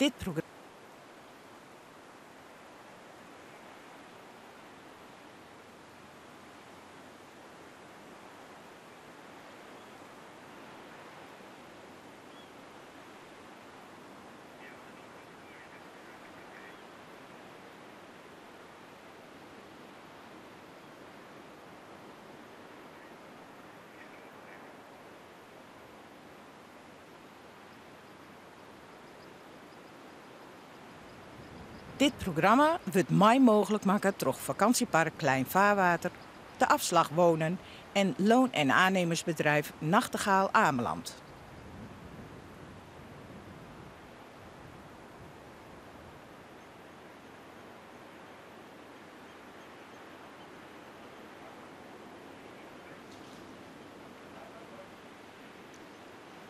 Dit programma. Dit programma wordt mij mogelijk maken door vakantiepark Klein Vaarwater, de afslag wonen en loon- en aannemersbedrijf Nachtegaal Ameland.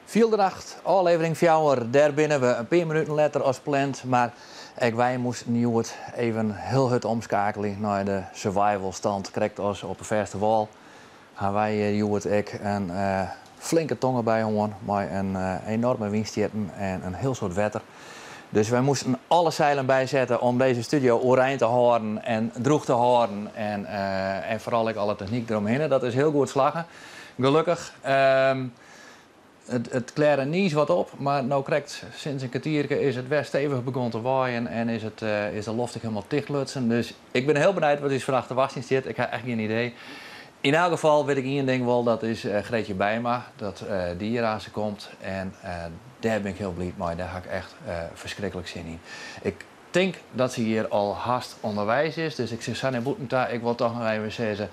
Vieldernacht, aflevering 4, daar binnen we een paar minuten later als pland, maar wij moesten nu even heel het omschakelen naar de survival stand. Krijgt ons op een verste wal. Gaan wij een flinke tongen bij horen, maar een enorme windstjerten en een heel soort wetter. Dus wij moesten alle zeilen bijzetten om deze studio overeind te houden en droog te houden en vooral alle techniek eromheen. Dat is heel goed slagen. Gelukkig. Het klaren niet wat op, maar nou krijgt sinds een kwartiertje is het weer stevig begonnen te waaien en is de loft helemaal dichtlutsen. Dus ik ben heel benieuwd wat is vannacht te wachten zit. Ik heb echt geen idee. In elk geval weet ik één ding wel, dat is Greetje Bijma, dat die hier aan ze komt. En daar ben ik heel blij mee, daar heb ik echt verschrikkelijk zin in. Ik denk dat ze hier al haast onderwijs is, dus ik zeg Sanne Boetenta, ik wil toch nog even zeggen.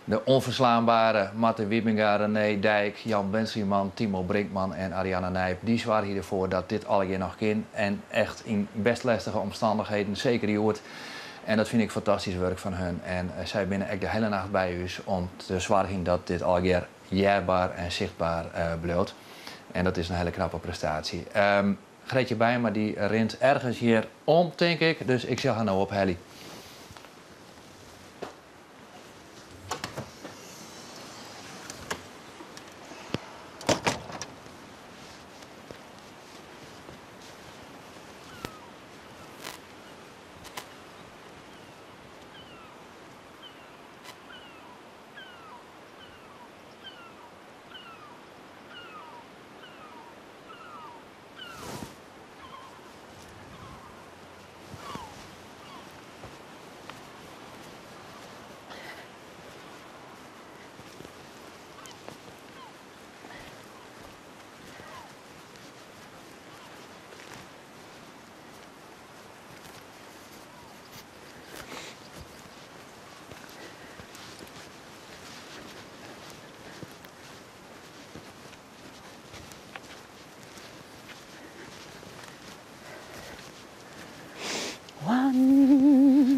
De onverslaanbare Marten Wiebinga, René Dijk, Jan Benslieman, Timo Brinkman en Ariane Nijp. Die waren hiervoor dat dit alle keer nog kan. En echt in best lastige omstandigheden, zeker die hoort. En dat vind ik fantastisch werk van hun. En zij binnen echt de hele nacht bij u om te zorgen dat dit alle keer jaarbaar en zichtbaar blijft. En dat is een hele knappe prestatie. Greetje Bijma die rent ergens hier om, denk ik. Dus ik zeg haar nou op, Helly.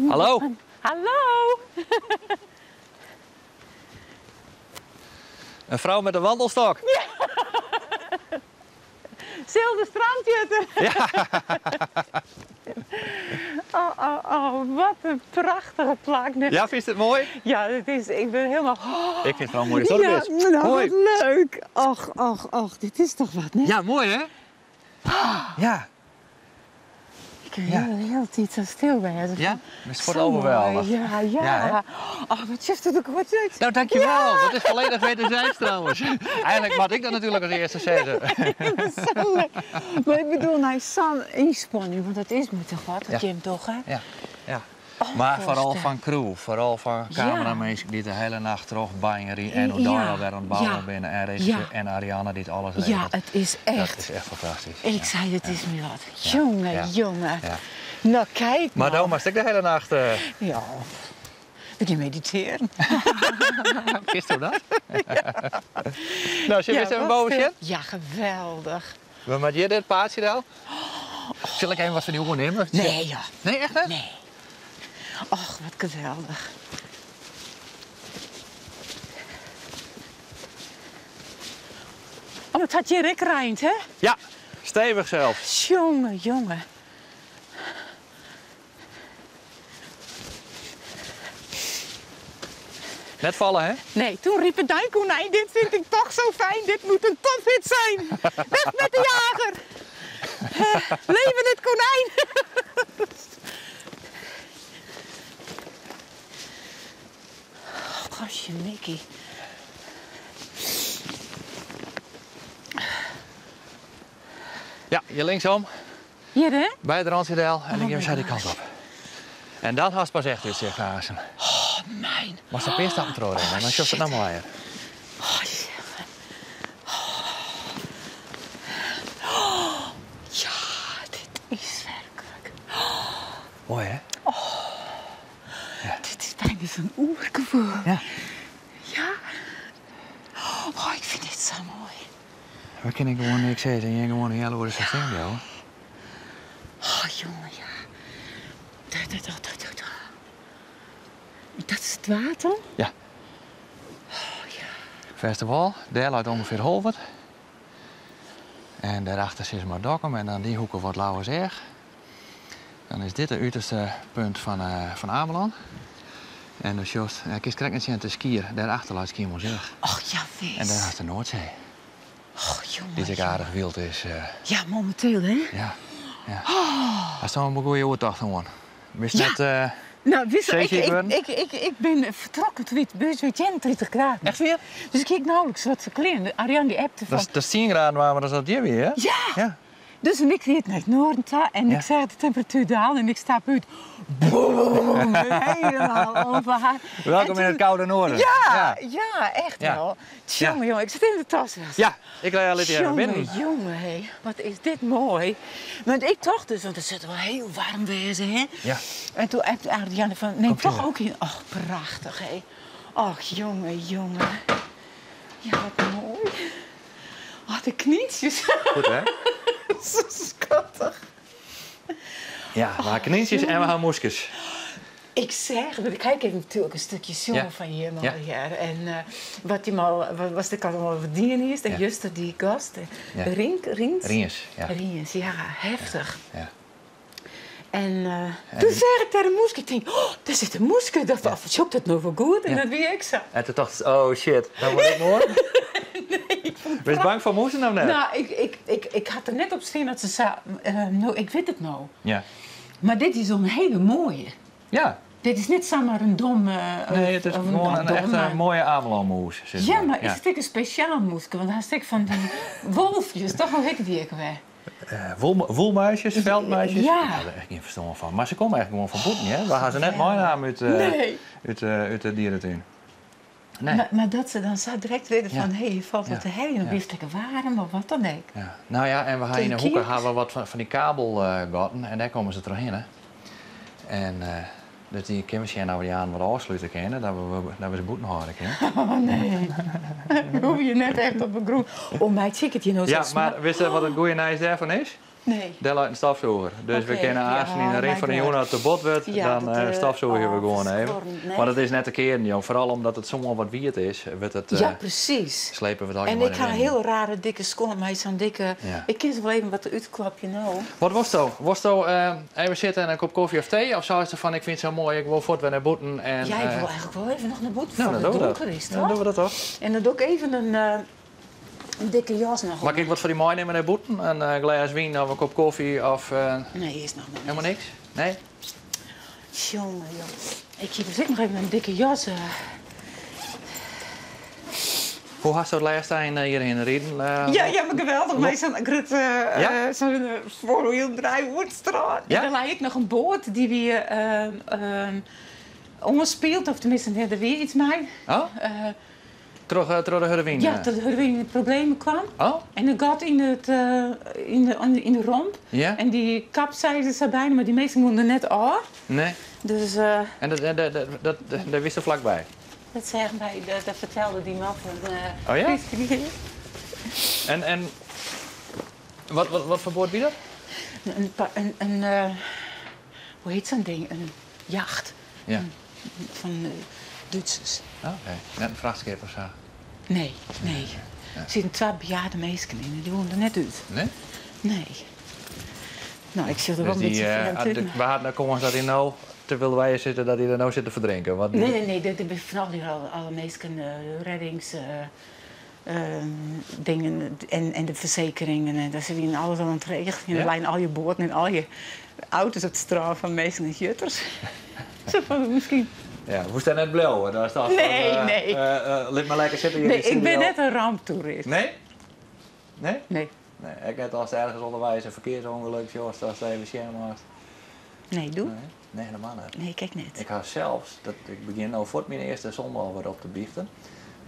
Hallo. Hallo. Een vrouw met een wandelstok. Ja. Zilde strandjutter. Ja. Oh, wat een prachtige plek. Ja, vind je het mooi? Ja, het is, ik ben helemaal... Ik vind het wel mooi. Zo ja, is. nou, Mooi. wat leuk. Och, dit is toch wat, hè? Ja, mooi hè? Ja. Ik ben heel tijd zo stil bij. Ja? We sport Zo overweldig. mooi. Ja. Oh, wat zegt het ook goed uit. Nou, dankjewel. Ja. Dat is volledig wederzijds trouwens. Eigenlijk moet ik dat natuurlijk als eerste zeggen. Zo leuk. Maar ik bedoel, nou, zo'n inspanning, want dat is me toch wat, dat Jim toch, hè? Ja. Maar vooral van crew, vooral van cameramensen die de hele nacht terug banjeren en hoe daar weer aan het bouwen binnen en regisseur en Ariane die het alles regelt. Ja, het is echt. Dat is echt fantastisch. Ik zei, het is me wat. Jongen. Ja. Nou, kijk maar dan was ik de hele nacht... Ja, we gaan mediteren. Wist je dat? Nou, zullen we eens even boven zitten? Ja, geweldig. Maar met je dit paardje dan? Zal ik even wat van die hoeren nemen? Nee, ja. Nee, echt hè? Nee. Och, wat geweldig. Oh, het had je rekrijnd, hè? Ja, stevig zelf. Jongen. Net vallen, hè? Nee, toen riep het duinkonijn, dit vind ik toch zo fijn, dit moet een tophit zijn. Weg met de jager. Leven het konijn. Ja, je linksom, Hier, hè? bij de Randstedel en dan my geef je die gosh. kant op. En dan had pas echt iets, zegt Hazen. Oh, mijn. Maar ze eerst stappen terug en dan sjoft het nog maar weer. Oh, ja, dit is werkelijk. Mooi, hè? Dit is bijna zo'n oergevoel. Ja. Ja. Oh, ik vind dit zo mooi. We kunnen gewoon niks eten en je gewoon een hele oren zegt in jou. Oh, jongen, ja. Dat is het water? Ja. Oh, ja. Festival, daar loopt ongeveer 100. En daarachter zit maar Dokkum en dan die hoeken wordt Lauwerseeg. Dan is dit het uiterste punt van Ameland. En dus juist, ik kies krijg net te skiën, daarachter loopt Schiermonnikoog. Och, ja, wees. En daar is de Noordzee, Oh, jongen. die zich aardig wild is. Ja, momenteel, hè? Ja. Dat is toch een goede oortocht gewoon. Wist Ja. net, Nou, wist je, Zeker worden? ik ben vertrokken toen het bus weer 30 graden. echt weer? Dus ik keek nauwelijks wat te kleren. Ariane die appte van... Dat is 10 graden warmer dan dat hier weer, hè? Ja! Ja. Dus ik reed naar het noorden toe en Ja. ik zeg de temperatuur daalt en ik stap uit. Boom! Helemaal overhaal. Welkom in het koude noorden. Ja, echt Ja. wel. Tjonge, jongen, ik zit in de tas. Ja, ik rij al even binnen. Jongen, hé. Wat is dit mooi. Want ik toch dus, want het zit wel heel warm wezen, hè. Ja. En toen appte Ariane van, neem Kom toch verder. ook in. Ach, prachtig, hé. Ach, jongen. Ja, wat mooi. Oh, de knietjes. Goed, hè? Zo schattig. Ja, we hebben knietjes en we hebben moesjes. Ik zeg, want ik kijk even natuurlijk een stukje zongen Ja. van je, Ja. Maria. En wat was de allemaal verdienen is, en Ja. juist die gast. Ja. Riens? Riens, ja. Ja, heftig. Ja. En toen zeg ik tegen de moeske, ik denk, oh, daar zit een moeske. Dat shopt het nou voor goed? En Ja. dat wie ik zo. En toen dacht ik, oh shit, dat wordt ik mooi. Ben je bang voor moesten of net? Nou, ik had er net op staan dat ze zei, nou, ik weet het nou. Ja. Maar dit is een hele mooie. Ja. Dit is niet zomaar een dom... Nee, het is gewoon een echte mooie Amelandmoes. zeg Ja, maar. maar is het ook een speciaal moeske? Want hij stik van die wolfjes, toch? Hoe heet die ook weer? Woelmuisjes, veldmuisjes. Ja. Ik had er echt geen verstand van. Maar ze komen eigenlijk gewoon van Boeten, hè? We gaan ze net Ja. mooi naam uit, Nee. uit de dierentuin. Nee. Maar dat ze dan zo direct weten van, Ja. hé, je valt wat te heen, dan Ja. blijft het lekker warm of wat dan ook. Ja. Nou ja, en we gaan in de Turkije. hoeken hebben we wat van die kabel gaten en daar komen ze doorheen. Hè? En dus die kunnen misschien nou die aan wat afsluiten kunnen, dat we ze boeten houden kunnen. Oh nee, dan hoef je net echt op een groen. Oh, mij ticket je nou zo Ja, smal. maar wist je wat het goede nieuws daarvan is? Nee. Daar laat een stafzuiger. Dus we Oké, kunnen ja, als in de ring my van de God. jongen te bot wordt, Ja, dan dat, stafzuigen we gewoon even. verschorrend, nee. Maar dat is net de keer, joh. Vooral omdat het zomaar wat wierd is, wordt het, Ja, precies. slepen we het En allemaal ik ga heel rare dikke schoenen met zo'n dikke... Ja. Ik kies wel even wat uitklapje nou. Wat was het? Was het even zitten en een kop koffie of thee? Of zou je van, ik vind het zo mooi, ik wil voort weer naar boeten en... Jij wil eigenlijk wel even nog naar boeten nou, voor dan het doen we dat. donker is, Ja, dan doen toch? we dat toch? En dan doe ik even een dikke jas nog Mag op. ik wat voor die mooi nemen naar boeten? Een glas wien of een kop koffie of Nee, is nog niet. helemaal niks? Nee? Jongen, joh. Ik geef dus ook nog even een dikke jas. Hoe hast je het laatst hierheen reden? Ja, maar geweldig. Met zo'n Ja? zo'n voorwieldrijf Woordstraat. Ja? En dan lag ik nog een boot die weer ongespeeld, of tenminste, er weer iets mee. Oh? Terug de Hurwien? Ja, dat er weer in de problemen kwam. Oh? En een gat in de romp. Ja? En die kapseizen ze bijna, maar die meesten moeten er net af. Nee? Dus En dat wist er vlakbij? dat zeggen wij, dat vertelde die man van Oh ja? Chris hier. En wat voor boord wie dat? Hoe heet zo'n ding? Een jacht Ja. van Duitsers. Oh, oké. Net een vrachtschip of zo? Nee. Er zitten 2 bejaarde meisjes in, die wonen er net uit. Nee? Nee. Nou, ik zit er wel Dus een beetje van we hadden komen dat hij nou, terwijl wij zitten, dat hij er nou zit te verdrinken. Wat, Nee, er zijn vooral hier alle meesten reddings... dingen en de verzekeringen. En daar zit je alles aan het regelen. En Ja? dan lijnen al je boten en al je auto's op straat van meesten en jutters. Zo van misschien... Ja, hoe staan net blauw? Daar staat Nee, van, nee. Laat maar lekker zitten hier Nee, in de ik ben studio. net een ramptoerist. Nee? Nee? Nee. Nee, ik heb als ergens onderwijs een verkeersongeluk, Joost, als het even schermast. Nee, doe. Nee, helemaal niet. Nee, kijk net. Ik ga zelfs, ik begin nou voor mijn eerste zondag weer op te biechten.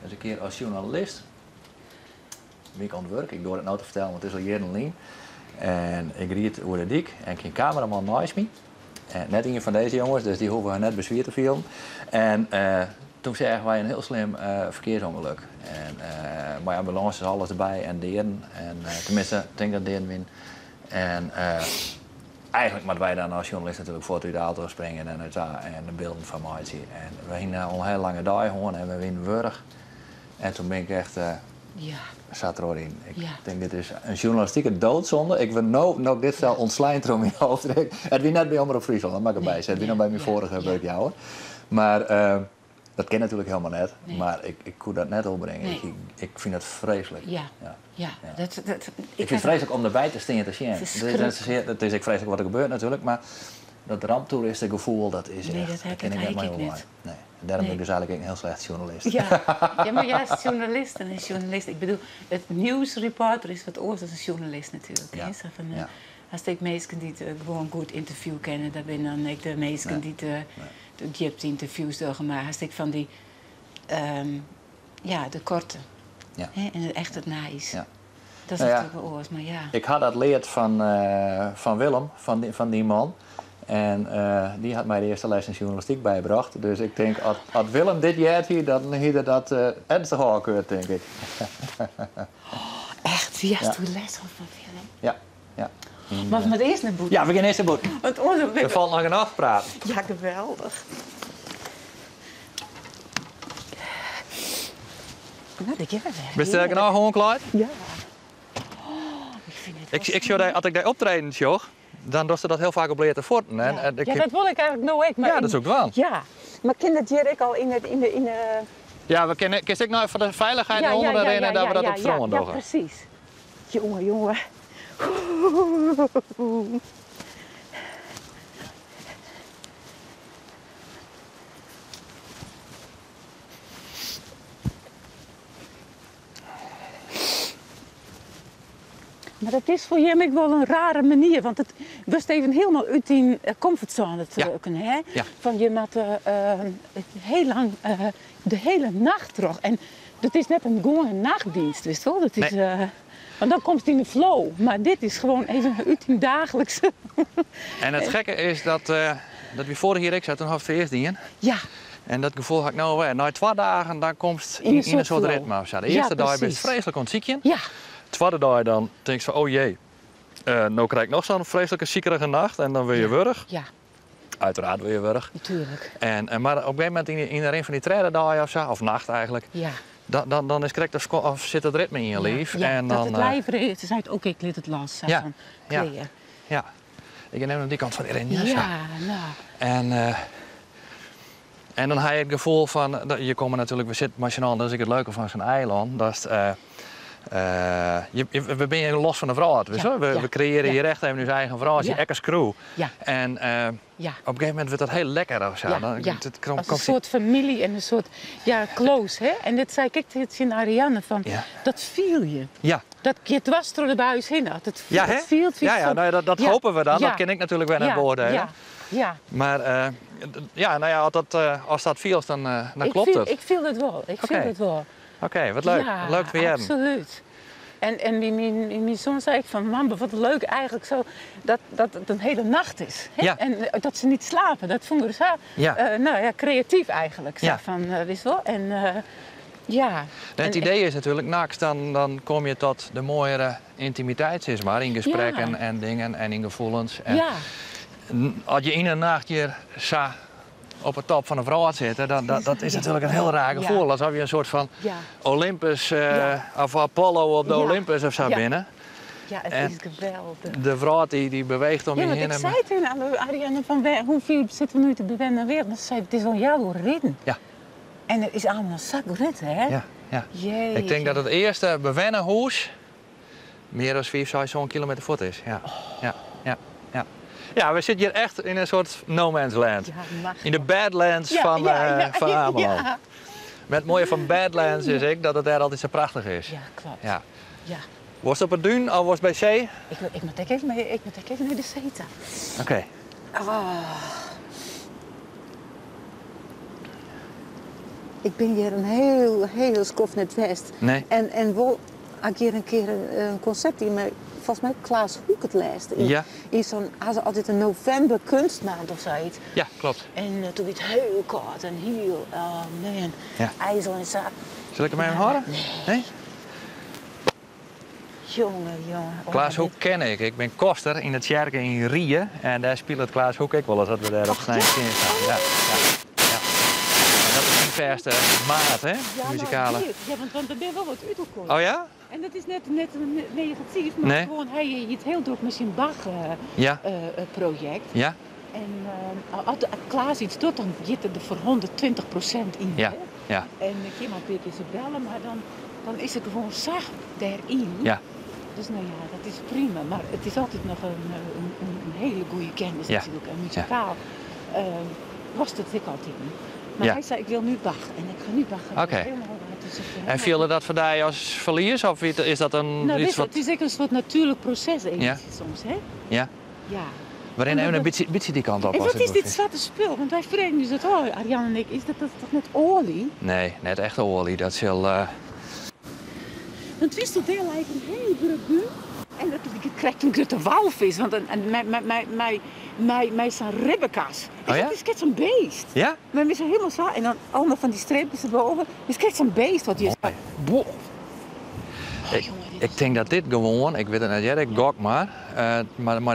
Dus een keer als journalist. Ik aan het werk, ik door het nou te vertellen, want het is al jaren lang. En ik ried over de dik en ik een cameraman naast me. En net een van deze jongens, dus die hoeven net bezweer te filmen. En toen zagen wij een heel slim verkeersongeluk. En bij ambulance is alles erbij en deren. En tenminste, ik denk dat deren win. En eigenlijk moeten wij dan als journalist natuurlijk voor uit de auto springen en de beelden van mij zien. En we gingen al een hele lange dag gewoon en we winnen Wurg. En toen ben ik echt... zat er al in. Ik denk, dit is een journalistieke doodzonde. Ik wil nou dit stel ontslijnd door mijn hoofd. Het wie net bij Omroep Friesland, dat mag ik erbij zeggen. Het wie nog bij mijn vorige werk jou. Maar dat ken natuurlijk helemaal net. Nee. Maar ik kon dat net opbrengen. Nee. Ik vind het vreselijk. Ik vind het vreselijk om erbij te staan te zien. Het is vreselijk wat er gebeurt natuurlijk. Maar dat ramptoeristengevoel, dat is echt... Dat ken ik net maar helemaal. Nee. En daarom ben ik dus eigenlijk een heel slecht journalist. Ja, maar juist journalist en een journalist. Ik bedoel, het nieuwsreporter is wat oors als een journalist natuurlijk. Ja. Als ik mensen die gewoon goed interview kennen, dan ben dan ik de mensen die de interviews doen. Maar als ik van die, de korte en echt het nice. Ja. Dat is natuurlijk wel oors, maar ja. Ik had dat leerd van Willem, van die man. En die had mij de eerste les in journalistiek bijgebracht. Dus ik denk, als Willem dit jaar hier, dan heeft dat ernstig aangekeurd, denk ik. Echt? Wie heeft toen les van Willem? Ja. Maar we gaan eerst naar boet. Ja, we gaan eerst naar boet. Er valt nog een afpraat. Ja, geweldig. Nou, dat jij weer. Ben je nou gewoon klaar? Ja. Ik zou dat, als ik daar optreden, joh, dan doe je dat heel vaak op leren voort. Ja, dat wil ik eigenlijk nooit. Maar dat is ook wel. Ja, maar ken dat hier ik al in de... Ja, we kennen ik nou voor de veiligheid onder de rennen dat we dat op Vromen doen. Ja, precies. Jongen. Maar dat is voor jou wel een rare manier, want het was even helemaal uit die comfortzone te rukken. Hè? Ja. Van je moet heel lang de hele nacht terug. En dat is net een gewone nachtdienst, wist je wel? Dat is, want dan komt het in de flow. Maar dit is gewoon even uit die dagelijkse. En het gekke is dat we vorig jaar toen had we eerst dingen. Ja. En dat gevoel had ik nou weer. Na 2 dagen dan komt in een soort ritme. De eerste dag ben je vreselijk ontziekje. Ja. De tweede dag dan denk je van, oh jee, nou krijg ik nog zo'n vreselijke ziekerige nacht en dan wil je wurg. Ja. Uiteraard wil je wurg. Natuurlijk. Maar op een gegeven moment in een van die tweede dagen of zo, of nacht eigenlijk, dan is correct of zit het ritme in je lief. Ja, en dat dan, het lijf is, zei het ook, ik liet het los. Ja. Ik neem aan die kant van de ren. Ja, nou. En dan heb je het gevoel van, je komt natuurlijk, we zitten machinaal, dat is het leuke van zo'n eiland, dat is we ben je los van de vrouw. We creëren hier echt even onze eigen vrouw, als je ekkers crew. Ja. En op een gegeven moment wordt dat heel lekker. Of zo. Als een soort familie en een soort close. Hè? En dit zei ik in Ariane van, dat viel je. Ja. Dat je dwars door de buis heen had. Dat viel dat hopen we dan. Dat ken ik natuurlijk wel naar woorden. Ja. Maar als dat viel, dan klopt het. Ik viel het wel. Oké, wat leuk. Ja, leuk voor jou. Absoluut. En mijn zoon zei ik van, mam, wat leuk eigenlijk zo dat het een hele nacht is. Hè? Ja. En dat ze niet slapen. Dat vonden ze creatief eigenlijk. Ja. Van, wist wel. En het idee is natuurlijk, nachts dan kom je tot de mooiere intimiteit, zeg maar, in gesprekken en dingen en in gevoelens. En als je in een nacht hier op het top van een vrouw zitten, dat is natuurlijk een heel raar gevoel. Alsof je een soort van Olympus of Apollo op de Olympus of zo binnen. Ja, het is geweldig. De vrouw die beweegt om je heen. Ik zei toen aan Ariane van hoeveel zitten we nu te bewennen weer? Ze zei, het is al jouw ridden. Ja. En het is allemaal een zak rit, hè? Ja. Ik denk dat het eerste bewennenhuis meer dan 500 kilometer voort is. Ja, we zitten hier echt in een soort no man's land. Ja, in de badlands van Ameland. Ja. Met het mooie van badlands is dat het daar altijd zo prachtig is. Ja, klopt. Ja. Was het op het duin of was het bij zee? Ik moet even naar de zeta. Oké. Ik ben hier een heel skof net west. Nee. En wel had ik hier een keer een concept die mij, volgens mij Klaas Hoek het leest. Ja. In zo'n, hadden altijd een november kunstmaand of zoiets. Ja, klopt. En toen werd het heel koud en heel, oh man, Ja. ijzel en zo. Zal ik hem even horen? Nee? Jongen. Oh, Klaas Hoek ken ik. Ik ben koster in het kerken in Rieën. En daar speelt het Klaas Hoek ik wel eens dat we daar op Snijden staan. Ja. En dat is een verste maat, hè? Muzikale. Ja, want er ben wel wat uitgekomen. Oh ja? En dat is net negatief, maar Nee. gewoon hij het heel druk met zijn Ja. Bach-project. Ja? En als Klaas iets doet, dan zit er voor 120% in. Ja. Hè? Ja. En ik kan een keer ze bellen, maar dan is het gewoon zacht daarin. Ja. Dus nou ja, dat is prima. Maar het is altijd nog een hele goede kennis Ja. natuurlijk. En muzikaal was dat ik altijd niet. Maar Ja. hij zei, ik wil nu Bach. En ik ga nu Bach. Oké. Dus En viel dat voor jou als verlies of is dat een nou, iets wat... het is echt een soort natuurlijk proces soms, hè? Ja? Ja. Waarin En even dat- een beetje die kant op En als wat het is goed dit zwarte spul? Want wij vragen nu dat, oh, Arjan en ik, is dat toch net olie? Nee, net echt olie. Dat is heel... Want wist dat heel eigenlijk een hele brugge. En dat ik krijg toen ik de walvis, want mij zijn ribbenkas. Oh ja? Het is net zo'n beest. Ja? Maar we zijn helemaal zwaar en dan allemaal van die streepjes erboven. Dus kijk zo'n beest wat je Mooi. Boah. Ik denk dat dit gewoon, ik weet het niet, ik gok maar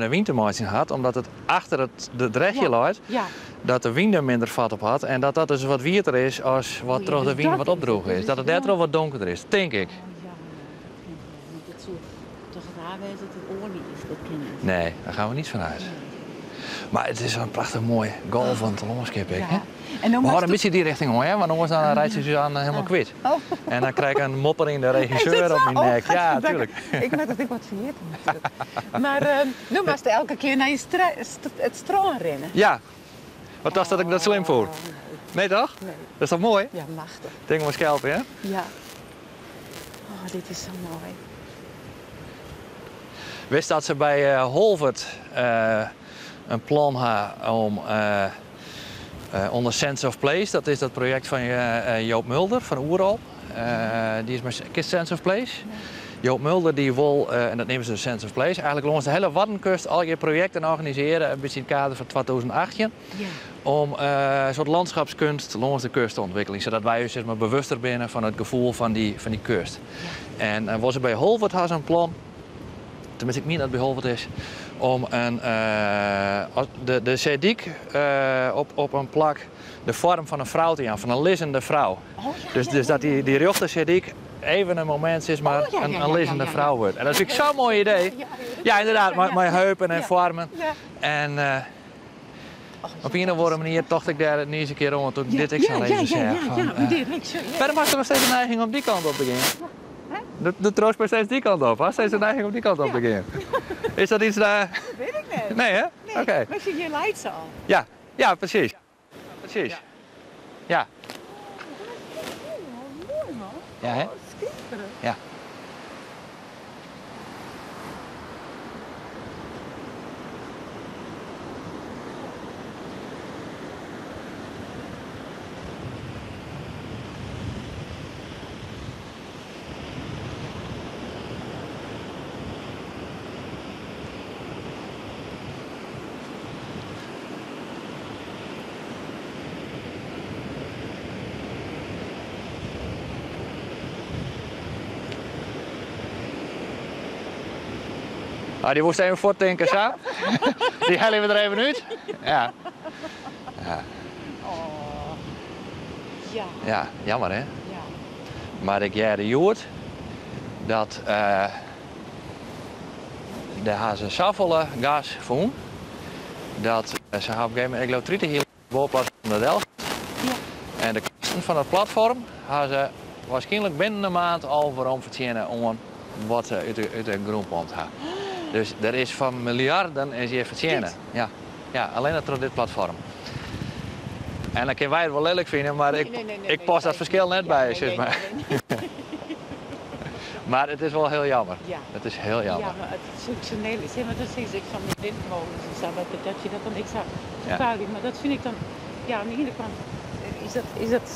de wintermaatsing had, omdat het achter de dresje lag, Ja. dat de wind er minder vat op had en dat dat dus wat wierder is als wat ja, terug de dus wind dat wat is opdroog het. is. Dus Dat het het daar is toch wat donkerder is, denk ik. Oh ja, dat zo toch raar is dat het olie is, dat ken ik. Nee, daar gaan we niet vanuit. Maar het is een prachtig mooi golvend longskip, hè? Ja. En dan We was hadden een beetje die richting hoor, hè? Want anders dan rijdt ze Suzanne helemaal kwijt. Oh. En dan krijg ik een mopper in de regisseur Is dat op zo? mijn nek. Oh, Ja, gadverdamme. tuurlijk. Ik weet dat ik wat vergeten natuurlijk. Maar nu was je elke keer naar het strand rennen. Ja. Wat dacht dat ik dat slim voor? Nee toch? Nee. Dat is toch mooi? Ja, machtig. Denk maar schelpen, hè? Ja. Oh, dit is zo mooi. Wist dat ze bij Holvert een plan hadden om onder Sense of Place, dat is dat project van Joop Mulder van Oerol. Die is maar Sense of Place. Nee. Joop Mulder die wil, en dat nemen ze Sense of Place, eigenlijk langs de hele Waddenkust al je projecten organiseren, een beetje in het kader van 2018. Ja. Om een soort landschapskunst langs de kust te ontwikkelen, zodat wij dus zeg maar, bewuster zijn van het gevoel van die kust. Ja. En was er bij Holvert had ze een plan, tenminste ik meen dat het bij Holvert is, om de Zeediek op een plak de vorm van een vrouw te gaan, van een lizende vrouw. Oh, ja, Dus dat die rechte Zeediek even een moment is, maar een lizende vrouw wordt. En dat vind ik zo'n mooi idee. Ja, inderdaad, mijn heupen en vormen. Ja. En op een of andere manier dacht ik daar niet eens een keer om, toen dit ik zo lezen zeg. Verder maakt er nog steeds een neiging om die kant op te gaan. De troost maar steeds die kant op, hè? Steeds een neiging om die kant op te gaan. Is dat iets daar? Dat weet ik niet. Nee, hè? Nee, Oké. maar je leidt ze al. Ja, precies. Precies. Ja. Mooi man. Ja, hè? Schitterend. Ja. Ah, die moest even voortdenken, zo. Die hellen we er even uit. Ja. Oh. Ja. Ja, jammer hè. Ja. Maar ik jaren joert dat de hazen zoveel gas voor dat ze hebben op een gegeven moment, ik geloof 30 hier bovenplaats van de Delft. Ja. En de kosten van het platform hebben ze waarschijnlijk binnen een maand al waarom verdienen om wat ze uit de groenpomp hebben. Dus er is van miljarden en ze verdienen. Ja, alleen door dit platform. En dan kunnen wij het wel lelijk vinden, maar ik pas dat verschil net bij, zeg maar. Maar het is wel heel jammer. Ja. Het is heel jammer. Ja, maar het functioneel is. Maar dat zeg ik van de windmolens en zo, dat je dat dan extra vervuiling. Maar dat vind ik dan, ja, aan de ene kant is dat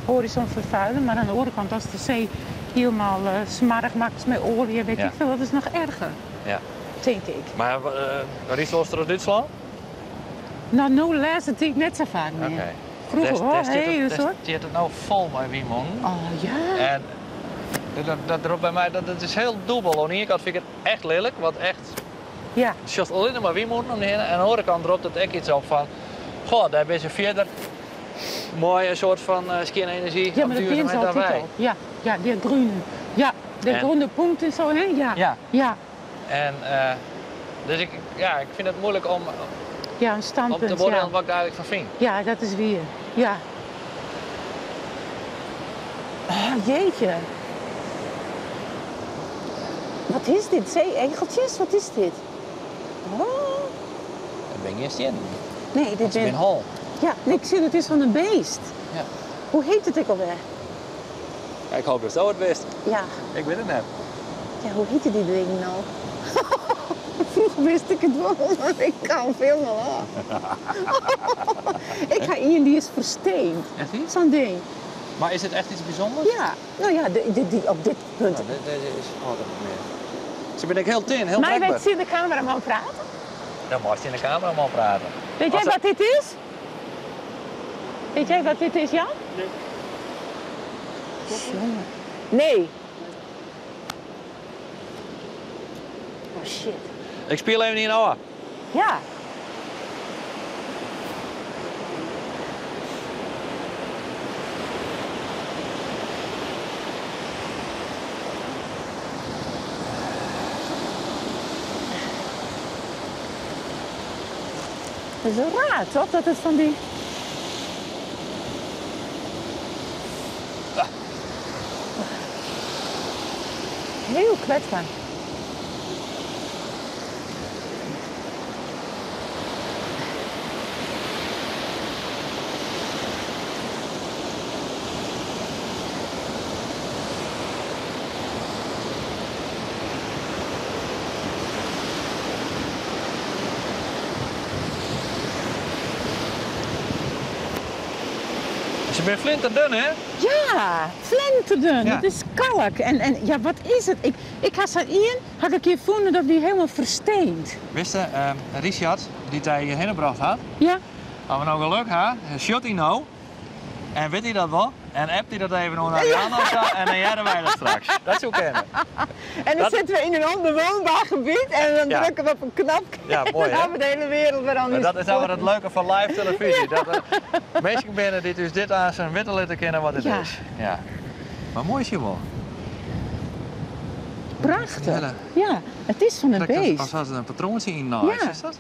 horizon vervuilen, maar aan de andere kant als de zee helemaal smarrig maakt met olie, weet ik veel, dat is nog erger. Ja. Denk ik. Maar wat is er Duitsland? Nou, no les, dat deed ik net zo vaak meer. Oké. Vroeger hoor, Het zit er nou vol met Wiemon. Oh ja. En dat erop bij mij, dat is heel dubbel. Aan de ene kant vind ik het echt lelijk, want echt, Ja. het is alleen maar Wiemon om de heen. En aan de andere kant erop het echt iets op van, goh, daar ben je verder. Mooie soort van skin-energie. Ja, maar dat ben ze altijd al. Ja, ja, die groene. Ja, de groene punt en zo, hè? Ja. Ja. Ja. En dus ik vind het moeilijk om Ja, een standpunt. te worden wat ik daar eigenlijk van vind. Ja, dat is weer. Ja. Oh, jeetje. Wat is dit? Zee-egeltjes? Wat is dit? Oh. Dat ben je eerst in. Nee, dit Ik ben hol. Ja, ik zie het is van een beest. Ja. Hoe heet het ook alweer? Ik hoop dat zo het best. Ja. Ik weet het net. Ja, hoe heette die ding nou? Vroeger wist ik het wel, maar ik kan veel wel af. Ik ga Ian, die is versteend. Echt niet? Zo'n ding. Maar is het echt iets bijzonders? Ja, nou ja, die op dit punt. Nou, deze is altijd meer. Dus ben ik heel tin, heel Maar je blijkbaar. weet, zie de cameraman praten? Dan moest je in de camera man praten. Weet jij wat dit is? Weet jij wat dit is, Jan? Nee. Jongen. Nee. Oh shit. Ik speel even in oor. Ja. Dat is wel raar, toch? Dat het van die... Heel kwetsbaar. Je bent flinterdun, hè? Ja, flinterdun. Ja. Het is kalk. En ja, wat is het? Ik ga zo in, had ik een keer gevonden dat die helemaal versteend. Wist je, Richard, die hij hierheen gebracht had, Ja? als we nou geluk hebben, shot hij nou. En weet hij dat wel? En appt hij dat even nog naar Jan of zo, en dan jaren wij dat straks. Dat zou kennen. En dan zitten we in een ander woonbaar gebied en dan drukken we op een knopje. Ja, mooi, en dan hè? hebben we de hele wereld weer aan. En dat is nou weer het leuke van live televisie. Ja. Dat mensen binnen die dus dit aan zijn witte laten kennen wat het is. Ja. Maar mooi is je wel. Prachtig. Hele... Ja, het is van een beest. Als had een patroontje in nou, Ja. is dat?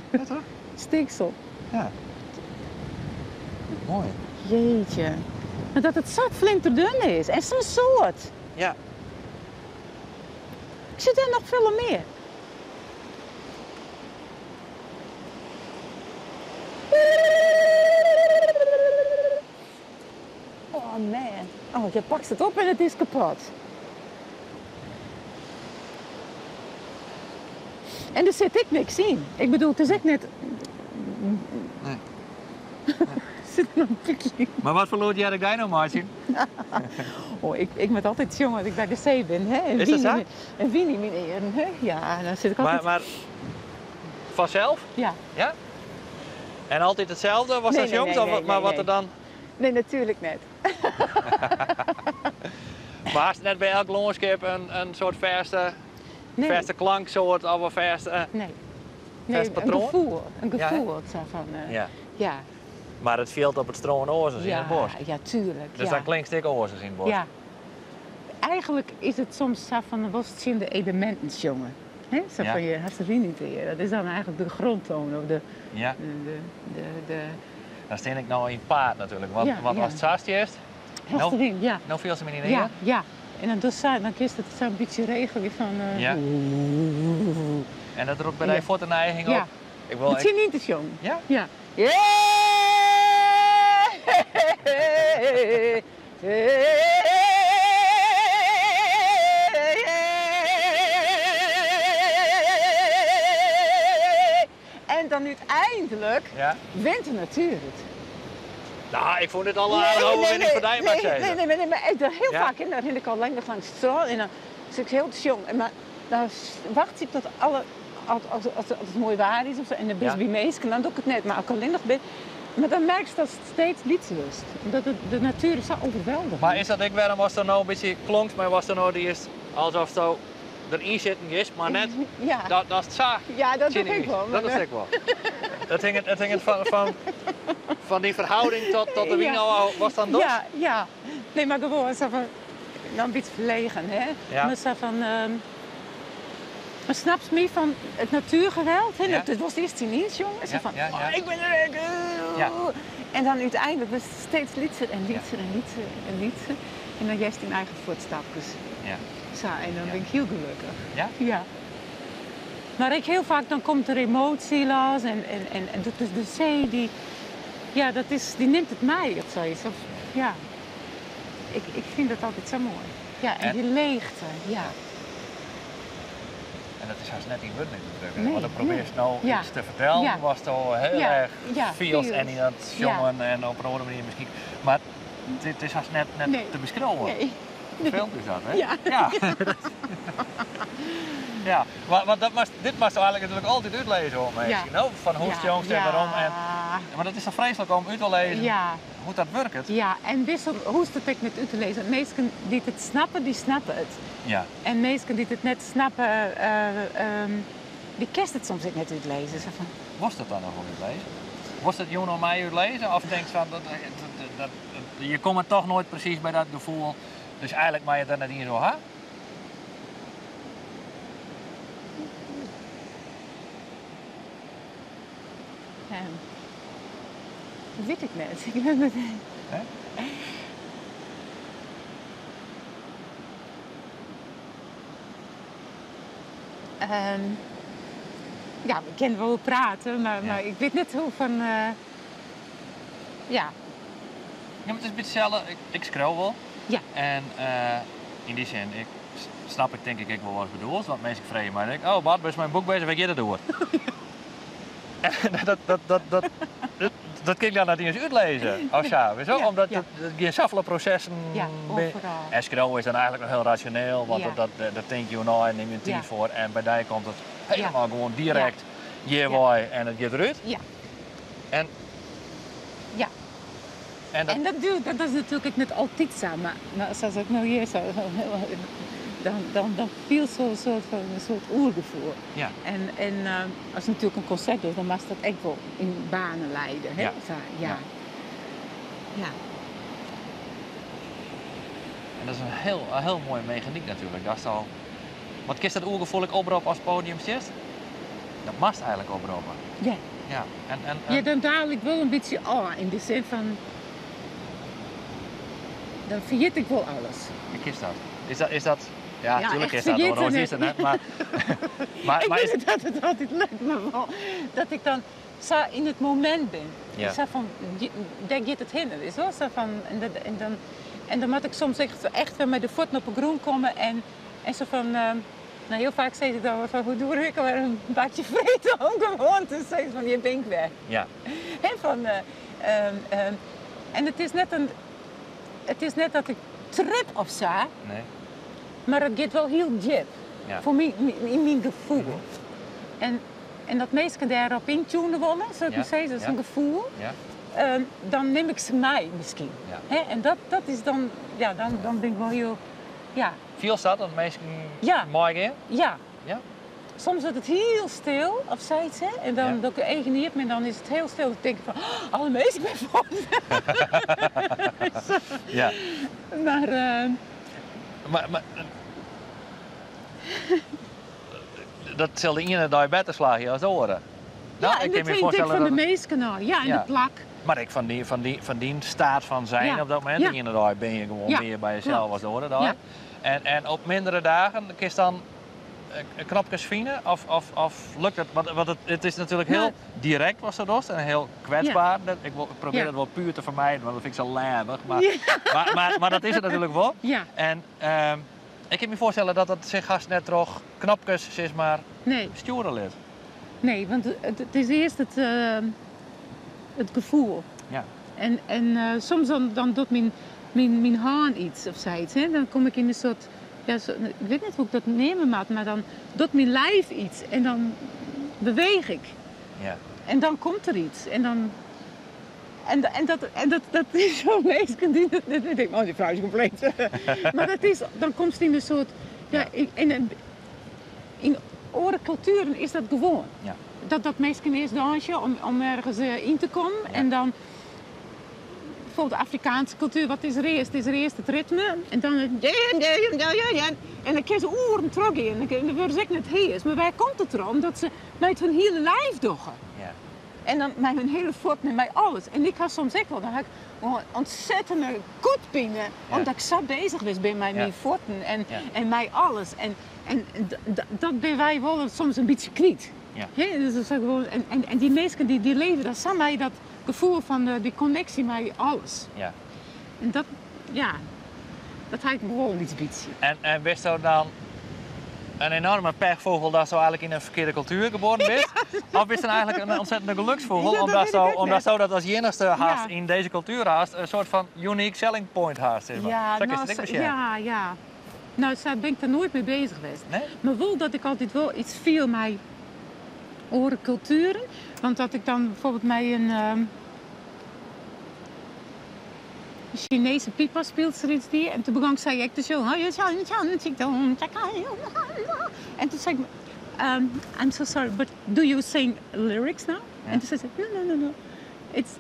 Ja, toch? Stiksel. Ja. Mooi. Jeetje. Maar dat het zo flinterdun is. En zo'n soort. Ja. Ik zit er nog veel meer. Oh man. Oh, je pakt het op en het is kapot. En er zit ik niks in. Ik bedoel, het is echt net... Nee. Er zit nog een pikje in. Maar wat verloor jij de nou, Martin? Oh, ik moet altijd jongen als ik bij de zee ben. Hè? En Is dat zo? En Winnie, meneer. Hè? Ja, dan zit ik altijd... Maar vanzelf? Ja. Ja? En altijd hetzelfde? Was dat jongs? Maar wat er dan? Nee, natuurlijk net. Maar had je net bij elk longskip een soort verste klanksoort of een verste... Nee. Vast Een patroon? gevoel. Een Ja, hè? gevoel. Zo van, Ja. Ja. Maar het viel op het stroom oorzaak in het bos. Ja, tuurlijk. Dus ja. dan klinkt stik oorzaak in het bos. Ja. Eigenlijk is het soms zo van, wat zijn de elementen, jongen. Hè? Zo Ja. van, je hebt er niet in. Dat is dan eigenlijk de grondtoon of Ja. de Dan steen ik nou in paard natuurlijk. Want Ja, wat ja. was het zaast eerst? Hesterin, ja. Nou viel ze me niet Ja, neer. ja. En dan is het zo'n beetje regelen van... Ja. En dat er ook bij Ja. de voet en neiging Ja. op. Ik wil Het echt... zit niet te jong. Ja? Ja. dan uiteindelijk wint de natuur het. Nou, ik vond dit al een overwinning voor die, maar nee, maar heel vaak in, dan ren ik al lang langs het strand en dan zit ik heel jong. Maar dan wacht ik tot als het mooi waar is of zo, en dan ben je bij meesken, dan doe ik het net. Maar als ik alleen nog ben, maar dan merk je dat het steeds liefdelust. Omdat de natuur is zo overweldigend. Maar is dat ik waarom was er nou een beetje klonk, maar was er nou die is alsof zo erin zitten is, maar net dat is het zaak. Ja, dat doe ik wel. Dat is ik wel. Het hing van die verhouding tot de wien was dan dos? Ja. Nee, maar gewoon zo van, nou een beetje verlegen, hè. Ja. Maar zo van, maar snap je me van het natuurgeweld? Hè? Het was eerst ineens, jongen. Zo van, ik ben er. En dan uiteindelijk was het steeds liedser en liedser en liedser en liedser. En dan juist in eigen voetstapjes. Ja. Zo, en dan ben ik heel gelukkig. Ja? Ja. Maar ik heel vaak, dan komt er emotie los en de zee, die neemt het mij of zoiets. Of, ja. Ik vind dat altijd zo mooi. Ja, en die leegte, ja. En dat is haast net in woord natuurlijk. Want dan probeer je nou iets te vertellen, was het al heel erg feels en in dat jongen en op een andere manier misschien. Maar het is haast net te beschrijven. Nee. Film is dat, hè? Ja. Ja, want dit mag je eigenlijk natuurlijk altijd uitlezen hoor, nou, van hoe het jongens en waarom. Maar dat is toch vreselijk om uit te lezen hoe dat werkt. Ja, en hoe is het met uit te lezen? Mensen die het snappen, die snappen het. Ja. En mensen die het net snappen, die kerst het soms net uitlezen. Zo van... Was dat dan nog wel uitlezen? Was het Jono mij uitlezen? Of denk je van, je komt er toch nooit precies bij dat gevoel, dus eigenlijk mag je dat net niet zo ha? Dat weet ik net. Ik ben het... Ja, we kennen wel praten, maar ik weet niet hoe van... Ja, maar het is een beetje hetzelfde. Ik scroll wel. Ja. En in die zin, snap ik denk ik wel wat bedoeld. Want mensen vragen mij, oh Bart, ben je mijn boek bezig, wat je dat doen? En dat kan ik dan niet eens uitlezen. Of ja, weet je? Omdat je zoveel processen... Ja, en scrollen is dan eigenlijk nog heel rationeel, want dat denk je nou en neem je een tijd voor. En bij die komt het helemaal gewoon direct en het gaat eruit. Ja. En... Ja. En dat is natuurlijk niet altijd zo, maar zoals ik nou hier zo... Dan viel zo'n soort oergevoel. Ja. En als je natuurlijk een concert doet, dan mag dat echt wel in banen leiden. Hè? Ja. Zo, ja. En dat is een heel mooie mechaniek natuurlijk. Dat is al... Want kies dat oergevoel oproep als podium zit? Dat mag eigenlijk oproepen. Ja. Ja. Ja, dan dadelijk wel een beetje in de zin van... Dan vergeet ik wel alles. En kies dat? Is dat... Ja, natuurlijk is dat. Dat is het net. Maar ik weet dat het altijd lukt, maar wel dat ik dan zo in het moment ben. Ja. Zo van, daar gaat het heen. Is wel zo van, en dan moet ik soms echt weer met de voeten op de grond komen en zo van... Nou, heel vaak zeg ik dan van, hoe doe ik weer een bakje vreten om gewoon te zeggen van, je bent weg. Ja. En van, en het is net dat ik trip of zo. Nee. Maar het gaat wel heel diep. Ja. Voor mij, in mijn gevoel. En dat mensen daarop intunen willen, zou ik maar zeggen, dat is een gevoel. Ja. Dan neem ik ze mee misschien. Ja. Hè? En dat is dan, dan ben ik wel heel, Viel staat dat mensen mooi gaan? Ja. Ja. Soms wordt het heel stil, of zoiets, hè? En dan doe ik er egeneert me en dan is het heel stil. Dan denk ik van, alle mensen ben voor. Ja. Maar dat zal de ene dag beter slagen als de andere. Nou, en dat vind ik van de meeste nou. Ja, en de plak. Maar ik van die staat van zijn op dat moment. De ene dag ben je gewoon meer bij jezelf als de andere dag. Ja. En op mindere dagen kun je dan knopjes vinden? Of lukt het? Want het is natuurlijk heel direct was dat dost en heel kwetsbaar. Ja. Ik probeer het wel puur te vermijden, want dat vind ik zo lijbig. Maar dat is het natuurlijk wel. Ja. En ik kan me voorstellen dat het zich haast net toch knopjes is maar sturen lid. Nee, want het is eerst het gevoel. Ja. En soms dan doet mijn haan iets of zoiets. Hè? Dan kom ik in een soort... Ja, ik weet niet hoe ik dat nemen moet, maar dan doet mijn lijf iets. En dan beweeg ik. Ja. En dan komt er iets. En dan... En dat is zo'n meisje die... Ik denk, oh, die vrouw is compleet. Maar dat is... Dan komt ze in een soort... Ja, in orenculturen is dat gewoon. Ja. Dat meisje eerst dansen om ergens in te komen. Ja. En dan... Bijvoorbeeld de Afrikaanse cultuur, wat is er eerst? Het is er eerst het ritme. En dan... En dan krijg ze oren terug in. En dan worden ze niet heers. Maar waar komt het erom? Dat ze met hun hele lijf doen. Ja. En dan met hun hele voeten en met alles. En ik had soms ook wel, dan had ik ontzettende koetpijnen. Omdat ik zo bezig was bij mijn voeten en met alles. En dat ben wij wel soms een beetje kwijt. Ja. Ja, dus dat is gewoon, en die mensen die leven, dat zijn mij dat gevoel van die connectie met alles. Ja. En dat, dat heb ik gewoon iets beetje. En wist je dan een enorme pechvogel dat zo eigenlijk in een verkeerde cultuur geboren bent? Ja. Of is het eigenlijk een ontzettende geluksvogel omdat zo dat als enigste haast in deze cultuur haast een soort van unique selling point haast? Zeg maar. Ja, zo is het ook ja. Nou, daar ben ik er nooit mee bezig geweest. Nee? Maar wel dat ik altijd wel iets viel met orenculturen. Want dat ik dan bijvoorbeeld met een Chinese pipa speelt er iets die. En toen begon zei ik de show. En toen zei ik, I'm so sorry, but do you sing lyrics now? Ja. En toen zei ze, no.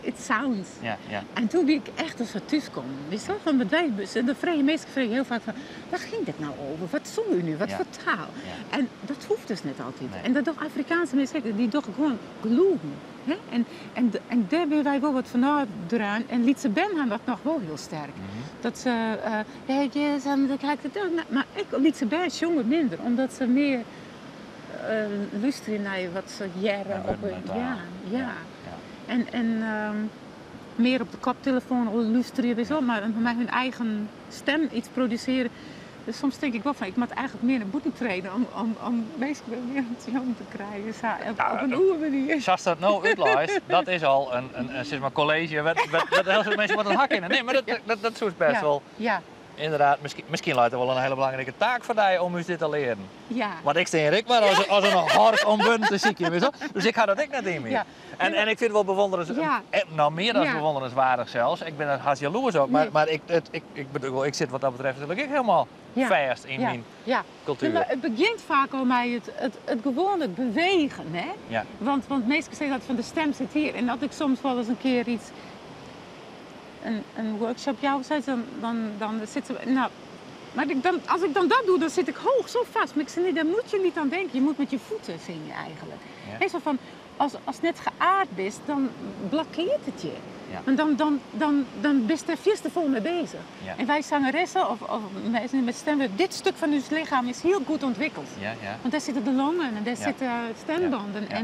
It sounds. Ja. En toen ben ik echt als we thuis komen. Wist je, van bedrijfsbus. En de meesten vragen heel vaak van, waar ging dit nou over? Wat zong u nu? Wat voor taal? Ja. En dat hoeft dus niet altijd. Nee. En dat doen Afrikaanse mensen, die toch gewoon geloven. Hè? En daar ben wij wel wat van uitdraaien. En Lietse Ben had dat nog wel heel sterk. Mm-hmm. Dat ze, dan krijg ik het ook. Maar ik, Lietse Ben zongen minder, omdat ze meer luisteren naar wat ze jaren op een. En meer op de koptelefoon luisteren, zo, maar met hun eigen stem iets produceren. Dus soms denk ik wel van, ik moet eigenlijk meer naar boete treden om mensen weer aan te krijgen. Zo, op een nieuwe manier. Zoals dat nou uitlijst, dat is al een zeg maar college met heel veel mensen wat een hak in. Nee, maar dat is best wel. Ja. Inderdaad, misschien lijkt het wel een hele belangrijke taak voor jou om ons dit te leren. Ja. Want ik steen ik maar als een hard onbunten ziekje, weet je. Dus ik ga dat ik net in meer. Ja. En ik vind het wel bewonderenswaardig, nou meer dan bewonderenswaardig zelfs. Ik ben er haast jaloers op, maar ik bedoel, ik zit wat dat betreft natuurlijk helemaal vast in mijn cultuur. Ja, maar het begint vaak al met het gewone bewegen, hè? Ja. Want meestal zeggen dat van de stem zit hier. En dat ik soms wel eens een keer iets... Een workshop jou zei, dan zit ze... Nou, maar als ik dan dat doe, dan zit ik hoog zo vast. Maar ik zei, nee, daar moet je niet aan denken. Je moet met je voeten zingen eigenlijk. Ja. Zo van, als het net geaard is, dan blokkeert het je. Ja. Want dan ben je er veel te vol mee bezig. Ja. En wij zangeressen of mensen met stemmen, dit stuk van ons lichaam is heel goed ontwikkeld. Ja, ja. Want daar zitten de longen en daar zitten stembanden. Ja. Ja.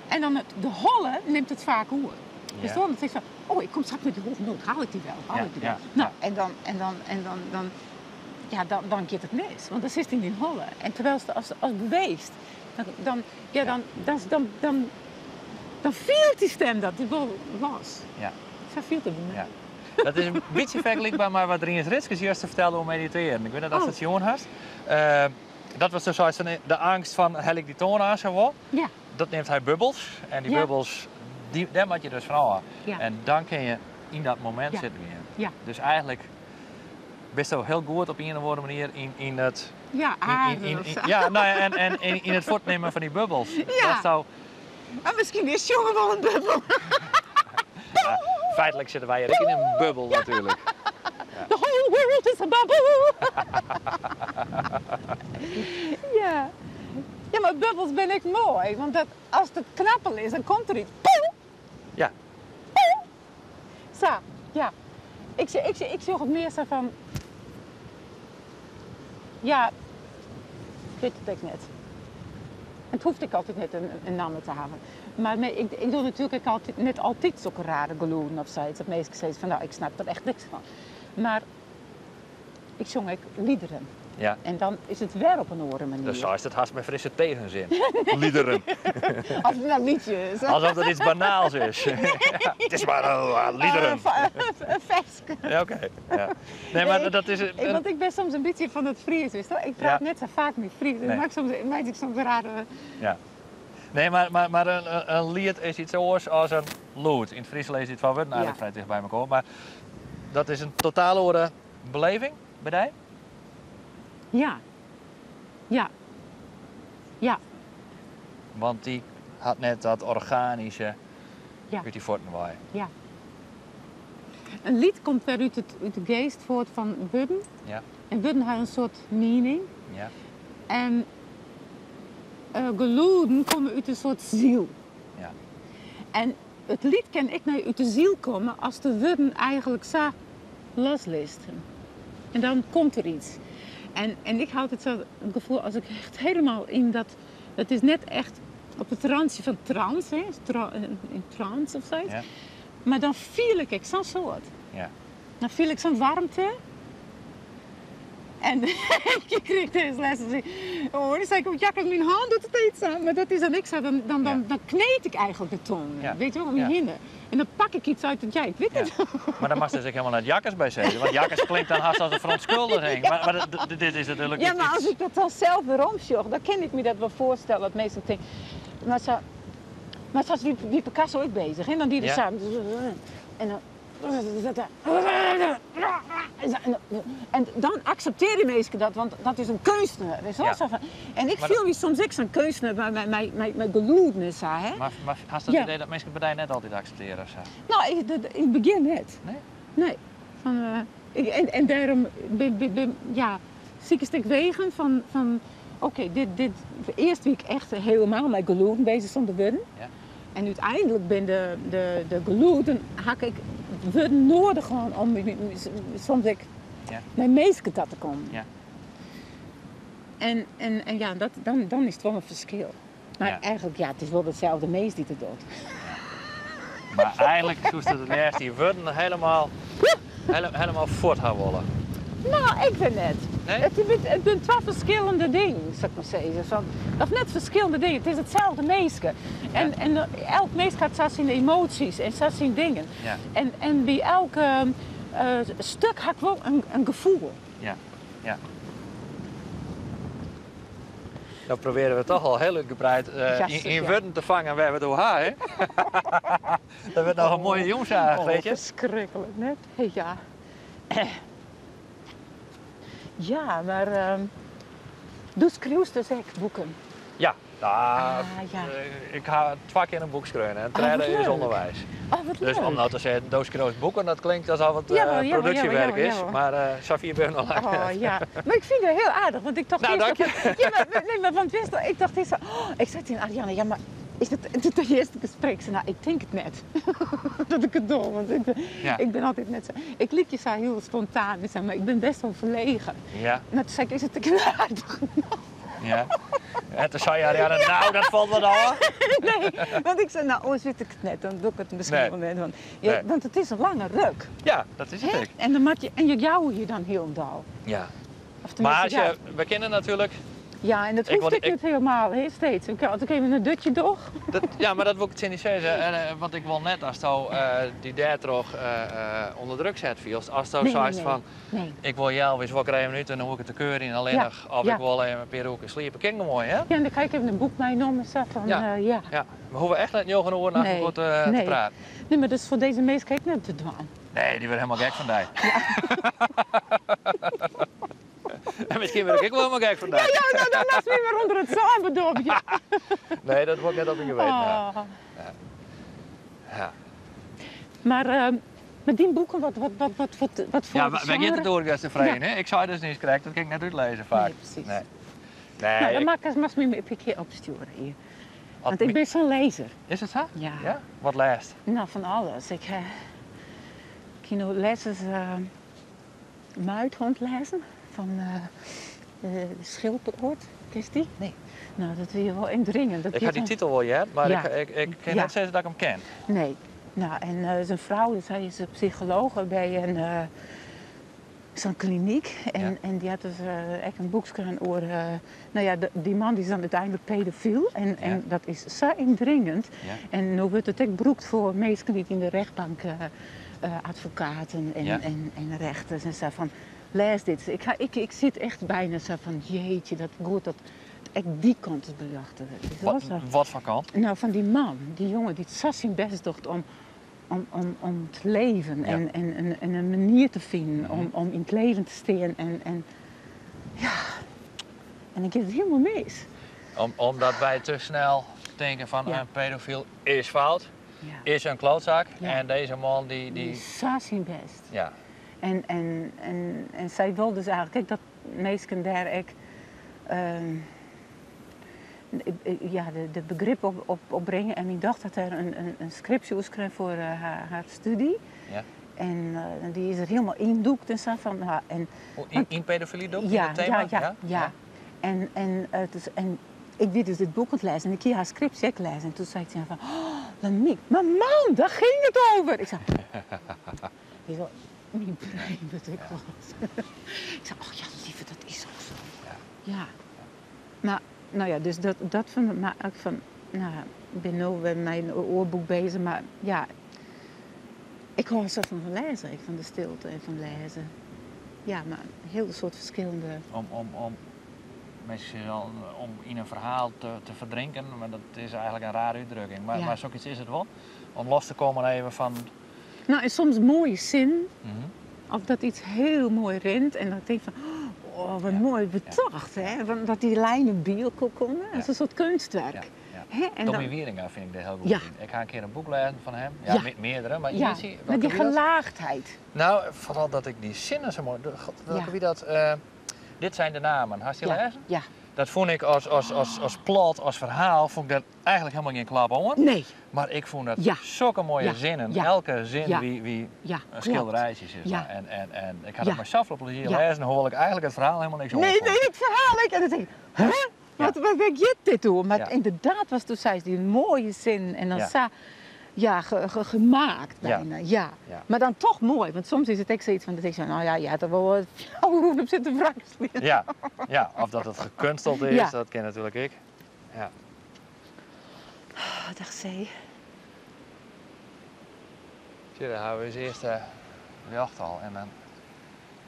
En dan de holle neemt het vaak over. Dus dan zeg je van, ik kom straks met die hoge noot, haal ik die wel. Ja. Nou, dan gaat het mis, want dan zit hij in holle. En terwijl ze als beweegt, dan viel die stem dat die wel was. Ja. Zo viel het niet. Ja. Dat is een beetje vergelijkbaar met wat Rinus Ritskes juist vertelde over mediteren. Ik weet dat dat station had. Dat was dus de angst van, heb ik die toon aan zo wel? Ja. Dat neemt hij bubbels. En die bubbels, daar moet je dus van houden. Ja. En dan kun je in dat moment zitten weer. Ja. Dus eigenlijk best wel heel goed op een of andere manier in het... Ja, en in het voortnemen van die bubbels. Ja. Dat zou... Maar misschien is jongen wel een bubbel. Ja, feitelijk zitten wij er in een bubbel natuurlijk. Ja. The whole world is a bubble. Ja. Ja, maar bubbels ben ik mooi. Want als het knappel is, dan komt er iets. Ja. Zo, ja. Ik zeg het meer zo van... Ja, ik weet het net. Het hoeft ik altijd net een naam te hebben. Maar ik doe natuurlijk net altijd zulke rare geloven of zoiets. Het meeste gezegd van, nou, ik snap er echt niks van. Maar ik zong ook liederen. Ja. En dan is het wel op een andere manier. Dus zo is het haast met frisse tegenzin. Liederen. Als het nou liedjes. Alsof het iets banaals is. Ja, het is maar liederen. Een vesk. Ja, oké. Ja. Nee, maar dat is... Want ik ben soms een beetje van het Fries, wist je? Ik praat net zo vaak niet Fries. Nee. Maak ik soms rare... Ja. Nee, maar een lied is iets anders als een lood. In het Fries lees je het van Wurden eigenlijk vrij dicht bij elkaar. Maar dat is een totaal andere beleving bij jij? Ja. Ja. Ja. Want die had net dat organische uit die Fortenwaai. Ja. Een lied komt weer uit de geest voort van Wurden. Ja. En Wurden had een soort meaning. Ja. En geluiden komen uit een soort ziel. Ja. En het lied kan ik nou uit de ziel komen als de Wurden eigenlijk zo loslisten. En dan komt er iets. En ik had het zo het gevoel als ik echt helemaal in dat... Het is net echt op het randje van trance, hè? In trance of zoiets. Ja. Maar dan viel ik zo'n soort. Ja. Dan viel ik zo'n warmte. En je kreeg deze lessen. Oh, dan zei ik ook, ja, mijn hand doet het iets aan. Maar dat is dan ik zo, dan kneed ik eigenlijk de tong. Ja. Weet je wel, om je hinnen. En dan pak ik iets uit het, ik weet het. Maar dan mag dus ik helemaal naar het jakkers bij zeggen. Want jakkers klinkt dan haast als een verontschuldiging. Maar dit is natuurlijk Ja, niet maar iets... als ik dat dan zelf weer omsjoch, dan kan ik me dat wel voorstellen. Dat mensen denken, maar zoals wie Picasso ook bezig. En dan die er samen. En dan... En dan accepteer je mensen dat, want dat is een kunstenaar. En ik viel me soms zo'n kunstenaar met geloednis. Maar had je het idee dat mensen bij jou net altijd accepteren? Zo? Nou, in het begin net. Nee? Nee. En daarom zie ik een stuk wegen van oké, dit eerst wie ik echt helemaal met geloeden bezig stond te worden. Ja. En uiteindelijk ben de geloeden hak ik nodig gewoon om soms naar meesten dat te komen. Ja. En ja, dan is het wel een verschil. Maar eigenlijk, het is wel hetzelfde meest die het doet. Ja. Maar eigenlijk zoest het eerst die Wurden helemaal voort gaan willen. Nou, ik vind het. Nee? Het zijn twee verschillende dingen, zou ik maar zeggen. Of net verschillende dingen, het is hetzelfde meisje. En elk meisje had zo zijn emoties en zo zijn dingen. Ja. En bij elk stuk had wel een gevoel. Ja, ja. Dan proberen we toch al heel uitgebreid in Wurden te vangen waar we door gaan, hè? Dat wordt nog een mooie jongsaag, weet je? Verschrikkelijk, net? Ja. Ja, maar doe schreeuwt dus echt boeken? Ja, ik ga 2 keer een boek schrijven en treden is onderwijs. Oh, wat leuk. Dus om nou te zeggen, doos schreeuwt boeken, dat klinkt alsof het productiewerk is. Maar Safia ben nog lang. Oh ja, maar ik vind het heel aardig, want ik dacht nou, dank je. Maar want wist ik dacht eerst ik zei tegen Ariane, ja maar is het de eerste gesprek? Nou, ik denk het net. Dat ik het doe, want ik ben altijd net zo. Ik liet je zo heel spontaan, maar ik ben best wel verlegen. Ja. Maar toen zei ik, is het te aardig? Ja. En toen zei Ariane, nou dat valt wel al. Nee, want ik zei, nou, weet ik het net, dan doe ik het misschien wel net. Want het is een lange ruk. Ja, dat is het ook. En dan maak je, en jou je dan heel dal. Ja. Maar we kennen natuurlijk... Ja, en dat hoeft ik niet helemaal, steeds. Ik had ook even een dutje door. Ja, maar dat wil ik het niet zeggen. Want ik wil net als die daar toch onder druk zet viel. Als je zegt van, ik wil jou eens wakker 1 minuut en dan hoef ik het de keur in alleen nog. Of ik wil even een paar uur sliepen. Kijk nou mooi, hè? Ja, en dan kijk ik even een boek meegenomen. Ja. We hoeven echt net niet over een oor naar goed te praten. Nee, maar dus voor deze meest kijk ik net te doen. Nee, die werd helemaal gek van die. En misschien ben ik wel helemaal gek van die. Ja, dan laat me weer onder het zamendoopje. Nee, dat wordt net op je geweten. Ja. Maar met die boeken, wat voor ja, wij gaan het door, de vrijen, hè? Ik zou dus niet krijgen, dat kan ik net uitlezen vaak. Nee, precies. Nee. Nou, dan mag je me een keer opsturen hier. Want ik ben zo'n lezer. Is het zo? Ja. Wat leest? Nou, van alles. Ik lees Muithond lezen van de Schilperoort. Is die? Nee. Nou, dat wil je wel indringen. Ik had die titel wel, ja, maar ik kan net zeggen dat ik hem ken. Nee. Nou, en zijn vrouw, zij is een psycholoog bij zo'n kliniek. En die had dus echt een boekje over... die man die is dan uiteindelijk pedofiel. En dat is zo indringend. Ja. En nu wordt het echt beroemd voor mensen die in de rechtbank... advocaten en rechters en zo van... Lees dit. Ik zit echt bijna zo van... Jeetje, dat goed dat... Ik die kant is bedacht. Wat voor kant? Nou, van die man, die jongen die zo zijn best doet om te leven en een manier te vinden om in het leven te staan. En ik heb het helemaal mis. Omdat wij te snel denken van een pedofiel is fout, is een klootzak. En deze man die zo zijn best. Ja. En zij wil dus eigenlijk, kijk, dat mensen daar ik... de begrip op brengen. En ik dacht dat er een scriptie was voor haar studie. Ja. En die is er helemaal indoekt en zo van. In pedofilie doekt? Ja, in het thema? Ja. En ik weet dus dit boek aan het lezen en ik heb haar scriptie ook lezen. En toen zei ze van, Laniek, maar man, daar ging het over. Ik zei, mijn brein wat ik was. Ik zei, oh ja lieve, dat is ook zo. Ja. Maar, nou ja, dus dat van, maar ook van, nou, ik ben nu met mijn oorboek bezig, maar ja, ik hou zo van lezen, van de stilte en van lezen. Ja, maar een heel soort verschillende... Om in een verhaal te verdrinken, maar dat is eigenlijk een rare uitdrukking. Maar zoiets is het wel. Om los te komen even van... Nou, en soms een mooie zin, of dat iets heel mooi rent en dan denk ik van... Oh, wat mooi bedacht, hè? Dat die lijnen bij elkaar komen. Dat is een soort kunstwerk. Tommy Wieringa vind ik er heel goed in. Ik ga een keer een boek lezen van hem. Ja, meerdere. Maar met die gelaagdheid. Nou, vooral dat ik die zinnen zo mooi... Wie dat... Dit zijn de namen. Had je lezen? Ja. Dat vond ik als plot, als verhaal, vond ik dat eigenlijk helemaal geen klap om. Nee. Maar ik vond dat zulke mooie zinnen. Elke zin wie een schilderijtje is. Ja. En ik had het maar zoveel plezier lezen en dan hoor ik eigenlijk het verhaal helemaal niks over. Nee, het verhaal. En dan denk ik, hè? Wat denk je dit doen? Maar inderdaad was toen zei ze die mooie zin en dan gemaakt bijna. Ja. Maar dan toch mooi, want soms is het echt zoiets van dat ik zo, nou ja, je had er wel hoe op zitten vragen. Ja, of dat het gekunsteld is, dat ken natuurlijk ik. Ja. Dag zee. Zie, dan hebben we eens eerst de jachthal en dan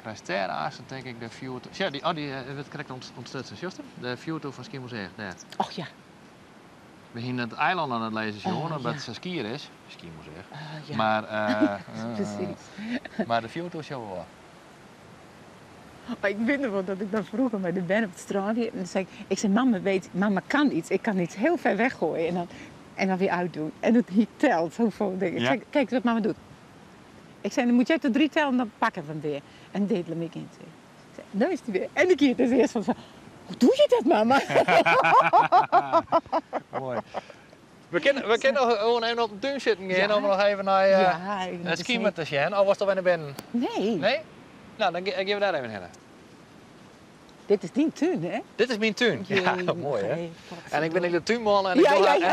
krijg je daarnaast denk ik de view. Ja, die werd correct ontstutsen, juist? De view van Ski Museum, daar. Och ja. We zijn het eiland aan het lezen, jongen, omdat het skier is. Ski Museum. Maar, precies. Maar de view is wel. Maar ik weet nog wel dat ik dan vroeger met de band op het strand en dan zei ik zei, mama kan iets. Ik kan iets heel ver weggooien en dan weer uitdoen. En dat niet telt, hoeveel dingen. Ik zei, kijk wat mama doet. Ik zei, dan moet jij tot 3 tellen en dan pakken we hem weer. En deed hem ik in 2. Ik zei, daar is hij weer. En de keer is eerst van zo, hoe doe je dat, mama? Mooi. We kunnen nog gewoon even op de tuin zitten gaan om nog even naar het skiën te gaan. Of was dat bij de binnen? Nee. Nee? Nou, dan gaan we daar even heen. Dit is die tuin, hè? Dit is mijn tuin. Ja, mooi hè? En ik ben in de tuinman en ik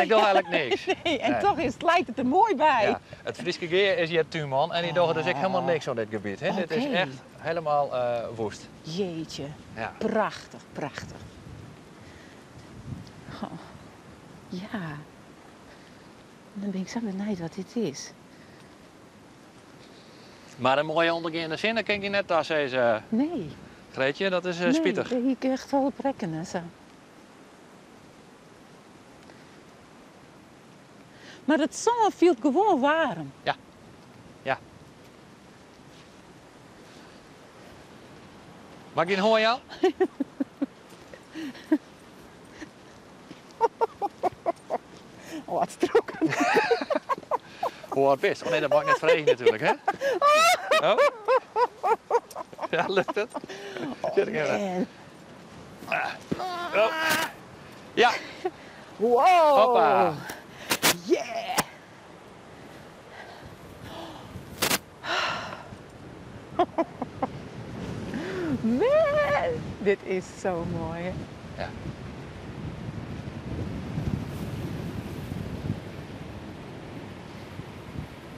doe eigenlijk niks. Nee, en toch lijkt het er mooi bij. Ja, het Frieske Geer is hier tuinman en die doet dus helemaal niks op dit gebied. Hè? Dit is echt helemaal woest. Jeetje, prachtig, prachtig. Oh. Ja, dan ben ik zo benieuwd wat dit is. Maar een mooie ondergaande zin, dat ken je net als deze. Nee. Greetje, dat is spietig. Nee, ik echt wel op rekken en zo. Maar het zon viel gewoon warm. Ja. Mag ik een hoor jou? Oh, wat stroken. Hoe hard best? Oh nee, dat mag ik net vragen natuurlijk, hè? Oh? Ja, lukt het? Oh. Ja. Wow. Hoppa. Yeah. Man, dit is zo mooi. Hè? Ja.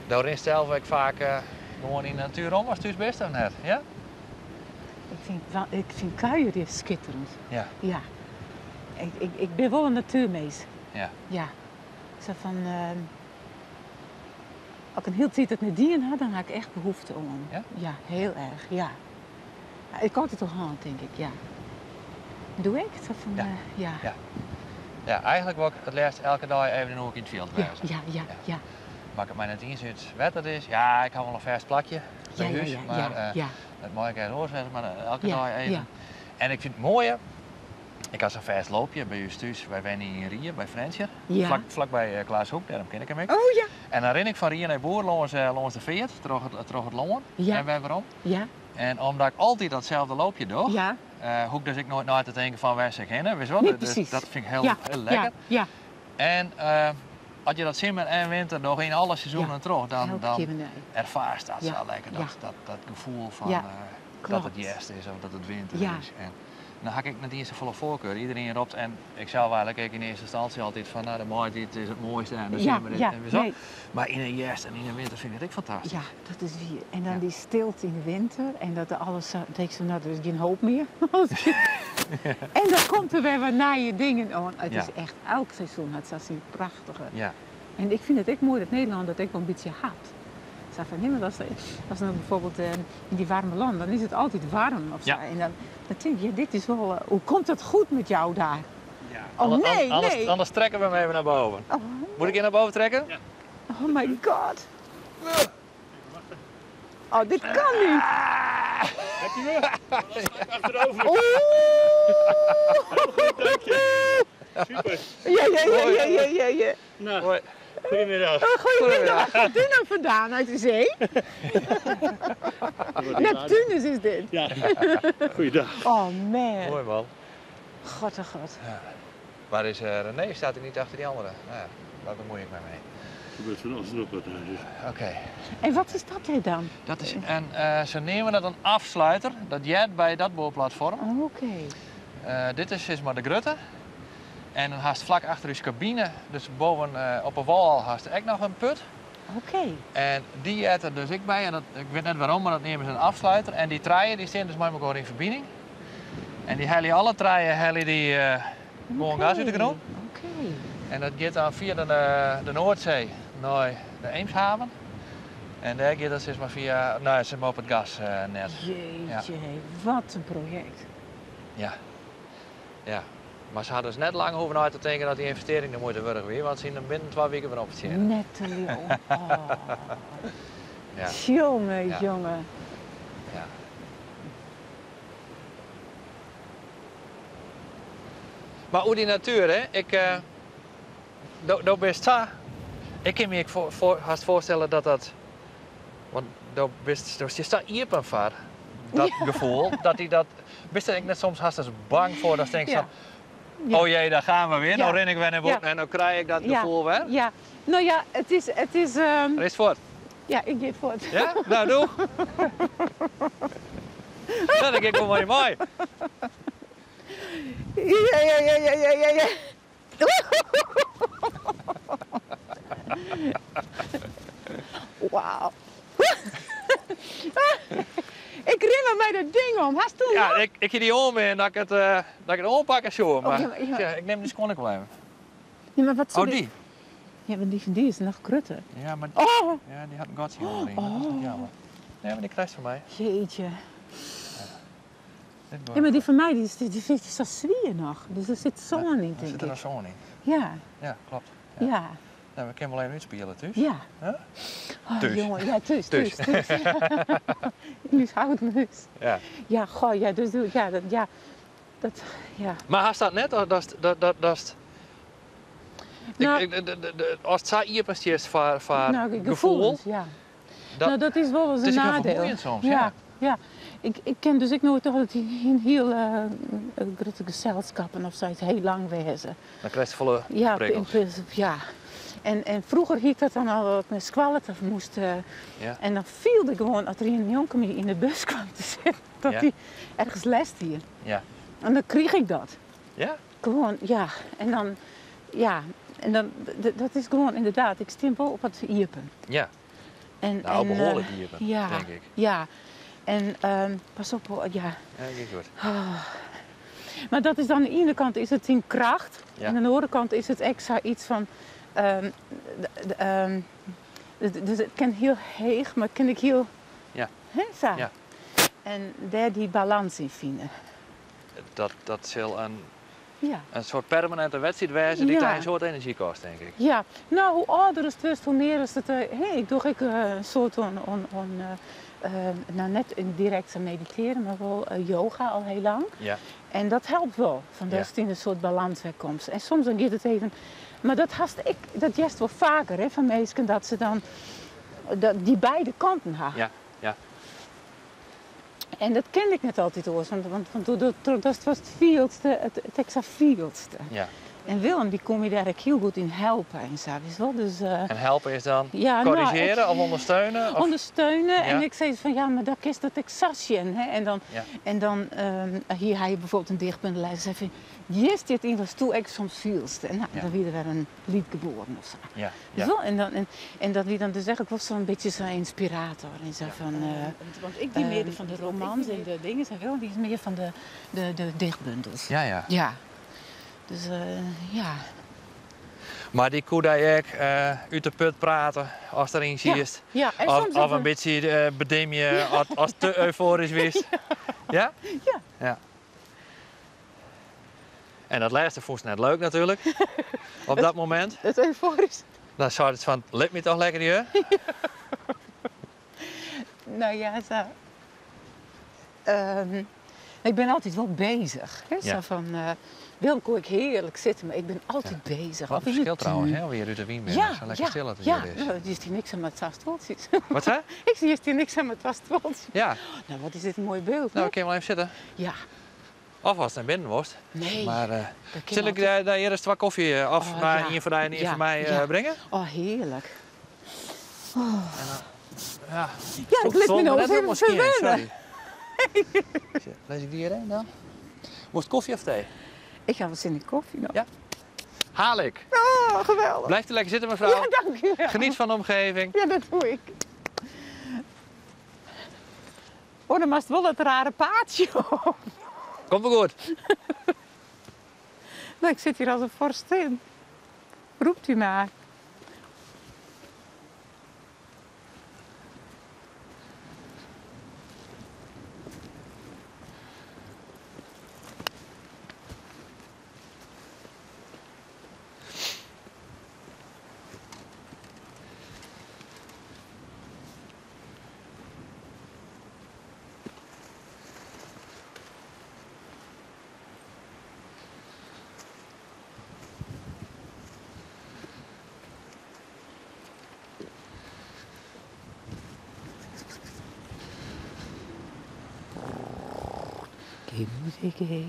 Daarin stel ik vaak gewoon in de natuur om als het best of net, ja? Ik vind kuieren schitterend. Ja. Ja. Ik ben wel een natuurmens. Ja. Ja. Zo van, als ik een heel tijd het naar dieren had, dan had ik echt behoefte om. Ja? Ja, heel erg, ja. Ik kan het toch aan, denk ik, ja. Doe ik? Zo van, Ja. Ja. Ja. Ja, eigenlijk wil ik het liefst elke dag even ook in het veld Ja, wezen. ja. Maar ik het mij net inzet wat het is. Ja, ik heb wel een vers plakje bij huis, maar dat mag ik even zeggen, maar elke dag even. Ja. En ik vind het mooie. Ik had zo'n vers loopje bij je thuis, wij wonen in Rieën, bij Frensje. Ja. Vlakbij Klaashoek, daarom ken ik hem ook. Oh ja. En dan ren ik van Rieën naar Boer langs de veert, terug het Loon. Ja. En waarom? Ja. En omdat ik altijd datzelfde loopje doe, Ja. hoek dus ik nooit naar te denken van waar ze kennen. Weet je wel? Nee, Dus precies. dat vind ik heel lekker. Ja. Ja. En als je dat zomer en winter nog in alle seizoenen terug, dan ervaar je dat zo lekker. Dat gevoel van dat het juist is of dat het winter is. En dan had ik net eerst een volle voorkeur. Iedereen roept en ik zou eigenlijk in eerste instantie altijd van nou de mooi dit is het mooiste en de zomer dit en zo. Nee. Maar in een juist en in een winter vind ik het fantastisch. Ja, dat is wie. En dan die stilte in de winter en dat alles zo, denk ik zo, nou er is geen hoop meer. En dan komt er weer wat naaie dingen aan. Het is echt elk seizoen het zo prachtige. Ja. En ik vind het echt mooi dat Nederland dat ik wel een beetje had. Zo van, nee, maar als dan bijvoorbeeld in die warme landen, dan is het altijd warm of zo. Ja. En dan denk je, dit is wel, hoe komt het goed met jou daar? Ja. Oh nee, anders trekken we hem even naar boven. Oh, moet ik je naar boven trekken? Ja. Oh my god. Oh, dit kan niet. Heb je hem? Achterover. Oeh. Super. Ja. Nou, Hoi. goedemiddag. Goedemiddag. Wat doe je nou vandaan uit de zee? Neptunus is dit. Ja. Goeiedag. Oh man. Mooi man. God, oh god. Ja. Waar is René? Staat hij niet achter die andere? Nou ja, daar bemoei ik mij mee. Er wordt van alles nog wat uit. Oké. En wat is dat dan? Dat is ze nemen dat een afsluiter, dat jet bij dat boorplatform. Oh, oké. Dit is maar de grutte. En dan haast vlak achter je cabine, dus boven op een wal haast ook nog een put. Oké. En die jet er dus ik bij. En ik weet net waarom, maar dat nemen ze een afsluiter. En die treien die staan dus met elkaar in verbinding. En die hellen alle treien die gewoon gas uit de grond. Oké. En dat gaat dan via de Noordzee naar de Eemshaven. En daar gaat dat dus maar via, nou, ze op het gasnet. Jeetje, wat een project. Ja. Ja. Maar ze hadden dus net lang over na te denken dat die investering er moet worden weer, want ze zien er binnen 2 weken weer op het zien. Nette jongen. Oh. Ja. Jongen, Ja. jongen. Ja. Maar hoe die natuur, hè? Dat best zo. Ik kan me haast voorstellen dat. Want je staat hier op vaar. Dat gevoel, dat hij dat. Best ik net soms haast als bang voor, dat denk ik van. Ja. Oh jee, daar gaan we weer. Ja. Nou ren ik weer naar boven Ja. en dan krijg ik dat gevoel weer. Ja, nou ja, het is. Er is voort. Ja, ik geef voort. Ja? Nou, doe. Dat denk ik wel mooi. Ja. Wauw. Ik ren met dat ding om. Hast du Ja, ik heb die om en dat ik het ompakken zo. Maar ja, maar- ja, ik neem die schoon ook wel even. Ja, maar wat Oh, die? Ja, maar die van die is nog krutter. Ja, maar Oh, ja, die had een godsje onderin. Dat is niet jammer. Nee, maar die krijgt van mij. jeetje. Dit Ja, maar die van mij, die staat zwier nog. Dus er zit zon in, Er denk zit er nog ik. zo'n in. Ja, Ja, klopt. ja, Nou, we kunnen wel even uitspelen, dus. ja. Huh? Oh, Dus. jongen, ja, dus. Nu houdt me dus. Ja. Ja, goh, ja, dus ja, ja. Maar haast dat net, dat is. Nou- Als het zo hier is voor Nou, gevoel, gevoelens, ja. Nou, dat is wel eens het een is ook heel nadeel. vermoeiend soms, ja. Ja. Ik ken dus ik nooit toch dat in heel grote gezelschappen of zoiets heel lang wezen. dan krijg je volle Ja, prikkels. ja. En vroeger hield dat dan al dat mijn squallet of moest. Ja. En dan viel er gewoon, als er een jongen mee in de bus kwam te zitten, dat Ja. hij ergens les hier. Ja. En dan kreeg ik dat. Ja? Gewoon, ja. En dan, ja. En dan, dat is gewoon inderdaad, ik stem wel op wat iepen. Ja. En, Nou, en, behoorlijk iepen, ja, denk ik. Ja. En pas op hoor, ja. Ja, gaat goed. Maar dat is dan aan de ene kant is het in kracht. Ja. En aan de andere kant is het extra iets van... dus het kan heel heeg, maar kan ik heel... Ja. Hè, zo. Ja. En daar die balans in vinden. Dat zal Ja. een soort permanente wedstrijd wezen die Ja. een soort energie kost, denk ik. Ja, nou hoe ouder het is, hoe meer is het... ik doe een soort nou net direct mediteren, maar wel yoga al heel lang. Ja. En dat helpt wel, van dat het in een soort balans wegkomt. En soms dan gaat het even... Maar dat juist wel vaker hè, van mensen, dat ze dan die beide kanten hebben. Ja. Ja. En dat kende ik net altijd hoor, want dat was het fieldste, het extra fieldste. Ja. En Willem, die kon je daar ook heel goed in helpen en zo, is wel. Dus, En helpen is dan ja, corrigeren nou, of ondersteunen? Of? ondersteunen. Ja. En ik zei van ja, maar dat is dat exasjen. Ja. En dan hier had je bijvoorbeeld een dichtpuntenlijst. Zei van, yes, dit in was toe ik soms vielste. En nou, Ja. dan weer er een lied geboren of zo. Ja. Dus wel, en dat wie dan dus eigenlijk was zo'n beetje zo'n inspirator. En zo van, want ik die meer van de romans en de dingen zijn wel, die is meer van de dichtbundels. Ja, ja. Ja. Dus ja. Maar die koe dat ik uit de put praten als er een ziet. Ja, en Of, soms of even- een beetje bedem je als te euforisch wist. Ja? Ja. Ja. En dat laatste vond ze net leuk natuurlijk. Op dat moment. Het euforisch. Dan zou het van, lijkt me toch lekker je? Nou ja, zo. Ik ben altijd wel bezig. Hè? Ja. Zo van, Willem kon ik heerlijk zitten, maar ik ben altijd bezig. Wat Of een in de verschil trouwens, tuin. hè? Wie je uit de wien bent. Ja, Zo lekker stil dat het ja. hier is. Nou, is hier niks aan met stoeltjes. Wat hè? Ik zie hier niks aan met stoeltjes. Ja. Nou, wat is dit een mooi beeld, Nou, hè? kun je wel even zitten. Ja. Of als het naar binnen was. Nee. Maar dat kan zal ik altijd. daar eerst wat koffie of Oh, naar ja. een voor mij en een Ja, voor mij ja. brengen? Oh, heerlijk. Ja. Ja, ik liet me nog eens even verwennen. Sorry. Lees ik die hierheen dan? Moest koffie of thee? Ik ga wel zin in koffie nog. Ja. Haal ik. Oh, geweldig. Blijf er lekker zitten, mevrouw. Ja, dank je wel. Geniet van de omgeving. Ja, dat doe ik. Oh, dan was het wel dat rare paadje op. Komt wel goed. Nou, ik zit hier als een vorstin. Roept u maar. Che musiche.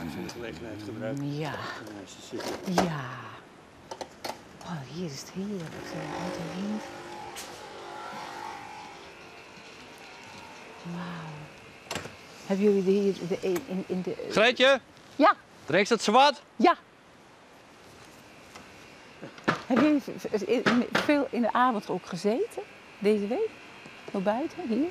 Als je de gelegenheid gebruikt. Ja, Als je zit. ja. Oh, hier is het heerlijk. Zo uit de wind. Wauw. Hebben jullie hier in de... Greetje, Ja, drinkt het zwart? ja. Hebben jullie veel in de avond ook gezeten? Deze week? Nog buiten, hier?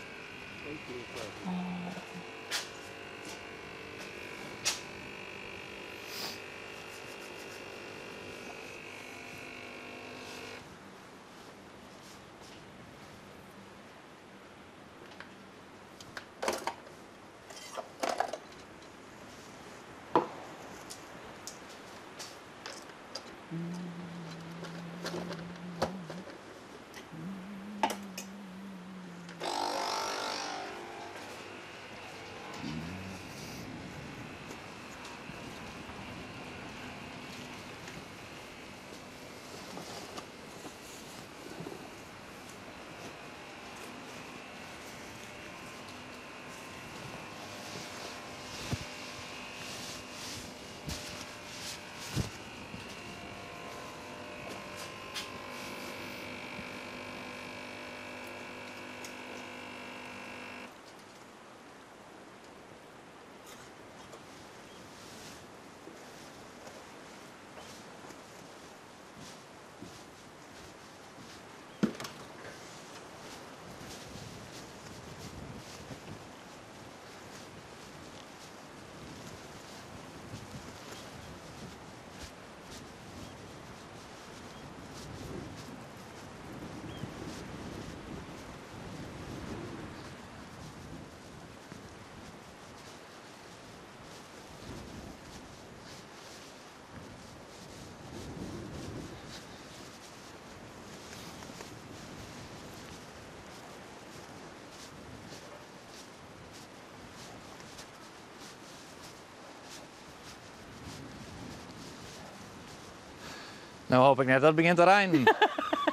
Nou hoop ik net dat het begint te regenen.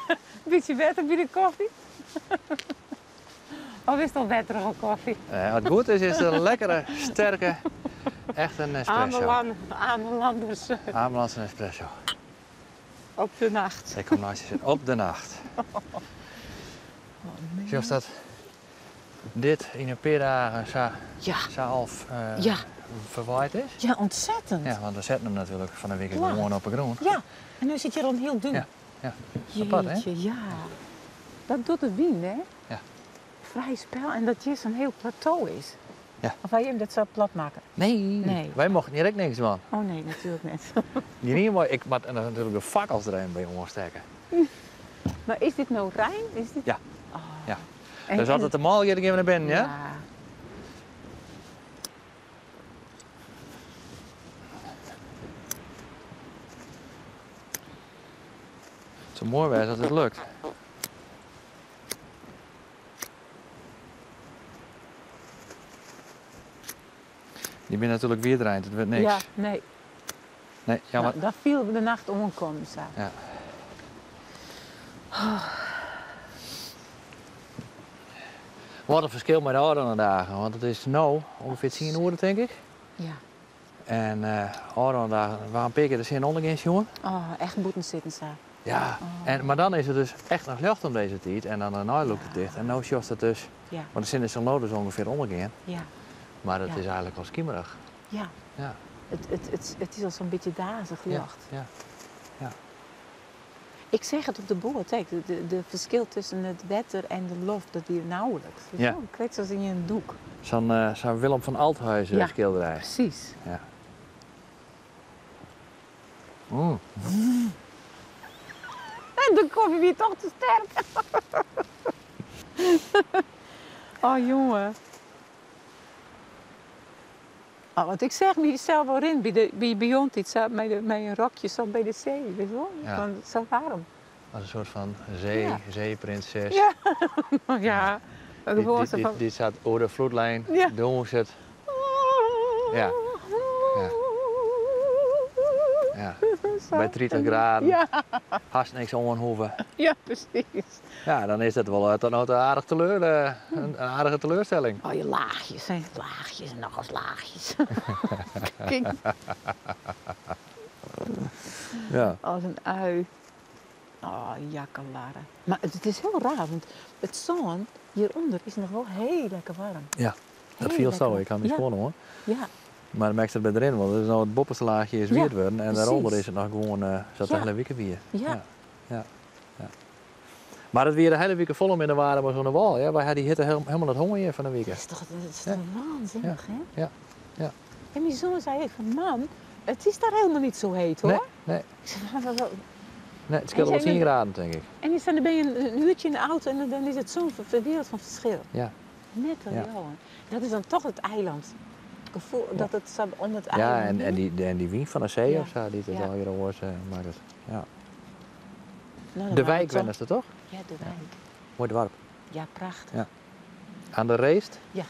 Een beetje wetter bij de koffie? Of is het al wetterige koffie? Wat goed is het een lekkere, sterke, echt een espresso. Amelanders Amelandse espresso. op de nacht. Ik kom naast je zitten op de nacht. Zoals dat dit in een paar dagen zo al Ja. verwaaid is. Ja, ontzettend. Ja, want we zetten hem natuurlijk van een week Ja. gewoon op de grond. Ja, en nu zit je dan heel dun. Ja, ja. Apart, hè? Jeetje, ja. Dat doet de wind, hè? Ja. Vrij spel en dat hier zo'n heel plateau is. Ja. Of wil je hem dat zo plat maken? Nee. Wij mochten hier ook niks van. Oh nee, natuurlijk niet. Hier maar ik moet natuurlijk de fakkels erin bij ons steken. Maar is dit nou Rijn? Is dit... Ja. Oh. Ja. En- Dus altijd de mal hier even naar binnen, ja? Het zou mooi zijn als het lukt. Je bent natuurlijk weer eruit, het wordt niks. Ja, nee. Nee, jammer. Nou, daar viel de nacht omkomen. Ja. Wat een verschil met de andere dagen, want het is nu ongeveer 10 uur, denk ik. Ja. En andere dagen waren een paar keer de zin ondergaan, jongen. Oh, echt moeten zitten ze. Ja, maar dan is het dus echt nog licht om deze tijd en dan loopt het dicht. En nu is het dus, Ja, want de zin is zo lood dus ongeveer ondergaan. ja, Maar het Ja. is eigenlijk al skimmerig. ja. Ja, Het is al zo'n beetje dazig ja, lucht. ja. Ik zeg het op de boord, kijk, de verschil tussen het wetter en de loft, dat die nauwelijks. Ja. Ik weet zoals in een doek. Zo'n Willem van Althuizen Ja. schilderij. Precies. Ja. Mm. En de koffie weer toch te sterk. Oh jongen. Oh, want ik zeg me zelf wel in, bij Beyond iets, met een rokje zo bij de zee, weet je wel? Ja. Want het is zo warm. Als een soort van Ja. zeeprinses. Ja. Ja. Gewoon zo van... Die staat over de vloedlijn, Ja. doen ze het. Ja. Ja. Ja. Zo. Bij 30 graden, Ja, haast niks om hoeven. ja, precies. Ja, dan is dat wel een aardige teleurstelling. Oh, je laagjes, hè? Laagjes en nog eens laagjes. Kijk, Ja. als een ui. Oh, jakkelarre. Maar het is heel raar, want het zon hieronder is nog wel heel lekker warm. Ja. Dat viel zo, ik had niet gewoon hoor. Ja. Maar dan merk je het bij erin, want er is nou het boppenslaagje is weer worden en precies. daaronder is het nog gewoon zat de hele week weer. Ja. Ja. Maar het weer de hele week vol in de waarde maar zo'n wal. Ja? Wij hadden hier helemaal het honger hier van de week. Dat is toch waanzinnig, hè? Ja. En mijn zoon zei ik van, mam, het is daar helemaal niet zo heet, hoor. Nee. Ik zei, "Wat?" Nee, het scheelt wel 10 graden, denk ik. En die zei, dan ben je een uurtje in de auto en dan is het zo'n wereld van verschil. Ja. Net als jou. Dat is dan toch het eiland. Het gevoel dat het zo om het Ja, eiland en die wien van de zee Ja. of zo, die het Ja. al hier hoort, maakt het. Ja. Nou, De dan wijk maakt het wennis er toch? Ja, de wijk. Mooi dorp. Ja, prachtig. Ja. Aan de Reest? Ja.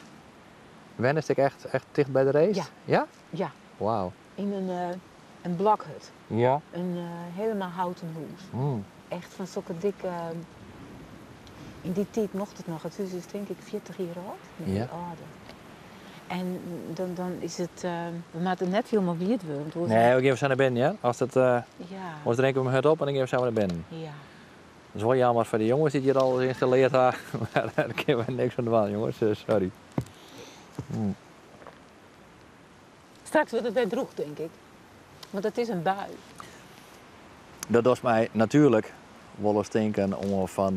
Wennis ik echt dicht bij de Reest? Ja. Ja? Ja, Wauw. in een blokhut. Ja. Een helemaal houten huis. Mm. Echt van zulke dikke... in die tijd mocht het nog. Het huis is denk ik 40 jaar oud. Nee, Ja. ouder. En dan is het... we maken het net helemaal wie het wil. Nee, we geven ze naar binnen, ja? Als het, Ja. ons drinken we hem het op en dan geven ze naar binnen. Ja. Dat is wel jammer voor de jongens die hier al geïnstalleerd hebben. Maar daar kunnen we niks van doen, jongens. Sorry. Mm. Straks wordt het weer droog, denk ik. Want het is een bui. Dat doet mij natuurlijk wel eens denken om van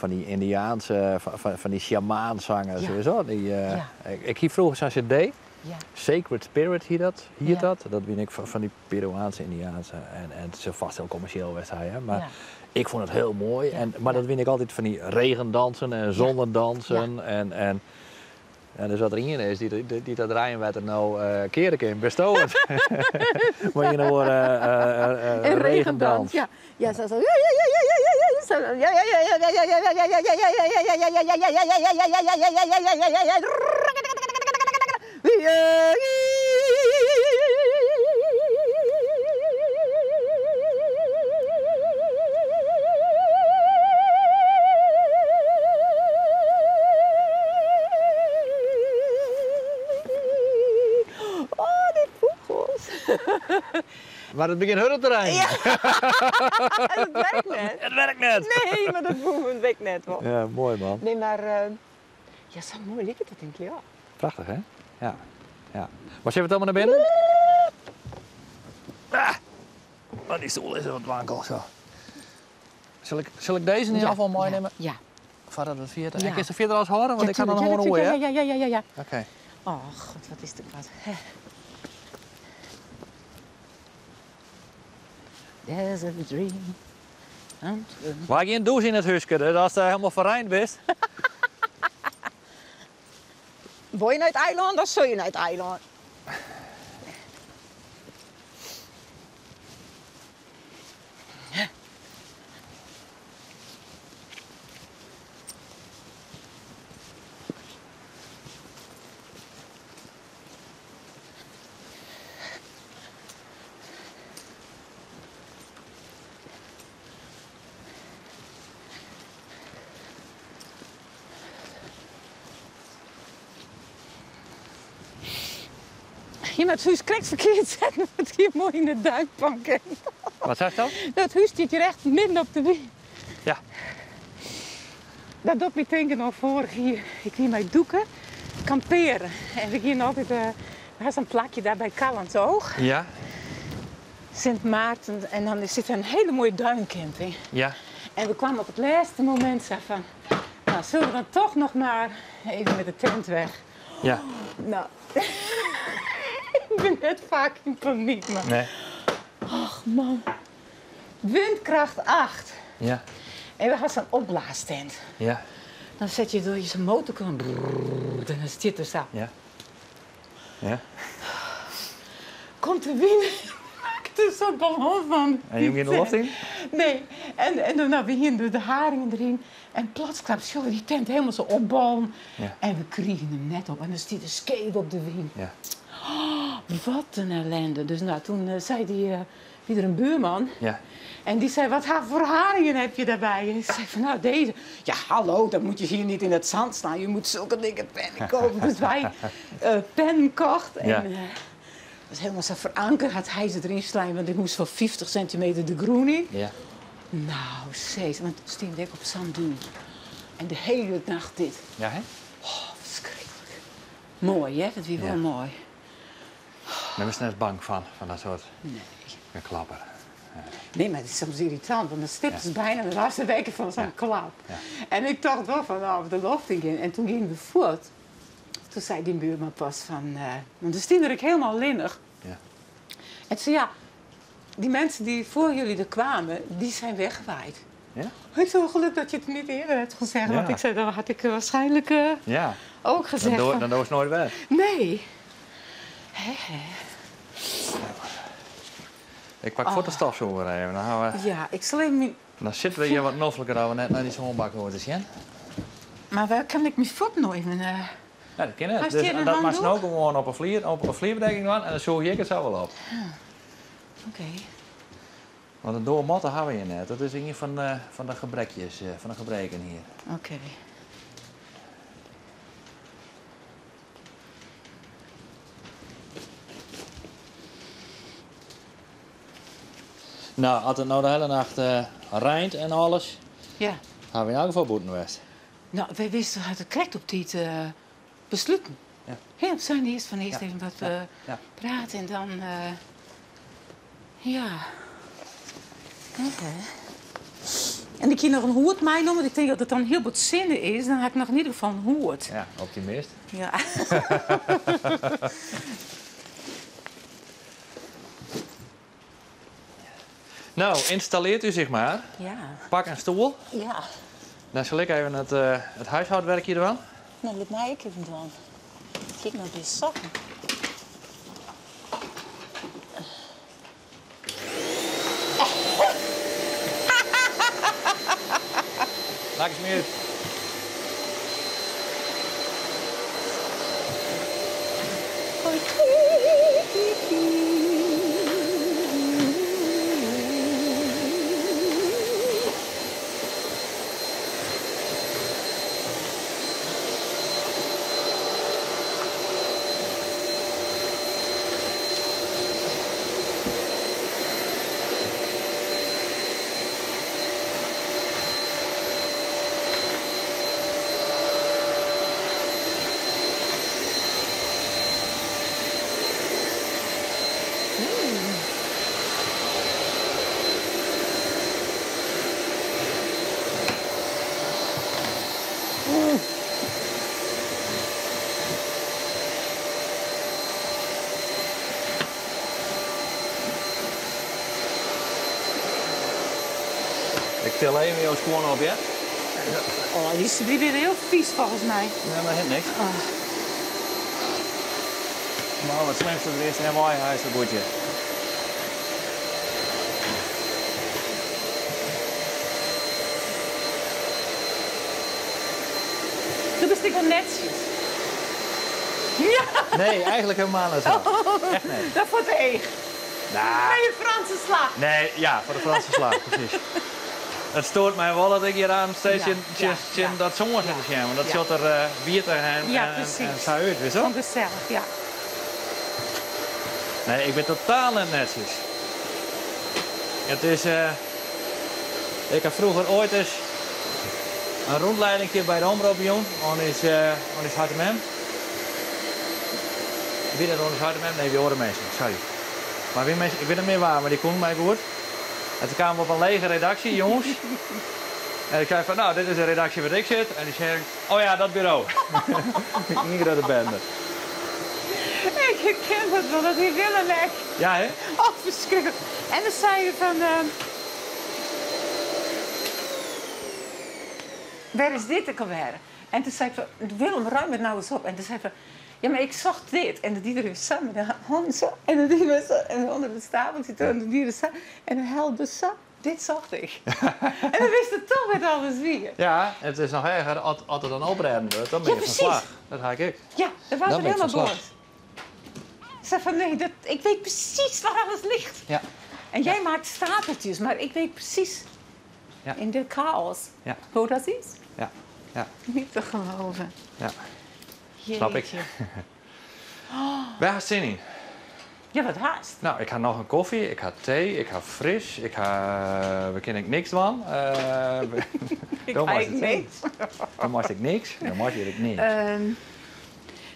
die Indiaanse, van die shamaanzangers. Ja. Sowieso. Ja. Ik hier vroeger zo'n cd. Ja. Sacred Spirit hier dat. Ja. Dat ben ik van die Peruaanse Indiaanse. En het is vast heel commercieel wedstrijd, hè. Maar Ja. ik vond het heel mooi. Ja. Maar Ja. dat vind ik altijd van die regendansen en zonnedansen. En er zat er iemand is die dat draaien werd er nou keren kan bestoven. Maar je nou Een regendans. Ja. Ja, zo. Ja, ja, ja, ja, ja, ja, ja. Zo. Ja, ja, ja, ja, ja, ja, ja, ja, ja, ja, ja, ja, Maar het begint hurrenterrein. Ja. Het werkt net. Het werkt net. Nee, maar dat voelt me weg net wel. Ja, mooi man. Nee, maar ja, zo mooi ligt het in het jaar. Prachtig hè? Ja. Maar zullen we het allemaal naar binnen? Oh, die stoel is wat wankel zo. Zal ik deze in ieder geval mooi nemen? Ja. Voordat we het vieren. Ja. En kun je de verder als horen? Want ik ga dan gewoon horen, hè? Ja. Oké. Oh, god, wat is dit wat. There's a dream. Waar je een douche in het huisje, dus als je helemaal verrijnd bent. Wil je naar het eiland of zul je naar het eiland? Je moet het huis correct verkeerd zetten, het hier mooi in de duikbank. Wat zeg je dan? Dat huis staat hier echt midden op de weg. Ja. Dat doet me denken nog vorig hier. Ik ging met doeken kamperen. En we gingen altijd, er was een plakje daar bij Callandsoog, Ja. Sint Maarten. En dan zit er een hele mooie duincamping. Ja. En we kwamen op het laatste moment zo van, nou zullen we dan toch nog maar even met de tent weg. Ja. Nou, ik ben net vaak in paniek, maar Nee. ach man. Windkracht 8. Ja. En we hadden zo'n opblaastent. Ja. Dan zet je door je zijn motor en dan zit er zo. Ja. Ja. Komt de wind, maakt er zo'n ballon van. En je moet in de loft in? Nee, en dan nou, we hier de haringen erin. En plotsklaps zullen we die tent helemaal zo opbouwen. Ja. En we kriegen hem net op. En dan stiet de skate op de wind. Ja. Wat een ellende. Dus nou, toen zei die weer een buurman. Ja. En die zei, wat voor haringen heb je daarbij? En ik zei van, nou deze. Ja, hallo, dan moet je hier niet in het zand staan. Je moet zulke dikke pennen kopen. Dus wij pen kocht. En Ja. dat was helemaal zo verankerd. Had hij ze erin slijmen, want ik moest voor 50 centimeter de groen in. Ja. Nou, steeds. Want toen stond ik op zandduin. En de hele nacht dit. Ja, hè? Oh, verschrikkelijk. Mooi, hè? Dat is wel mooi. Daar ben je net bang van dat soort Nee. klapper. Nee, maar het is soms irritant, want dan stipt ze bijna de laatste weken van zo'n klap. Ja. En ik dacht wel van, nou, de lofting in. En toen gingen we voort. Toen zei die buurman pas van, want dan stierde ik helemaal linnig. Ja. En ze zei, ja, die mensen die voor jullie er kwamen, die zijn weggewaaid. Ja? Ik zei, geluk dat je het niet eerder hebt gezegd. Ja. Want ik zei, dan had ik waarschijnlijk Ja, ook gezegd. dan van, doe je nooit weg. nee. Hè, hè. Ik pak voor de stofzuiger even. Ja, ik zal even... Dan zitten we hier wat noffelijker dan we net naar die zonbak horen te zien. Maar waar kan ik mijn voet nog even... Ja, dat kan het. Als Dus die een dat mag handdoek? nou gewoon op een vlierbedekking doen en dan zoek ik het zo wel op. Oké. Want een doormotten hebben we hier net. Dat is een van de gebrekjes, van de gebreken hier. Oké. Nou, als het nou de hele nacht rijnt en alles, Ja. gaan we in elk geval boeten geweest. Nou, wij wisten het correct op dit besluiten. Ja. Ja, we zijn eerst even wat Ja. praten en dan... ja. Oké. En ik hier nog een hoed meenomen, want ik denk dat het dan heel wat zinnen is. Dan heb ik nog in ieder geval een hoed. Ja, optimist. Ja. Nou, installeert u zich maar. Ja. Pak een stoel. Ja. Dan zal ik even het huishoudwerkje ervan. Nou, laat mij ook even doen. Kijk naar deze zakken. Maak eens meer. Ik til even jouw schoenen op, ja? Oh, die weer heel vies volgens mij. Ja, maar het niks. Maar wat slimste er is, en mooi huis, een boetje. Dat is natuurlijk wel netjes. Ja, Nee, eigenlijk helemaal niet zo. Echt niet. dat voor de eeg. Nou, Bij je Franse slag. nee, ja, voor de Franse slag, precies. Het stoort mij wel dat ik hier aan steeds Ja, dat zongen zit te schermen. Dat Ja. zult er bier en, Ja, en precies. zo uit, weet je wel? Van gezellig, ja. Nee, ik ben totaal niet netjes. Het is, ik heb vroeger ooit eens een rondleiding bij de omroep gedaan, aan is Hartemem. Wie dat aan is Hartemem? Nee, die horen mensen, sorry. Maar wie mensen, ik weet het meer waar, maar die kon mij goed. En toen kwamen we op een lege redactie, jongens. En ik zei van, nou, dit is de redactie waar ik zit. En die zei, oh ja, dat bureau. Hier dat de bende. Ik herken het wel, dat die willen weg. Ja, hè? Oh, verschrikkelijk. En dan zei je van... waar is dit ook alweer? En toen zei ik van, Willem, ruim het nou eens op. En toen zei ik van, ja, maar ik zocht dit. En de dieren samen, de hond zo. En de dieren zo. En onder de stapel zitten en de dieren samen. En de helder zo. Dit zocht ik. En dan wist het toch met alles weer. Ja, het is nog erger als het dan oprijden wordt. Dan ben Ja, je van precies. slag. Dat ga ik. Ja, dat was Dan er ben ik helemaal van slag. boos. Ik zei van, nee, ik weet precies waar alles ligt. Ja. En jij maakt stapeltjes, maar ik weet precies Ja. in de chaos Ja. hoe dat is. Ja. Ja. Niet te geloven. Ja. Snap ik. Jeetje. Waar gaat zin in? Ja, wat haast. Nou, ik ga nog een koffie, ik ga thee, ik ga fris, we kennen niks van. Ik Dan ga was ik het niks. Dan moest ik niks, dan moest ik niks.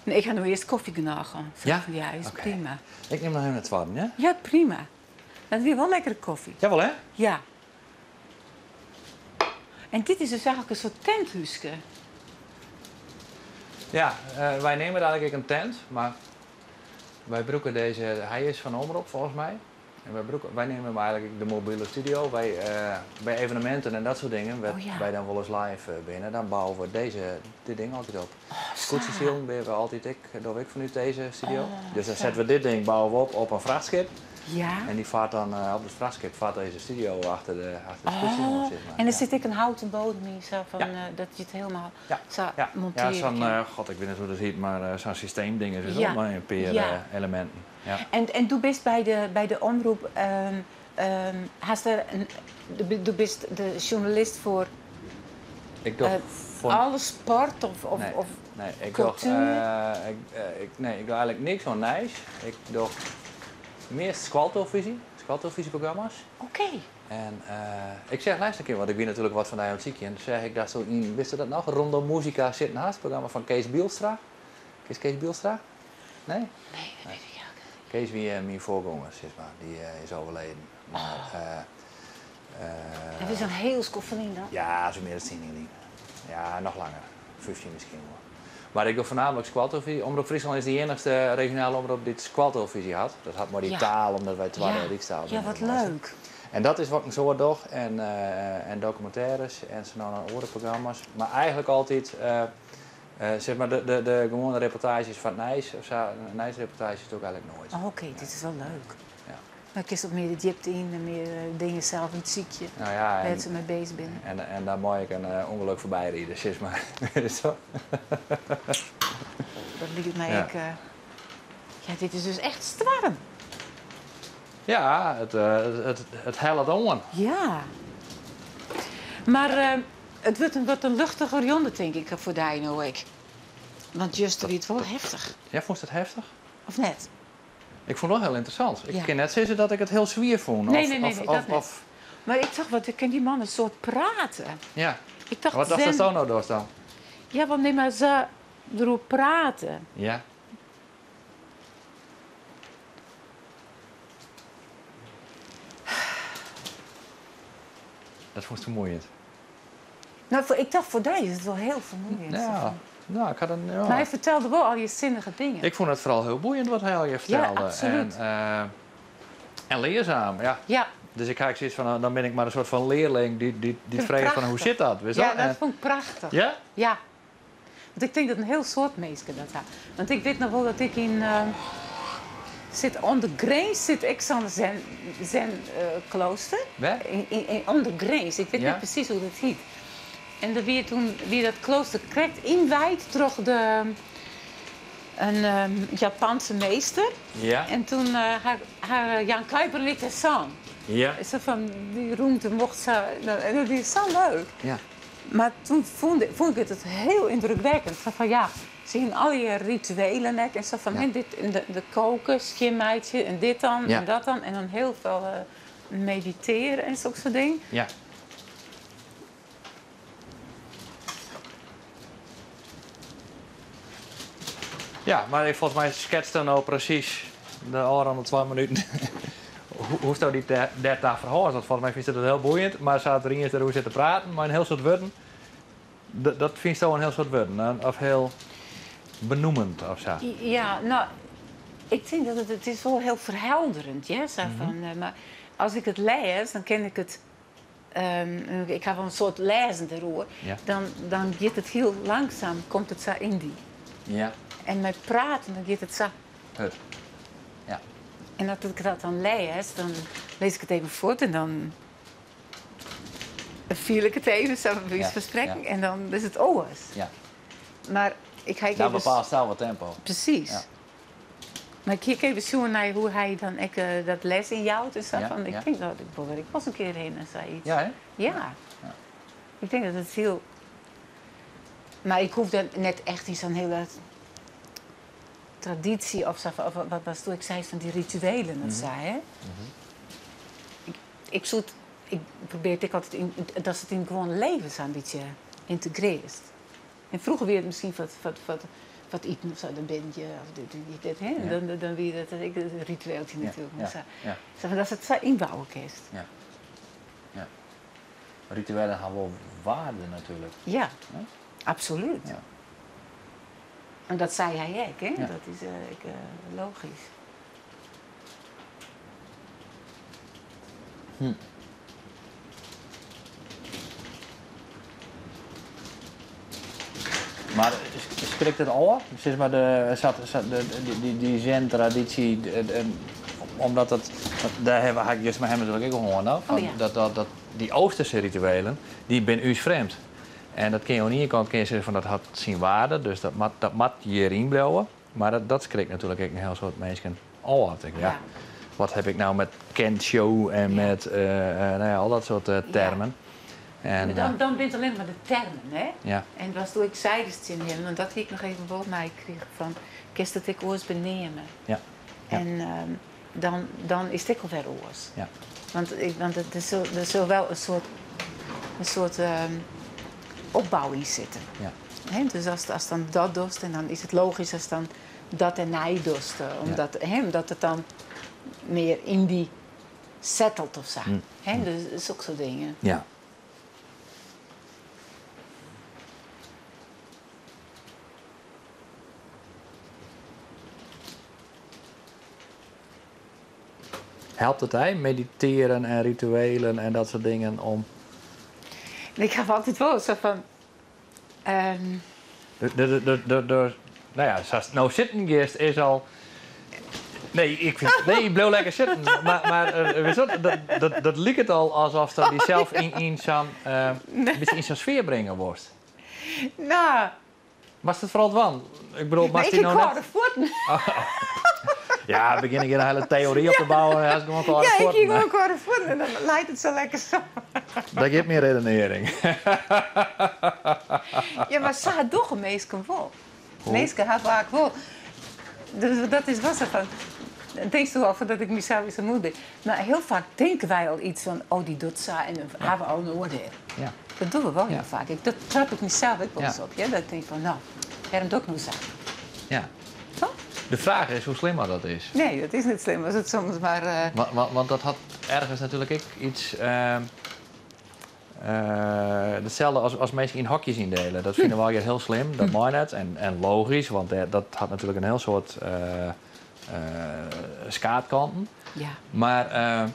Nee, ik ga nu eerst koffie genagen. Ja? Ja, is Oké. prima. Ik neem nog even het warm, ja? Ja, prima. Dat is weer wel lekkere koffie. Jawel, hè? Ja. En dit is dus eigenlijk een soort tenthuisje. Ja, wij nemen eigenlijk een tent, maar wij broeken deze... Hij is van Omroep, volgens mij. En wij nemen hem eigenlijk de mobiele studio. Bij evenementen en dat soort dingen, wij dan wel eens live binnen, dan bouwen we dit ding altijd op. Scootjesiel ben we altijd doe ik vanuit deze studio. Dus dan zetten we dit ding bouwen we op een vrachtschip. Ja. En die vaart dan op het vrachtschip vaart deze studio achter de scootjesiel, zeg maar. En er Ja. zit ik een houten bodem in, zo van, Ja. Dat je het helemaal Ja. zou Ja, monteren. zo'n, kan. god, ik weet niet hoe dat heet, maar zo'n systeemding is het Ja. ook maar een paar Ja. elementen. Ja. En du bist bij de omroep, du bist de journalist voor Ik doe alle sport of nee, ik cultuur? doe eigenlijk niks van nice. Ik doe meer squaltelevisieprogramma's. Oké. En ik zeg laatst een keer, want ik weet natuurlijk wat van die aan het ziekje. En dan zeg ik dat zo in, wist je dat nog? Rondom Muzika zit naast het programma van Kees Bielstra. Kees Bielstra? Nee? Nee, dat weet ik ook. Kees wie mijn voorganger, zeg maar. Die is overleden. Maar, Heb je zo'n heel skoffeling dan? ja, zo meer dan 10 niet. Ja, nog langer. 15 misschien wel. Maar ik doe voornamelijk squaltelevisie. Omroep Friesland is de enigste regionale omroep die squaltelevisie had. Dat had maar die taal, omdat wij twaalf Riekstaal Ja, wat leuk. En dat is wat ik zo doe. En documentaires en zo nog andere programma's. Maar eigenlijk altijd, zeg maar, de gewone reportages van Nijs. Of zo, Nijs-reportages ook eigenlijk nooit. Oh, oké, dit is wel leuk. Ja. Maar ik kies ook meer de diepte in en meer dingen zelf in het ziekje. Nou ja, Waar ze mee bezig ben. en daar moet ik een ongeluk voorbij rijden, zeg maar. Zo. Dat liet mij Ja. ook... ja, dit is dus echt stwarm. Ja, het helpt on. Ja. Maar het wordt een luchtiger jongen, denk ik, voor Dino ook. Want Just wordt wel heftig. Ja, vond je het heftig? Of net? Ik vond het wel heel interessant. Ik Ja. kan net zeggen dat ik het heel zwier vond. Nee, dat niet. Maar ik dacht, wat kan die man een soort praten? Ja. Ik dacht, Wat dacht dat zo nou door dan? Ja, want nee, maar ze erop praten. Ja. Dat vond ik vermoeiend. Nou, ik dacht, voor die is het wel heel vermoeiend. Ja. Nou, ik had een... Ja. Maar hij vertelde wel al je zinnige dingen. Ik vond het vooral heel boeiend wat hij al je vertelde. Ja, absoluut. En leerzaam, ja. Ja, Dus ik kijk zoiets van, dan ben ik maar een soort van leerling die vreest van hoe zit dat? Weet je ja wel? dat vond ik prachtig. Ja? Ja. Want ik denk dat een heel soort mensen dat had. Want ik weet nog wel dat ik in... zit on the Grace zit ik zo'n zen klooster. Waar? In on the Grace. Ik weet Ja? niet precies hoe dat heet. En dan wie dat klooster krijgt inwijd door een Japanse meester. Ja. En toen haar Jan Kuiper liet het zang. Ja. Zo van, die roemte mocht ze... En dat is zo leuk. Ja. Maar toen vond ik het heel indrukwekkend. Van ja, zien al je rituelen en zo van Ja. hè, dit, de koken, schimmeitje en dit dan Ja. en dat dan. En dan heel veel mediteren en zulke soort dingen. Ja. Ja, maar volgens mij schetst dan nou precies de al 2 minuten hoe zou die daar verhouden. Want volgens mij vindt ze dat heel boeiend, maar ze had er eens hoe zitten praten, maar een heel soort woorden. Dat vindt ze wel een heel soort woorden, of heel benoemend of zo. Ja, nou, ik denk dat het is wel heel verhelderend. Ja? Zo van, maar als ik het lees, dan ken ik het... ik heb wel een soort lezen erover. Ja. Dan gaat het heel langzaam, komt het zo in die. Ja. En met praten, dan gaat het zo... Het. Ja. En als ik dat dan lees, dan lees ik het even voort en dan viel ik het even, zo bij Ja, verspreking. ja. En dan is het oors. Ja. Maar ik ga Dat even... bepaalt zelf wat tempo. Precies. Ja. Maar ik kijk even zo naar hoe hij dan dat les in jou. Dus Ja, van, ik ja. denk dat ik was een keer heen en zei iets. Ja, hè? Ja. Ja. Ik denk dat het heel... Maar ik hoef dat net echt in zo'n hele traditie of zo. Of wat was toen ik zei van die rituelen dat zei, hè? Ik probeer het altijd dat het in gewoon leven zo'n beetje integreert. En vroeger werd het misschien wat wat eten of zo, dan ben je, of dit, hè? Ja. Dan weer dat een ritueeltje natuurlijk. Ja. Zo. Ja. Zeg maar, dat is het zo inbouwen kist. Ja. Ja. Rituelen hebben wel waarde natuurlijk. Ja, Ja. absoluut. Ja. En dat zei hij ook, hè? Ja. Dat is logisch. Maar spreekt het al? Zeg maar die zen-traditie, omdat dat, daar heb ik juist met hem natuurlijk ook gehoord, nou, van Oh ja. dat die Oosterse rituelen, die ben u vreemd. En dat kun je ook niet kan je zeggen van dat had zijn waarde, dus dat mat hierin blijven. Maar dat spreekt natuurlijk ook een heel soort mensen al af. Ja. Wat heb ik nou met Kensho en met nou ja, al dat soort termen. En, Dan ben het alleen maar de termen, hè? ja. En was toen ik zei dus in hem, en dat ik nog even wel mij kreeg van, kist dat ik oors benemen. Ja. Ja. En dan is het ook alweer oors. Ja. Want er zal wel een soort opbouw in zitten. Ja. Hè? Dus als dan dat dost, en dan is het logisch als dan dat en hij dost. Omdat het dan meer in die settelt of zo. Hè? Dus ook soort dingen. Ja. Helpt het hij, mediteren en rituelen en dat soort dingen om... En ik heb altijd wel zo van... Nou ja, zoals nou zitten eerst is al... Nee, ik bleef lekker zitten. Maar dat lijkt het al alsof dat die zelf in zo'n sfeer brengen wordt. Nou... Was het vooral van? Ik bedoel, was ik die nou had net... voeten. Ja, begin ik een hele theorie op te bouwen. Ja, ik Ja, ik ging ook de voeten en dan lijkt het zo lekker zo. Dat geeft meer redenering. Ja, maar ze had toch een meisje wel. Meisje had vaak wel. Dus dat is wel zo van... Denk je wel van dat ik mezelf eens moe ben. Maar heel vaak denken wij al iets van... Oh, die doet zo en dan hebben we al een oordeel. Ja. Dat doen we wel heel Ja. vaak. Dat trap ik mezelf ook wel eens Ja. op. Ja? Dat ik denk van, nou, waarom doe ik nou zo? Ja. Toch? De vraag is hoe slim dat is. Nee, dat is niet slim als het soms maar... Want dat had ergens natuurlijk ook iets... hetzelfde als mensen in hokjes indelen. Dat vinden we al heel slim, dat mag net. En logisch, want dat had natuurlijk een heel soort skaatkanten. Ja. Maar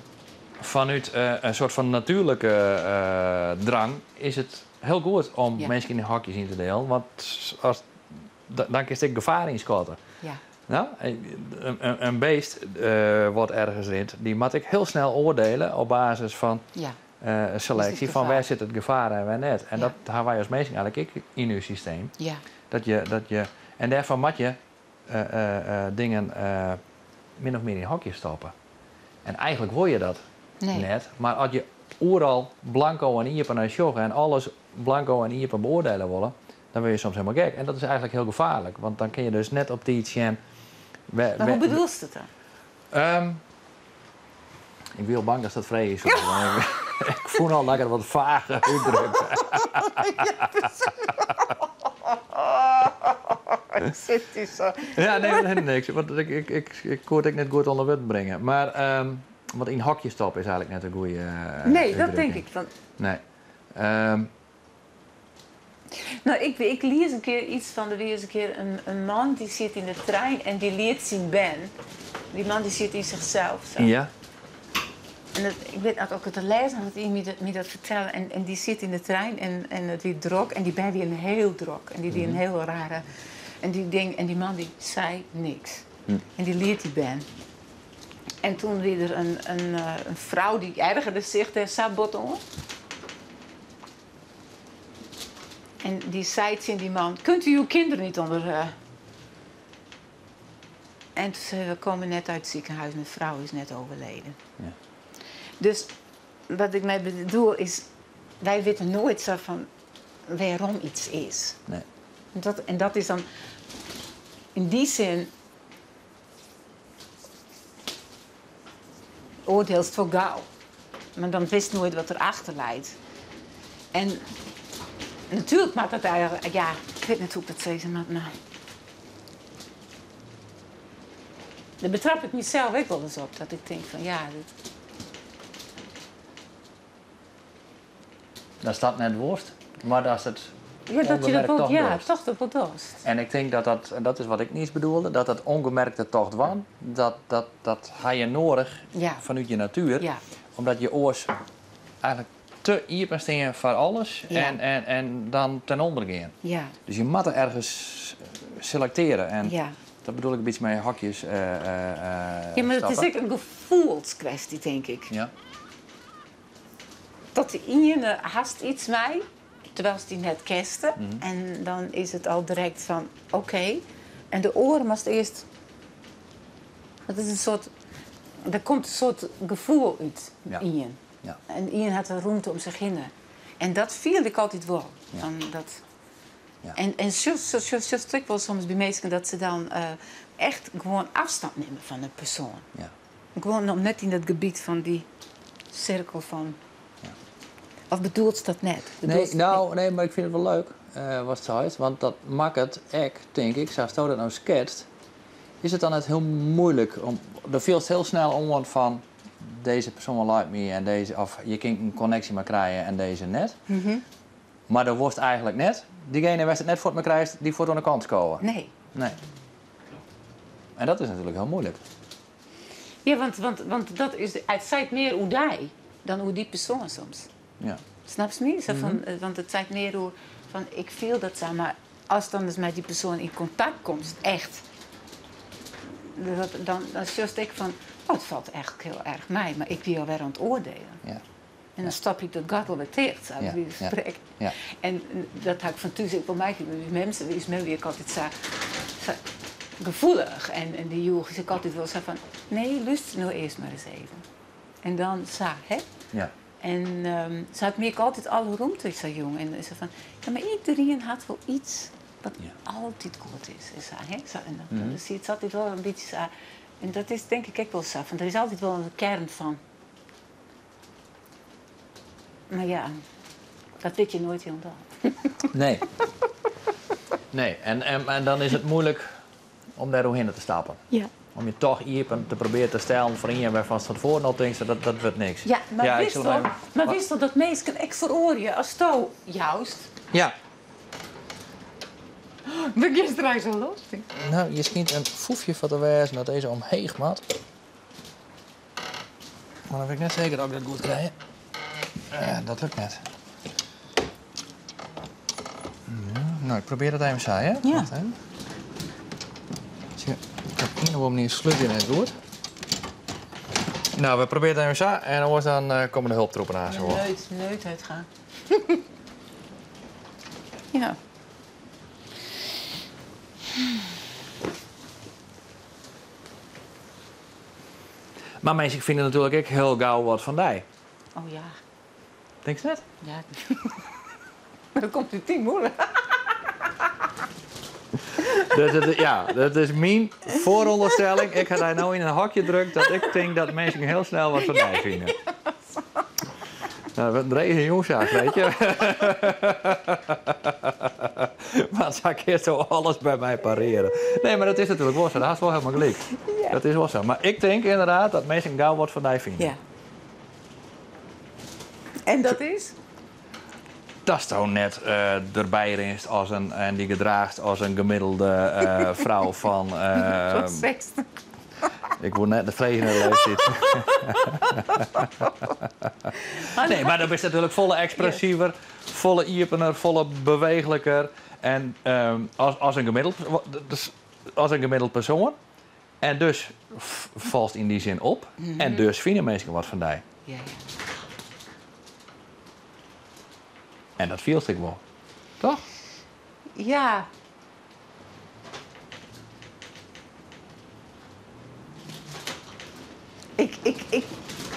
vanuit een soort van natuurlijke drang is het heel goed om mensen in hokjes in te delen. Want dan is er gevaar in schatten. Ja. Nou, een beest wat ergens rint, die moet ik heel snel oordelen op basis van Ja. selectie van waar zit het gevaar en waar net. En Ja. dat hebben wij als mensen eigenlijk ook in uw systeem. Ja. En daarvan moet je dingen min of meer in hokjes stoppen. En eigenlijk wil je dat net. Maar als je overal blanco en iepen en sjoggen en alles blanco en iepen beoordelen willen, dan wil je soms helemaal gek. En dat is eigenlijk heel gevaarlijk. Want dan kun je dus net op die iets... Maar hoe bedoelt je het dan? Ik ben heel bang dat dat vrij is. Ik voel al lekker wat vage uitdrukken. Zit hij zo? Ja, nee, niks. Want ik kon het net goed onder wet brengen. Maar wat in hokjes stoppen is eigenlijk net een goede nee, dat denk ik. Want... Nee. Nou, ik lees een keer iets van, er was een keer een man die zit in de trein en die leert zien ben. Die man die zit in zichzelf. Zo. Ja. En ik weet dat ook het te lezen had iemand me dat vertellen. En die zit in de trein en het weer drok. En die ben die een heel drok. En die een heel rare... En die man die zei niks. En die leert die ben. En toen weer een vrouw die ergerde zich tegen Saboton. En die zei tegen die man, kunt u uw kinderen niet onder... En toen zei we komen net uit het ziekenhuis en de vrouw is net overleden. Ja. Dus wat ik mij bedoel is, wij weten nooit zo van waarom iets is. Nee. En dat is dan in die zin oordeelst voor gauw. Maar dan wist nooit wat erachter leidt. En natuurlijk maakt dat eigenlijk, ja, ik weet niet hoe ik dat zei, maar nou, Daar betrap ik mezelf ook wel eens op. Dat ik denk van ja, Dat staat net worst, maar dat is het ja, dat je dat ongemerkt wel, ja, dorst. toch dat wel dorst. En ik denk en dat is wat ik niet bedoelde, dat het ongemerkte tocht was, dat ga je nodig Ja. vanuit je natuur, Ja. omdat je oors eigenlijk te iepen staan voor alles Ja. en dan ten onder gaan. Ja. Dus je moet er ergens selecteren en Ja. dat bedoel ik een beetje met hakjes Ja, maar het is stappen. ook een gevoelskwestie, denk ik. Ja, Dat de ene haast iets mee, terwijl ze die net kesten. En dan is het al direct van, oké. En de oren was het eerst... Dat is een soort... Er komt een soort gevoel uit Ja. Ian. ja. En Ian had een ruimte om zich heen. En dat viel ik altijd wel. Ja. Van dat... Ja. En zo ik wel soms bij mensen dat ze dan echt gewoon afstand nemen van een persoon. Ja. Gewoon nog net in dat gebied van die cirkel van... Ja. Of bedoelt ze dat net? Bedoelt Nee, maar ik vind het wel leuk wat het zei, want dat maakt het ek, denk ik, zoals je dat nou schetst, is het dan net heel moeilijk om, er viel heel snel om van deze persoon lijkt me en deze, of je kunt een connectie maar krijgen en deze net. Maar dat wordt eigenlijk net, diegene waar het net voor me krijgt, die voor aan de kant komen. Nee. Nee. En dat is natuurlijk heel moeilijk. Ja, want dat is, het zegt meer hoe jij dan hoe die persoon soms. Ja. Snap je niet? Zo van, want het zegt meer hoe van ik voel dat zo, maar als dan dus met die persoon in contact komt, echt, dan just ik van, oh, het valt eigenlijk heel erg mij, maar ik wil weer aan het oordelen. Ja. En dan stap ik de gat wel weer tegen, zo, Ja, wie ja. spreek. Ja. En dat heb ik van thuis ook bij mij, mensen is mij weer altijd zo gevoelig. En die jongen is ook altijd wel zo van, nee, luister nou eerst maar eens even. En dan zo, hè? Ja. En ze had me altijd alle ruimte, zo jong. En ze van, ja, maar iedereen had wel iets wat altijd goed is. En, zo, hè? Zo, en dan zie je het altijd wel een beetje zo. En dat is denk ik ook wel zo. Want er is altijd wel een kern van. Maar ja, dat weet je nooit helemaal. Nee. Nee, en dan is het moeilijk om daar doorheen te stappen. Ja. Om je toch iepen te proberen te stellen voor een waarvan van tevoren al denkt dat wordt niks. Ja, maar ik wist zal wel, even- maar wist wel dat mensen echt veroorje als touw juist. Ja. Ben je er zo los? Nou, je schijnt een foefje van te wijzen dat deze omheen gaat. Maar dan weet ik net zeker dat ik dat goed krijg. Dat lukt net. Ja, nou, ik probeer het even saai, hè? Ja. Wacht even. Zie je, op een of andere manier sluit je het goed. Nou, we proberen het even saai en dan komen de hulptroepen aan zo. Neut uitgaan. Ja. Maar mensen vinden natuurlijk ook heel gauw wat van die. Oh ja. Denk je dat? Ja. Maar dan komt u 10 moeilijk. Dat is mijn vooronderstelling. Ik ga daar nou in een hakje druk dat ik denk dat mensen heel snel wat van die vinden. Nou, wat een regen jongzaak, weet je. Maar zou ik eerst zo alles bij mij pareren? Nee, maar dat is natuurlijk wel zo. Dat is wel helemaal gelijk. Ja. Dat is wel zo. Maar ik denk inderdaad dat mensen gauw wat van die vinden. Ja. En dat is? Dat is toch net erbij rinst als en die gedraagt als een gemiddelde vrouw van... Tot 60. Ik word net de vregende leeftijd. Nee, maar dan is het natuurlijk volle expressiever, volle iepener, volle bewegelijker. En als een gemiddeld persoon. En dus valt in die zin op. En dus vinden mensen wat van die. Ja, ja. En dat viel ik wel. Toch? Ja.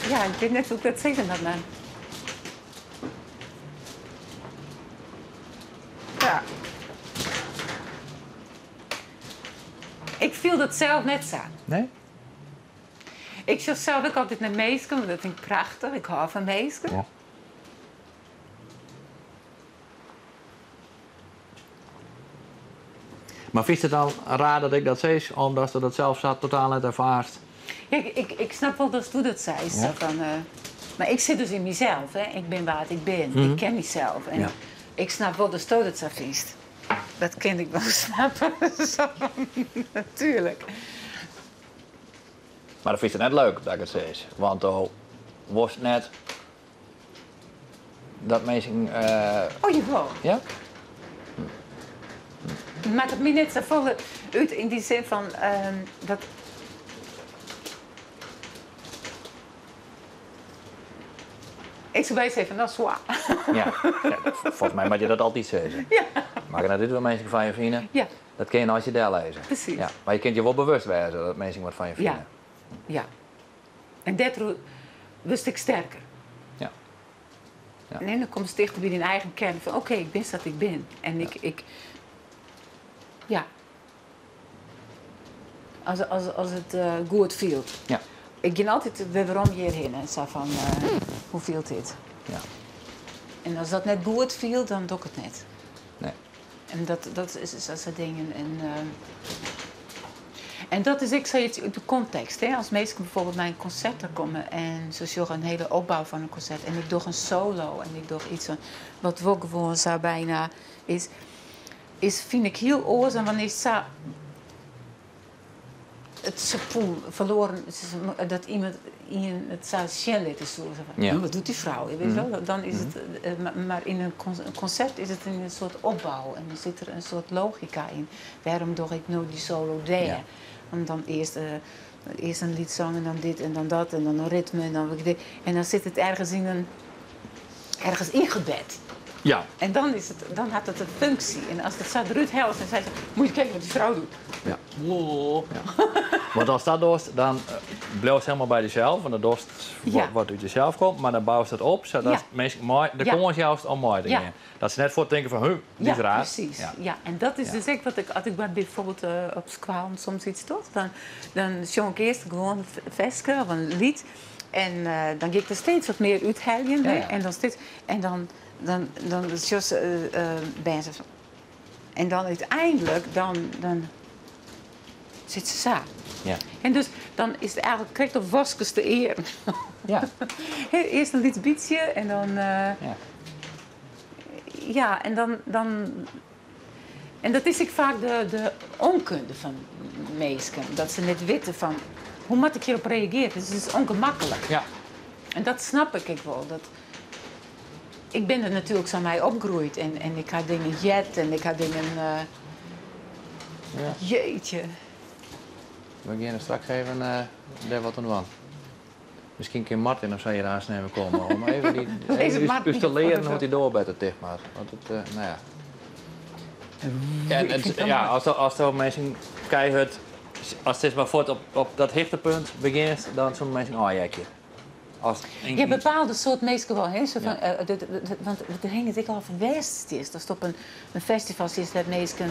Ja, ik weet net hoe ik dat zeggen had, man. Ja. Ik viel dat zelf net zo. Nee? Ik zeg zelf ook altijd naar meesken, want dat vind ik prachtig. Ik hou van meesken. Ja. Maar vind je het dan raar dat ik dat zei, omdat je dat zelf totaal net ervaart? Kijk, ik snap wel dat je dat zei. Ja. Maar ik zit dus in mezelf, hè. Ik ben wat ik ben. Ik ken mezelf. En ik snap wel dat je dat zo vindt. Dat kan ik wel snappen. Natuurlijk. Maar dan vind je het net leuk dat ik het zei. Want dan was het net dat mensen... Oh, jawel. Ja? Maakt het me net zo vol uit in die zin van dat. Ik zou bij zeggen, dat is waar. Ja. Volgens mij moet je dat altijd zeggen. Ja. Maar dat dit wel mensen van je vinden, Ja, dat kun je als je daar lezen. precies. Ja. Maar je kunt je wel bewust wezen dat mensen wat van je vinden. Ja. Ja. En daardoor wist ik sterker. Ja. Ja. En dan komt het dichter bij je eigen kern van oké, ik ben wat ik ben. En ik ja. Als het goed viel. Ja. Ik ging altijd weer waarom hierheen en zo van hoe viel dit? Ja. En als dat net goed viel, dan doe ik het net. Nee. En dat is dat soort dingen. En dat is ik zoiets uit de context. Hè? Als mensen bijvoorbeeld naar een concert komen en ze zorgen een hele opbouw van een concert en ik doe een solo en ik doe iets wat wel gewoon zo bijna is vind ik heel oorzaam wanneer zo het sepoen verloren dat iemand in het zou shellen is zo van, Ja. wat doet die vrouw? Je weet wel, dan is het maar in een concert is het een soort opbouw en er zit er een soort logica in. Daarom doe ik nooit die solo daar. Ja. Want dan eerst een lied zingen en dan dit en dan dat en dan een ritme en dan dit. En dan zit het ergens ingebed. Ja. En dan had het een functie. En als het zo eruit helpt, dan zei ze, moet je kijken wat die vrouw doet. Ja. Wow. Ja. Want als dat doet, dan blijf je helemaal bij jezelf. Want dan doet wat uit jezelf komt. Maar dan bouwt het op, zodat mensen mooi, dan komen ze juist al mooi dingen. Ja. Dat ze net voor het denken van, die is raar. Precies. Ja. En dat is dus echt wat ik, als ik bijvoorbeeld op squaal soms iets toch, dan zong ik eerst gewoon een veske of een lied. En dan ging ik er steeds wat meer uithalen. Ja. En dan steeds, en dan just ben ze. En dan uiteindelijk, dan zit ze samen. Ja. En dus dan is het eigenlijk correct of waskes te eer. Ja. Eerst een lied bietje en dan. Ja, en dan. En dat is ik vaak de onkunde van mensen. Dat ze net weten van hoe moet ik hierop reageren. Dus het is ongemakkelijk. Ja. En dat snap ik wel. Ik ben er natuurlijk zo mee opgegroeid en ik had dingen jet en ik had dingen. Jeetje. We gaan straks even daar wat aan doen. Misschien kan Martin of zo hier aansnemen komen om even die Martin te leren voor hoe hij doorbetert dicht maar. Want het, nou ja. Als er mensen kijken, als het maar voort op dat hichtepunt begint, dan zo'n mensen, jekje. Ja, bepaalde soort mensen wel. Hè? Zo van, want er hingen het al van West. Dat is op een festival is dat mensen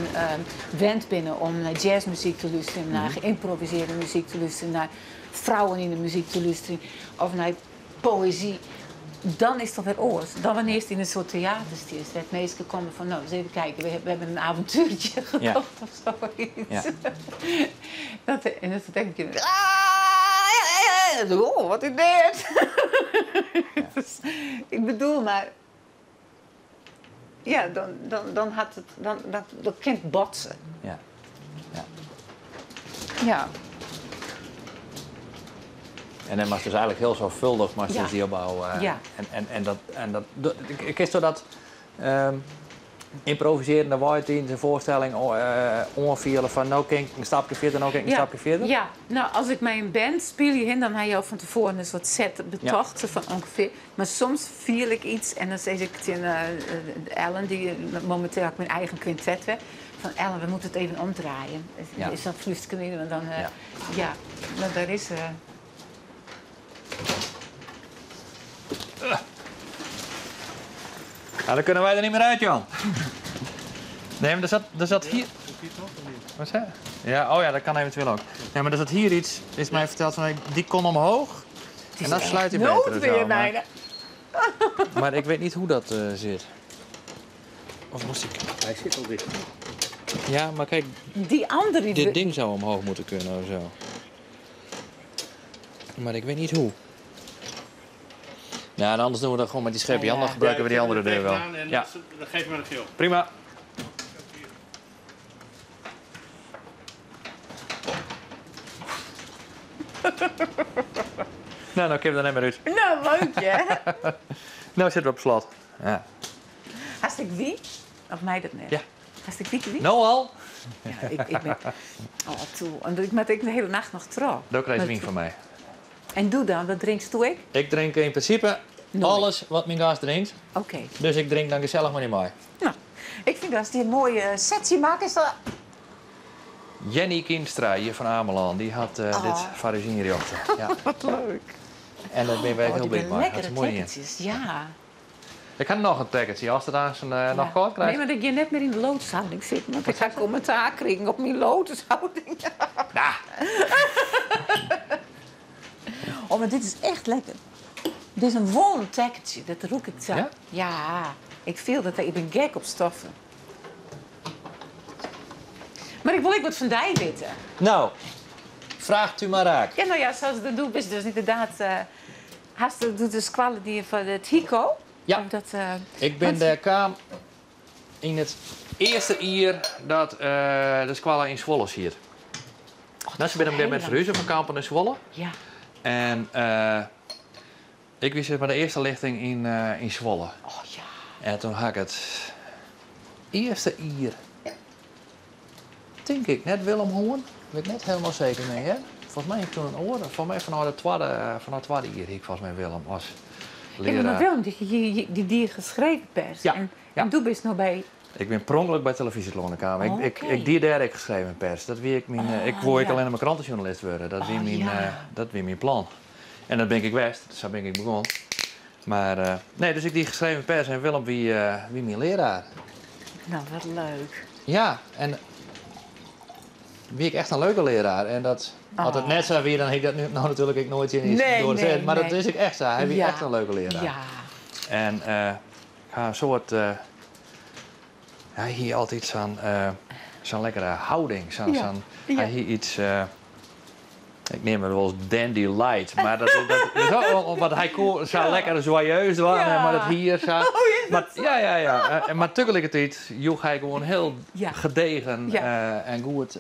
wend binnen om naar jazzmuziek te luisteren, naar geïmproviseerde muziek te luisteren, naar vrouwen in de muziek te luisteren of naar poëzie. Dan is het toch weer oors. Dan wanneer het in een soort theater is. Dat mensen komen van, nou, eens even kijken, we hebben een avontuurtje gekocht of zoiets. Ja. En dat denk ik. Oh, wat is dit? Ja. Dus, ik bedoel, maar. Ja, dan had het. Dat kan botsen. Ja. Ja. Ja. En dan was het dus eigenlijk heel zorgvuldig, maar dus die opbouw. En dat. Ik is toch dat. Improviserende woord in zijn voorstelling onvielen van nou kijk een stapje verder, nou kijk een stapje verder? Ja, nou als ik met een band speel je in, dan heb je al van tevoren een soort set betocht, zo van ongeveer. Maar soms viel ik iets en dan zeg ik tegen Ellen, die momenteel ook mijn eigen quintet heeft, van Ellen, we moeten het even omdraaien. Is dat vluchtig? Want dan, maar daar is... Nou, dan kunnen wij er niet meer uit, Jan. Nee, maar er zat hier... Wat zei je? Ja, oh ja, dat kan eventueel ook. Nee, maar er zat hier iets, is mij verteld van, die kon omhoog. En dat sluit je beter. Weer maar ik weet niet hoe dat zit. Of moest ik... Hij zit al dicht. Ja, maar kijk, Die andere... dit ding zou omhoog moeten kunnen of zo. Maar ik weet niet hoe. Ja, en anders doen we dat gewoon met die scheepje. Ja, ja. Dan gebruiken we die andere deur wel. En Ja, dan geef me een geel. prima. Nou, dan kun je er net maar uit. Nou, leuk, hè? Nou zitten we op slot. Ja. Hartstikke wie? Of mij dat net? Ja. Hartstikke wie? Nou al? Ja, ik ben... Oh, toe. En ik maak ik de hele nacht nog trouw. Dat krijg je Maar- wien van mij. En doe dan, wat drinkst toe ik? Ik drink in principe Nooit. alles wat mijn gast drinkt. Oké. Dus ik drink dan gezellig maar niet mee. Nou, ik vind dat die een mooie setje maken is dat... Jenny Kinstra hier van Ameland, die had dit Farizinriochten. Ja. Wat leuk. En daar ben ik heel blij mee. Dat is lekkere mooi in. tekentjes, ja. Ik had nog een ticketje, als het aan nog kort krijgt. Nee, maar dat je net meer in de lotushouding zit. Want ik ga commentaar krijgen op mijn lotushouding. Nou, Oh, maar dit is echt lekker. Dit is een warm tekentje, dat roek ik zo. Ja? Ja, ik voel dat ik ben gek op stoffen. Maar ik wil ook wat van die weten. nou, vraagt u maar raak. Ja, nou ja, zoals ik dat doe, is dus inderdaad... doet de squallen die van het Hico. Ja. Of dat, Ik ben de kwam in het eerste jaar dat de squalla in Zwolle hier. Nou, ze ben ik heel met lang. verhuizen van Kampen in Zwolle. Ja. En ik wist maar de eerste lichting in Zwolle. Oh ja. En toen had ik het eerste jaar, denk ik, net Willem Hoorn. Weet ik net helemaal zeker mee, hè? Volgens mij heb ik toen een oor. Volgens mij vanuit het tweede jaar ik volgens mij Willem als Ja, leraar. maar Willem, die geschreven pers. Ja, En, ja. en toen ben je nog bij... Ik ben pronkelijk bij televisieklonenkamer. Oh, Ik oké. die derde ik geschreven pers. Dat wie ik ik wou ik ja. alleen maar krantenjournalist worden. Dat wie Oh, mijn, ja. dat wie mijn plan. En dat ben ik west. Zo ben ik begonnen. Maar nee, dus ik die geschreven pers en Willem wie mijn leraar. Nou, wat leuk. Ja, en wie ik echt een leuke leraar. En dat had het net zo weer, dan heb ik dat nu nou natuurlijk ik nooit in Nee, door nee, maar dat nee. is ik echt zo. Hij wie Ja. echt een leuke leraar. Ja. En ik ga een soort. Hij hier altijd zo'n lekkere houding. Ja. Hij hier iets. Ik neem het wel eens dandy light. Maar dat is ook wat hij zo lekker joyeus was. Ja. Maar dat hier zo. Maar, ja. Maar tegelijkertijd joeg hij gewoon heel Ja. gedegen Ja. en goed.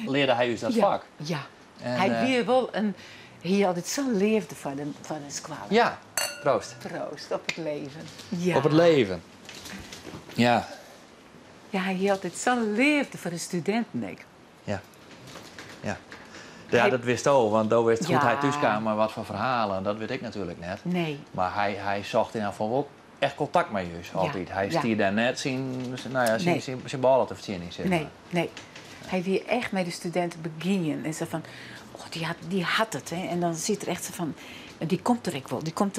Leerde hij dus dat Ja. vak. Ja. En, Hij weer wel een... Hij had het zo leefde van de squallen. Ja, proost. Proost op het leven. Ja. Op het leven. Ja. Ja, hij had het zo leefde voor de studenten, denk ik. Ja. Ja, Hij- dat wist ook, want daar wist goed Ja. hij thuis kwam, maar wat voor verhalen, dat weet ik natuurlijk net. Nee. Maar hij zocht in ieder geval ook echt contact met je, altijd. Hij ja. stierde daar net zijn Nee. ballen te verzinnen, zeg maar. Nee, nee. Hij weer echt met de studenten beginnen. En ze van, oh, die had het. Hè. En dan ziet er echt zo van, die komt er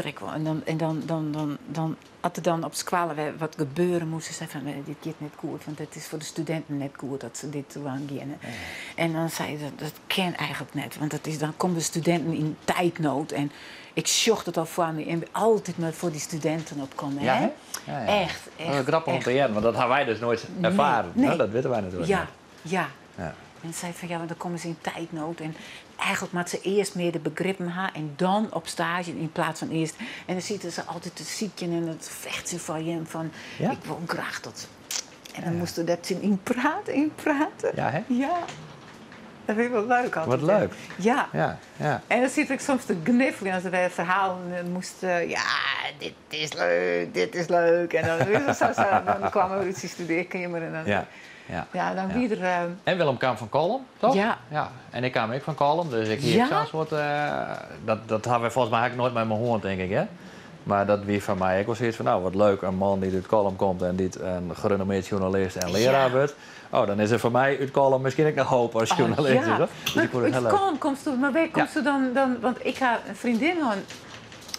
ook wel. En dan als er dan op squalen wat gebeuren moest, ze zei van, dit gaat net goed. Want het is voor de studenten net goed dat ze dit toe aan gaan. Ja. En dan zei ze, dat ken eigenlijk net. Want dan komen de studenten in tijdnood. En ik zocht het al voor me. En altijd maar voor die studenten opkomen. Ja, hè? hè? Ja. Echt, Dat is echt. grappig om echt. te jaren, want dat hebben wij dus nooit ervaren. Nee. Nou, dat weten wij natuurlijk Ja, niet. ja. Ja. En zei van ja, want dan komen ze in tijdnood. En eigenlijk moet ze eerst meer de begrippen hebben en dan op stage in plaats van eerst. En dan zitten ze altijd te zieken en het vecht ze van je. Van Ja? ik wil graag dat. En dan moesten we dat inpraten. Ja, hè? Ja. Dat vind ik wel leuk altijd. Wat leuk. Ja. Ja, ja. En dan zit ik soms te gniffelen als we het verhaal moest. Ja, dit is leuk. En dan kwamen we uit die studeerkamer. En dan, Ja. Ja. ja, dan Ja. weer er. En Willem kwam van Kolm, toch? Ja. En ik kwam ook van Kolm, dus ik hier Ja? zo'n soort... dat hebben we volgens mij eigenlijk nooit met mijn hoorn, denk ik, hè? Maar dat wie van mij, ik was zoiets van, nou, wat leuk, een man die uit Kolm komt en die een gerenommeerd journalist en leraar Ja. wordt. Oh, dan is er voor mij uit Kolm misschien ook nog hoop als journalist. ja. hoor. Dus ik vond het heel Maar leuk. Kolm komt toe, maar waar komt Ja. ze dan? Want ik had een vriendin van,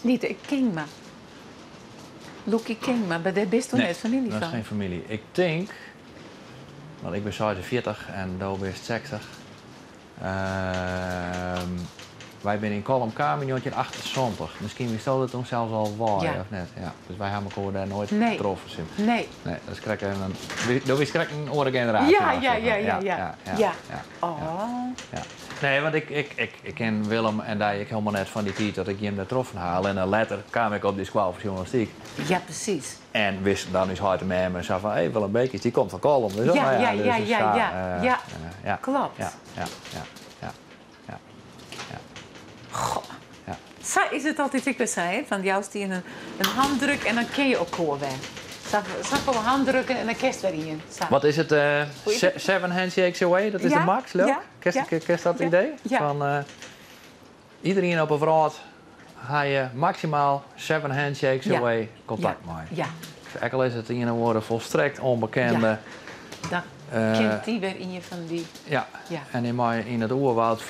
niet Kingma. Loekie Kingma, maar daar best toen net familie dat is van. geen familie. Ik denk, want ik ben 40 en Doe is 60. wij zijn in Kolm kwamen in 1978. Misschien wist dat toen zelfs al waar, Ja. of net? Ja. Dus wij hebben elkaar daar nooit Nee. getroffen. Nee. Nee, dat is krijg een andere generatie. Ja, nog, ja, zeg ja, maar. ja, ja. Ja. Oh. Ja. Nee, want ik ken Willem en daar ik helemaal net van die tijd dat ik hem daar troffen haal. En later kwam ik op die school voor journalistiek. Ja, precies. En wist dan eens hard met hem en zei van, hé, Willem Beekjes, die komt van Kolm. Dus Ja, nou ja, dus ja, is ja, daar, ja. ja. Klopt. Ja, ja, ja, ja, ja, ja. Goh. Ja. Zo is het altijd, ik wil zeggen, van jou is die een handdruk en dan ken je elkaar weer. Zo gewoon handdrukken en dan kerst weer in. Zo. Wat is het? Seven handshakes away, dat is Ja, de max, leuk? ja, Kerst dat ja, idee? ja. Van iedereen op een vraag ga je maximaal 7 handshakes Ja. away contact Ja. maken. Ja, Ook al is het in een woorden volstrekt onbekende. dan kent die weer in je van die. Ja. Ja. En in het oerwoud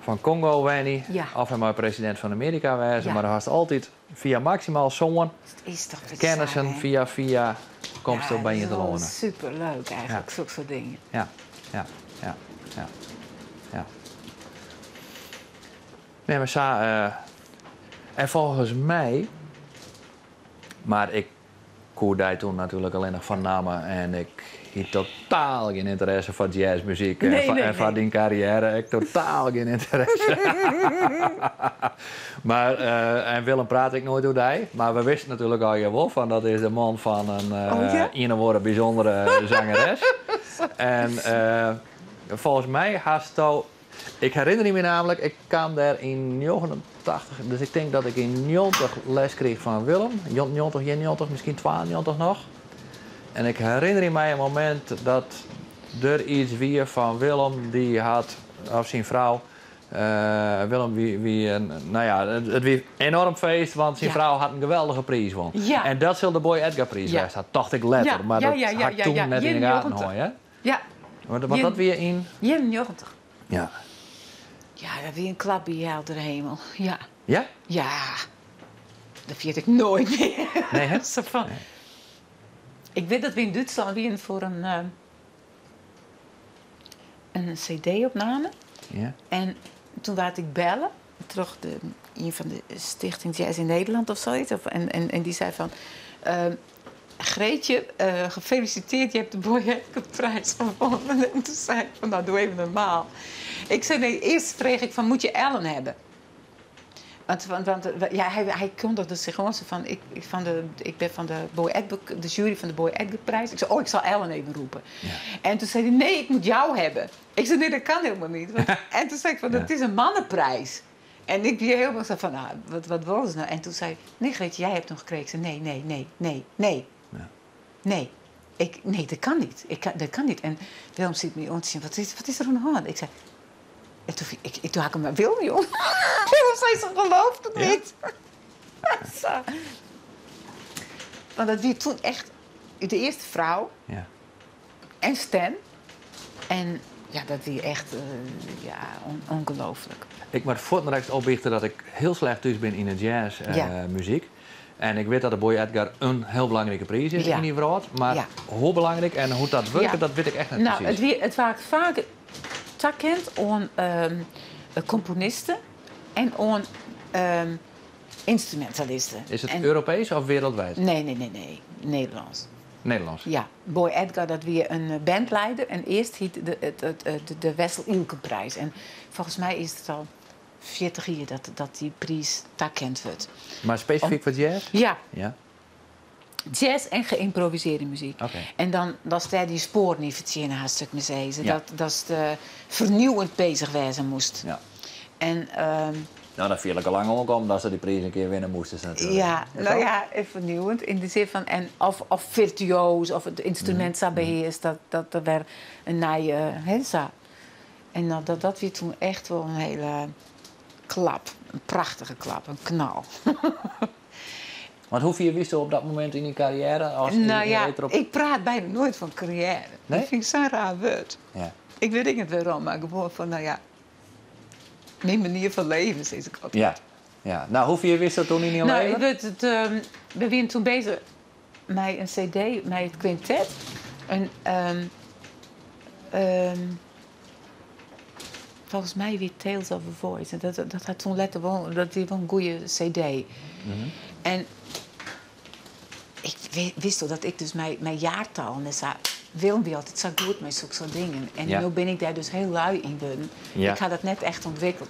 van Congo wezen, Ja. of hij maar president van Amerika wezen, Ja. maar dan had altijd via maximaal zo'n Het is toch kennissen via komst op bij je te lonen. Superleuk eigenlijk, Ja. zulke soort dingen. Ja, ja, ja, ja, ja. Nee, maar en volgens mij, maar ik koerde toen natuurlijk alleen nog van namen en ik had totaal geen interesse voor jazzmuziek en voor die carrière. Ik totaal geen interesse. Maar, en Willem praat ik nooit door die, maar we wisten natuurlijk al je wel van dat is de man van een woorden bijzondere zangeres. En volgens mij haast al. Ik herinner me namelijk, ik kwam daar in 89, dus ik denk dat ik in 90 les kreeg van Willem. 90, misschien 92 nog. En ik herinner me een moment dat er iets weer van Willem, die had, of zijn vrouw, Willem, nou ja, het was een enorm feest, want zijn vrouw had een geweldige prijs won. Ja. En dat zal de Boy Edgar prijs zijn, dat dacht ik letter, Ja, maar ja, dat ja, had ik ja, toen ja. net in de gaten hoor, hè? Ja, Want dat weer in... 91. Ja. Ja, dat weer een klap bij jou de hemel. Ja. Ja? Ja. Dat vergeet ik nooit meer. Nee, hè? Zo van. Nee. Ik weet dat we in Duitsland weer voor een cd-opname. Ja. En toen wou ik bellen. Terug een van de Stichting Jazz in Nederland of zoiets. En die zei van... Greetje, gefeliciteerd, je hebt de Boy Edgar prijs gewonnen. En toen zei ik van, nou doe even normaal. Ik zei, nee, eerst kreeg ik van, moet je Ellen hebben? Want ja, hij kondigde zich gewoon zo van, ik ben van de jury van de Boy Edgar prijs. Ik zei, ik zal Ellen even roepen. Ja. En toen zei hij, nee, ik moet jou hebben. Ik zei, nee, dat kan helemaal niet. En toen zei ik van, het is een mannenprijs. En ik die helemaal zo van, nou, wat was het nou? En toen zei hij, nee Greetje, jij hebt hem gekregen. Ik zei, nee. Ja. Nee, dat kan niet. Dat kan niet. En Willem ziet me om te zien, wat is er aan de hand? Ik zei, en toen had ik hem maar Willem, joh. Willem zei, ze gelooft het niet. Zo. Want dat was toen echt de eerste vrouw. Ja. En Stan. En ja, dat was echt ongelooflijk. Ik moet voortdurend opbiechten dat ik heel slecht thuis ben in de jazzmuziek. En ik weet dat de Boy Edgar een heel belangrijke prijs is in die wereld. Maar hoe belangrijk en hoe dat werkt, dat weet ik echt niet precies. Nou, het was vaak takkend aan componisten en aan instrumentalisten. Is het Europees of wereldwijd? Nee. Nederlands. Nederlands. Ja, Boy Edgar, dat weer een bandleider. En eerst hiet de Wessel Ilkenprijs. En volgens mij is het al 40 jaar dat die prijs takkend wordt. Maar specifiek voor jazz? Ja. Ja. Jazz en geïmproviseerde muziek. Okay. En dan sta die spoor niet verzinnen, had stuk me zeggen. Ja. Dat ze vernieuwend bezig wezen moest. Ja. En nou, dat viel ik al lang ook om dat ze die prijs een keer winnen moesten. Natuurlijk. ja, nou ja, vernieuwend in de zin van of virtuoos of het instrument zou beheersen, dat er weer een nieuwe En nou, dat weer toen echt wel een hele klap, een prachtige klap, een knal. Want hoeveel wist je op dat moment in je carrière? Als Nou je ja, erop... ik praat bijna nooit van carrière. Nee? Dat vind ik zo'n raar woord. Ja. Ik weet niet waarom, maar gewoon van, nou ja, mijn manier van leven, zeg ik altijd. Ja. Ja. Nou, hoeveel wist je toen in je Nou, leven? we waren toen bezig met een cd, met het quintet. En volgens mij weer Tales of a Voice. En dat had toen letter wel, dat is wel een goede cd. En ik wist toch dat ik dus mijn jaartal... en zei, Willem wie altijd zo goed met zulke soort dingen. En nu ben ik daar dus heel lui in geworden. Ik had dat net echt ontwikkeld.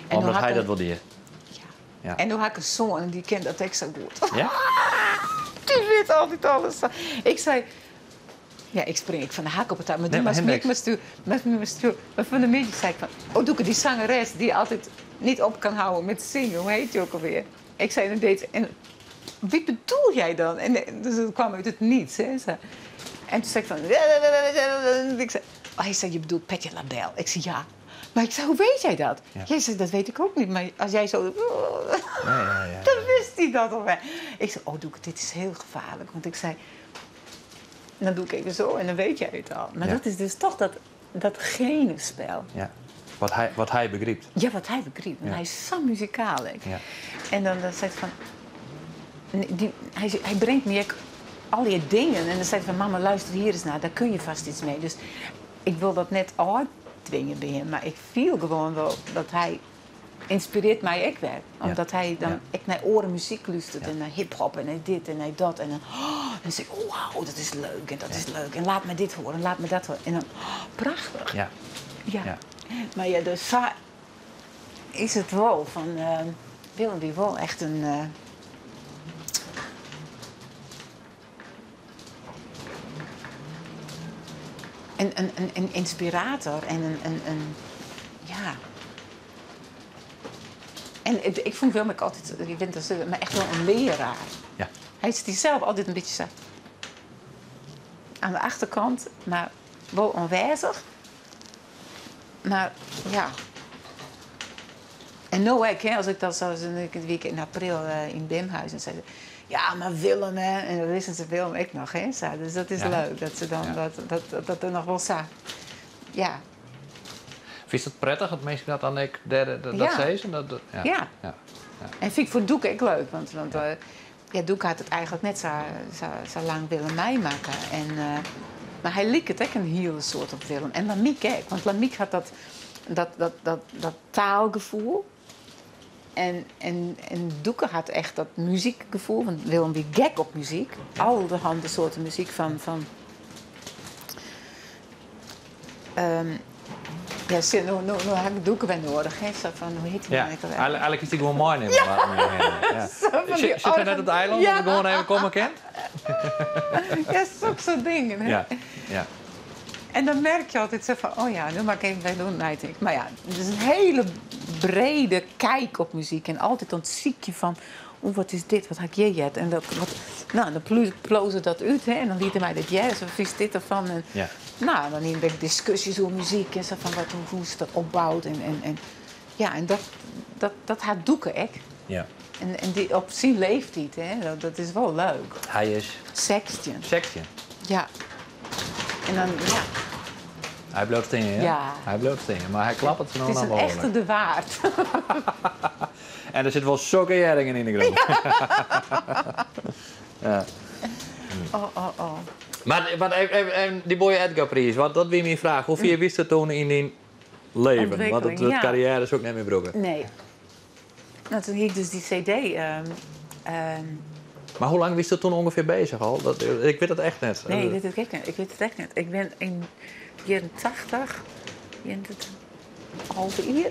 En omdat hij dat wilde je. Ja. En toen had ik een zoon en die kent dat echt zo goed. Ja? Die weet altijd alles. Ik zei... Ja, ik spring van de hak op het touw. Maar toen was ik me stuur. Maar van de middag zei ik van... Oh, Doeke, die zangeres die altijd niet op kan houden met zingen. Hoe heet die ook alweer? Ik zei, en deed... En wie bedoel jij dan? En dus het kwam uit het niets. Hè. En toen zei ik van... Ik zei, hij zei, je bedoelt Petje LaBelle? Ik zei, ja. Maar ik zei, hoe weet jij dat? Ja. Jij zei, dat weet ik ook niet. Maar als jij zo... Dan wist hij dat alweer. Ik zei, oh Doeke, dit is heel gevaarlijk. Want ik zei... Dan doe ik even zo en dan weet jij het al. Maar dat is dus toch dat genenspel. Ja. Wat hij begreep. Ja, wat hij begreep. Hij is zo muzikaal. Ja. En dan zei hij van... Hij brengt me al die dingen. En dan zei hij van... Mama, luister hier eens naar. Daar kun je vast iets mee. Dus ik wil dat net uitdwingen bij hem. Maar ik viel gewoon wel dat hij... inspireert mij ook weer. Omdat hij dan echt naar oren muziek luistert. En naar hiphop en naar dit en naar dat. En dan zeg ik, oh, wauw, dat is leuk en dat is leuk. En laat me dit horen en laat me dat horen. En dan, prachtig. Ja. Maar ja, dus is het wel van... Willem die wel echt een... Een inspirator en een ja... En ik vond Willem altijd, ik vind dat maar echt wel een leraar. Ja. Hij is die zelf altijd een beetje zo aan de achterkant, maar wel onwijzig. Maar ja. En nou ook, als ik dat zo een week in april in Bimhuis en zei, ja, maar Willem, hè, en dan wisten ze Willem ik nog, hè. Dus dat is leuk dat ze dan dat er nog wel staan. Ja. Vind je het prettig dat mensen dat dan ik dat zei ze? Ja. En vind ik voor Doeke ook leuk, want Doeke had het eigenlijk net zo lang willen meemaken. Maar hij liep het ook een hele soort op Willem. En Lamiek ook, want Lamiek had dat taalgevoel. En Doeke had echt dat muziekgevoel, want Willem wie gek op muziek. Allerhande soorten muziek van ja, nu heb ik Doeken bij nodig. Hè? Zo van, hoe heet die eigenlijk is die gewoon mooi nemen. Zit hij net op het eiland dat we gewoon even komen kennen? Ja, zulke soort dingen. Hè? Ja. En dan merk je altijd zo van, oh ja, nu maak ik even bij doen. Maar ja, het is een hele brede kijk op muziek. En altijd ontziek je van, wat is dit? Wat had jij jet? En dan plozen dat uit. Hè? En dan liet hij mij dat jazz. Of is dit ervan? En, nou, dan een beetje discussies over muziek. En zo van hoe ze dat opbouwt. En dat had Doeke echt. Ja. En die, op zijn leeftijd, hè? Dat is wel leuk. Hij is? 16. Ja. En dan, ja. Hij blijft dingen, hè? Ja. Hij blijft dingen, maar hij klapt het nog aan. Het is een echte de waard. En er zit wel zulke jeringen in de grond. Ja. Oh. Maar even die mooie Edgar-prijs, want dat wil je me vragen. Hoeveel wist het toen in die leven? Want het carrière is ook niet meer broken. Nee. Nou, toen hield ik dus die cd. Maar hoe lang wist het toen ongeveer bezig al? Ik weet het echt net. Nee, ik weet het echt niet. Ik ben in 84, half uur,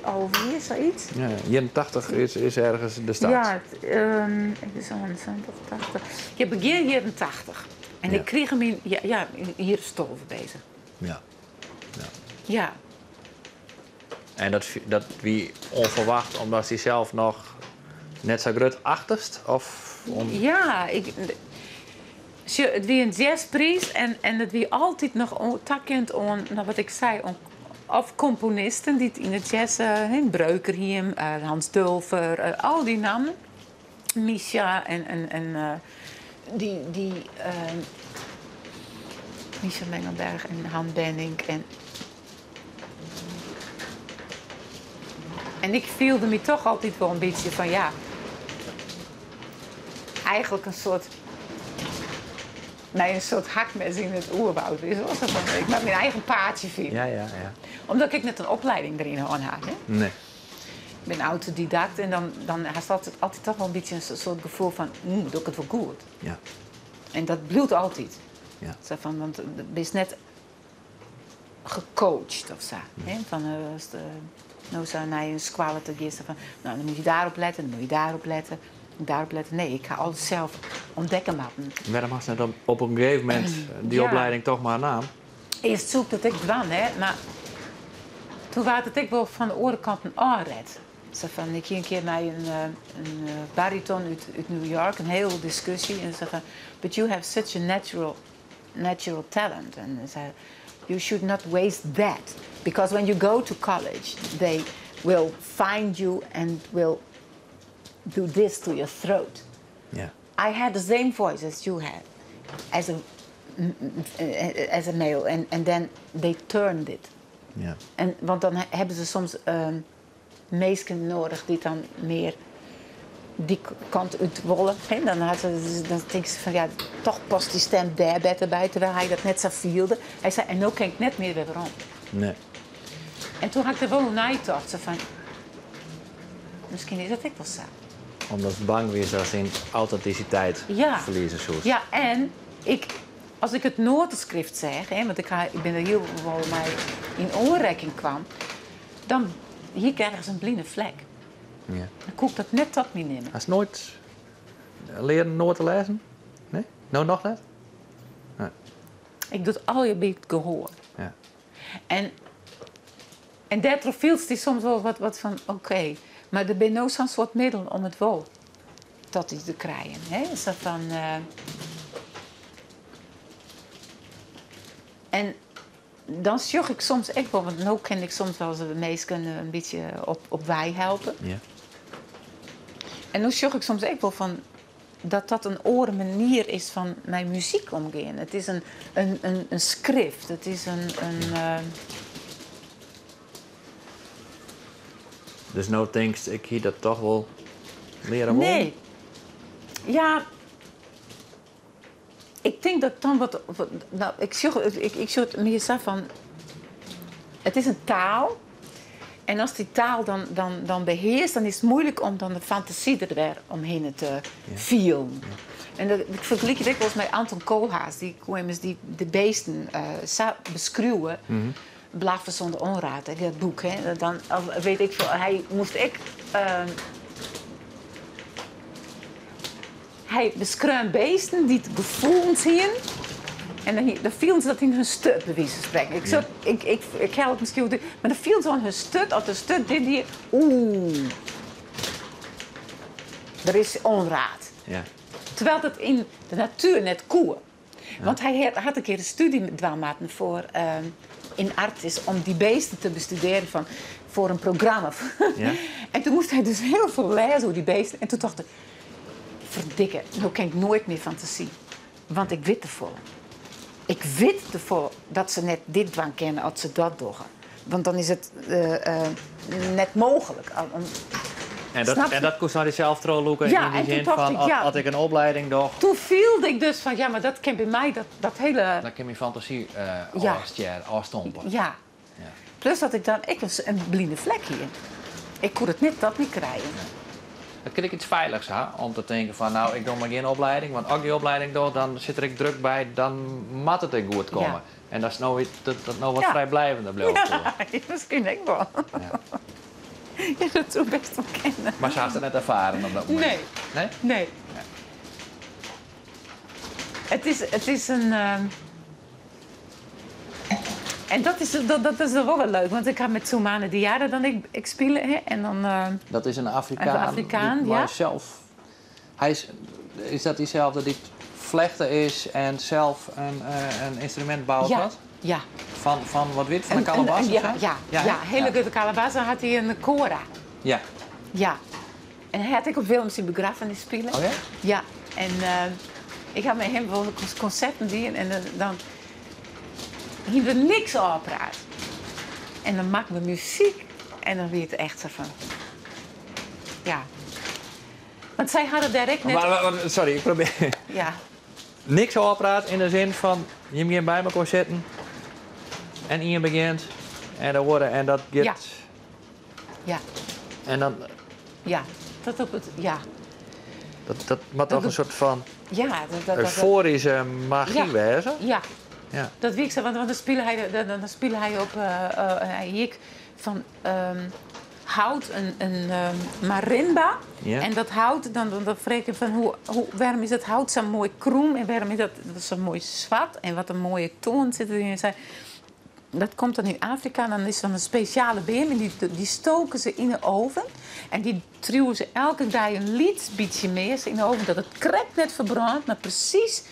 zoiets. Ja, 81 is ergens de start. Ja, even zo, 80. Ja, begin 84. En ik kreeg hem hier stoven bezig. Ja. En dat wie onverwacht, omdat hij zelf nog net zo groot achterst? Ja, het wie een jazzprijs en het wie altijd nog takkend aan, wat ik zei, of componisten die in het jazz, Breukerhiem, Hans Dulfer, al die namen. Misha en Misha Mengelberg en Han Benning. En ik voelde me toch altijd wel een beetje van, ja, eigenlijk een soort mij een soort hakmes in het oerwoud. Ik maak mijn eigen paadje vinden. Ja. Omdat ik net een opleiding erin had. Hè? Nee. Ik ben autodidact en dan had je altijd toch wel een beetje een soort gevoel van, doe ik het wel goed. Ja. En dat bloedt altijd. Ja. Zo van, want je bent net gecoacht of zo. Hè? Van, als de, nou zou naar een squallen te gissen van, nou dan moet je daarop letten, dan moet je daarop letten. Daarop letten. Nee, ik ga alles zelf ontdekken maken. Waarom had je dan op een gegeven moment die opleiding toch maar naam? Eerst zoekte ik dan, hè, maar toen was het ik wel van de orenkant een aanred. Zo van, ik ging een keer naar een bariton uit New York, een hele discussie. En ze zei van, but you have such a natural talent. En ze zei, you should not waste that. Because when you go to college, they will find you and will do this to your throat. Ja. I had the same voice as you had, as a male, and then they turned it. Ja. Want dan hebben ze soms meisken nodig die dan meer die kant uit willen. Dan denken ze van ja, toch past die stem daar beter bij, terwijl hij dat net zo vielde. Hij zei, en nu ken ik net meer weer waarom. Nee. En toen had ik er wel een uitdacht, zo van, misschien is dat ik wel zo. Omdat het bang weer dat ze in authenticiteit verliezen. Zoals. Ja, en als ik het notenschrift zeg, hè, want ik ben er heel wel mee in aanraking kwam, dan hier ergens een blinde vlek. Ja. Dan koek ik dat net tot me nemen. Has nooit leren nooit te lezen? Nee? Nou, nog net? Nee. Ik doe het al je beetje gehoor. Ja. En daardoor viel het soms wel wat van, oké. Maar er ben nou zo'n soort middel om het wel tot iets te krijgen. Hè? Zo van, en dan zocht ik soms echt wel, want nu ken ik soms wel eens de meesten een beetje op wij helpen. Ja. En nu zocht ik soms echt wel van dat een oren manier is van mijn muziek omgaan. Het is een schrift, het is Dus nou denkst ik hier dat toch wel leren worden? Nee. Ja. Ik denk dat dan nou, ik zocht meer zo van, het is een taal. En als die taal dan beheerst, dan is het moeilijk om dan de fantasie er weer omheen te vielen. Ja. En ik vergelijk het ook wel eens met Anton Koolhaas, die kwam die de beesten beschreeuwen. Mm-hmm. Blaffen zonder onraad, hè, dat boek. Hè. Dan weet ik veel, hij beschreeuwt beesten die het gevoelens zien. En dan vielen ze dat in hun stut, bij wijze van spreken. Ik help misschien ook, maar dan vielen ze aan hun stut, als de stut dit hier. Er is onraad. Ja. Terwijl dat in de natuur net koe. Ja. Want hij had een keer een studie dwaalmaten voor in Artis om die beesten te bestuderen voor een programma. Ja. En toen moest hij dus heel veel lezen over die beesten. En toen dacht ik, verdikke, nou ken ik nooit meer fantasie. Want ik weet ervoor. Ik weet ervoor dat ze net dit dwang kennen als ze dat doen. Want dan is het net mogelijk. En dat kost naar diezelfde loeken in die zin van, als ik een opleiding doe. Toen viel ik dus van, ja, maar dat kan bij mij, dat hele... Dan kan je fantasie afstompen. Ja. Plus dat ik was een blinde vlek hier. Ik kon het net dat niet krijgen. Ja. Het klinkt iets veiligs, hè? Om te denken van, nou, ik doe maar geen opleiding. Want als ik die opleiding doe, dan zit er druk bij, dan moet het er goed komen. Ja. En dat is nou, wat vrijblijvender blijft. Ja, misschien ik wel. Ja. Ja, dat zou best wel kennen. Maar ze had het net ervaren op dat moment? Nee. Nee? Ja. Het is een... En dat is wel leuk, want ik ga met Soumane Diarra dan ik spelen. Hè, en dan, dat is een Afrikaan ja. Zelf... Is dat diezelfde die vlechter is en zelf een instrument bouwt? Ja. Ja. Van wat wit? Van een kalabas? Ja, hele goede kalabas. Dan had hij een kora. Ja. Ja. En hij had ik op Willems in begrafenis spelen. Oh ja? Ja. En ik had met hem wel concerten doen en dan hier we niks oppraat. En dan maken we muziek en dan weet het echt zo van. Ja. Want zij hadden direct net... Sorry, ik probeer... Ja. niks over praat in de zin van je moet bij elkaar zitten en iemand begint en dan worden en dat gaat. Ja. Ja. En dan Ja. Dat op het... Ja. dat moet toch een soort van Ja. euforische magie Ja. wezen. Ja. Ja. Dat weet ik zo, want dan spelen hij op ik van hout een marimba. Ja. En dat hout, dan vreeg ik van waarom is dat hout zo mooi kroem en waarom is dat zo mooi zwart en wat een mooie toon zit erin. En zei, dat komt dan in Afrika, dan is dan een speciale beer en die stoken ze in de oven. En die truwen ze elke dag een beetje meer in de oven, dat het krek net verbrandt, maar precies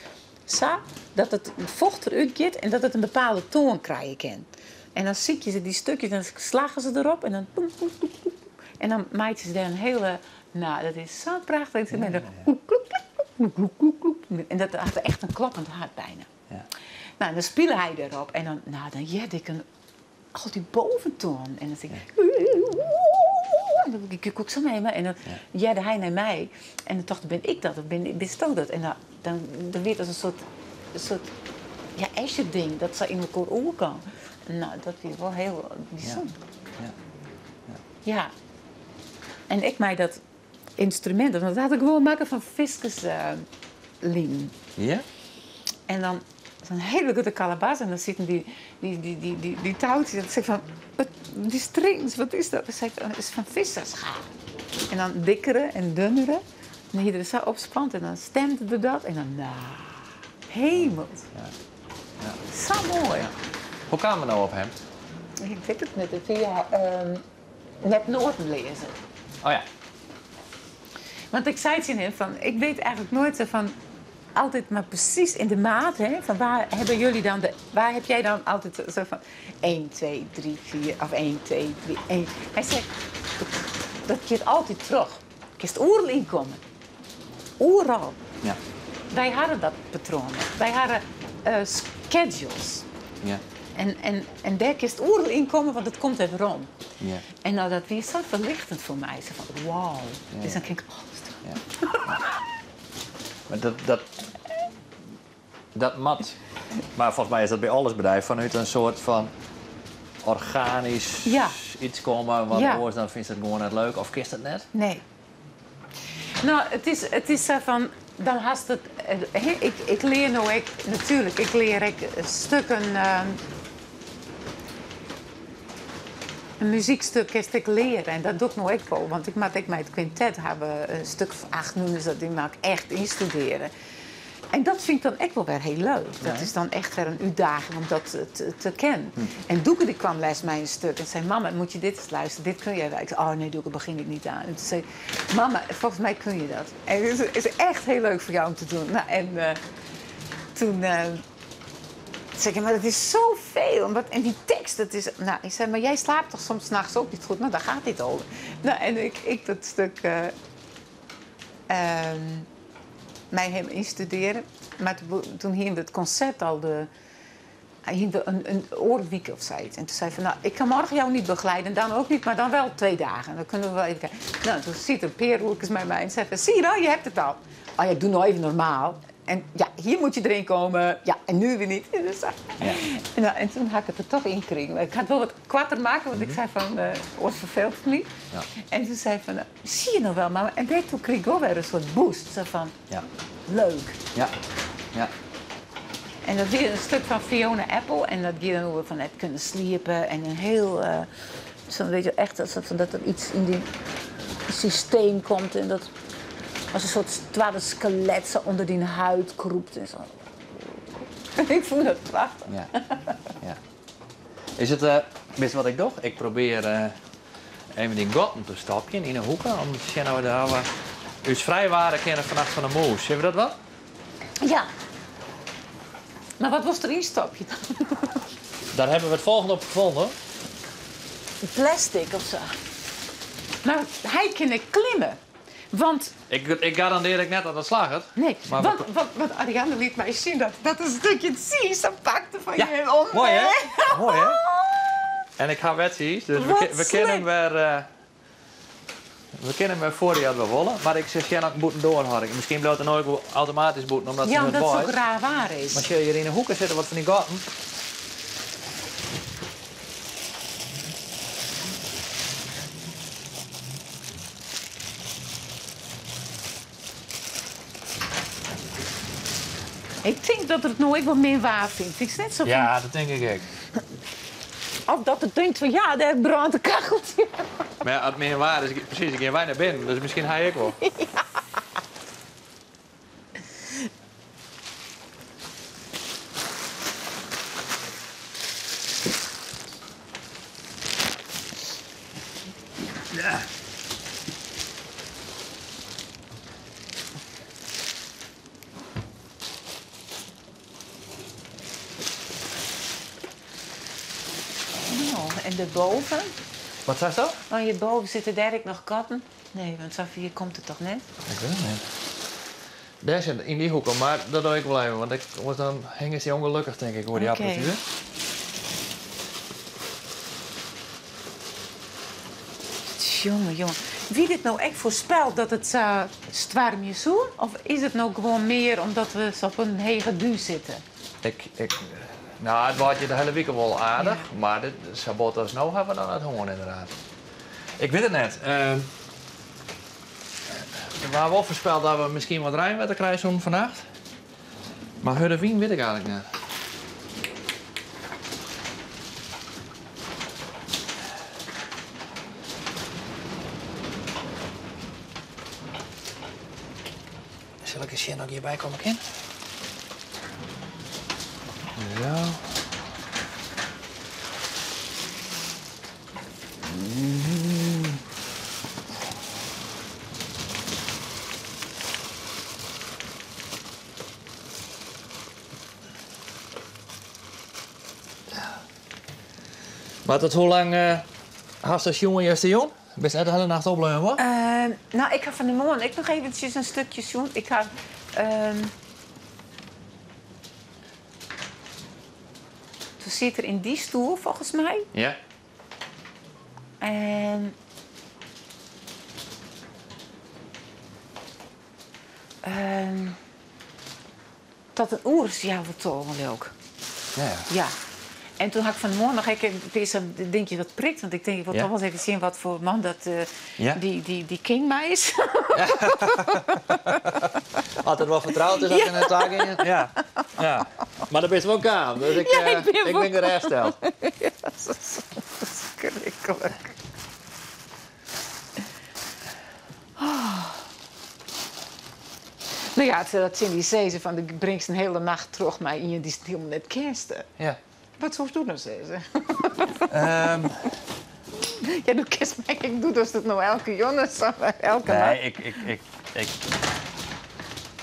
zo dat het vocht eruit gaat en dat het een bepaalde toon krijgen kan. En dan zie je ze die stukjes en dan slagen ze erop en dan poem, poem, poem, poem. En dan maakt ze daar een hele... Nou, dat is zo prachtig. En dat had echt een kloppend hart bijna. Ja. Nou, dan speelde hij erop en dan jet ik al die boventoon. En dan zeg ik... En dan ik ook zo mee me. En dan jette hij naar mij. En dan dacht ben ik dat, of bist ook dat. En dan werd het een soort Escher ding dat ze in elkaar oor kan. Nou, dat is wel heel bijzonder. Ja. En ik mij dat instrument, want dat had ik gewoon maken van viskesliem. Ja? En dan zo'n hele goede kalabas en dan zitten die touwtjes. En dan zeg ik van, die strings, wat is dat? Dan zeg ik, dat is van vissers. En dan dikkere en dunnere. En hier er zo opspant en dan stemde er dat. En dan, hemels. Ja. Zo mooi. Ja. Hoe kwamen we nou op hem? Ik weet het niet, via net Noorden lezen. Oh ja. Want ik zei het in hem van, ik weet eigenlijk nooit zo van, altijd maar precies in de maat, hè, van waar heb jij dan altijd zo van 1, 2, 3, 4 of 1, 2, 3, 1. Hij zegt, dat keert altijd terug. Je het oorlog inkomen. Overal. Ja. Wij hadden dat patroon. Wij hadden schedules. Ja. En daar kist oorlog inkomen, want het komt even rond. Ja. En nou, dat weer zo verlichtend voor mij. Zo van, wauw. Ja. Dus dan denk ik, dat is toch... Ja. Maar dat mat. Maar volgens mij is dat bij alles bedrijf vanuit een soort van organisch iets komen. Want anders dan vindt het gewoon net leuk. Of kist het net? Nee. Nou, het is zo van... Dan haast het... Ik leer nou natuurlijk. Ik leer stukken... Een muziekstuk is ik leren en dat doe ik nou ook wel. Want ik maak met het quintet hebben een stuk van 8 noemen ze dat, die maak ik echt instuderen. En dat vind ik dan echt wel weer heel leuk. Dat is dan echt weer een uitdaging om dat te kennen. En Doeke die kwam les mij een stuk en zei, mama, moet je dit eens luisteren? Dit kun jij wel. Ik zei, oh nee Doeke, begin ik niet aan. En toen zei mama, volgens mij kun je dat. En het is echt heel leuk voor jou om te doen. Nou, en toen... zeg je, maar dat is zoveel. En die tekst, dat is... Nou, ik zei, maar jij slaapt toch soms 's nachts ook niet goed? Nou, daar gaat dit over. Nou, en ik dat stuk... mij hem instuderen. Maar toen hing het concert al een oorweek of zoiets. En toen zei hij van, nou, ik kan morgen jou niet begeleiden. Dan ook niet, maar dan wel 2 dagen. Dan kunnen we wel even kijken. Nou, toen ziet een peerhoekjes met mij en zei van, zie je nou, je hebt het al. Oh ja, doe nou even normaal. En ja, hier moet je erin komen. Ja, en nu weer niet. Dus, en toen had ik het er toch in gekregen. Ik had wel wat kwatter maken, want ik zei van, ooit verveelt het niet. Ja. En toen zei van, zie je nou wel, mama? En toen kreeg ik wel weer een soort boost. Zo van, leuk. Ja. Ja. En dat weer een stuk van Fiona Apple. En dat ging dan over van het kunnen sliepen. En een heel, zo weet je, echt dat er iets in die systeem komt. En dat als een soort twaalfde skelet zo onder die huid kroept. En zo. Ik voel dat prachtig. Ja. Ja. Is het, weet je wat ik doe? Ik probeer even die gotten te stopjen in een hoek. Om te zien of we daar uw vrijwaren kennen vannacht van de moes. Hebben we dat wel? Ja. Maar wat was erin stopje dan? Daar hebben we het volgende op gevonden. Plastic of zo. Nou, hij kan ik klimmen. Want... Ik garandeer ik net dat het slaagt. Nee, maar want Ariane liet mij zien dat een stukje zie, ze pakte van je om. Mooi hè? Mooi hè? En ik ga wetzies, dus we kennen weer... We kennen me voor die hadden we willen, maar ik zeg ja, ik moet doorhouden. Misschien blijft er nooit automatisch boeten omdat Ja, ze omdat het het boeit. ook raar waar is. Maar als je hier in de hoeken zitten wat van die gaten. Ik denk dat het nooit wat meer waar vindt. Ik net zo van, Ja, dat denk ik ook. of dat het denkt van ja, daar brandt een kacheltje. Maar ja, als het meer waar is, precies, ik ga wij naar binnen. Dus misschien ga ik wel. Ja. Nou, en daarboven? Wat zei dat? Oh, hierboven zitten daar ook nog katten? Nee, want zo hier komt het toch net? Ik weet het niet. Daar zit in die hoeken, maar dat doe ik wel even, want dan hingen ze ongelukkig denk ik door die Oké. apparatuur. Jongen, jongen. Wie dit nou echt voorspelt dat het stwarm je zo? Of is het nou gewoon meer omdat we zo op een hege duur zitten? Nou, het wordt je de hele week wel aardig, maar dit sabot als nou hebben we dan het honger inderdaad. Ik weet het net. Er waren wel voorspeld dat we misschien wat rijnwetter krijgen vannacht. Maar Hudderwien weet ik eigenlijk niet. Zal ik eens hier nog hierbij komen, Ken? Zo. Maar tot hoe lang hast dat jongen juist de jong? Ben je net de hele nacht opleven, hoor? Nou, ik ga van de morgen ik nog eventjes een stukje zoen. Ik ga... Toen zit er in die stoel, volgens mij. Ja. En... tot een uur is jou vertonen ook. Ja. Ja. En toen had ik vanmorgen nog een dingetje wat prikt. Want ik denk, ik wil Ja. toch wel eens even zien wat voor man dat Ja. die king mij is. Altijd wel vertrouwd is dat in het taak in. Ja. Ja. Maar dat is wel kaam, dus ik, Ja, ik ben ik wel- ben er hersteld. Schrikkelijk. Nou ja, dat Cindy zei ze van, ik breng ze een hele nacht terug, maar in die is helemaal net kersten. Ja. Wat zou je nou zeggen? Um, Ja, doe kerst mij, ik doe dus dat nou elke jongen, elke nacht. nee, ik...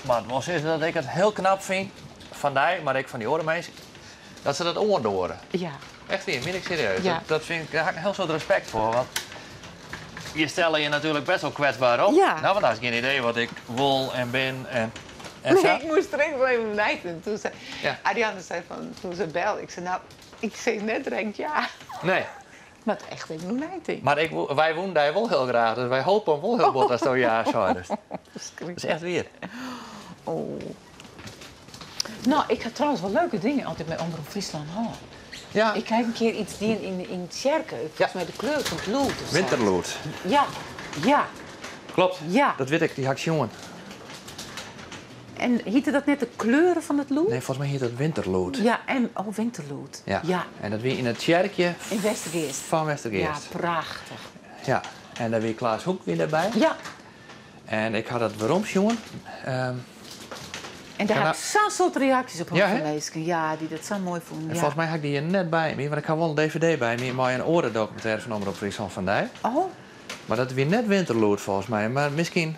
Maar het was is dat ik het heel knap vind van die, maar ik van die andere mensen, dat ze dat oordoren. Ja. Echt weer, meen ik serieus. Ja. Dat vind ik, daar heb ik heel veel respect voor. Want je stelt je natuurlijk best wel kwetsbaar op. Ja. Nou, want dat is geen idee wat ik wil en ben en Nee, zo. ik moest er even wel even nijten. Toen zei Ja. Ariane zei van, toen ze belde, ik zei nou, ik zei net direct ja. Nee, Maar het echt even nijten. maar wij wonen daar wel heel graag, dus wij hopen wel heel goed als dat ja zou. Dus. Dat is echt weer. Oh. Nou, ik heb trouwens wel leuke dingen altijd met Omroep Friesland hoor. Ja, Ik krijg een keer iets die in het Sjerken, volgens mij de kleur van het lood. of zo. winterlood. Ja, ja, Klopt, ja. dat weet ik, die had jongen. En heette dat net de kleuren van het lood? Nee, volgens mij heet het winterlood. Ja, en winterlood. Ja. Ja, En dat weer in het kerkje in Westergeest. van Ja, Westergeest. prachtig. Ja. En daar weer Klaas Hoek weer erbij. Ja, En ik had het waarom, jongen. en daar Ja, heb ik zo'n soort reacties op Ja, van hè? mensen. Ja, die dat zo mooi vonden. En Ja. volgens mij had ik die er net bij me, want ik had wel een dvd bij me, maar een orendocumentaire van Omroep Friesland van Dijk. Oh, Maar dat is weer net winterlood volgens mij, maar misschien...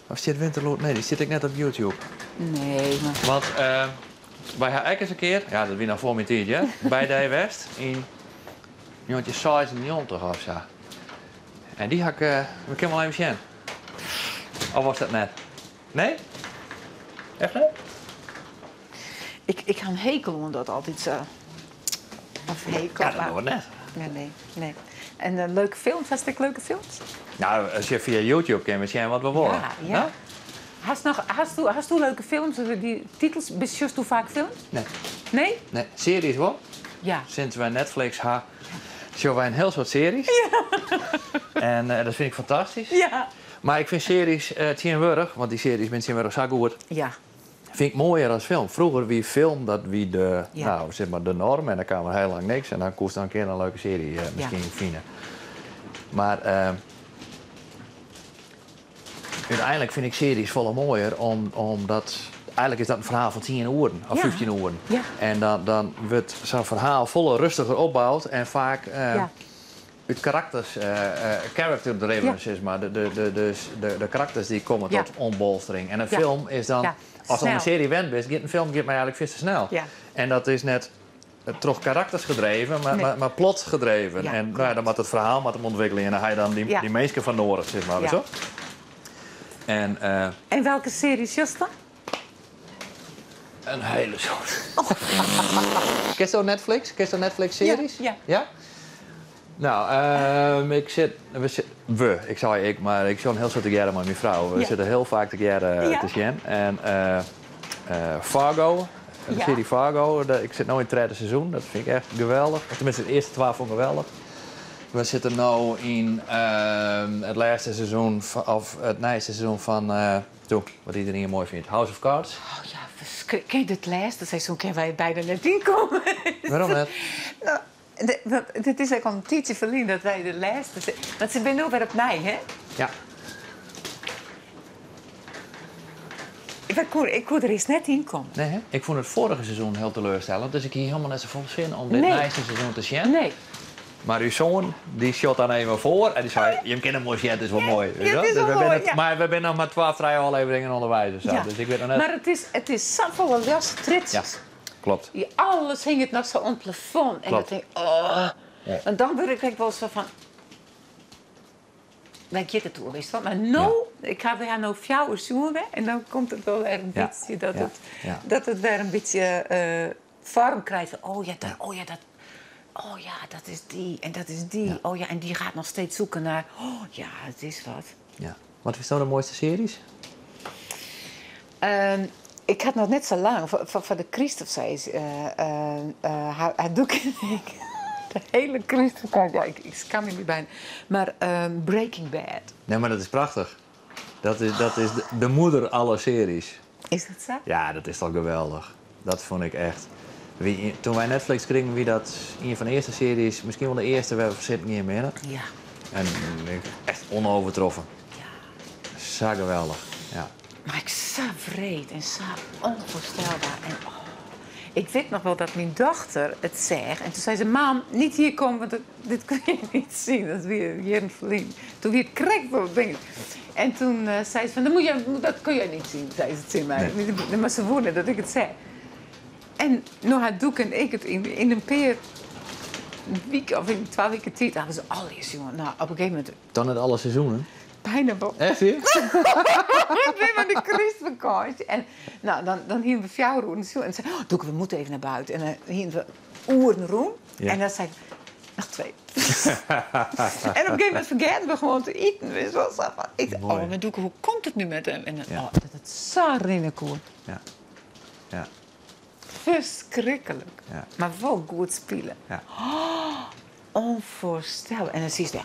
Of zit winterlood? Nee, die zit ik net op YouTube. nee, maar... Want wij hebben ook eens een keer, ja dat weer nog voor mijn tijd, hè, bij Dij West in 1996 of zo. En die had ik, we kunnen wel even zien. Of was dat net? Nee? Echt niet? Ik ga een hekel om dat altijd zo. Of hekel. Ja, dat doen we net. Nee. En leuke films? Had ik leuke films? Nou, als je via YouTube kan zien wat we willen. Ja. Hast du leuke films? Die titels, besjoest u vaak films? Nee. Nee? Nee, series wel. Ja. Sinds wij Netflix hebben, zien wij een heel soort series. Ja. En dat vind ik fantastisch. Ja. Maar ik vind series tegenwoordig, want die series zijn tegenwoordig zo goed, Ja. vind ik mooier als film. Vroeger wie film, dat wie de, Ja. nou, zeg maar de norm. En dan kwam er heel lang niks. En dan koest dan een keer een leuke serie misschien vinden. Maar uiteindelijk vind ik series volle mooier, omdat eigenlijk is dat een verhaal van 10 uren of 15 uren. Ja. En dan wordt zo'n verhaal volle rustiger opgebouwd en vaak uit karakters, character-driven, Ja. zeg maar. De karakters die komen Ja. tot ontbolstering. En een Ja. film is dan, Ja. als er Snel. een serie wend is, een film gaat mij eigenlijk veel te snel. Ja. En dat is net toch karakters gedreven, Nee. maar plot gedreven. Ja, en nou, klopt. dan moet het verhaal met hem ontwikkelen en dan ga je dan Ja. die mensen van nodig, zeg maar. Ja. Zo. En En welke series just dan? een hele soort. Ken je zo'n Netflix? Ken je zo'n Netflix-series? Ja. Nou, ik zit... maar ik zit heel zo together met mijn vrouw. We Ja. zitten heel vaak together Ja. te zien. En Fargo, de Ja. serie Fargo. Ik zit nu in het derde seizoen. Dat vind ik echt geweldig. Tenminste, de eerste 12 vond ik geweldig. We zitten nu in het laatste seizoen, of het nieuwste seizoen van, wat iedereen hier mooi vindt, House of Cards. Oh ja, verschrikkelijk. Ken je het laatste seizoen? Kunnen wij bijna net inkomen? Waarom net? Nou, het is eigenlijk al een tijdje verliezen dat wij de laatste... Want ze zijn nu weer op mij, hè? Ja. Ik kon er eens net in komen. Nee, hè? Ik vond het vorige seizoen heel teleurstellend, dus ik hier helemaal net zo vol zin om dit Nee. nieuwste seizoen te zien. Nee. Maar uw zoon, die shot dan even voor en die zei, je kent hem mooi zien, het is wel mooi. weet je het is Dus wel we zijn mooi, ja. Maar we zijn nog maar 12, 3 afleveringen onderwijs of zo. Ja. Dus ik weet nog net... Maar het is zo volle jas trits. Ja, klopt. Alles hing het nog zo op het plafond. En Klopt. dan denk ik, oh. Ja. En dan word ik wel zo van... Dan gaat het toe, weet je wel. Maar nu, ik ga weer nou 4 uur zoen weg. En dan komt het wel weer een Ja. beetje... Dat, Ja. Het, Ja. dat het weer een beetje vorm krijgt. Van, oh ja, dat is die. En dat is die. Ja. Oh ja, en die gaat nog steeds zoeken naar... Oh ja, het is wat. Ja. Wat is nou de mooiste series? Ik had nog net zo lang, voor de Christophe zei ze, hij doet ik de hele Christophe, ja, ik kan me niet bijna, maar Breaking Bad. Nee, maar dat is prachtig. Dat is de moeder aller series. Is dat zo? Ja, dat is toch geweldig. Dat vond ik echt. Toen wij Netflix kregen, wie dat een van de eerste series, misschien wel de eerste, we zitten niet meer. Ja. En echt onovertroffen. Ja. Zo geweldig. Ja. Maar ik zo vreed en zo onvoorstelbaar. En, oh. Ik weet nog wel dat mijn dochter het zei. En toen zei ze, mam, niet hier komen, want dit kun je niet zien. Dat is weer hier in Verlien. Toen weer krek voor het ding. En toen zei ze van, dat kun je niet zien, zei ze tegen mij. Nee. Maar ze voelde dat ik het zei. En nu had Doek en ik het in een paar weken, of in 12 weken tijd, hadden ze alles, jongen. Nou, op een gegeven moment, Dan het alle seizoenen. bijna wel. Echt hier? Ik ben de Christvakantie. En nou, dan hingen we 4 uur en zo. En zei, Doek, we moeten even naar buiten. En dan hingen we uren rond. Ja. En dan zei ik, nog 2. En op een gegeven moment vergeten we gewoon te eten. Weet je wel, zo van, ik dacht, Mooi. oh, maar Doek, hoe komt het nu met hem? En dan, Ja. oh, dat het zo rinnekoer. Ja. Ja. Verschrikkelijk. Ja. Maar wel goed spelen. Ja. Onvoorstelbaar. En dan zie je dat.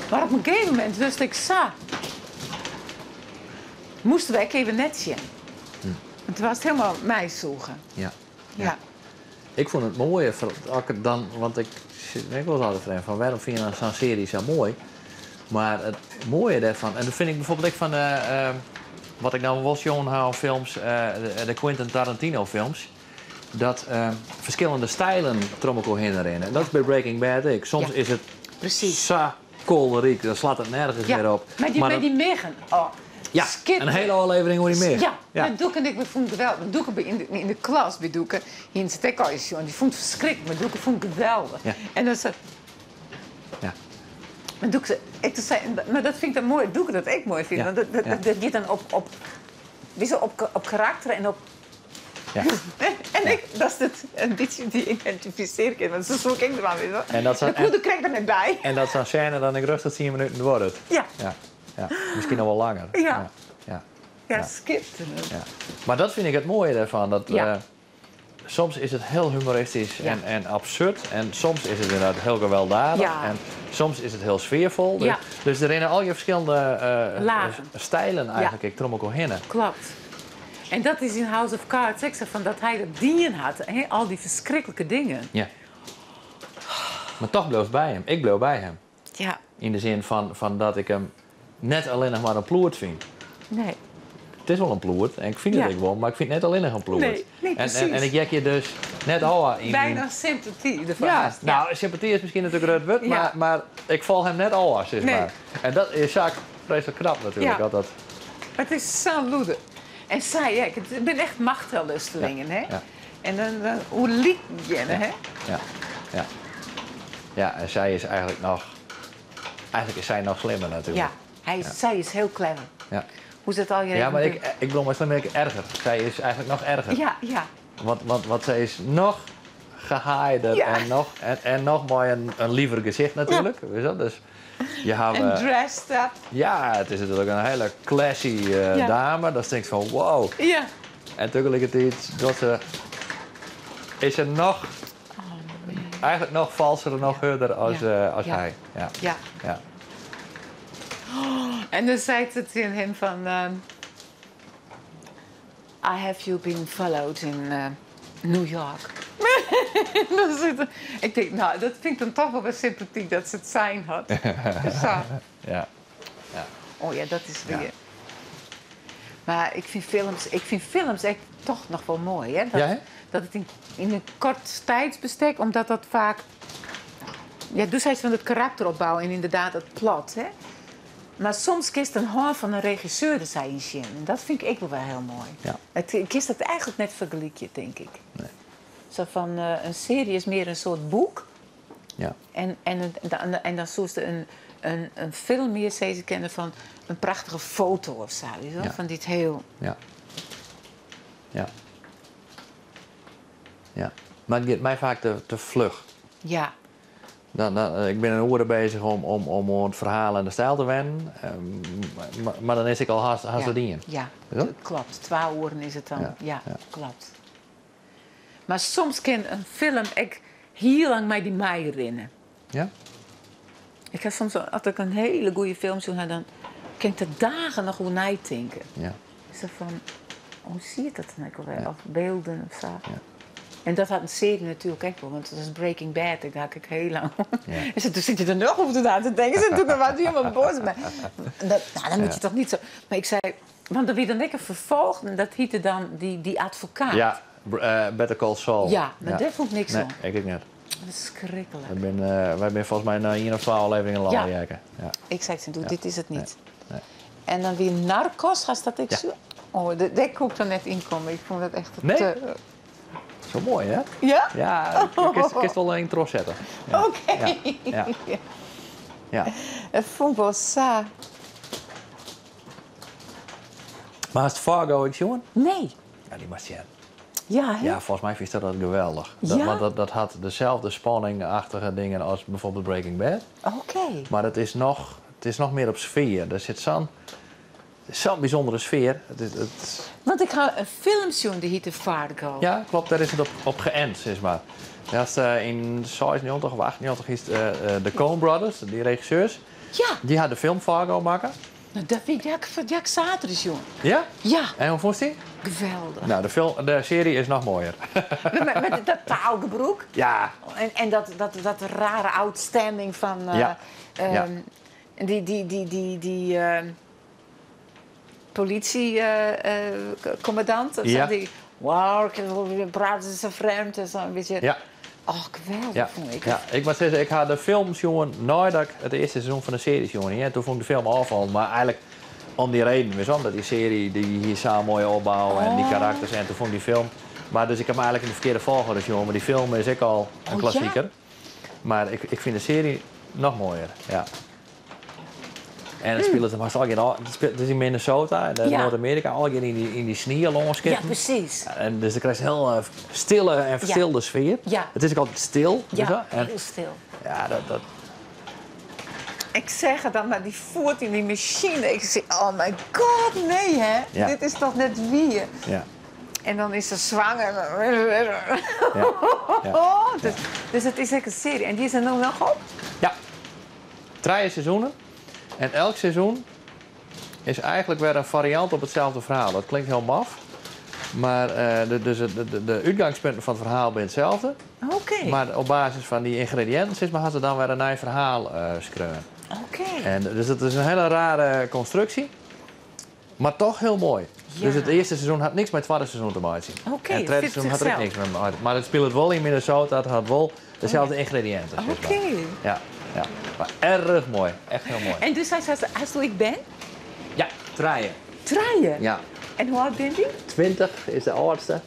Maar op een gegeven moment wist ik zo. Moesten wij even net zien. En toen was het helemaal mij zoeken. Ja. Ja. Ik vond het mooie, dan, want ik was altijd vreemd van waarom vind je nou zo'n serie zo mooi? Maar het mooie daarvan, en dat vind ik bijvoorbeeld ook van wat ik nou wel jongen hou films, de Quentin Tarantino films, dat verschillende stijlen trommel herinneren. En dat is bij Breaking Bad ook. Soms Ja. is het Precies. zo koolriek, dan slaat het nergens meer op. Maar die Megan. Oh, ja, schitterend. een hele aflevering hoe die meer. Ja, maar Doek en ik vonden het geweldig. Doek in de klas bij Doeken, hier in het tekhuis, die vond het verschrikkelijk. Maar Doeken vond het geweldig. Ja. En dan zei Ja. maar Doek zei, maar dat vind ik dan mooi, Doeken dat ik mooi vind. Ja. Want dat Ja. gaat dan op karakter en op Ja. En dat is het, een beetje die identificeer ik in, want zo zoek ik er maar weer. En dat de goede krijg ik er net bij. En dat zo'n scène dan ik rustig 10 minuten wordt het. Ja. Ja. Misschien nog wel langer. Ja. Ja. Ja, schitterend. Ja. Maar dat vind ik het mooie daarvan. Dat, Ja. Soms is het heel humoristisch Ja. en absurd. En soms is het inderdaad heel gewelddadig. Ja. En soms is het heel sfeervol. Ja. Dus er zijn al je verschillende Lagen. stijlen eigenlijk. Ik trom ook heen. Klopt. En dat is in House of Cards. Ik zeg van dat hij dat dingen had. Hè? Al die verschrikkelijke dingen. Ja. Maar toch bleef bij hem. Ik bleef bij hem. Ja. In de zin van dat ik hem net alleen nog maar een ploert vind. Nee. Het is wel een ploert. En ik vind Ja. het ook wel. Maar ik vind het net alleen nog een ploert. Nee, en ik jek je dus net al in... Bijna sympathie ervan. Ja, nou, sympathie is misschien natuurlijk het woord, Ja. maar ik val hem net al als, zeg Nee. maar. En dat is zaak vreselijk knap natuurlijk. Ja. Dat. Het is zo loeder. En zij, ja, ik ben echt machthelustelingen, hè? Ja. En dan, hoe liep je, hè? Ja, ja. Ja, en zij is eigenlijk nog... Eigenlijk is zij nog slimmer natuurlijk. Ja, zij is heel clever. Ja, Hoe zit al je ja maar even- ik bedoel, maar slimmer erger. Zij is eigenlijk nog erger. Ja, ja. Want zij is nog gehaaider Ja. en nog maar een liever gezicht natuurlijk. Weet je wel? Dus je hebt... En dressed up. ja, het is natuurlijk een hele classy Ja. dame. Dat denk ik van wow. Ja. En tegelijkertijd dat ze, is ze nog, eigenlijk nog valser en nog harder als, als Ja. hij. Ja. Ja. Ja. En dan zei het in hem van... I have you been followed in New York. Dan zit er- ik denk, nou, dat vind ik dan toch wel weer sympathiek dat ze het zijn had. Zo. Ja. Oh ja, dat is weer... Ja. Maar ik vind films echt toch nog wel mooi, hè? Dat, Ja, hè? dat het in een kort tijdsbestek, omdat dat vaak... Ja, dus hij is van het karakter opbouwen en inderdaad het plot, hè? Maar soms kiest een hand van een regisseur de zijn in. Dat vind ik wel heel mooi. Ja. Ik kiest dat eigenlijk net vergelijkje, denk ik. Nee. Zo van, een serie is meer een soort boek. Ja. En dan zoals een film meer ze kennen van een prachtige foto of zo. Weet je wel? Ja. Van dit heel... Ja. Ja. Ja. Maar het gaat mij vaak te vlug. Ja, Ik ben een uren bezig om het verhaal en de stijl te wennen. Maar dan is ik al haast ja, de dingen. ja, Ja? klopt. 2 uur is het dan. Ja, Ja, ja. klopt. Maar soms kan een film ik heel lang mij die mij herinneren. Ja? Ik heb soms, als ik een hele goede film zie, dan kan ik er dagen nog hoe naar denken. Ja. Zo van, hoe zie je dat dan ook alweer? Of beelden of zo. Ja. En dat had een serie natuurlijk ook wel, want dat is Breaking Bad. Ik dacht ik heel lang. Ja. En toen zit je er nog over aan te denken. Ze toen was helemaal boos. Maar dan moet je toch niet zo. Maar ik zei, want er werd dan lekker vervolgd en dat heette dan die advocaat. Ja, Better Call Saul. Ja, maar daar vond ik niks Nee, aan. ik niet. Dat is verschrikkelijk. Wij zijn volgens mij na 1 of 2 afleveringen lang Ja. aan het kijken. Ja. Ik zei, Ja. dit is het niet. Nee. En dan weer Narcos, als dat ik Ja. zo... Oh, daar kon ik er net in komen. Ik vond dat echt... Nee? Zo mooi, hè? Ja? Ja, ik kan wel een intro zetten. Ja. Oké. Ja. Ja. Dat vond ik wel saai. Maar als het Fargo ik jongen? Nee. Ja, die mag je. Ja, hè? Ja, volgens mij vind ik dat geweldig. Ja? Want dat had dezelfde spanningachtige dingen als bijvoorbeeld Breaking Bad. Oké. Maar het is nog meer op sfeer. Er zit zo'n bijzondere sfeer. Want ik ga een film zien die heette Fargo. Ja, klopt. Daar is het op geënt, zeg maar. Dat is in 96 of 98 is de Coen Brothers, die regisseurs. Ja, Die hadden de film Fargo maken. nou, dat vind ik zaterdag, jongen. Ja? Ja, En hoe vond je die? geweldig. Nou, de serie is nog mooier. Met dat taalgebroek. Ja. En dat rare outstanding van... Ja. Ja. Die politiecommandant. Ja. Die... Wow, ik praten ze vreemd en zo een beetje... Ja. Oh, geweldig Ja. vond ik. Ja, ik moet zeggen, ik had de film jongen nadat ik het eerste seizoen van de serie jongen. Ja, toen vond ik de film afval, maar eigenlijk om die reden, weer omdat die serie die hier samen mooi opbouwen en die karakters en toen vond ik die film. Maar dus ik heb me eigenlijk in de verkeerde volgorde jongen, maar die film is ook al een Oh, klassieker. ja? Maar ik vind de serie nog mooier. Ja. En dan spelen ze maar zo het is in Minnesota, in Noord-Amerika, al in die sneeuwlongskip. Ja, precies. En dus dan krijg je een heel stille en verstilde sfeer. Ja. Het is ook altijd stil. Ja, En, heel stil. ja, dat. Ik zeg het dan, maar die voert in die machine. Ik zeg, oh my god, nee hè. Ja. Dit is toch net wie? Ja. En dan is ze zwanger. Ja. Dus het is echt een serie. En die is er nu nog op? Ja. 3 seizoenen. En elk seizoen is eigenlijk weer een variant op hetzelfde verhaal. Dat klinkt heel maf. Maar de uitgangspunten van het verhaal zijn hetzelfde. Oké. Maar op basis van die ingrediënten gaan ze dan weer een nieuw verhaal schrijven. Oké. En dus het is een hele rare constructie. Maar toch heel mooi. Ja. Dus het eerste seizoen had niks met het tweede seizoen te maken. Oké, En het tweede het seizoen had er ook zichzelf. niks mee te maken. Maar het speelt wel in Minnesota. Het had wel dezelfde ingrediënten. zeg maar. Oké. Ja, ja. Maar erg mooi. Echt heel mooi. En dus hij zei, als ik ben? Ja, draaien. Draaien. Ja. En hoe oud bent hij? 20 is de oudste.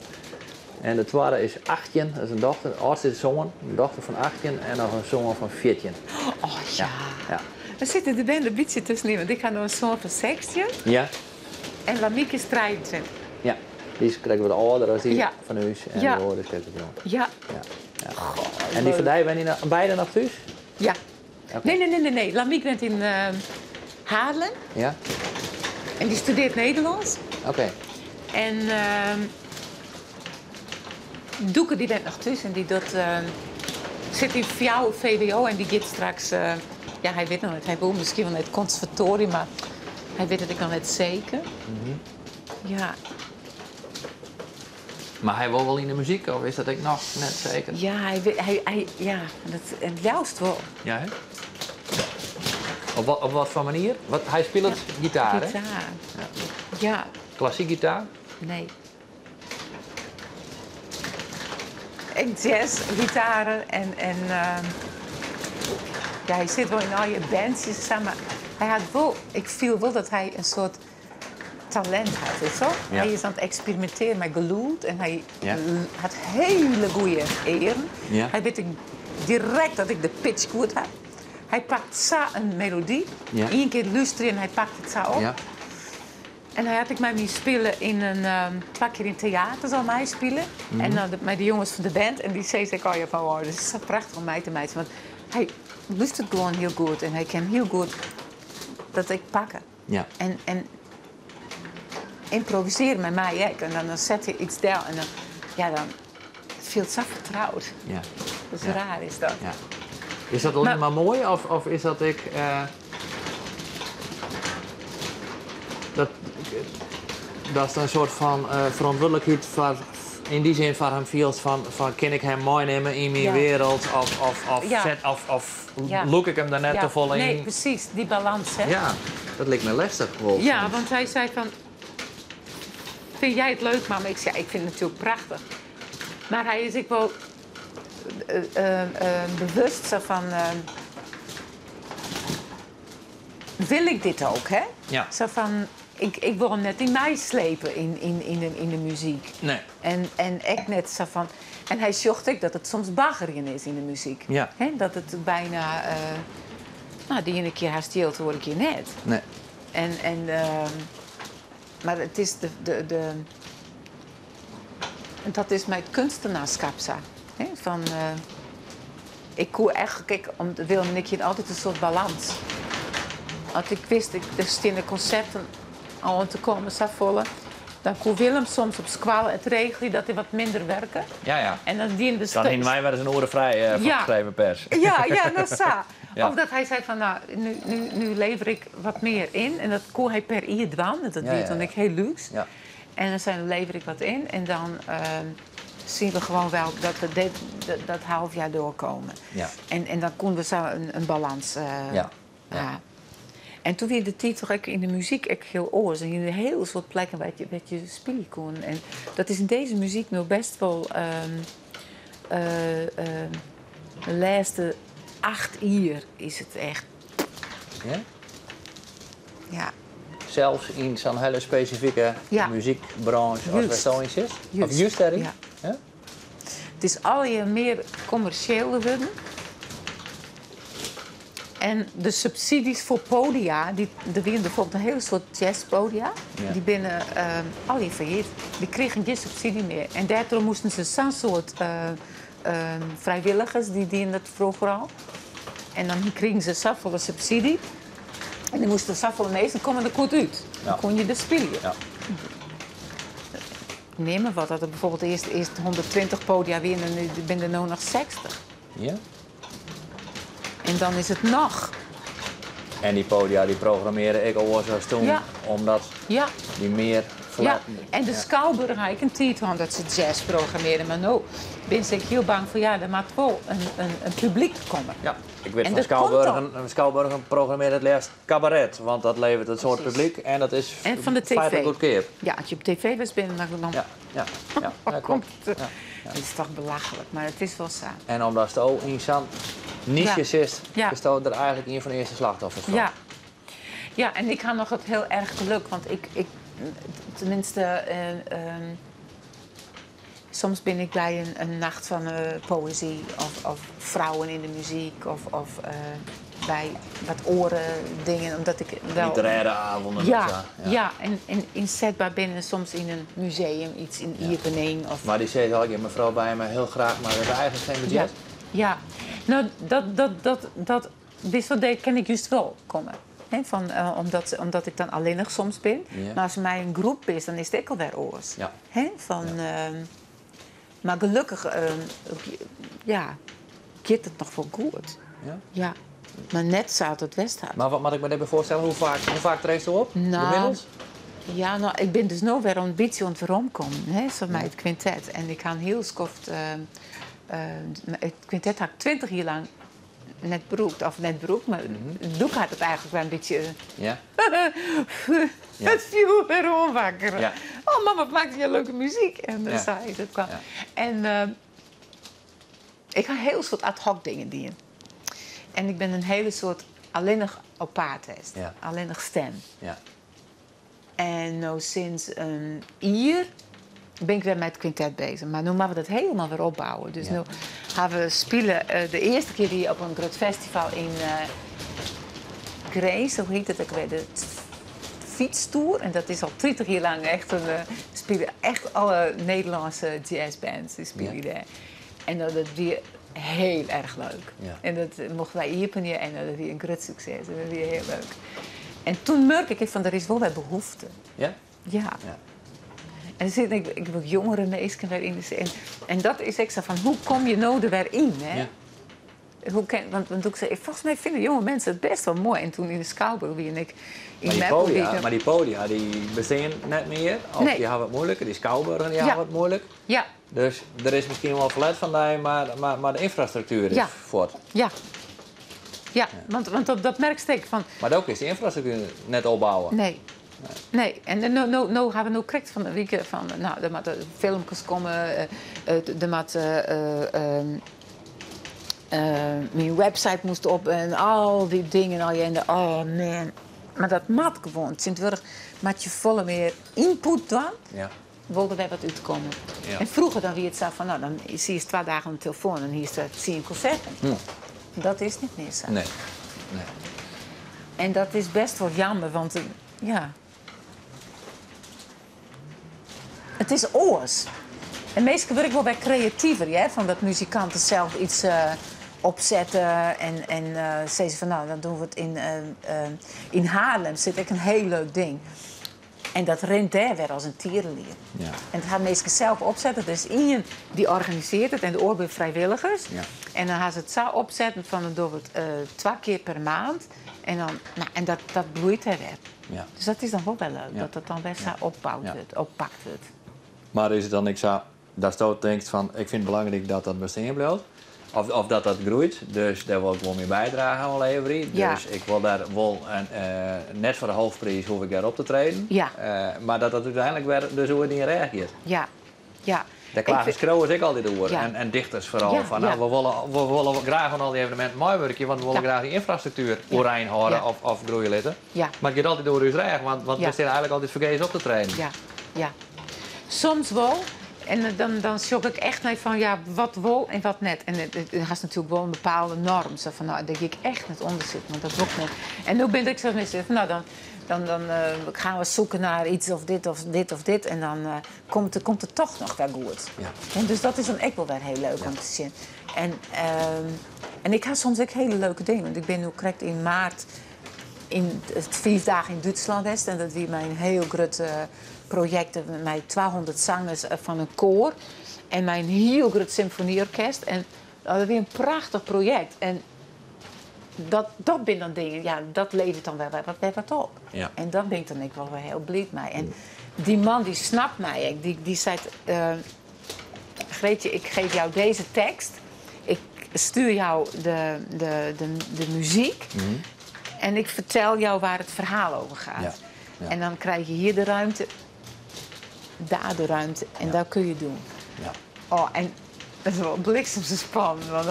En de tweede is 18. Dat is een dochter. De oudste is een zoon. Een dochter van 18 en nog een zoon van 14. Oh ja. Ja. Er zitten de band een beetje tussenin. Want ik ga nog een zoon van 16 Ja. en Lamiek is 23. Ja. Die krijgen we de ouder als die Ja. van huis. En Ja. de ouder krijgen we de jong. Ja. Ja. Ja. En die van die ben je beide nog thuis? Ja. Oké. Nee. Lamiek bent in Haarlem Ja? en die studeert Nederlands. Oké. En Doeke die bent nog thuis en die doet, zit in VWO en die gaat straks... ja, hij weet nog niet. Hij wil misschien wel naar het conservatorium, maar hij weet het ik nog niet zeker. Ja. Maar hij wil wel in de muziek, of is dat ik nog net zeker? Ja, ja, het juist wel. Ja, hè? Op wat voor manier? Hij speelt gitaar, hè? Gitaar. Ja, Klassiek gitaar? nee. En jazz, gitaren en ja, hij zit wel in al je bandjes samen. Maar hij had wel, ik viel wel dat hij een soort talent had, weet je wel? Ja. Hij is aan het experimenteren met geluid en hij Ja. had hele goede eieren. Ja. Hij weet direct dat ik de pitch goed had. Hij pakt zo een melodie, Ja. één keer luisteren en hij pakt het zo op. Ja. En hij had ik mij mee spelen in een 2 keer in theater zal mij spelen. En dan met de jongens van de band. En die zei ik al je van wow, dit is zo prachtig om mij te maken. Want hij luistert gewoon heel goed en hij kan heel goed dat ik pakken. Ja. En improviseren met mij ook. En dan zet je iets daar en dan, ja, dan viel het zo vertrouwd. Ja. Dat is Ja. raar is dat. Ja. Is dat alleen maar mooi, of is dat ik... dat is een soort van verantwoordelijkheid voor, in die zin van hem feels van kan ik hem meenemen in mijn Ja. wereld Ja. of Ja. look ik hem daar net te vol in? Nee, precies, die balans, hè? Ja, dat lijkt me lastig wel. Ja, soms. want hij zei van... Vind jij het leuk, mama? Ik zei, ik vind het natuurlijk prachtig. Maar hij is ik wel bewust zo van... wil ik dit ook, hè? Ja. Zo van... Ik wil hem net in mij slepen in de muziek. Nee. En ik net zo van... En hij zocht ook dat het soms baggeren is in de muziek. Ja. Hè? Dat het bijna... nou, die ene keer herstelt, hoor ik je net. Nee. Maar het is dat is mijn kunstenaarschap. Hè? Van, ik koe eigenlijk, om Willem en ik altijd een soort balans. Want ik wist, er staan concerten al te komen, vollen. Dan kon Willem soms op squallen het regelen dat hij wat minder werken. Ja, ja. En dan die in de Dan in mij wel eens een oren vrij van Ja. geschreven pers. Ja, dat is zo. Ja. Of dat hij zei van, nou, nu lever ik wat meer in. En dat kon hij per uur doen. Dat Ja, deed ja, dan ja. ik heel luxe. Ja. En dan lever ik wat in. En dan zien we gewoon wel dat we dat half jaar doorkomen. Ja. En dan konden we zo een balans. Ja. Ja. En toen weer de titel ook in de muziek ook heel oors. En in een heel soort plekken waar je spelen kon. En dat is in deze muziek nog best wel... de laatste 8 jaar is het echt... Ja? Ja, Zelfs in zo'n hele specifieke Ja. muziekbranche als Juist. er zo in zit? Juist. Of juist daarin? Ja. Ja? het is al je meer commercieel worden. En de subsidies voor podia, er waren bijvoorbeeld een hele soort jazzpodia. Ja. Die binnen al die failliet. Die kregen geen subsidie meer. En daardoor moesten ze zo'n soort vrijwilligers, die dienen het vroeger al. En dan kregen ze zoveel subsidie. En dan moesten zoveel mensen komen er goed uit. Ja. Dan kon je dus spelen. Ja. Neem maar wat, dat er bijvoorbeeld eerst 120 podia weer en nu ben er nu nog 60. Ja? En dan is het nog. En die podia die programmeren ik al zoals toen, Ja. omdat Ja, die meer ja. En de Schouwburg had ik een tijd van dat ze jazz programmeerden. Maar nu ben ik heel bang voor, ja, er moet wel een publiek komen. Ja, ik weet En van dat Schouwburgen programmeert het eerst cabaret, want dat levert het soort Precies. publiek en dat is En van de feitelijk tv. goedkoop. Ja, als je op tv was binnen, dan Ja, klopt. komt het. Ja. Het is toch belachelijk, maar het is wel zo. En omdat het ook in zo'n niche zit, Ja. is dat er eigenlijk een van de eerste slachtoffers van. Ja. Ja, en ik had nog het heel erg geluk, want ik tenminste, soms ben ik bij een nacht van poëzie of vrouwen in de muziek of bij wat oren dingen, omdat ik wel... Literaire avonden. Ja, of zo, ja. En inzetbaar binnen soms in een museum, iets in Iepening of... Maar die zegt al, ik mevrouw bij me heel graag, maar we hebben eigenlijk geen budget. Ja, nou, dat wisseldeed kan ik juist wel komen. Hè, omdat ik dan alleen nog soms ben. Ja. Maar als er mij een groep is, dan is het ook alweer oors. Ja. Hè, maar gelukkig, gaat het nog wel goed. Ja? Ja, maar net zou het best hebben. Maar wat moet ik me even voorstellen, hoe vaak treedt ze op? Nou, Gemiddeld? Ja, nou, ik ben dus nu weer een beetje aan het veromkomen, hè, zo met het quintet. En ik ga heel skoft... het quintet had ik 20 jaar lang net beroemd, maar het doek had het eigenlijk wel een beetje... Ja? Ja. Het viel weer onwakker. Ja. Oh mama, wat maakt je leuke muziek? En dan Ja. zei ik, dat kwam. Ja. En ik ga heel soort ad hoc dingen doen. En ik ben een hele soort alleen nog op paardtest. Ja. Alleen nog stem. Ja. En nou sinds een jaar ben ik weer met het quintet bezig. Maar nu moeten we dat helemaal weer opbouwen. Dus Ja. nu gaan we spelen de eerste keer die op een groot festival in Grace, hoe heet het ook weer, de fietstoer. En dat is al 30 jaar lang echt spelen echt alle Nederlandse jazzbands die spelen daar. En dat weer heel erg leuk. Ja. En dat mochten wij hier en dat weer een groot succes. En dat weer heel leuk. En toen merk ik van er is wel weer behoefte. Ja? Ja. Ja. En dan zit ik heb ook jongere mensen weer in. En dat is extra van, hoe kom je nou er weer in? Hè? Ja. Want ik zei, volgens mij vinden jonge mensen het best wel mooi. En toen in de Schouwburg wie en ik in Maar die podia die bestaan net meer. Of Nee. die hebben het moeilijker. Die Schouwburgen die Ja. hebben het moeilijk. Ja, Dus er is misschien wel verlet van die, maar de infrastructuur is Ja. voort. ja. Ja, want dat merk ik van, Maar ook is de infrastructuur net opbouwen. nee. Nee, en nou gaan we nu correct van de week van, nou, er moeten filmpjes komen, er moet mijn website moest op en al die dingen al je en oh man. Maar dat maakt gewoon. Sint-Wurg maakt je volle meer input dan. Ja. Wilden wij wat uitkomen. Ja. En vroeger dan wie het zei van, nou, dan zie je 2 dagen aan de telefoon en hier zie je een concert. Dat is niet meer zo. Nee. Nee. En dat is best wel jammer, want ja. Het is oors. En meestal word ik wel wat creatiever, hè? Van dat muzikanten zelf iets opzetten. En zeggen ze van, nou, dan doen we het in Haarlem. Zit ik een heel leuk ding. En dat rent daar weer als een tierenlier. Ja. En het gaat meestal zelf opzetten. Er is iemand die organiseert het en de oorbij vrijwilligers. Ja. En dan gaan ze het zo opzetten van dan doen we het 2 keer per maand. En, dan, nou, en dat bloeit er weer. Ja. Dus dat is dan wel wel leuk, Ja. dat het dan weer zo opbouwt Ja. wordt, oppakt wordt. Maar is het dan niks zo dat je denkt van, ik vind het belangrijk dat dat bestaan blijft? Of dat dat groeit, dus daar wil ik wel mee bijdragen aan leveren. Ja. Dus ik wil daar wel, net voor de hoofdprijs hoef ik daar op te treden. Ja. Maar dat uiteindelijk weer dus hoe het niet reageert. Ja, ja. Daar klagen schreeuwers ik altijd over. Ja. En dichters vooral. Ja, Van, ja. nou, we willen graag van al die evenementen mooi werken, want we willen Ja. graag die infrastructuur Ja. oranje houden Ja. of groeien laten. Ja. Maar het gaat altijd door uw reg, want Ja. we staan eigenlijk altijd vergeten op te trainen. Ja, ja. Soms wel. En dan zoek ik echt naar van, ja, wat wel en wat net. En het has natuurlijk wel een bepaalde norm. Zo van, nou, dat ik echt niet onder zit, maar dat wil ik niet. En nu ben ik zo met van, nou, dan gaan we zoeken naar iets of dit of dit of dit. En dan komt het toch nog wel goed. Ja. En dus dat is dan ook wel weer heel leuk om te zien. En ik heb soms ook hele leuke dingen. Want ik ben nu correct in maart in 4 dagen in Duitsland geweest. En dat was mijn heel groot project met mijn 200 zangers van een koor. En mijn heel groot symfonieorkest. En dat was weer een prachtig project. En dat ben dan dingen, ja, dat levert dan wel wat op. Ja. En dat ben ik dan ook wel weer heel blij mee. En die man die snapt mij. Die zei, Greetje, ik geef jou deze tekst. Ik stuur jou de muziek. Mm-hmm. En ik vertel jou waar het verhaal over gaat. Ja. Ja. En dan krijg je hier de ruimte, daar de ruimte. En dat kun je doen. Ja. Oh, en dat is wel bliksemse spannend. Want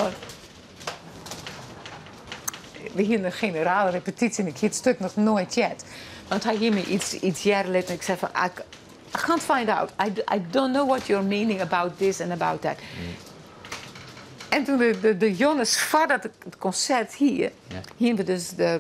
we hier een generale repetitie en ik heb het stuk nog nooit jet. Want hij hier me iets jaren later en ik zei van, I can't find out. I don't know what you're meaning about this and about that. En toen de jongens voordat het concert hier we dus de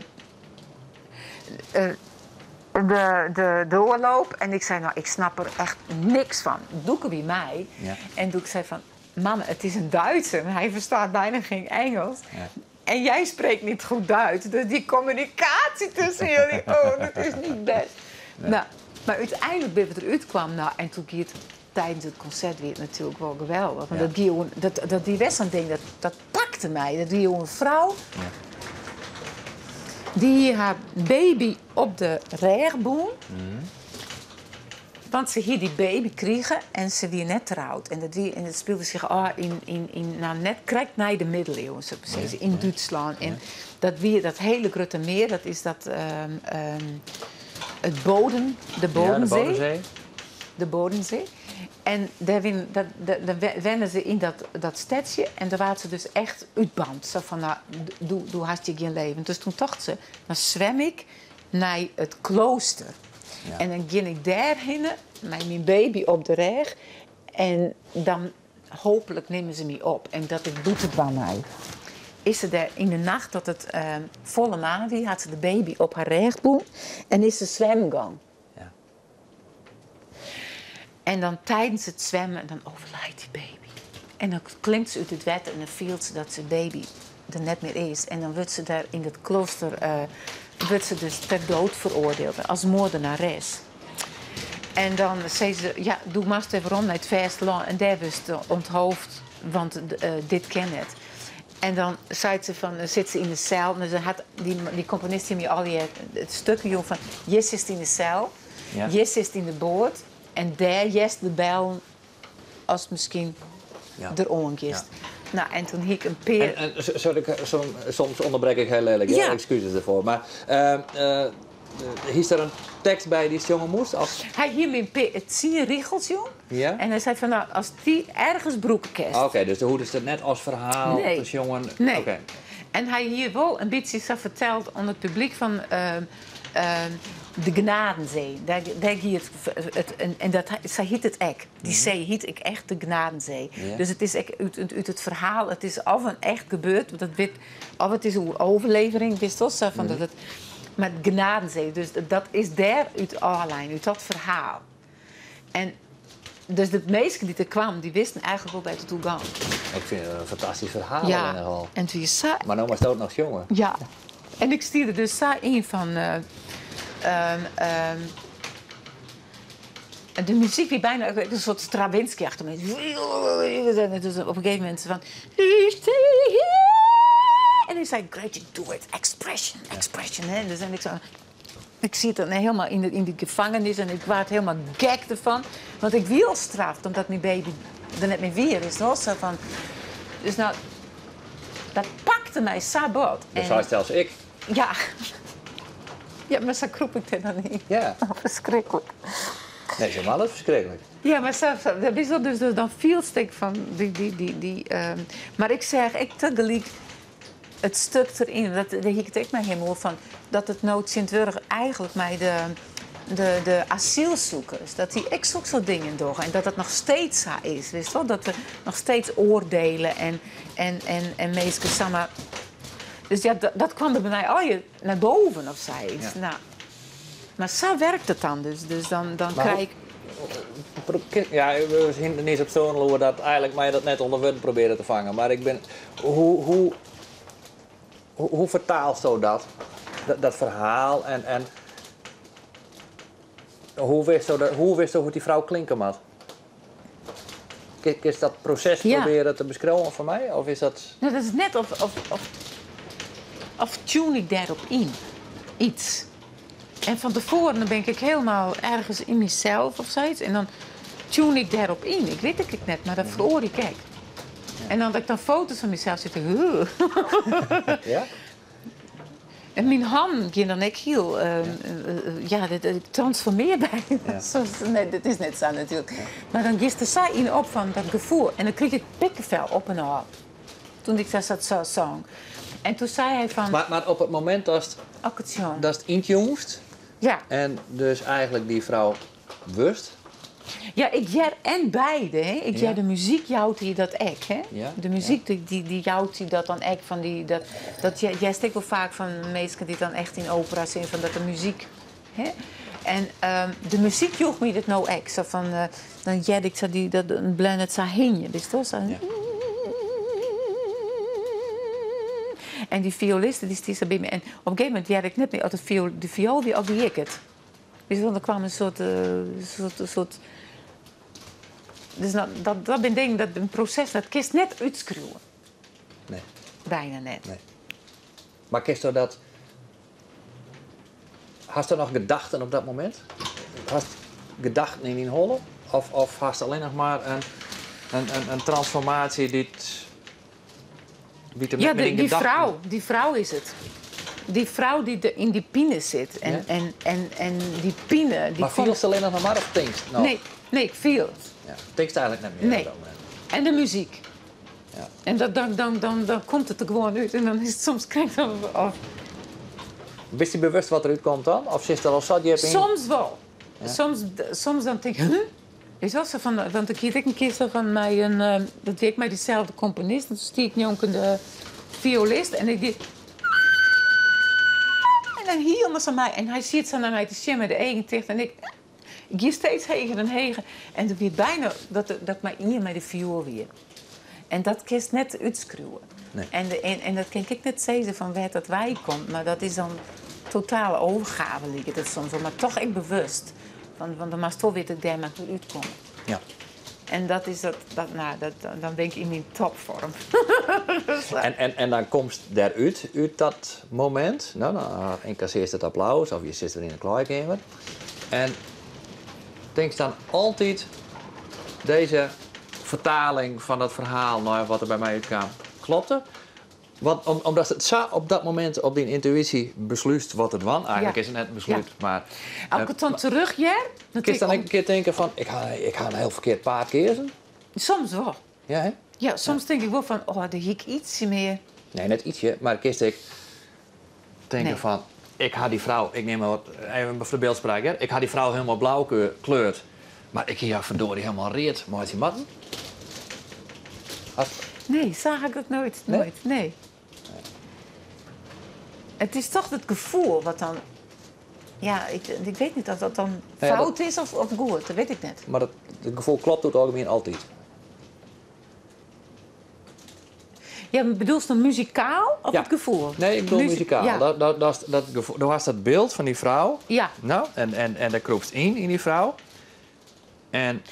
oorloop. En ik zei, nou, ik snap er echt niks van. Doe ik bij mij. Ja. En toen ik zei van, mama, het is een Duitser. Hij verstaat bijna geen Engels. Ja. En jij spreekt niet goed Duits. Dus die communicatie tussen jullie, oh, dat is niet best. Nee. Nou, maar uiteindelijk ben we eruit kwam. Nou, en toen ging het tijdens het concert weer natuurlijk wel geweldig. Want die was zo'n ding, dat pakte mij. Dat die jonge vrouw, die haar baby op de rechtboom. Want ze hier die baby kregen en ze weer net trouwd. En het speelde zich net krijgt naar de middeleeuwen, zo precies, in Duitsland. En dat hele grote meer, dat is de Bodensee. De Bodensee. En daar wennen ze in dat stadje en daar waren ze dus echt uitband. Zo van, nou, doe hartstikke je leven. Dus toen dacht ze, dan zwem ik naar het klooster. Ja. En dan ging ik daarheen met mijn baby op de reg. En dan hopelijk nemen ze me op. En dat ik doet het bij mij. Is ze daar in de nacht dat het volle maan was, had ze de baby op haar rechtboom. En is ze zwemmen gegaan. Ja. En dan tijdens het zwemmen, dan overlijdt die baby. En dan klimt ze uit het water en dan voelt ze dat zijn baby er net meer is. En dan wordt ze daar in het klooster wordt ze dus ter dood veroordeeld als moordenares. En dan zei ze, ja, doe maar even rond naar het Versland. En daar was ze onthoofd, want dit ken het. En dan zei ze van, zit ze in de cel. En ze had die componist die al het stukje jong van, Jes is in de cel, Jes is in de boord. En daar Jes de bel als misschien de oortjes. Ja. Nou, en toen hiek een peer... Soms onderbreek ik heel lelijk, ja. Excuses ervoor. Maar is er een tekst bij die jongen moest? Hij hield een peer, het zie je riegels, jong. Ja? En hij zei van, nou, als die ergens broeken kerst. Oké, dus hoe is het net als verhaal? Nee. Als jongen... Nee. Okay. En hij hier wel een beetje zo verteld aan het publiek van... de Gnadenzee. Daar hier en dat, zij hiet het ek. Die zee hiet ik echt de Gnadenzee. Yeah. Dus het is uit het verhaal, het is of een echt gebeurd, of het is een overlevering, wist toch? Van dat het, maar Gnadenzee, dus dat is daar uit dat verhaal. En dus de meesten die er kwamen, die wisten eigenlijk wel bij het toe gaan. Ik vind het een fantastisch verhaal. Ja, in ieder geval. En toen je zei... Maar nou was het nog jongen. Ja, en ik stuurde dus in van... de muziek die bijna een soort Stravinsky achter me. En dus op een gegeven moment van... En ik zei, great, do it. Expression. Hè? Dus en ik zie het dan helemaal in de gevangenis en ik werd helemaal gek ervan. Want ik wil straft, omdat mijn baby er net mee weer is. Zo van, dus nou, dat pakte mij sabot. Dus hij zelfs ik. Ja. Ja, maar zo kroep ik er dan niet. Ja. Oh, verschrikkelijk. Nee, zeg maar, dat is verschrikkelijk. Ja, maar dat is dat dus dan veel stuk van maar ik zeg, ik tegelijk het stuk erin, daar hiek het ook mij helemaal van, dat het Nood Sint-Wurg eigenlijk mij de asielzoekers, dat die ook zo dingen doen. En dat het nog steeds zo is, weet je wel? Dat we nog steeds oordelen en mensen samen. Dus ja, dat kwam er bij mij al je naar boven of zoiets. Ja. Nou, maar zo werkt het dan dus. Dus dan krijg ik... Ja, we zien er niet op zo'n hoe dat eigenlijk mij dat net onder woorden proberen te vangen. Maar ik ben... Hoe vertaalt zo dat verhaal en hoe wist je hoe die vrouw klinken moet? Is dat proces proberen te beschrijven voor mij? Of is dat... Nou, dat is net of tune ik daarop in. Iets. En van tevoren dan ben ik helemaal ergens in mezelf of zoiets. En dan tune ik daarop in. Ik weet het net, maar dat verhoor ik. Ja. En dan dat ik dan foto's van mezelf zit. Ja? En mijn hand ging dan ook heel... ik transformeer bij. Ja. Nee, dat is net zo natuurlijk. Ja. Maar dan gist er zo in op van dat gevoel. En dan kreeg ik pikkenvel op en af. Toen ik dat zo zong. En toen zei hij van... Maar op het moment dat het intunest... Ja. En dus eigenlijk die vrouw wust... Ja, ik jij en beide. Hè. Ik jij de muziek jouwt hij dat ek, hè? Ja, de muziek die jouwt hij dat dan ek van die dat jij steekt wel vaak van mensen die dan echt in opera zien van dat de muziek, hè? En de muziek joeg me dat nou ek zo van dan jij ik zo die dat een blend zo heen, dus toch zo. Ja. En die violisten die stieten bij me en op een gegeven moment jij ik net meer altijd de viool die al die ik het. Dus dan kwam een soort dus dat ben ding, dat een proces, dat kist net uitschreeuwen. Nee. Bijna net. Nee. Maar kist je dat... Had je nog gedachten op dat moment? Had je gedachten in die holle? Of had je alleen nog maar een transformatie die... Ja, die vrouw is het. Die vrouw die in die pine zit. En die pine... Die maar viel ze alleen nog maar of tinkst? No. Nee, ik viel het. Ja, tinkst eigenlijk niet meer. Nee. En de muziek. Ja. En dan komt het er gewoon uit. En dan is het soms krijg je af. Wist je bewust wat eruit komt dan? Of zit er al zat je in? Soms wel. Ja. Soms dan denk ik... Is dat zo van... Want ik kreeg een keer zo van mij dat deed ik mij dezelfde componist. Dus die ik jonkende violist. En ik deed... En dan hielden ze mij. En hij ziet zo naar mij te zien met de eigen ticht. En ik ging steeds heger en heger. En het weer bijna dat mij hier met de viool weer. En dat kist net uitschreeuwen. Nee. En dat kan ik net zeggen van waar dat wij komt. Maar dat is dan totale overgave liggen dat soms. Maar toch ik bewust. Want dan mag toch weer dat daar maar goed uitkomen. Ja. En dat is dan ben ik in mijn topvorm. En dan komt daaruit, uit dat moment, nou, dan incasseert het applaus of je zit er in een kleurkamer. En denk dan altijd deze vertaling van dat verhaal naar wat er bij mij uitkwam, klopte? Want omdat het zo op dat moment op die intuïtie besluit wat het was. Eigenlijk is het net besluit, maar... Als ik het dan terug, ja... Kun je dan een keer denken van, ik ga een heel verkeerd paard kiezen? Soms wel. Ja, hè? Ja, soms denk ik wel van, daar ik ietsje meer... Nee, net ietsje, maar kies ik denken van, ik had die vrouw, ik neem maar wat, even voor de beeldspraak, hè? Ik had die vrouw helemaal blauw gekleurd, maar ik hier verdorie helemaal reed. Maar die matten? Nee, zag ik dat nooit. Nee. Het is toch het gevoel wat dan... Ja, ik weet niet of dat dan fout is of goed. Dat weet ik niet. Maar het gevoel klopt door het algemeen altijd. Ja, maar bedoel je dan muzikaal of het gevoel? Nee, ik bedoel muzikaal. Ja. Dat gevoel, dan was dat beeld van die vrouw. Ja. Nou, en dat kropt in die vrouw. En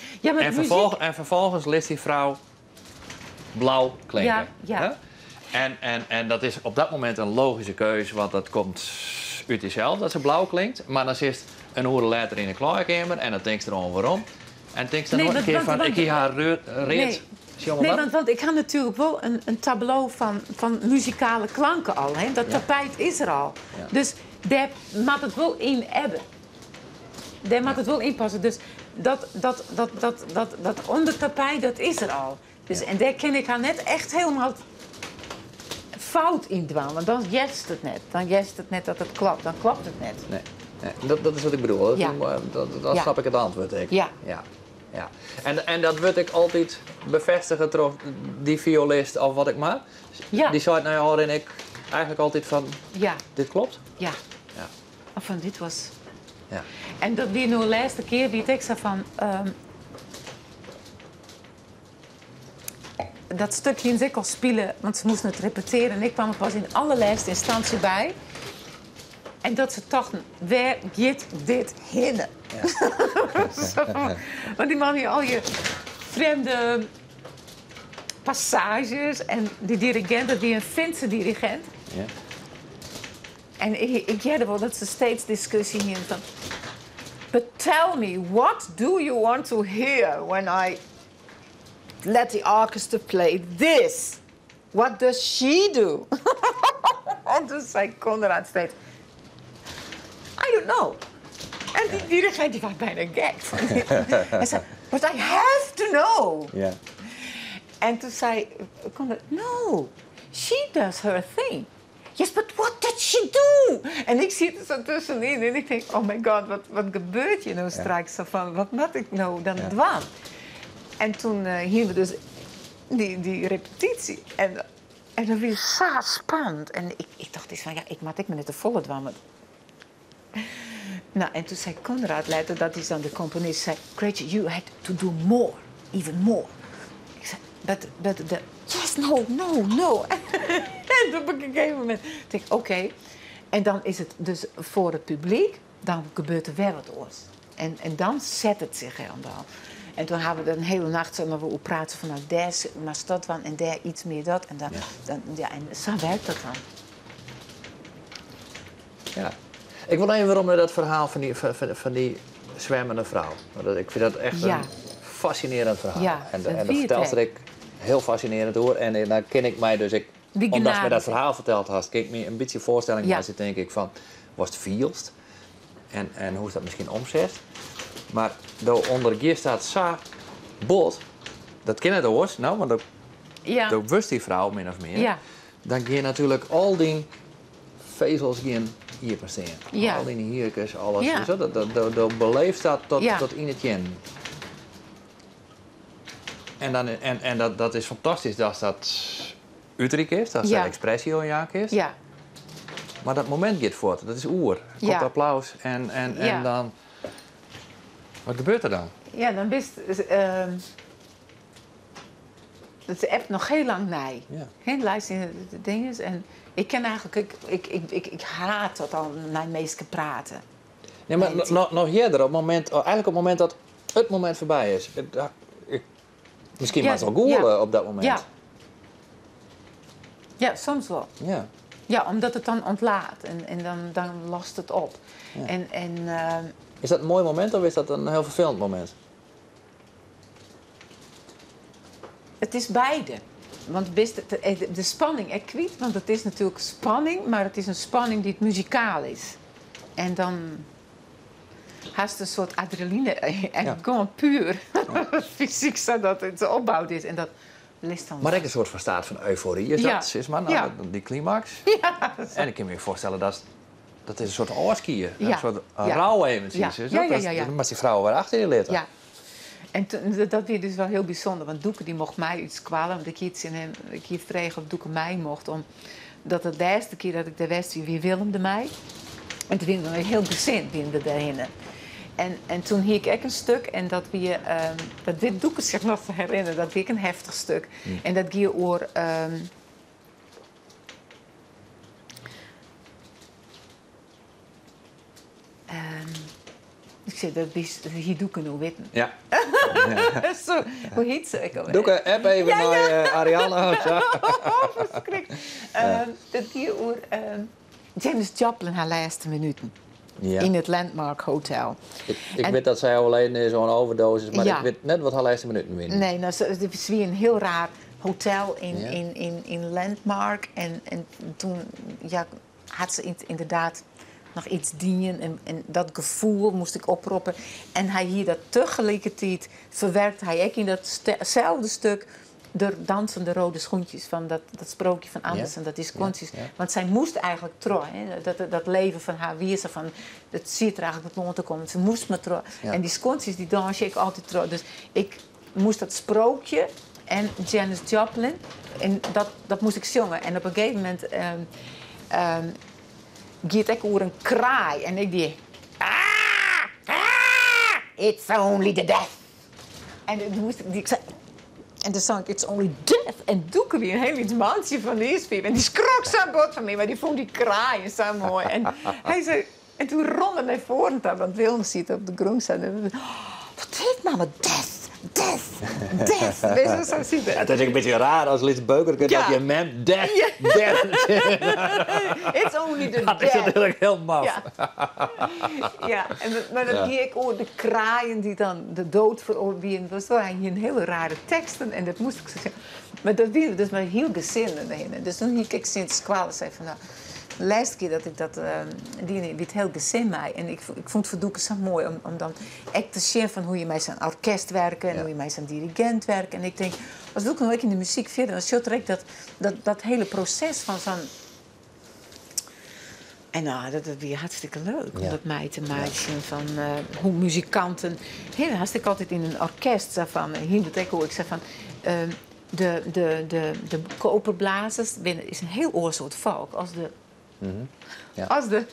vervolgens liet die vrouw blauw klinken. Ja. En dat is op dat moment een logische keuze, want dat komt uit jezelf dat ze blauw klinkt. Maar dan zit een uur later in de kleurkamer en dan denkt ze erom waarom. En denkt ze nog een keer van, ik hier haar reed. Nee, want ik had natuurlijk wel een tableau van muzikale klanken al. Hè? Dat tapijt is er al. Ja. Dus daar moet het wel in hebben. Daar moet het wel in passen. Dus dat ondertapijt, dat is er al. Dus, en daar kan ik haar net echt helemaal fout in dwalen. Want dan jest het net. Dan jest het net dat het klopt. Dan klopt het net. Nee. Dat is wat ik bedoel. Ja. Dan Ja. snap ik het antwoord. Ja. Ja. En dat wil ik altijd bevestigen door die violist of wat ik maar. Ja. Die zei nou al en ik eigenlijk altijd van, Ja, dit klopt? ja. Ja. Of van dit was... Ja. En dat wie nu de laatste keer wie ik zei van... dat stukje in zich al spelen, want ze moesten het repeteren. En ik kwam er pas in allerlaatste instantie bij. En dat ze dachten, waar gaat dit heen? Want die man hier al je vreemde passages. En die dirigent, dat die een Finse dirigent. Ja. En ik hoorde wel dat ze steeds discussie hier van... But tell me, what do you want to hear when I let the orchestra play this? What does she do? En toen zei Conrad steeds... I don't know. En die dirigent die was bijna gek. Hij zei, but I have to know. Ja. En toen zei Conrad, no, she does her thing. Yes, but what did she do? En ik zit er zo tussenin en ik denk, oh my god, wat gebeurt hier nou straks? Zo van, wat moet ik nou dan doen? En toen hielden we dus die repetitie. En dat was zo spannend. En ik dacht eens van, ja, ik moet me net de volle dwammen. Nou, en toen zei Conrad later, dat is dan de componist, zei, Gretchen, you had to do more, even more. Ik zei, but yes, no. En toen op een gegeven moment denk ik, oké. En dan is het dus voor het publiek, dan gebeurt er weer wat oors. En dan zet het zich helemaal. En toen hebben we een hele nacht zo we praten van, nou, daar maar dat van en daar iets meer dat. En en zo werkt dat dan. Ja. Ik wil even waarom naar dat verhaal van die zwemmende vrouw. Want ik vind dat echt een fascinerend verhaal. Ja, en dat dat wie vertelt het ik heel fascinerend hoor. En dan ken ik mij dus, omdat je me dat verhaal verteld had, kan ik me een beetje voorstelling maken, denk ik van, was het vielst? En hoe is dat misschien omzet? Maar onder hier staat Sa bot, dat ken het hoor, nou, want dat wist die vrouw min of meer. Ja. Dan ga je natuurlijk al die vezels hier passeren. Ja. Al die hierkes, alles. Ja. Dus dat beleeft dat tot in het jen. En dat is fantastisch dat dat Utrecht is, dat de expressie is. Ja. Maar dat moment gaat voort, dat is oer. Komt applaus en dan... Wat gebeurt er dan? Ja, dan wist... dat is echt nog heel lang nee. Ja. Geen luisteren de dingen. En ik ken eigenlijk... Ik haat dat al naar mensen praten. Nee, maar nog eerder, op het moment dat het moment voorbij is. Misschien maar wel googelen op dat moment. Ja. Ja, soms wel. Ja. Ja, omdat het dan ontlaat. En dan lost het op. Ja. Is dat een mooi moment of is dat een heel vervelend moment? Het is beide. Want de spanning, ik weet, want het is natuurlijk spanning, maar het is een spanning die het muzikaal is. En dan haast een soort adrenaline en gewoon puur fysiek zodat het opbouwd is. En dat ligt dan. Maar ik een soort van staat van euforie is dat, is maar nou, die climax. Ja, en ik kan me je voorstellen dat is een soort oorskiën, ja. een soort rouw eventjes. Dan moet die vrouw weer achter je litten. Ja. En dat werd dus wel heel bijzonder, want Doeke die mocht mij iets kwalen, want ik hier vregen of Doeke mij mocht, omdat het de eerste keer dat ik de was, wie wilde mij. En toen waren we heel gezind daarin. En toen hier ik een stuk en dat dit Doeke zich nog te herinneren, dat weer een heftig stuk. En dat ging over ik zeg, dat is hier Doeke nou weten. Ja. Zo, hoe heet ze? Doeke, app even naar Ariane. Verschrikkelijk. Dat ging over Janis Joplin haar laatste minuten. Ja. In het Landmark Hotel. Ik weet dat zij overleden is, zo'n overdosis, maar ik weet net wat haar laatste minuten winnen. Nee, nou, het was weer een heel raar hotel in Landmark. En toen had ze inderdaad nog iets dienen. En dat gevoel moest ik oproepen. En hij hier dat tegelijkertijd verwerkt hij ook in datzelfde stuk de dansende rode schoentjes van dat sprookje van Andersen, dat is Conscious. Want zij moest eigenlijk trouw, dat leven van haar wezen, van het ziet er eigenlijk wat te komen. Ze moest maar trouw. En die Conscious die danste ik altijd trouw. Dus ik moest dat sprookje en Janis Joplin, en dat moest ik zingen. En op een gegeven moment gaat ik over een kraai en ik die it's only the death. En dan moest ik zei, en dan zong ik It's Only Death. En doe ik weer een heel iets mansje van die spier. En die schrok zo bot van mij, maar die vond die kraaien zo mooi. En hij zei, en toen ronde naar voren, want Wilma zit op de grond staan. Wat heeft mama death? Death. Weet je, zo ziet het. Het is een beetje raar als Liz Beuker dat je mem death. It's only the Dat death. is natuurlijk heel maf. Ja, maar dan zie ik ook de kraaien die dan de dood veroordelen. Dat was een hele rare teksten en dat moest ik zo zeggen. Maar dat wilde dus maar heel gezinnen erin. Dus toen ging ik sinds kwalen zei van nou, de laatste keer dat ik dat, die het heel gezin mij. En ik vond het verdoeken zo mooi om dan echt te zien van hoe je met zo'n orkest werkt en hoe je met zo'n dirigent werkt. En ik denk, als doe ik nog in de muziek verder, dan zie je dat hele proces van zo'n. En nou, dat weer hartstikke leuk om dat mij te maken van hoe muzikanten. Heel hartstikke altijd in een orkest zei van, hier moet ik ook, ik zeg van. De koperblazers is een heel oor soort volk als de. Als de.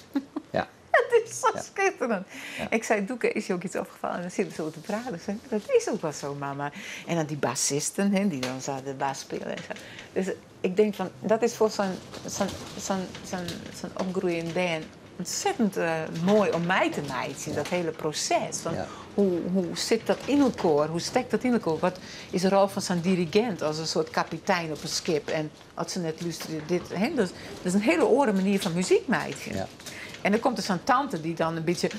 Ja. Het is zo schitterend. Ja. Ik zei, Doeke, is je ook iets opgevallen? En dan zitten ze zo te praten. Zei, dat is ook wel zo, mama. En dan die bassisten, die dan zouden de bas spelen. En zo. Dus ik denk van, dat is voor zo'n opgroeiend band ontzettend mooi om mij te maken. Dat hele proces. Van, hoe zit dat in elkaar? Hoe steekt dat in elkaar? Wat is de rol van zo'n dirigent als een soort kapitein op een schip? En als ze net luisteren, dit. Dus, dat is een hele andere manier van muziek maken. Ja. En dan komt er zo'n tante die dan een beetje.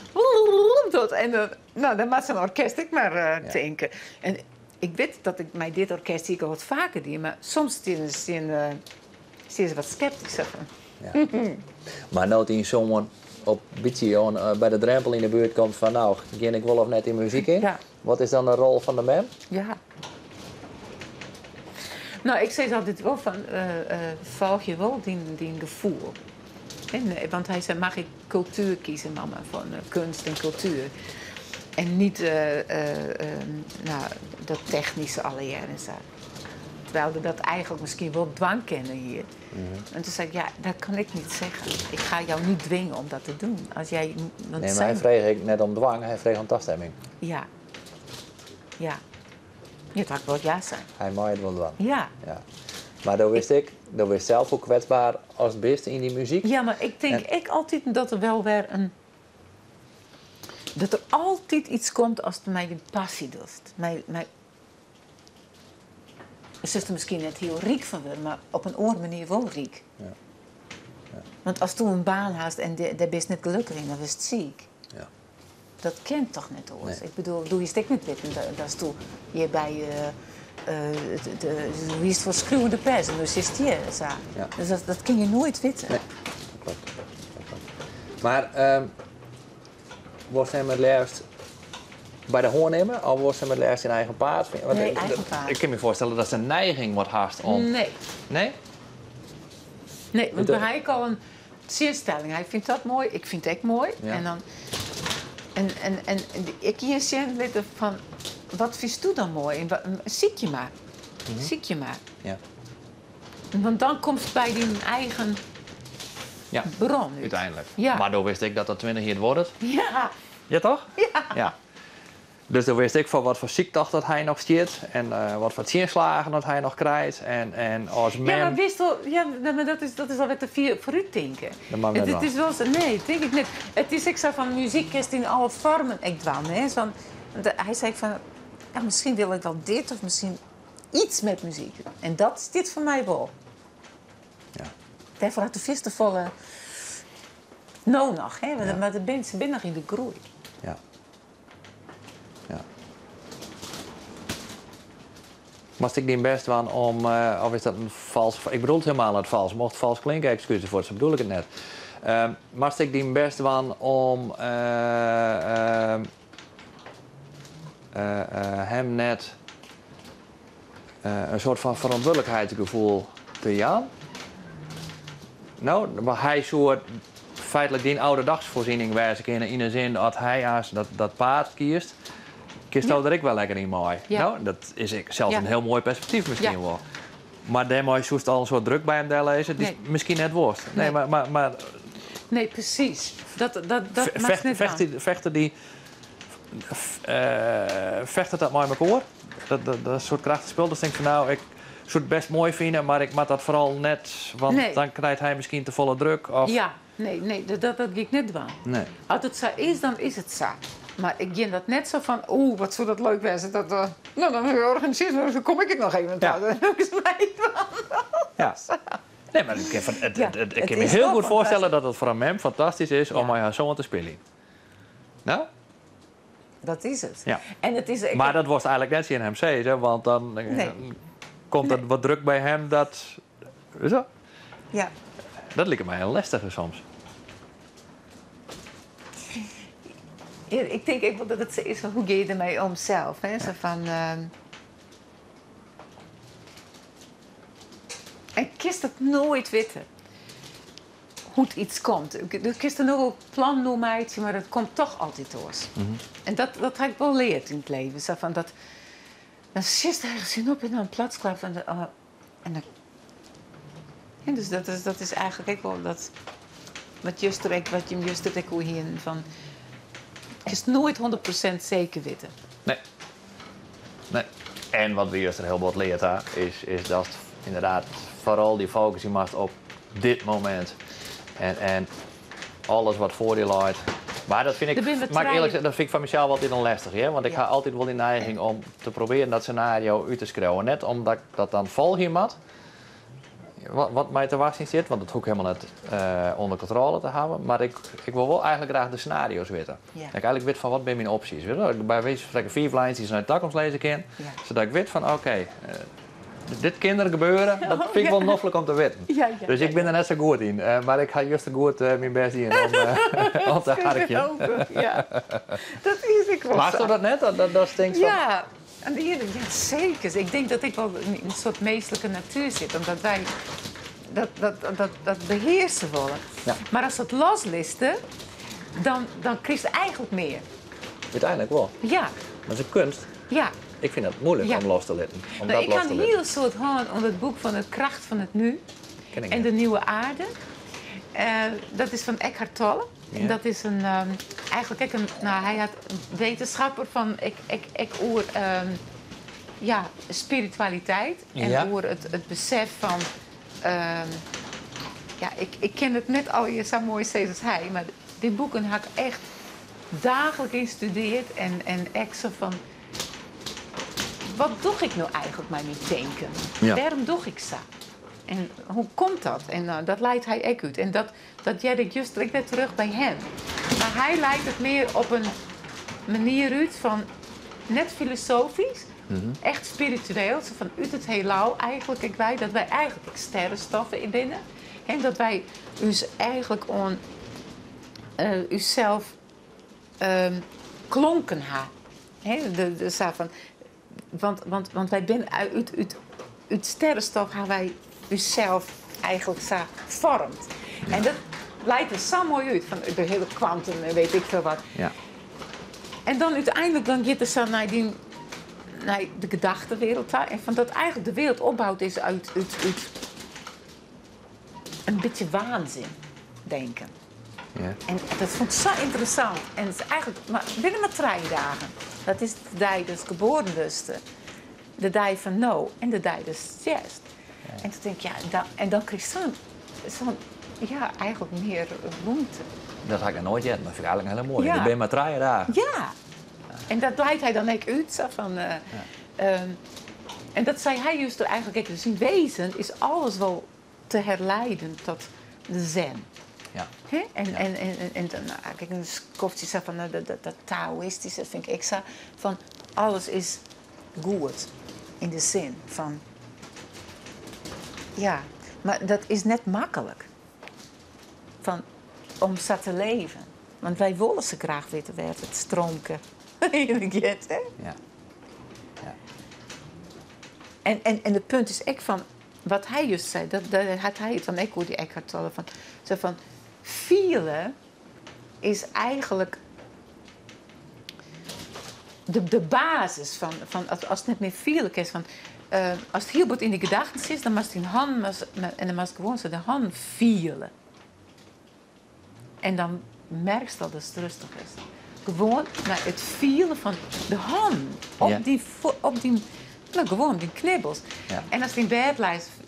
En dan maakt zo'n orkest ik maar denken. En ik weet dat ik bij dit orkest zie ik al wat vaker die, maar soms zien ze wat sceptisch van. Ja. Maar nou die zo'n op beetje bij de drempel in de buurt komt van nou, ga ik wel of net in muziek in? Ja. Wat is dan de rol van de mem? Ja. Nou, ik zeg altijd wel van, volg je wel die gevoel. Want hij zei, mag ik cultuur kiezen, mama, van kunst en cultuur. En niet dat technische alle jaren. Terwijl we dat eigenlijk misschien wel dwang kennen hier. En toen zei ik, ja, dat kan ik niet zeggen. Ik ga jou niet dwingen om dat te doen. Als jij, nee, maar hij vreeg niet om dwang, hij vreeg om toestemming. Ja. Ja. Je had wel ja zijn. Hij mag het wel dwang. Ja. Maar dan wist zelf ook kwetsbaar als het best in die muziek. Ja, maar ik denk altijd dat er wel weer dat er altijd iets komt als het mij een passie doet. Het is er misschien net heel riek van worden, maar op een andere manier wel riek. Ja. Ja. Want als toen een baan haast en daar ben je niet gelukkig in, dan was het ziek. Ja. Dat kent toch net oors. Nee. Ik bedoel, doe je stek niet weten, dat is toen je bij wie is het voor schreeuwende pers en dus is het hier. Ja. Dus dat kun je nooit weten. Nee, dat klopt. Maar was hij met laatst bij de hoornemer of was hij met laatst in eigen paard? Nee, eigen paard. Ik kan me voorstellen dat zijn neiging wordt haast om. Nee. Nee? Nee, want bij hij al een zinstelling. Hij vindt dat mooi, ik vind het ook mooi. Ja. En dan en ik hier zie van, wat vind je dan mooi? Ziek je maar. Ziek je maar. Ja. Want dan komt het bij die eigen bron. Uiteindelijk. Ja. Maar dan wist ik dat 20 jaar wordt. Ja. Ja, toch? Ja. Dus dan wist ik van wat voor ziekte dat hij nog stiert en wat voor zinslagen dat hij nog krijgt. En als mem... Ja, maar wist wel, maar dat is alweer te vooruit denken. Het is wel zo, nee, denk ik niet. Het is ik zo van muziekkist in alle vormen. Ik dwam, hè. Hij zei van, ja, misschien wil ik wel dit of misschien iets met muziek. En dat is dit voor mij wel. Ja. Daarvoor had de vistevolle nog, hè. Maar de mensen zijn nog in de groei. Ja. Ja. Was ik die best van om, of is dat een vals... Ik bedoel het helemaal niet vals. Mocht vals klinken, excuses voor, zo bedoel ik het net. Was ik die best van om hem net een soort van verantwoordelijkheidsgevoel te Jan. Nou, maar hij soort feitelijk die ouderdagsvoorziening wijzen kunnen in de zin dat hij als dat paard kiest. Kiest dat er ik wel lekker in mooi. Ja. Nou, dat is ik zelfs Ja. een heel mooi perspectief misschien Ja. wel. Maar daarmee zoest al een soort druk bij hem daar lezen. Die is Nee. misschien net worst. Nee, Nee. maar Nee, precies. Dat maakt net aan. vechten dat maar met elkaar. Dat soort krachtenspel. Dus denk ik van nou, ik zou het best mooi vinden, maar ik maak dat vooral net, want Nee. dan krijgt hij misschien te volle druk. Of... Ja, nee, dat ga ik niet doen. Nee. Als het zo is, dan is het zo. Maar ik ging dat net zo van, wat zou dat leuk wezen. Dat, nou, dan organiseren, dan kom ik het nog even. Ja. Dat is mij van. Ja. Nee, maar ik kan, Ja, ik het kan me is heel wel goed voorstellen fantastisch. dat het voor een mem fantastisch is om Ja. met haar zoon te spelen. Nou? Dat is het. Ja. En het is... Maar dat was eigenlijk net in hem zeggen, want dan komt het wat druk bij hem dat... Zo? Ja. Dat lijkt mij heel lastig soms. Ja, ik denk ook wel dat het zo is van hoe ga je ermee om zelf. Hè? Zo van, en kist het nooit weten hoe het iets komt. Je kist er nog wel plan noemen, maar het komt toch altijd door. En dat heb ik wel geleerd in het leven. Zo van dat, dan zit je ergens in op en dan platsklap en dan... Ja, dus dat is eigenlijk ook wel dat... Wat je juist ook hoe hier van... Je is nooit 100% zeker weten. Nee. En wat we juist er heel wat leert is dat inderdaad vooral die focus die maakt op dit moment. En alles wat voor je lijdt. Maar dat vind ik, mag ik eerlijk zeggen, dat vind ik van mezelf altijd een lastig. Hè? Want ik ga altijd wel die neiging om te proberen dat scenario uit te schrijven. Net omdat ik dat dan vol hier mat. Wat mij te wachten zit, want dat hoef ik helemaal niet onder controle te hebben. Maar ik wil wel eigenlijk graag de scenario's weten. Ja. Dat ik eigenlijk weet van wat ben mijn opties. Weet je? Bij wijze van spreken 4 lijntjes die ze naar de toekomst lezen kan. Ja. Zodat ik weet van oké, dit kinderen gebeuren, dat vind ik wel noffelijk om te weten. Ja, Dus ik ben er net zo goed in. Maar ik ga juist zo goed mijn best in om te harken. Ja, dat is ik wel. Maakt zo. dat net? Dat stinkt van... Ja, en ja, zeker. Ik denk dat ik wel in een soort meestelijke natuur zit. Omdat wij dat beheersen willen. Ja. Maar als het loslisten, dan krijg je eigenlijk meer. Uiteindelijk wel. Ja, Maar het is een kunst. ja. Ik vind het moeilijk Ja. om los te laten. Om Nou, dat ik los kan te laten. heel soort gaan onder het boek van de kracht van het nu. Ken ik En niet. de nieuwe aarde. Dat is van Eckhart Tolle. Ja. En dat is een, eigenlijk hij had een wetenschapper van oer spiritualiteit. En Ja. oer het besef van, ik ken het net al je zo mooi steeds als hij, maar dit boeken heb ik echt dagelijks gestudeerd en echt zo van, wat doe ik nou eigenlijk met mijn denken? Ja. Waarom doe ik zo? En hoe komt dat? En dat leidt hij ook uit. En dat jij ik juist direct weer terug bij hem. Maar hij leidt het meer op een manier uit van net filosofisch, echt spiritueel, zo van uit het heelal eigenlijk. Dat wij eigenlijk sterrenstoffen in binnen. En dat wij dus eigenlijk on uzelf klonken hebben. Want wij zijn uit sterrenstof hebben wij onszelf eigenlijk zo gevormd. En dat leidt er zo mooi uit, van de hele kwantum en weet ik veel wat. Ja. En dan uiteindelijk dan gaat het zo naar de gedachtenwereld. En van dat eigenlijk de wereld opbouwt is uit een beetje waanzin denken. Ja. En dat vond ik zo interessant. En het is eigenlijk binnen maar 3 dagen. Dat is de dag dus geboren dus. De dag van no en de dag dus yes. Ja. En toen denk ik, en dan kreeg ik zo'n eigenlijk meer roemte. Dat had ik nog nooit gehad, maar vind ik eigenlijk heel mooi. Ja. Ik ben maar 3 dagen. Ja. En dat leidt hij dan ook uit. Zo van, en dat zei hij juist er eigenlijk. Dus in wezen is alles wel te herleiden tot de zen. Ja. He? En dan kijk, een kopje zo van dat Taoïstische vind ik zo van alles is goed in de zin van maar dat is net makkelijk om zo te leven, want wij willen ze graag weten waar het stroomke in het hè? Ja. En het punt is echt van, wat hij juist zei, dat had hij van Eco die Eckhart Tolle van, zo van, vielen is eigenlijk de basis van als het niet meer vielen is van, als het heel goed in de gedachten is, dan mag die hand en dan mag gewoon zo de hand vielen. En dan merk je dat het rustig is. Gewoon naar het vielen van de hand op die nou, gewoon die knibbels. Ja. En als die bed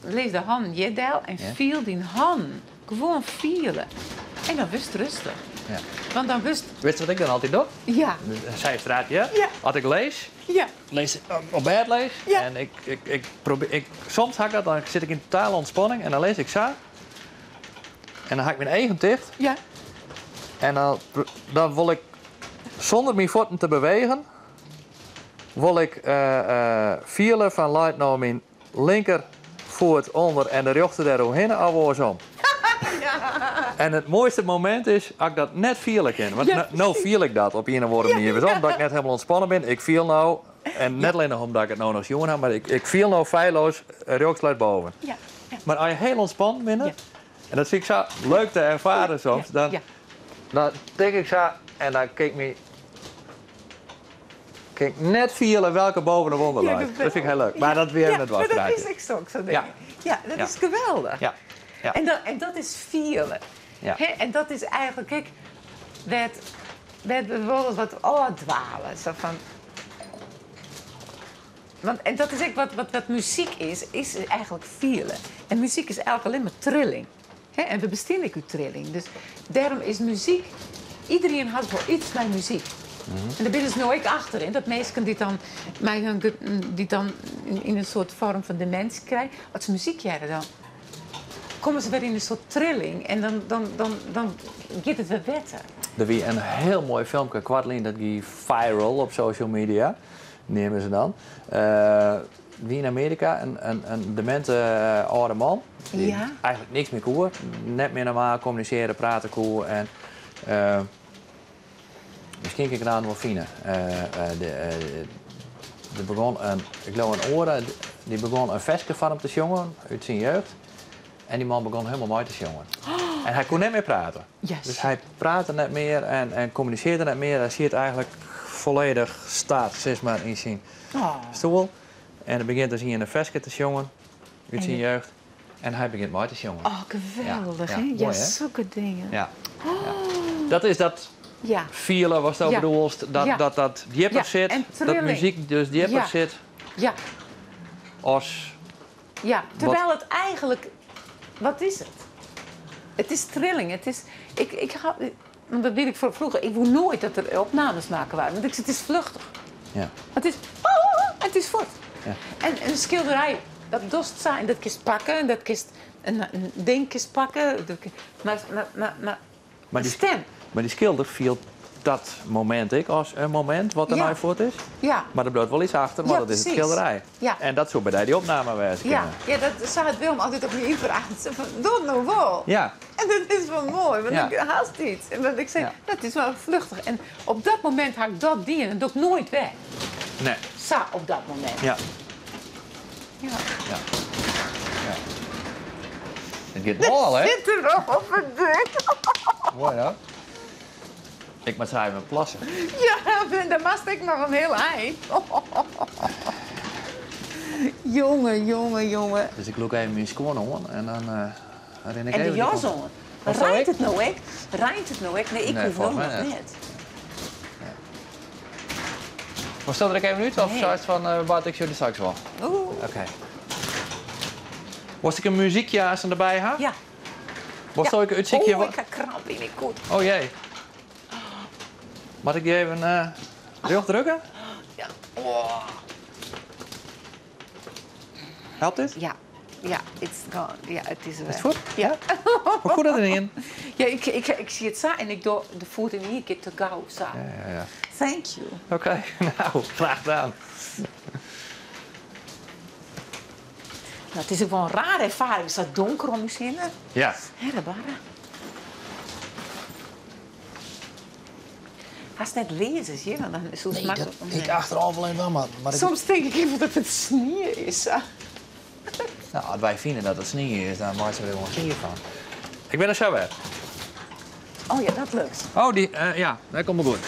lees de hand je deel en viel die hand. Gewoon vielen. En dan wist rustig. Ja. Want dan wist... Weet je wat ik dan altijd doe? Ja. Zij straat, ja? Ja. Als ik lees, Ja. op bed lees. Ja. En ik probeer, soms ga ik dat, dan zit ik in totale ontspanning en dan lees ik zo. En dan ga ik mijn eigen dicht. Ja. En dan wil ik, zonder mijn voeten te bewegen, wil ik vielen van luid naar mijn linker voet onder en de rechter eromheen andersom. En het mooiste moment is als ik dat net vielen kan. Want nou viel ik dat op een of andere manier. Waarom? Omdat ik net helemaal ontspannen ben. Ik viel nou, en net alleen nog omdat ik het nou nog jongen heb, maar ik viel nou feilloos rechtsuit boven. Ja. Ja. Maar als je heel ontspannen bent, en dat vind ik zo leuk te ervaren soms, dan denk ik zo en dan kijk net vielen welke boven de wonder ligt. Dat vind ik heel leuk. Maar dat weer net wat. Maar dat is ik ook zo denk ik. Ja, dat is geweldig. Ja. Ja. En dat is vielen. Ja. En dat is eigenlijk, kijk, bijvoorbeeld wat dwalen. Zo van. En dat is ook wat muziek is eigenlijk vielen. En muziek is eigenlijk alleen maar trilling. En we bestaan ook uw trilling. Dus daarom is muziek, iedereen had wel iets met muziek. En daar ben ze nu ook achterin. Dat mensen die dan in een soort vorm van dementie krijgen. Als ze muziek jaren dan komen ze weer in een soort trilling. En dan gaat het weer beter. Er was een heel mooi filmpje, kwartling, dat ging viral op social media. Nemen ze dan. Die in Amerika, een demente oude man. Die eigenlijk niks meer koer. Net meer normaal communiceren, praten koer. En misschien kan ik daar wel vinden. Er begon ik geloof een oren, die begon een versje van hem te jongen uit zijn jeugd. En die man begon helemaal mooi te jongen. En hij kon niet meer praten. Yes. Dus hij praatte net meer en communiceerde net meer. Hij ziet eigenlijk volledig staat, zeg maar, in zijn stoel. En dan begint dus hier een versje te jongen uit zijn jeugd. En hij begint mooi te jongen. Oh, geweldig, hè? Mooi, Ja, hè? zulke dingen. Ja. Dat is dat vielen, was dat bedoeld, dat dieper zit, dat muziek dus dieper zit. Ja. Als... Ja, terwijl het eigenlijk... Wat is het? Het is trilling. Het is... Want dat weet ik voor vroeger. Ik wou nooit dat er opnames maken waren. Want het is vluchtig. Ja. Het is... Het is voort. Ja. En een schilderij, dat dost zijn. Dat kist pakken, dat kist een ding kist pakken. Maar die stem. Maar die schilder viel dat moment ik als een moment wat er nou voort is. Ja. Maar er blijft wel iets achter, maar dat is het schilderij. Ja. En dat zou bij die opname wijzen ja, dat zei het Willem altijd op je infraat. Doe het nou wel. Ja. En dat is wel mooi, want ik haast iets. En dat ik zei, dat is wel vluchtig. En op dat moment had ik dat ding en dat doe ik nooit weg. Nee. Sa op dat moment. Ja. Ja. Ja. Ja. Het gaat mooi, hè? Zit er nog op het ding. Mooi, hè? Ik moet schrijven met plassen. Ja, dan mast ik nog een heel eind. Jongen. Dus ik loop even mijn schoen om en dan ren ik en even... de jas om. Rijdt het nou ik? Nee, ik hoef nog niet. Maar stel er even uit of zoiets van wat ik jullie straks wel? Oké. Was ik een muziekje als erbij ha? Ja. Was ik een uitzichtje? Ik ga kramp in mijn koet. Oh jee. Mag ik die even recht drukken? Ja. Helpt dit? Ja, het is wel. Is het goed? Ja. Hoe goed dat erin? Ja, ik zie het zo en ik doe de voet in hier keer te gauw zo. Ja. Thank you. Oké, nou, graag gedaan. Nou, het is ook wel een rare ervaring. Is dat donker om je zinnen? Ja. Hè, dat waren. Als net lezers, ja, want dan is het Nee, makkelijk. ik achteraf alleen wel, maar ik, Soms denk ik even dat het sneeuw is. nou, als wij vinden dat het sneeuw is, dan maken we er gewoon sneeuw van. Ik ben er zo weer. Oh ja, dat lukt. Oh, ja, dat komt me goed.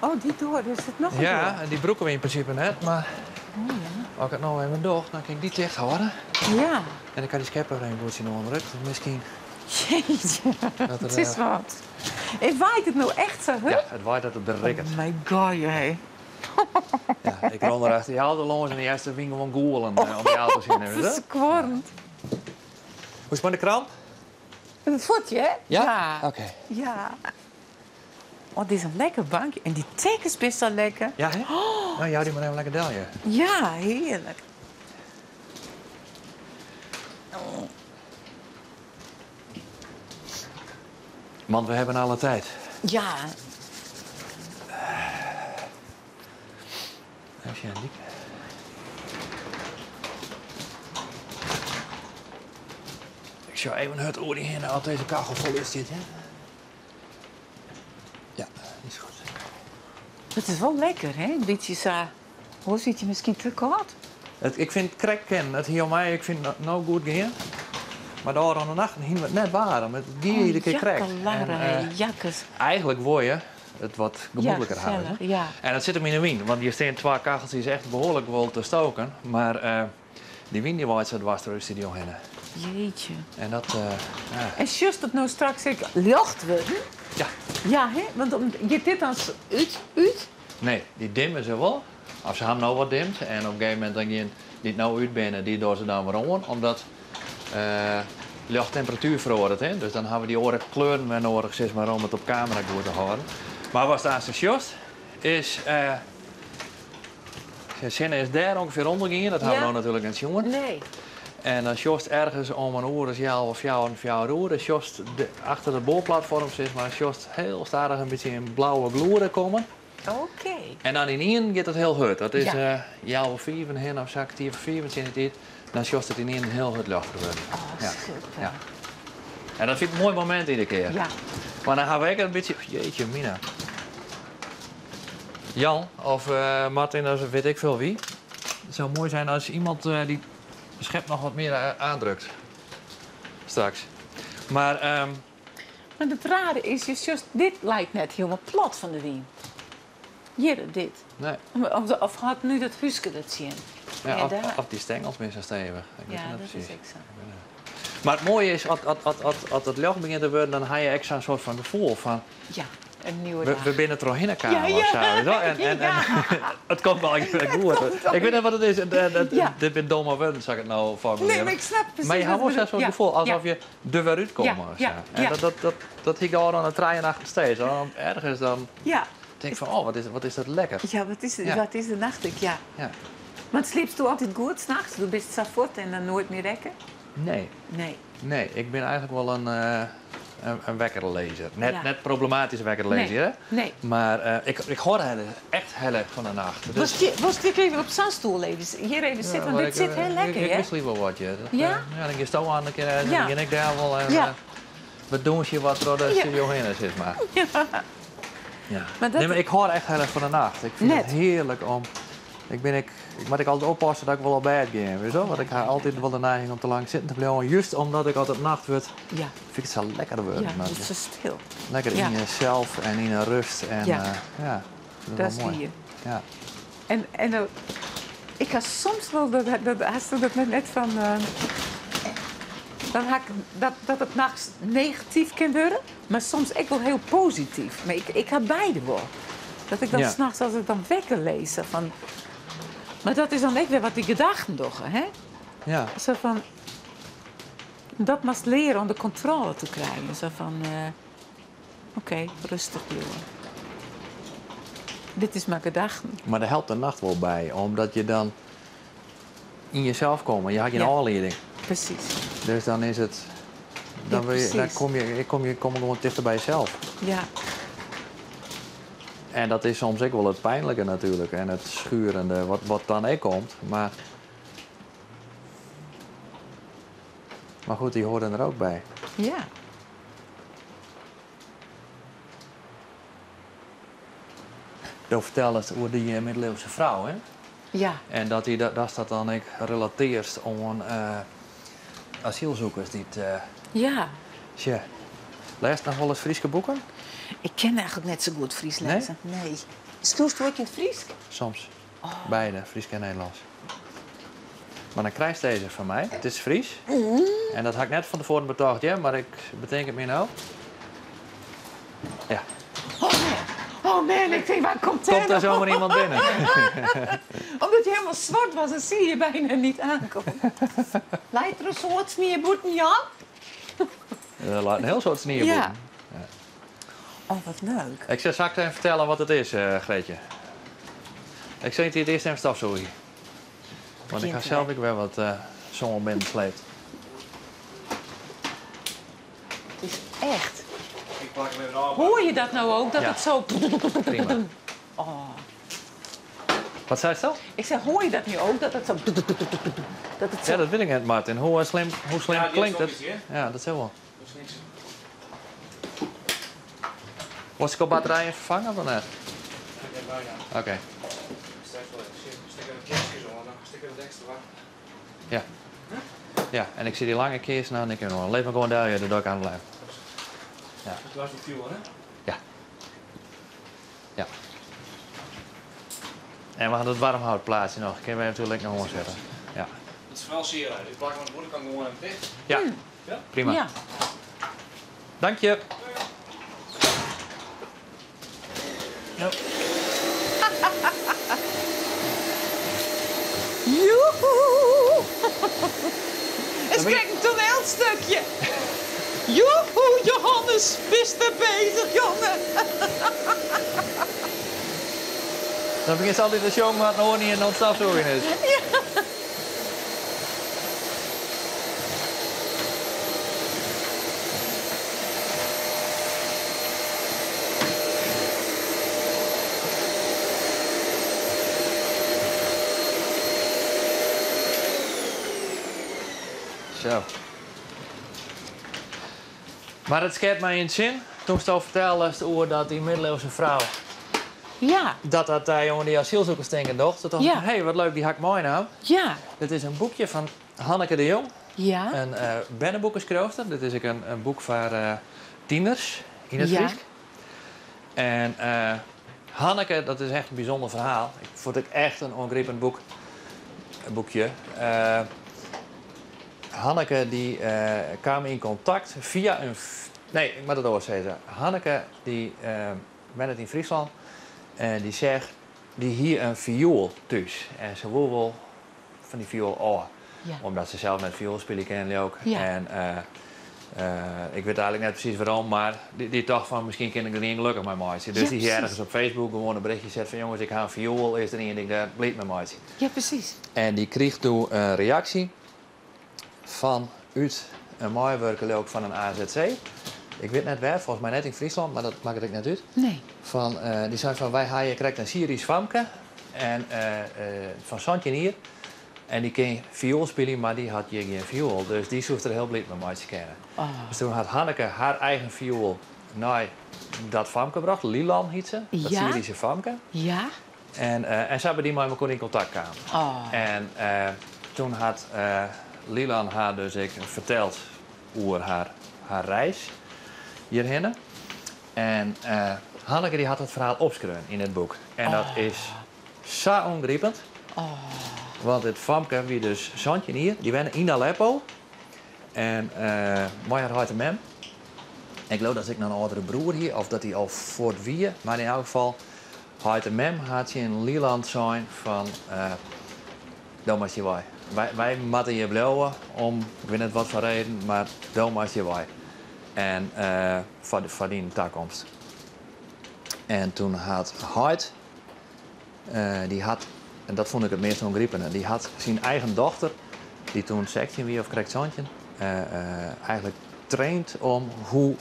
Oh, die door, dus het nog een Ja, door. en die broeken we in principe net, maar Oh, ja. als ik het nou even doe, dan kan ik die dicht houden. Ja. En dan kan die schepper er een boertje onder het. Misschien Jeetje, dat het is er... wat. En waait het nou echt zo, hè? Ja, het waait dat het berikkert. Oh my god, hé. Ja, ik rond er achter die auto langs en die eerste winkel van Goelen om die auto's in te hebben. Hoe Verskwarend. is het met de krant? Het voetje, hè? Ja. Oké. Ja. Oh, dit is een lekker bankje. En die thee is best wel lekker. Ja, hè? Nou, jou die maar even lekker delje. Ja, heerlijk. Want we hebben alle tijd. Ja. Heb je een dik? Ik zou even het oor die heen als deze kachel vol is dit, hè? Ja, die is goed. Het is wel lekker, hè? Een beetje zo... Hoe zit je misschien te koud? Ik vind krek kennen, het hier mij, ik vind het nou goed gaan. Maar daar aan de nacht hingen we het net warm. Het gier iedere keer krek. Jakkelaren, jakkes. Eigenlijk word je het wat gemoedelijker Ja, houden. gezellig, ja. En dat zit hem in de wien, want hier staan 2 kachels die is echt behoorlijk wel te stoken. Maar die wien die waait zo dwars door de studio heen. Jeetje. En dat, ja. En just dat nou straks ik licht worden? Ja. Ja, hè? Want je dit als uit? Nee, die dimmen ze wel. Als ze hem nou wat dimt en op een gegeven moment dan die het nou uit binnen, die door ze dan weer om. Omdat luchttemperatuur verandert. Hè? Dus dan hebben we die oren kleuren weer nodig, zeg maar, om het op camera goed te houden. Maar wat daar zo just is, Sinne is daar ongeveer ondergegaan. Dat hebben we Ja. nou natuurlijk niet jongen. Nee. En dan just ergens om een uur, dus jou of jou en jou uur, dus just achter de boorplatform, zeg maar, just heel stadig een beetje in blauwe gloeren komen. Oké. En dan in één gaat het heel hard. Dat is Ja. jou of 4 en of zak 10 of 4, wat zit het. Dan just het in één heel hard lucht gebeuren. Oh, Ja. super. Ja. En dat vind ik een mooi moment iedere keer. Ja. Maar dan gaan we ook een beetje, jeetje mina. Jan of Martin, of weet ik veel wie. Het zou mooi zijn als iemand die de schep nog wat meer aandrukt. Straks. Maar Maar het rare is, just dit lijkt net helemaal plat van de wien. Hier, dit. nee. Of had nu dat huske dat zien? Ja, Ja, of, daar. of die stengels minstens stevig. Ik weet Ja, het dat niet is precies. echt zo. Maar het mooie is, als het lucht begint te worden, dan heb je extra een soort van gevoel van... Ja, een nieuwe We dag. binnen er in kamer Ja, of zo. ja. weet je wel? En Ja. het komt wel echt goed. Ik weet niet wat het is. Ja. Dit ben domme woorden, zou ik het nou formuleren. Nee, maar ik snap precies Maar je wat hebt wel bedoel- zo'n ja, gevoel alsof ja. je er weer uitkomt. Ja, of zo. ja, En ja. dat ik daar aan het trein achter steeds. Dan ergens dan Ja. denk ik van, oh, wat is dat lekker. Ja, Ja. wat is de nacht? Ja. Ja. Maar sliepst u altijd goed s'nachts? Du bist zo fort en dan nooit meer rekken? Nee, Nee. ik ben eigenlijk wel een wekkerlezer. Ja. Net problematisch wekkerlezer, Nee. hè? Nee. Maar ik hoor echt heel erg van de nacht. Dus, Was je even op zo'n stoel even, hier even zitten? Want maar dit zit heel lekker, ik hè? wist liever wat je. Dat, Ja? Ja, dan ga je staan aan de keer en Ja. dan ben ik daar wel. En, Ja. we doen je wat door de Ja. studio heen, zeg maar. Ja. Ja. Maar dat- Nee, maar ik hoor echt heel erg van de nacht. Ik vind Net. het heerlijk om... Maar ik altijd oppassen dat ik wel op bed ga, weet je wel? Want ik ga altijd wel de neiging om te lang zitten te blijven. Juist omdat ik altijd nacht word, Ja. vind ik het zo lekker worden. Ja, Maar het is zo stil. lekker Ja. in jezelf en in een rust. En, Ja. Ja, Dat wel is mooi. hier. Ja. En ik ga soms wel, als je dat net van... dan ga ik dat het nachts negatief kan worden, maar soms ook wel heel positief. Maar ik heb beide wel. Dat ik dan Ja. s'nachts als ik dan wekker lees. Van, maar dat is dan ook weer wat die gedachten doen, hè? Ja. Zo van... Dat moet leren om de controle te krijgen. Zo van... Oké, rustig blijven. Dit is mijn gedachten. Maar daar helpt de nacht wel bij, omdat je dan in jezelf komt. Je had je Ja. aanleiding. Precies. Dus dan is het. Dan, Ja, wil je, dan precies. kom je gewoon dichter bij jezelf. Ja. En dat is soms ook wel het pijnlijke natuurlijk. En het schurende, wat dan ook komt. Maar goed, die horen er ook bij. Ja. Je vertelde het over die middeleeuwse vrouw, hè? Ja. En dat dat dan ook relateert aan asielzoekers die het... Ja. Lees nog wel eens Friese boeken? Ik ken eigenlijk net zo goed Fries lezen. Nee. Spreekt u ook in het Fries? Soms. Beide, Fries en Nederlands. Maar dan krijgt deze van mij. Het is Fries. En dat had ik net van tevoren betoogd, ja, maar ik bedenk het meer nou. Ja. Oh man, ik denk, waar komt Komt er zomaar iemand binnen? Omdat je helemaal zwart was, dan zie je bijna niet aankomen. Lijkt er een soort sneeuwboeten, Jan? Er laat een heel soort sneeuwboeten. Ja. Oh, wat leuk. Ik zal straks even vertellen wat het is, Greetje. Ik zeg het eerst even stafzoeken. Want ik ga zelf ook wel wat zomer binnen sleept. Het is echt. Ik plak hem even af. Hoor je dat nou ook? Dat Ja. het zo... Prima. Oh. Wat zei je? Ik zeg, hoor je dat nu ook? Dat het zo... Dat het zo... Ja, dat weet ik net, Martin. Hoe slim Ja, die klinkt heeft het? nog iets, Ja, dat is wel. Dat is niks. Was ik al batterijen vervangen of net? Ik heb bijna. Oké. Straks wel even. Stik er een kerstjes om, dan stik er wat extra wacht. Ja. Ja, en ik zie die lange keers nou en ik nog. Leef maar gewoon daar, ja, de dak aan blijven. Het was niet veel, hè? Ja. Ja. En we hadden het warmhoutplaatsje nog. Ik kan we natuurlijk nog gewoon zetten. Ja. Het is wel zeer uit. Ik plak mijn moeder kan gewoon even dicht. Ja. Prima. Ja. Dank je. Joehoe! Eens kijk een toneelstukje. Joehoe, Johannes, bist er bezig, jongen. Dan begint ze altijd de show, maar het nog niet in ons stafzoeken is. Zo. Maar het scherpt mij in het zin. Toen ze al vertelde over dat die middeleeuwse vrouw... Ja, dat jongen die asielzoekers denken toch? Toen dacht ik, Ja. hey, wat leuk, die hak mooi nou. ja, Dit is een boekje van Hanneke de Jong. ja. Een bennenboekenschrijfster. Dit is ook een boek voor tieners in het Ja. Fries. En Hanneke, dat is echt een bijzonder verhaal. Ik vond het echt een ongrijpend boekje. Hanneke die kwam in contact via een... Nee, ik moet het doorzetten. Hanneke die bent in Friesland. En die zegt, die hier een viool thuis. En ze wil wel van die viool oh. Ja. Omdat ze zelf met viool spelen kennen ook. Ja. En ik weet eigenlijk net precies waarom, maar die dacht van misschien kan ik er niet gelukkig mee maaien. Dus Ja, die hier ergens precies. op Facebook gewoon een berichtje zet van jongens, ik ga een viool, is er niet en ik daar bleef mee maaien. Ja, precies. En die kreeg toen een reactie van uit een maaiwerker ook van een AZC. Ik weet net waar, volgens mij net in Friesland, maar dat maakt het net uit. Nee. Die zei van wij haaien krijgt een Syrisch famke en van Santje hier. En die kon viool spelen, maar die had je geen viool. Dus die zocht er heel blij mee te kennen. Oh. Dus toen had Hanneke haar eigen viool naar dat famke gebracht. Lilan heet ze, dat Ja? Syrische famke. Ja? En ze hebben die met elkaar in contact kwamen. Oh. En toen had Lilan haar dus ik verteld over haar reis hierheen. En Hanneke die had het verhaal opgeschreven in het boek. En dat is zo ongrijpend. Want het famke wie dus Santje hier, die wonen in Aleppo. En mooi haar een mem. Ik geloof dat ik nog een oudere broer hier, of dat hij al voort wie. Maar in elk geval, had een mem had je in Lieland zijn van Domas je wij. Wij moeten je blijven om, ik weet niet wat voor reden, maar Domas je wij. En voor die toekomst. En toen had Hart, die had, en dat vond ik het meest ongrijpende, die had zijn eigen dochter, die toen 16 wie of krijgt zoontje, eigenlijk traint om hoe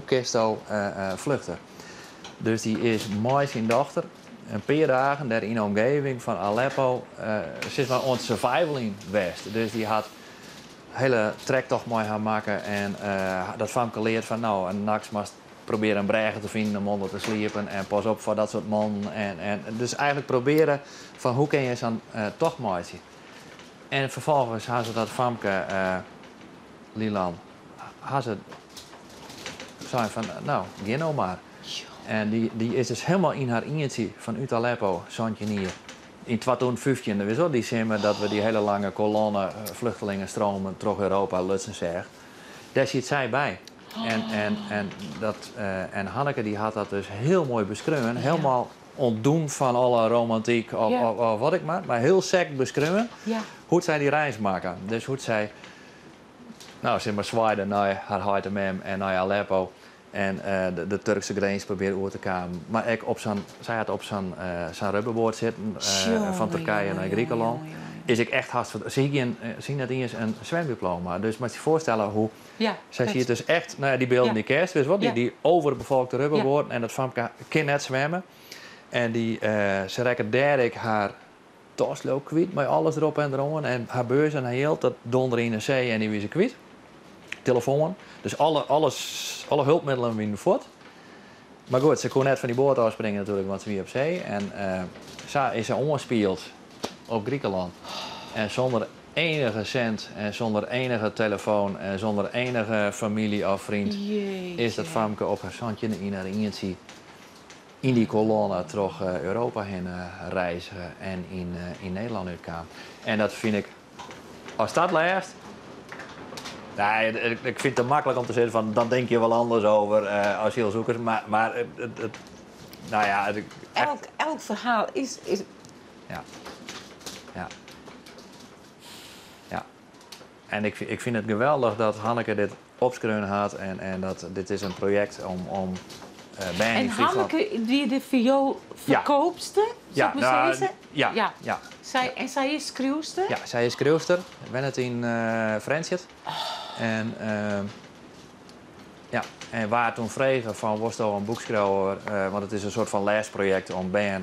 Kesto vluchten. Dus die is met zijn dochter een paar dagen daar in de omgeving van Aleppo, zit maar on survival in West. Dus die had hele trektocht mee gaan maken en dat famke leert van nou, en nachts moest proberen een bregen te vinden om onder te sliepen en pas op voor dat soort mannen. En dus eigenlijk proberen van hoe kun je zo'n tocht maken. En vervolgens hadden ze dat famke Lilan, hadden ze zei van nou, ga nou maar. En die is dus helemaal in haar eentje vanuit Aleppo, Santjenier. In 2015, dat was ook december, dat we die hele lange kolonne vluchtelingenstromen terug Europa lutsen zeg. Daar zit zij bij. En Hanneke die had dat dus heel mooi beschreven. Helemaal ontdoen van alle romantiek of wat ik maar heel sec beschreven. Ja. Hoe zij die reis maken. Dus hoe zij, nou zeg maar, zwaaide naar haar Haitemem en naar Aleppo. En de Turkse grens probeerde over te komen. Maar zij had op zo'n rubberboord zitten van Turkije naar Griekenland. Is ik echt hartstikke... Zie net eens een zwemdiploma. Dus moet je je voorstellen hoe... Ja, zij ziet dus echt, nou ja, die beelden die kerst, dus wat, die overbevolkte rubberboord. En dat famke kan net zwemmen. En ze rekken derek haar tasloop kwijt, met alles erop en eronder. En haar beurs en haar heel, dat donder in de zee en die wie ze kwijt. Telefoon. Dus alle hulpmiddelen winnen voort. Maar goed, ze kon net van die boord afspringen natuurlijk, want ze wie op zee. En ze ongespeeld op Griekenland. En zonder enige cent en zonder enige telefoon en zonder enige familie of vriend is dat famke op haar zandje in haar eentje in die kolonne terug Europa heen reizen en in Nederland uitkwam. En dat vind ik, als dat leest, nee, ik vind het te makkelijk om te zeggen van dan denk je wel anders over asielzoekers, maar nou ja... Elk verhaal is... Ja. En ik vind het geweldig dat Hanneke dit opschreven had en dat dit is een project om bij En Hanneke, die de viool verkoopste, zou ik maar zeggen? Ja. Zij is schreeuwster? Ja, zij is schreeuwster. Ik ben het in Fransjet. En en waar toen vregen van was er een boekschrijver, want het is een soort van leesproject om bij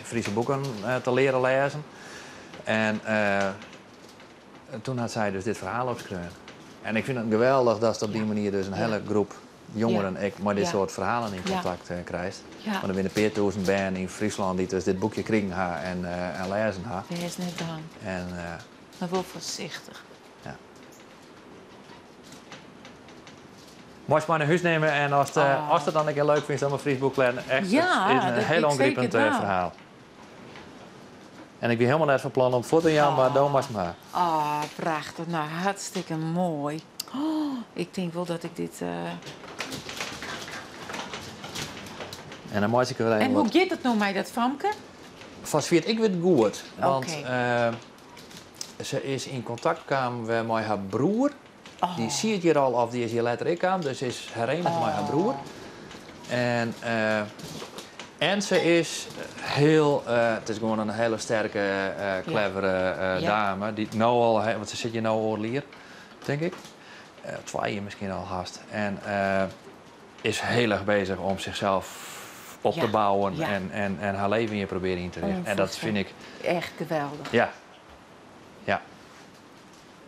Friese boeken te leren lezen. En toen had zij dus dit verhaal opgeschreven. En ik vind het geweldig dat ze op die manier dus een hele groep jongeren met dit soort verhalen in contact krijgt. Ja. Want er zijn een paar duizend bijen in Friesland die dus dit boekje kregen en lezen haar. Dat is net dan. En, maar wel voorzichtig. Ja. Moest maar naar huis nemen en als het dan een keer leuk vindt om een Fries boek te lezen, echt, het is een heel ongrijpend verhaal. En ik ben helemaal net van plan om voor te gaan, maar dan was het maar. Prachtig. Nou, hartstikke mooi. Ik denk wel dat ik dit... En dan moet ik er En hoe gaat het nou met dat famke? Vast ik weet het goed. Want ze is in contact gekomen met haar broer. Die ziet hier al of die is hier later ik aan. Dus is herenigd met haar broer. En ze is heel, het is gewoon een hele sterke, clevere dame. Die nou al, want ze zit hier nou al hier, denk ik. 2 jaar misschien al haast. En is heel erg bezig om zichzelf op te bouwen en haar leven hier proberen in te richten. En dat vind ik... Echt geweldig. Ja.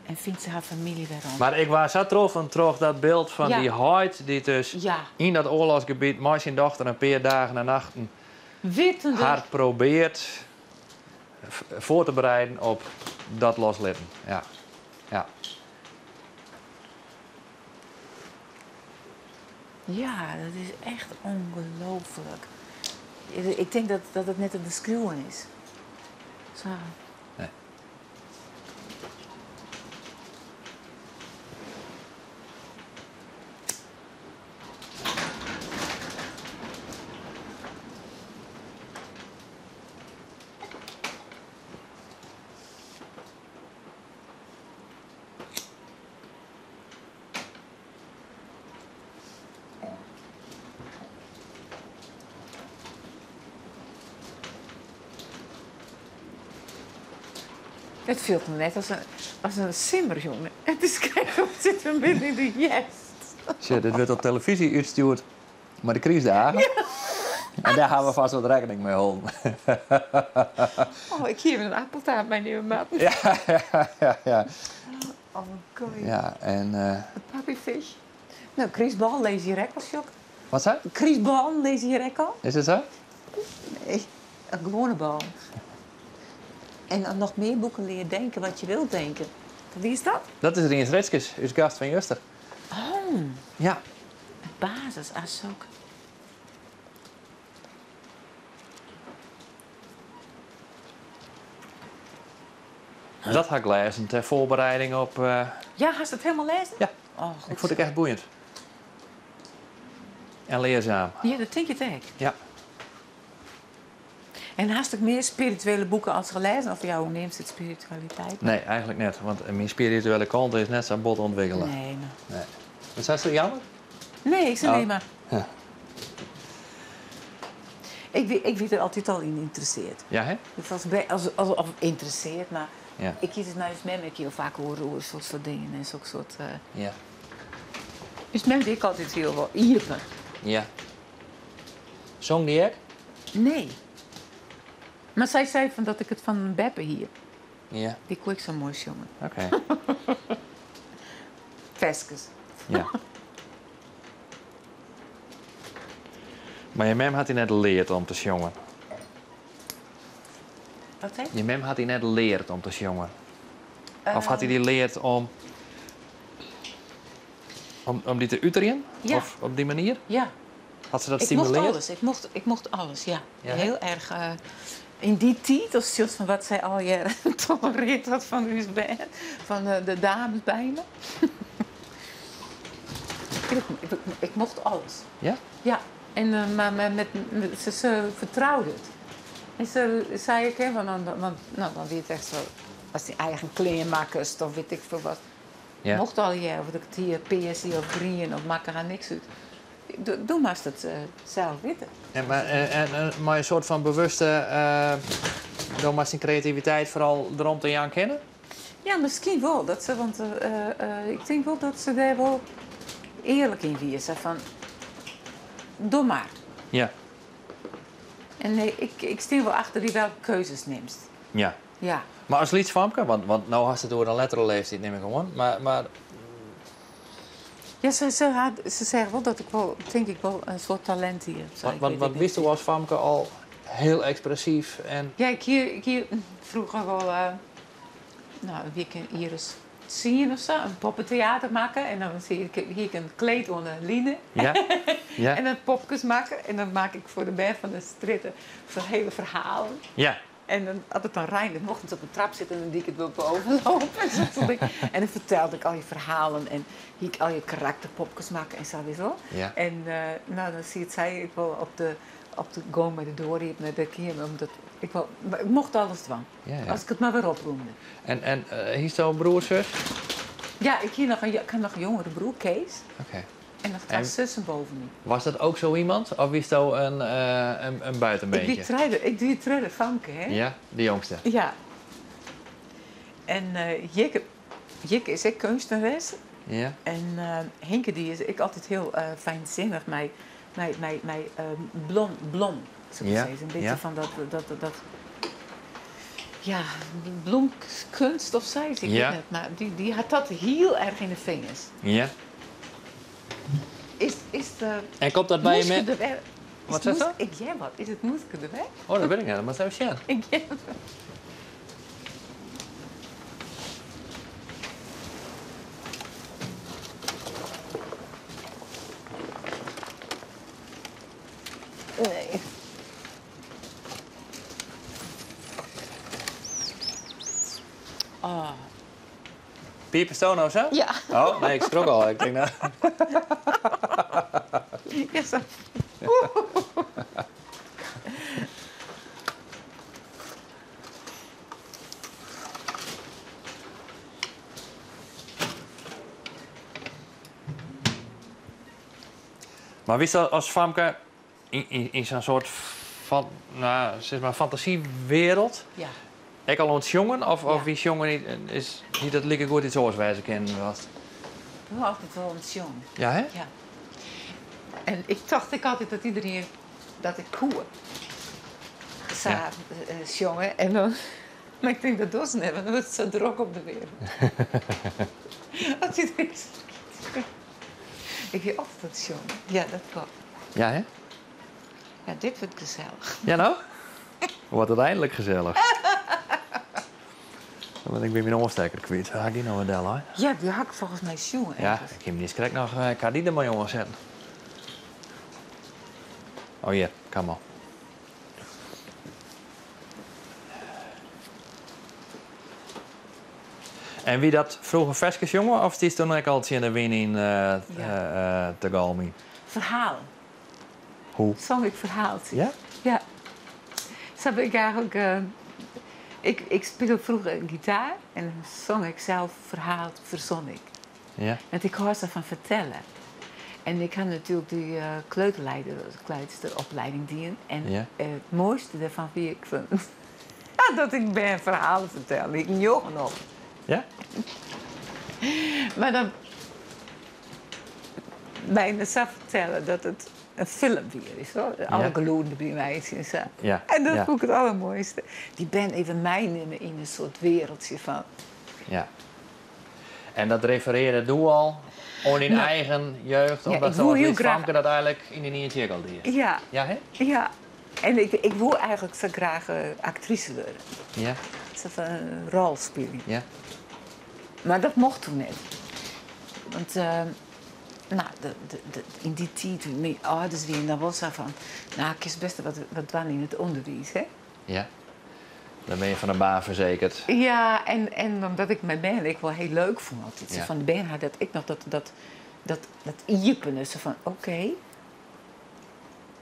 En vindt ze haar familie weer om. Maar ik was zo trof dat beeld van die huid die dus in dat oorlogsgebied met zijn dochter een paar dagen en nachten haar probeert voor te bereiden op dat loslaten. Ja. Ja, dat is echt ongelooflijk. Ik denk dat het net aan de schreeuwen is. Zo. Nee. Het voelt me net als een simmerjongen. Het is kijk, we zitten midden in de jest. Shit, dit werd op televisie uitgestuurd, maar de crisis En daar gaan we vast wat rekening mee houden. Ik geef een appeltaart, mijn nieuwe man. Ja. Oh, god. Ja, en... Pappyfish. Nou, Chris Bal lees je rekkal, Sjok. Wat zei? Chris Bal lees je rekkal? Is het zo? Nee, een gewone bal. En dan nog meer boeken leren denken wat je wilt denken. Wie is dat? Dat is Rinus Retskes, uw gast van Juster. Oh. Ja. Basis, ook. Dat had ik gelezen ter voorbereiding op... Ja, hast het helemaal lezen? Ja. Oh, goed. Ik vond het echt boeiend. En leerzaam. Ja, dat denk ik het echt. Ja. En hast ik meer spirituele boeken als gelezen? Of ja, hoe neemt het spiritualiteit? Nee, eigenlijk net. Want mijn spirituele kant is net zo bot ontwikkelen. Nee, maar... Nee. Wat zei ze jammer? Nee, ik zei Oh. nee, maar... Ja. Ik weet er altijd al in geïnteresseerd. Ja, hè? Dus als interesseert, maar... Ja. Ik kies het nou eens met me. Ik heel vaak horen over soort dingen en zo'n soort... Ja. Dus met ik altijd heel wel iepen. Ja. Zong die ook? Nee. Maar zij zei van dat ik het van Beppe hier. Ja. Die kon ik zo mooi jongen. Oké. Veskes. Ja. Maar je mem had hij net geleerd om te jongen. Wat zei je? Je mem had hij net geleerd om te jongen. Of had hij die leerd om die te uterien? Ja. Of op die manier? Ja. Had ze dat Ik mocht stimuleerd? alles. Ik mocht alles, ja. Ja, hè? Heel erg... in die tijd, als je van wat zij al jaren tolereerd had van USB, van de dames bij me. ik mocht alles. Ja? Ja, en, maar ze vertrouwde het. En ze zei ik, hè, want dan weet het echt zo, als die eigen kleermakers of weet ik veel wat. Ja. Mocht al jaren, of ik het hier PSI of green of maak er aan niks uit. Doe maar het zelf weten. Maar een soort van bewuste, door maar zijn creativiteit vooral erom te gaan kennen? Ja, misschien wel. Want ik denk wel dat ze daar wel eerlijk in wie is. Van, doe maar. Ja. En nee, ik stel wel achter die welke keuzes neemt. Ja. Ja. Maar als liedfamke, want nou had ze door een lettere leeftijd neem ik gewoon. Maar Ja, ze zeggen wel dat ik wel, denk ik wel, een soort talent hier heb. want wist u als famke al heel expressief en... Ja, ik hier vroeger wel, een weekend hier eens zien of zo, een poppentheater maken. En dan zie ik een kleed onder line. Ja? Ja? En dan popjes maken. En dan maak ik voor de band van de stritten zo'n hele verhalen. Ja. En dan, als het dan rijdt, dan mocht het op een trap zitten en dan die ik het wil boven lopen. En dan vertelde ik al je verhalen en hier al je karakterpopjes maken en zo weer zo. Ja. En dan zie je het, zei ik wel op de Go met de Dory, met de keer, omdat maar ik mocht alles doen. Ja, ja. Als ik het maar weer oproemde. En hier is jouw broer, zus? Ja, ik had nog een jongere broer, Kees. Oké. En dan gaat zussen boven me. Was dat ook zo iemand? Of is dat een buitenbeentje? Ik doe treden vanken, hè? Ja, de jongste. Ja. En Jikke is ook kunstenares. Ja. En Henke die is ik altijd heel fijnzinnig. Mij blom, zo Ja, zeggen. Een beetje ja. van dat ja, bloemkunst of zo, ik weet Ja. het. Maar die had dat heel erg in de vingers. Ja. Is de En komt dat bij je moeske met... de weg? Wat zegt dat? Ik jij wat? Is het moeske de weg? Oh, dat weet ik niet. Dat moet even zien. Ik jij wat? Nee. Oh. Pieperstoon of zo? Ja. Oh, nee, ik schrok al. Ik denk nou... Ja, zo. Maar wist dat als famke in zo'n soort van, nou, zeg maar fantasiewereld, Ja. ik al ontjongen of Ja. wie jongen niet, is niet dat lekker goed iets oors wijzen kennen was? Ik was altijd wel een jong. Ja, hè? Ja. En ik dacht altijd dat iedereen dat ik koer. Ja. Jongen. En dan, maar ik denk dat doet ze niet, want dan wordt het zo druk op de wereld. Als iedereen ik weet altijd jongen. Ja, dat klopt. Ja, hè? Ja, dit wordt gezellig. Ja, nou? Wordt het eindelijk gezellig. Want ik ben mijn oorsteker kwijt. Ga ik die nou wel hoor? Ja, die had ik volgens mij jongen. Ja, ik heb niet eens nog. Ik ga die er maar jongen zetten. Oh hier, kom maar. En wie dat vroeger verskes jongen of is toen ook altijd in de winning te galmi? Verhaal. Hoe? Zong ik verhaaltjes. Ja? Ja. Zo heb ik eigenlijk... ik speelde vroeger gitaar en dan zong ik zelf verhaal, verzon ik. Ja. Want ik hou ervan vertellen. En ik had natuurlijk die kleuteropleiding dienen. En Ja. het mooiste daarvan vind ik dat ik ben verhalen vertellen. Ik jongen op. Ja? Maar dan bijna zelf vertellen dat het een film weer is. Hoor. Alle geloeden bij mij en zo. Ja. En dat Ja. vond ik het allermooiste. Die ben even meenemen in een soort wereldje van... Ja. En dat refereerde doe al aan in eigen jeugd, Ja, omdat ik wil zoals heel Lies graag- Famke dat eigenlijk in de nieuwe al deed. Ja, Ja, hè? ja. En ik wil eigenlijk zo graag actrice worden. Ja. Zo van een rol spelen. Ja. Maar dat mocht toen net. Want in die tijd, toen mijn ouders weer, dan was ze van... Nou, ik is best wat dan in het onderwijs, hè? Ja. Dan ben je van een baan verzekerd. Ja, en omdat ik mijn band ik wel heel leuk vond altijd. Zo Ja. van de band had dat ik nog dat iepen. Zo van, oké.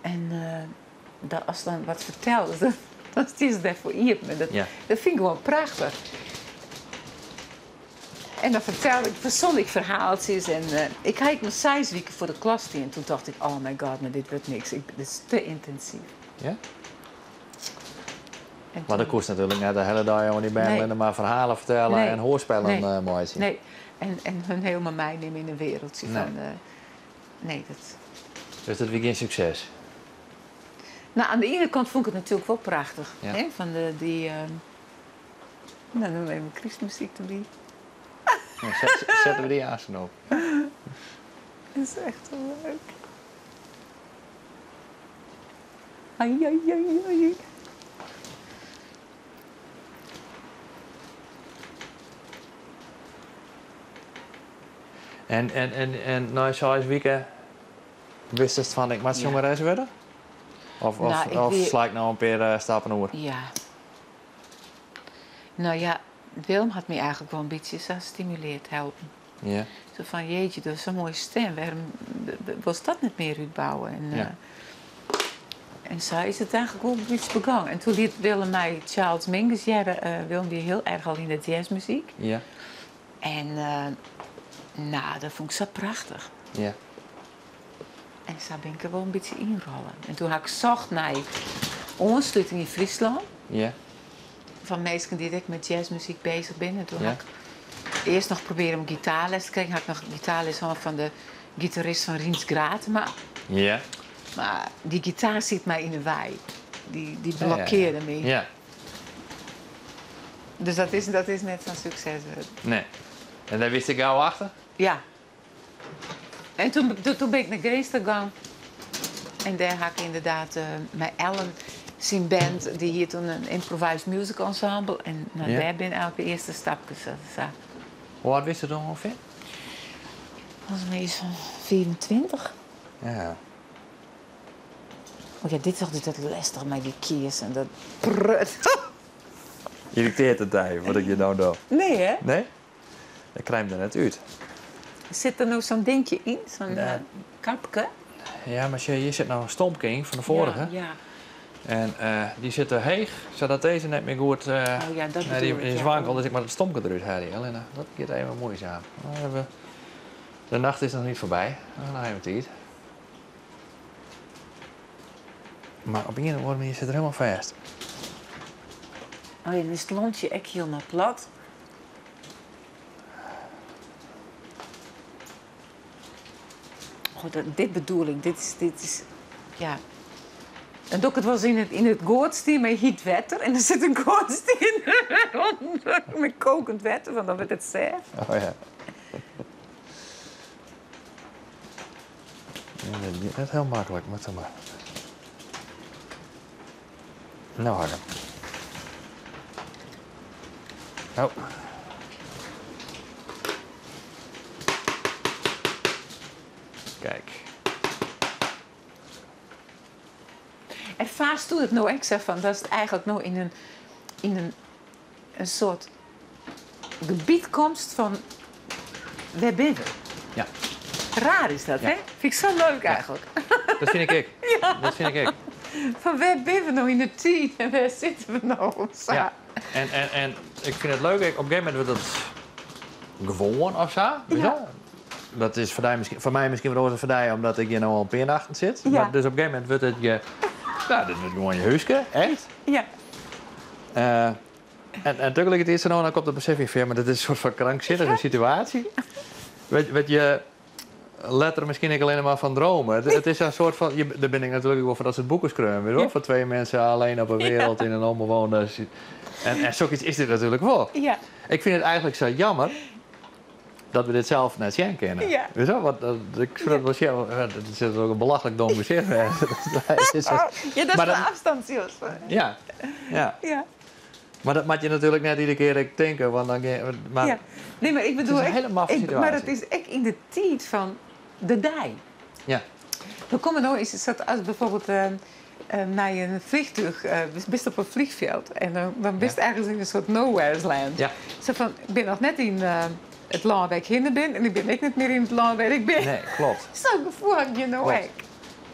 En als dan wat vertelde, dan is het daarvoor iepen. Dat vind ik gewoon prachtig. En dan verzon ik verhaaltjes. En ik had me 6 weken voor de klas in. En toen dacht ik, oh my god, maar dit wordt niks. Dit is te intensief. Ja? En Maar dat toen- kost natuurlijk net de hele dag aan die band Nee. maar verhalen vertellen Nee. en hoorspellen Nee. mooi zien. Nee, en hun helemaal meenemen in een wereldje Nee. van... nee, dat... Dus dat was geen succes. Nou, aan de ene kant vond ik het natuurlijk wel prachtig. Ja. Hè? Van nou, dan even Christmuziek te doen. Nou, zetten we die aanstaan op. Dat is echt wel leuk. Ai, ai, ai, ai. En na 6 weken wist het van ik maar Ja. jongeres worden? Of Nou, sla ik nou een paar stappen over? Ja. Nou ja, Willem had me eigenlijk wel een beetje zo stimuleerd helpen. Ja. Zo van, jeetje, dat is zo'n mooie stem. Waarom was dat niet meer uitbouwen? En, Ja. en zo is het eigenlijk wel een beetje begonnen. En toen liet Willem mij Charles Mingus jaren. Willem die heel erg al in de jazzmuziek. Ja. En nou, dat vond ik zo prachtig. Ja. En zo ben ik er wel een beetje inrollen. En toen had ik zacht naar aansluiting in Friesland. Ja. Van mensen die ik met jazzmuziek bezig ben. En toen Ja. had ik eerst nog proberen om gitaarles te krijgen. Had ik nog gitaarles van de gitarist van Riens Gratema. Ja. Maar die gitaar zit mij in de wei. Die blokkeerde me. Ja. Dus dat is net zo'n succes. Nee. En daar wist ik gauw achter? Ja. En toen ben ik naar Greenstra gegaan. En daar had ik inderdaad met Ellen zijn band. Die hier toen een improvised music ensemble. En nou, Ja. daar ben ik de eerste stapjes. Zo. Hoe oud wist je dan ongeveer? Volgens mij is van 24. Ja. Oh ja, dit is altijd dat lastig met die kiers en dat prut. Irriteert het hij wat ik je nou doe? Nee, hè? Nee? Ik krijg hem er net uit. Zit er nou zo'n dingetje in? Zo'n Nee. kapke? Ja, maar hier zit nou een stompje in van de vorige. Ja, ja. En die zit er heeg, zodat deze net meer goed... Oh ja, dat die bedoel ik, is ja. wankel, dus ik maar het stompje eruit halen. Alleen dat gaat even moeizaam. De nacht is nog niet voorbij. Dan hebben we het niet. Maar op een of andere manier zit er helemaal vast. Oh ja, dan is het lontje echt helemaal plat. Oh, dit bedoel ik. Dit is... Ja. En doe ik het wel eens in het gootstier met heet water. En er zit een gootstier onder met kokend water, want dan wordt het safe. Oh ja. Ja, dat is heel makkelijk, maar toch maar. Nou, Harm. Oh. Kijk. En vaast doet het nou ik zeg van, dat is eigenlijk nou in een soort gebied komst van waar ben we? Ja, Raar is dat, Ja. hè? Vind ik zo leuk eigenlijk. dat vind ik. Dat vind ik. Van waar ben we nou in de tijd en waar zitten we nou? Zo. Ja. En ik vind het leuk, op een gegeven moment wordt het gewoon of zo. weet je wel? Dat is voor mij misschien wel voor jou, omdat ik hier nou al een peer achter zit. Ja. Maar dus op een gegeven moment wordt het je... Nou, dat wordt gewoon je huisje, echt. Ja. En tegelijkertijd dan komt het besef van, maar dat is een soort van krankzinnige situatie. Weet je, let er misschien niet alleen maar van dromen. Het is een soort van, daar ben ik natuurlijk wel voor dat soort boeken schrijven, weet je wel? Voor 2 mensen alleen op een wereld in een onbewoonde... En zoiets is dit natuurlijk wel. Ja. Ik vind het eigenlijk zo jammer dat we dit zelf net zien kennen. Ja. Weet je wel? Ik vind het wel het is ook een belachelijk dom gezicht. Ja, dat is Maar de dat- afstand, Jos. Ja. Ja. Maar dat moet je natuurlijk net iedere keer denken. Want dan, maar Ja. Nee, maar ik bedoel... Het is een hele maffe situatie. Maar het is echt in de tijd van de dij. ja. We komen nou eens, als bijvoorbeeld naar een vliegtuig, best op een vliegveld. En dan best ergens in een soort nowhere's land. Ja. Zo van, ik ben nog net in het land waar ik heen ben. En ik ben echt niet meer in het land waar ik ben. Nee, klopt. Zo'n gevoel heb je nou Klopt. echt.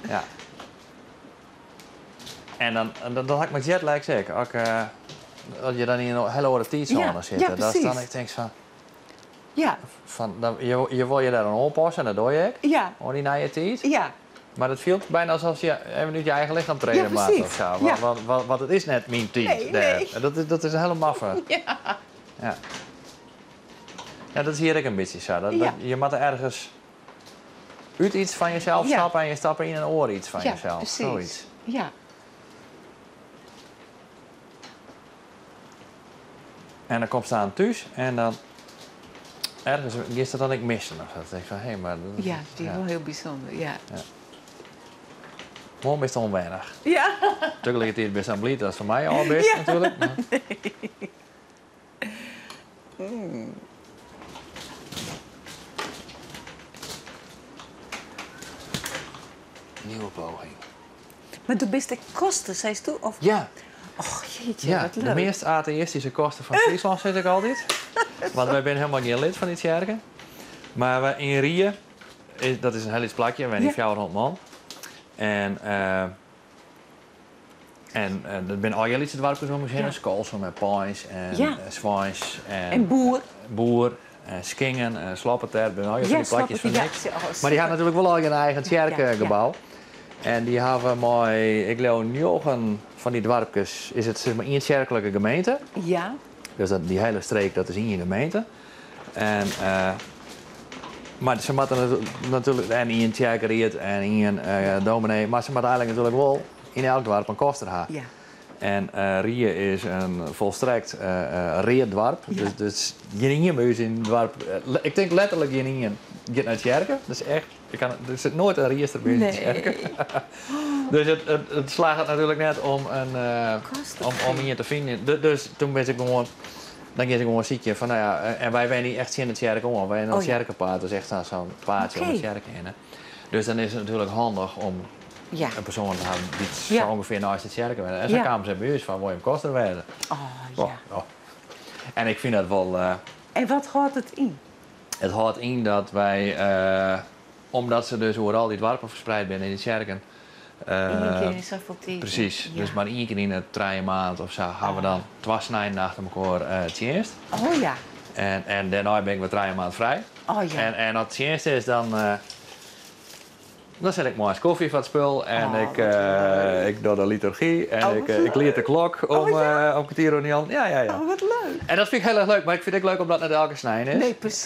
Ja. En dan had ik met jetlag zeker. Als je dan in een hele hoge tijdzone Ja, zit. ja, dat is dan precies. ik denk Ja, van je wil je daar dan oppassen en dat doe je ook. ja, Hoor die naar je tijd. ja. Maar het voelt bijna alsof je even uit je eigen lichaam trainen Ja, maakt precies. of zo. Ja. Want het is net mijn tijd. Nee, daar. nee. En dat is een hele maffe. Ja. Ja. Ja, dat is hier ook een beetje zo. Ja. Je moet er ergens uit iets van jezelf Ja. stappen en je stapt in een oor iets van Ja, jezelf. precies. Zoiets. Ja. En dan komt ze aan thuis en dan ergens is dat dan ik missen of zo. Dan denk ik van, hé, maar... Ja, die is wel heel bijzonder, ja. Morgen is het onwennig. Ja. Tegelijkertijd best aan blied, dat is voor mij al best natuurlijk. Maar... Nieuwe poging. Maar de beste kosten, zei ze toe? Of... Ja, Och, jeetje, ja, wat de leuk. meest atheïstische kosten van Friesland zit ik altijd. Want wij zijn helemaal geen lid van die kerken. Maar in Rieën, dat is een heel iets plakje, wij zijn Ja. 400 man. En dat zijn al jullie dwarpjes om misschien. Ja. Skolsen met pines en Ja. zwaans En boer. boer, Skingen, Slappeter, dat zijn al jullie plakjes van niks. Ja, Maar die hadden natuurlijk wel al een eigen kerkgebouw. En die hebben mooi, ik geloof 9 van die dwarpjes, is het zeg maar één kerkelijke gemeente. Ja. Dus die hele streek, dat is in je gemeente. En, maar ze moeten natuurlijk, en in kerkeriet en in dominee, maar ze moeten eigenlijk natuurlijk wel in elk dorp een koster hebben. Ja. En Rieën is een volstrekt reerdwarp. Ja. Dus geen muis in het dorp. Ik denk letterlijk geen gaat naar het kerken. Dus echt, er zit nooit een riester bij in het kerken. Dus het slaagt natuurlijk net om om hier te vinden. Dus toen ben ik gewoon, dan ging ik gewoon ziekje van, nou ja, en wij zijn niet echt in het kerken om. Wij zijn een kerkenpaard, dus echt zo'n paardje om het kerken in. Dus dan is het natuurlijk handig om Ja. een persoon te hebben die zo ongeveer naast het kerken werden. En zo kwamen ze bij ons van, wil je hem kosten werden? Oh, ja. Oh. En ik vind dat wel... En wat houdt het in? het houdt in dat wij, omdat ze dus overal die dwarpen verspreid zijn in die kerken. Eén keer in zoveel tijd. Precies, Ja. dus maar 1 keer in het 3 maand of zo hebben we dan 2 snijden achter elkaar het eerst. Oh ja. En daarna ben ik weer 3 maanden vrij. Oh ja. En als het eerst is, dan zet ik maar eens koffie van het spul en ik doe de liturgie en ik leer de klok om een kwartier of niet aan. Ja. Oh, wat leuk. En dat vind ik heel erg leuk, maar ik vind het ook leuk omdat het net elke snijden is. Nee, precies.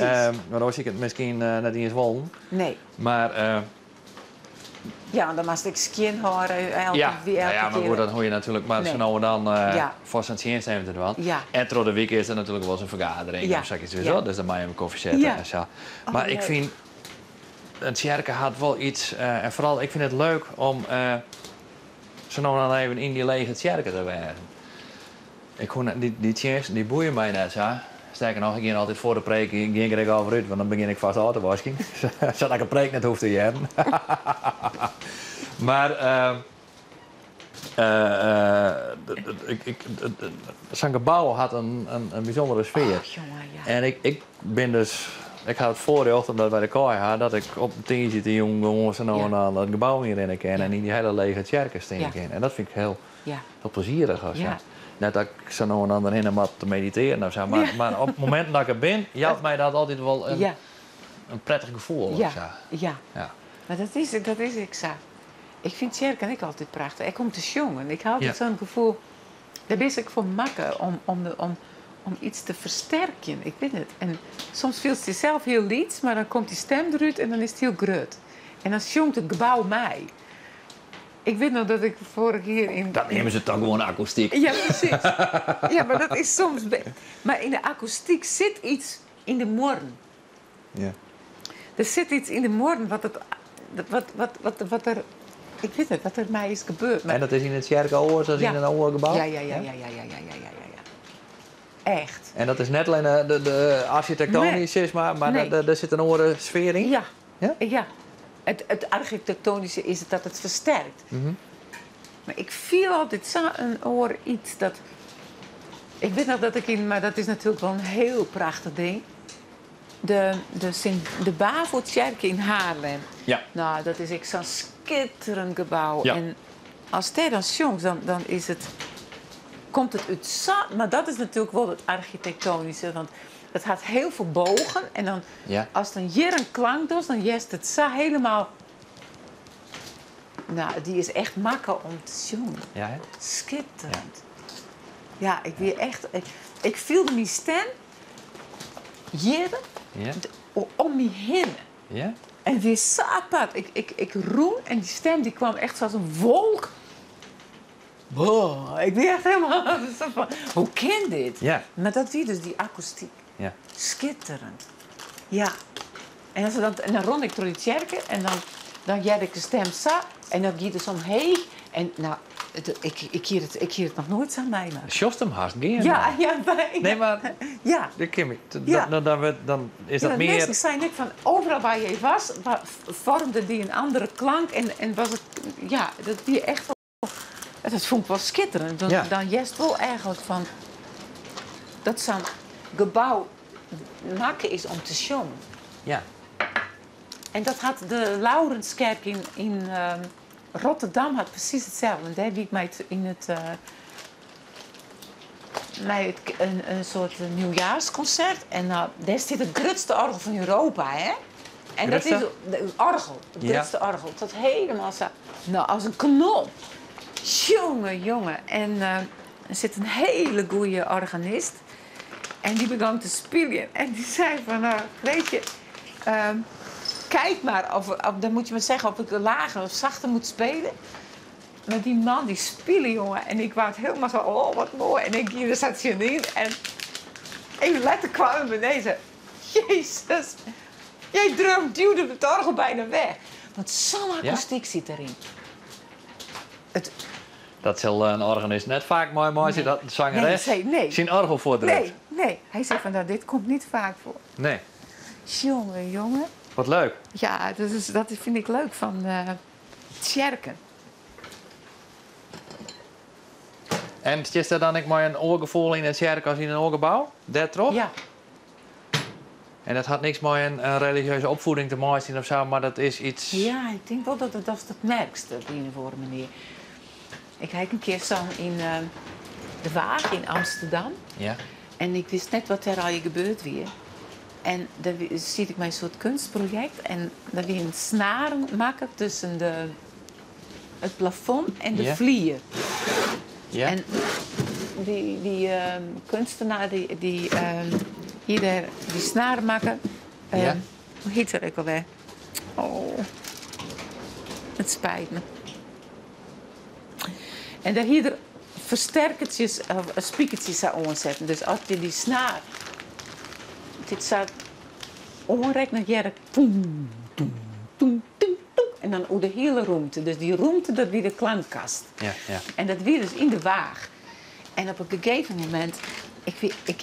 Maar dan zie ik het misschien net niet eens wollen. Nee. Maar Ja, dan moest ik skin horen elke ja, keer. maar goed, dat hoor je natuurlijk. Maar Nee. zo nou en dan Ja. voor zijn eerst even te doen. Ja. En door de week is er natuurlijk wel eens een vergadering Ja. of zoiets. Ja. Dus dan mag je een koffie zetten Ja. en zo. Oh, Maar ik leuk. vind, een kerken had wel iets, en vooral ik vind het leuk om zo nou en dan even in die lege kerken te werken. Ik gewoon, die chairs, die boeien mij net zo. Sterker nog, ik ging altijd voor de preek, ging ik over uit, want dan begin ik vast auto washing. Zodat ik een preek net hoef te hebben. Maar Zo'n gebouw had een bijzondere sfeer. Oh, jongen, ja. En ik ben dus... Ik had het voordeel, omdat wij de kooi hadden, dat ik op een tien zit die jongens en dan aan het gebouw hierin ken en in die hele lege kerken staan ken. En dat vind ik heel plezierig. Net dat ik zo nou en dan erin had te mediteren of zo. Maar op het moment dat ik er ben, helpt mij dat altijd wel een prettig gevoel. Ja. Maar dat is ik zo. Ik vind kerken ik altijd prachtig. Ik kom te jongen. Ik had altijd zo'n gevoel. Daar ben ik voor makken om iets te versterken. Ik weet het. En soms voelt hij zelf heel lied, maar dan komt die stem eruit en dan is het heel groot. En dan jongt het gebouw mij. Ik weet nog dat ik vorig jaar in... Dan nemen ze toch gewoon akoestiek. Ja, precies. Ja, maar dat is soms... Maar in de akoestiek zit iets in de morgen. Ja. Er zit iets in de morgen wat er... Ik weet het, wat er mij is gebeurd. Maar... En dat is in het kerkoor, zoals in een oude gebouw? Ja. Echt. En dat is net alleen de architectonische, maar er zit een andere sfeer in? Ja. Het architectonische is dat het versterkt. Mm-hmm. Maar ik viel altijd zo een oor iets dat... Ik weet nog dat ik maar dat is natuurlijk wel een heel prachtig ding. De Bavokerk in Haarlem. Ja. Nou, dat is echt zo'n schitterend gebouw. Ja. En als hij dan jongt, dan is het... Komt het uit zo... Maar dat is natuurlijk wel het architectonische. Want het had heel veel bogen. En dan, als dan hier een klank doet, dan jest het zo helemaal... Nou, die is echt makkelijk om te jongen. Ja, hè? Schitterend. Ja, ik weer echt... Ik voelde mijn stem hier om me heen. Ja? En weer zo apart. Ik roem en die stem die kwam echt zoals een wolk. Wow, ik ben echt helemaal zo van, hoe kan dit? Ja. Maar dat wie dus die akoestiek. Ja. Schitterend. Ja. En dan rond ik door die kerken en dan jij ik de stem zo en dan giet het omheen. En nou, ik hier het nog nooit aan mij maken. Sjost hem haast geen. Ja. Nee, maar... Ja. Dan is dat meer... Mensen zijn net van overal waar je was, vormde die een andere klank en was het... Ja, dat die echt wel... Dat vond ik wel schitterend. Dan jest wel eigenlijk van... Dat zo'n gebouw maken is om te jongen. Ja. En dat had de Laurenskerk in Rotterdam had precies hetzelfde. En daar heb ik mij een soort nieuwjaarsconcert. En daar zit het grootste orgel van Europa, hè? En dat is de orgel, het grootste orgel. Dat helemaal zo, nou, als een kanon. Jongen. En er zit een hele goede organist. En die begon te spelen. En die zei van, weet je... kijk maar, dan moet je maar zeggen of ik lager of zachter moet spelen. Maar die man die speelde, jongen. En ik was helemaal zo, oh wat mooi. En ik hier zat Janine. En even later kwam we beneden. Jezus, jij duwde het orgel bijna weg. Want zo'n akoestiek zit erin. Dat zal een organist net vaak mooi zien dat de zangeres zijn orgel voordrukt. Nee. Hij zei van, dit komt niet vaak voor. Nee. Jongen. Wat leuk. Ja, dat vind ik leuk van kerken. En is er dan ook maar een oorgevoel in een kerk als in een oorgebouw? Dat toch? Ja. En dat had niks met een religieuze opvoeding te maken of zo, maar dat is iets... Ja, ik denk wel dat het merkste op een of andere manier. Ik heb een keer zo in de Waag in Amsterdam. Ja. En ik wist net wat er al gebeurd weer. En dan zie ik mijn soort kunstproject. En dan weer een snaren maken tussen het plafond en de vlier. Ja. En die kunstenaar die snaren maken. Hoe heet dat ook alweer? Oh, het spijt me. En daar hier versterkertjes of spiekertjes zou aanzetten. Dus als je die snaar... Dit zou onrecht jaren... En dan de hele ruimte. Dus die ruimte, dat weer de klankkast. Ja. En dat weer dus in de Waag. En op een gegeven moment...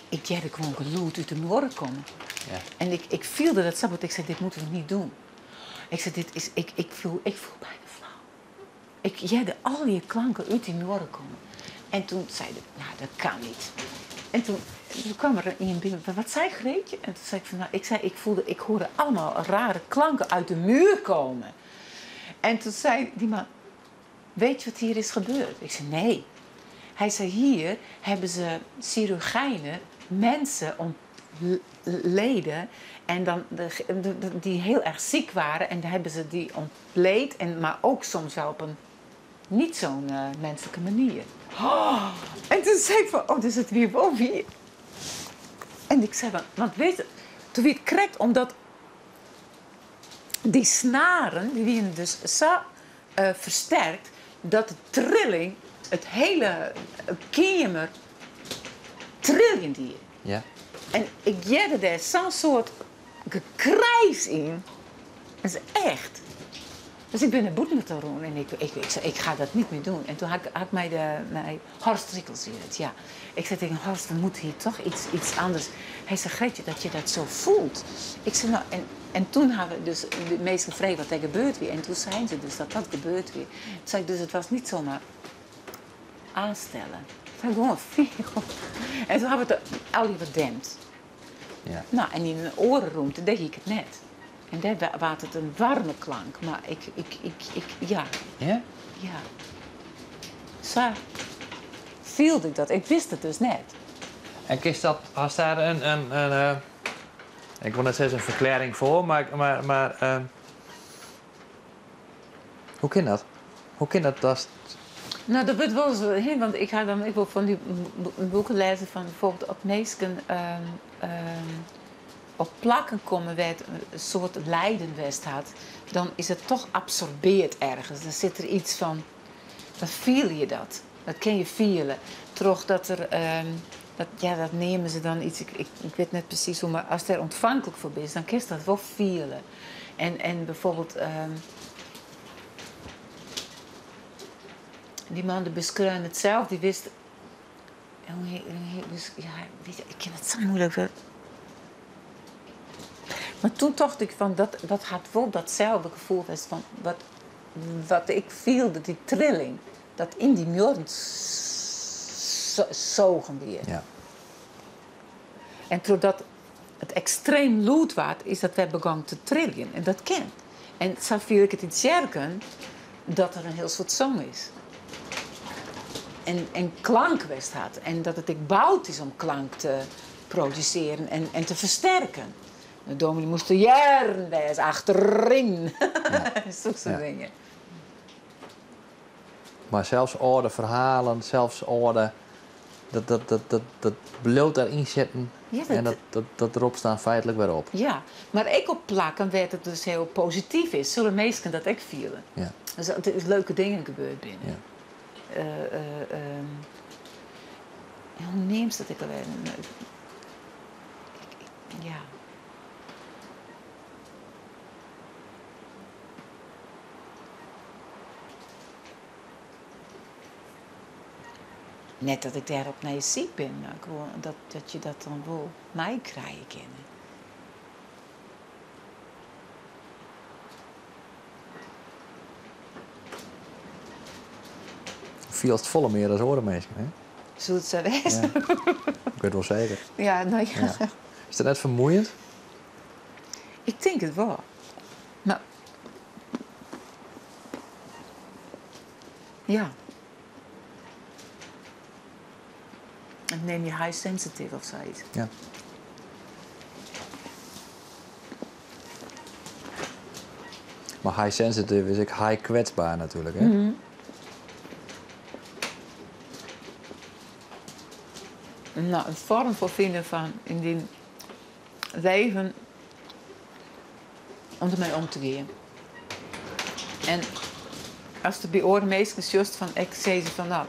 Ik jerde gewoon geloed uit de morgen komen. Ja. En ik voelde dat sabbat. Ik zei, dit moeten we niet doen. Ik zei, ik voel bijna flauw. Ik jette al die klanken uit die oren komen. En toen zei ik, nou, dat kan niet. En toen kwam er iemand binnen. Wat zei Greetje? En toen zei ik van, nou, ik hoorde allemaal rare klanken uit de muur komen. En toen zei die man, weet je wat hier is gebeurd? Ik zei, nee. Hij zei, hier hebben ze chirurgijnen, mensen ontleden. En dan die heel erg ziek waren. En dan hebben ze die ontleed. Maar ook soms wel op een niet zo'n menselijke manier. Oh, en toen zei ik van, oh, dus het weer boven hier. En ik zei, want weet je, toen werd het correct, omdat die snaren, die werden dus zo versterkt, dat de trilling, het hele kamer, trillen die. Ja. En ik jette daar zo'n soort gekrijs in. Dat is echt. Dus ik ben naar boet moeten doen en ik zei, ik ga dat niet meer doen. En toen had mij Horst Rikkels hier het, ja. Ik zei tegen Horst, we moeten hier toch iets anders. Hij zei, Gretje, dat je dat zo voelt. Ik zei, nou, en toen hadden we dus de meesten gevraagd wat er gebeurt weer. En toen zeiden ze dus dat gebeurt weer. Toen zei ik, dus het was niet zomaar aanstellen. Het was gewoon veel. En toen hebben we het al die gedempt. Ja. Nou, en in een orenruimte deed ik het net. En daar was het een warme klank. Maar ja. Ja? Ja. Zo voelde ik dat. Ik wist het dus net. En is dat, als daar een ik wil net zeggen een verklaring voor, maar hoe kan dat? Hoe kan dat? Nou, dat wordt wel zo, hè, want ik wil van die boeken lezen van bijvoorbeeld op mensen op plakken komen waar het een soort lijden west had, dan is het toch absorbeerd ergens. Dan zit er iets van, dan voel je dat. Dat kan je voelen. Toch dat er, dat nemen ze dan iets, ik weet net precies hoe, maar als het er ontvankelijk voor is, dan kun je dat wel voelen. En bijvoorbeeld, die man, de Buskruin het zelf, die wist, dus, ja, weet je, ik ken het zo moeilijk. Maar toen dacht ik van, dat had wel datzelfde gevoel was van wat ik voelde, die trilling. Dat in die muren zogen weer. Ja. En doordat het extreem luid was, is dat wij begonnen te trillen. En dat kan. En zo viel ik het in het jerken dat er een heel soort zong is. En klankwest had. En dat het gebouwd is om klank te produceren en te versterken. De dominee moest er jaren wezen, achterin. Ja. Zo'n dingen. Maar zelfs oude verhalen, zelfs oude... Dat bloot daarin zetten Ja, en dat erop staan feitelijk weer op. Ja, maar ik op plakken werd het dus heel positief is. Zullen meesten dat ik vielen. Ja. Dus er is leuke dingen gebeurd binnen. Ja. Hoe neemt dat ik alweer? Ja. Net dat ik daarop naar je ziek ben, maar gewoon dat je dat dan wel mij krijgen kennen. Viel het volle meer dan horen mensen, hè? Zo het zo wezen. Ja. Ik weet wel zeker. Ja, nou ja. Ja. Is dat net vermoeiend? Ik denk het wel. Maar... Ja. Dan neem je high sensitive of zoiets. Ja. Maar high sensitive is ik high kwetsbaar natuurlijk, hè? Mm-hmm. Nou, een vorm voor vinden van in die leven om ermee om te gaan. En als de bij oren meestal juist van, ik zei ze van, nou,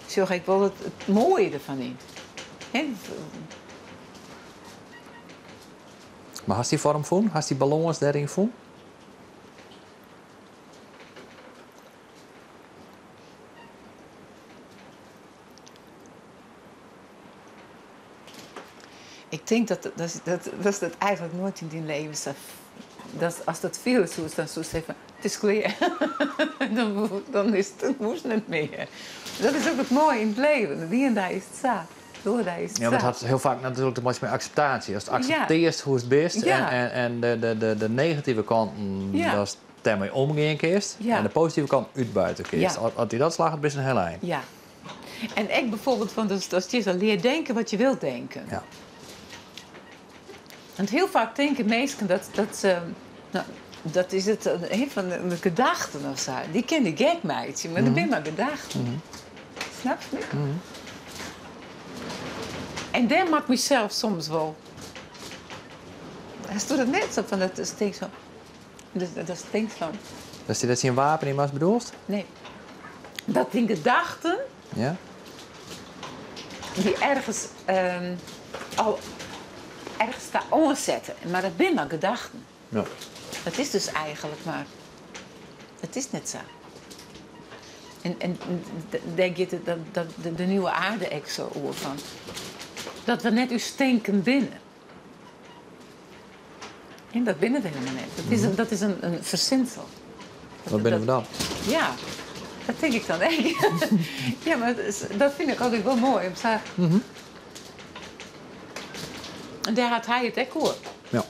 zorg ik wel het mooie ervan in. He? Maar hast die vorm voelen? Hast die ballons daarin voelen? Ik denk dat het eigenlijk nooit in die leven als dat viel, dan zou ze zeggen, het is klaar. dan is het moest niet meer. Dat is ook het mooie in het leven. Die en daar is het zaad. Door daar is het Ja, maar het zaad. had heel vaak natuurlijk te maken met acceptatie. Als het accepteert hoe het best en de negatieve kant, dat is daarmee omgaan kist. Ja. En de positieve kant uitbuiten kist. Ja. Als die dat slaagt, het best een heel lijn. Ja. En ik bijvoorbeeld, dat je leer denken wat je wilt denken. Ja. Want heel vaak denken mensen dat is het van de gedachten of zo. Die kennen gek meidje, maar dat zijn maar gedachten. Snap je? En daar maakt mezelf soms wel. Hij doet het net zo van, dat stinkt zo. Dat stinkt zo. Dus dat je een wapen in was bedoeld? Nee. Dat die gedachten Ja. die ergens al ergens staan omzetten. Maar dat zijn maar gedachten. Ja. Het is dus eigenlijk maar. Het is net zo. En denk je dat de nieuwe aarde ook zo over van. Dat we net uw stinken binnen. En dat binnen we helemaal net. Dat is een verzinsel. Wat binnen we dan? Ja, dat denk ik dan echt. Ja, maar dat vind ik altijd wel mooi. Om te en daar had hij het ook op. Ja.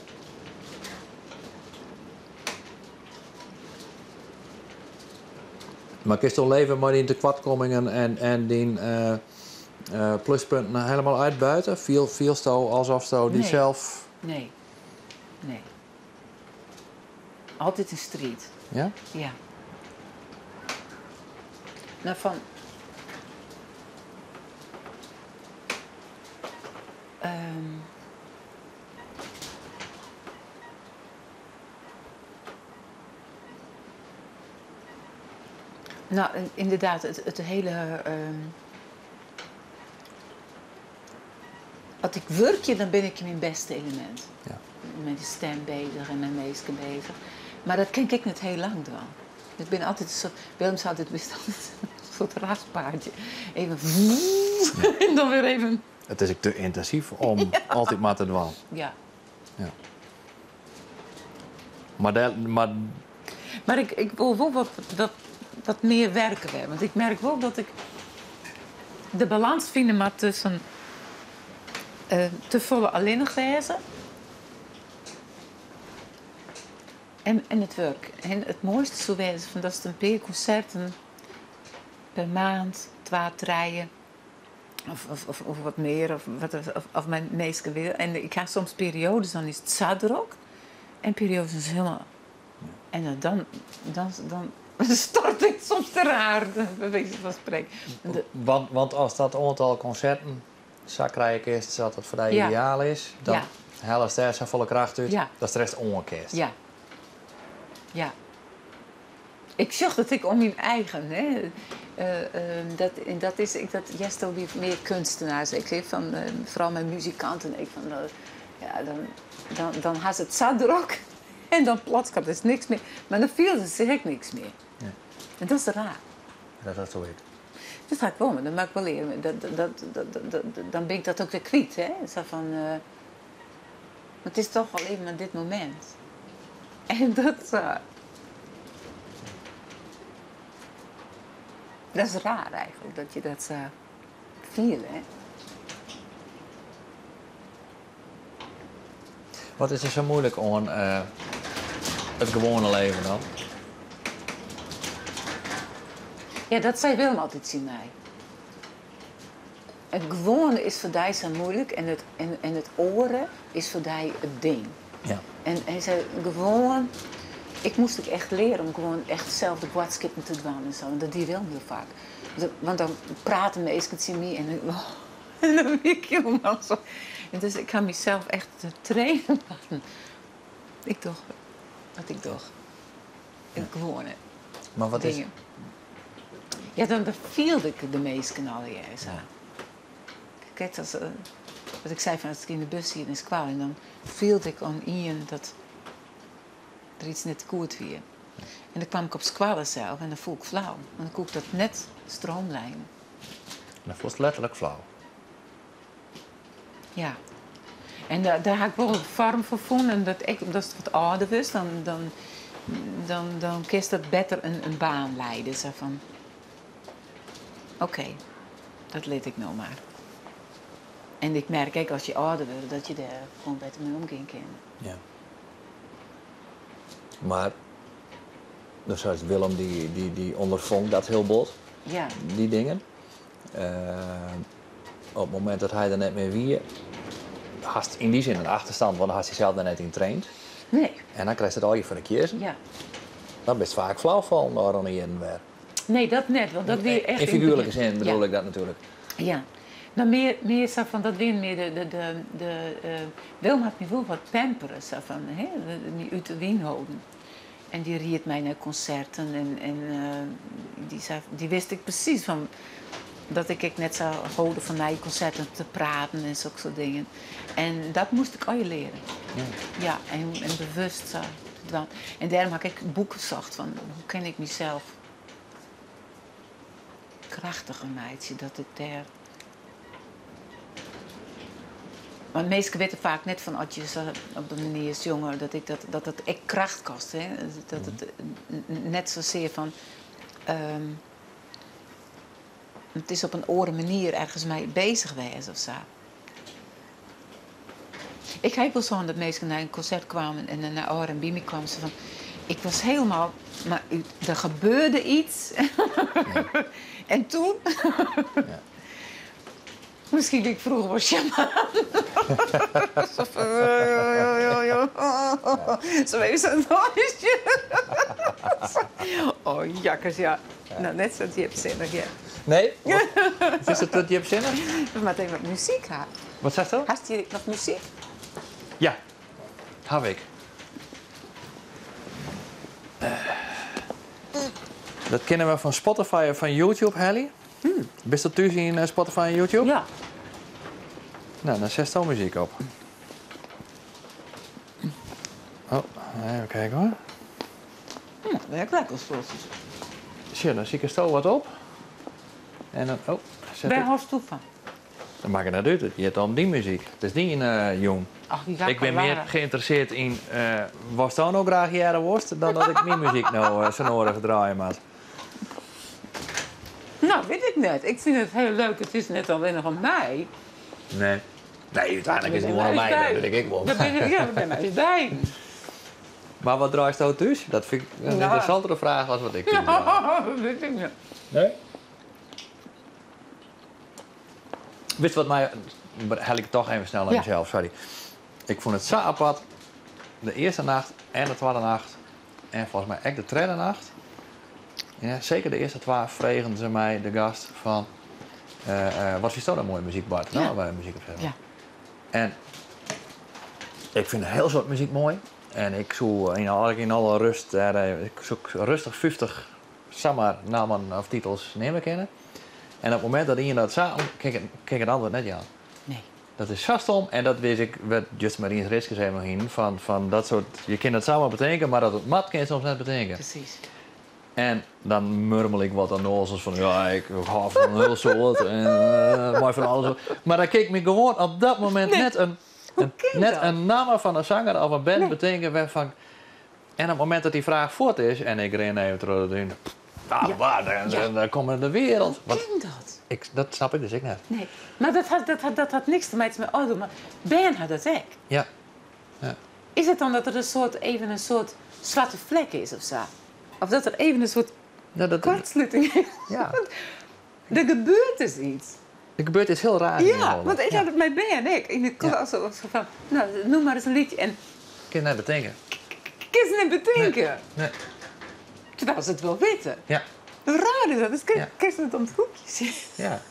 Maar kun je toch leven maar die tekortkomingen en die pluspunten helemaal uitbuiten? Viel sto alsof sto die Nee. zelf... Nee. Nee. Altijd een strijd. Ja? Ja. Nou, van... Nou, inderdaad, het hele... Als ik werkje, dan ben ik in mijn beste element. Ja. Met de stem bezig en mijn meesken bezig. Maar dat ken ik niet heel lang dan. Ik ben altijd een soort... Willem zou dit best altijd een soort raspaardje. Even... En dan weer even... Het is ook te intensief om altijd maar te dwalen. Ja. Ja. Maar Ik wil wel wat meer werken weer. Want ik merk wel dat ik de balans vind maar tussen te volle alleenig wezen en het werk. En het mooiste zou wezen van dat is een paar concerten per maand, 2, 3 of wat meer of mijn meeste wil. En ik ga soms periodes, dan is het zadrok en periodes is helemaal. En dan stort ik soms te raar, bij wijze van spreken. want als dat aantal concerten zakrijke is, dat het voor jou ideaal is, dan halen ze daar zijn volle kracht uit, dat is de rest ongekist. Ja. Ja. Ik zag dat ik om mijn eigen, hè, dat Jesto die meer kunstenaars. Ik zeg van, vooral mijn muzikanten, ik van, dan had het zadrok en dan plotskap, er is niks meer. Maar dan viel er direct niks meer. Ja. En dat is raar. Dat is zo. Dat ga ik wel, maar dan maak ik wel leren. Dan ben ik dat ook weer kwijt, hè. Zo van, het is toch alleen maar dit moment. En dat is raar eigenlijk, dat je dat voelt, hè. Wat is er zo moeilijk aan het gewone leven dan? Ja, dat zei Willem altijd zien mij. Het gewone is voor die zo moeilijk en het oren is voor die het ding. Ja. En hij zei gewoon, ik moest ook echt leren om gewoon echt zelf de boodschap te doen en zo. En dat die Willem heel vaak. Want dan praten mensen zien me en dan weet ik helemaal zo. En dus ik ga mezelf echt trainen. Ik toch, wat ik toch. Het gewone. Maar wat is... dingen. Ja, dan viel ik de meesten al juist. Kijk, wat ik zei van als ik in de bus hier in Squal en dan viel ik aan in dat er iets net goed weer. En dan kwam ik op Squal zelf en dan voel ik flauw. En dan kon ik dat net stroomlijnen. Dat was letterlijk flauw. Ja. En daar heb ik wel een vorm voor gevonden. En dat het wat ouder was, dan kiest het beter een baan leiden. Zo van, oké, dat leed ik nou maar. En ik merk ook als je ouder wordt, dat je daar gewoon beter mee omgaan kan. Ja. Maar, dus zoals Willem, die ondervond dat heel bot, Ja. die dingen. Op het moment dat hij er net meer wie, had in die zin een achterstand, want dan had hij zelf daar net in getraind. Nee. En dan krijg je het al je voor de kiezen. Ja. Dan best vaak flauwvallen daar aan de weer. Nee, dat net, want dat weer echt... In figuurlijke zin bedoel ik dat natuurlijk. Ja. Nou, meer zo van, dat weer meer Wilma had me wel wat pamperen, zo van, hè, die uit de wien houden. En die ried mij naar concerten en die wist ik precies van, dat ik net zou houden van naar je concerten te praten en zulke soort dingen. En dat moest ik al je leren. Ja, en bewust zo te doen. En daarom heb ik boeken gezocht van, hoe kan ik mezelf krachtiger maken, dat ik daar... Want mensen weten vaak net van als je zo op de manier is jonger, dat het echt kracht kost. Hè? Dat het net zozeer van... het is op een oren manier ergens mee bezig geweest of zo. Ik heb wel zo dat mensen naar een concert kwamen en naar R&B kwamen ze van... Ik was helemaal... Maar er gebeurde iets. Ja. En toen... Ja. Misschien ik vroeger was shaman. Zo even zo'n nooisje. Oh, jakkers, ja. Nou, net zo diepzinnig, ja. Nee? Wat is het diepzinnig? We moeten even wat muziek hebben. Wat zegt dat? Hast je nog muziek? Ja, heb ik. Dat kennen we van Spotify en van YouTube, Helly. Bist dat thuis in Spotify en YouTube? Ja. Nou, dan zet je muziek op. Oh, even kijken hoor. Ja, werkt lekker zoals. Zie, dan zie ik er zo wat op. En dan, oh, zet Waar ik. hoort toe van? Dan maak ik het uit. Je hebt dan die muziek. Het is niet een jong. Ach, die Ik ben meer geïnteresseerd in was dan ook graag jaren worst dan dat ik mijn muziek nou zo nodig draaien moet. Nou, weet ik net. Ik vind het heel leuk. Het is net alleen nog aan mij. Nee. Nee, uiteindelijk is het gewoon aan mij, dat weet ik wel. Ja, daar ben ik bij. Maar wat draait je thuis? Dat vind ik een interessantere vraag dan wat ik vind. Ja, dat weet ik niet. Nee? Weet je wat mij... Hel ik het toch even snel naar mezelf, sorry. Ik vond het zo apart. De eerste nacht en de tweede nacht. En volgens mij ook de derde nacht. Ja, zeker de eerste twee vregen ze mij, de gast, van... wat is nou mooie muziek, Bart? Nou, wij muziek op hebben. Ja. En ik vind een heel soort muziek mooi. En ik zoek in alle rust, ik zoek rustig 50 namen of titels nemen kennen. En op het moment dat je dat samen, kijk het antwoord net ja. Nee. Dat is zo stom en dat wist ik, wat Just Marines Riskes helemaal in, van dat soort, je kan het samen betekenen, maar dat het mat kan je soms net betekenen. Precies. En dan murmel ik wat aan nozels van, ja, ik hou van een heel soort en mooi van alles. Maar dan keek me gewoon op dat moment net een naam van een zanger of een band betekenen waarvan... En op het moment dat die vraag voort is en ik ren even terug in, dan komt de wereld. Hoe kan dat? Dat snap ik dus ik net. Nee. Maar dat had niks te maken met auto, maar Ben had dat ook. Ja. Is het dan dat er even een soort zwarte vlek is of zo? Of dat er even een soort kortsluiting is? Ja. Er gebeurt dus iets. Er gebeurt iets heel raars. Ja, want ik had het met Ben en ik. In de klas zo van, nou, noem maar eens een liedje. En Kun je net betekenen? kun je het niet bedenken. Nee. Terwijl ze het wel weten. Ja. Raar is dat. Dus kun je het om het hoekje zien. Ja.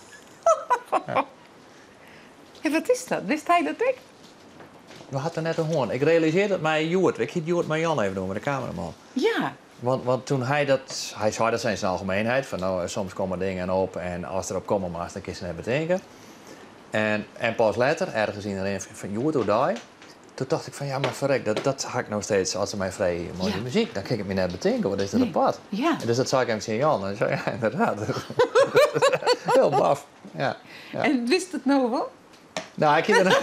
En wat is dat? Wist hij dat ik? We hadden net een hoorn. Ik realiseerde het mij Joert. Ik ging Joert maar Jan even doen met de cameraman. Ja. Want toen hij zei dat in zijn algemeenheid. Van nou, soms komen dingen op en als er op komen maar dan kun je het net betekenen. En pas later, ergens in de van Joert hoe die. Toen dacht ik van ja, maar verrek, dat ga ik nog steeds als ze mij vrij mooie muziek. Dan kan ik het me net bedenken, wat is dat apart? Ja. En dus dat zei ik hem tegen Jan. En zei ja, inderdaad. Heel baf. Ja. En wist het nou wel? Nou, ik weet het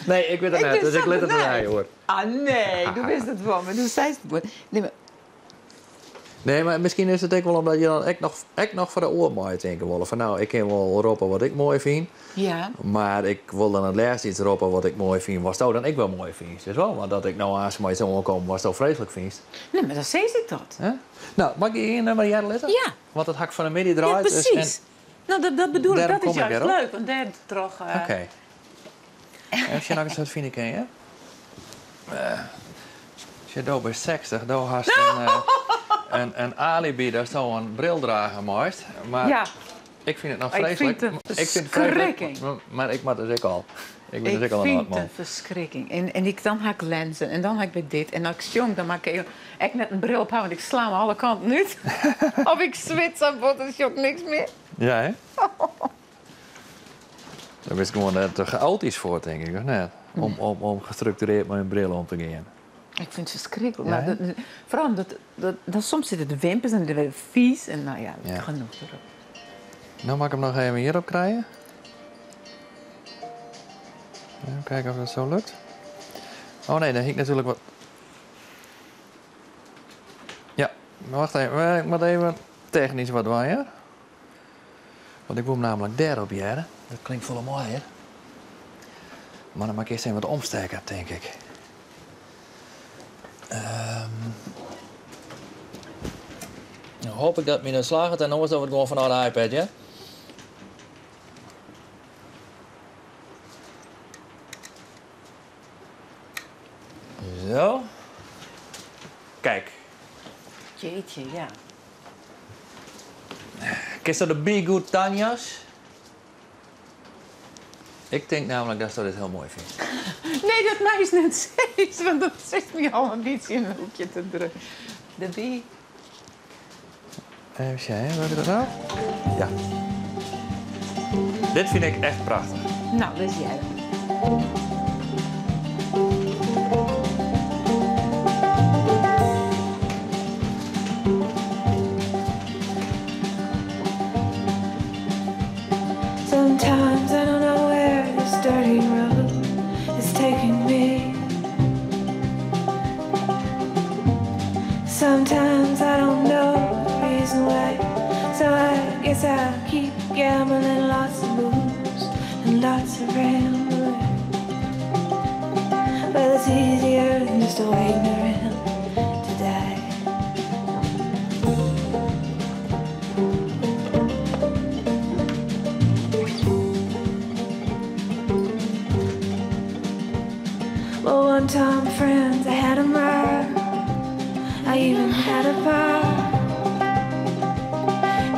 Nee, ik weet het net, dus ik let het erbij, hoor. Ah, nee, du wist het wel, maar du zei het niet. Nee, maar misschien is het ook wel omdat je dan echt nog voor de oor moet denken willen. Van nou, ik kan wel roepen wat ik mooi vind. Ja. Maar ik wil dan het laatst iets roepen wat ik mooi vind. Was dat dan ik wel mooi vind. Dus wel, maar dat ik nou aan zo'n zo kom, was dat vreselijk vind. Nee, maar dan zei ik dat. Huh? Nou, mag ik hier nummer jij letten? Ja. Want het hak van de midden draait. Ja, precies. Nou, dat bedoel ik, daarom dat is kom ik juist erop. leuk, want daar toch... Oké. Als je nog eens wat vinden kan, je? Als je daar bij 60, daar had je een alibi, daar zou een bril dragen moest. Maar Ja. ik vind het nog Ik vreselijk. vind het Ik vind verschrikking. maar ik maak dus ook al. Ik ben dus ook al een vind oud man. het een verschrikking. En dan heb ik lenzen en dan heb ik bij dit. En als ik jong, dan maak ik net een bril op want ik sla me alle kanten uit. Of ik zwits aan bot, dan is ook niks meer. Ja, hè? Daar is gewoon te geoud is voor, denk ik, of net? Om gestructureerd met een bril om te gaan. Ik vind het verschrikkelijk. Ja, Maar vooral dat soms zitten de wimpers en de vies. En nou ja, Ja. genoeg erop. Nou mag ik hem nog even hierop krijgen. Even kijken of dat zo lukt. Oh nee, dan heb ik natuurlijk wat... Ja, maar wacht even. Ik moet even technisch wat waaien. Want ik wil hem namelijk daarop jaren. Dat klinkt volle mooi, hè? Maar dan mag ik eerst even wat omsteken, denk ik. Nou hoop ik dat me dan slaagt en dan wordt het gewoon vanuit de iPad, ja? Zo. Kijk. Jeetje, ja. Is dat de Be Good Tanya's? Ik denk namelijk dat ze dit heel mooi vindt. Nee, dat mij is net steeds, want dat zit me al een beetje in een hoekje te drukken. De bee. Even kijken, wil je dat nou? Ja. Dit vind ik echt prachtig. Nou, dat is jij dan. Sometimes I don't know where this dirty road is taking me. Sometimes I don't know the reason why. So I guess I'll keep gambling, lots of moves and lots of rambling. Well, it's easier than just waiting around to die. Well, one time, friends, I had 'em right. I even had a pie.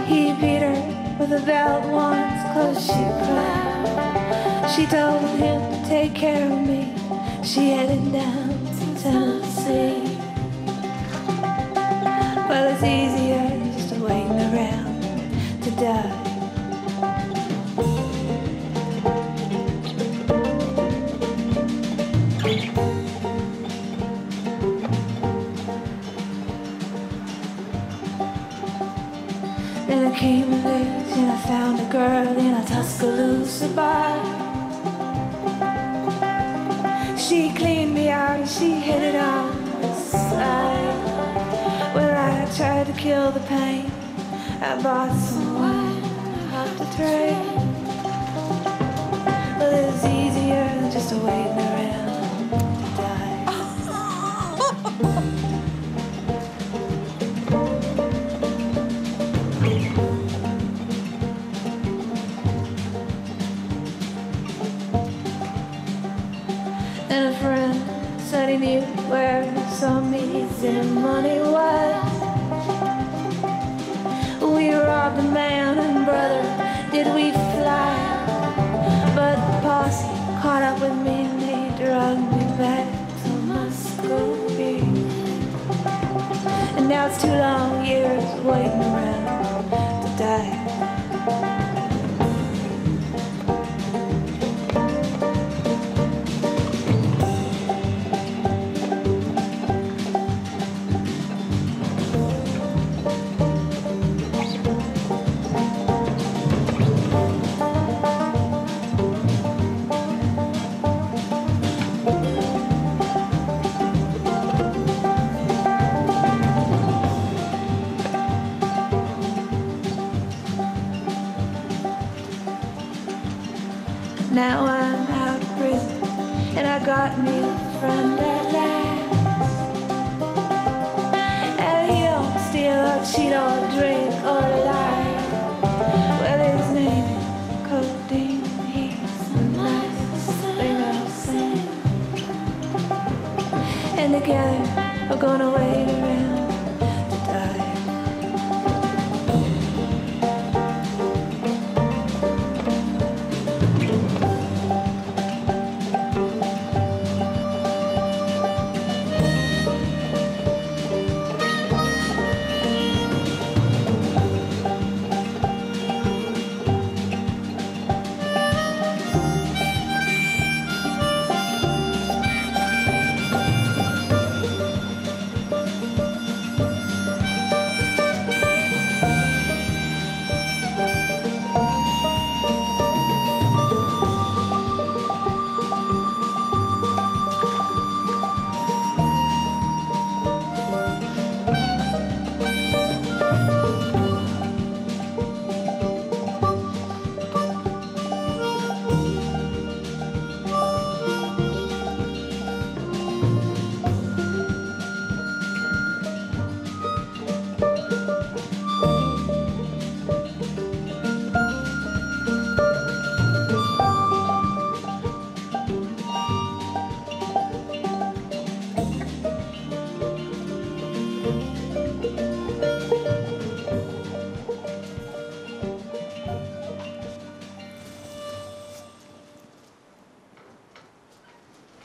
He beat her with a belt once, 'cause she cried. She told him to take care of me. She headed down to Tennessee. Well, it's easier just waiting around to die. Then I came of age and I found a girl in a Tuscaloosa bar. She cleaned me out and she hit it on the side. Well, I tried to kill the pain. I bought some wine off the train. Well, it's easier than just waiting around to die. And a friend said he knew where some easy money was. We robbed a man and brother, did we fly? But the posse caught up with me and they drugged me back to Muscovy. And now it's 2 long years waiting around to die. I'm out of prison, and I got me a friend at last. And he don't steal or cheat or drink or lie. Well, his name is Codeine. He's the nicest thing I've seen. And together we're gonna wait around to die.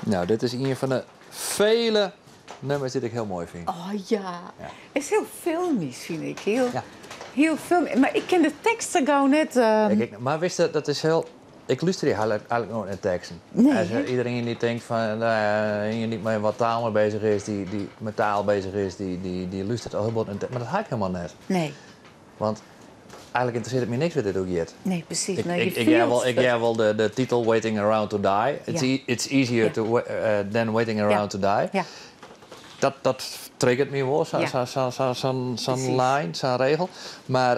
Nou, dit is een van de vele nummers die ik heel mooi vind. Oh ja. Ja. Het is heel filmisch, vind ik. Heel, Ja. heel filmisch. Maar ik ken de teksten gauw net. Kijk, maar wist je, dat is heel... Ik luister eigenlijk nooit naar teksten. Nee, Als hè? iedereen die denkt van, je niet meer wat taal mee bezig is, die met taal bezig is, die luistert al heel wat naar teksten. Maar dat ga ik helemaal net. Nee, Want eigenlijk interesseert het me niks wat dit ook jet. nee, precies. Ik Nee, je jij wel de titel Waiting Around to Die. Ja. It's easier Ja. than Waiting Around to Die. Ja, Dat triggert me wel, zo'n Precies. lijn, zo'n regel. Maar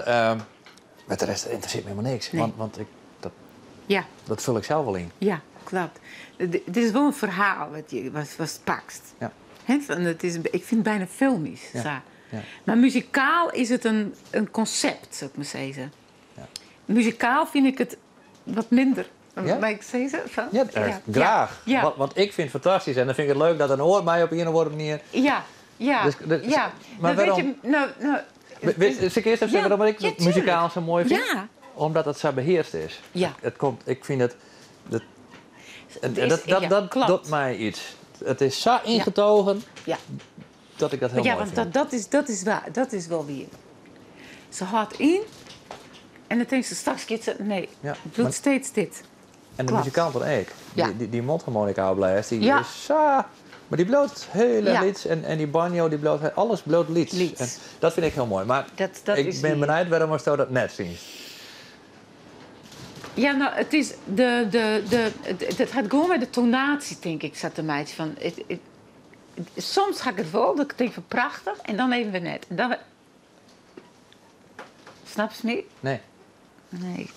met de rest interesseert me helemaal niks. Nee. Want ja, dat vul ik zelf wel in. ja, klopt. Het is wel een verhaal wat pakt. Ja. Hè, van ik vind het bijna filmisch. Ja. Zo. Ja. Maar muzikaal is het een concept, zou ik maar zeggen. Ja. Muzikaal vind ik het wat minder. Ja? Maar ik zeg ze van... Ja, graag. Ja. Want ik vind het fantastisch en dan vind ik het leuk dat een hoort mij op een of andere manier. Ja, ja, Dus- ja. maar Dan waarom? weet je, Zal ik eerst even zeggen waarom ik ja, het muzikaal zo mooi vind? Ja. Omdat het zo beheerst is. Ja. Ik vind het... Het is- ja, dat klopt. doet mij iets. Het is zo ingetogen Ja. dat ik dat heel Ja, mooi want vind. dat is waar. Dat is wel weer. Ze houdt in en dan denkt ze straks keert ze... Nee, Ja, het doet maar- steeds dit. En de klopt. muzikant dan ook. Ja. Die mondharmonica opblaast, die Ja. is zo... Maar die bloot heel Ja. lieds en die banjo, die bloot alles bloot lieds. Lieds. En dat vind ik heel mooi. Maar Dat ik is ben weer. benieuwd waarom je dat net vindt. Ja, nou, het is het gaat gewoon met de tonatie, denk ik, zat de meid van. Soms ga ik het wel, dat ik denk van prachtig, en dan even weer net. En dan snap je me? Nee. Nee.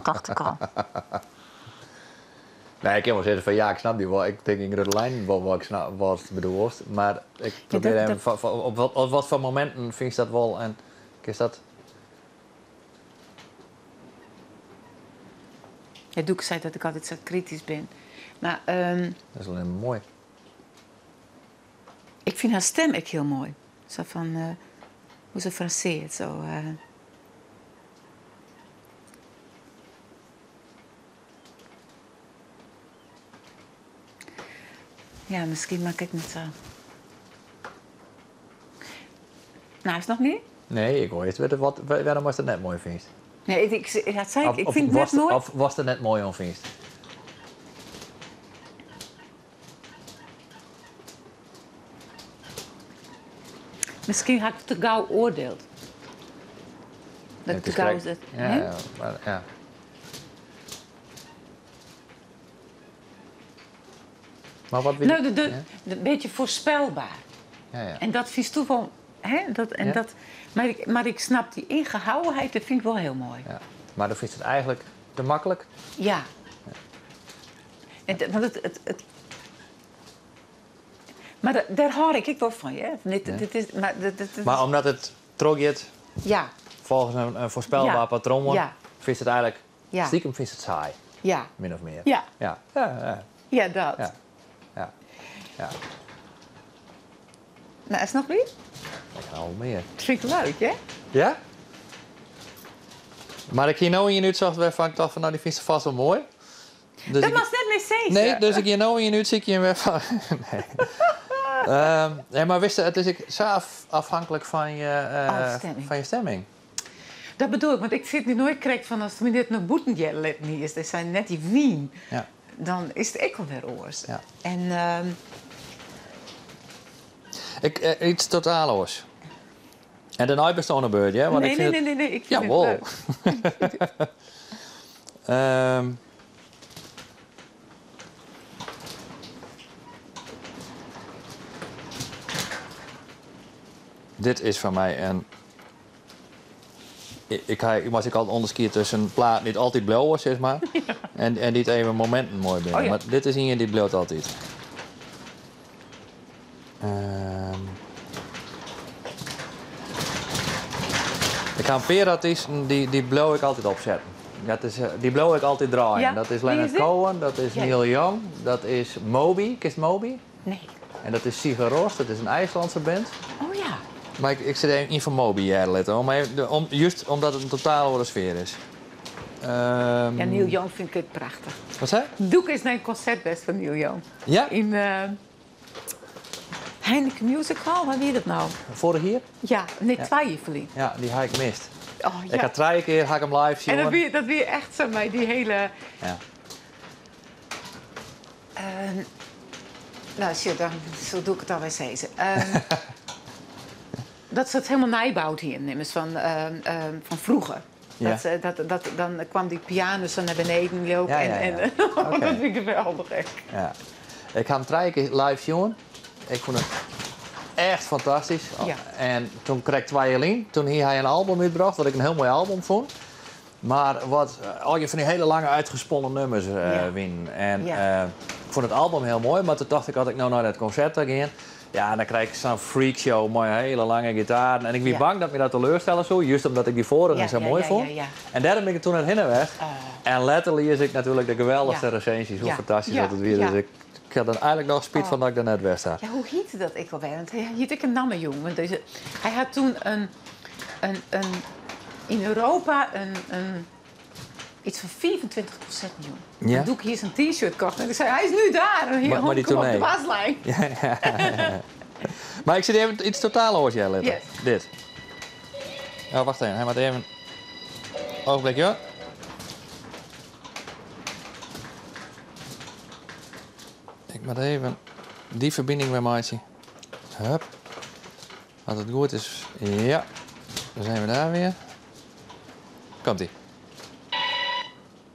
Dacht ik al. Nee, ik kan wel zeggen van ja, ik snap die wel. Ik denk in de lijn wat ik snap wat je bedoelt. Maar ik probeer dat- even op wat voor momenten vind je dat wel en is dat... Ja, Doek zei dat ik altijd zo kritisch ben. Maar Dat is alleen maar mooi. ik vind haar stem ook heel mooi. Zo van, hoe ze fraseert, zo. Ja, misschien maak ik het zo. Nou, is het nog niet? Nee, ik hoor eerst waarom was dat net mooi vindt. Nee, dat zei ik. Ik vind het was net mooi. Of was het net mooi om vindt? Misschien had ik te gauw oordeeld. Dat ik te gauw is het. Ja, hè? ja, maar, ja. Maar wat wil Nou, je... een beetje voorspelbaar. Ja, ja. En dat vind ik toch wel... Hè? Ja. Maar ik snap die ingehouwenheid, dat vind ik wel heel mooi. Ja. Maar dan vind je het eigenlijk te makkelijk. Ja. Want maar daar hoor ik wel van, hè? Maar omdat het trogjet Ja, volgens een voorspelbaar Ja. patroon wordt, Ja. vindt het eigenlijk, Ja. stiekem vindt het saai, ja, min of meer. ja, Ja, ja. ja, dat. Ja. Ja. Ja. Nou, is het nog niet? Ik ga al meer. Dat vind ik leuk, hè? Ja? Maar ik hier nou in je uitzocht van, ik dacht van, nou die vindt ze vast wel mooi. Dus Dat ik- was net mee zeggen. Nee, dus ik hier nou in je uit zie ik je hem weer van. Nee. Nee, maar wist je, het is zo afhankelijk van stemming. van je stemming. Dat bedoel ik, want ik zit nu nooit correct van als het dit nog boetenjet niet is, dat zijn net die wien, Ja. dan is het ik alweer oors. Ja. En Iets totaal anders. En de nooit bestaande beurt, ja? Want nee, ik vind nee, ik vind Jawel. het leuk. Dit is van mij een... Ik was altijd onderscheid tussen een plaat niet altijd blauw was, zeg maar. En die even momenten mooi binnen. Oh ja. Maar dit is hier die blauwt altijd. Ik ga een peerartiest, die blauw ik altijd opzetten. Dat is, die blauw ik altijd draaien. Ja, Dat is wie Leonard is dit? Cohen, dat is Ja. Neil Young, dat is Moby. Kist Moby? Nee. En dat is Sigur Rós, dat is een IJslandse band. Oh ja. Maar ik zit even in van Moby letten, juist omdat het een totaal andere sfeer is. Ja, Neil Young vind ik het prachtig. Wat zei? Doek is mijn concertbest van Neil Young. Ja? In Heineken Music Hall, waar wie dat nou? Vorig hier? Ja, nee, Ja. Twijfeling. Ja, die heb ik mist. Oh Ik ja. had 3 keer hem live zien. En dat weer echt zo bij die hele... Ja. Nou, zie je, dan, zo doe ik het alweer zeggen. Dat ze het helemaal nabouwt hier, immers, van vroeger. Ja. Dan kwam die piano zo naar beneden lopen. Ja. En Oké. dat vind ik geweldig echt. Ja. Ik heb hem 3 keer live zien. Ik vond het echt fantastisch. Ja. En toen kreeg ik Twijfeling. Toen heeft hij een album uitgebracht, wat ik een heel mooi album vond. Maar wat al je van die hele lange uitgesponnen nummers Ja. win. En Ja. ik vond het album heel mooi, maar toen dacht ik, had ik nou naar dat concert gaan. Ja, dan krijg ik zo'n freakshow, mooie hele lange gitaar. En ik ben Ja. bang dat me dat teleurstellen zo, juist omdat ik die vorige zo mooi vond. Ja. En daarom ben ik toen naar hinnen weg. En letterlijk is ik natuurlijk de geweldigste Ja. recensies, hoe Ja. fantastisch Ja. dat het weer is. Ja. Ik had er eigenlijk nog spijt van dat ik er net weg sta. Ja, hoe heette dat ik alweer? Want hij heette ik een namme jong. Want hij had toen in Europa iets van 25% jong. Ja? Dan doe ik hier zijn t-shirt kocht. En ik zei, hij is nu daar. En hier Maar die kom op de tournee? waslijn. Maar ik zit even iets totaal anders jij letten. Yes. Dit. Oh, wacht even. Hij moet even... Ogenblikje hoor. Ik moet even die verbinding bij mij zien. Hup. Als het goed is. Ja. Dan zijn we daar weer. Komt-ie.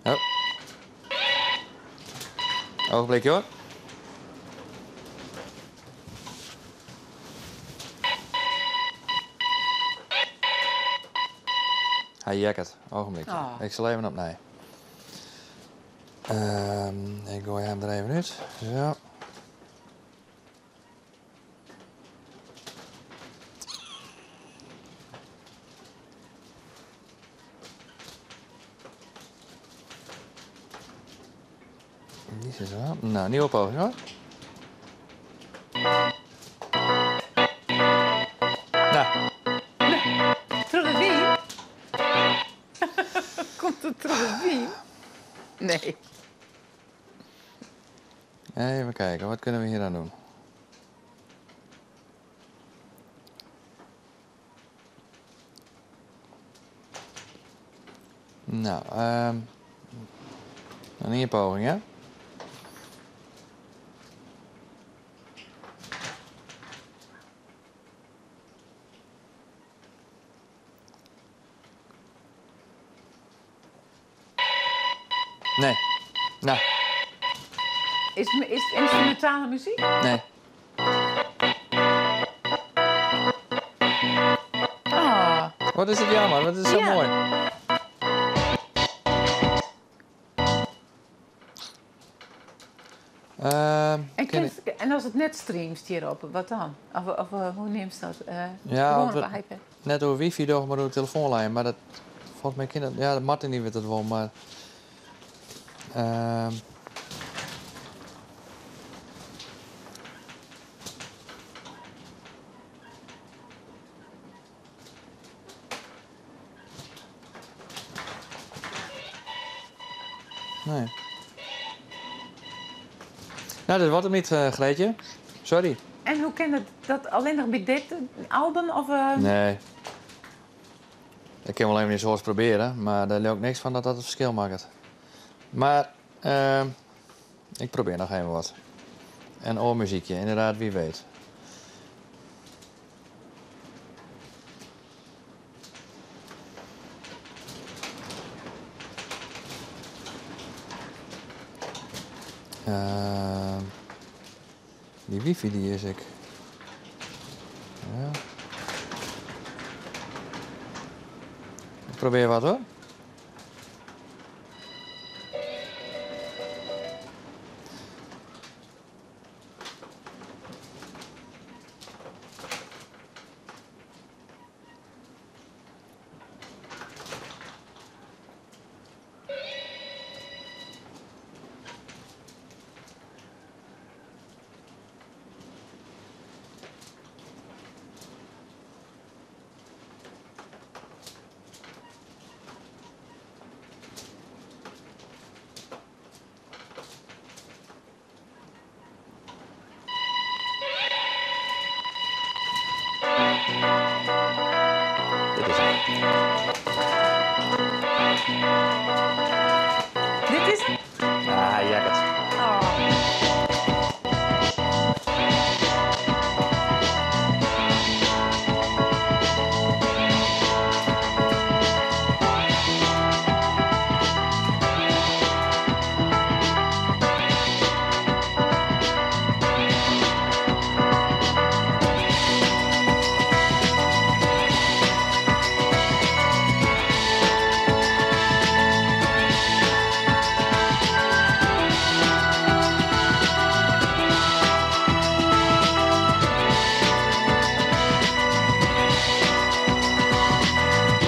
Hup. Ogenblikje hoor. Hij jacket. Ogenblikje. Oh. Ik zal even opnieuw. Ik gooi hem er even uit. Zo. Die zit er. Nou, nieuwe poging hoor. Nou, Terug Wien? Komt het terug Wien? Nee. even kijken. Wat kunnen we hier aan doen? Nou, een nieuwe poging, hè? Nee. Nou, Is het instrumentale muziek? nee. Ah. Wat is het jammer? Wat is zo Ja. mooi. En als het net streamt hierop, wat dan? Of hoe neemt ze dat? Ja, gewoon of op het- een iPad. net door wifi door, maar door de telefoonlijn. Maar dat volgens mij kinderen... Ja, Martin niet weet het wel, maar... Nee. Nou, dat wordt hem niet, Greetje. Sorry. En hoe kan dat alleen nog bij dit album? Of, Nee. Ik kan wel even eens proberen, maar daar leuk niks van dat het verschil maakt. Maar ik probeer nog even wat. En oormuziekje, inderdaad, wie weet. Die wifi die is ik. Ja. Ik probeer wat hoor. Dit is het. dit is... Ja, hij jakkert.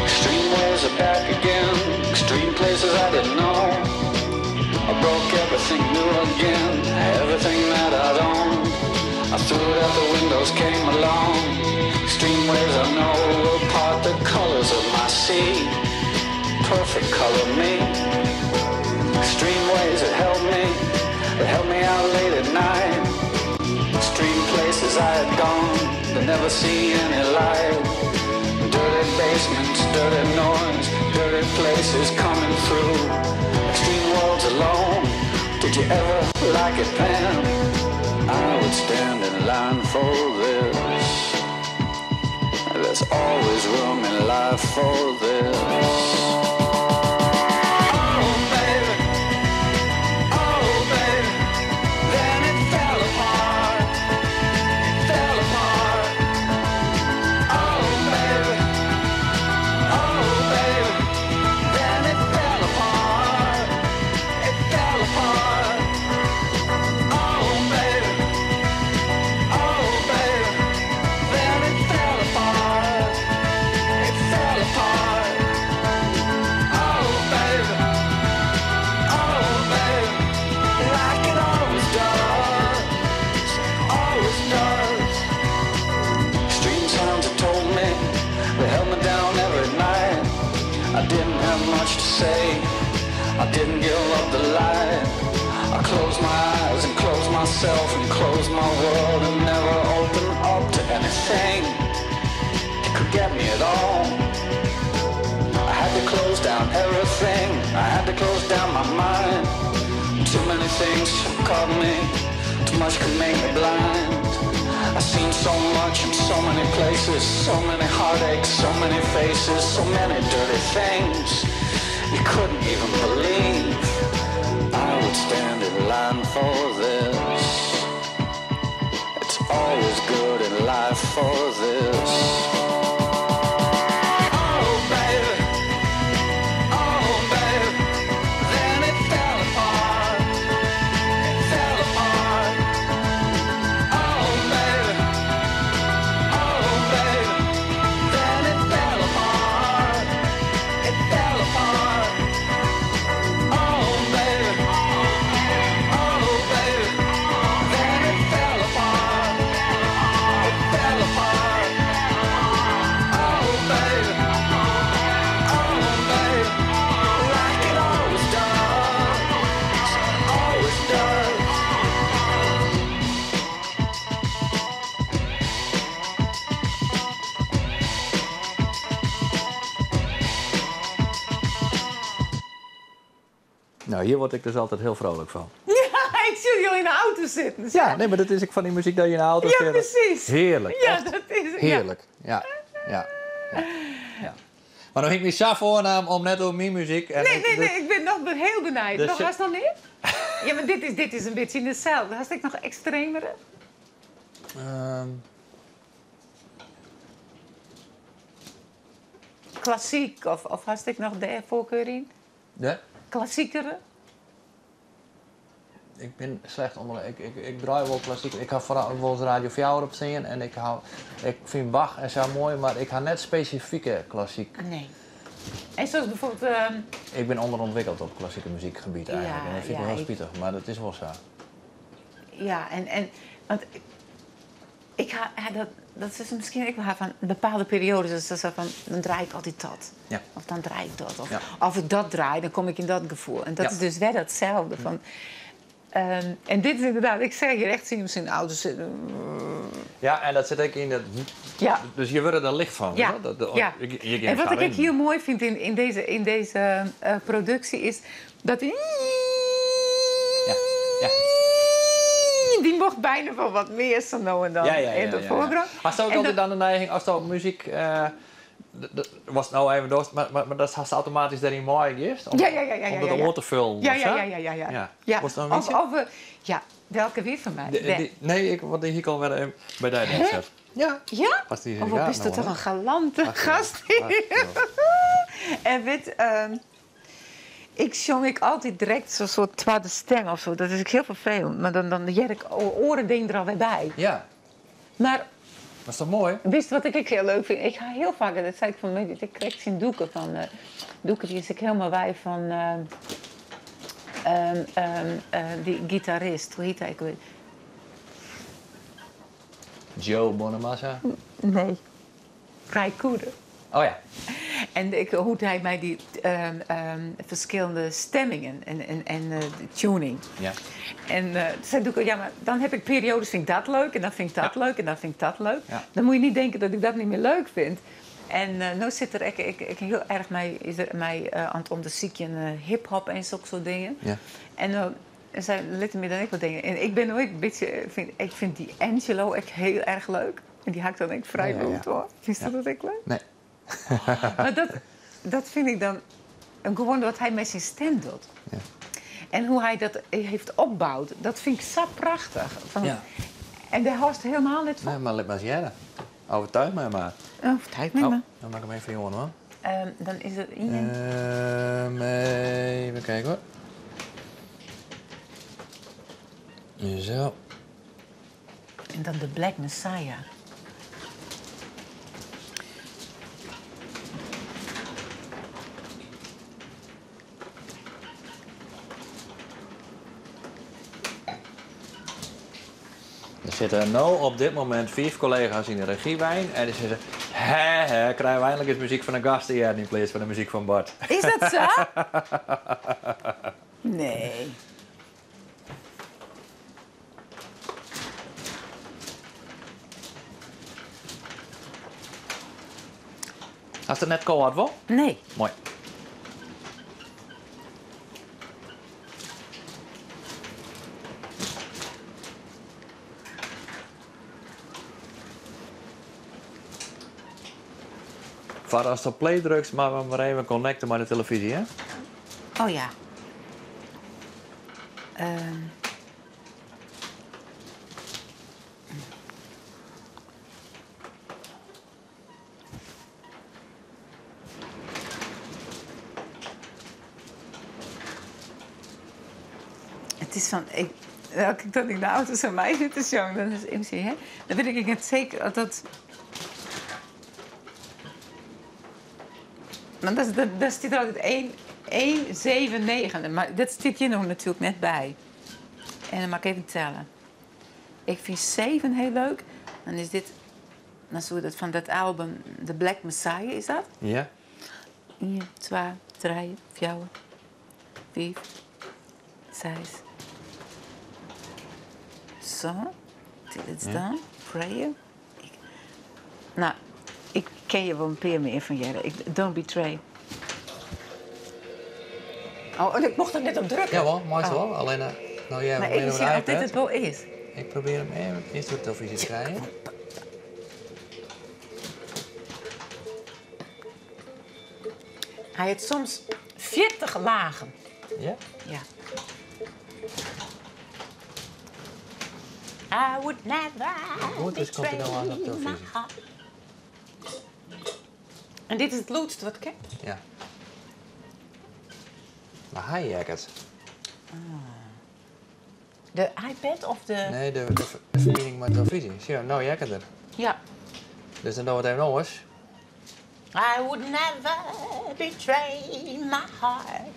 Extreme ways are back again. Extreme places I didn't know. I broke everything new again. Everything that I'd owned. I threw it out the windows, came along. Extreme ways I know will part the colors of my sea. Perfect color me. Extreme ways that helped me. That helped me out late at night. Extreme places I had gone. That never see any light. Dirty basements, dirty noise, dirty places coming through. Extreme worlds alone. Did you ever like it, Pam? I would stand in line for this. There's always room in life for this. Oh, baby. Oh, baby. Then it fell apart. It fell apart. Oh, baby. Oh, baby, then it fell apart. It fell apart. Oh, baby. Oh, baby, then it fell apart. It fell apart. Oh, baby. Oh, baby, like it always does. Always does. Extreme sounds have told me. They held me down every night. I didn't have much to say. I didn't give up the light. I closed my eyes and closed myself and closed my world and never opened up to anything that could get me at all. I had to close down everything. I had to close down my mind. Too many things caught me. Too much could make me blind. I've seen so much in so many places, so many heartaches, so many faces, so many dirty things you couldn't even believe. I would stand in line for this. It's always good in life for this. Oh, baby. Oh, baby. Then it fell apart. It fell apart. Nou, hier word ik dus altijd heel vrolijk van. Ja, ik zie jullie in de auto zitten. Ja, nee, maar dat is ik van die muziek dat je in de auto Ja, zit. precies. Heerlijk. Ja, echt dat is het. heerlijk. Ja. Maar dan ging ik niet zo voornaam om net over mijn muziek. En Nee, ik ben nog heel benieuwd. Dus Nog je- was nog niet? Ja, maar dit is een beetje hetzelfde. Had ik nog extremere? Klassiek, of had ik nog de voorkeur in? ja? Klassiekere? Ik ben slecht onder. Ik draai wel klassiek. Ik ga vooral wel eens Radio 4 op zingen. En ik vind Bach en zo mooi, maar ik ga net specifieke klassiek. Nee. En zoals bijvoorbeeld... Ik ben onderontwikkeld op klassieke muziekgebied eigenlijk. Ja, en dat vind ik ja, wel heel ik- spietig, maar dat is wel zo. Ja, want ik ga, dat is misschien ik wel van bepaalde periodes. Dus dat is van, dan draai ik altijd dat. Ja. Of dan draai ik dat. Of Ja. als ik dat draai, dan kom ik in dat gevoel. En dat Ja. is dus wel hetzelfde. Van, en dit is inderdaad, ik zeg je echt, zie je misschien in de auto zitten. Ja, en dat zit ik in het. Ja. Dus je wordt er licht van. Ja, hè? ja. Je En wat ik heel mooi vind in deze productie is dat Ja. die mocht bijna wel wat meer zo nou en dan in de voorgrond. Als ook En altijd dat- dan de neiging, als dat muziek. Was het nou even door, maar dat is automatisch daarin mooi is? Om Ja. het oor te vullen. Ja. of zo? Ja. Was het nou Of, niet? ja, welke weer van mij? Nee, want die hier al weer bij die danser. Ja. Ja? Als die Of ja, is dat nou, toch hè? een galante gast hier? En weet, ik zong ik altijd direct zo'n soort tweede stem of zo. Dat is ik heel vervelend. Maar dan jerk ik oren ding er alweer bij. Ja, Maar dat is toch mooi? wist wat ik heel leuk vind? Ik ga heel vaak, dat zei ik van mij, ik krijg zien doeken van. Doeken die is ik helemaal bij van die gitarist. Hoe heet hij? Ik weet. Joe Bonamassa. Nee. Ray Cooder. Oh ja. En hoe hij mij die verschillende stemmingen en de tuning. Ja. En zei doe ik, ja, maar dan heb ik periodes, vind ik dat leuk en dan vind ik dat leuk en dan vind ik dat leuk. Ja. Dan moet je niet denken dat ik dat niet meer leuk vind. En nu zit er ik heel erg mij aan het onderzoeken hip-hop en zulke soort dingen. Ja. En zij litten meer dan ik wat dingen. En ik ben ook een beetje, ik vind die Angelo echt heel erg leuk. En die haakt dan ook vrij Ja. goed hoor. Vind je dat ook leuk? Nee. Maar dat vind ik dan gewoon wat hij met zijn stem doet. Ja. En hoe hij dat heeft opgebouwd, dat vind ik zo prachtig. Van, Ja. En daar hoort helemaal niet van. Nee, maar let maar eens jij. Overtuig mij maar. Oh, tijd met me. Dan maak ik hem even jongen hoor. Dan is het Ian. Even kijken hoor. Zo. En dan de Black Messiah. Er zitten nu op dit moment 5 collega's in de regiewijn. En die zeggen, krijgen we eindelijk eens muziek van een gast hier in plaats van de muziek van Bart. Is dat zo? Nee. Hast het net gehoord wel? Nee. Mooi. Voor als je op play drukt, maar we maar even connecten met de televisie, hè? Oh ja. Het is van, als ik dat in de auto zo mij zit te zongen, dan is MC, hè? Dan weet ik het zeker dat. Maar daar staat er altijd 1, 7, 9. Maar dat zit je nog natuurlijk net bij. En dan mag ik even tellen. Ik vind 7 heel leuk. Dan is dit, dan zo dat van dat album The Black Messiah, is dat? Ja. 1, 2, 3, 4, 5, 6. Zo. Till it's done. Prayer. Nou, ik ken je wel een paar meer van Jelle. Don't Betray. Oh, en ik mocht er net op drukken. Ja hoor, mooi wel. Alleen, nou ja, Maar alleen ik op zeg de dat dit iPad. het wel is. Ik probeer hem even eerst door de televisie te krijgen. Hij heeft soms 40 lagen. Ja? Ja. I would never Goed, dus komt hij dan aan op betray televisie. my heart. En dit is het loodste wat ik heb. Ja. Maar hij jacket. De iPad of de... Nee, de verbinding met de televisie. Zie je, nou jacket er. Ja. Dus dan doen we het even nog eens. I would never betray my heart.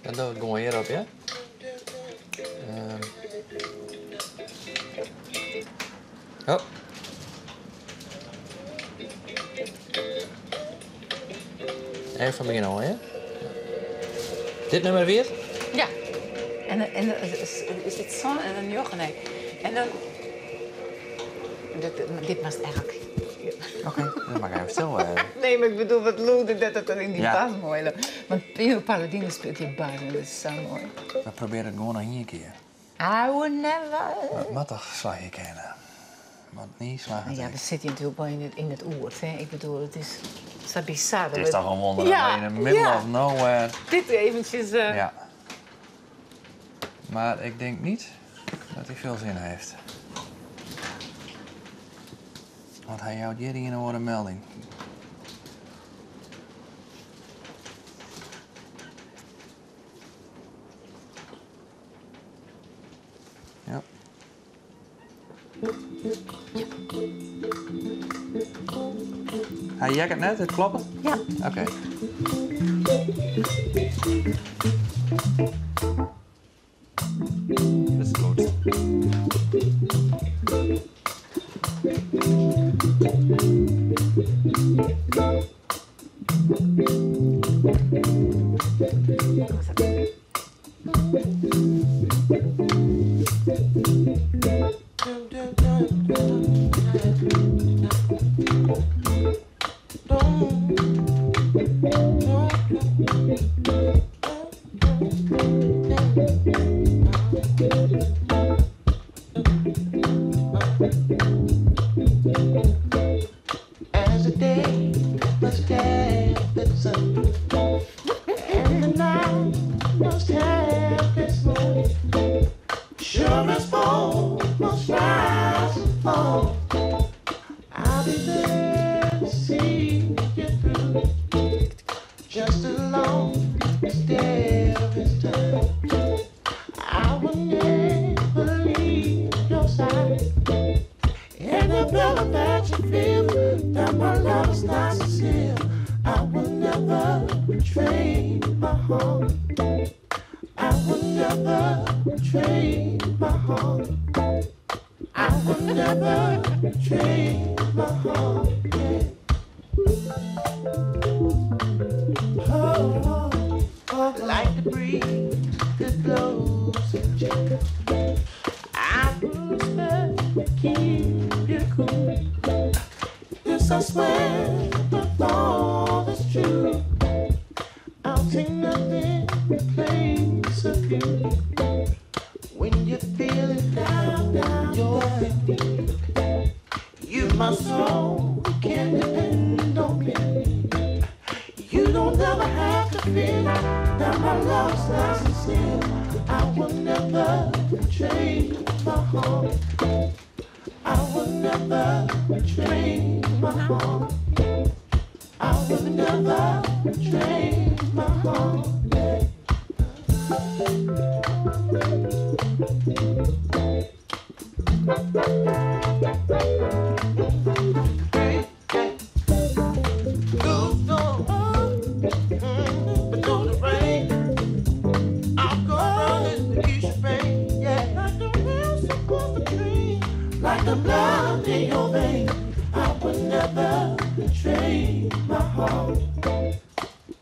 Dan doen we het gewoon hierop, ja? Oh. Even van begin al, hè? Dit nummer weer? Ja. En is dit zo en dan joch, nee. En dan... Dit was het eigenlijk. Oké, dan maak ik even stil. Nee, maar ik bedoel, wat loerde dat het er in die Ja. bas mooi. Want Pino Palladino speelt die bas en dat is zo mooi. We proberen het gewoon nog hier een keer. I would never... Maar toch slag je kennen. Want niet slagen. Ja, dat zit je natuurlijk wel in het oord. Hè. Ik bedoel, het is zo bizar. Het is toch een wonder Ja, dat we in the middle ja. of nowhere. Dit eventjes... Ja. Maar ik denk niet dat hij veel zin heeft. Want hij houdt hier in een melding. Ja. Hij jacket net, het kloppen? Ja. Oké. Dat is goed. As the day must have its sun, and the night must have its moon. Sure as both must rise and fall. I'll be there to see you through, just as long as day of its time. I will never leave your side. And the feeling that you feel, that my love is not sincere, I will never betray my heart. I will never betray my heart. I will never betray my heart. Yeah. Oh, like the breeze that blows in June. I will keep you cool. This I swear, but all is true. I'll take nothing in place of you. When you're feeling down, you're feeling weak. You must know you can depend on me. You don't ever have to fear that my love's not sincere. I will never betray my heart. I will never betray my heart. I will never betray my heart. But through the rain, I'm gonna run in the rain. Yeah, like the rain supposed to train, like the blood in your vein. I will never betray my heart.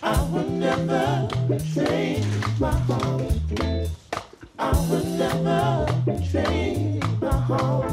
I will never betray my heart. I will never betray my heart.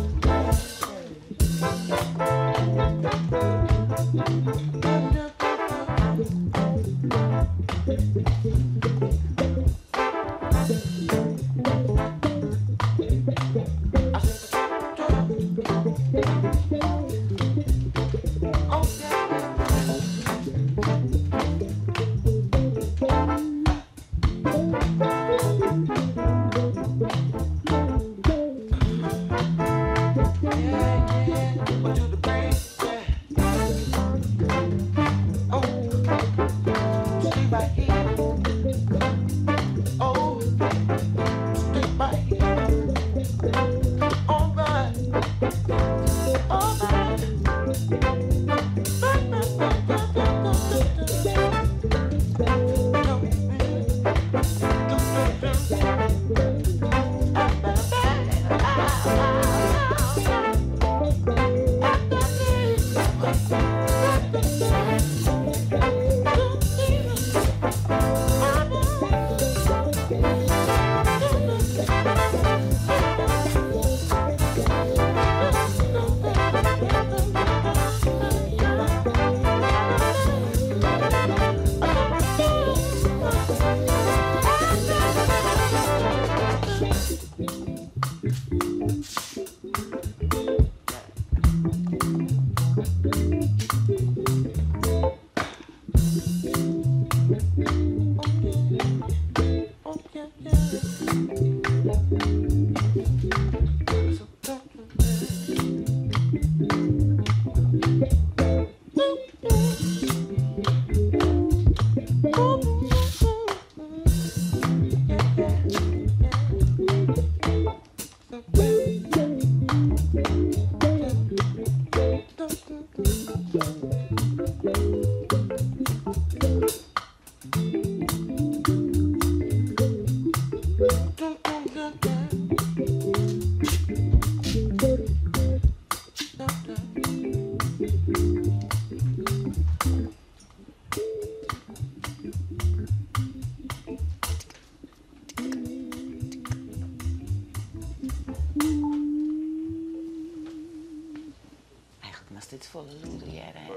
volle loeder jaren. Hè?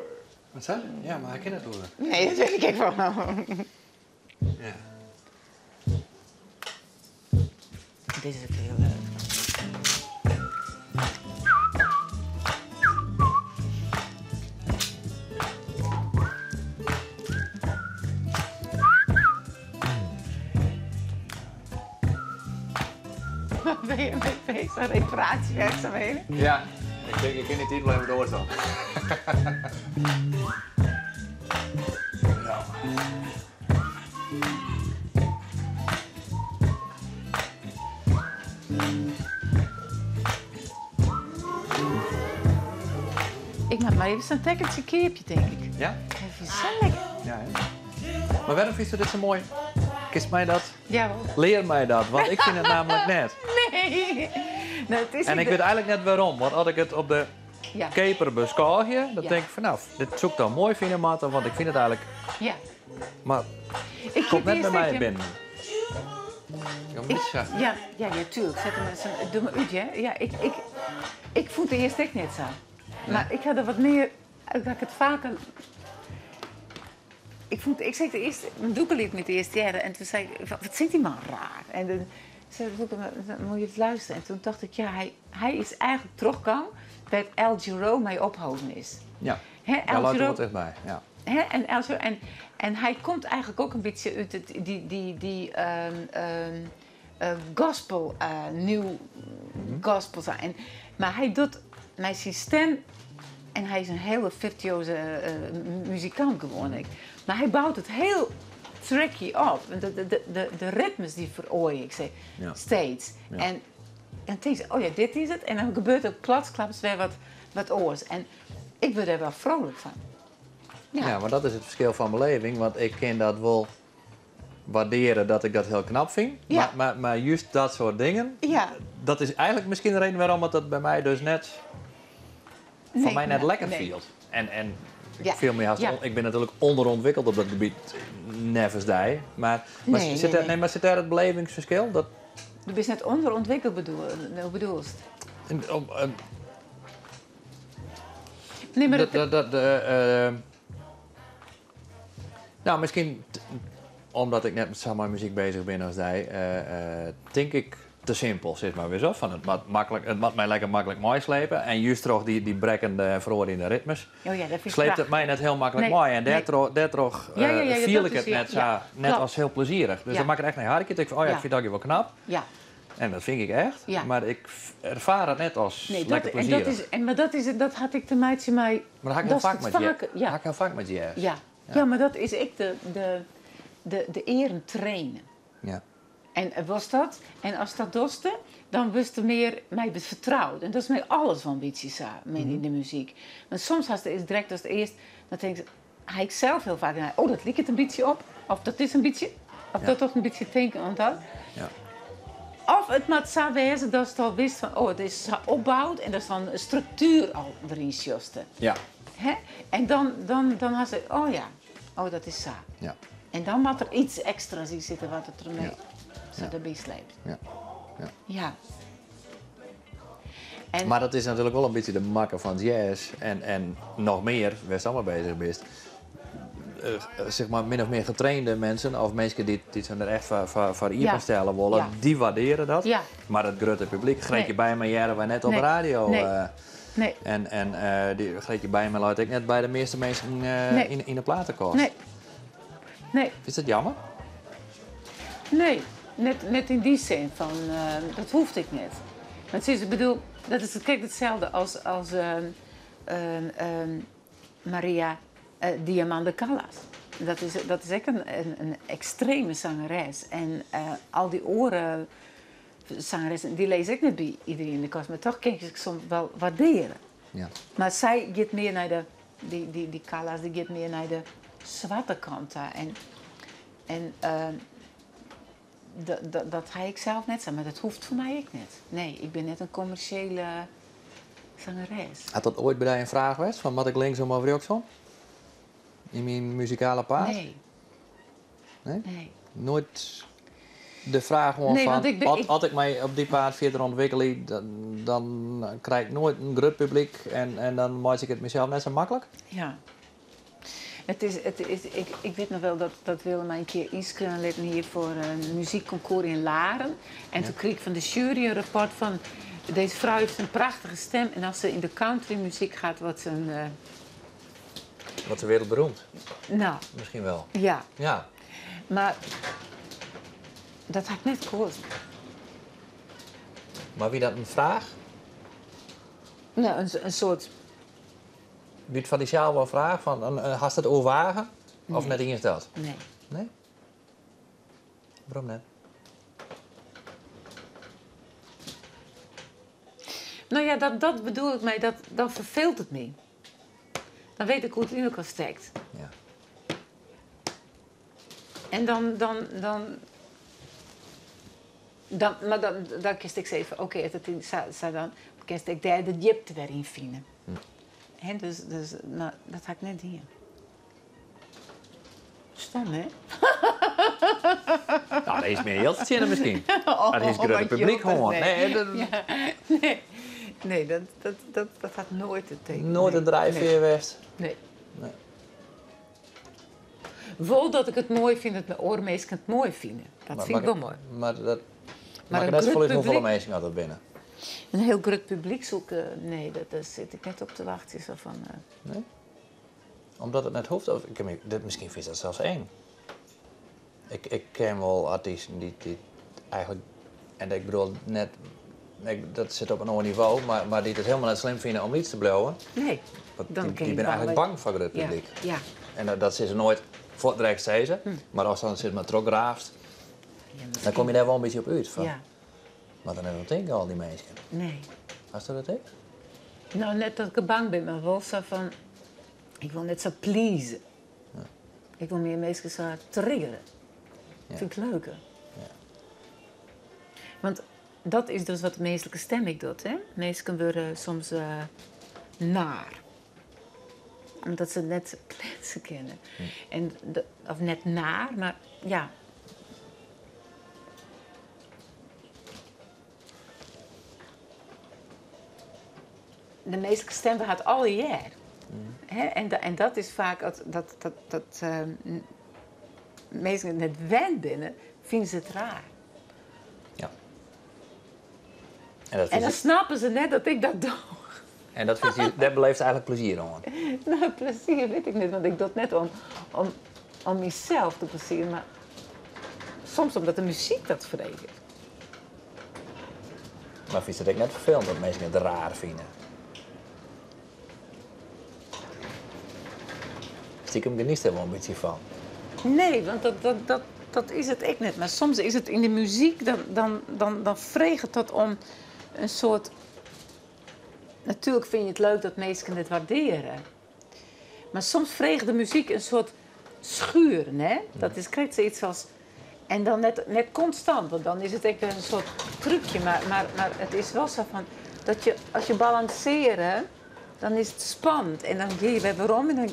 Wat zei je? Ja, maar hij kent het horen. Nee, dat weet ik wel. Ja. Dit is ook heel leuk. Wat ben je mee bezig? Reparatiewerkzaamheden? Ja, ik denk, ik ken die titel even doorstaan. Ja. Ik maak maar even zo'n tekkeltje keerpje, denk ik. Ja? Even zo lekker. Ja, hè? Maar waarom vind je dit zo mooi? Kies mij dat. Jawel. Leer mij dat, want ik vind het namelijk net. Nee. Nou, het is En ik weet eigenlijk net waarom. Want als ik het op de Ja. keper beschouwje, dan Ja. denk ik van nou, dit zoek dan mooi vinden, Marten, want ik vind het eigenlijk... Ja. Maar Ik komt net bij mij binnen. binnen. Ja, moet je zeggen. Ja, tuurlijk. Zet hem eens een doe maar uit, hè. Ja, ik vond het eerst echt net zo. Maar ik had er wat meer... Dat ik het vaker... Ik zei het eerst... Mijn doeken liep met de eerste jaren. En toen zei ik... Wat zingt die man raar? En dan zei ik... Dan moet je eens luisteren. En toen dacht ik... Ja, hij is eigenlijk teruggekomen... bij het El Giro mee ophouden is. Ja, Hè, daar El laat ik Giro... wat echt bij. Ja. Hè, en El Giro... En hij komt eigenlijk ook een beetje uit die gospel, nieuw gospel zijn. Maar hij doet met zijn stem, en hij is een hele virtuoze muzikant gewoon. Maar hij bouwt het heel tricky op. De ritmes die verooi ik zeg, Ja. steeds. Ja. En het is, oh ja, dit is het. En dan gebeurt ook plotsklaps weer wat oors. En ik word er wel vrolijk van. Ja, maar dat is het verschil van beleving, want ik kan dat wel waarderen dat ik dat heel knap vind. Ja. Maar juist dat soort dingen, Ja. dat is eigenlijk misschien de reden waarom het dat bij mij dus net, van mij net lekker viel. En Ja. veel meer haast, Ja. ik ben natuurlijk onderontwikkeld op dat gebied, nevens die. Maar Nee, zit, nee. maar zit daar het belevingsverschil? Dat, Je bent net onderontwikkeld bedoelst. Nee, maar nou, misschien omdat ik net met samen muziek bezig ben als hij, denk ik te simpel, zit maar weer zo. Van het moet mij lekker makkelijk mooi slepen. En juist toch die brekkende en verhoorende ritmes. Oh ja, dat vind ik Sleept het prachtig. mij net heel makkelijk Nee, mooi. En nee. daardoor Ja, viel dat ik het is- net, ja, net klopt. als heel plezierig. Dus Ja. dan maak ik er echt een hartje. Ik van, oh ja, Ja. ik vind dat wel knap. Ja, En dat vind ik echt. Ja. Maar ik ervaar het net als nee, lekker dat, en plezierig. maar dat is het, dat had ik de meidje mij. Maar dan ga ik dat een is vak het met vaker, je. ja. Ga ik een vak met je. Ja, maar dat is ik de eren trainen. Ja. En was dat, en als dat doste, dan wist er meer mij vertrouwd. En dat is mij alles van een beetje zo, in de muziek. Maar soms als het is direct als het eerst, dan denk ik, ga ik zelf heel vaak, oh dat liep het een beetje op, of dat is een beetje, of Ja. dat toch een beetje denken aan dat. Ja. Of het moet zo wezen dat ze al wist van, oh het is zo opbouwd en dat is dan een structuur al erin sjosten. Ja. Hè? En dan had ze, oh ja, oh dat is zo. Ja. En dan moet er iets extra's in zitten wat het ermee Ja. erbij sleept. Ja. Ja. En Maar dat is natuurlijk wel een beetje de makker van jazz. En nog meer, waar je allemaal bezig bent. Zeg maar min of meer getrainde mensen, of mensen die zijn er echt voor Ja. in stellen willen, Ja. die waarderen dat. Ja. Maar het grote publiek, Greetje Nee. Bijma jaren wij net op Nee. de radio. Nee. Nee, En die Greetje Bijma laat ik net bij de meeste mensen Nee. in de platenkast. nee. Nee, Is dat jammer? nee. Net in die zin van, dat hoeft ik niet. Want ze is, ik bedoel, dat is kijk, hetzelfde als Maria Diamante Callas. Dat is echt een extreme zangeres. En al die oren zangeressen, die lees ik niet bij iedereen in de kast. Maar toch kan ik ze soms wel waarderen. Ja. Maar zij gaat meer naar die Callas, die gaat meer naar de zwarte kant daar. En dat ga ik zelf net zijn, maar dat hoeft voor mij ook niet. Nee, ik ben net een commerciële zangeres. Had dat ooit bij jou een vraag geweest? Van wat ik linksom of rechtsom? In mijn muzikale paard? Nee. Nee? Nee. Nooit de vraag gewoon Nee, van, want ik ben- als ik mij op die paard verder ontwikkel, dan krijg ik nooit een groot publiek en dan maak ik het mezelf net zo makkelijk. Ja. Ik weet nog wel dat Willem mij een keer inschrijven liet hier voor een muziekconcours in Laren. En toen kreeg ik van de jury een rapport van... Deze vrouw heeft een prachtige stem en als ze in de countrymuziek gaat, wordt ze een... Wat de wereldberoemd. Nou, Misschien wel. ja. Ja. Maar dat had ik net gehoord. Maar wie dat een vraag? Nou, een soort... Wie het van die sjaal wel vraag van, hast het overwagen? Of net eens dat? Nee. Nee? Waarom net? Nou ja, dat bedoel ik mij, dan verveelt het me. Dan weet ik hoe het in elkaar steekt. Ja. En maar dan kies ik even, oké, dan kies ik daar de diepte weer in vinden. En dus nou, dat ga ik net hier. Stom, hè? Nou, dat is meer heel te zinnen misschien. Oh, Dat is het publiek gewoon. Nee, Ja, nee, dat had nooit het teken. nooit een drijfveer geweest. Nee. Nee. Wel dat ik het mooi vind dat mijn oormeesken het mooi vinden. Dat vind ik wel mooi. Maar dat... Maar Maar een net druk volledig hoeveel publiek- mensen altijd binnen. Een heel druk publiek zoeken, nee, daar zit ik net op te wachten. Zo van, Nee? Omdat het net hoeft. Of, misschien vind je dat zelfs eng. Ik ken wel artiesten die eigenlijk... En ik bedoel net... dat zit op een ander niveau, maar die het helemaal net slim vinden om iets te blowen. nee. Want Dan die ken je ben wel eigenlijk wat- bang voor het Ja, publiek. ja. En dat is ze nooit voor het direct zeggen. Maar als dan zit maar trok raaft, dan kom je daar wel een beetje op uit. Van. Ja, Maar dan hebben we tegen al die mensen. nee. Hast je dat ook? Nou, net dat ik er bang ben, maar wel zo van... Ik wil net zo pleasen. Ik wil meer mensen zo triggeren. Ja. Vind ik leuker. Ja. Want dat is dus wat de menselijke stemming doet, hè? Mensen worden soms naar. Omdat ze net kletsen kennen. En of net naar, maar ja... De menselijke stem gaat alle jaar. Hè? En dat is vaak dat mensen net wend binnen, vinden ze het raar. Ja. En dat En vindt dan snappen ze net dat ik dat doe. en dat vindt dat beleeft eigenlijk plezier aan. Nou, plezier weet ik niet, want ik doe het net om mezelf te plezieren, maar soms omdat de muziek dat vredigt. Maar vind je het ook net vervelend dat mensen het raar vinden? Stiekem geniet er wel een beetje van. Nee, want dat is het echt niet. Maar soms is het in de muziek, dan vreegt het tot om een soort... Natuurlijk vind je het leuk dat mensen het waarderen. Maar soms vreegt de muziek een soort schuren, hè? Dat is, krijgt ze iets als... En dan net constant, want dan is het echt een soort trucje. Maar het is wel zo van... Dat je, als je balanceert, dan is het spannend. En dan zie je bij waarom. En dan,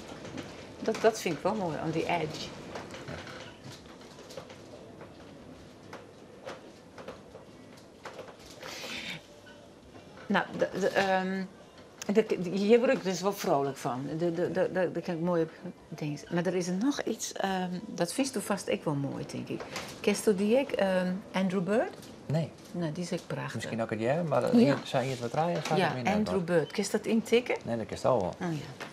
dat vind ik wel mooi, aan die edge. Nou, hier word ik dus wel vrolijk van. Daar kan ik mooi op dingen. Maar er is er nog iets, dat vindt u vast ook wel mooi, denk ik. Kent u die ik? Andrew Bird? Nee, Nou, die is ook prachtig. misschien ook het jaar, maar Ja. zijn je het wat draaien? Ja, Andrew Bird. Kun je dat intikken? Nee, dat is het al wel. Oh ja.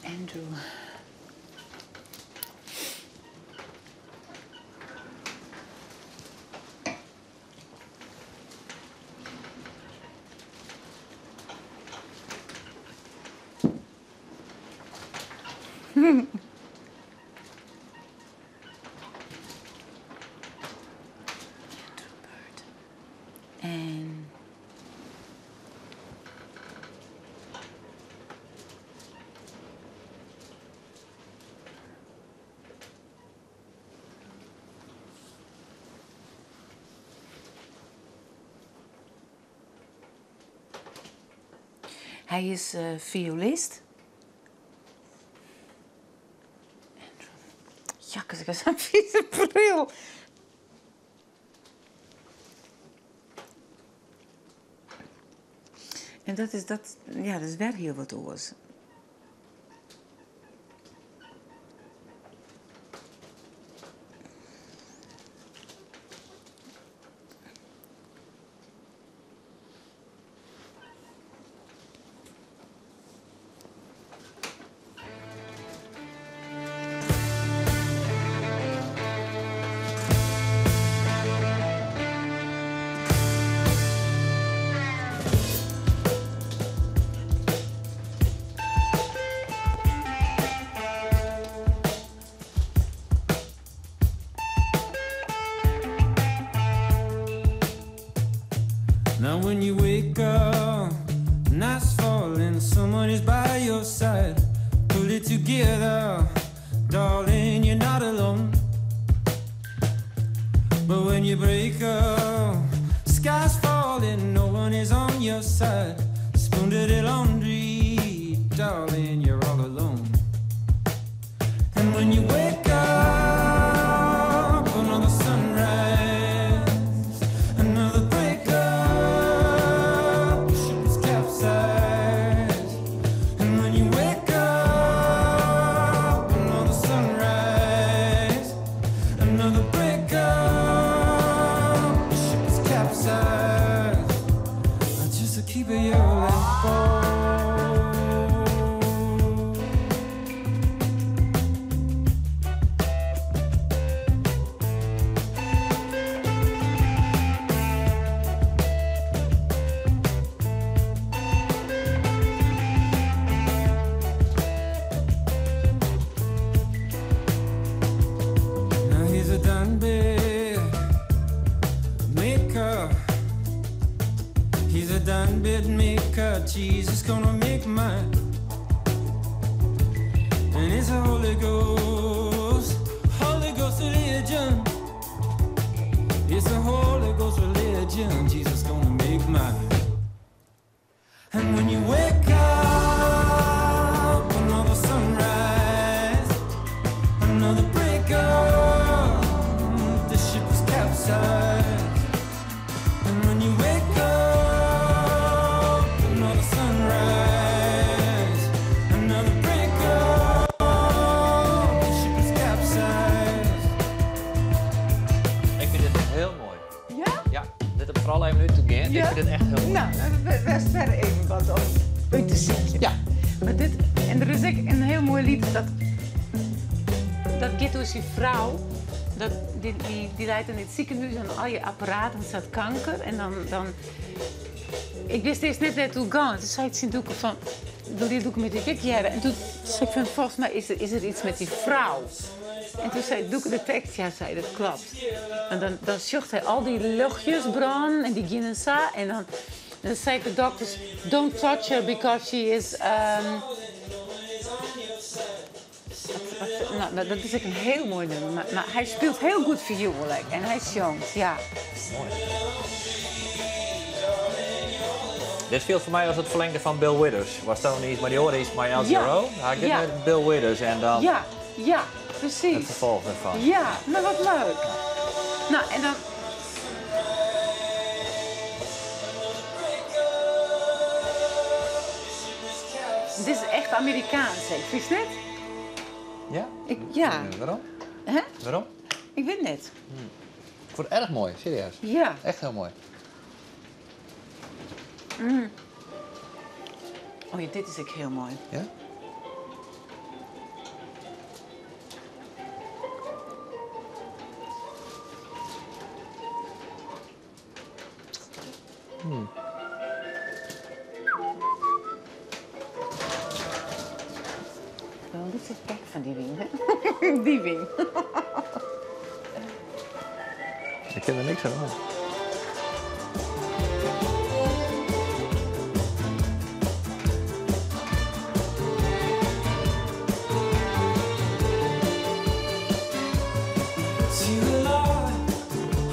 Andrew. En hij is violist. Jakkes, ik heb zo'n vieze bril. En dat is wel heel wat oors. Now when you wake up, night's falling, someone is by your side. Pull it together, darling, you're not alone. But when you break up, sky's falling, no one is on your side. Spoon dirty laundry, darling, you're all alone. And when you wake up, another sunrise, another break up, the ship is capsized. And when you wake up, another sunrise, another break up, the ship is capsized. Just to keep it your life on. Now here's a done bed maker. He's a done bed maker. Jesus gonna make mine. And it's a Holy Ghost religion. It's a Holy Ghost religion. Jesus gonna make mine. And when you wake up, another sunrise, another break up, the ship is capsized. And when you wake up, another sunrise, another break up, the ship is capsized. Ik vind dit heel mooi. Ja? Ja, dit heb ik vooral even nu te gaan. Ja? Ik vind dit echt heel mooi. Nou, best verder even wat om uit te zetten. Ja. Maar dit, en er is ook een heel mooi lied dat gaat dus die vrouw, die leidt in het ziekenhuis en al je apparaten, het staat kanker en dan ik wist eerst net naartoe gaan. Toen zei ik zien doeken van, doe die doeken met die kikjaren. En toen zei ik van, volgens mij is er iets met die vrouw. En toen zei Doeke de tekst, ja, zei dat klopt. En dan zocht hij al die luchtjes branden en die Guinnessa. En dan zei de dokters, don't touch her because she is... Nou, dat is ook een heel mooi nummer. Maar hij speelt heel goed viool en hij zingt, ja. Mooi. Dit viel voor mij als het verlengde van Bill Withers. Was dan niet, maar die hoorde iets bij El Giro. Hij gaat met Bill Withers en dan Ja, precies. het vervolg ervan. Ja, maar wat leuk. Nou, en dan... Dit is echt Amerikaans, hè? Vind je het? Ja? Ja. Waarom? Hè? Waarom? Ik weet het niet. Ik vond het erg mooi, serieus. Ja. Echt heel mooi. Oh ja, dit is ook heel mooi. Ja? Wel niet zo gek van die wing, hè? Die wing. Ik ken er niks aan. See the light,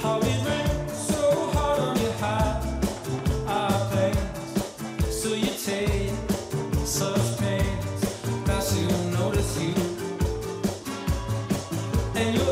how it rains so hard on your heart. Our pains, so you take such pains, that you notice you. And you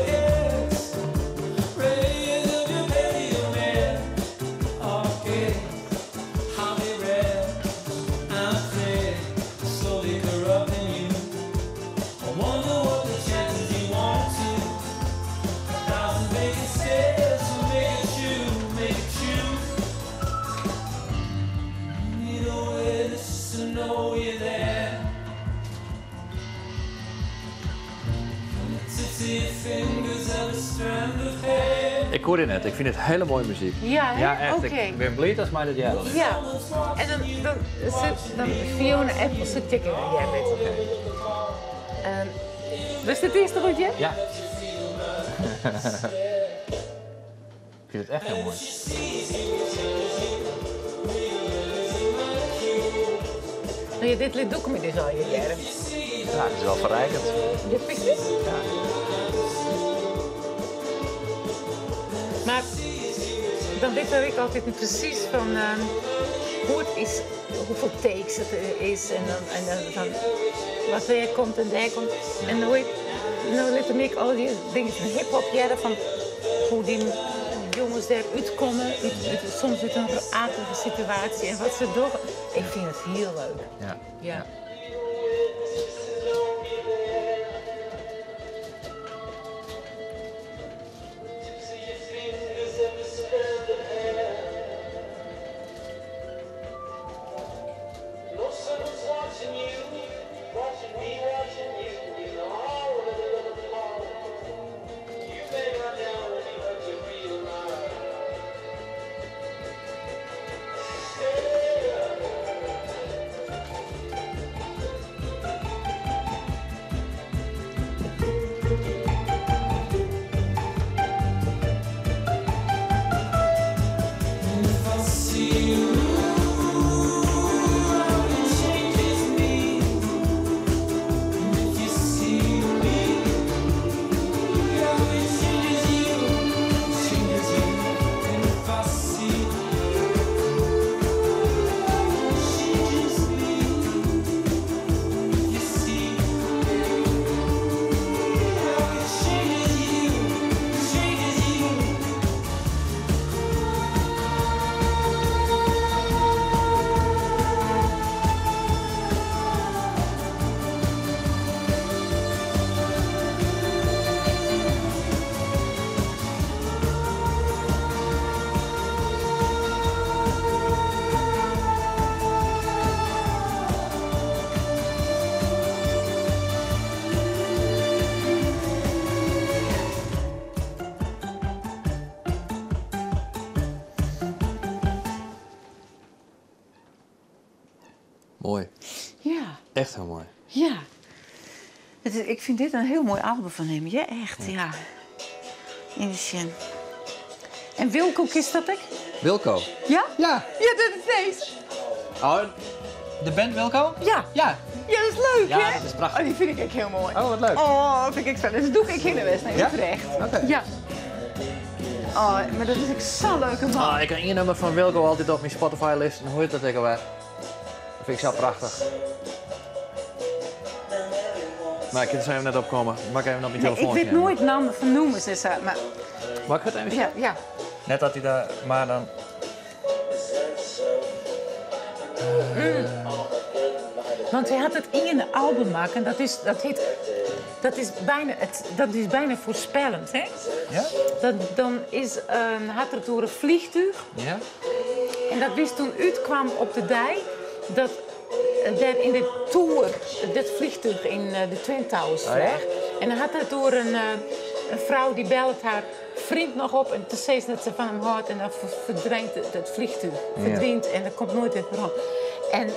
hoor je net, ik vind het hele mooie muziek. Ja, hè? Ja, echt. Oké. Ik ben blij als mij dat jij dat is. Ja, en dan Fiona Apple zit tikken jij met. Was dit het eerste rondje? Ja. Ik vind het echt heel mooi. Nou, dit lied doe ik me dus al je jaren. Ja, het is wel verrijkend. Je pikt het? Ja. Maar dan weet ik altijd niet precies van hoe het is, hoeveel takes het is en dan wat er komt en daar komt. En nou let ik al die dingen van hip-hop jaren van hoe die jongens daaruit komen, soms uit een akelige situatie en wat ze doen. Ik vind het heel leuk. Ja. Ja. Mooi. Ja. Echt heel mooi. Ja. Ik vind dit een heel mooi album van hem. Ja, echt, ja. In de zin. En Wilco kiest dat ik? Wilco. Ja? Ja. Ja, dat is deze. Oh, de band Wilco? Ja. Ja. Ja, dat is leuk, Ja, hè? dat is prachtig. Oh, die vind ik heel mooi. Oh, wat leuk. Oh, vind ik zo. Dus doe ik in de West naar Ja? Utrecht. Oké. Ja. Oh, maar dat is ook zo'n leuke man. Ah, ik heb één nummer van Wilco altijd op mijn Spotify-list. Hoe heet dat ik alweer? Dat vind ik zo prachtig. Maar ik kan er zo even net opkomen. Mag ik even op mijn Nee, telefoon? ik weet nooit namen van noemen, ze zei, maar Mag ik het even ja, ja. Net dat hij daar, maar dan... Want hij had het in een album maken, dat is bijna voorspellend, hè? Ja? Dan had er door een vliegtuig, Ja? en dat wist toen uitkwam op de dij, dat daar in de Tour, dit vliegtuig in de Twin Towers ja? vliegt. En dan had het door een vrouw die belt haar vriend nog op en te zeggen dat ze van hem houdt en dan verdwijnt het vliegtuig. Verdwijnt en dat komt nooit weer rond. En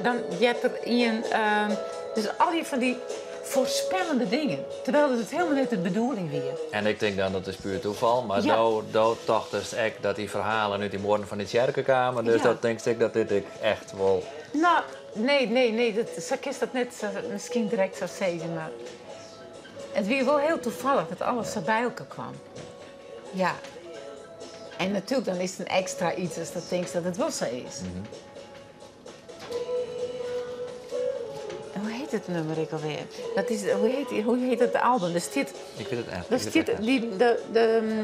dan je hebt er in, dus al die van die voorspellende dingen. Terwijl het helemaal niet de bedoeling weer. En ik denk dan dat is puur toeval, maar Ja. dood dacht dus echt dat die verhalen uit die moorden van die kerkenkamer, dus Ja. dat denk ik dat dit ik echt wel... Nou, nee, zo is dat net misschien direct zo zeggen, maar het was wel heel toevallig dat alles zo bij elkaar kwam. Ja. En natuurlijk dan is het een extra iets als dat denkt dat het wel zo is. Hoe heet het nummer ik alweer? Dat is, hoe heet het album? Er staat, Ik weet het echt. er ik weet het staat echt. de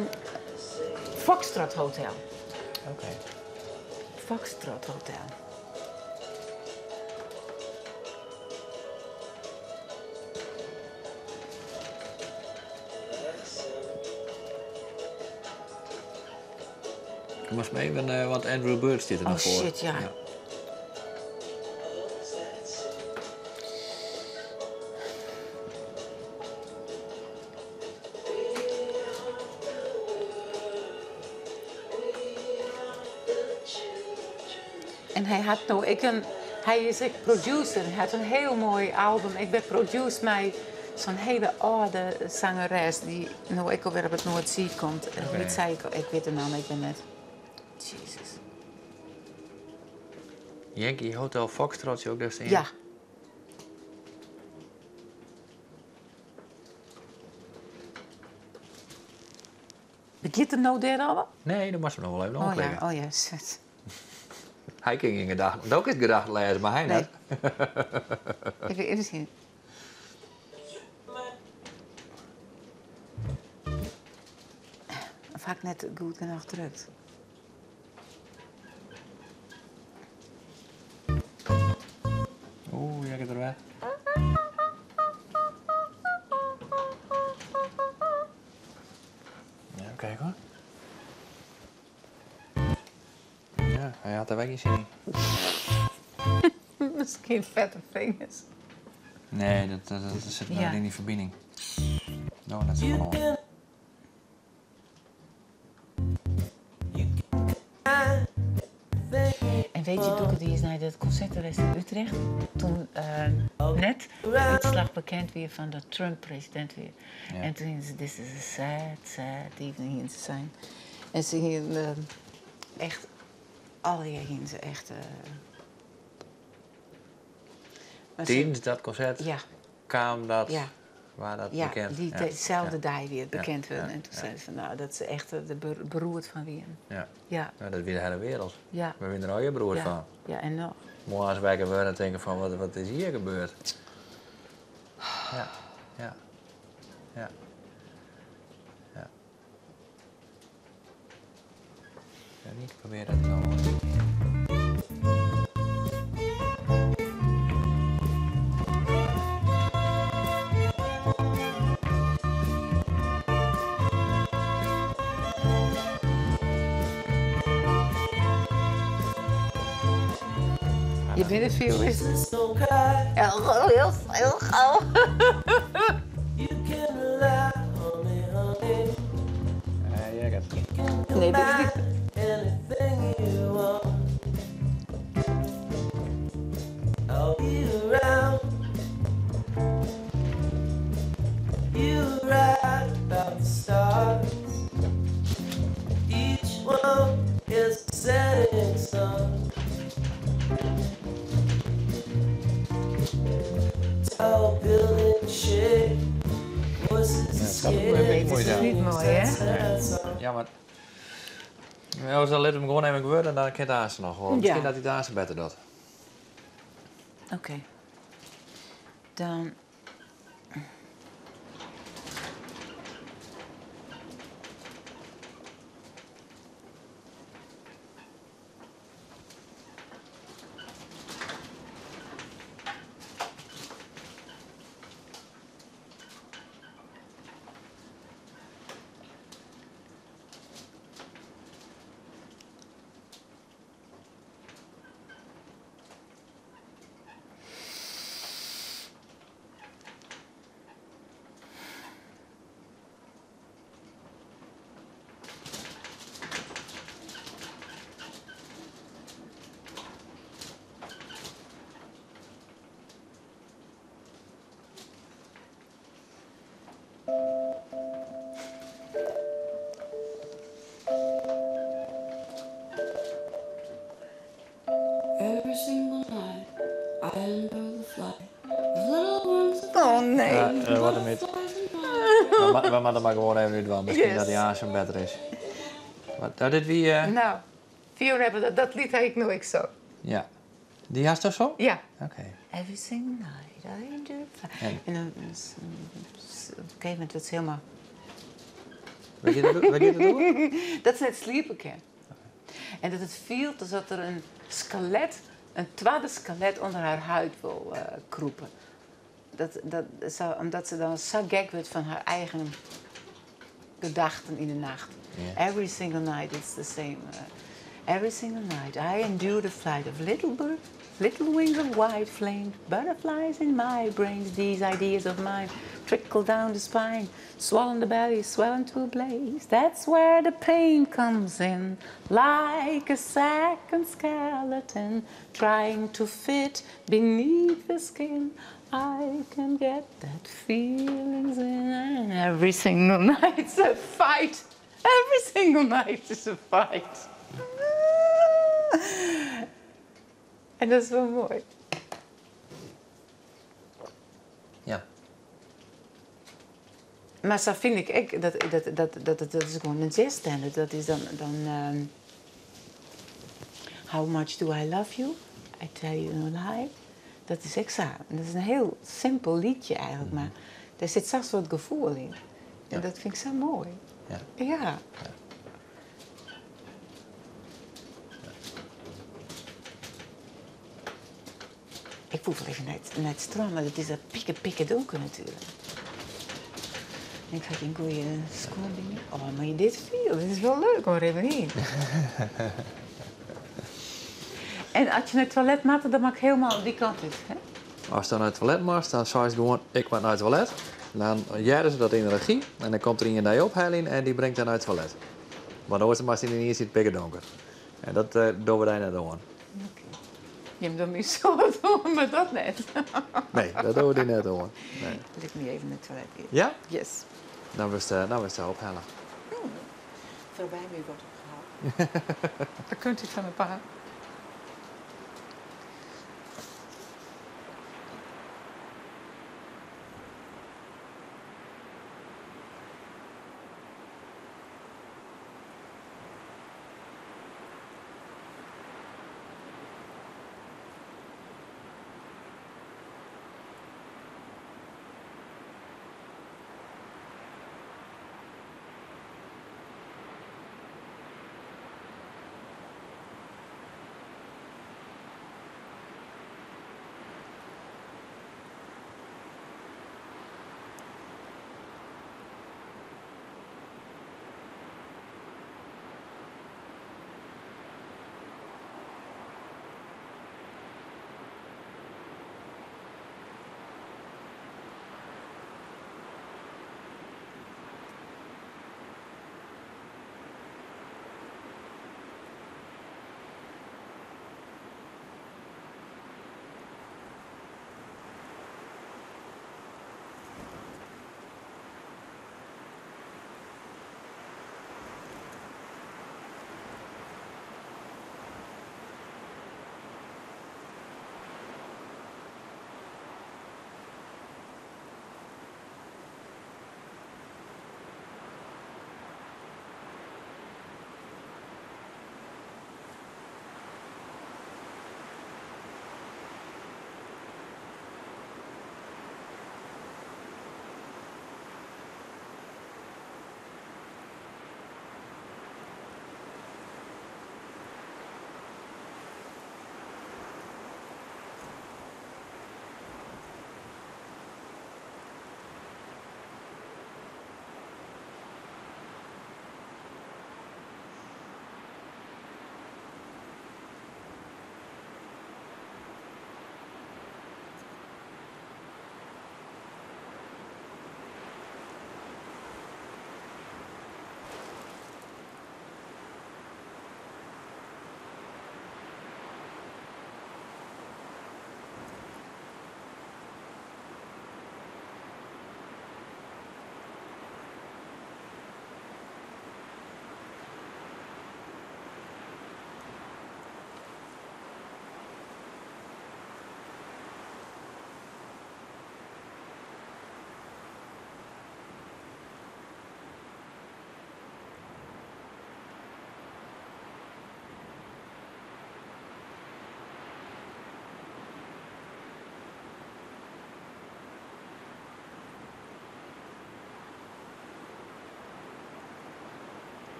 Foxtrot Hotel. Oké. Foxtrot Hotel. Ik moest me even, want Andrew Bird zit er Oh nog voor. shit, ja. En hij had nou, hij is ook producer. Hij had een heel mooi album. Ik ben producer met zo'n hele oude zangeres die nou ik alweer op het Noordzee komt. Oké. Niet zei ik weet de naam, ik ben net. Jezus. Yankee Hotel Foxtrot je ook dus in? Ja. Begint het nou daar al? Nee, dat moest we nog wel even Oh omklikken. ja, oh ja, shit. Hij ging in gedachten. Ook in gedachten lezen, maar hij Nee. net. Even inzien. Vaak net goed genoeg drukt. Oeh, jij gaat er weg. Ja, kijk hoor. Ja, hij had er weg niet zien. Misschien vette vingers. Nee, dat zit Ja. in die verbinding. Nou, dat is gewoon. En weet je, toen die is naar het concertterrein in Utrecht, toen net de uitslag bekend weer van de Trump-president weer. Ja. En toen ze, this is a sad, sad evening hier te zijn. En ze gingen echt, alle jaar gingen ze echt. Maar ze- Tijdens dat concert Ja, kwam dat, ja, waar dat ja, bekend. die Ja, dezelfde ja. dag weer bekend werd. ja, En toen ja. zeiden ze, nou, dat ze echt beroerd van weer. Ja. Ja, Nou, dat is weer de hele wereld. ja, We zijn er al je broer ja, van. ja, en nog. Mooi als wij worden en denken van, wat is hier gebeurd? Ja, ja, ja. Ja. Ja, ik probeer dat nou. Je bent een violist. Heel gauw. Ja, jij gaat. Nee, dat is niet. Mooi Het is niet mooi, hè? Ja, maar. Ja, als dan let hem gewoon even worden, dan kan daar ze nog gewoon. Misschien Ja. dat hij daar ze beter doet. Oké. Dan. Every single night, I endure the flight of little ones. Oh nee. Ja, wat hem niet. We moeten maar gewoon even niet wel. Misschien Yes. dat die aansem beter is. Wat, dit wie. Nou, Fiona hebben dat lied heb ik nooit zo. Ja. Die had toch zo? Ja. Oké. Every single night, I endure the flight. En- En dan, op een gegeven moment wordt het helemaal. Wat je dat doen? Dat is net sliepen kan. En dat het voelt alsof er een skelet, een tweede skelet onder haar huid wil kroepen. Omdat ze dan zo gek wordt van haar eigen gedachten in de nacht. Ja. Every single night it's the same. Every single night I endure the flight of little bird Little wings of white flame, butterflies in my brain. These ideas of mine trickle down the spine, swollen the belly, swell into a blaze. That's where the pain comes in, like a second skeleton trying to fit beneath the skin. I can get that feelings in, and every single night's a fight. Every single night is a fight. En dat is wel mooi. Ja. Maar zo vind ik dat is gewoon een jazzstandard. Dat is dan How much do I love you? I tell you no lie. Dat is exact. Dat is een heel simpel liedje eigenlijk, maar daar zit zo'n soort gevoel in. En dat vind ik zo mooi. Ja. Ja. Ik voel wel even naar het strand, maar het is pikken donker natuurlijk. En ik ga een goede schoonbingen. Oh, maar je dit viel, dit is wel leuk om er even heen. En als je naar het toilet maakt, dan mag ik helemaal die kant uit. Hè? Als je dan naar het toilet mag, dan zei ze gewoon, ik moet naar het toilet. Dan jaren ze dat in de regie en dan komt er iemand naar je opheling en die brengt dan naar het toilet. Maar dan wordt het maar in hier zit pikken donker. En dat doen we daar net aan. Je hebt dan niet zo doen, maar dat net. Nee, dat doen we net aan. Nee. Wil ik nu even naar het toilet in? Ja? Yes. Dan was het ophellen. Veel bij me wordt opgehaald. Dan kunt u van een paar.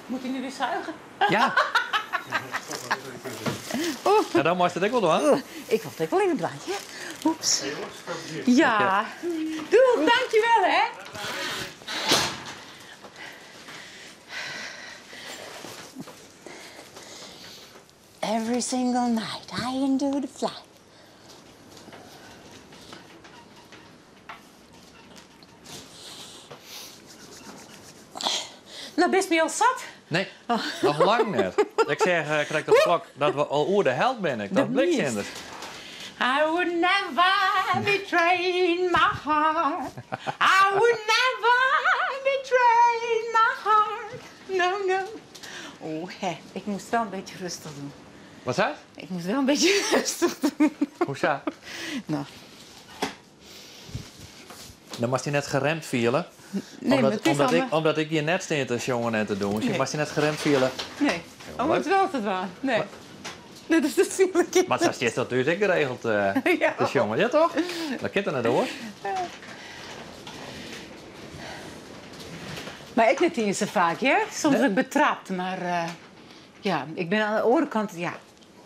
Moet hij nu weer zuigen? Ja. Ja, dan moest het ook wel doen. Ik wacht even in het blaadje. Oeps. Ja. Doe, dankjewel hè. Every single night I endure the flight. Nou, best me al zat. Nee, nog lang net. Ik zeg, krijg dat klok dat we al oer de held ben ik. Dat blikt zinders. I would never betray my heart. I would never betray my heart. No, no. Oh, hè. Ik moest wel een beetje rustig doen. Wat zei je? Ik moest wel een beetje rustig doen. Hoezo? Nou. Dan was hij net geremd vielen. Nee, maar het is allemaal... Omdat ik hier net steen te jongen en te doen. Dus Nee. was hij net geremd vielen. Nee. Oh, maar het is wel altijd waar. Nee. Nee, dat is natuurlijk... Maar dat is natuurlijk geregeld, Ja. te jongen. Ja, toch? Dat kent er net hoor. Maar ik net niet zo vaak, hè? Soms word ik betrapt, maar... ja, ik ben aan de orenkant... Ja.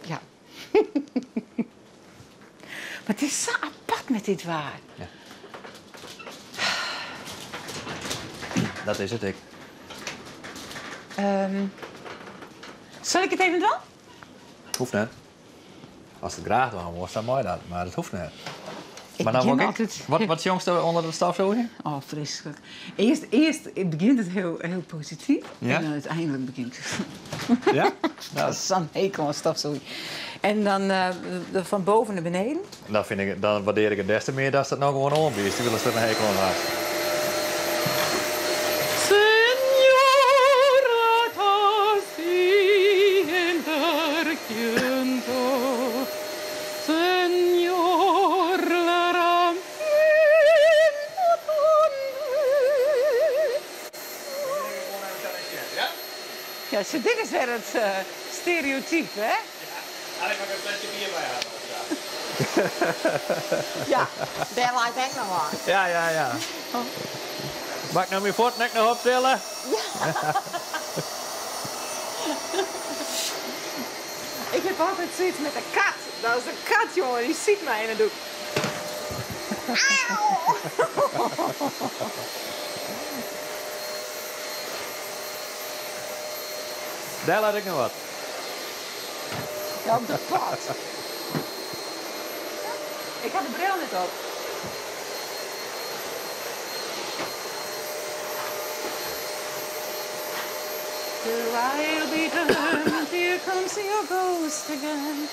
Ja. Maar het is zo apart met dit waar. Ja. Dat is het, ik. Zal ik het even doen? Hoeft net. Als het graag doen was, dan mooi dat. Maar dat hoeft net. Ik Maar dan begin word ik... altijd... Wat is het jongste onder de stafzoging? Oh, vreselijk. Eerst begint het heel positief. Ja? En dan uiteindelijk begint het... Ja? Dat is zo'n hekel aan stafzooi. En dan van boven naar beneden. Dan waardeer ik het des te meer dat het nou gewoon onbiest. Die willen ze er een hekel aan maken. Ja, zo, dit is weer het stereotype, hè? Had ik maar een flesje bier bij had. Ja, daar lijkt echt nog wat. Ja. Mag ik nou mijn voet nek nog optillen? Ik heb altijd zoiets met een kat. Dat is een kat, jongen. Die ziet mij en dan doe ik... Daar laat ik nog wat. Ja, op de pad. Ik had de bril net op. Till I'll be done, here comes your ghost again.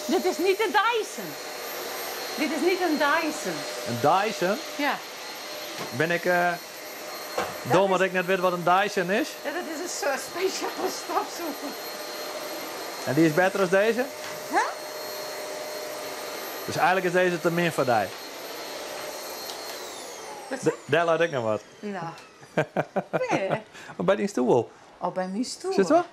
Dit is niet een Dyson. Dit is niet een Dyson. Een Dyson? Ja. Ben ik dom dat ik net weet wat een Dyson is? Ja, dat is een soort speciale stafzoeker. En die is beter dan deze? Huh? Dus eigenlijk is deze te min voor die. Wat zeg? Daar laat ik nog wat. Nou. Nee. Maar bij die stoel. Oh, bij mijn stoel. Zit wel?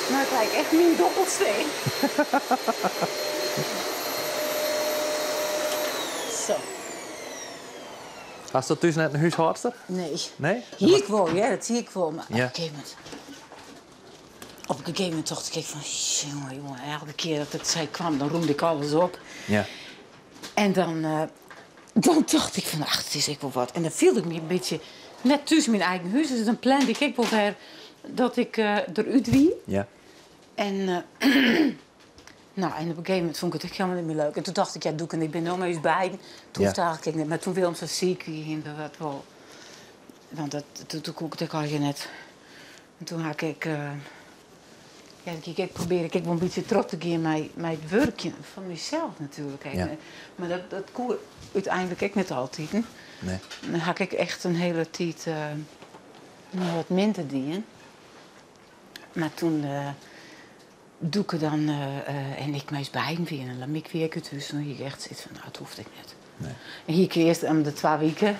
Nou, het lijkt echt mijn dobbelsteen. Zo. Hast du thuis net een huishoudster? Nee. Nee? Hier gewoon, ja, dat zie ik wel. Maar Ja. op een gegeven moment dacht ik van... Jongen, elke keer dat het zij kwam, dan roemde ik alles op. Ja. En dan dacht ik van, ach, het is ik wel wat. En dan viel ik me een beetje net tussen mijn eigen huis. Dus dan plande ik wel ver dat ik eruit wie. Ja. En, nou, en op een gegeven moment vond ik het helemaal niet meer leuk. En toen dacht ik, ja, doe ik en ik ben nog maar eens bij. Toen hoefde eigenlijk niet. Maar toen Willem zo ziek ging, dat wel. Want toen kookte ik al je net. En toen had ik... ja, ik probeerde wel een beetje trots te gaan met het werkje van mezelf natuurlijk. Ja. Maar dat kon uiteindelijk ik niet altijd. Hè. Nee. Dan had ik echt een hele tijd wat minder dienen. Maar toen doe ik er dan en ik meest bij weer en dan ik weer het dus. En dan ik echt zit van, nou, het hoeft ik niet. Nee. En hier eerst om de 2 weken.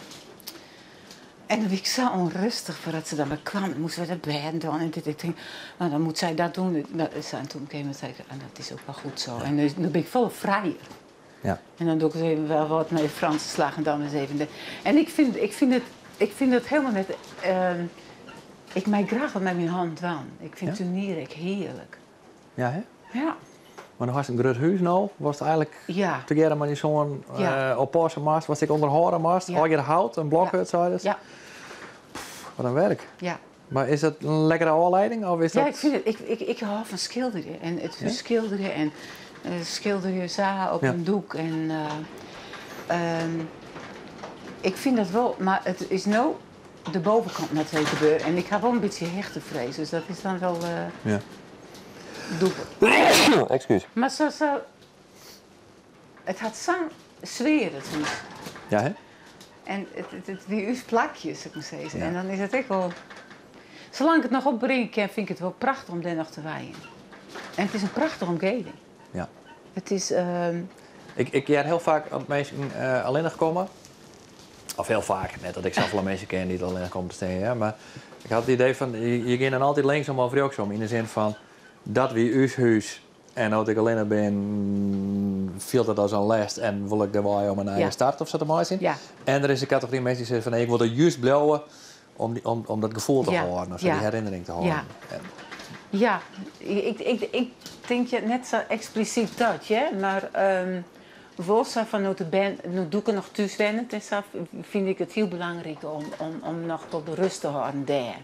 En dan was ik zo onrustig voordat ze dan weer kwam. Dan moesten we naar bed doen. En ik denk, nou, dan moet zij dat doen. En toen op een gegeven moment zei ik, dat is ook wel goed zo. En nu ben ik veel vrijer. Ja. En dan doe ik eens even wel wat met de Franse slag en dan eens even de... En ik vind het helemaal net... ik maak graag wat met mijn hand aan. Ik vind turnieren heerlijk. Ja, hè? Ja. Maar dan was het een groot huis nou. Was het eigenlijk Ja. together met die zo'n oppassen mast. Was ik onderhouden mast. Ja. Al je hout, een blokhut, zei dus. Ja. Wat een werk. Ja. Maar is dat een lekkere aanleiding? Of is Ja, dat... ik vind het. Ik hou van schilderen. En het schilderen en schilder je za op een doek. En ik vind dat wel, maar het is nou de bovenkant net weer gebeuren. En ik heb wel een beetje hechtenvrees, dus dat is dan wel Ja. doek. Excuus. Maar zo, het had zo'n sfeer, het huis. Ja, hè? En die uw plakjes, ik moet zeggen. En dan is het echt wel... Zolang ik het nog opbrengen kan, vind ik het wel prachtig om daar nog te waaien. En het is een prachtige omgeving. Ja. Het is... Ik ben heel vaak aan mensen alleen gekomen. Of heel vaak, net dat ik zelf wel mensen ken die het alleen komen te staan. Ja. Maar ik had het idee van, je gaat dan altijd linksom of rechtsom. In de zin van, dat wie uw huis. En als ik alleen ben, viel dat als een les. En wil ik er wel om een eigen start of zo te maken. Ja. En er is een categorie mensen die zeggen van, ik wil er juist blijven om dat gevoel te houden. Of die herinnering te houden. Ja. Ja, ik denk je net zo expliciet dat, ja. Maar Wolsa van nu doe ik nog thuis wennen. Dus vind ik het heel belangrijk om nog tot de rust te houden daar.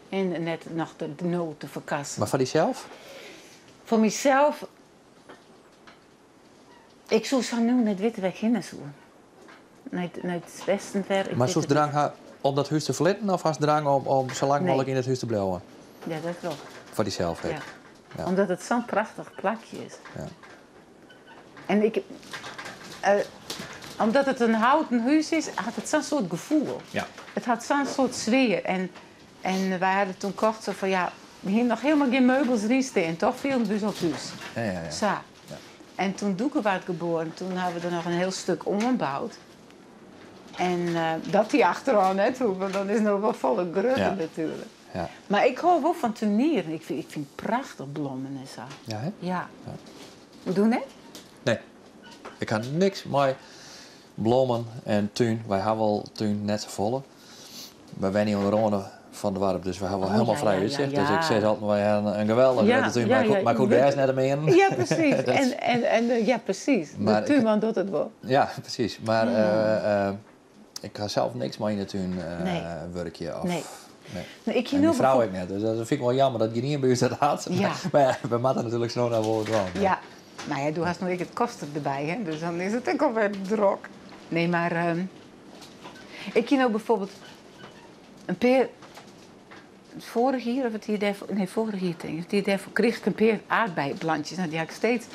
En net nog de nood te verkassen. Maar van diezelf? Voor mezelf... Ik zou zo nu net weten waar ik heen zou. Naar het westen ver. Maar zoals drang om dat huis te verlitten of als drang om zo lang mogelijk in het huis te blijven? Ja, dat klopt. Voor diezelf, hè? Ja. Ja. Omdat het zo'n prachtig plakje is. Ja. En omdat het een houten huis is, had het zo'n soort gevoel. Ja. Het had zo'n soort sfeer. En wij hadden toen gekocht zo van we hebben nog helemaal geen meubels riesten en toch viel het dus op huis. Ja. Zo. Ja. En toen Doeke werd geboren, toen hebben we er nog een heel stuk ombouwd. En dat die achteraan net hoeven, dan is het nog wel volle grutten natuurlijk. Ja. Maar ik hou wel van turnieren. Ik vind prachtig bloemen en zo. Ja, hè? Ja. Hoe doen het? Nee. Ik ga niks met bloemen en tuin. Wij hebben wel tuin net vol. We zijn niet onder van de warp, dus we hebben wel helemaal vrij uitzicht. Dus ik zeg altijd, wij hebben een geweldige tuin. Maar goed, daar is net ermee in. Ja, precies. Ja, precies. Maar de tuinman doet het wel. Ja, precies. Maar ik ga zelf niks mee in de tuin werkje. Of, nee. En die vrouw ik net, dus dat vind ik wel jammer dat je niet bij u dat had. Ja. Maar ja, we moeten natuurlijk zo naar woord wel. Ja, maar ja, doe haast nog het kosten erbij, hè? Dus dan is het ook alweer druk. Nee, maar ik ken ook bijvoorbeeld een peer. Vorig jaar of het hier daarvoor, nee, vorig jaar denk ik. Het hier daarvoor kreeg ik een peer aardbeienplantjes. Nou, die had ik steeds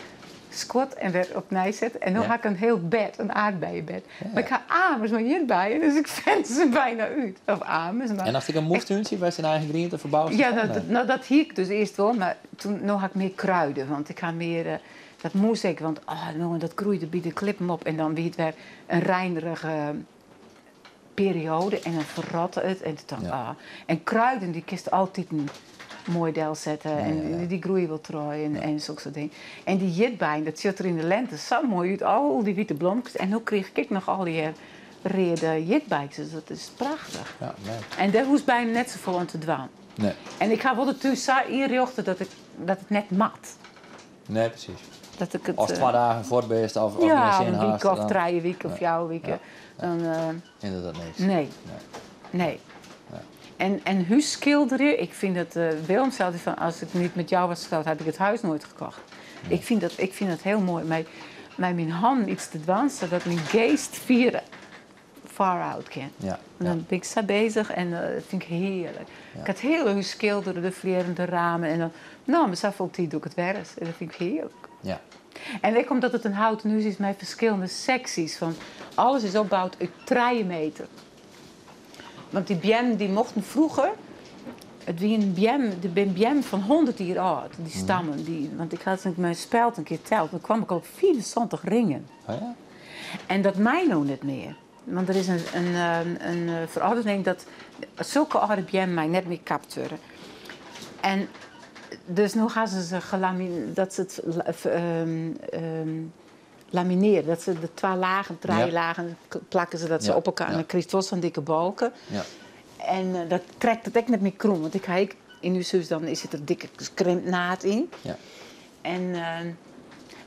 squat en weer opnieuw zetten. En nu had ik een heel bed, een aardbeienbed. Ja. Maar ik ga amers maar hierbij, dus ik vind ze bijna uit. Of amers. Maar en als ik een moestuin zie bij zijn eigen groenten verbouwen? Ja, dat hiek ik dus eerst wel, maar toen had ik meer kruiden. Want ik ga meer, dat moest ik, want dat groeide bij de klippen op. En dan weer het weer een reinerige periode en dan verrotte het. En, en kruiden, die kist altijd een mooi deel zetten. Ja, en die groeien wel trui en zulke soort dingen. En die jitbijn, dat ziet er in de lente zo mooi uit. Al die witte bloempjes. En nu kreeg ik nog al die rede jitbijks. Dus dat is prachtig. Ja, nee. En daar hoeft bijna net zo vol aan te dwaan. Nee. En ik ga wel ertoe inrichten dat het net mat. Nee, precies. Dat ik het, als 2 dagen voortbeest of ja, een week of 3 weken of jouw weken. Dan inderdaad niks. Nee. En huis schilderen, ik vind het Willem zei van als ik niet met jou was getrouwd, had ik het huis nooit gekocht. Nee. Ik vind het heel mooi. Met mijn hand iets te dwaan, zodat mijn geest far out kan. Ja. En dan ben ik zo bezig en dat vind ik heerlijk. Ja. Ik had het hele huis schilderen, de vlerende ramen en dan, met zoveel tijd doe ik het werk. En dat vind ik heerlijk. Ja. En ik omdat het een houten huis is met verschillende secties. Van alles is opgebouwd uit 3 meter. Want die bien die mochten vroeger. Het was een bien van 100 jaar oud. Die stammen. Want ik had mijn speld een keer teld. Dan kwam ik op 24 ringen. Oh ja? En dat mij nou niet meer. Want er is een verordening dat zulke oude bien mij net meer kapt worden. En dus nu gaan ze dat ze het lamineren. Dat ze de 2 lagen, 3 lagen plakken ze dat ze op elkaar. En dan krijg je wel zo'n dikke balken. Ja. En dat trekt het echt net meer krom. Want in uw zus dan is het er dikke krimpnaad in. Ja. En,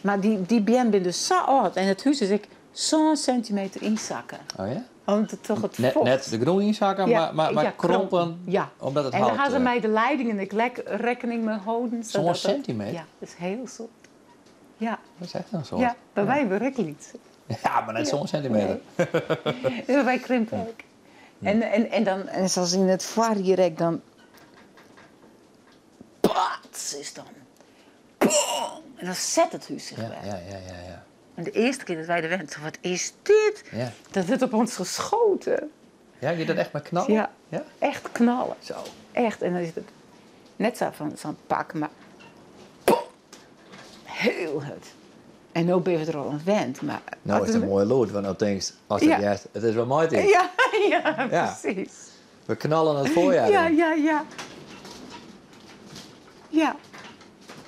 maar die ben dus zo oud. En het huis is ik zo'n centimeter inzakken. Oh ja? Omdat het toch het vocht... Net de groen inzakken, maar krompen, ja. omdat het en hout... dan gaan ze mij de leidingen en ik rekening mee houden. Zo'n centimeter? Ja, dat is heel zo. Ja. Dat is echt een soort. Ja, bij wij werkt niet. Ja, maar net zo'n centimeter. Nee. Ja, wij krimpen ook. En zoals in het varierek dan... Pats is dan... Boom! En dan zet het huis zich weg. Ja. En de eerste keer dat wij er went, wat is dit? Ja. Dat werd op ons geschoten. Ja, je dat echt met knallen? Ja, echt knallen. Zo. Echt. En dan is het net zo van zo'n pak, maar... Boom! Heel het. En nu ben je er al aan gewend. Maar Nou is het een mooie lood, want dan denk je, als het juist, het is wel mooi ding. Ja, precies. We knallen het voorjaar in. Ja. Ja.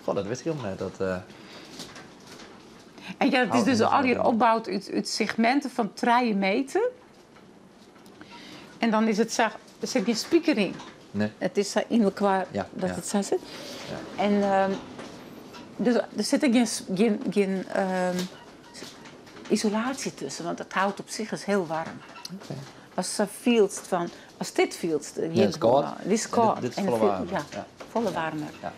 God, dat wist ik helemaal net. Dat, En ja, het is Hout dus is al hier wel- opgebouwd uit segmenten van 3 meter. En dan is het zo, er zit geen speaker in. nee. Het is zo in elkaar Ja, dat ja. het zo zit. En dus er zit er geen isolatie tussen, want het hout op zich is heel warm. Okay. Als dit vielst, het is koud. Dit is koud. Dit is En volle het warmer. Ja, Ja. volle warmer. Ja.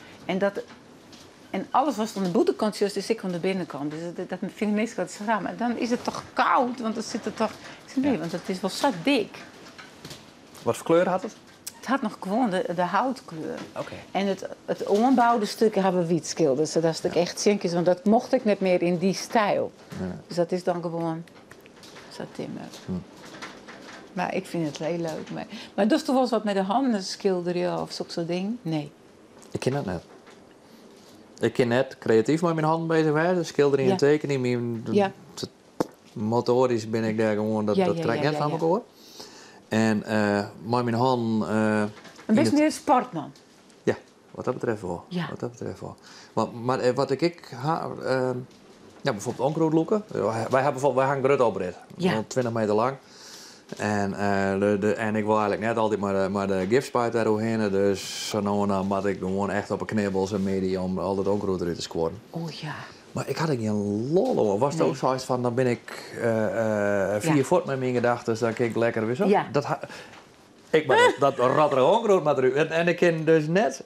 En alles was aan de buitenkant, dus is ik aan de binnenkant. Dus dat vind ik meestal wat raar. Maar dan is het toch koud, want dan zit het toch... Ik zeg, nee, want het is wel zo dik. Wat voor kleur had het? Het had nog gewoon de houtkleur. Oké. En het onbouwde stukken hebben wietschilders. Dus dat is natuurlijk echt zinkjes, want dat mocht ik niet meer in die stijl. Ja. Dus dat is dan gewoon zo timmer. Maar ik vind het heel leuk. Maar dus toch wel eens wat met de handen schilderen of zo'n ding? Nee. Ik ken dat net. Ik ken net creatief met mijn handen bezig zijn. Schilderen en Ja. tekenen. Ja. Motorisch ben ik daar gewoon, dat trekt net van elkaar. En met mijn handen... Een best meer een sportman. Ja, wat dat betreft wel. Ja. Wat dat betreft wel. Maar wat ik ja, bijvoorbeeld onkruidloeken. Wij hangen grut op rit. Ja. 20 meter lang. En, en ik wil eigenlijk net altijd maar de gifspuit daarheen. Dus zo nou en dan moet ik gewoon echt op een knibbel en medie om al dat onkruid eruit te scoren. Oh ja. Maar ik had er geen lol over. Was het ook zoiets van, dan ben ik 4 voet met mijn gedachten, dus dan kijk ik lekker weer zo. Ja. Ik ben dat rattere onkruid met eruit. En ik ken dus net...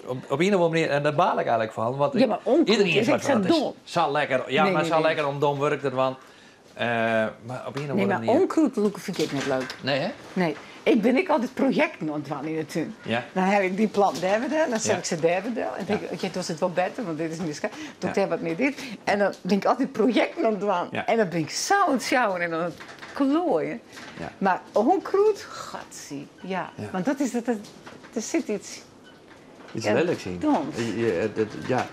op een of andere manier, en daar baal ik eigenlijk van. Want Ja, maar onkruid iedereen is echt zo dom. Zal lekker, ja, Nee, maar nee, zal nee. lekker om dom werkt het van. Maar op een of andere Nee, maar manier. onkruidloeken vind ik niet leuk. Nee, hè? Nee. Ik ben altijd projecten ontwikkeld in de tuin. Ja. Dan heb ik die plant derde, dan zet Ja. ik ze derde. En denk ik, oké, was het wel beter, want dit is misgaan. Doe ik Ja. daar wat meer dit. En dan ben ik altijd projecten ontwikkeld. Ja. En dan ben ik zo aan het sjouwen en aan het klooien. Ja. Maar onkruid, gatsie. Ja. Ja. Want dat is het, er zit iets... Iets Ja, lelijks zien. dom. Ja.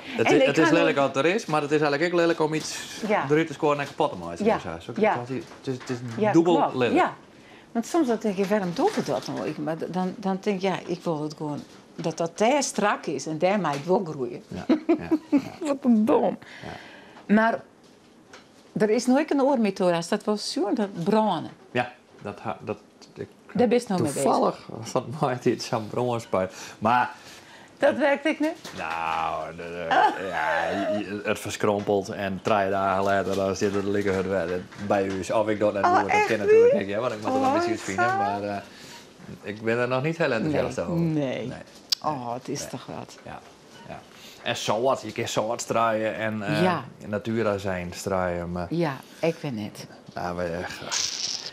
Het, En ik het is ga lelijk nog- wat er is, maar het is eigenlijk ook lelijk om iets Ja. eruit te scoren en kapot te maken. Ja. Dus, Ja. Het is Ja, dubbel klopt. lelijk. Ja. Want soms dan denk je, waarom doe ik dat dan? Maar dan denk ik, ja, ik wil het gewoon... Dat daar strak is en daar mag ik wel groeien. Ja. Ja. Wat een dom. Maar er is nooit een oormethode. Als dat wel zo, dat branden. Ja, ik Daar ben je nou mee bezig. toevallig van mij dit zo'n bronspuit. Maar, Dat werkt ik niet. nou, het verskrompelt en 3 dagen later dan zit het liggen bij u. Of ik dat net doe, dat echt ken natuurlijk niet? niet, ja, want ik moet er nog eens iets vinden. Maar ik ben er nog niet heel enthousiast over. Nee. Oh, het is toch wat. Ja. En soort, je kan soort strijden en Ja. natura zijn strijden. Maar, Ja, ik weet niet. nou,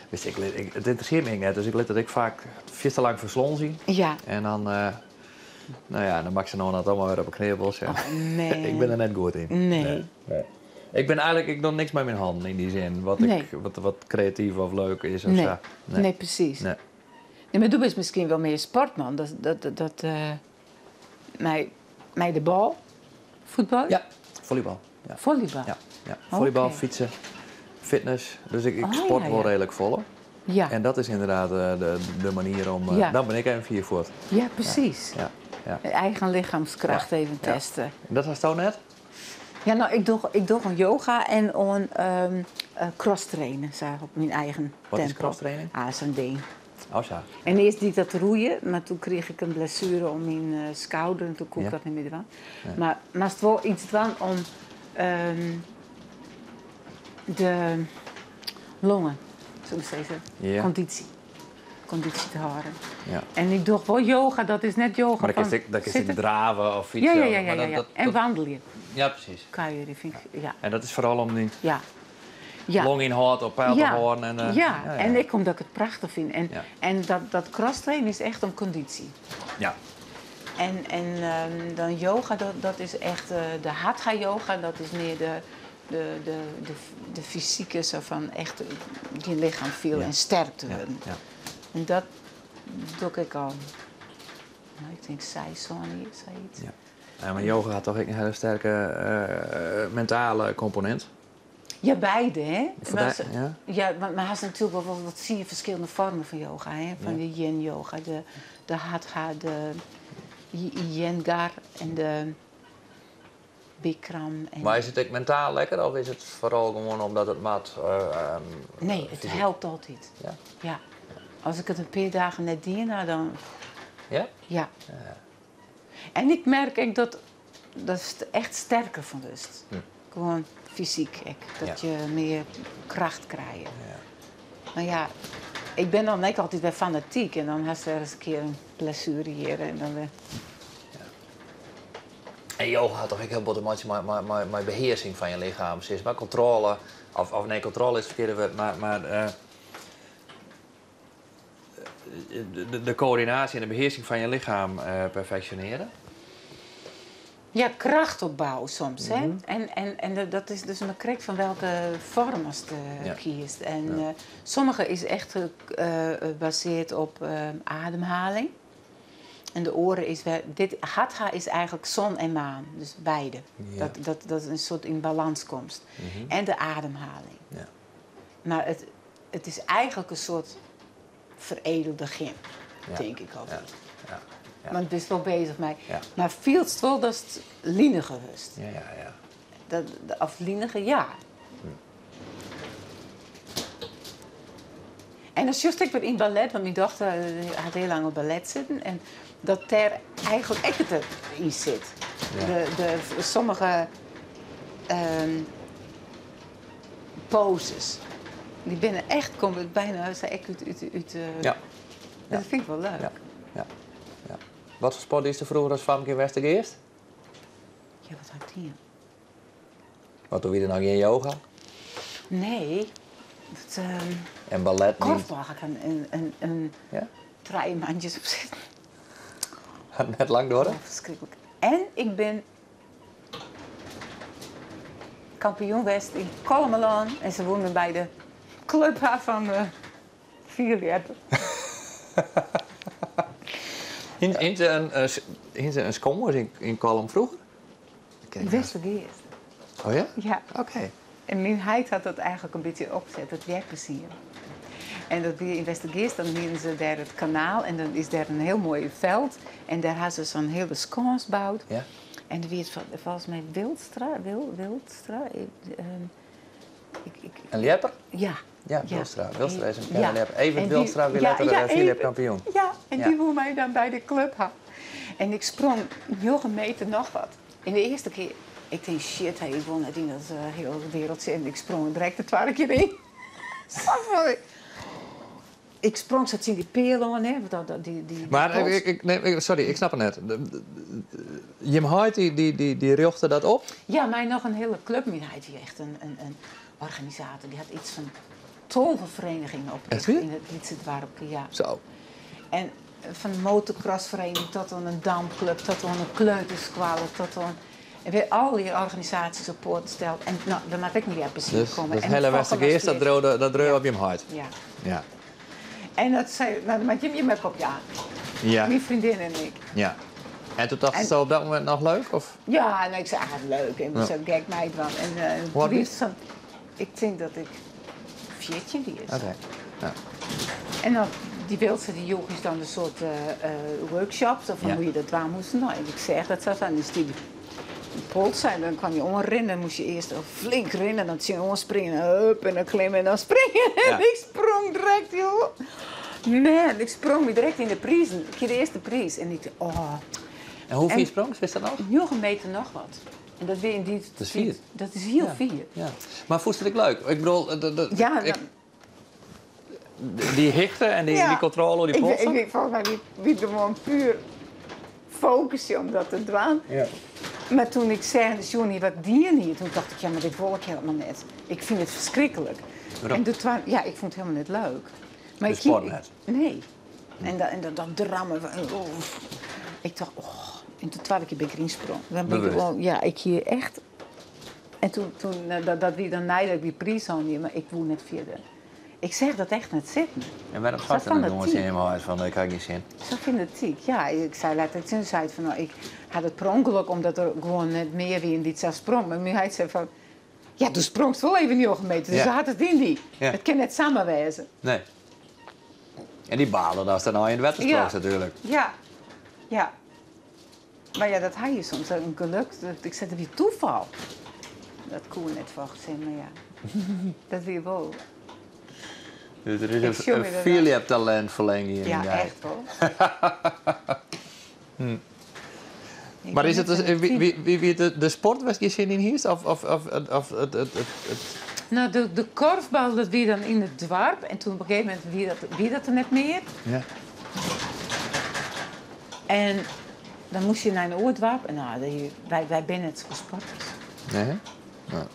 wist ik, het interesseert me net, dus ik let dat ik vaak veel te lang verslon zie. Ja. En dan, nou ja, dan mag ze nog allemaal weer op een knibbels. Ja. Nee. Ik ben er net goed in. Nee. Ik doe niks met mijn handen in die zin. Nee. Wat creatief of leuk is of Nee. zo. Nee, precies. Nee. Nee, maar du bent misschien wel meer sportman. Mij de bal. Voetbal? Ja, volleybal. Ja. Volleybal? Ja. Volleybal, Oké. fietsen, fitness. Dus ik Oh, sport ja, wel ja. redelijk vol. Ja. En dat is inderdaad de manier om... Ja. Dan ben ik even 4 voet. Ja, precies. Ja. Ja. Eigen lichaamskracht Ja. even Ja. testen. En dat was toch net? Ja, nou, ik doe een yoga en een cross trainen, zeg, op mijn eigen Wat is tempo. crosstraining? Ah, zo'n ding. Oh, zo. En eerst deed ik dat roeien, maar toen kreeg ik een blessure om mijn schouder en toen kon ik Ja. dat niet meer doen. Ja. Maar het wel iets doen om de longen, zo zeggen, Ja. conditie te houden. Ja. En ik doe wel yoga, dat is net yoga Maar dan van kun je zitten. draven of fietsen. Ja. Maar dat- En wandelen. ja, precies. Kuieren, vind ik, ja. En dat is vooral om die Ja. Ja. longinhoud op peil te houden. En, ja, en ik omdat ik het prachtig vind. En, Ja. en dat crosstrainen is echt om conditie. Ja. En dan yoga, dat is echt de hatha yoga, dat is meer de fysieke, zo van echt je lichaam veel Ja. en sterk te Ja. worden. Ja. En dat doe ik al, nou, ik denk zoiets. Ja. Ja, maar yoga had toch ook een hele sterke mentale component. Ja, beide, hè? Vandaar- Maar, ja. ja, maar hij is natuurlijk wel wat zie je verschillende vormen van yoga, hè? Van Ja. de yin yoga, de hatha, de iyengar en de bikram. En... Maar is het ook mentaal lekker of is het vooral gewoon omdat het mat? Nee, het fysiek? helpt altijd. Ja? Ja. Als ik het een paar dagen net doe, nou dan... Ja? Ja. En ik merk ook dat het echt sterker van rust. Hm. Gewoon fysiek. Dat je meer kracht krijgt. Maar ja, ik ben dan ook altijd weer fanatiek. En dan heeft er eens een keer een blessure hier. En dan weer... En yoga had toch ook heel veel te maken met beheersing van je lichaam. Precies, maar controle, of nee, controle is het verkeerde woord, maar de coördinatie en de beheersing van je lichaam perfectioneren. Ja, kracht opbouwen soms. Hè? En dat is dus een krek van welke vorm als je kiest. En sommige is echt gebaseerd op ademhaling. En de oren is wel... Hatha is eigenlijk zon en maan. Dus beide. Ja. Dat een soort in balans komt. En de ademhaling. Ja. Maar het is eigenlijk een soort veredelde gym. Ja. Denk ik altijd. Ja. Ja. Maar het is wel bezig mee. Ja. Maar veel wel dat is het linige rust. Ja. Of linige, ja. En dat is juist ik weer in ballet, want mijn dochter had heel lang op ballet zitten. En dat daar eigenlijk echt het in zit. Ja. Sommige poses, die binnen echt komen bijna uit. Ja. Dat vind ik wel leuk. Ja. Ja. Ja. Wat voor sport is er vroeger als Famke in Westergeest? Ja, wat had ik hier? Wat doe je dan nog in yoga? Nee. En ballet niet? Korfbal ga ik een Ja? 3 maandjes op zitten. Net lang door, hè? Ja, verschrikkelijk. En ik ben kampioen geweest in Kolmelaan. En ze wonen bij de club van 4 Hien ze een skommers in Kolm vroeger? Westergeest. Oh ja? Ja. Oké. En mijn heid had dat eigenlijk een beetje opgezet, het werkplezier. En dat weer in Westergeest, dan nemen ze daar het kanaal en dan is daar een heel mooi veld. En daar hebben ze zo'n hele skans gebouwd. Ja. En er werd volgens mij Wildstra. En Lepper? Ja. Ja, Wildstra. Wildstra is een Ja. bekende Lepper. Even En die- Wildstra, weer ja, letter ja, Philip even- kampioen. Ja, en Ja. die wil mij dan bij de club hebben. En ik sprong een meter nog wat. En de eerste keer, ik denk shit, hey, ik won het in dat hele wereldje. En ik sprong er direct de 12 keer in. Ik sprong zo in die peerlongen, hè. Maar sorry, ik snap het net. Je houdt die richten dat op? Ja, mij nog een hele club. Die had echt een organisator. Die had iets van 12 verenigingen op Echt waar? in het Lietse dorp. Ja. Zo. En van een motocrossvereniging tot aan een damclub, tot aan een kleutersquallen, tot aan... En weer al die organisaties op poort gesteld. En nou, dan had ik niet weer plezier Dus komen. het En hele de volgende Westergeest, was dat dreun op je hart. Ja. Ja. En dat zei, nou, maar je me op je aan. Ja. Mijn vriendin en ik. Ja. En toen dacht je op dat moment nog leuk? Of? Ja, en ik zei, leuk. En Ja. zo kijk mij van. En Wat toen is- is zo'n... Ik denk dat ik 14 die is. Oké. Ja. En dan die wilde die yogis dan een soort workshops, of van Ja. hoe je dat waar moest. Nou, en ik zeg dat zo van, dus die polsen. Dan kwam je onrennen, dan moest je eerst flink rennen. Dan zie je onspringen, hup, en dan klimmen en dan springen. Ja. En ik sprong direct, joh. Man, ik sprong me direct in de prijs. Ik kreeg de eerste prijs. En ik dacht, oh. En hoeveel En- sprongs is dat nog? 9 meter nog wat. En dat weer in die... Dat is 4. Dat is heel Ja. 4. Ja. Maar vond je het leuk? Ik bedoel, Ja, die hichte en die, Ja. die controle, die ik polsen? weet volgens mij wie gewoon puur focussen om dat te doen. Ja. Maar toen ik zei, Johnny, wat dier hier? Toen dacht ik, ja, maar dit wil ik helemaal net. Ik vind het verschrikkelijk. Waarom? En ja, ik vond het helemaal niet leuk. Maar De sport net? Nee. En dat drammen. Ik dacht, oh. En toen 12 keer ben ik erin sprong. Dan ben ik Bewust. gewoon, ja, ik hier echt. En toen dat wie dan nee, dat ik die prijs aan die, maar ik woe net verder. Ik zeg dat echt net zitten. En waarom Zo zat er dan jongens fanatiek. in mijn huis van, ik heb geen zin? Zo fanatiek. Ja, ik zei letterlijk, toen zei het van, nou, ik had het per ongeluk omdat er gewoon net meer wie in dit zelf sprong. Maar nu hij zei van, ja, toen sprong het wel even 9 meter, dus Ja. ze had het in die. Ja. Het kan net samenwijzen. Nee. En die balen, dat is dan nou in de wedstrijd Ja. natuurlijk. Ja, ja. Maar ja, dat had je soms een geluk. Ik zei, dat weer toeval. Dat kon net verwacht maar ja. Dat weer wel. Dus er Ik is show een me dat Philips talent verlengd hier Ja, in echt wel. Ik Maar ben is het net dus, een team. wie de sport was je zin in hier? Of het... Nou, de korfbal, dat weer dan in het dorp. En toen op een gegeven moment wie dat er net meer. Ja. En dan moest je naar een oordwarp. En nou, wij zijn net zo sporters. Nee, hè? Ja.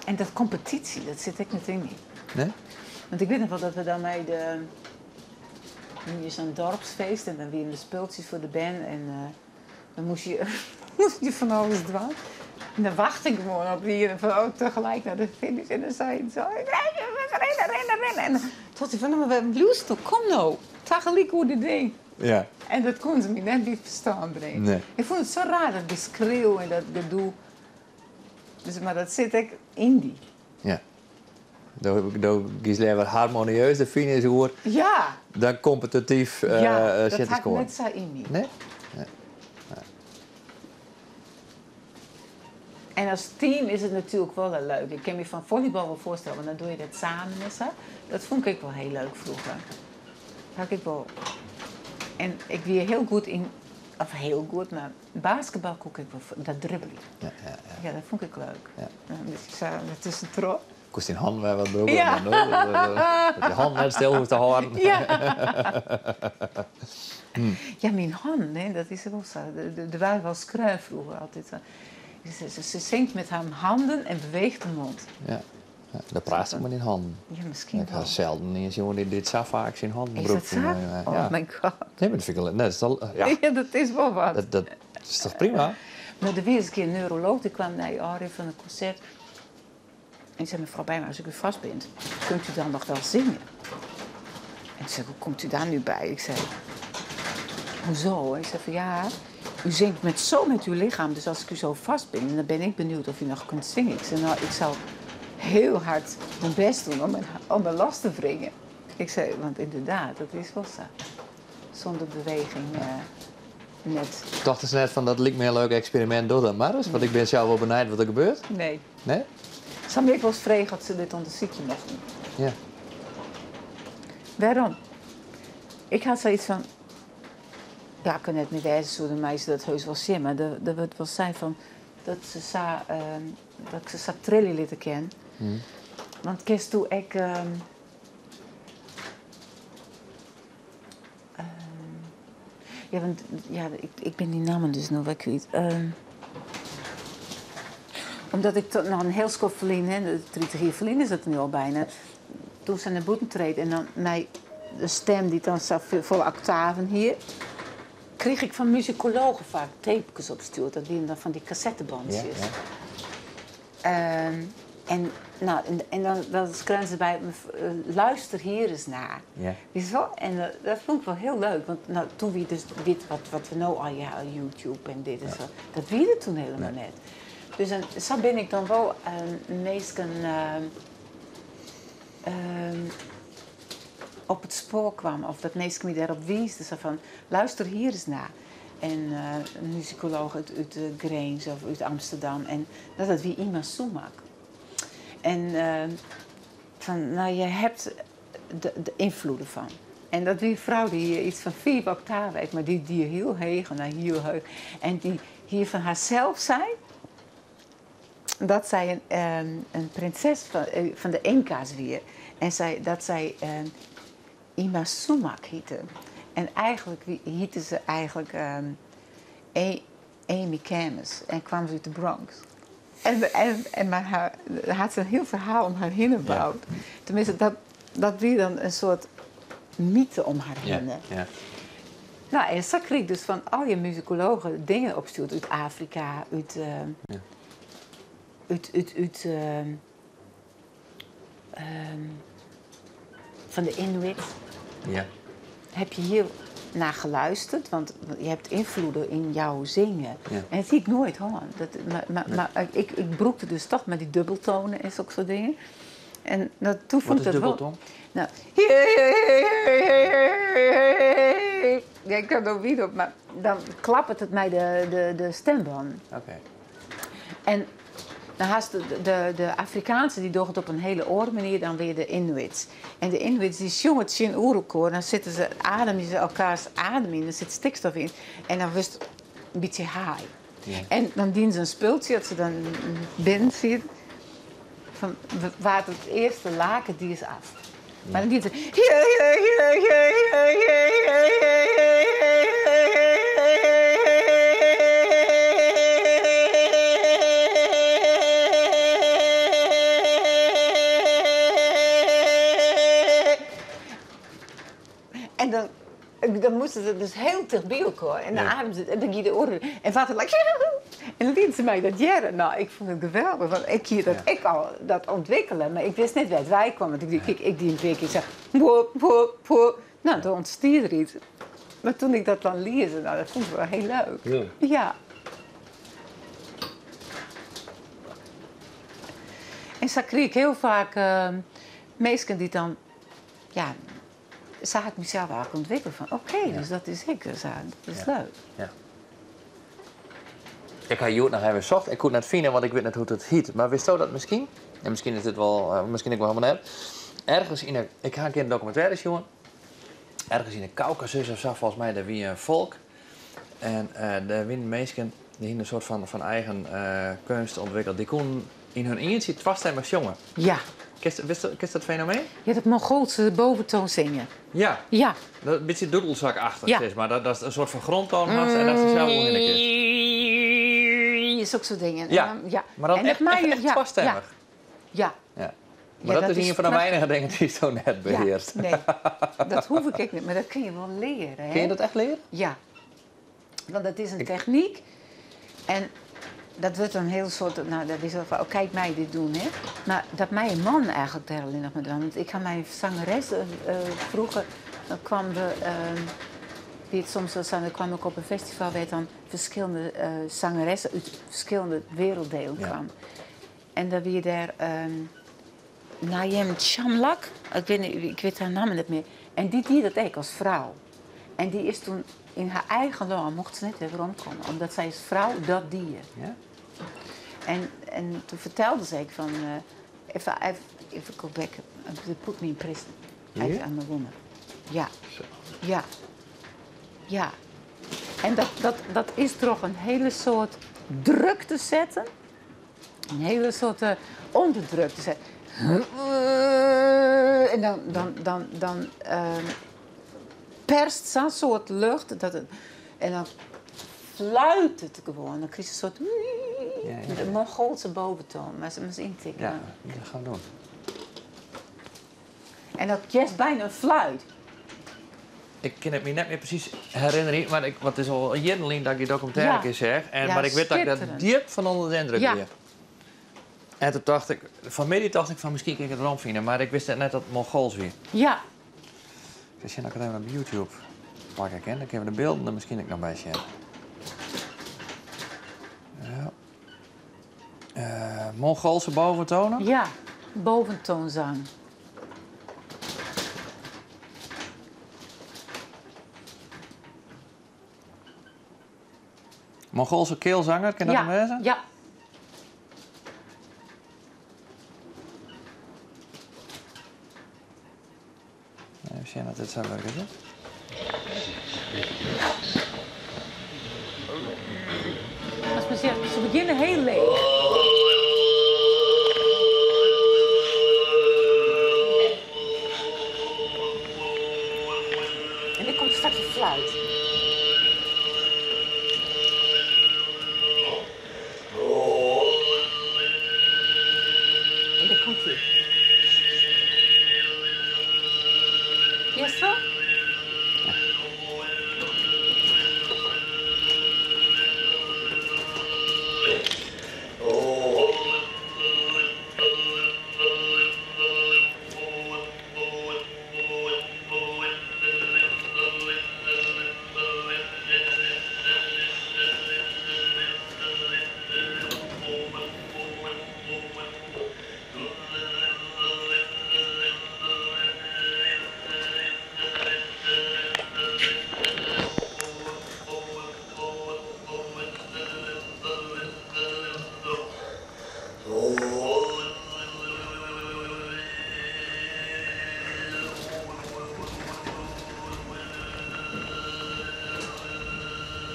En dat competitie, dat zit ik niet in. Nee? Want ik weet nog wel dat we dan bij de... Nu is een dorpsfeest en dan weer de speeltjes voor de band. En dan moest je van alles doen. En dan wacht ik gewoon op die en van tegelijk naar de finish. En dan zei hij zo, rennen. En dan dacht hij van, nou, maar blues toch, kom nou. Tegelijk hoe dit ding. Ja. En dat kon ze me net niet verstaan brengen. Nee. Ik vond het zo raar, dat geschreeuw en dat gedoe. Dus, maar dat zit ik in die. Ja. Dan kies je wat harmonieus de finish hoor, Ja, dan competitief ja dat zitten had ik scoren. net zo in die. Nee? En als team is het natuurlijk wel heel leuk. Ik kan me van volleybal wel voorstellen, want dan doe je dat samen en zo. Dat vond ik wel heel leuk vroeger. Dat had ik wel. En ik weer heel goed in, of heel goed, maar basketbal kon ik wel, dat dribbelen. Ja. Ja, dat vond ik leuk. Ja. Dus ik zei, het is een trop. Kost die hand wel wat broeken. Ja. Dat je hand net stil hoeft te houden. Ja. Ja, mijn hand, hè, dat is wel zo. De waren wel skruin vroeger altijd. Ze zingt met haar handen en beweegt de mond. Ja. Ja, dat praat ze met in handen. Ja, misschien Ik wel. ga zelden eens jongen die dit zo vaak zijn handen Is dat zo? ja. Oh my god. Nee, maar dat vind ik wel... Nee, dat is al, ja, Ja, dat is wel wat. dat is toch prima? Maar er was eens een keer een neuroloog, die kwam naar Arie van een concert. En die zei, mevrouw Bijma, als ik u vast ben, kunt u dan nog wel zingen? En toen zei ik, hoe komt u daar nu bij? Ik zei, hoezo? Hij zei van, ja, u zingt met uw lichaam, dus als ik u zo vast ben, dan ben ik benieuwd of u nog kunt zingen. Ik zei, nou, ik zal heel hard mijn best doen om mijn last te wringen. Ik zei, want inderdaad, dat is wel zo. Zonder beweging net. Ik dacht dus net van, dat lijkt me een leuk experiment, doe dat maar eens. Want ik ben zelf wel benieuwd wat er gebeurt. Nee. Nee? Sam ik wel eens vregen dat ze dit onder ziekte mochten doen. Ja. Waarom? Ik had zoiets van... Ja, ik kan net niet wijzen zo de meisje dat heus wel zien, maar dat wordt wel zijn van... Dat ik ze zo trillen lieten kennen. Want kerst toen ik... ja, want ja, ik ben die namen dus nog wel kwijt. Omdat ik nog een heel school verliezen, de 30 jaar verliezen is het nu al bijna. Toen ze naar boeten treed en dan mij de stem die dan zo vol octaven hier, kreeg ik van muzikologen vaak tapejes opgestuurd. Dat waren dan van die cassettebandjes. Ja. En dan schrijven ze bij me, luister hier eens naar. Ja. Dus wel, en dat vond ik wel heel leuk, want nou, toen wie dus dit wat we nou al ja, YouTube en dit en zo, dat wie het toen helemaal net. Dus zo ben ik dan wel meestal op het spoor kwam, of dat meestal me daarop wies. Dus van, luister hier eens naar. en een muzikoloog uit Grijns of uit Amsterdam. En dat wie Ima Sumac. En je hebt de invloeden van. En dat die vrouw die iets van 4 octaven heeft, maar die heel heeg en heel heug. En die hier van haarzelf zei dat zij een prinses van de Inca's weer. En dat zij Ima Sumac heette. En eigenlijk heette ze eigenlijk Amy Camus en kwam ze uit de Bronx. Maar had ze een heel verhaal om haar heen gebouwd. Ja. Tenminste, dat wie dan een soort mythe om haar heen. Ja. Nou, en zo kreeg ik dus van al je muzikologen dingen opstuurt uit Afrika, van de Inuit. Ja. Heb je hier naar geluisterd? Want je hebt invloeden in jouw zingen. Ja. En dat zie ik nooit hoor. Maar ik broekte dus toch met die dubbeltonen en zulke soort dingen. En toen vond ik dat dubbelton? Nou, ja, ik kan er niet op, maar dan klappert het mij de stemband. Oké. En dan haast de Afrikaanse die doen het op een hele andere manier dan weer de Inuits. En de Inuits die zongen het in oerenkoor, dan zitten ze ademen ze elkaars adem in, er zit stikstof in en dan was het een beetje high. Ja. En dan dienen ze een speeltje dat ze dan binnen ziet van waar het eerste laken die is af. Ja. Maar dan dienen ze dan moesten ze dus heel dichtbij elkaar. En dan ademden ze en dan ging de oren. En vader en dan lieten ze mij dat jaren. Nou, ik vond het geweldig. Want ik al dat ontwikkelen. Maar ik wist net waar het wij kwam. Want ik die een keer zei. Nou, toen ontstier er iets. Maar toen ik dat dan lees, nou, dat vond ik wel heel leuk. Ja. En zo kreeg ik heel vaak mensen die dan... Ja, zag ik mezelf eigenlijk ontwikkelen van oké, dus dat is ik. Dus, dat is leuk. Ja. Ik ga Joet nog even zocht. Ik kon net vinden, want ik weet net hoe het heet. Maar wist je dat misschien? En misschien is dit wel, misschien ik wel helemaal net. Ergens in ik ga een keer een documentaire zien. Ergens in de Caucasus of zo, volgens mij, daar wie een volk. En daar winnen mensen die hebben een soort van eigen kunst ontwikkeld. Die kon in hun eentje twaststemmig jongen. Ja. Kist dat fenomeen? Ja, dat Mongoolse boventoon zingen. Ja. Ja. Dat een beetje doedelzakachtig ja. is, maar dat is een soort van grondtoon hast en dat is dezelfde in de kist. Is ook zo dingen. Ja. En dan, ja. Maar dat en echt twaststemmig. Ja. Ja. Maar dat is een van de weinige dingen die je zo net beheerst. Ja, nee, dat hoef ik niet, maar dat kun je wel leren. Hè? Kun je dat echt leren? Ja. Want dat is een techniek. En dat wordt een heel soort... Nou, dat is wel van, kijk mij dit doen, hè. Maar dat mijn man eigenlijk daar alleen nog met doen. Want ik had mijn zangeres vroeger... Dan kwam die het soms wel dan kwam ik op een festival... waar dan verschillende zangeressen uit verschillende werelddelen kwamen. Ja. En dan weer daar... Nayem Chamlak, ik weet haar naam niet meer. En die dat eigenlijk als vrouw. En die is toen in haar eigen land, mocht ze niet weer rondkomen. Omdat zij als vrouw dat dier. Ja? En toen vertelde ze van, even go back, they put me in prison. I'm a woman. Ja. Ja. Ja. En dat is toch een hele soort druk te zetten. Een hele soort onderdruk te zetten. En dan perst zo'n soort lucht. En dan fluit het gewoon. Dan krijg je een soort... De Mongoolse boventoon. Maar ze moet intikken. Ja, dat gaan we doen. En dat is bijna een fluit. Ik kan het me net meer precies herinneren. Maar het is al jaren dat ik die documentaire keer zeg. Maar ik weet dat ik dat diep van onder de indruk ben. En toen dacht ik, vanmiddag dacht ik van misschien kan ik het erom vinden, maar ik wist net dat het Mongools weer. Ja. Ik zie dat ik het even op YouTube pak ik in, dan kunnen we de beelden er misschien ook nog bij zien. Ja. Mongoolse boventonen? Ja, boventoonzang. Mongoolse keelzanger, kan dat hem wezen? Ja. Even zien dat dit zou werken. Hè? Als men zegt, ze beginnen heel leeg. En dan komt straks een fluit. En dan komt hij. Yes, zo?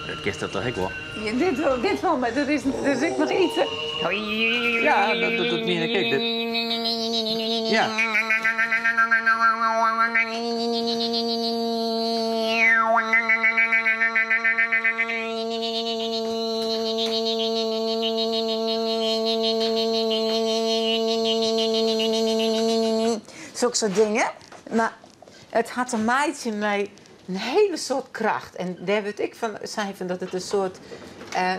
Dat kist dat toch ik wel? Ja, dit wel, maar er is nog iets. Ja, dat doet niet een kijk. Ja. Zulke soort dingen. Maar het had een meidje met een hele soort kracht. En daar weet ik van zei van dat het een soort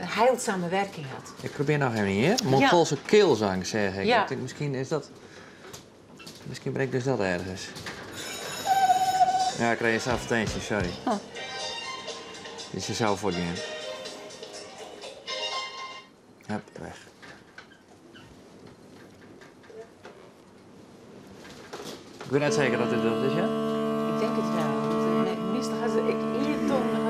heilzame werking had. Ik probeer nog even hier. Mongoolse keelzang, zeg ik. Ja. Misschien is dat... Misschien breekt dus dat ergens. Ja, ik kreeg eens advertentie, sorry. Oh. Dus je zou voortgaan. Hup, weg. Ik weet net zeker dat dit dat is, ja? Ik denk het wel. Want, meestal gaan ze hier toch nog...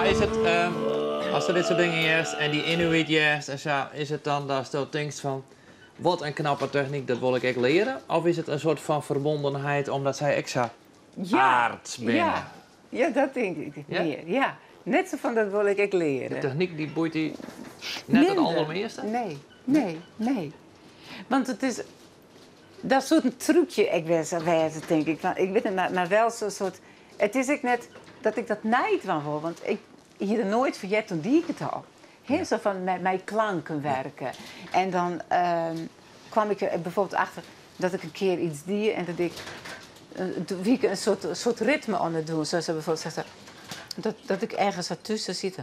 Maar is het, als er dit soort dingen is en die Inuit juist en zo, is het dan dat je denkt van, wat een knappe techniek, dat wil ik echt leren? Of is het een soort van verbondenheid omdat zij extra aards binnen? Ja, dat denk ik Ja? meer. Ja, net zo van dat wil ik leren. De techniek die boeit die net het Minder. allermeeste? Nee. Want het is... Dat soort een trucje, ik weet het, denk ik. Ik weet het, maar wel zo'n soort... Het is ook net dat ik dat niet van wil. Want ik hier nooit verjet toen die ik het al. Heel zo van met klanken werken. En dan kwam ik er bijvoorbeeld achter dat ik een keer iets die en dat ik een soort ritme aan het doen. Zoals ze bijvoorbeeld zegt, dat ik ergens ertussen zit.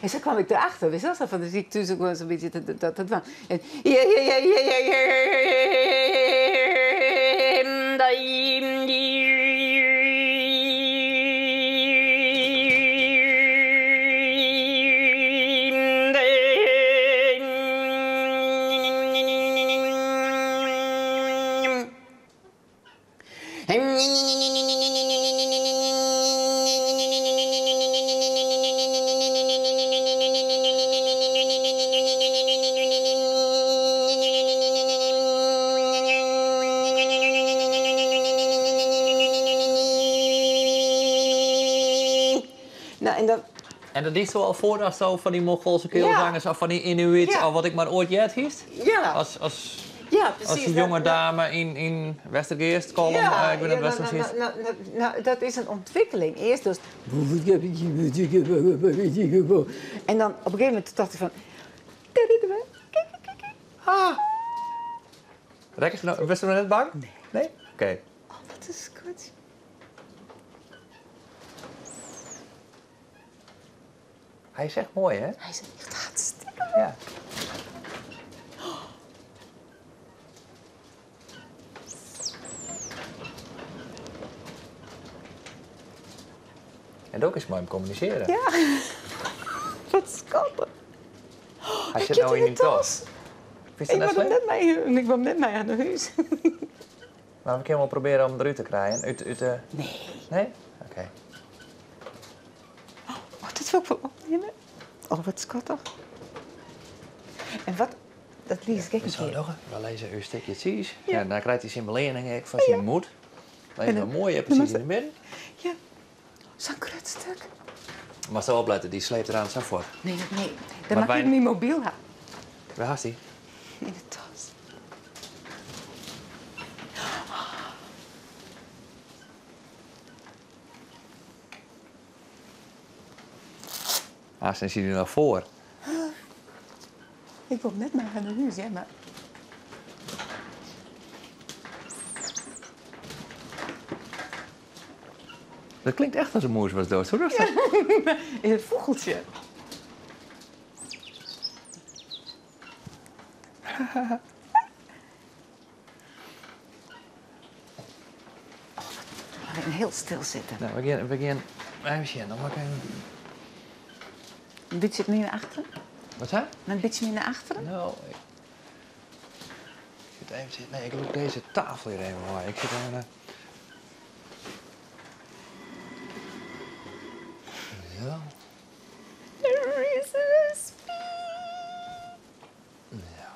En zo kwam ik erachter, wist je wel? Van de ziek tussen gewoon zo'n beetje dat van. En En dat is zo al voor als zo van die Mongoolse keelzangers of van die Inuit of wat ik maar ooit jet hiest? Ja. Als precies. als een jonge dame in Westergeest, Kolm, ik ben in Westergeest. Nou, dat is een ontwikkeling. Eerst dus... En dan op een gegeven moment dacht ik van... Ah. Rekkers, was je nog net bang? Nee? Oké. Oh, dat is goed. Hij is echt mooi, hè? Hij is echt hartstikke. Ja. En ook is mooi om communiceren. Ja. Wat schattig. Hij zit nou in die tas. Vind je Ik dat kwam net net mee aan de huis. Maar we kunnen wel proberen om hem eruit te krijgen. Uit de... Nee. Nee? Oké. Oh, dit wil ik wel opnemen. Oh, wat schattig. En wat... Dat lees ik Zo een keer. nog. We lezen uw stukje cheese. Ja. Ja, dan krijgt hij zijn belering van zijn moed. Lezen we mooi, precies in het midden. Ja. Zo'n krutstuk. Maar zo opletten, die sleept eraan zo voor. Nee. Maar Dan mag wij- ik mijn mobiel hebben. Waar haast hij? In de tas. Haast, dan zie je er nog voor. Ik kom net maar aan de huis, ja, maar... Dat klinkt echt als een moes was dood. Hoe was dat? In het vogeltje. We gaan heel stil zitten. Nou, we gaan even zien. Dan mag ik even... Een beetje meer naar achteren? Wat zei? Een beetje meer naar achteren? Nou, ik zit even zitten. Nee, ik loop deze tafel hier even maar. Ik zit even... Zo. There is a speed. Nou.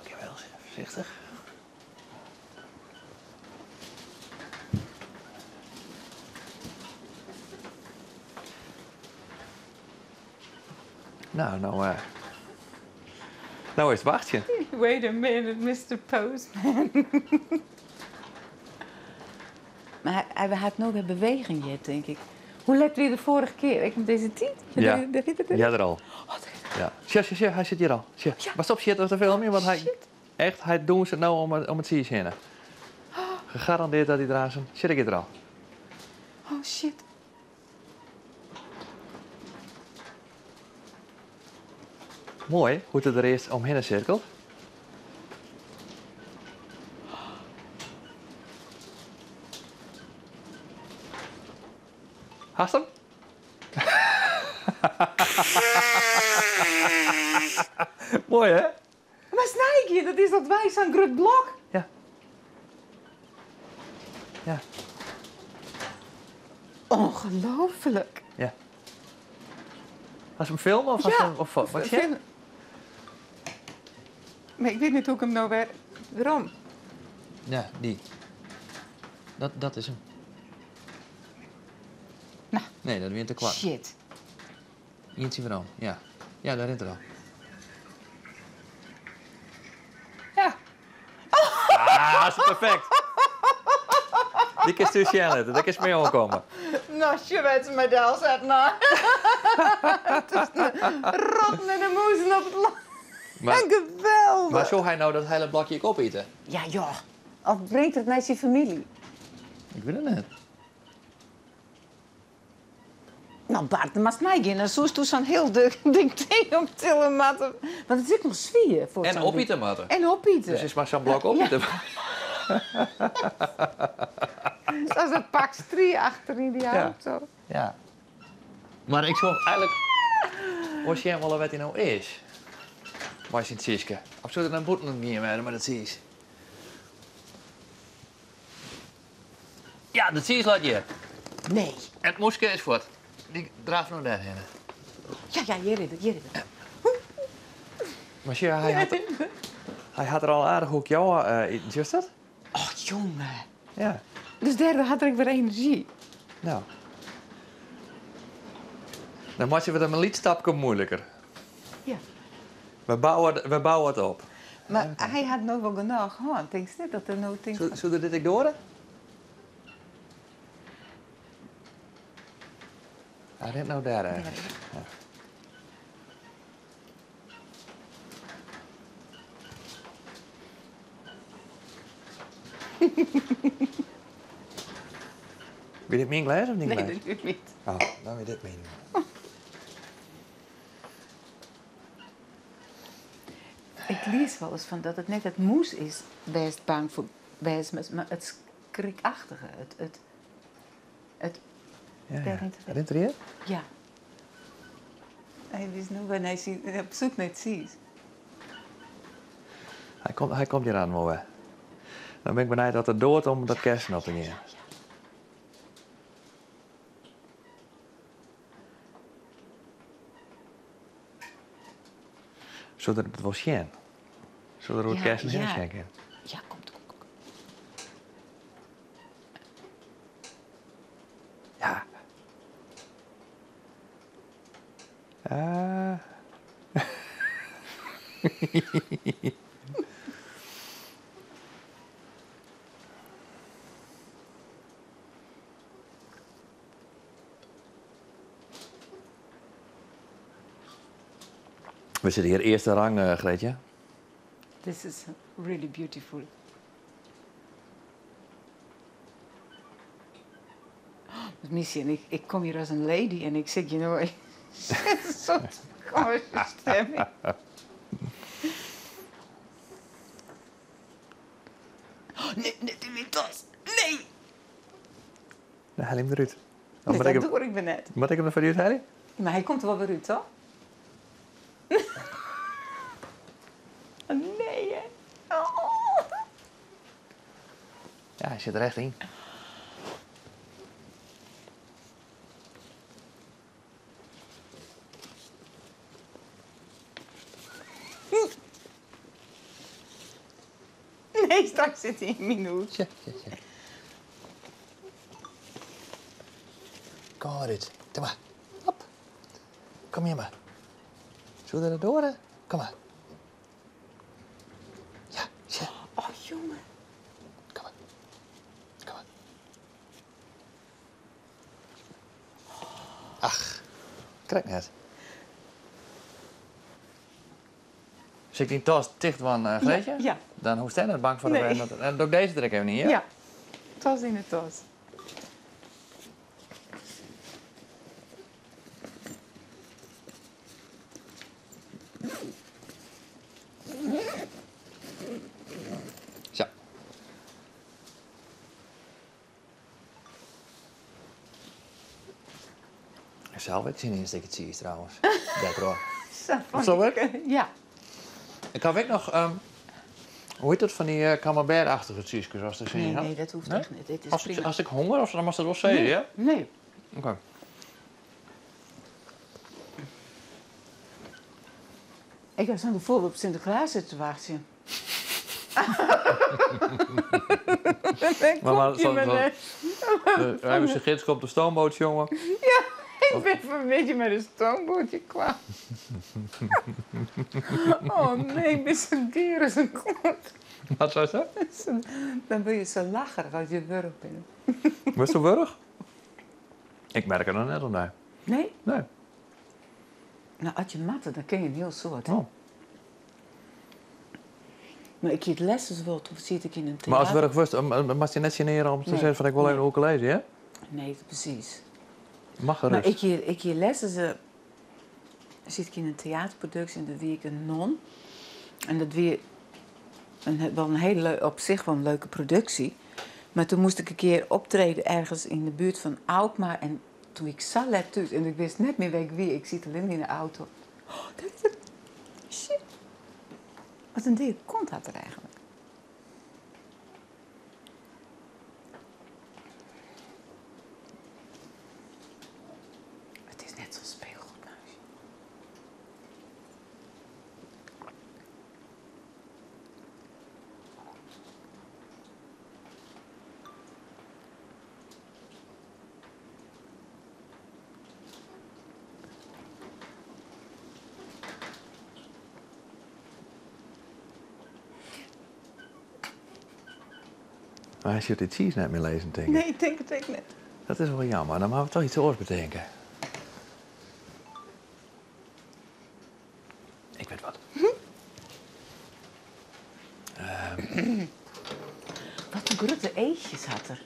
Oké, wel voorzichtig. Nou is het wachtje. Wait a minute, Mr. Postman. Maar hij had nog een beweging, denk ik. Hoe let we de vorige keer? Ik met deze tijd? Ja. Ja, er al. Oh, Ja. Zie, hij zit hier al. Zie. Ja. Maar stop, shit, dat is te veel meer, want hij... Shit. Echt, hij doet het nou om het zien heen. Gegarandeerd dat hij eraan zit. Shit, ik er al. Oh, shit. Mooi, hoe het er eerst omheen cirkelt. Haast hem? Mooi, hè? Waar snij ik je? Dat is dat wijs aan groot blok. Ja. Ja. Ongelooflijk. Ja. Was hem filmen of was hem... Of, wat zeg je? Maar ik weet niet hoe ik hem nou weer... Waarom? Ja, die. Dat is hem. Nou. Nee, dat wint te kwart. Shit. Eentje waarom? Ja. Ja, daar rent er al. Ja. Ah, dat is perfect. Die kan stuur Shannon, dat kan mee omkomen. Nou, je weet ze mij daar zet nou. Rotten en de moezen op het land. Maar, Geweldig. maar zo hij nou dat hele blokje ook opeten? Ja, joh. Of brengt het naar zijn familie? Ik weet het niet. Nou, Bart, dan mag mij gaan. Dan zoest toen zo'n heel ding op tillen matten. Want het is ook nog zwier voor En zo'n opeten, matten. ding. En opeten. Dus is maar zo'n blok opeten. Zoals een pak strie achter in die auto. Ja. Maar ik zou eigenlijk... Was jij wel wat hij nou is? Waar is het Siske? Of zou er een boet nog niet meer, maar dat zie je. Ja, dat zie je laat je. Nee. En het moeske is voort. Die draaft nog daarheen. Ja, hier is het. Maar ja, hij had er al aardig ook jou eten, juist dat? Oh, jongen. Ja. Dus derde had ik weer energie. Nou. Dan maak je het een liedstapje moeilijker. Ja. We bouwen het op. Maar hij had nog wel genoeg gehad. Denk je niet dat er nou dingen... Zullen we dit ik door? Hij rent nou daar eigenlijk. Ja. Wil je dit mijn glas of niet glas? Nee, dat doe ik niet. Oh, dan wil je dit meenemen. Ik lees wel eens van dat het net het moes is, best bang voor best, maar het skrikachtige. Ja. Rent er hier? Ja. Hij is nu wanneer hij op zoek naar het ziet. Hij komt hier aan, mooi. Dan ben ik benieuwd dat het doort om dat kersen op te gaan. Zodat het wel zien. Zodat we het kersen heel schenken. Ja, kom. Ja. Ah. We zitten hier eerste rang, Greetje. This is really beautiful. Misschien, ik kom hier als een lady en ik zeg, you know, een soort komische stemming. Oh, nee, niet tas. Nee! Dan haal hem eruit. Nee, dat doe ik net. Moet ik hem er voor u halen? Maar hij komt er wel weer uit, toch? Nee, hè? Oh. Ja, hij zit er echt in. Nee, straks zit hij in mijn hoed. Ja. Kom dit. Kom maar. Hop. Kom hier maar. Zullen we er door? Kom maar. Ja, ja. Oh, jongen. Kom maar. Kom maar. Ach, krijg net. Als ik die tas dicht van Greetje, Ja. dan hoeft hij net bang voor Nee. de en ook deze trek even niet, ja? Ja, tas in de tas. Zo. zelf ik zie een stukje cheese trouwens. Dat hoor. Zo werkt? Ja. Ik had ook nog, hoe heet dat, van die camembert-achtige cheese, zoals te zien. Nee, dat hoeft echt niet. Dit is prima. Als ik honger, of dan mag dat wel zeggen, ja? Nee. Oké. Ik was aan de voorbeeld op Sinterklaas zitten wachten. Maar wij hebben zijn gids op de stoomboot, jongen. Ja, ik ben van een beetje met een stoombootje kwam. Oh nee, ik ben zo dier als een kont. Wat zei ze? Dan ben je zo lacherig als je wurg bent. Was het wurg? Ik merk er nog net aan bij. Nee? Nee. Nou, als je matten, dan ken je een heel soort. Oh. Maar ik heb lessen wel, toen zit ik in een theater. Maar als wurg wist, mag je net signeren om te zeggen van ik wil even ook lezen, hè? Nee, precies. Mag gerust. Maar ik hier lessen zit ik in een theaterproductie en dat wie ik een non. En dat weer wel een hele op zich wel een leuke productie. Maar toen moest ik een keer optreden ergens in de buurt van Alkmaar. En toen ik zat let uit en ik wist net meer wie. Ik zit alleen maar in de auto. Oh, dat is het. Shit. Wat een dikke kont had er eigenlijk. Het is net zo'n speelgoedmuisje. Maar hij zult die cheese net meer lezen, denk ik. Nee, ik denk het ook net. Dat is wel jammer, dan moeten we toch iets oors bedenken. Ik weet wat. Wat een grote eetjes had er.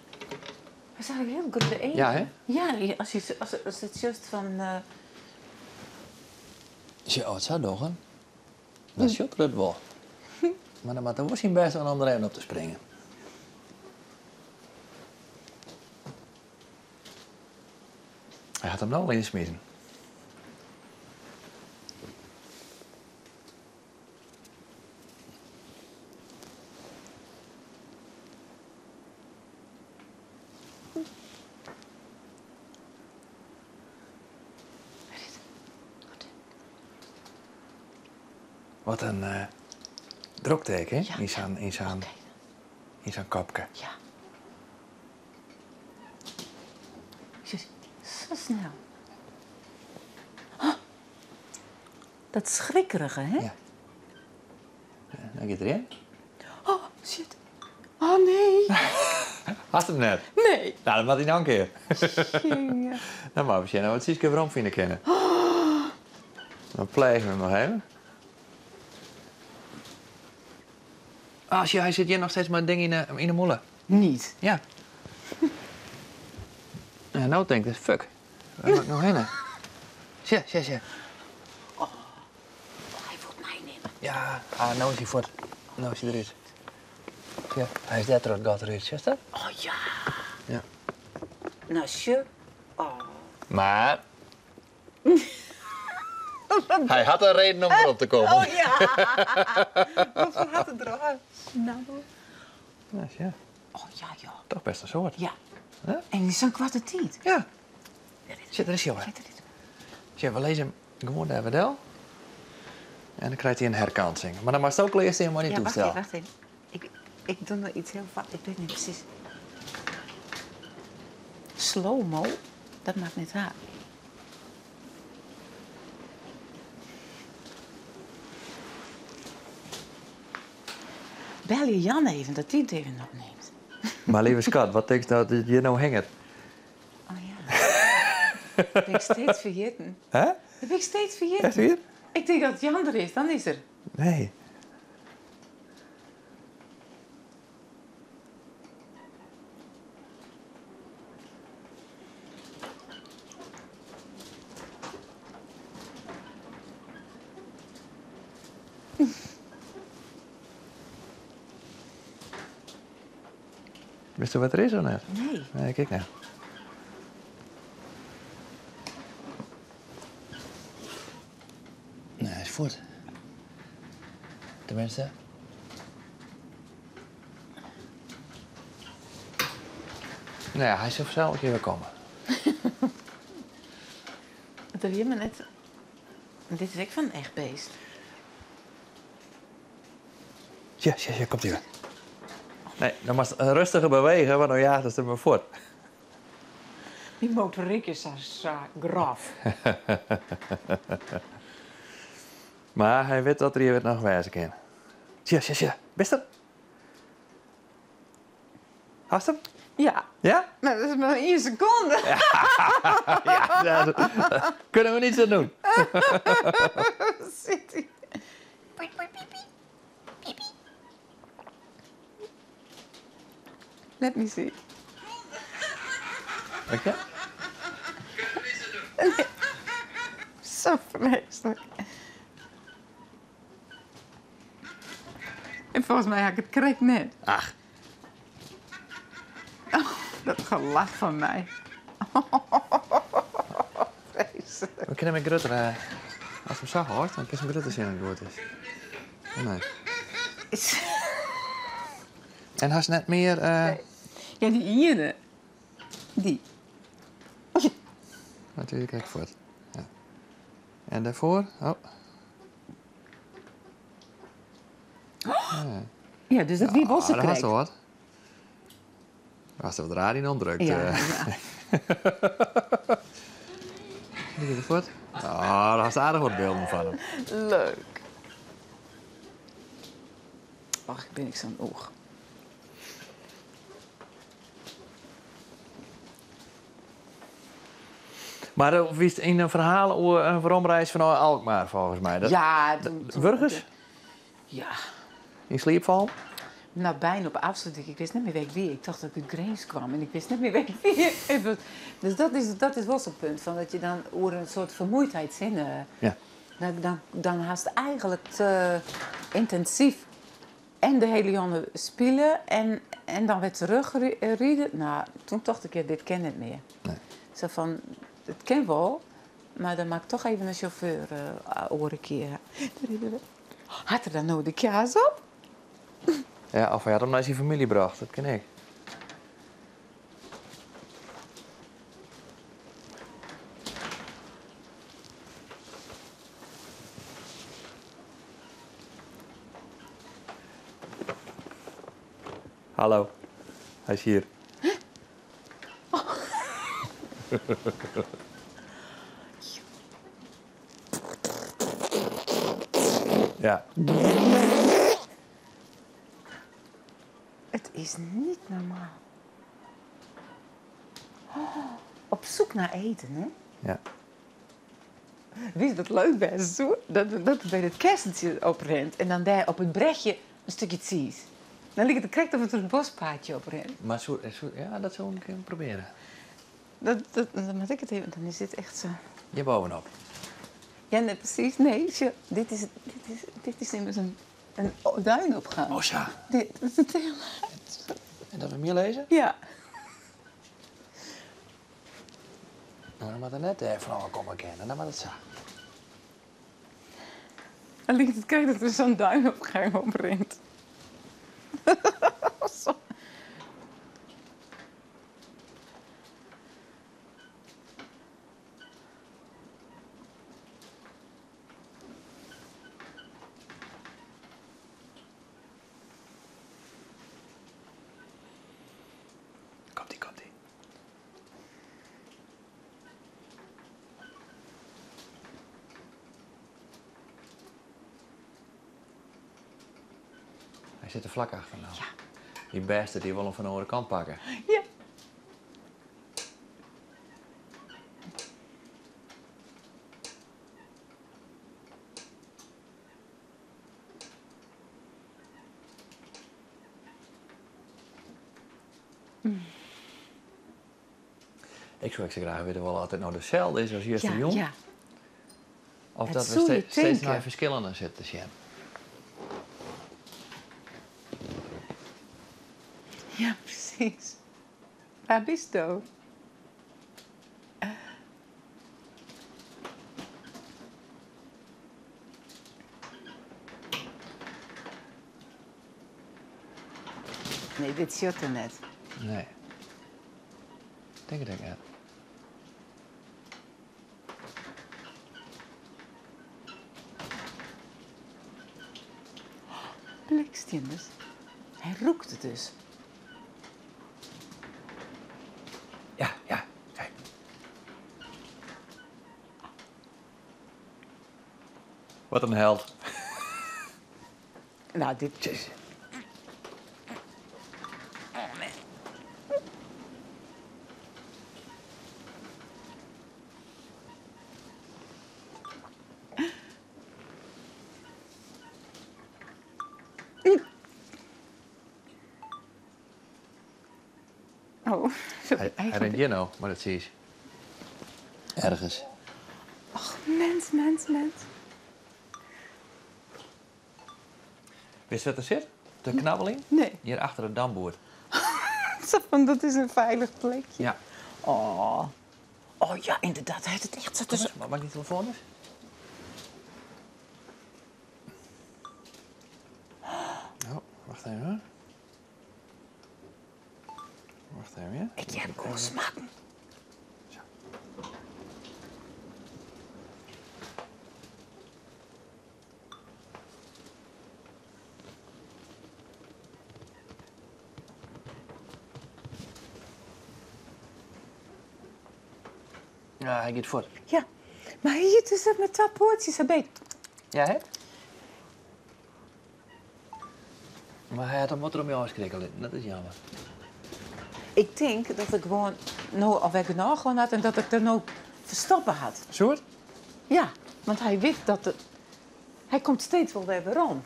We zagen heel grote eetjes. Ja, hè? Ja, als het juist van... Je oud zou nog, hè? Dat is ook het wel. Maar dan moet er misschien best wel een andere een op te springen. Hij gaat hem nou al insmeten. Wat een drokteken, hè? Ja. In zijn kapje. Ja. Zo snel. Oh, dat schrikkerige, hè? Ja. Dan gaat erin. Oh, shit. Oh, nee. Had hem net. Nee. Nou, dan had hij nog een keer. Jongen. Nou, maar we zien wat Sieske waarom vinden kennen. Dan plegen we hem nog even. Ah, zie, hij zit hier nog steeds met een ding in de molen. Niet. Ja. Ja, nou denk ik, fuck. Waar moet ik nou heen? Zie. Oh, hij wil mij nemen. Ja, nou is hij voort. Nou is hij eruit. Ja, hij is net eruit, gaat eruit, zie je dat? Oh, ja. Ja. Nou, shit. Oh. Maar... hij had een reden om erop te komen. Oh, ja. Wat had het eruit? Nou. Ja, Oh, ja, joh. toch best een soort. Ja. Huh? En die is zo'n kwarte tijd. Ja. Zit er eens, jongen. Zit er niet. Zie, we lezen hem gewoon daar wel. En dan krijgt hij een herkansing. Maar dan mag het ook eerst helemaal niet Ja, wacht toestellen. even, wacht even. Ik doe nog iets heel fout. Ik weet niet precies. Slow-mo? Dat maakt niet raar. Bel je Jan even, dat hij het even opneemt. Maar lieve schat, wat denk je dat je nou hangt? Oh ja. Dat ben ik steeds vergeten. Hè? Dat ben ik steeds vergeten. Echt weer? Ik denk dat Jan er is, dan is er. Nee. Wist je wat er is of net? Nee. Nee, kijk nou. voort. Tenminste. Nou ja, hij zal vanzelf een keer weer komen. Dat hier maar net. Dit is echt van een echt beest. Ja, komt hij weer. Nee, dan moet je rustiger bewegen, want dan jaagt het er maar voort. Die motoriek is zo graf. Maar hij weet dat er hier nog wijzen kan. Ja. Best hem? Hast hem? Ja, Ja? maar dat is maar 1 seconde. Ja, dat kunnen we niet zo doen. Zit hij. Let me see. Oké. Zo vreselijk. En volgens mij had ik het correct net. Ach. Oh, dat gelach van mij. Vreselijk. We kunnen met Grutter, als we hem zag hoort, dan kan ze met Grutter zien hoe het is. Oh, nee. En had ze net meer... Ja, die hier. Die. Natuurlijk, kijk voor het. Ja. En daarvoor? Oh. Ja, dus dat wie was het dat was correct. wat. Als er wat radio ondrukt. Ja. Kijk ervoor. Oh, daar was aardig wat beelden van hem. Leuk. Ach, ik ben niks aan het oog. Maar er wist in een verhaal over een veromreis van Alkmaar, volgens mij. Dat, Ja, Burgers? Ja. In sleepval? Nou, bijna op afstand. Ik wist niet meer weet wie. Ik dacht dat ik uit Grains kwam en ik wist niet meer weet wie. Dus dat is wel zo'n punt. Van dat je dan over een soort vermoeidheid zin. Ja. Dan haast het eigenlijk te intensief. En de hele jongen spelen en dan weer terugrijden. Nou, toen dacht ik, dit ken ik niet meer. Nee. Zo van, het ken wel, maar dan maak ik toch even een chauffeur over een keer. Had er dan nou de kaas op? Ja, of hij had hem naar zijn familie gebracht, dat ken ik. Hallo, hij is hier. Ja. Het is niet normaal. Oh, op zoek naar eten, hè? Ja. Weet je wat leuk is? Dat bij het kersentje oprent en dan daar op het brechtje een stukje cheese. Dan ligt het correct of het een bospaadje oprent. Maar ja, dat zou ik kunnen proberen. Dan moet ik het even, dan is dit echt zo. Je bovenop. Ja, nee, precies. Nee, dit is immers een duinopgang. Oh ja. Dit is het heel... En dat we meer lezen? Ja. Nou, dan moet er net even van komen kennen, dan moet het zo. Dan ligt het kijk dat er zo'n duinopgang oprent. Zo. Komt-ie. Hij zit er vlak achter nou. Ja. Die beste, die wil hem van de andere kant pakken. Ja. Ik zou zo graag weten wel altijd nou dezelfde is als Justin Ja, Jong. ja. Of Het dat we zou je steeds denken. naar verschillende zitten zien. Ja, precies. Waar bist du? Nee, dit shot er net. Nee. Denk het net. Blikstinders. Hij roekt het dus. Ja, kijk. Wat een held. Nou, dit... Jezus. Oh, nee. Oh, Hij rent hier nou, maar dat zie je. Ergens. Och, mens. Wist je wat er zit? De knabbeling? Nee. Hier achter het damboord. Zo van, dat is een veilig plekje. Ja. Oh. Oh ja, inderdaad. Hij heeft het echt zo tussen... Mag die telefoon eens? Oh, wacht even hoor. Wacht even, ja? Ik heb gewoon smaak. Zo. Ja, hij gaat voort. Ja, maar hier tussen met twee poortjes, hij beet. Ja, hè? Maar hij had een motor om je aanskrikkelen. Dat is jammer. Ik denk dat ik gewoon, nou, of ik nou gewoon had en dat ik er nou verstoppen had. Soort? Ja, want hij weet dat het... Hij komt steeds wel weer om.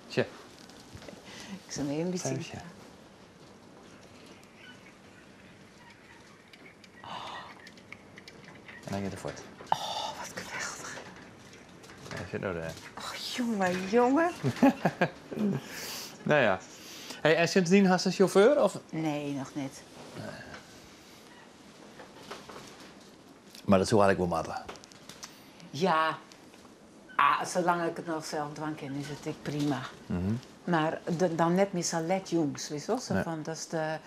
Tja, Ik zal even een beetje... thuisje. En dan gaat hij voort. Oh, wat geweldig. Hij zit nou daar. Oh, jongen. Nou ja. Hey, en sindsdien had ze een chauffeur? Of? Nee, nog niet. Maar dat zou eigenlijk wel matten. Ja, zolang ik het nog zelf dwang kan, is het ik prima. Maar dan net met salet jongens, weet je wel? Zo Nee. van, dat is de,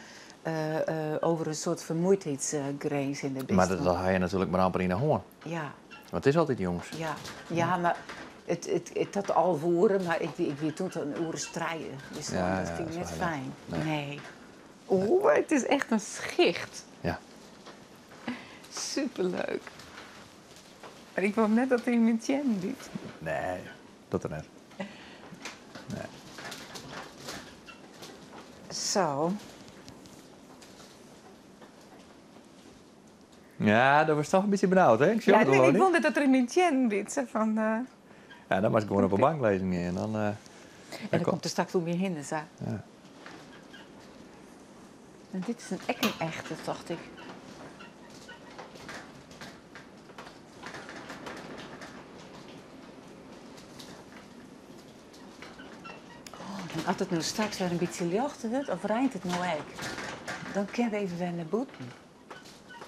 over een soort vermoeidheidsgrens in de best. Maar dat had je natuurlijk maar amper in de hoorn. Ja, Want het is altijd jongens. ja, maar het had al voeren, maar ik weet toen een uren strijden. Dus Ja, dat ja, vind ik dat net is waar, ja. fijn. Nee. Nee. Oeh, het is echt een schicht. Ja. Superleuk. Maar ik wou net dat hij met Jen doet. Nee, dat er net. Nee. Zo. Ja, dat was toch een beetje benauwd, hè? Ik zie Ja, het nee, gewoon ik niet. vond dat er een Jen doet. Zo van, Ja, dan was ik gewoon op een banklezing in. Dan, en dan komt er straks ook weer in. Zo. Ja. En dit is een echte, dacht ik. Oh, en als het nu straks weer een beetje lichter wordt, of rijdt het nou echt, dan kan we even weer naar boeten.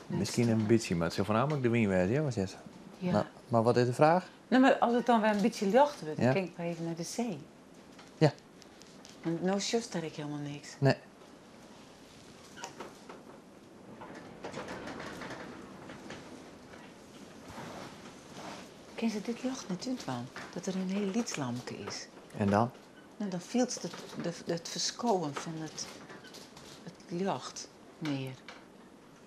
Misschien een beetje, maar het zou voornamelijk de wien wezen, ja, was het? Ja. Nou, maar wat is de vraag? Nou, maar als het dan weer een beetje lichter wordt, Ja. dan kan ik maar even naar de zee. Ja. Want nou just ik helemaal niks. Nee. Ken ze dit licht natuurlijk wel? Dat er een heel liedslampje is. En dan? Nou, dan viel het verscholen van het licht meer.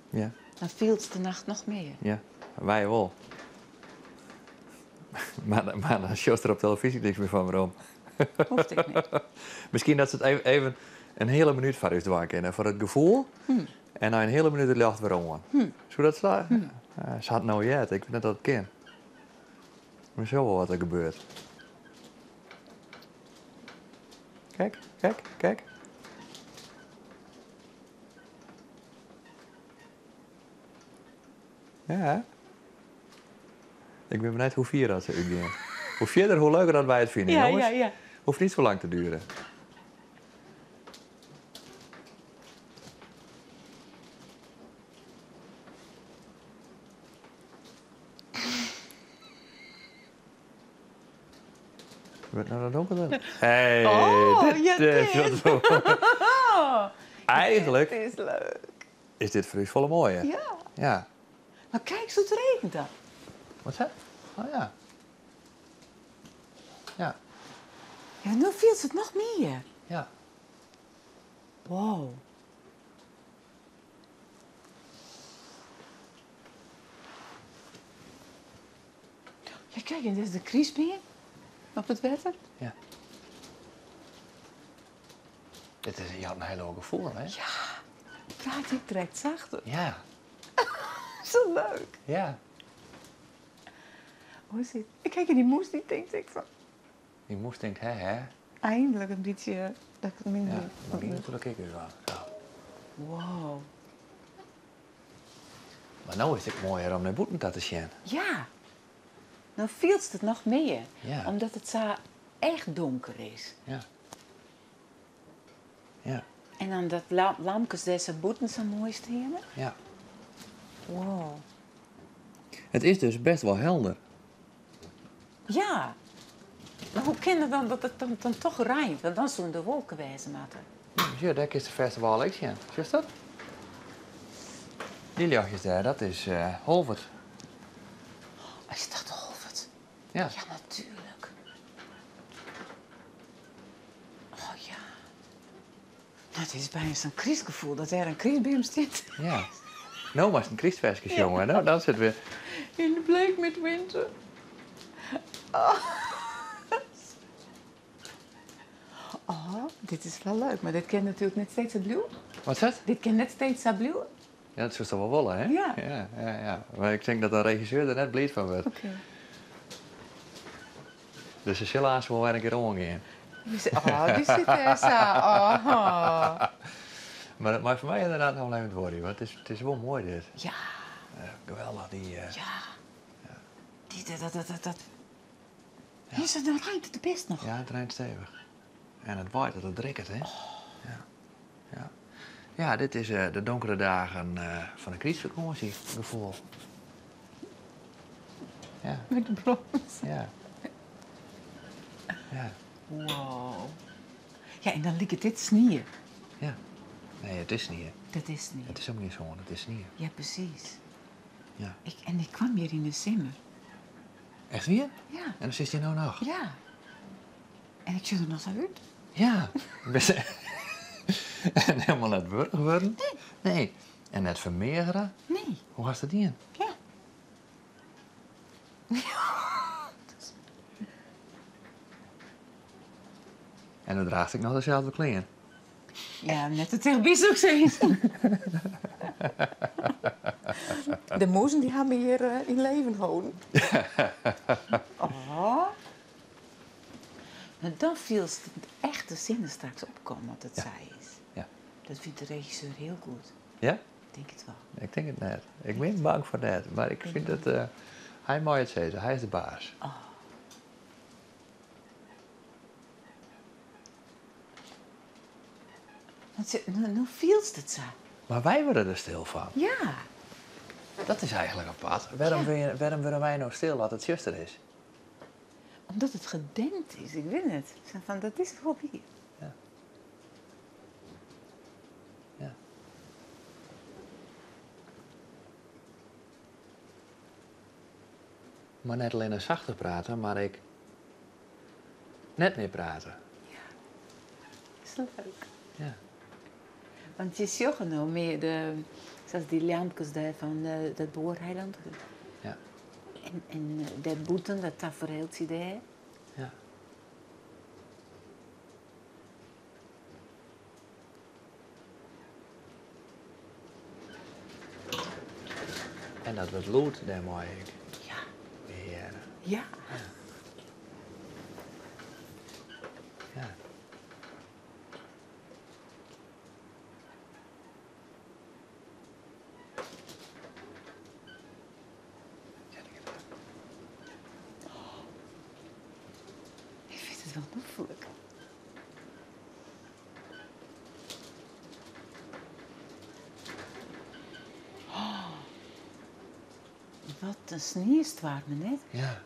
Ja. Dan viel het de nacht nog meer. Ja. Wij wel. Maar dan shows er op televisie niks meer van, waarom? Hoeft ik niet. Misschien dat ze het even een hele minuut voor ons doen kennen. Voor het gevoel. En na een hele minuut het licht weer om. Zou dat slaan? Ja, ze had nou jet. Ik weet net dat het kan. Maar zo wel wat er gebeurt. Kijk, kijk, kijk. Ja. Ik ben benieuwd hoe vier dat ze uitgaan. Hoe verder, hoe leuker dat wij het vinden, Ja, jongens. ja, ja. Hoeft niet zo lang te duren. Wat nou dat donkerder? Hey, Oh, ja, is dit. wat eigenlijk Het is leuk. is dit voor u volle mooie. Ja. Ja. Maar kijk, zo het regent dan. Wat is dat? Oh ja. Ja. Ja, nu viel het nog meer. Ja. Wow. Ja, kijk, en dit is de kriesbeer op het water. Ja. Dit is een heel hoog gevoel, hè? Praat ik direct zachter. Ja. Zo leuk. Ja. Hoe zit? Kijk, en die moes die denkt ik van... Die moest denkt, hè? Eindelijk een beetje... Dat ik het minder... Ja, maar nu natuurlijk ik dus wel. Zo. Wow. Maar nou is het mooier om naar boeten te zien. Ja. Nou viel het nog meer. Ja. Omdat het zo echt donker is. Ja. Ja. En dan dat lampjes deze boeten zo mooi staan. Ja. Wow. Het is dus best wel helder. Ja. Maar hoe kan het dan dat het dan toch rijdt? Want dan zullen de wolken wezen moeten. Ja, daar is de festival ik zien. Zie je dat? Die jachtjes daar, dat is Holvert. Is dat Holvert? Ja. Ja, natuurlijk. Oh ja. Nou, het is bijna zo'n kriesgevoel dat er een kriesbeam zit. Ja. Nou was het een Christfestjes, jongen. Nou, dan zit weer... In de bleek met winter. Oh. Oh, dit is wel leuk, maar dit kent natuurlijk net steeds het blauw. Wat is dat? Dit kent net steeds het blauw. Ja, dat zou toch wel willen, hè? Ja. Ja. Maar ik denk dat de regisseur er net blij van wordt. Oké. Dus de Silla's wil weer een keer omgaan. Oh, die zit er zo. Oh. Maar voor mij inderdaad nog alleen het worden, want het is wel mooi dit. Ja, Geweldig, die... ja. Dat. Is het, dan rijdt het best nog. Ja, het rijdt stevig. En het waait dat het drikkert, hè? Ja. Ja, dit is de donkere dagen van de criesvakantie, gevoel. Ja, Met de brons. ja. Ja, Wow. Ja, en dan liep dit sneeuw. ja. Nee, het is niet, hè. Dat is niet. Het is ook niet zo, het is niet. Ja, precies. Ja. Ik kwam hier in december. Echt weer? Ja. En dan zit je nou nog? Ja. En ik zit er nog zo uit. Ja. En helemaal net burger worden? Nee. En net vermeerderen? Nee. Hoe was dat die in? Ja. En dan draag ik nog dezelfde kleren. Ja, net het tegen bies eens. De moezen die hebben hier in leven houden. Oh. Nou, dan viel het echt de zinnen straks opkomen wat het zij is. Ja. Dat vindt de regisseur heel goed. Ja? Ik denk het wel. Ik denk het net. Ik ben bang voor net. Maar ik vind dat... hij mag het zeggen. Hij is de baas. Nu viel het zo. Maar wij worden er stil van. Ja. Dat is eigenlijk apart. Waarom willen wij nou stil dat het zuster is? Omdat het gedempt is, ik weet het. Zo van, dat is gewoon hier. Ja. Ja. Maar net alleen zachter praten, maar ik... net meer praten. Is dat leuk? Ja. Want je ziet nou meer zoals die lampjes daar van dat boereiland. Ja. En dat boeten, dat tafereeltje daar. Ja. En dat wordt lood, daar mooi ik. Ja. Weer. Ja. Ja. Ik vind het wel moeilijk. Oh. Wat een sneeuwstwaard me net. Ja.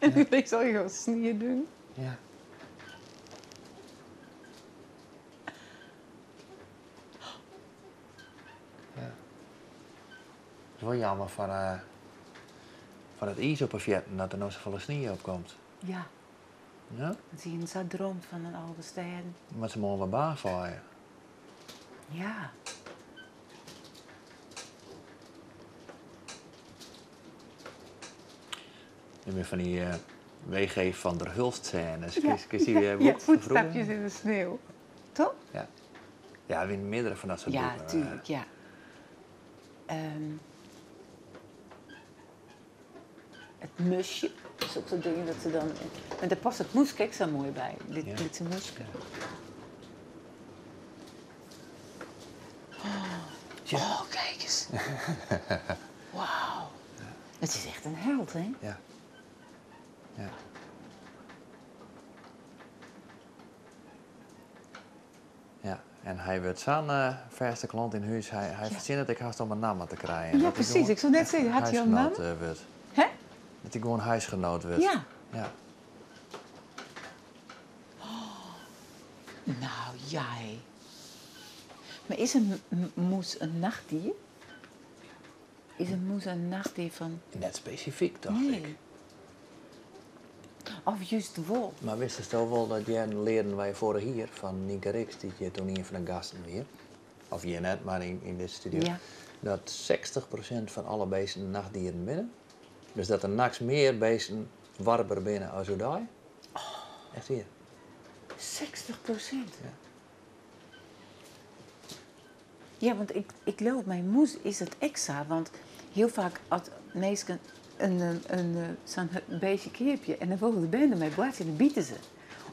En nu denk ik, zal je gewoon sneeuw doen? Ja. Ja. Het is wel jammer van het ijs op een vjetten dat er nog zoveel sneeuw op komt. Ja. Ja? Dan zie je zo droomt van een oude steden. Maar ze mogen wel baan vaaien. Ja. Je bent van die WG van der Hulst-scènes. Ja, Kun je die ja, boek van voetstapjes vroeger? in de sneeuw. Toch? Ja. Ja, we hebben meerdere van dat soort Ja, boeken. tuurlijk, ja. Het musje. Dat is ook zo'n ding dat ze dan... En daar past het moeske ook zo mooi bij. Dit is moeske. Oh, kijk eens. Wauw. Het is echt een held, hè? Ja. Ja. Ja, en hij werd zo'n verste klant in huis. Hij verzint het ik haast om een naam te krijgen. Ja, Dat hij precies. gewoon Ik zou net zeggen, had hij al een naam? huisgenoot, wordt. Hè? Dat hij gewoon huisgenoot werd. Ja. Ja. Nou, jij. Maar is een moes een nachtdier? Is een moes een nachtdier van... Net specifiek, dacht Nee. ik. Of juist de wolf? Maar wist je toch wel dat jij leerden wij vorig hier van Nienke Riks, die je toen een van de gasten weer. Of je net, maar in deze studio. Ja. Dat 60% van alle beesten nachtdieren binnen. Dus dat er nachts meer beesten warmer binnen als daar. Echt hier. 60%? Ja, want ik geloof, mijn moes is het extra. Want heel vaak als mensen zo'n beetje keerpje en dan willen de banden mee blazen, dan bieten ze.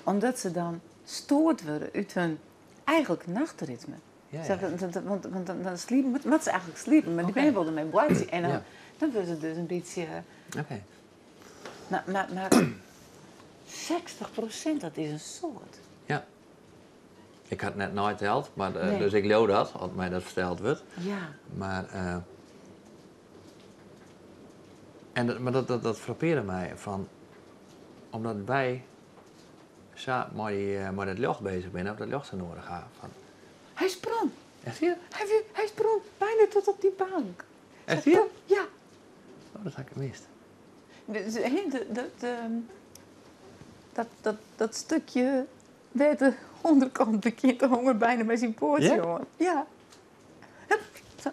Omdat ze dan stoord worden uit hun eigenlijk nachtritme. Ja, Zo, ja. want dan sliepen, wat ze eigenlijk sliepen, maar die Oké. benen wilden mee blazen. En dan, Ja. dan worden ze dus een beetje... Oké. Maar 60% dat is een soort. Ja. Ik had net nooit geteld, maar Nee. dus ik leeuw dat, als mij dat verteld wordt. Ja. Maar, maar dat frappeerde mij van, omdat wij met het joch bezig zijn, op dat joch zo nodig gaan. Van, Hij sprong. echt hier? Hij sprong bijna tot op die bank. Echt hier? Ja. Oh, dat had ik gemist. Dat stukje werd de onderkant de kind de honger bijna bij zijn poortje, Ja? jongen. Ja. Hup, zo.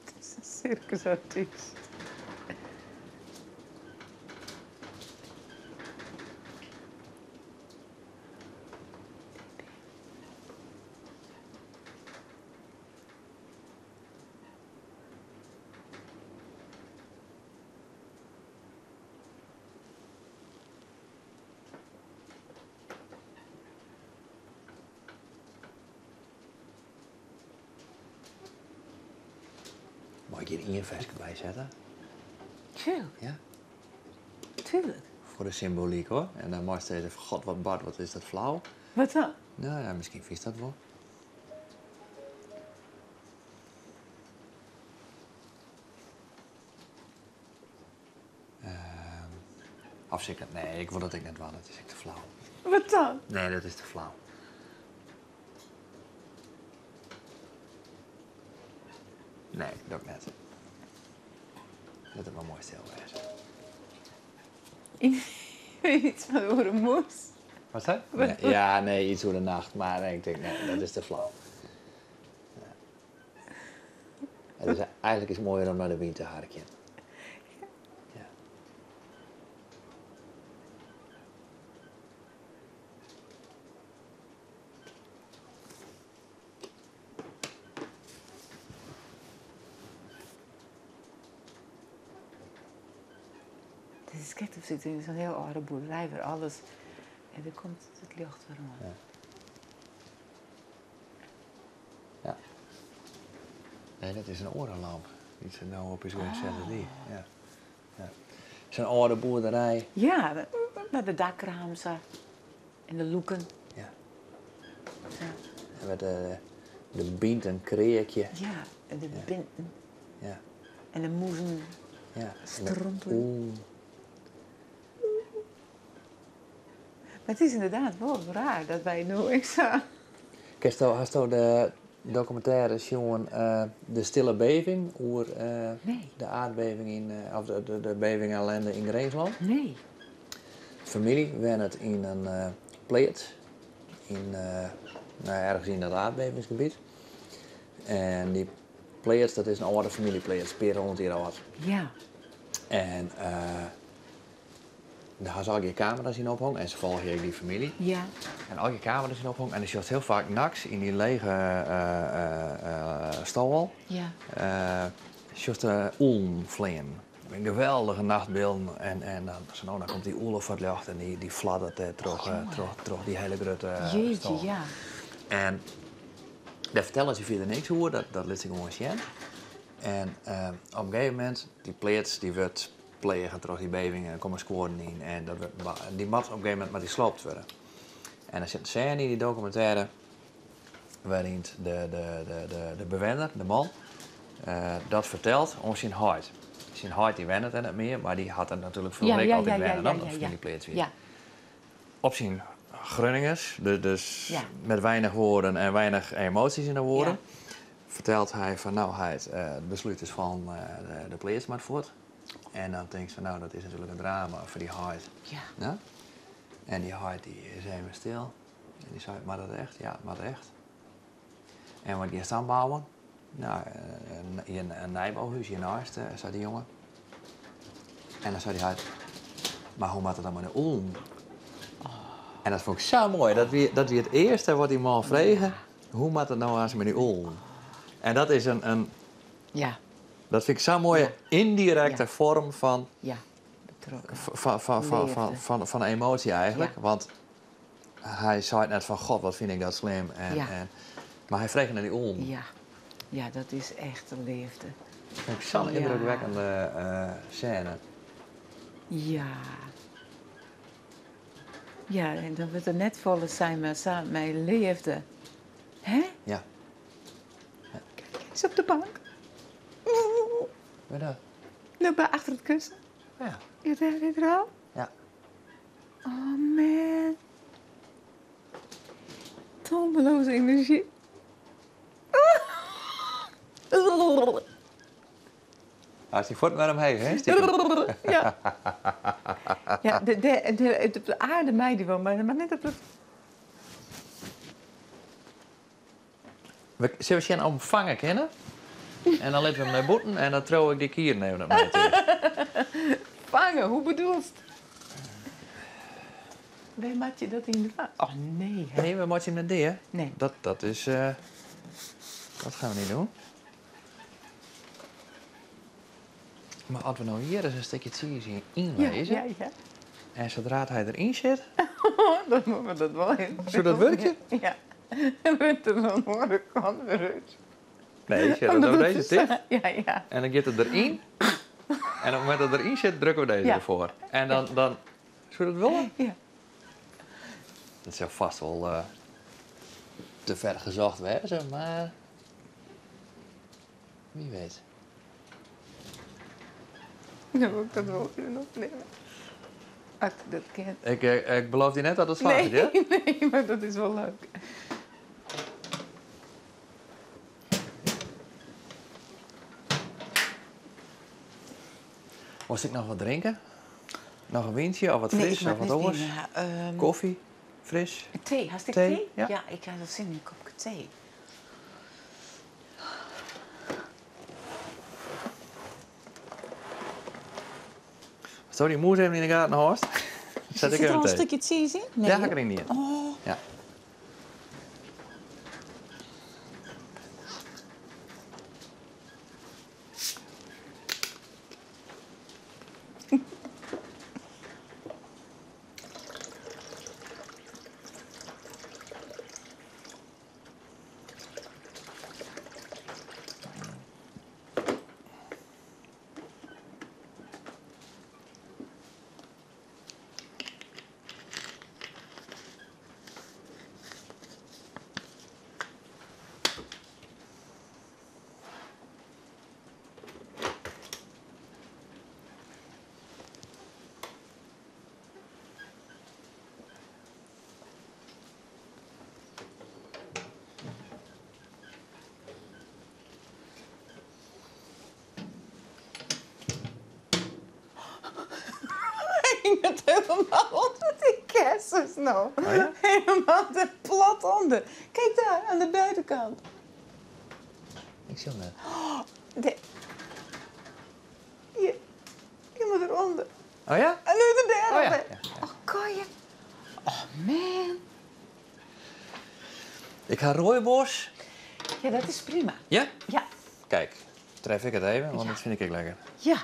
Het is een circusartiest. Mag ik hier een versje bij zetten? Tuurlijk, Ja? tuurlijk. Voor de symboliek hoor. En dan mag je even, god wat Bart, wat is dat flauw. Wat dan? Nou ja, misschien vies dat wel. Afzeker, nee, ik wil dat ik net wel, dat is echt te flauw. Wat dan? Nee, dat is te flauw. Nee, dat ook net. Dat is wel mooi stil wezen. Iets van over een moes. Wat zei je? Nee, ja, nee, iets hoe de nacht, maar nee, ik denk, nee, dat is te flauw. Ja. Het is, eigenlijk is het mooier om naar de winter te harken. Ja. Het is gek, we zitten in zo'n heel oude boerderij waar alles... En er komt het licht weer aan. Ja. Ja. Nee, dat is een orenlamp. Die ze nou op is gaan zetten. Die. Ja. Ja. Zo'n oude boerderij. Ja, met de dakraam zo. En de loeken. Ja. Zo. En met de bient een kreekje. Ja, en de binten. Ja. En de moezen. Ja. Strompelen. Maar het is inderdaad wel raar dat wij nooit zo... Hast u de documentaire zien De Stille Beving over Nee. de aardbeving of de beving ellende in Greensland? Nee. Familie woont in een plaats in ergens in dat aardbevingsgebied. En die plaats, dat is een oude familieplaats, 400 jaar oud. Ja. En daar zal je camera's in ophangen en ze volgen hier die familie. Ja. En al je camera's in ophangen en dan zie je heel vaak naks in die lege stalwal. Ja. Zie je oelvleien. Een geweldige nachtbeelden en dan komt die oel voor het licht en die fladdert terug die hele grote Jeetje, stal. ja. En daar vertellen ze verder niks over, dat liet ze gewoon zien. En op een gegeven moment, die plaats die wordt plegen door die beving en er komen scoren in. En die mat op een gegeven moment maar die sloopt worden. En er zit een scène in die documentaire waarin de bewoner, de man, dat vertelt om zijn hart. Zijn hart die went het en het meer, maar die had het natuurlijk veel altijd wennen dan op die plaats weer. Ja. Op zijn Grunningers, dus Ja. met weinig woorden en weinig emoties in de woorden, vertelt hij van nou, het besluit is van de plaats maar voort. En dan denkt ze van nou, dat is natuurlijk een drama voor die hart. Ja. Ja? En die hart die is even stil. En die zei, maar dat echt? Ja, maar dat echt. En wat je dan bouwen? Nou, een nijbouwhuis hiernaast, zei die jongen. En dan zei hij, maar hoe maakt het dan maar de om? En dat vond ik zo mooi, dat we het eerste wat die man vregen, hoe maakt het nou eens met die om? En dat is Ja. dat vind ik zo'n mooie indirecte vorm van, Ja. Betrokken. van emotie eigenlijk. Ja. Want hij zei het net van, god, wat vind ik dat slim. Maar hij vreeg naar die om. Ja. Ja, dat is echt een liefde. Dat vind ik zo'n Ja. indrukwekkende scène. Ja. Ja, en dat we er net volle zijn, maar samen met liefde. Hè? Ja. Kijk eens op de bank. Weet je dat? Nou, bij achter het kussen. Ja. Je weet er al? Ja. Oh man. Tomeloze energie. Als hij voort met hem heen, hè? Ja. Ja, de aarde mij die wel, maar net op het... We zullen we hem vangen kennen? En dan laten we hem naar boeten en dan trouw ik die kier nemen naar mij toe. Vangen, hoe bedoelst? Waar maak je dat in de vangen? Oh nee. Hè? Nee, we moeten hem naar die, hè? Nee. Dat is... dat gaan we niet doen. Maar als we nou hier eens een stukje zien inlezen... Ja, ja. En zodra hij erin zit... Dan moeten we dat wel in. Zou dat werken? Ja. En met de andere kant weer uit. Nee, je zet het door deze tip. Ja, ja. En dan gaat het erin. En op het moment dat het erin zit, drukken we deze Ja. ervoor. En dan... Zou je dat willen? Ja. Dat zou vast wel te ver gezocht wezen, maar... Wie weet. Dan wil ik dat wel kunnen opnemen. Als ik dat ken. Ik beloof je net dat het slaagt, Nee, ja? nee, maar dat is wel leuk. Moest ik nog wat drinken? Nog een windje of wat Nee, fris ik maak of wat net anders? in, Koffie? Fris? Thee, had ik Thee? thee? Ja. Ja, ik had wel zin in een kopje thee. Zo, die moes even in de gaten hoort. Zet ik Zit er even al een thee. stukje cheese in? Nee, Ja, ga hè? ik erin niet. Oh, Ja. helemaal onder die kersens nou. Oh ja? Helemaal er plat onder. Kijk daar, aan de buitenkant. Ik zie hem net. Hier, helemaal eronder. Oh ja? En nu de derde. Oh ja. Oh, kan je? Oh, man. Ik ga rooibos. Ja, dat is prima. Ja? Ja. Kijk, tref ik het even, want dat vind ik lekker. Ja.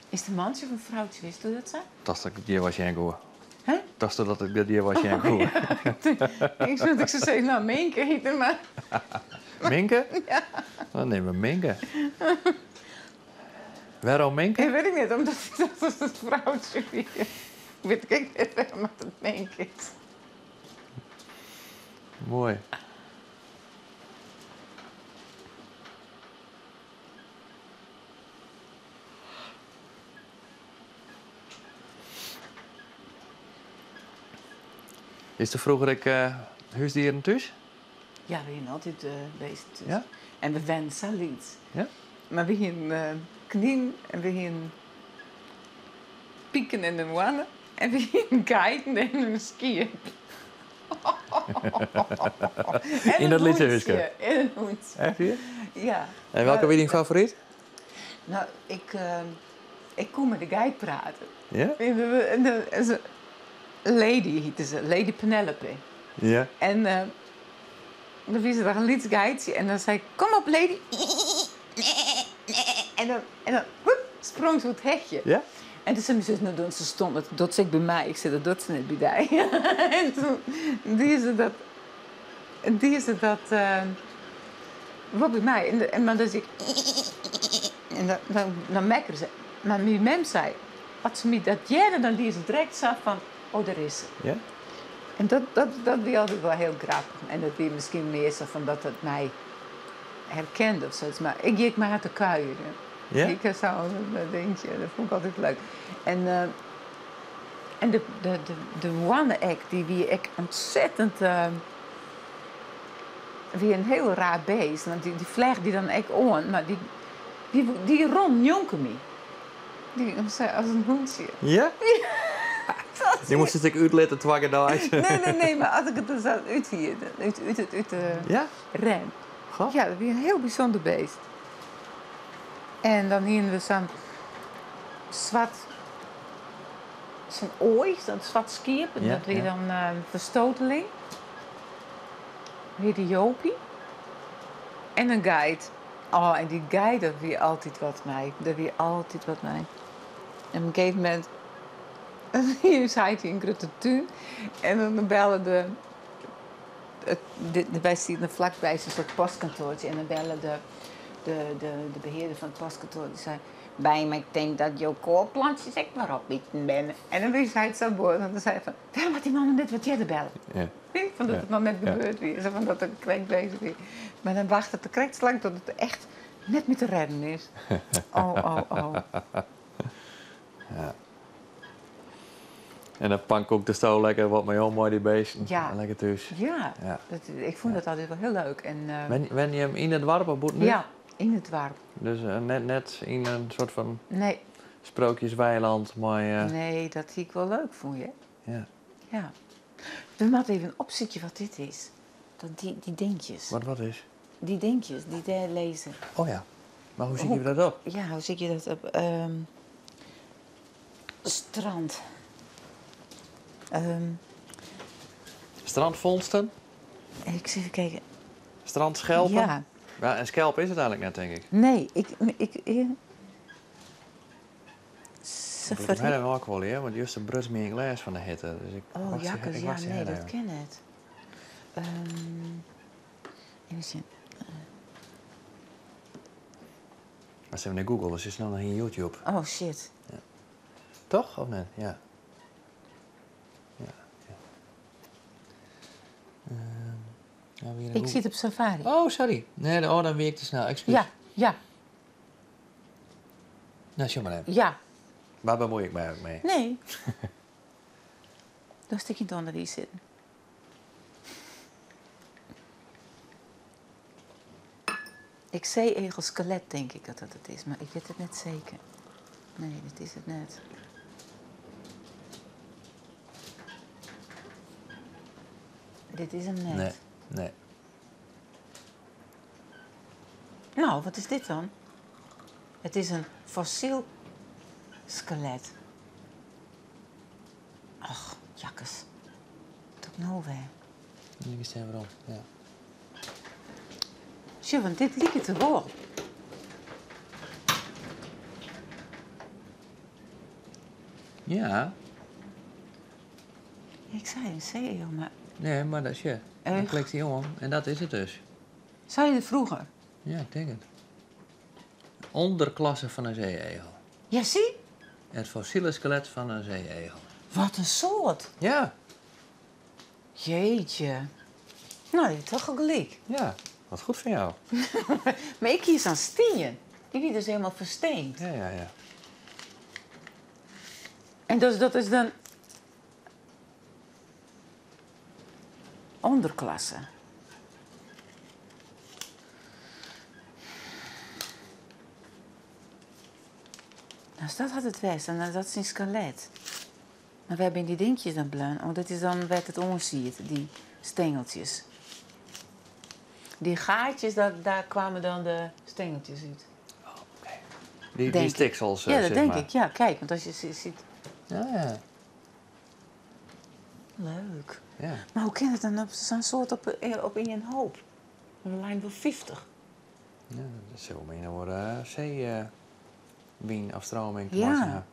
Is het een mannetje of een vrouwtje? Wist u dat zo? Dat is dat ik die was jij goed. Hè? Dat is dat ik die was jij goed. Ik zou ik ze zeggen, nou, Minke eten, maar... Minke? Ja. Dan nemen we Minke. Waarom Minke? Ik weet ik niet, omdat ik dacht dat het vrouwtje weer... Weet ik niet waarom het Minke is. Mooi. Is er vroeger huisdieren thuis? Ja, we zijn altijd bezig. Dus. Ja? En we wennen zoiets. Ja? Maar we gaan knieën en we gaan pieken en een wannen. En we gaan kijken en een skiën. In dat liedje huisje? En een hond. Echt hier? Ja. En welke weer je favoriet? Nou, ik kon met de guide praten. Ja? En ze Lady heette ze, Lady Penelope. Ja. En dan was er een liedguide en dan zei ik, kom op Lady. En dan woep, sprong ze op het hekje. Ja? En toen zei mijn zus, nou doen ze stond, dat doet ze ik bij mij. Ik zei, dat doet ze niet bij jou. En toen die ze dat wat bij mij. En maar dan zei ik, en dan mekkerde ze. Maar mijn mem zei, als ze me dat jaren, dan die ze direct zag van, oh, daar is ze. Ja? En dat was altijd wel heel grappig. En dat was misschien meer zo van dat het mij herkende of zoiets. Maar ik ging maar uit de kuieren. Ja? Ik had zo'n dingetje, dat vond ik altijd leuk. En de one-act, die wie ik ontzettend... wie een heel raar beest. Want die vleeg die dan echt on, maar die rondjonken me. Die als een hoentje. Ja? Die moest ik uitletten twakken daar. Nee, maar als ik het dus uit hier, uit Ja? ren. Goh. Ja, dat was een heel bijzonder beest. En dan hier we zo'n zwart, zo'n ooi, zo'n zwart skip. En Ja, dat weer ja. dan verstoteling. Weer de Jopie. En een guide. Oh, en die guide, dat weer altijd wat mij. Dat weer altijd wat mij. En op een gegeven moment... Hier zei hij in grote tuin. En dan bellen wij zitten vlakbij een soort postkantoortje. En dan bellen de beheerder van het postkantoor. Die zei... Bij me, ik denk dat jouw koolplantjes echt maar opbieden ben. En dan wist hij het zo boord. En dan zei hij van... Waarom had die man dit wat jij te bellen? Ja. Van dat het nog net gebeurd is. Van dat het krek bezig is. Maar dan wacht het de krek lang tot het echt net met te redden is. Oh. Ja. En dan pank ook de stouw lekker wat met heel mooi die beesten. Ja. En lekker thuis. Ja, Ja. ik vond dat altijd wel heel leuk. En, Ben je hem in het dorp of nu? ja, in het dorp. Dus net in een soort van Nee, sprookjesweiland, maar nee, dat zie ik wel leuk voor je. ja. Ja. We moeten even opzoeken wat dit is. Die dingetjes. Wat is? Die dingetjes, die daar lezen. Oh ja. Maar hoe zie je dat op? Ja, hoe zie je dat op? Strand. Strandvondsten? Ik zit even kijken. Strandschelpen? Ja. Ja, en schelp is het eigenlijk net, denk ik. Nee, Ik heb het ook wel hier, want juist een bruts meer in glas van de hitte. Dus ik Oh, wacht jakkers, ik ja, wacht ze nee, heel dat even. ken het. Even zien. Als ze naar Google, dus je snel naar in YouTube. Oh, shit. Toch? Of net? Ja. Ja. Ja, weer Ik zit op safari. Oh, sorry. Nee, dan weer ik te snel. Excuus. Ja. Nou, zeg maar even. Ja. Waar bemoei ik mij ook mee? Nee. Dan stik je het onder die zitten. Ik zee-egelskelet denk ik dat het is, maar ik weet het net zeker. Nee, dat is het net. Dit is hem net. Nee. Nou, wat is dit dan? Het is een fossiel skelet. Ach, jakkes. Tot nou weer. Ik wist even waarom. Ja. Tjoh, want dit liep het er wel. Ja. Ik zei een zee-egel, maar... Nee, maar dat is je. Dan Echt? klikt hij om en dat is het dus. Zei je het vroeger? Ja, ik denk het. Onderklasse van een zee-egel. Ja, zie? Het fossiele skelet van een zee-egel. Wat een soort. Ja. Jeetje. Nou, je hebt toch gelijk. Ja. Wat goed van jou. Maar ik kies aan stien. Die is dus helemaal versteend. Ja. En dus dat is dan... onderklasse. Nou, dat had het best. En dat is een skelet. Maar we hebben die dingetjes dan blauw. Oh, dat is dan werd het onziet, die stengeltjes. Die gaatjes, daar kwamen dan de stengeltjes uit. Die Denk ik. stiksels, Ja, dat zeg denk maar. ik. Ja, kijk, want als je ziet... Ja. Leuk. Ja. Maar hoe kan het dan op zo'n soort op in een hoop? Een lijn van 50. Ja, dat is zo meer voor zeewinafstroming. Ja.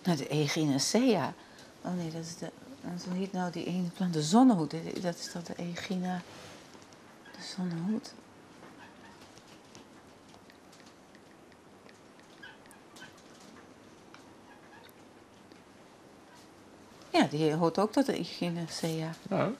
Nou, de Echinacea. Oh nee, dat is de... Hoe heet nou die ene plant? De zonnehoed. Dat is dat de Echina... De zonnehoed. Ja, die hoort ook tot de Echinacea. Ja.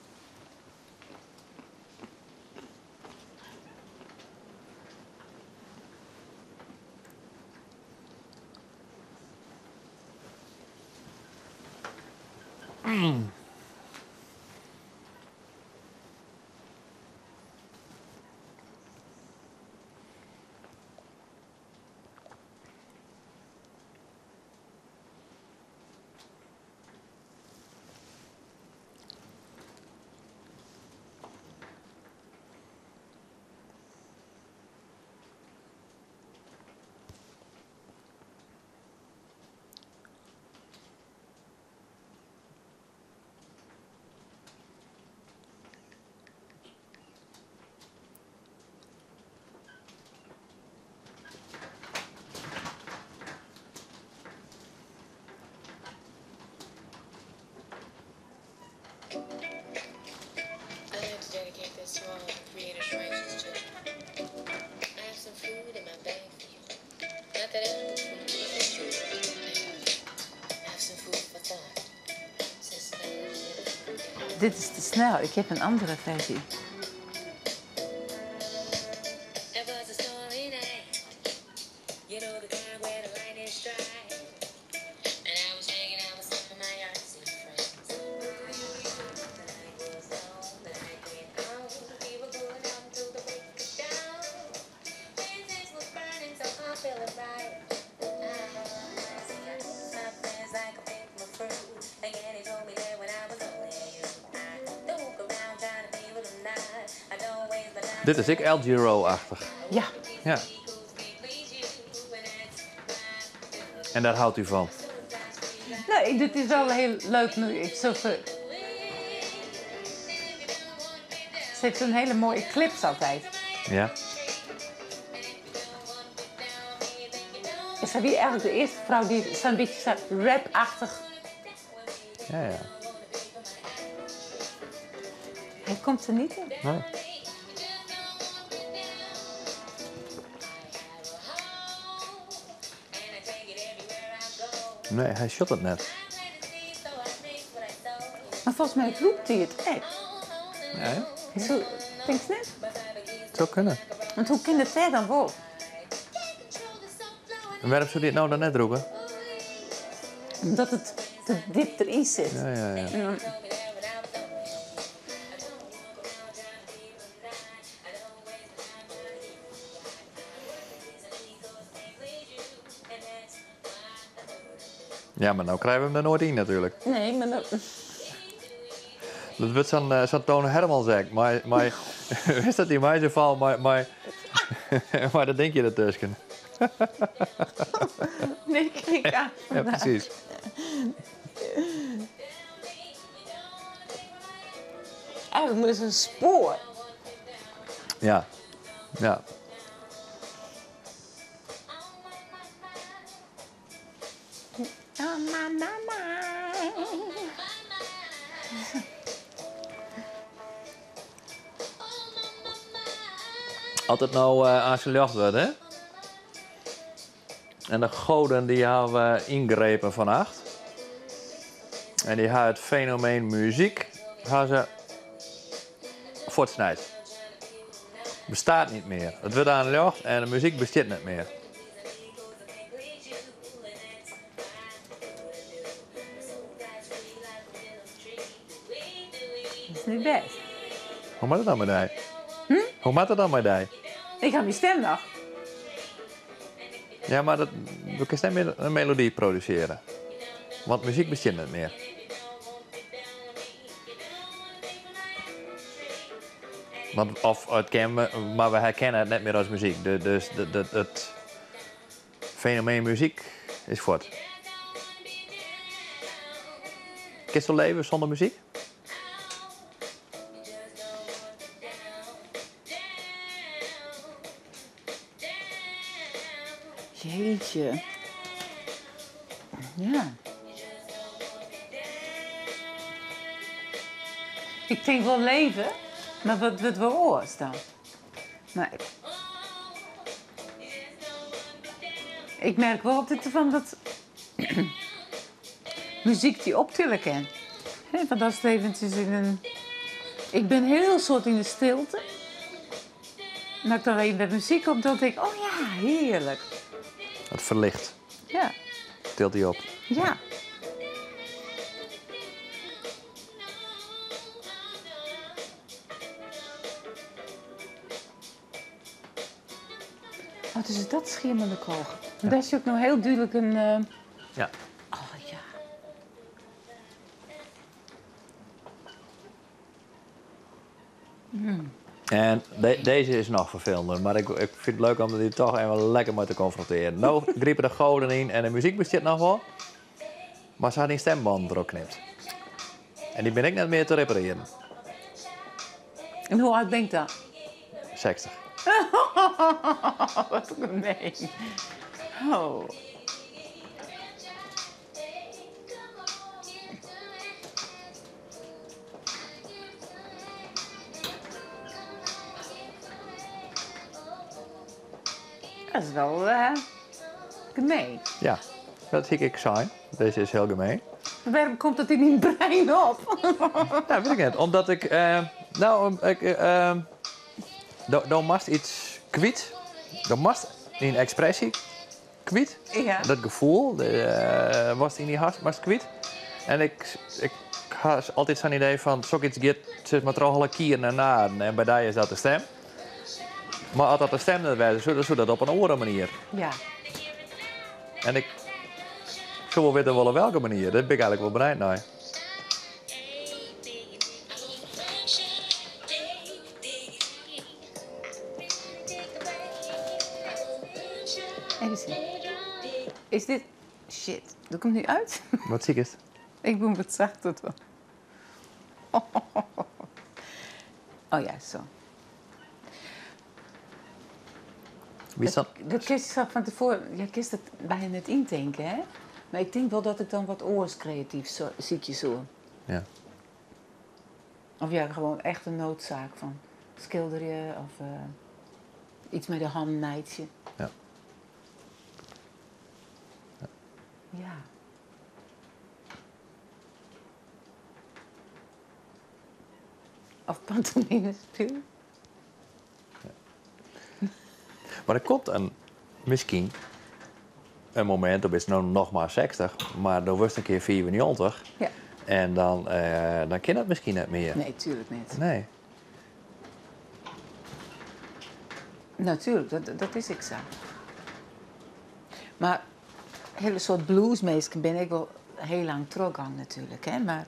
this small creator's relationship. I have some food in my bag for you. Not that I have some food for thought. Dit is te snel. Ik heb een andere versie. It was a stormy night. You know the kind where the lightning strikes. And I was hanging out with some of my artsy friends. The night was long, the night went on. We were going out until the break of dawn. Incense was burning, so I'm feeling right. My friends like a pick my fruit. Again, he told me that when I was only you. Don't walk around trying to be with him now. I don't waste my time. Dit is ik El Giro-achtig. Ja. Ja. En daar houdt u van? Nee, dit is wel heel leuk nu. Ze heeft zo'n hele mooie clips altijd. Ja. Is hij eigenlijk de eerste vrouw die zo'n beetje rap-achtig... Ja, ja. Het komt er niet in. Nee. Nee, hij shot het net. Maar volgens mij roept hij het echt. Nee, Zo, denk je niet? het zou kunnen. Want hoe kan het dan wel? En waarom zou dit nou dan net roepen? Omdat het te diep erin zit. Ja. En dan- Ja, maar nou krijgen we hem er nooit in natuurlijk. Nee, maar dan... Dat wordt zo'n Toon Hermans act. Maar wist dat die mij zo valt, maar dat denk je ertussen. Nee, kijk aan. Ja, precies. Eigenlijk moet het een spoor. Ja. Als het nou als je lucht wordt, hè? En de goden die hebben ingrepen vannacht. En die hebben het fenomeen muziek gaan ze voortsnijden. Bestaat niet meer. Het wordt aan lucht en de muziek bestaat niet meer. Dat is niet best. Hoe maakt het dan met die? Hoe maakt het dan met die? Ik heb mijn stem nog. Ja, maar we kunnen niet meer een melodie produceren. Want muziek bestaat niet meer. Want, of het kennen maar we herkennen het niet meer als muziek. Dus het fenomeen muziek is voort. Kun je leven zonder muziek? Jeetje. Ja. Ik denk wel leven, maar wat wel oors dan? Maar ik merk wel altijd van dat muziek die optillen kan. He, want als het eventjes in een... Ik ben heel soort in de stilte. Maar ik dan even met muziek op, dan denk ik, oh ja, heerlijk. Het verlicht. Ja, Tilt die op. ja. Oh, dus dat schimmelijk oog. Ja. Daar is je ook nog heel duidelijk een... Ja. Oh ja. En deze is nog vervelender, maar ik vind het leuk om die toch even lekker mee te confronteren. Nou griepen de goden in en de muziek bestaat nog wel, maar ze had die stemband erop knipt. En die ben ik net meer te repareren. En hoe oud ben ik dan? 60. Wat gemeen. Oh. Dat is wel gemeen. Ja, dat zie ik zijn. Deze is heel gemeen. Waarom komt dat in mijn brein op? Ja, weet ik niet. Omdat ik... Dan mast iets kwijt. Dan mast in expressie kwijt. Ja. Dat gevoel was in die hart mast kwijt. En ik had altijd zo'n idee van... Zo iets gaat, zeg maar, toch al een keer naar naden. En bij die is dat de stem. Maar als dat de stem niet was, zou dat op een andere manier. Ja. En ik zou wel weten wel op welke manier. Dat ben ik eigenlijk wel bereid naar. Even zien. Is dit... Shit. Doe ik hem nu uit? Wat ziek is het? Ik moet het zacht het wel. Oh ja, zo. Wie is dat? Dat kist je van tevoren... Je kist het bijna net indenken, hè? Maar ik denk wel dat ik dan wat oorscreatief zie je zo. Ja. Of ja, gewoon echt een noodzaak van schilderen of iets met de hand nijtje. Ja. Ja. Of pantomime spelen. Maar er komt misschien een moment, dan is het nou nog maar 60, maar dan wordt het een keer 94. Ja. En dan kan het misschien niet meer. Nee, tuurlijk niet. Nee. Natuurlijk, dat is ik zo. Maar een hele soort bluesmeester ben ik wel heel lang teruggang natuurlijk, hè. Maar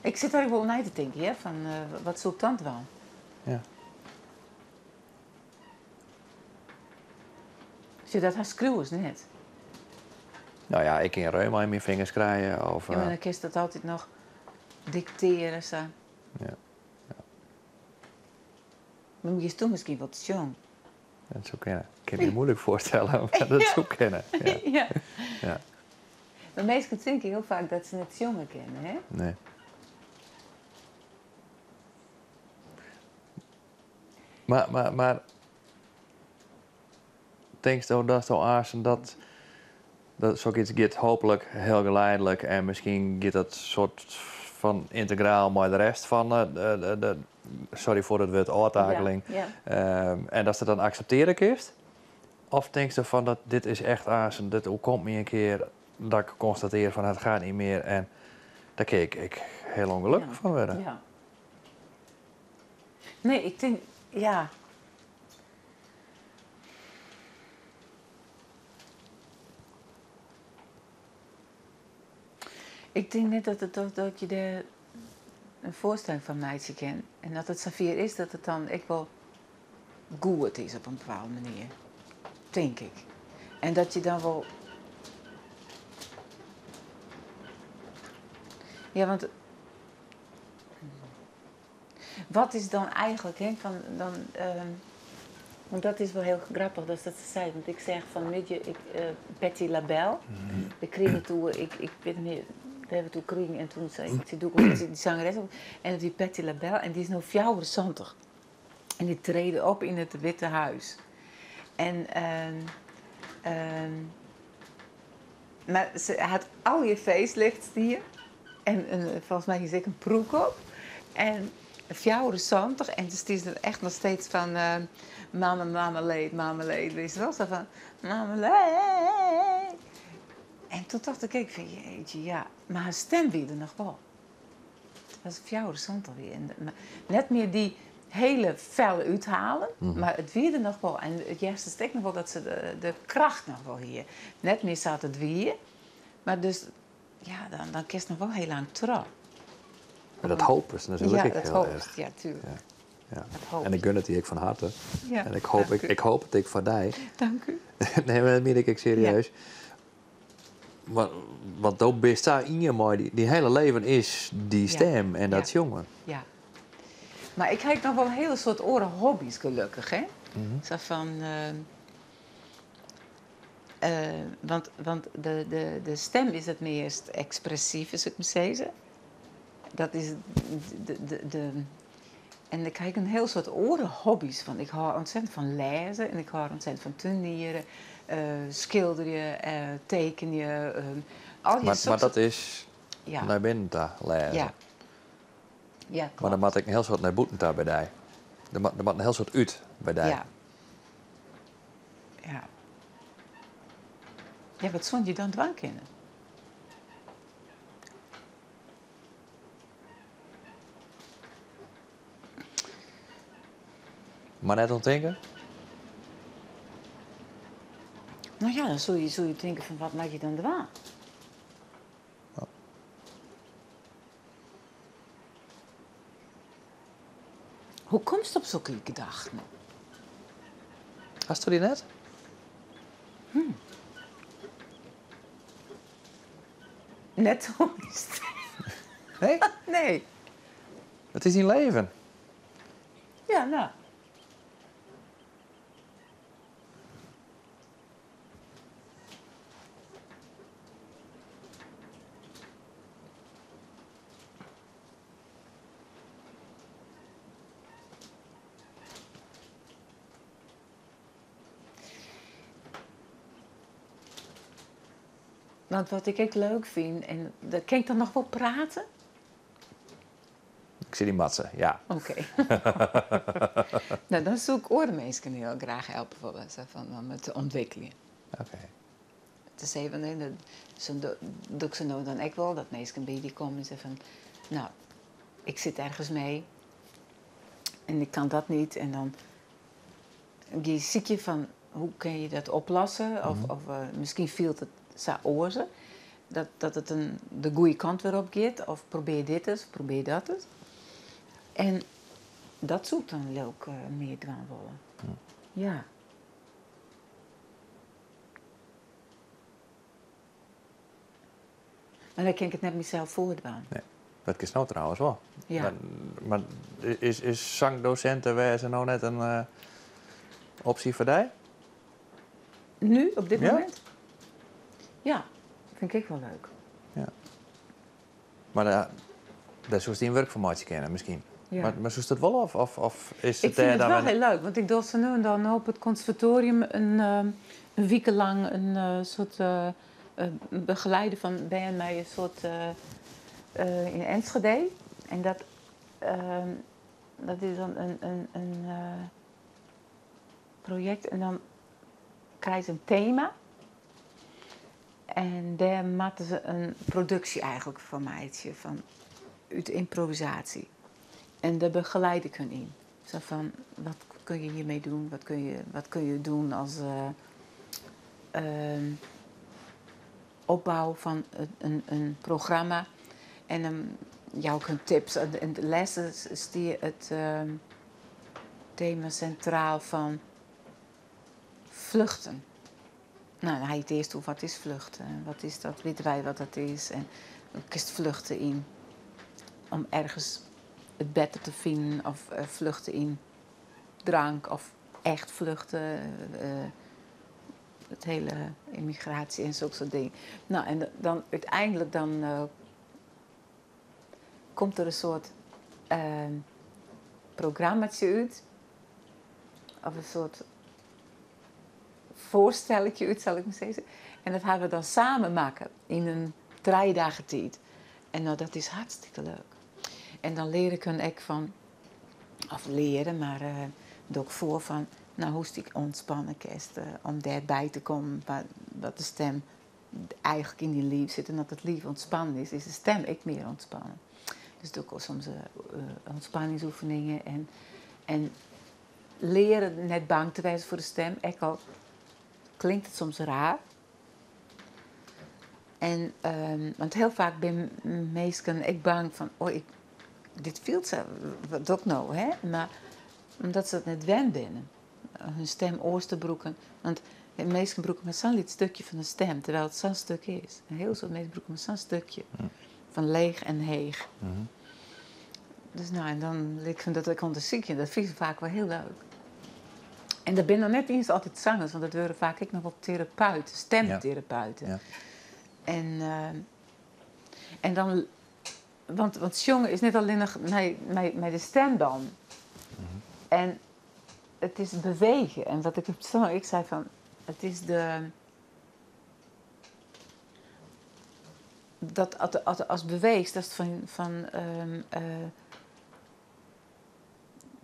ik zit er wel naar te denken, hè, van wat zoekt dan wel? Ja. Als je dat gaat schreeuwen, net. Nou ja, ik kan reuma in mijn vingers krijgen. Of, Ja, maar dan kun je dat altijd nog dicteren, zo. ja. Maar moet je toen misschien wat jong. Dat zou kennen. Ik kan me moeilijk voorstellen, maar dat zou kennen. Ja. Ja. Ja. Maar mensen denken heel vaak dat ze het jongen kennen, hè? Nee. Maar denk je dat zo aarzen dat zoiets gaat hopelijk heel geleidelijk en misschien gaat dat soort van integraal maar de rest van sorry voor het woord oortakeling. Ja. En dat ze dan accepteren kist? Of denk je van dat dit is echt aarzen, dit komt me een keer dat ik constateer van het gaat niet meer en daar keek ik heel ongelukkig van worden. Ja. Nee, ik denk, ja. Ik denk net dat je er een voorstelling van meisje kent. En dat het Safir is, dat het dan echt wel goed is op een bepaalde manier. Denk ik. En dat je dan wel... Ja, want... Wat is dan eigenlijk, hè, want dat is wel heel grappig dat ze dat zei. Want ik zeg van, weet je, Patti LaBelle, de kregen toen, ik weet niet meer, daar hebben we toen kregen en toen zei ik, die zangeres op. En die Patti LaBelle, en die is nou 74. En die treden op in het Witte Huis. En, maar ze had al je facelift hier. En volgens mij is ik een broek op. En 74 en dus het is er echt nog steeds van mama leed, weet je wel? Zo van mama leed. En toen dacht ik van jeetje, ja, maar haar stem weer er nog wel. Het was 74 weer. Maar net meer die hele felle uithalen, maar het weer er nog wel. En het juiste stek nog wel dat ze de kracht nog wel hier. Net meer zat het weer, maar dus ja, dan kerst nog wel heel lang terug. Maar dat hoop is natuurlijk Ja, dat heel hoop erg. ja, tuurlijk. Ja. Dat hoop En ik gun het die ik van harte. Ja, En ik hoop het ik van die. Dank u. Nee, maar dat meen ik serieus. Ja. Want dat best daar in je mooi. Die hele leven is die stem en dat jongen. Ja. Maar ik heb nog wel een hele soort oren hobby's gelukkig, hè? Zo van... want de stem is het meest expressief, is het me zeggen. Dat is en ik heb een heel soort orenhobby's van. Ik hou ontzettend van lezen en ik hou ontzettend van tuinieren, schilderen, tekenen. Maar dat is naar binnen te lezen. Ja. Ja, maar dan moet ik een heel soort naar boeten daar bij die. Er moet een heel soort uit bij die. Ja. Ja. Ja, wat vond je dan dwang kennen? Maar net ontdenken? Nou ja, dan zul je denken van wat maak je dan dwang? Oh. Hoe komt het op zulke gedachten? Hast du die net? Net zo is het. Nee? Nee. Het is in leven. Ja, nou. Want wat ik echt leuk vind, en kan ik dan nog wel praten? Ik zie die matsen, ja. Oké. Nou, dan zou ik oormensen heel graag helpen met de ontwikkelingen. Oké. Het is even, zo doe ik ze nou dan ook wel, dat mensen bij die komen en zeggen van, nou, ik zit ergens mee en ik kan dat niet. En dan zie je van, hoe kun je dat oplossen? Of misschien viel het zo oorzaak. Dat het de goede kant weer op gaat. Of probeer dit eens, probeer dat eens. En dat zoekt dan ook meer dwangwollen. Ja. Maar dan kan ik het net mezelf voortbaan. Nee, dat is nou trouwens wel. Ja. Maar is zangdocenten wezen nou net een optie voor jou? Nu, op dit Ja? moment? Ja, vind ik wel leuk. Ja. Maar daar zou je een werkformatie kennen misschien. Ja. Maar zou je dat wel of is het Ik vind het daar wel dan heel leuk, want ik doe zo nu en dan op het conservatorium een week lang een soort begeleiden van bij mij een soort in Enschede. En dat is dan een project en dan krijg je een thema. En daar maakten ze een productie eigenlijk van meidje, van uit improvisatie. En daar begeleid ik hun in. Zo van, wat kun je hiermee doen? Wat kun je doen als opbouw van een programma? En jou ook hun tips. En de lessen stier het thema centraal van vluchten. Nou, dan ga je het eerst over wat is vluchten? Wat is dat? Weten wij wat dat is? En dan kiest vluchten in om ergens het beter te vinden of vluchten in drank of echt vluchten. Het hele immigratie en zulke soort dingen. Nou, en dan uiteindelijk dan komt er een soort programmaatje uit. Of een soort voorstelletje uit, zal ik maar zeggen. En dat gaan we dan samen maken in een 3 dagen tijd. En nou, dat is hartstikke leuk. En dan leer ik hun ook van, of leren, maar doe ik voor van, nou, hoe is die ontspannen kerst, om daarbij te komen, dat de stem eigenlijk in die lief zit. En dat het lief ontspannen is de stem ook meer ontspannen. Dus doe ik ook soms ontspanningsoefeningen en leren net bang te wijzen voor de stem. Ook al klinkt het soms raar. En, want heel vaak ben mensen ik bang van, dit viel ze, wat ook nou, hè? Maar omdat ze het net wend binnen, hun stem oosterbroeken. Want mensen broeken met zo'n stukje van een stem, terwijl het zo'n stuk is. En heel veel mensen broeken met zo'n stukje van leeg en heeg. Mm-hmm. Dus nou, en dan leer ik van dat ik onderzoekje, dat vind ik vaak wel heel leuk. En dat ben dan net eens altijd zangers, want dat worden vaak ik nog wel therapeuten, stemtherapeuten. Ja. En dan, want jongen is net alleen nog met de stemband. Mm-hmm. En het is bewegen. En wat ik zei van, het is dat als beweegt, dat is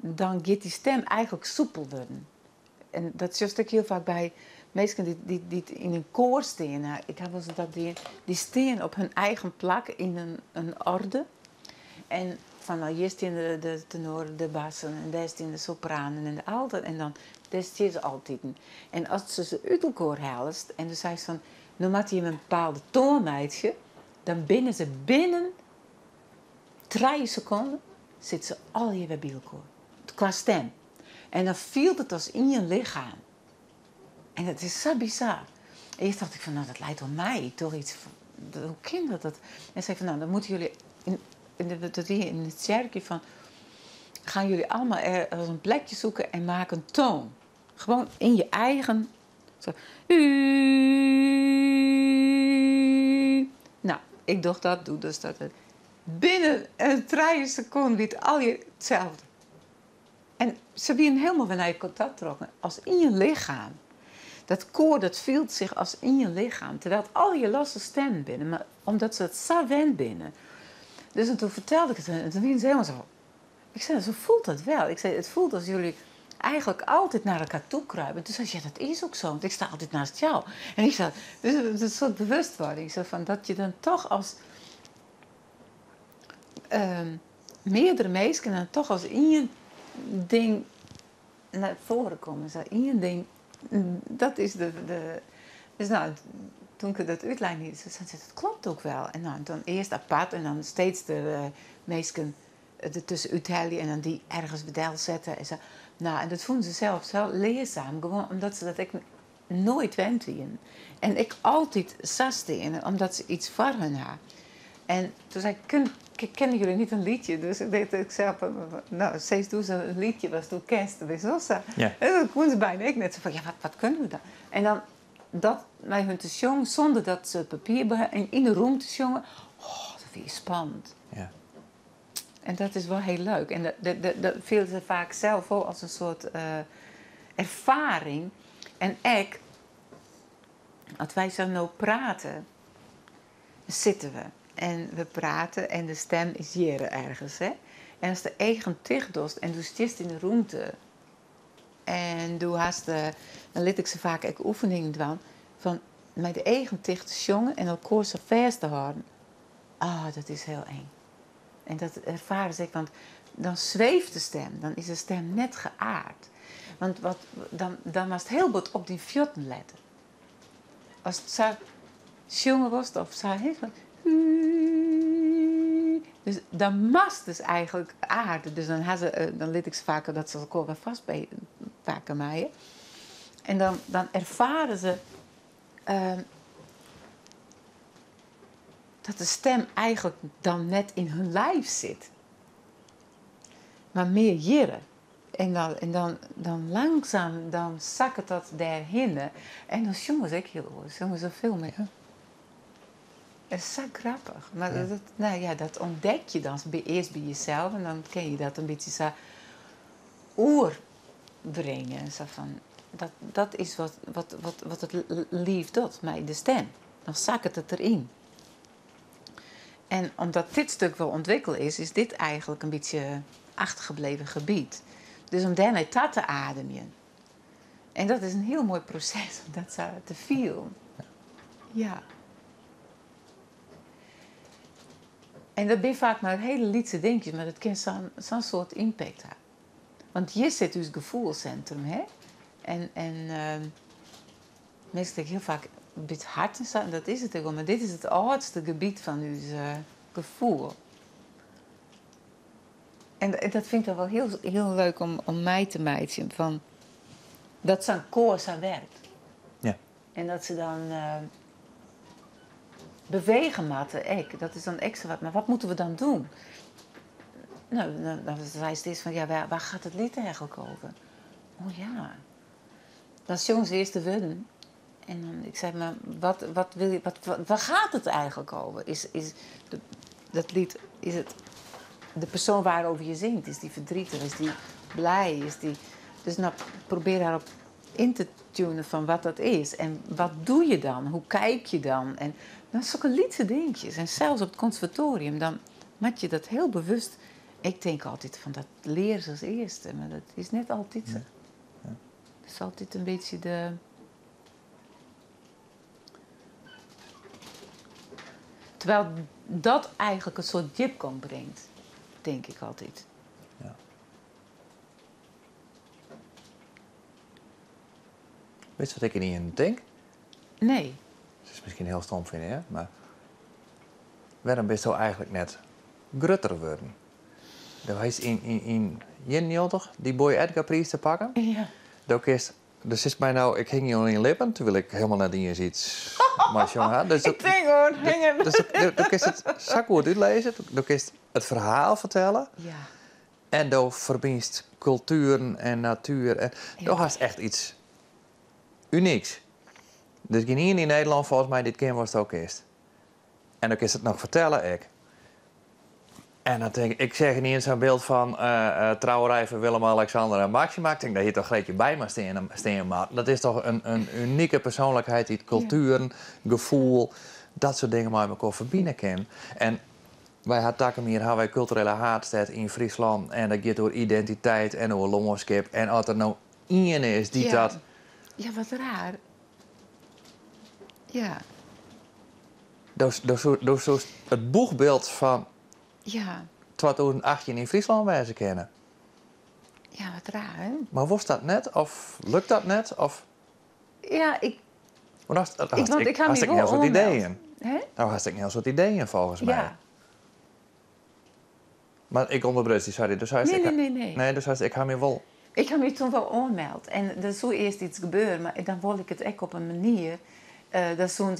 dan gaat die stem eigenlijk soepel worden. En dat is juist ook heel vaak bij mensen die in een koor staan. Nou, ik heb wel eens dat die staan op hun eigen plek in een orde. En van nou, hier staan de tenoren, de bassen, en daar staan de sopranen en de alten. En dan daar staan ze altijd. En als ze uit elkaar halen, en dan zei ze van, nou maakt je een bepaalde toonmeidje, dan binnen 3 seconden zitten ze al hier bij elkaar. Qua stem. En dan viel het als in je lichaam. En dat is zo bizar. En eerst dacht ik van, nou, dat lijkt wel mij. Toch iets van, hoe kan dat? En zei van, nou, dan moeten jullie in het cirkeltje van, gaan jullie allemaal een plekje zoeken en maken een toon. Gewoon in je eigen. Zo. Nou, ik dacht dat, doe dus dat. Binnen 3 seconden weet al je hetzelfde. En ze werden helemaal naar je contact trokken, als in je lichaam. Dat koor, dat voelt zich als in je lichaam. Terwijl het al je losse stemmen binnen. Maar omdat ze het zo wend binnen. Dus en toen vertelde ik het en toen waren ze helemaal zo... Ik zei, zo voelt het wel. Ik zei, het voelt als jullie eigenlijk altijd naar elkaar toe kruipen. Toen zei ze, ja, dat is ook zo. Want ik sta altijd naast jou. En ik zei, dus het is een soort bewustwording. Zo van, dat je dan toch als... meerdere mensen dan toch als één ding naar voren komen. Zo, één ding... Dat is dus nou, toen ik dat uitleidde, zei ze, dat klopt ook wel. En nou, dan eerst apart en dan steeds de meesten ertussen uithalen en dan die ergens bedel zetten. En, zo. Nou, en dat vonden ze zelf zo leerzaam, gewoon omdat ze dat ik nooit wend wien. En ik altijd sasteen, omdat ze iets voor hun had. En toen zei ik, kennen jullie niet een liedje? Dus ik deed ik zelf, nou, steeds toen ze een liedje was, toen kerst, weet je wel zo. Ja. En dan kon ze bijna ik net zo van, ja, wat kunnen we dan? En dan dat bij hun te zongen, zonder dat ze het papier in de room te zongen. Oh, dat vind je spannend. Ja. En dat is wel heel leuk. En dat vielen ze vaak zelf ook als een soort ervaring. En ik, als wij zo nou praten, zitten we. En we praten en de stem is hier ergens. Hè? En als de eigen dichtdost en du stist in de ruimte. En du hast, dan liet ik ze vaak ook oefeningen doen. Van met de eigen dicht te zongen en elkaar zo vast te houden. Ah, dat is heel eng. En dat ervaren ze, want dan zweeft de stem. Dan is de stem net geaard. Want dan was het heel goed op die fjotten letten. Als het zo zongen was, of zo heel van... Dus dan mast dus eigenlijk aarde. Dus dan liet ik ze vaker dat ze elkaar wel vastpakken mij. En dan ervaren ze dat de stem eigenlijk dan net in hun lijf zit. Maar meer jaren. En dan langzaam dan zakken dat daarheen. En dan zongen ze ook heel goed. Zongen ze veel meer. Dat is zo grappig. Maar dat ontdek je dan eerst bij jezelf. En dan kun je dat een beetje zo oerbrengen. Zo van, dat is wat het lief doet, met de stem. Dan zakt het erin. En omdat dit stuk wel ontwikkeld is dit eigenlijk een beetje achtergebleven gebied. Dus om daarmee dat te ademen. En dat is een heel mooi proces om dat zo te voelen. Ja. En dat ben vaak maar hele lietse dingetjes, maar dat kan zo'n soort impact hebben. Want hier zit dus het gevoelscentrum, hè? En mensen denken heel vaak een beetje hard en zo, en dat is het ook wel. Maar dit is het oudste gebied van uw gevoel. En dat vind ik dan wel heel, heel leuk om mij te meiden. Van dat zo'n koor zo werkt. Ja. En dat ze dan bewegen matten. Dat is dan extra wat. Maar wat moeten we dan doen? Nou, dan zei ze steeds van, ja, waar gaat het lied eigenlijk over? Oh ja. Dan zongen ze eerst de woorden. En dan, ik zei, maar wat wil je, waar gaat het eigenlijk over? Dat lied, is het de persoon waarover je zingt? Is die verdrietig? Is die blij? Dus nou, probeer daarop in te tunen van wat dat is. En wat doe je dan? Hoe kijk je dan? En dan zulke lietse dingetjes. En zelfs op het conservatorium, dan maak je dat heel bewust. Ik denk altijd van, dat leren ze als eerste. Maar dat is net altijd zo. Ja. Het is altijd een beetje de... Terwijl dat eigenlijk een soort diepgang brengt. Denk ik altijd. Ja. Weet je wat ik er niet in denk? Nee. Het is misschien heel stom vinden, hè? Maar waarom ben je zo eigenlijk net grutter worden? Dat is in 91 die Boy Edgar prijs te pakken. Ja. Dus is mij nou, ik hing hier in lippen, terwijl ik helemaal naar die iets maar jongen had. Dus Ik denk hoor, hingen. Dus dan kun je het zakwoord uitlezen, dan kun je het verhaal vertellen. Ja. En dan verbindt cultuur en natuur. En dan had echt iets unieks. Dus hier in Nederland volgens mij dit keer was het ook eerst. En dan kun je het nog vertellen, ik. En dan denk ik zeg niet eens zo'n beeld van trouwerij van Willem-Alexander en Maxima. Ik denk dat je toch Greetje Bijma steen maakt. Dat is toch een unieke persoonlijkheid die het cultuur, gevoel, dat soort dingen met elkaar verbinden kan. En wij hadden hier hebben wij culturele haardstad in Friesland. En dat gaat door identiteit en door longenskip. En als er nou één is die dat... Ja, wat raar. Ja. door het boegbeeld van Ja. 2018 in Friesland wijzen kennen. Ja, wat raar, hè? Maar was dat net? Of lukt dat net? Of... Ja, ik Maar dat ga had me ik wel een heel soort ommelden. ideeën. Hè? Nou had ik een heel soort ideeën volgens mij. Ja. Maar ik onderbreek die, sorry. Dus hij zei, Nee. Nee, dus hij zei, ik ga me wel... Ik heb me toen wel aangemeld. En er zou eerst iets gebeuren, maar dan wil ik het ook op een manier. Dat zo'n,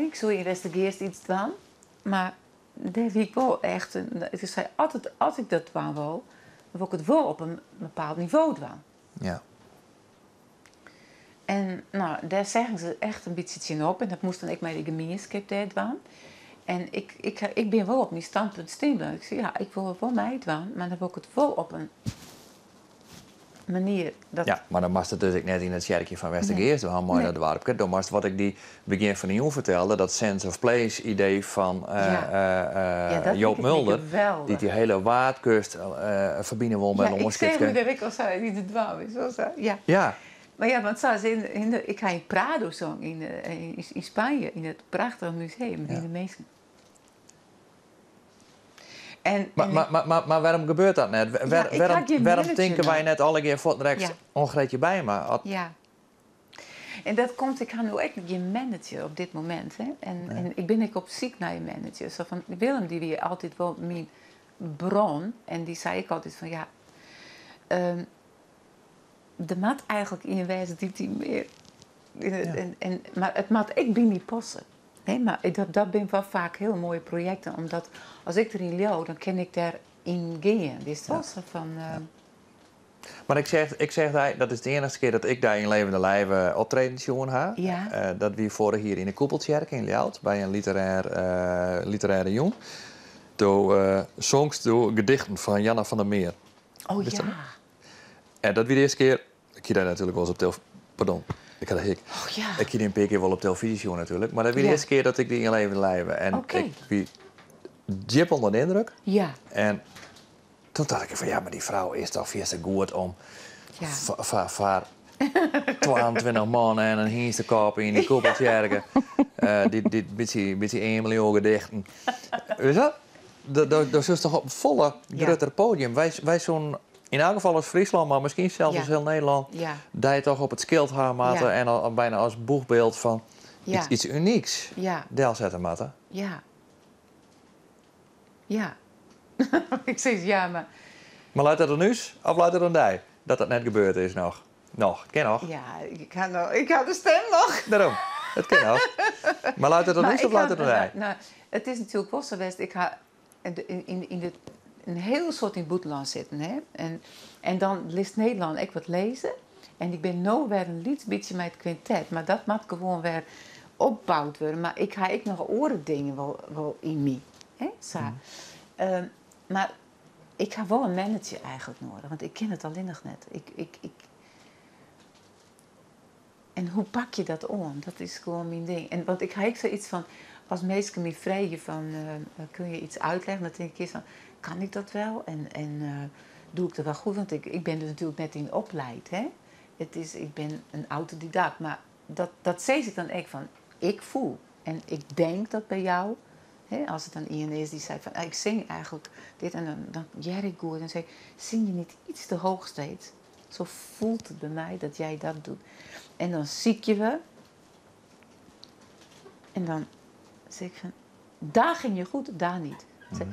ik zou investigeerd iets doen. Maar daar wie ik wel echt... Ik zei altijd, als ik dat doen wil, dan wil ik het wel op een bepaald niveau doen. Ja. En nou, daar zeggen ze echt een beetje op. En dat moest dan ik met de gemeenschap daar doen. En ik ben wel op mijn standpunt staan. Ik zei, ja, ik wil het wel mij doen, maar dan wil ik het wel op een manier dat... Ja, maar dan was het dus ik net in het kerkje van Westergeest. We hadden mooi naar de dorp. Dan was het wat ik die begin van de jong vertelde, dat sense of place idee van dat Joop vind ik Mulder, geweldig. die hele waardkust verbinden wil met Ja, ik longenskip. zeg me dat ik al zei, niet het wou is. Zo, ja. Ja. Maar ja, want zoals ik ga in Prado zong in Spanje, in het prachtige museum, in de meesten. Maar waarom gebeurt dat net? Waarom denken wij net alle keer voor direct ongreetje bij me? Ja. En dat komt, ik ga nu echt je manager op dit moment. Hè? En ik ben op zoek naar je manager. Zo van, Willem, die weer altijd wel mijn bron. En die zei ik altijd van, ja... de mat eigenlijk in wijze die meer... maar het mat, ik ben niet passen. Nee, maar dat ben wel vaak heel mooie projecten. Omdat als ik erin leeuw, dan kan ik daarin gaan. Dus dat is van... Maar ik zeg dat is de enige keer dat ik daar in levende lijven optredens jongen ha. Ja. Dat we vorig hier in de Koepeltjerk in Ljouwt bij een literaire jong. Door songs, door gedichten van Janna van der Meer. Oh Wist ja. dat? En dat wie de eerste keer... Ik hier daar natuurlijk wel eens op televisie... Pardon, ik had een hik. Oh ja. Ik hier een paar keer wel op televisie jongen natuurlijk. Maar dat wie de Ja. eerste keer dat ik die in levende lijven. En ik wie jip onder de indruk. Ja. En toen dacht ik van ja, maar die vrouw is toch veel te goed om voor 22 mannen en een hins te kopen in die koepeltjerken. Die beetje 1 miljoen gedichten. Weet je dat? Dat is toch op een volle, groter podium. Wij zo'n, in elk geval als Friesland, maar misschien zelfs als heel Nederland, dat je toch op het schild gaan matten en al bijna als boegbeeld van iets unieks. Ja. Del zetten matten. Ja. Ja. Ik zeg ja, maar... Maar luidt dat er nu of luidt dat dan die? Dat dat net gebeurd is nog? Nog, ken nog? Ja, ik had de stem nog. Daarom, het ken nog. Maar luidt dat er nu of luidt dat dan die? Nou, het is natuurlijk wel zo geweest. Ik ga een heel soort in Boeteland zitten. Hè? En dan leest Nederland ik wat lezen. En ik ben nou weer een beetje met het quintet. Maar dat moet gewoon weer opgebouwd worden. Maar ik ga nog oren dingen wel in me. Hè? Zo. Maar ik ga wel een manager eigenlijk nodig. Want ik ken het alleen nog net. En hoe pak je dat om? Dat is gewoon mijn ding. En want ik ga zoiets van... Als mensen me vragen van... kun je iets uitleggen? Dan denk ik eerst van... Kan ik dat wel? En doe ik dat wel goed? Want ik ben dus natuurlijk net in opleid. Hè? Ik ben een autodidact. Maar dat zeg ik dan echt van... Ik voel. En ik denk dat bij jou... Hè, als het dan iemand is die zei van... ik zing eigenlijk dit en dan jij goed. Dan zeg ik... Zing je niet iets te hoog steeds? Zo voelt het bij mij dat jij dat doet. En dan zie je we. En dan zeg ik van... Daar ging je goed, daar niet. Dan zeg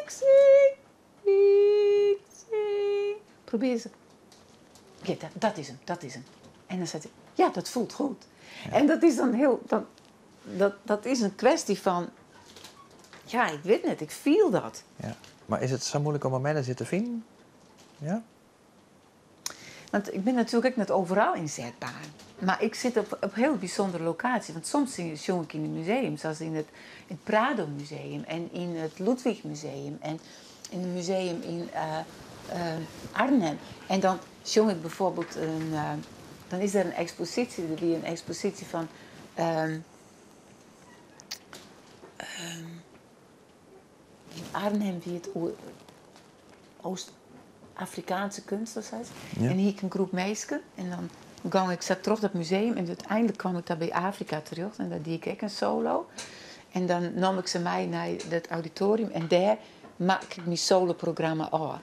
ik zing, ik zing. Probeer ze. Ja, dat is hem. En dan zegt hij... Ja, dat voelt goed. Ja. En dat is dan heel... Dat is een kwestie van... Ja, ik weet net, ik voel dat. Ja. Maar is het zo moeilijk om een manager te vinden? Ja? Want ik ben natuurlijk ook net overal inzetbaar. Maar ik zit op heel bijzondere locaties. Want soms zong ik in een museum, zoals in het Prado Museum en in het Ludwig Museum en in een museum in Arnhem. En dan zong ik bijvoorbeeld dan is er een expositie van in Arnhem wie het Oost-Afrikaanse kunstenaars. Ja. En hier een groep meisjes. En dan ging ik terug naar het museum. En uiteindelijk kwam ik daar bij Afrika terug. En daar deed ik ook een solo. En dan nam ik ze mee naar het auditorium. En daar maak ik mijn solo-programma af.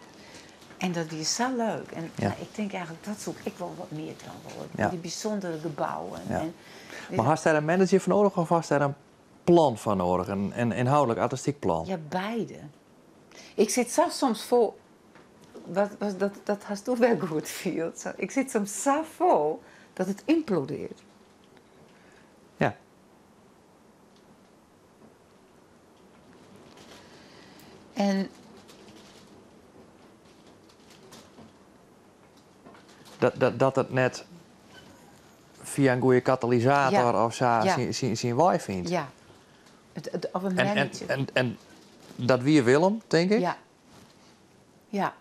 En dat is zo leuk. En nou, ik denk eigenlijk, dat zoek ik wel wat meer van worden. Ja. Die bijzondere gebouwen. Ja. En, Maar had daar een manager voor nodig of was daar een plan van nodig? Een inhoudelijk artistiek plan? ja, beide. Ik zit zelfs soms vol... Dat hast du wel goed viel. Ik zit soms zo vol dat het implodeert. Ja. En Dat het net via een goede katalysator of zo zijn waai vindt. ja, of een manager. En dat wie Willem, denk ik. Ja. Ja.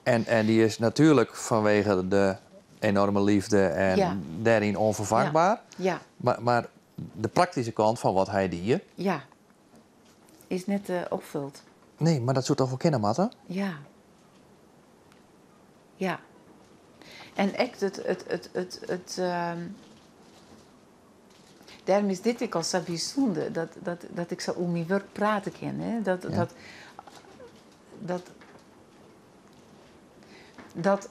En die is natuurlijk vanwege de enorme liefde en daarin onvervangbaar. Ja. Maar de praktische kant van wat hij die Ja. Is net opvult. nee, maar dat soort toch wel kennen, Matten? Ja. Ja. En echt daarom is dit ik al zo bijzonder, dat ik zo om mijn werk praten kan. Hè? Dat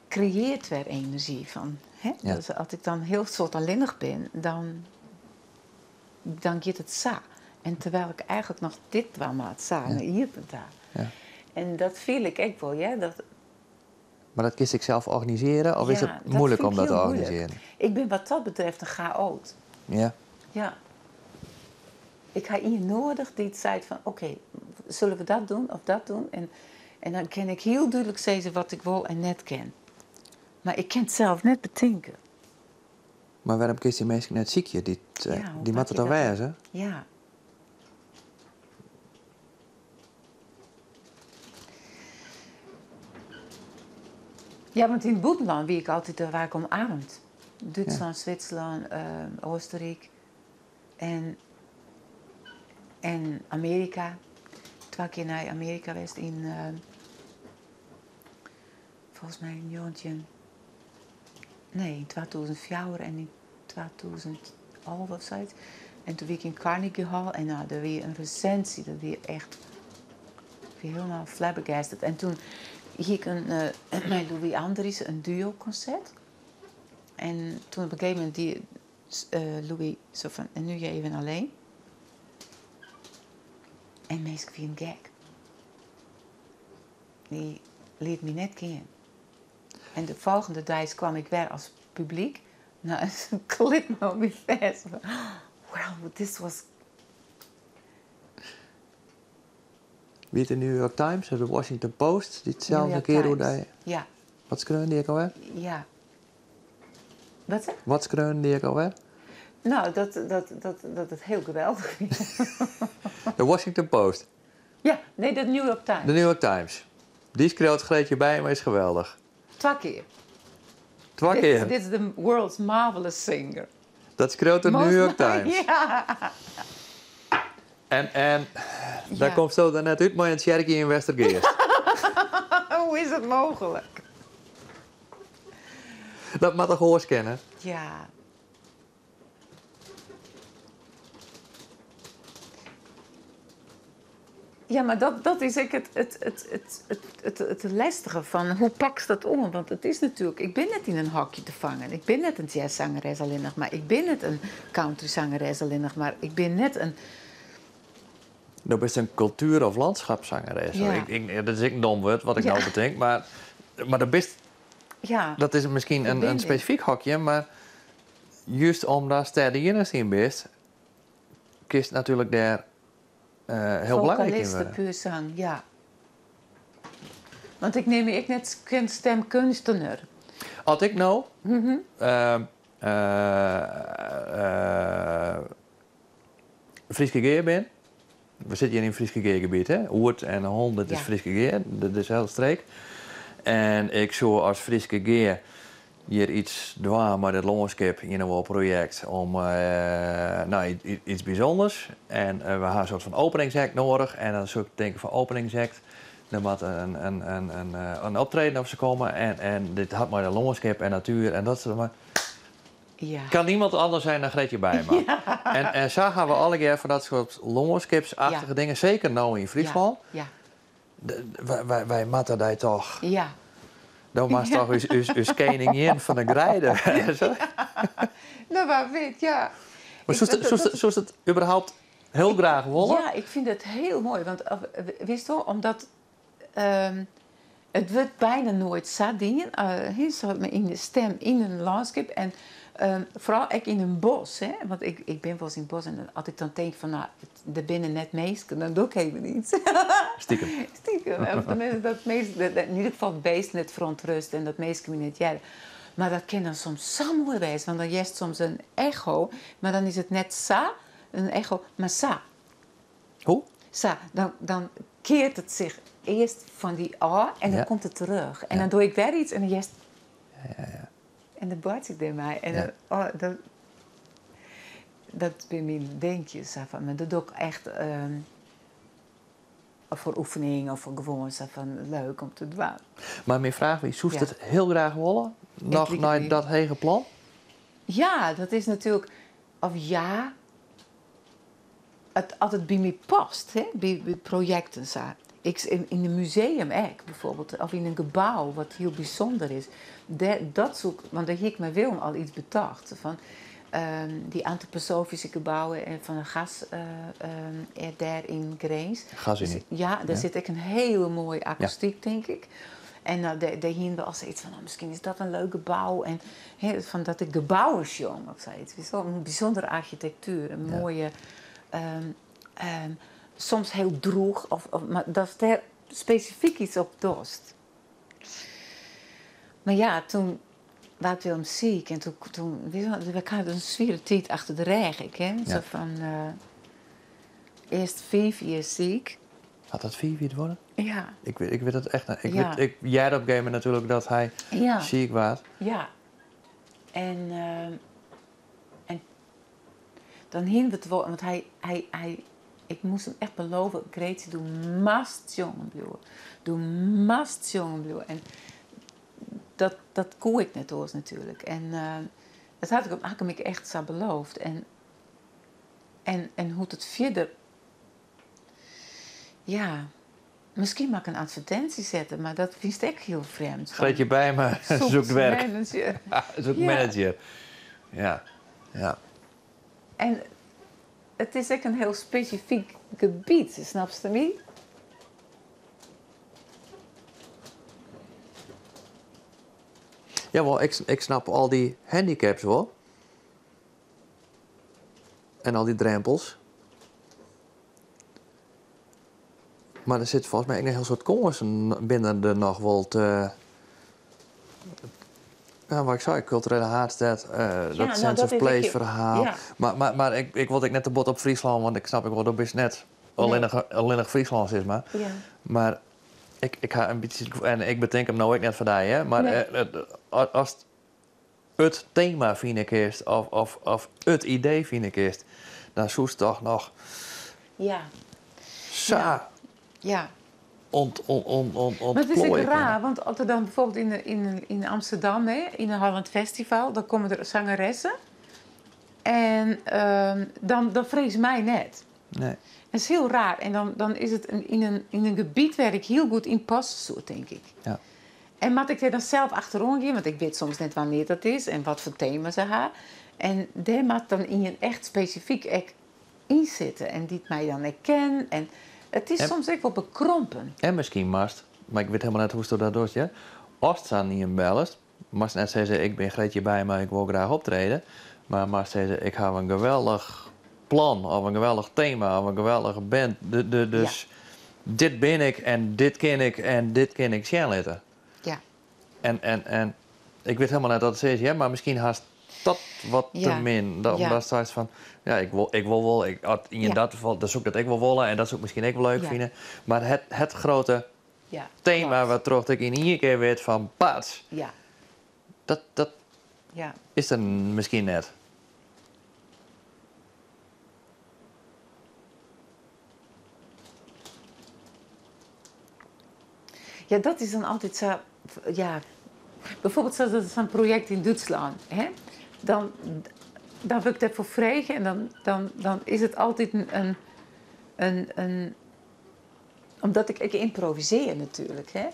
creëert weer energie van. Hè? Ja. Dus als ik dan heel soort alleenig ben, dan gaat het zo. En terwijl ik eigenlijk nog dit wel maat samen hier en daar. Ja. En dat viel ik echt wel, ja. Maar dat kies ik zelf organiseren of is Ja, het dat moeilijk vind om ik dat te heel organiseren? moeilijk. Ik ben wat dat betreft een chaot. Ja. Ja. Ik ga iemand nodig die het zei van... Oké, zullen we dat doen of dat doen? En dan kan ik heel duidelijk zeggen wat ik wil en net ken. Maar ik kan het zelf net bedenken. Maar waarom kies die mensen net ziekje? Die hoe moeten pak dan je dat wijzen? Ja. Ja, want in het buitenland wie ik altijd waar ik omarmd. Duitsland, Zwitserland, Oostenrijk en Amerika. 2 keer naar Amerika geweest in volgens mij een jongetje. Nee, in 2004 en in 2011 of zoiets. En toen was ik in Carnegie Hall en nou, er weer een recensie, dat weer echt weer helemaal flabbergasted. En toen ging ik met Louis Andries een duo-concert. En toen op een gegeven moment die Louis zo van, en nu ga je even alleen. En meestal wie een gek. Die liet me net kennen. En de volgende dag kwam ik weer als publiek. Nou, een klip op mijn vest. Wow, this was... Wie het de New York Times of de Washington Post? Die hetzelfde New York keer hoe Times. die... Ja, Wat schreeuwen die ik alweer? ja. Wat zeg? Wat schreeuwen die ik alweer? Nou, dat het heel geweldig is. De Washington Post. Ja, nee, de New York Times. De New York Times. Die schreeuwt Greetje bij, maar is geweldig. 2 keer. 2 keer. Dit is de world's marvelous singer. Dat schreeuwt de New York Times. Ja. En daar komt zo dan net uit, maar een Cherokee in Westergeest. Hoe is het mogelijk? Dat moet toch hoors kennen? Ja. Ja, maar dat is ook het lastige van hoe pak je dat om? Want het is natuurlijk, ik ben net in een hokje te vangen. Ik ben net een jazzzangeres alleen nog maar. Ik ben net een countryzangeres alleen nog maar. Ik ben net een... Dat is een cultuur- of landschapszangeres. Ja. Dat is een dom woord wat ik nou bedenk, maar dat is misschien een specifiek hokje, maar juist omdat je de enige in bent, kiest natuurlijk daar heel belangrijk in vocaliste, puur zang, ja. Want ik neem ik net stemkunstenaar. Als ik nou Frieske Geer ben, we zitten hier in het Frieske Geergebied, hè? Oert en Hond, dat is Ja. Frieske Geer, dat is heel streek. En ik zou als Frieske Geer hier iets doen met het Longenskip in een project om iets bijzonders. En we hebben een soort van openingsact nodig. En dan zou ik denken van openingsact. Er moet een optreden op ze komen. En dit had maar de Longenskip en natuur en dat soort. Maar Ja. kan niemand anders zijn dan Gretje Bijma. En zo gaan we alle keer van dat soort Longenskipsachtige dingen. Zeker nou in Friesland. Ja. Wij moeten daar toch. Ja. Dan was toch uw koningin van de grijden. Nou, maar weet, ja. Maar zoals het überhaupt heel graag willen? Ja, ik vind het heel mooi. Want, wist je wel, omdat het wordt bijna nooit zo dingen. Zo in de stem, in een landschap. En vooral ook in een bos. Hè? Want ik ben wel eens in het bos. En als ik dan denk van, nou, er binnen net meesten, dan doe ik helemaal niets. Stiekem. Dan is dat in ieder geval het beest net verontrust. En dat meesten me net jij. Maar dat kan dan soms zo mooi wezen. Want dan is soms een echo. Maar dan is het net sa, een echo, maar sa. Hoe? Sa. Dan keert het zich eerst van die A en dan komt het terug. En dan doe ik weer iets en dan jest. Ja. En dan baart ik bij mij. En dat bij mijn denkjes. Maar dat doe ik echt voor oefening of voor gewoon zo van leuk om te doen. Maar mijn vraag is, zoest het heel graag willen? Nog naar dat hege plan? Ja, dat is natuurlijk... Of ja... Als het bij mij past, hè, bij projecten. Zo. In een museum ook, bijvoorbeeld. Of in een gebouw, wat heel bijzonder is. Dat zoek, want daar heb ik me wel al iets bedacht. Van die antroposofische gebouwen en van een gas daar in Greens. Gasunie. Ja, daar zit ook een hele mooie akoestiek, denk ik. En daar hingen we als iets van, misschien is dat een leuk gebouw. En van dat ik gebouwen jong of zoiets. Een bijzondere architectuur, een mooie... soms heel droeg, maar dat is daar specifiek iets op dorst. Maar ja, toen werd Willem ziek en toen we hadden een zware tijd achter de regen. Zo van, eerst 5 jaar ziek. Had dat 4 jaar worden? Ja. Ik weet het echt niet. Jij op een gegeven moment natuurlijk dat hij ziek was. Ja. En dan hing het wel, want ik moest hem echt beloven, Gretje, doe mast jongen blijven. Doe mast jongen blijven. En dat kon ik net oors natuurlijk. En dat had ik hem echt zo beloofd. En hoe het verder... Ja, misschien mag ik een advertentie zetten, maar dat vind ik heel vreemd. Gretje bij me, zoekt werk. Manager. Zoekt manager. Ja. En het is echt een heel specifiek gebied, snap je niet? Jawel, ik snap al die handicaps wel. En al die drempels. Maar er zit volgens mij ook een heel soort kansen binnen de nog wel te... Ja, wat ik zei, culturele haardstad, dat sense of place verhaal. Ja. Maar ik wilde net te bot op Friesland, want ik snap wel dat is net alleenig Friesland is maar. Ja. Maar ik ga een beetje, en ik bedenk hem nou ook net van die, hè. Maar als het thema vind ik eerst, of het idee vind ik eerst, dan zoest toch nog... Ja. Ja. Maar het is ook raar, want als er dan bijvoorbeeld in Amsterdam, hè, in een Holland Festival, dan komen er zangeressen. En dan vrees mij net. Nee. Dat is heel raar. En dan is het in een gebied waar ik heel goed in pas, zo denk ik. Ja. En moet ik er dan zelf achterom gaan, want ik weet soms net wanneer dat is en wat voor thema ze hebben. En daar moet dan in een echt specifiek echt in zitten. En die mij dan herkennen. En het is soms ook wel bekrompen. En misschien mast, maar ik weet helemaal net hoe ze dat doet, ja. Als het aan niet een bellest, mast net zeggen, ik ben Gretje bij, maar ik wil graag optreden. Maar mast zeggen, ik heb een geweldig plan, of een geweldig thema, of een geweldige band. Dus dit ben ik en dit ken ik en dit ken ik zien laten. Ja. En ik weet helemaal net dat het is, ja, maar misschien haast dat wat te min. Omdat straks van, ja, ik wil wel, in dat geval, dat is ook dat ik wil willen en dat is ook misschien ik wel leuk vinden. Maar het grote thema wat terug ik in hier keer weet van paats. Ja. Dat is er misschien net. Ja, dat is dan altijd zo. Ja, bijvoorbeeld zo'n project in Duitsland. Hè? Dan wil ik daarvoor vragen en dan is het altijd een omdat ik improviseer natuurlijk. Hè?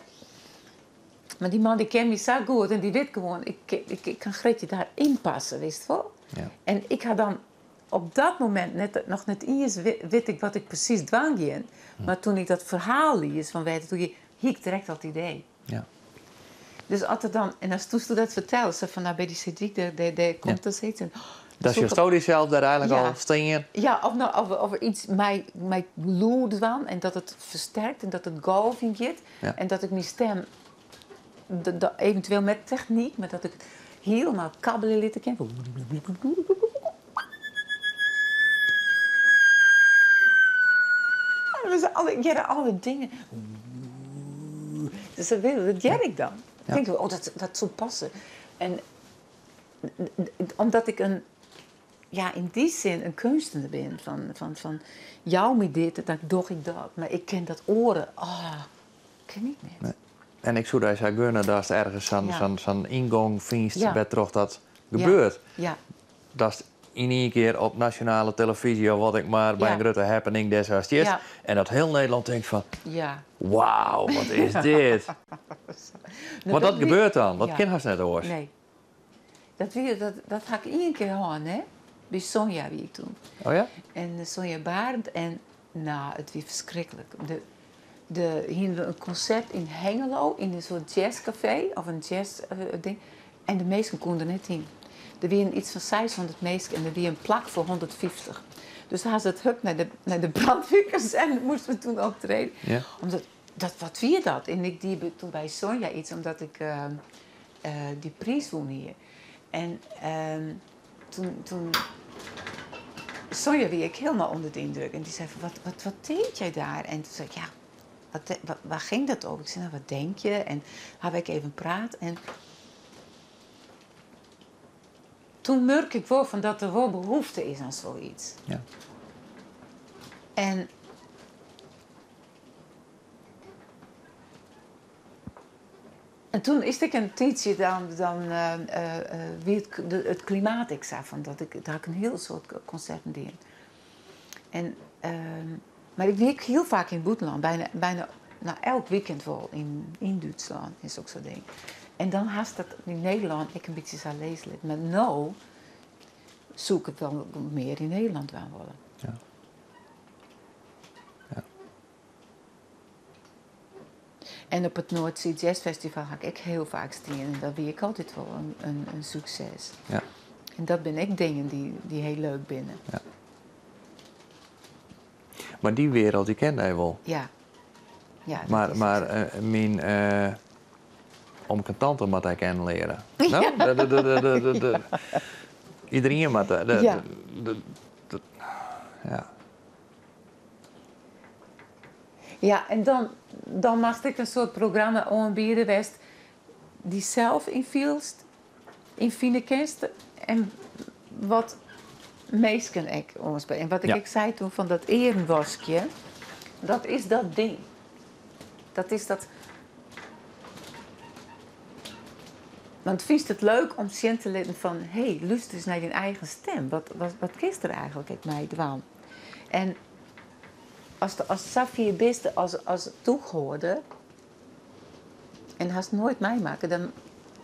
Maar die man die kent me zo goed en die weet gewoon, ik kan Gretje daarin passen, weet je wel? Ja. En ik had dan op dat moment nog net eens weet ik wat ik precies dwang in. Maar toen ik dat verhaal lees van wij, toen hier ik direct dat idee. Ja. Dus altijd dan, en als toen ze dat vertelde, ze van nou bij die Cedric, daar komt er steeds in. Dat je story zelf daar eigenlijk al steen. Ja, of er iets mij loert van en dat het versterkt en dat het golving gaat. Ja. En dat ik mijn stem, eventueel met techniek, maar dat ik helemaal kabbelen liet ken. Dus alle dingen. Dus dat deed ik dan. Ja. Ik denk, dat zou passen. En omdat ik in die zin een kunstenaar ben. Van jou met dit, dan doe ik dat. Maar ik ken dat oren. Ken ik niet. Nee. En ik zou daar zeggen, kunnen dat er ergens zo'n ingang vindt bij toch dat gebeurt. Ja. Dat is in één keer op nationale televisie of wat ik maar bij een grote happening deshuis is. Ja. En dat heel Nederland denkt van, wauw, wat is dit? Maar dat gebeurt dan, dat ken haast net hoor. Nee. Dat had ik één keer gehad, hè? Bij Sonja wie ik toen. Oh ja? En Sonja Barend en nou, het was verschrikkelijk. Hier een concert in Hengelo, in een soort jazzcafé of een jazz-ding. En de meesten konden er net in. Er waren iets van 600 meesten en er was een plak voor 150. Dus daar ze het huk naar de brandweers en moesten we toen optreden. Ja. Omdat, wat wie dat? En ik die toen bij Sonja iets, omdat ik die prijs won hier. En toen Sonja wie ik helemaal onder de indruk. En die zei van, wat deed jij daar? En toen zei ik, waar ging dat over? Ik zei, nou, wat denk je? En heb ik even praat. En toen merk ik wel van dat er wel behoefte is aan zoiets. Ja. En toen is ik een tijdje dan wie het klimaat ik zei van dat ik daar een heel soort concerten deed. En maar ik werk heel vaak in het buitenland, bijna elk weekend wel in Duitsland is ook zo'n ding. En dan haast dat in Nederland ik een beetje zou lezen. Maar nu zoek ik wel meer in Nederland wel willen. Ja. Ja. En op het Noordzee Jazz Festival ga ik heel vaak staan. En dat vind ik altijd wel een succes. Ja. En dat ben ik dingen die heel leuk binnen. Ja. Maar die wereld, die kende hij wel. Ja. Ja, maar om kantanten moet hij kennen leren. Nou? Iedereen moet ja. Ja, en dan mag ik een soort programma aanbieden west die zelf in fine kerst en wat meesken ik ons bij. En wat ik zei toen van dat erenwaskje, dat is dat ding. Dat is dat. Want vind je het leuk om zien te leren van, hé, luister eens naar je eigen stem. Wat kiest er eigenlijk uit mij dwaan? En als Safie beste als toehoorde en als het nooit meemaken, dan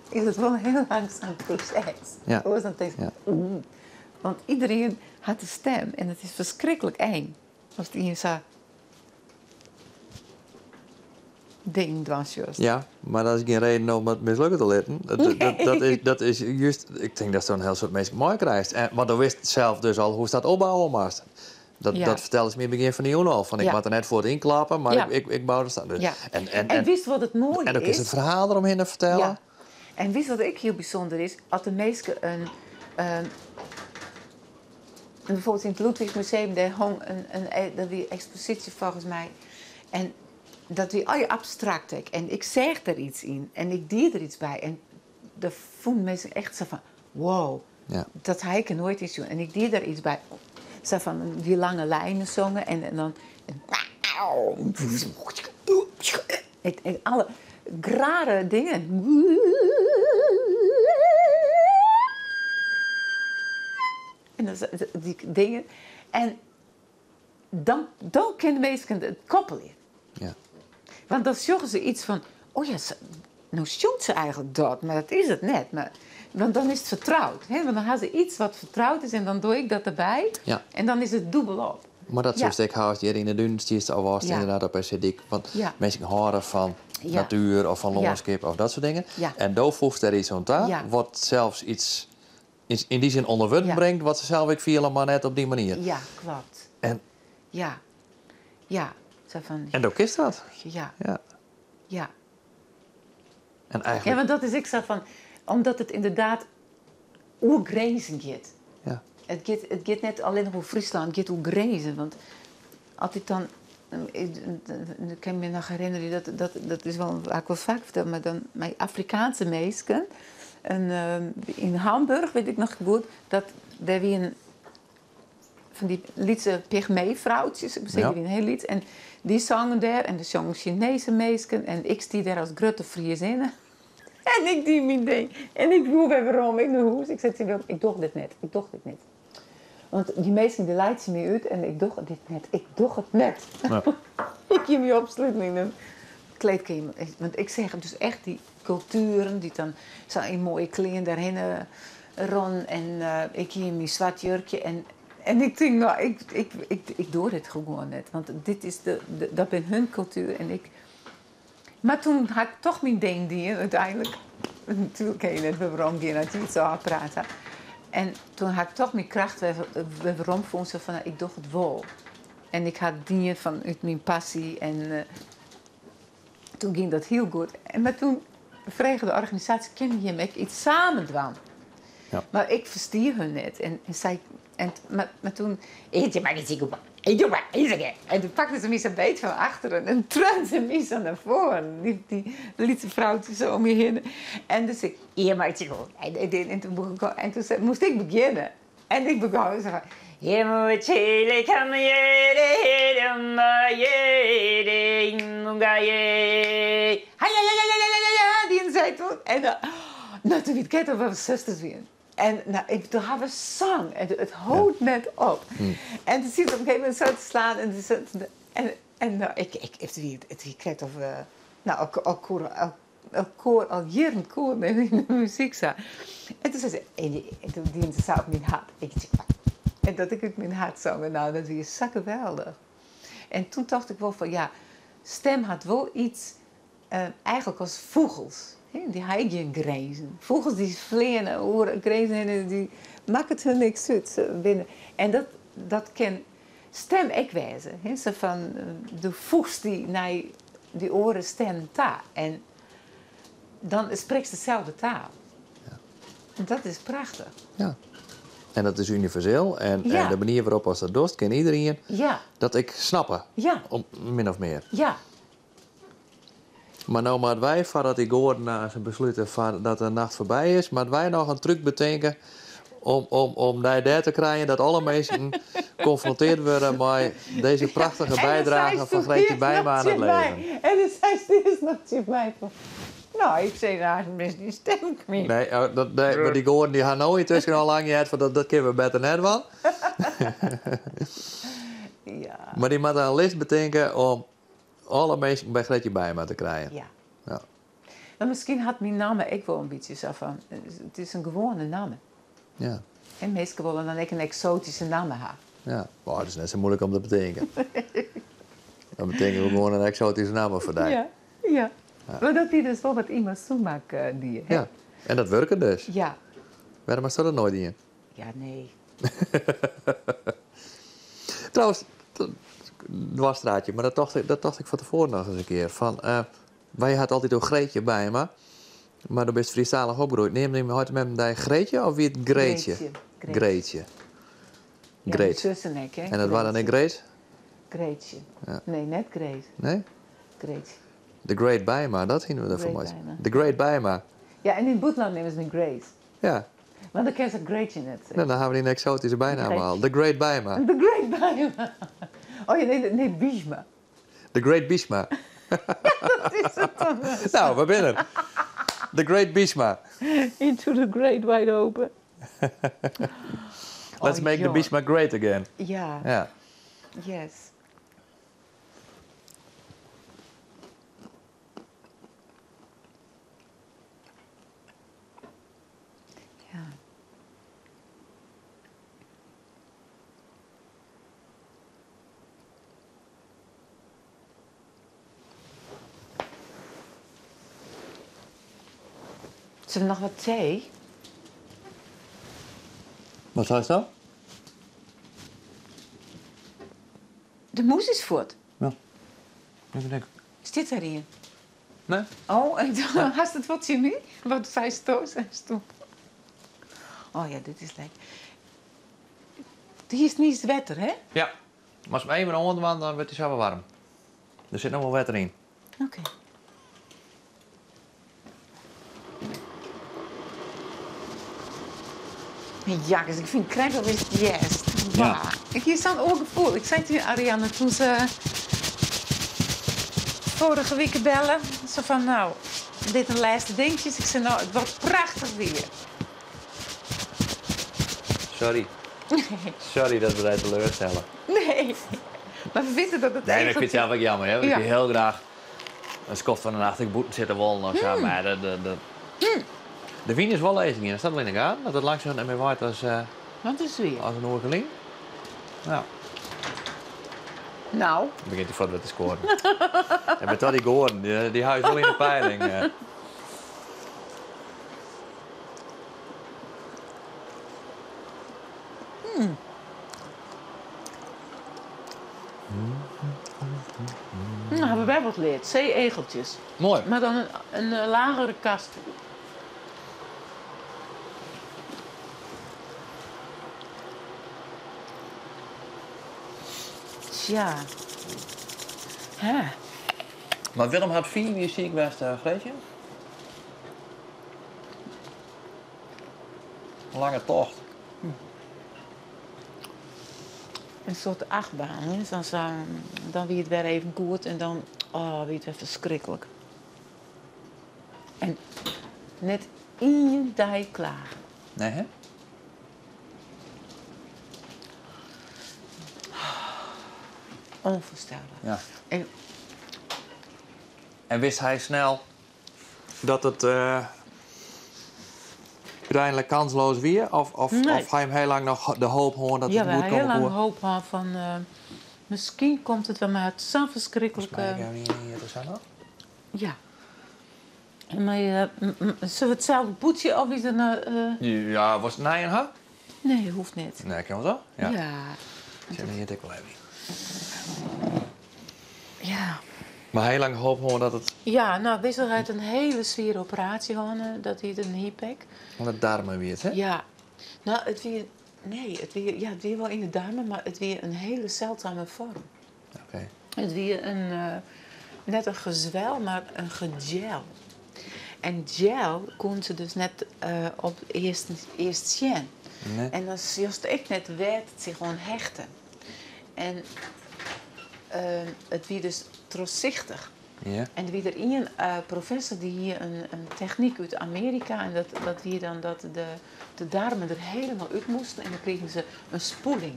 is het wel een heel langzaam proces. Ja. Dan denk ik, want iedereen had een stem en het is verschrikkelijk eng. Als die zo ding dwars. Ja, maar dat is geen reden om het mislukken te laten. Dat is juist, ik denk dat zo'n heel soort mensen mooi krijgt. Maar dan wist zelf dus al hoe dat opbouwen moest. Dat vertelde ze me in het begin van de jongen al. Van, ik moet er net voor het inklappen, maar ik bouw er staan. Dus. Ja. En wist wat het mooie is? En ook is het verhaal eromheen te vertellen. Ja. En wist wat ik heel bijzonder is? Als de meesten bijvoorbeeld in het Ludwigsmuseum, daar hong een expositie volgens mij. En dat wie al je abstract is. En ik zeg er iets in. En ik die er iets bij. En daar vonden mensen echt zo van, wow. Ja. Dat had ik er nooit iets doen. En ik die er iets bij. Zo van die lange lijnen zongen. En dan... En alle rare dingen. En die dingen. En dan kunnen mensen het koppelen. Ja. Want dan zeggen ze iets van... Oh ja, nou zoekt ze eigenlijk dat. Maar dat is het net. Want dan is het vertrouwd. Hè? Want dan gaan ze iets wat vertrouwd is. En dan doe ik dat erbij. Ja. En dan is het dubbel op. Maar dat is ik haast hier in de dunstjes of was het inderdaad op SCD. Want mensen houden van natuur of van landschap of dat soort dingen. Ja. En daar voegt er iets aan toe. Wat zelfs iets in die zin onderwunnen brengt. Wat ze zelf ik vielen, maar net op die manier. Ja, klopt. En ja. Zo van, en ook is dat. Ja. En eigenlijk... Ja, want dat is ik zo van... Omdat het inderdaad oergrenzen gaat. Ja. Het gaat net alleen nog over Friesland, het gaat over grenzen. Want altijd dan... Ik kan me nog herinneren, dat is wel wat ik wel vaak vertel, maar dan mijn Afrikaanse meisken. In Hamburg, weet ik nog goed, dat daar weer een... Van die liedse pygmee-vrouwtjes, ik zeg een heel lied. En die zongen daar, en de zongen Chinese meisken. En ik stie daar als grote Friesinne. En ik die mijn ding. En ik vroeg even waarom ik naar huis. Ik zei, ik doe dit net. Want die meisken die leiden ze me uit en ik doe dit net. Ik doe het net. Ja. Ik ging me opsluiten in een kleedkamer. Want ik zeg dus echt die culturen, die dan zo in mooie kleren daarheen rond. En ik hier in mijn zwart jurkje. En ik denk, nou, ik doe dit gewoon net. Want dit is dat ben hun cultuur en ik... Maar toen had ik toch mijn ding die uiteindelijk... Natuurlijk kan je net waarom gaan als je het zo praten. En toen had ik toch mijn kracht waarom vond ze van, ik doe het wel. En ik had dingen vanuit mijn passie en toen ging dat heel goed. Maar toen vroeg de organisatie, kunnen je met iets samen doen? Ja. Maar ik verstier hun net. En zei, maar toen... En toen pakte ze me zo'n beetje van achteren en trapte ze me zo naar voren. Die liet ze vrouwtje zo om je heen. En dus ik... En toen moest ik beginnen. En ik begon zo van... Die zei toen... En dan toen weet ik of we zusters weer. En toen hadden we zang. En het houdt net op. En toen zie je op een gegeven moment zo te slaan. En ik kreeg of... al jaren koor met de muziek zo. En toen zei ze... En toen diende ze op mijn hart. En dat ik uit mijn hart zong. Nou, dat was zo geweldig. En toen dacht ik wel van... Ja, stem had wel iets... eigenlijk als vogels. Die heigen grenzen. Vogels die vliegen over grenzen die maken het hun niks uit binnen. En dat kan stem ik wijzen. Zo van de voegst die naar die oren stem taal. En dan spreekt ze dezelfde taal. Ja. En dat is prachtig. Ja. En dat is universeel. En de manier waarop als dat doet, kan iedereen dat ik snappen. Ja. Min of meer. Ja. Maar nou maar wij, voordat ik hoorde na zijn besluiten dat de nacht voorbij is, maar wij nog een truc bedenken om daar te krijgen dat alle mensen geconfronteerd worden met deze prachtige bijdrage van Greetje Bijma aan het leven. En dan zei ze eerst nog tegen mij van, nou, ik zei daar mensen die stem ik niet. Nee, maar die goorden die gaan nooit tussen al lang je van dat kunnen we beter net wel. Ja. Maar die moet een list bedenken om alle mensen bij Greetje Bijma te krijgen. Ja. Maar misschien had mijn naam ook wel een beetje zo van... Het is een gewone naam. Ja. En meestal willen dan ook een exotische naam hebben. Ja, maar dat is net zo moeilijk om te bedenken. Dan betekenen we gewoon een exotische naam voor die. Ja. Maar dat die dus wel wat iemand zo maakt die. Hè? Ja, en dat werkt dus. Ja. Waarom is dat nooit in? Ja, nee. Trouwens, dwarsstraatje, maar dat dacht ik van tevoren nog eens een keer. Wij had altijd een Greetje bij me, maar dan best Friestalig opgegroeid. Neem je altijd met mij Greetje of wie het Greetje? Greetje. Ja, Greet. mijn zus en ik, hè. En dat waren dan Greet? Greetje. Ja. Nee, net Greet. Nee? Greetje. The Great Bijma, dat zien we er voor Great mij. Bijma. The Great Bijma. Ja, en in Boetland nemen ze een Great. Ja, Want dan ken ze Greetje net. nou, dan hebben we die een exotische bijnaam Great. al. The Great Bijma. The Great Bijma. Oh ja, nee, Bijma. The Great Bishma. Dat is het dan. Nou, we binnen. The Great Bishma. Into the Great Wide Open. Let's make the joh. Bishma great again. Ja, Ja. yes. Ja. Zullen we nog wat thee? Wat was dat? De moes is voort. Ja. Even denken. Is dit erin? Nee? Oh, ik dacht, hast het wat je nu? Wat zei stoos en stoel. Oh ja, dit is lekker. Hier is het meest wetter, hè? Ja. Maar als we even naar onder wandelen, dan wordt het zo wel warm. Er zit nog wel water in. Oké. Ja, dus ik vind krijgen is het juist. Ja. Ik hier zo'n oorgevoel. Ik zei tegen Ariane toen ze vorige week bellen. Zo van, nou, dit een laatste dingetjes. Ik zei, nou, het wordt prachtig weer. Sorry. Sorry dat we dat teleurstellen. Nee, maar we vinden dat het Nee, maar ik vind het eigenlijk- zelf ook jammer. Hè? Want Ja. ik wil heel graag een skoft van een nacht ik boeten zitten wollen of zo. Maar de wien is wel lezing in. Dat staat wel in de gaten. Dat het langzaam en meer waard Wat is weer? als een oorgeling. Nou, Nou, dan begint hij voor te scoren. En met dat die Gordon, die houdt wel in de peiling. nou hebben wij wat geleerd. Zee-egeltjes. Mooi. Maar dan een lagere kast. Tja. Hè? Maar Willem had 4 uur ziek geweest, Greetje. Een lange tocht. Een soort achtbaan. Hè? Dan wie het weer even goed en dan wie het weer verschrikkelijk. En net één dag klaar. Nee, hè? Onvoorstelbaar. Ja. En En wist hij snel dat het uiteindelijk kansloos weer? Of Nee. hij hem heel lang nog de hoop hoorde dat ja, het we goed hebben komen heel lang voor? hoop gehad van misschien komt het wel, maar het is zo verschrikkelijk. Ja. En maar zullen we hetzelfde poetje of is er nou... Ja, was het nee en ha? Nee, hoeft niet. Nee, kan wel zo? Ja. Ja. Zit hier dik wel even. Ja. Maar heel lang hoop hoorde dat het Ja, nou, Wissel had een hele zware operatie gehad. Dat heet een hipek. van het darmen weer, hè? Ja. Nou, het weer... Nee, het weer wel in de darmen, maar het weer een hele zeldzame vorm. Oké. Het weer net een gezwel, maar een gegel. En gel kon ze dus net op eerst zien. Nee. En als juist echt net werd het zich gewoon hechten. En het weer dus doorzichtig. Ja. En er weer een professor die hier een techniek uit Amerika. En dat weer dan dat de darmen er helemaal uit moesten. En dan kregen ze een spoeling.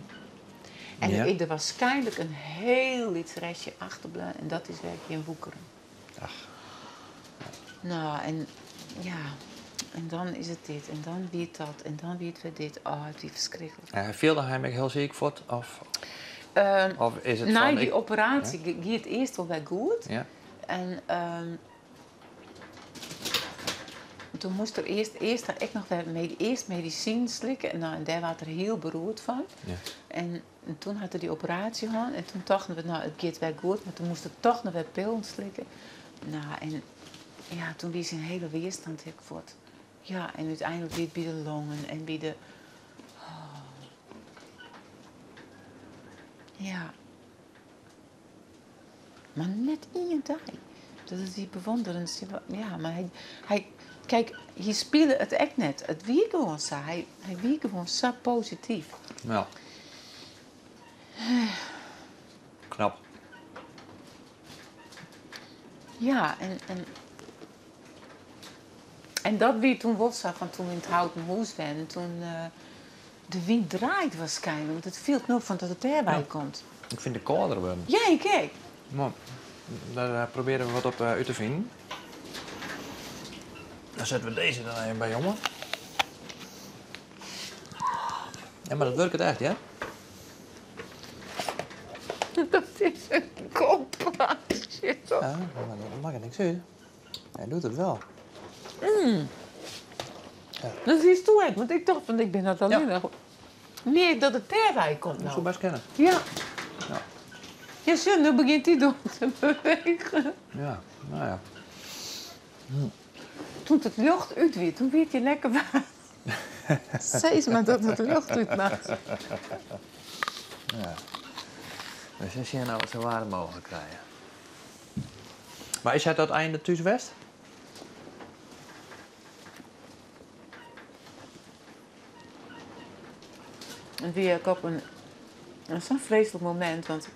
En Ja. er waarschijnlijk een heel iets restje achterblijven. En dat is werkelijk in woekeren. Ach. Nou, en ja. En dan is het dit. En dan weer dat. En dan weer het dit. Oh, het is verschrikkelijk. En viel hij me heel ziek voor? Of is het Na van... die operatie ging het eerst wel weer goed. Ja. En toen moest er eerst had ik nog eerst medicijn slikken. En daar was er heel beroerd van. Ja. En toen had hij die operatie gehad. En toen dachten we, nou, het gaat wel goed. Maar toen moest ik toch nog weer pillen slikken. Nou, en ja, toen was hij een hele weerstand ik voort. Ja, en uiteindelijk weer bij de longen en bij de... Oh. Ja. Maar net één dag. Dat is die bewonderend. Ja, maar hij kijk, je speelde het echt net. Het wie gewoon zo. Hij wie gewoon zo positief. Ja. Knap. Ja, en dat wie toen was van toen we in het houten huis waren. En toen de wind draait waarschijnlijk. Want het viel nog van dat het erbij komt. Ik vind de kouder worden. Ja, kijk. Maar daar proberen we wat op uit te vinden. Dan zetten we deze dan even bij, jongen. Ja, maar dat werkt het echt, ja? Dat is een koolpraatje. Ja, maar dat mag er niks uit. Hij doet het wel. Ja. Dat is toe uit, want ik dacht van ik ben dat alleen Ja. nog. Nee, dat het erbij komt Dat moet je nou. best kennen. Ja. Ja. Ja, zo, nu begint hij door te bewegen. Ja, nou ja. Toen het lucht uit weer, toen werd je lekker warm. Zeg maar dat het lucht uitmaakt. Ja. Dus als je nou wat zo warm mogelijk krijgen. Maar is het dat einde thuis West? En wie ik op zo'n vreselijk moment, want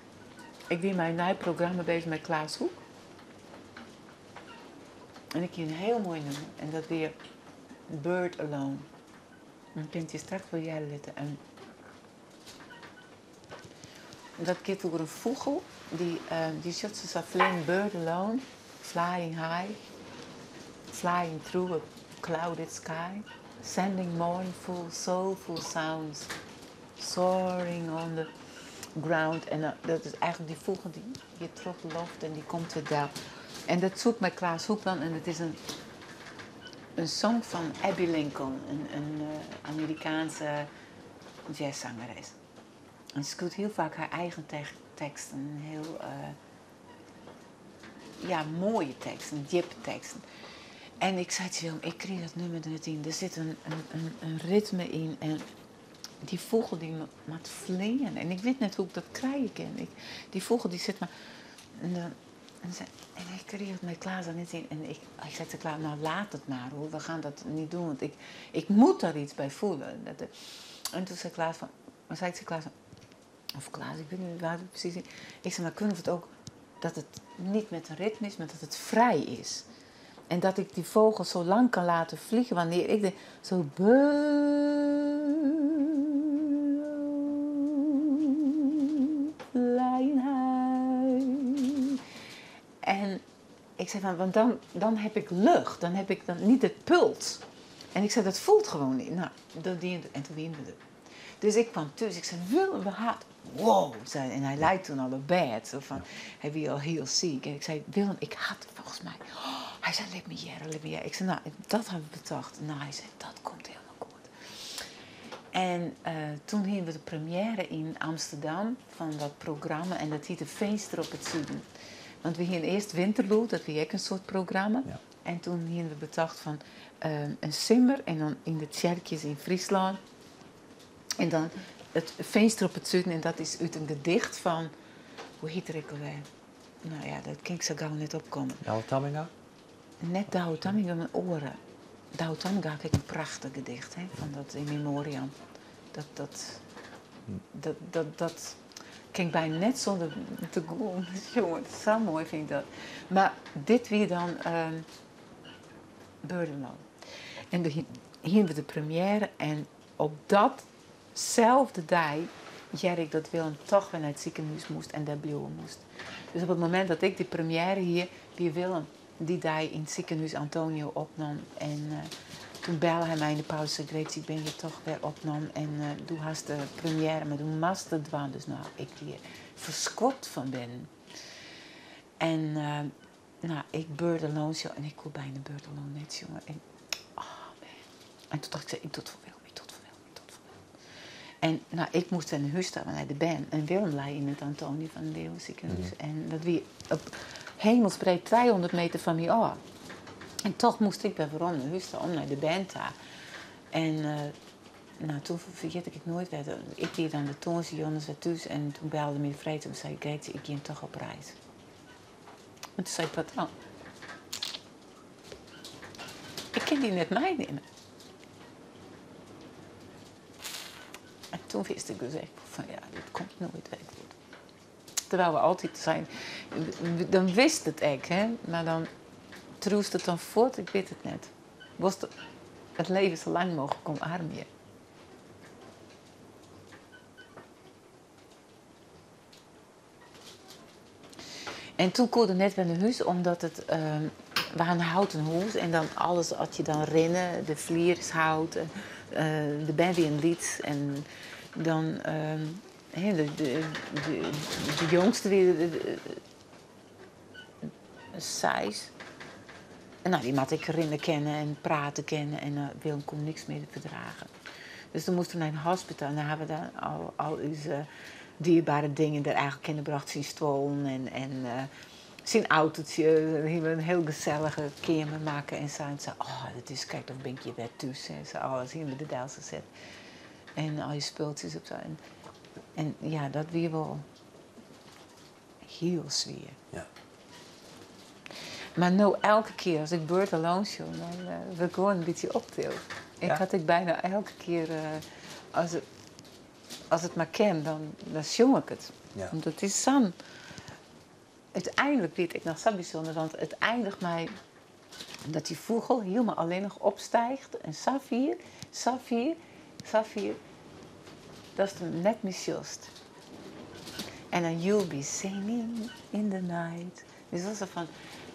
ik ben mijn nieuw programma bezig met Klaas Hoek. En ik heb een heel mooi nummer. En dat weer Bird Alone. Dan kunt je straks voor jij letten. En dat gaat over een vogel die zit zo flying bird alone, flying high, flying through a clouded sky, sending mournful, soulful sounds, soaring on the ground. En dat is eigenlijk die vogel die je terugloft en die komt weer daar. En dat zoekt met Klaas Hoekman en het is een song van Abby Lincoln, een Amerikaanse jazzzangeres. En ze doet heel vaak haar eigen teksten, heel mooie teksten, jip-teksten. En ik zei tegen hem, ik kreeg dat nummer er net in, er zit een ritme in en die vogel die moet vliegen. En ik weet net hoe ik dat krijgen kan. Die vogel die zit maar... En ik kreeg het met Klaas er net in. En ik zei tegen Klaas, nou laat het maar hoor, we gaan dat niet doen. Want ik moet daar iets bij voelen. En toen zei Klaas van... Maar zei ik tegen Klaas van... Of Klaas, ik weet niet waar het precies is. Ik zei, maar kunnen we het ook... Dat het niet met een ritme is, maar dat het vrij is. En dat ik die vogel zo lang kan laten vliegen. Wanneer ik zo... Flying high. En ik zei van, want dan heb ik lucht. Dan heb ik dan niet het puls. En ik zei, dat voelt gewoon niet. Nou, en toen winnen we het. Dus ik kwam thuis. Ik zei, Willem, we hadden... Wow, zei, en hij lijkt toen al op bed. Zo van, hij was al heel ziek. En ik zei, Willem, ik had het volgens mij. Oh, hij zei, let me hier. Ik zei, nou, dat hebben we bedacht. Nou, hij zei, dat komt helemaal goed. En toen hadden we de première in Amsterdam van dat programma. En dat heette Venster op het Zuiden. Want we hadden eerst Winterloe, dat was ook een soort programma. Ja. En toen hadden we bedacht van een simmer. En dan in de tjerkjes in Friesland. En dan het Venster op het Zuiden. En dat is uit een gedicht van... Hoe heet er ook alweer? Nou ja, dat kan ik zo gauw net opkomen. Douwe Tamminga? Net Douwe Tamminga mijn oren. Douwe Tamminga heeft een prachtig gedicht, hè, van dat in memoriam. Dat kan ik bijna net zonder te googlen. Jongen, zo mooi vind ik dat. Maar dit weer dan Burdenland. En hier we de première en op datzelfde dag zei ik dat Willem toch weer naar het ziekenhuis moest en daar blijven moest. Dus op het moment dat ik die première hier weer Willem die dag in het ziekenhuis Antonio opnam en toen belde hij mij in de pauze en zei, ik ben je toch weer opnam en doe haast de première, maar doe mast het dwan. Dus nou, ik hier verschot van ben. En nou, ik beurde alone en ik kon bijna beurde alone net, jongen. En, oh, En toen dacht ik, ik doe het voor Willem, ik doe het voor Willem, ik doe het voor Willem. En nou, ik moest in huis staan naar de band. En Willem lei in het Antonie van Leeuwen ziekenhuis. En dat wie op hemelsbreed 200 meter van mij af. En toch moest ik bij Veron naar huis staan om naar de band te gaan. En nou, toen vergeet ik nooit weer. Ik deed dan de toonse Jonas weer thuis. En toen belde me de vrij en zei Greetje, ik ging toch op reis. En toen zei ik, wat dan? Ik ken die net meenemen. En toen wist ik dus echt van ja, dit komt nooit weg goed. Terwijl we altijd zijn, dan wist het ik, hè, maar dan troest het dan voort, ik weet het net. Was het leven zo lang mogelijk omarmen je. En toen kon ik net weer naar huis, omdat het we hadden een houten huis en dan alles had je dan rennen, de vliershout, de baby en lied en dan de jongste weer Sijs. En nou, die had ik rennen kennen en praten kennen en Willem kon niks meer verdragen. Dus toen moesten we naar een hospitaal en dan hebben we dan al onze dierbare dingen er eigenlijk in gebracht, zien stolen en zijn autootje, een heel gezellige kamer maken en zei, oh, dat is, kijk, dan ben ik je weer thuis. En zo, oh, zien we de Duitse zet. En al je spultjes op zo. En ja, dat weer wel heel zwaar. Ja. Maar nou, elke keer als ik Bird Alone show, dan wil ik gewoon een beetje optillen. Ik had ik bijna elke keer, als het maar kan, dan zong ik het. Ja. Want het is zo. Uiteindelijk weet ik nog zo bijzonder, want het eindigt mij dat die vogel helemaal alleen nog opstijgt. En Safir, dat is net mijn just. En dan you'll be singing in the night. Dus dat is zo van,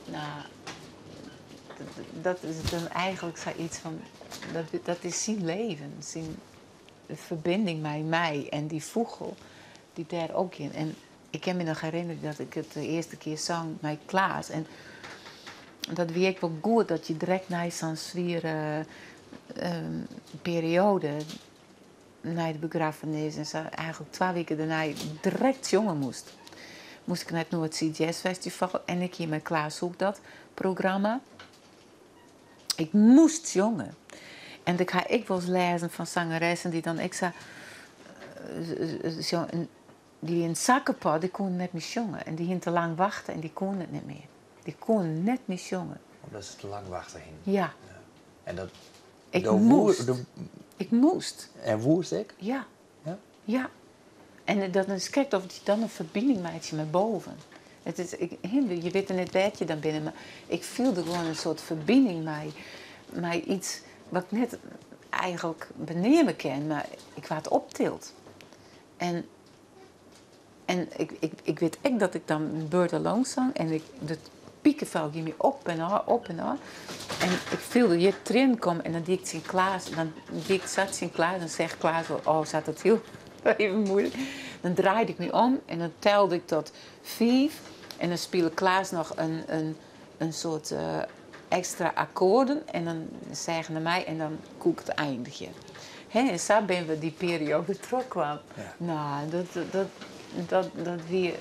nou, dat is dan eigenlijk zoiets van, dat is zijn leven, zijn verbinding met mij en die vogel die daar ook in. En ik kan me nog herinneren dat ik het de eerste keer zang met Klaas. En dat weet wel goed dat je direct na zo'n zware periode, na de begrafenis en zo, eigenlijk 2 weken daarna direct zongen moest. Moest ik naar het Noordzee Jazz Festival en ik hier met Klaas ook dat programma. Ik moest zongen. En dan ga ik wel eens lezen van zangeressen die dan extra die in zakkenpad, die konden net meer zongen. En die gingen te lang wachten en die konden het niet meer. Die konden net meer zongen. Omdat ze te lang wachten hingen. Ja. En dat... Ik moest. Ik moest. En woest ik? Ja. Ja? Ja. En dat is kijk of je dan een verbinding maakt met boven. Het is, je weet er net weet je dan binnen, maar ik voelde gewoon een soort verbinding met iets wat ik net eigenlijk beneden me ken, maar ik werd optild. En ik weet echt dat ik dan Bird Alone zang en de piekenvel ging me op en aan, op en aan. En ik voelde je erin komen en dan deed ik zien Klaas, dan zegt Klaas, oh, zat het heel even moeilijk. Dan draaide ik me om en dan telde ik tot 5 en dan speelde Klaas nog een soort extra akkoorden en dan zeggen naar mij en dan koek het eindigje. En zo ben we die periode terugkwam. Ja. Nou, dat weer,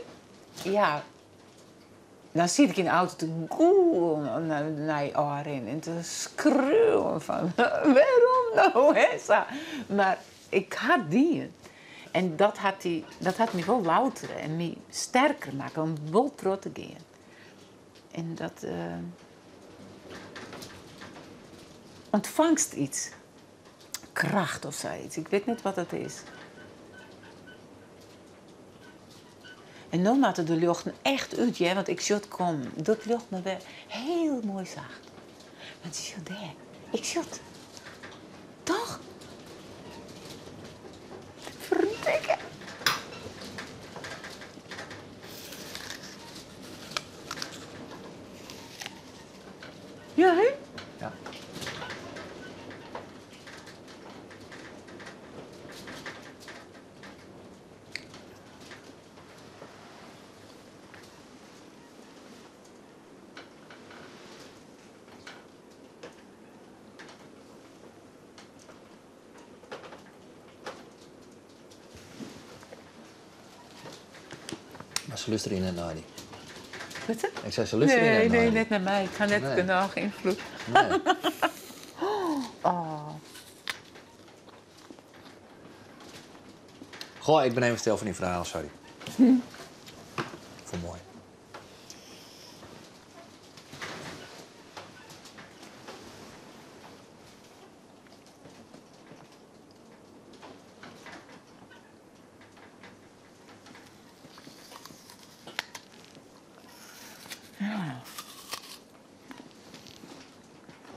ja. Dan zit ik in de auto te naar Arin en te schreeuwen van, waarom nou? Hè? Maar ik had die. En dat had me wel louter en me sterker maken om wel terug te gaan. En dat ontvangst iets. Kracht of zoiets. Ik weet niet wat het is. En dan maakte de lucht echt uit, ja, want ik zat kom. Dat lucht me weer heel mooi zacht. Want ik zat daar. Ik zat. Toch? Verdikken. Ja, hè? Ja. ze luisteren net naar die. Wat is Ik zei, ze luisteren net naar Nee, die. net naar mij. Ik ga net Nee. genoeg invloed. Nee. Oh. Goh, ik ben even stil van die verhalen, sorry. Voor mooi.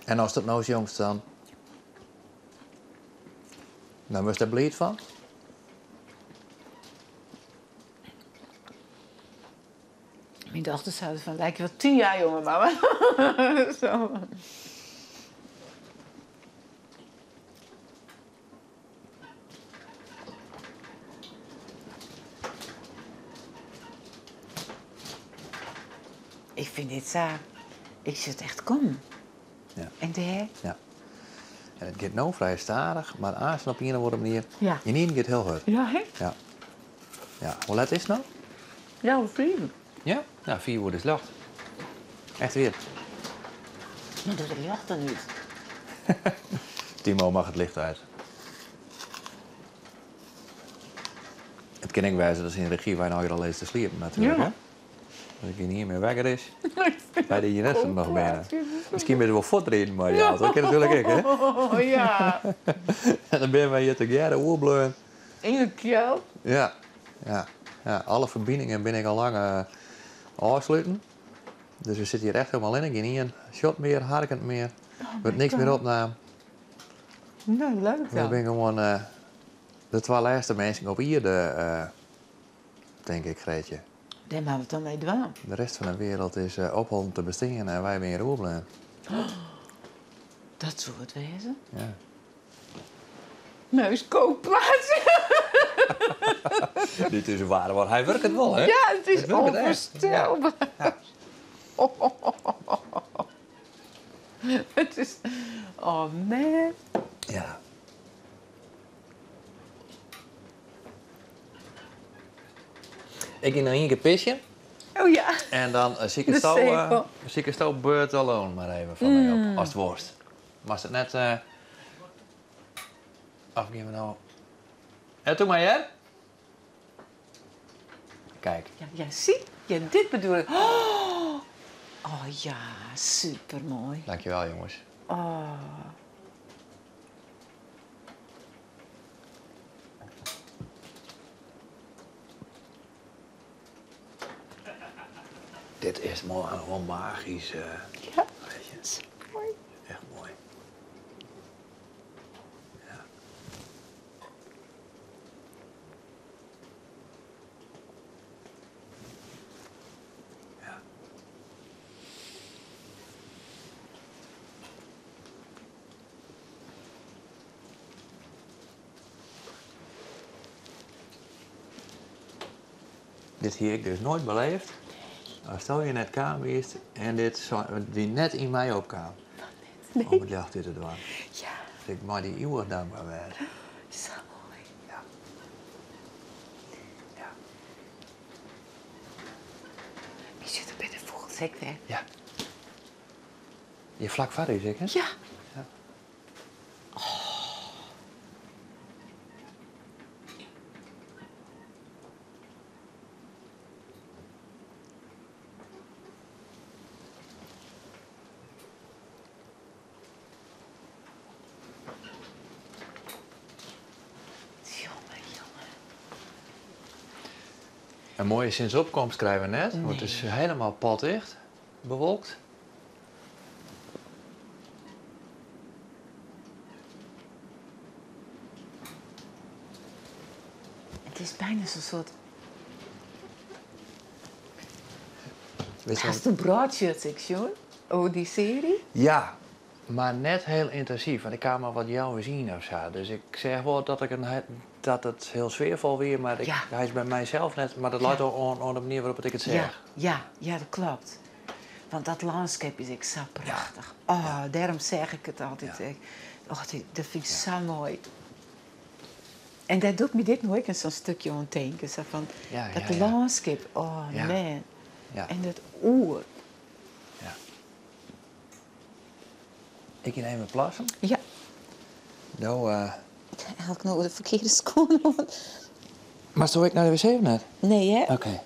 En als dat nou als jongst dan? Nou, was daar bleed van? Mijn dochter zei van, lijkt je wel 10 jaar jonger, mama. Zo. Ik vind dit zo... Ik zit echt kom. Ja. En de Ja. En het gaat nou vrij stadig, maar als op een of andere manier... Ja. Je niet gaat heel hard. Ja, hè? Ja. Ja. Hoe laat is het nou? Ja, we vliegen. Ja? Ja, 4 uur is lacht. Echt weer. Maar dat lacht er niet. Timo mag het licht uit. Het kan ik wijzen dat ze in de regie wij nou hier al eens te sliepen natuurlijk. Ja. Hè? Dat ik hier niet meer wekker is. Bij de INS nog bijna. Misschien ben je wel voortreden, maar ja, dat kan natuurlijk ik, hè? Oh, ja. En dan ben wij hier te jaren oerbleun. In een kjel. Ja. Ja. Ja, alle verbindingen ben ik al lang afsluiten. Dus we zitten hier echt helemaal in. Ik heb niet een shot meer, harkend meer. Er wordt niks meer opname. Nou, leuk We dan. zijn gewoon de 2 laatste mensen op hier, denk ik, Greetje. Daar hebben we het dan mee dwaan. De rest van de wereld is ophouden te bestingen en wij weer oerbleun. Dat zou het wezen. Ja. Neuskoopplaats. Dit is waar, want hij werkt het wel, hè? Ja, het is Het werkt echt. onvoorstelbaar. Ja. Het is... Oh, man. Ja. Ik ga nog 1 keer pissen. Oh ja. En dan zie De zeepel. ik het zo Bird Alone maar even van mij op, als het worst. Maar als het net... afgeven we nou... En toen maar, hè? Kijk. Ja, ja, zie. Ja, dit bedoel ik. Oh ja, supermooi. Dankjewel, jongens. Oh. Dit is mooi, gewoon magisch. Ja. Weet je. Mooi. Echt mooi. Ja. Ja. Dit hier ik dus nooit beleefd. Stel je net kamer is en dit die net in mij opkwam. Nee. Om het licht dit te doen. Ja, Dat ik maar die eeuwig dankbaar ben. zo mooi. Ja. Ja. Je zit er bij de vogelzek weg. Ja. Je vlak vader is ik, hè? Ja. Ja. Jongen, jongen. Een mooie zinsopkomst krijgen we net, want het is helemaal potdicht, bewolkt. Het is bijna zo'n soort... Weet je Als wat- de broadshirt, ik jongen. Oh, die serie? Ja, maar net heel intensief, want ik kan maar wat jou weer zien of zo. Dus ik zeg wel dat het heel sfeervol weer, maar Ja. hij is bij mijzelf net, maar dat Ja. laat ook aan de manier waarop ik het zeg. Ja, dat klopt. Want dat landscape is ik zo prachtig. Oh, daarom zeg ik het altijd. Ja. Oh, dat vind ik zo mooi. En dat doet me dit nooit zo'n stukje aan het denken. Zo van, Ja, dat ja, ja. landschap, oh Ja. man. Ja. En dat oer. Ja. Ik ga even plassen. Ja, Nou, had ik nou de verkeerde schoen aan? maar zou ik naar de wc of net? Nee, hè? Oké.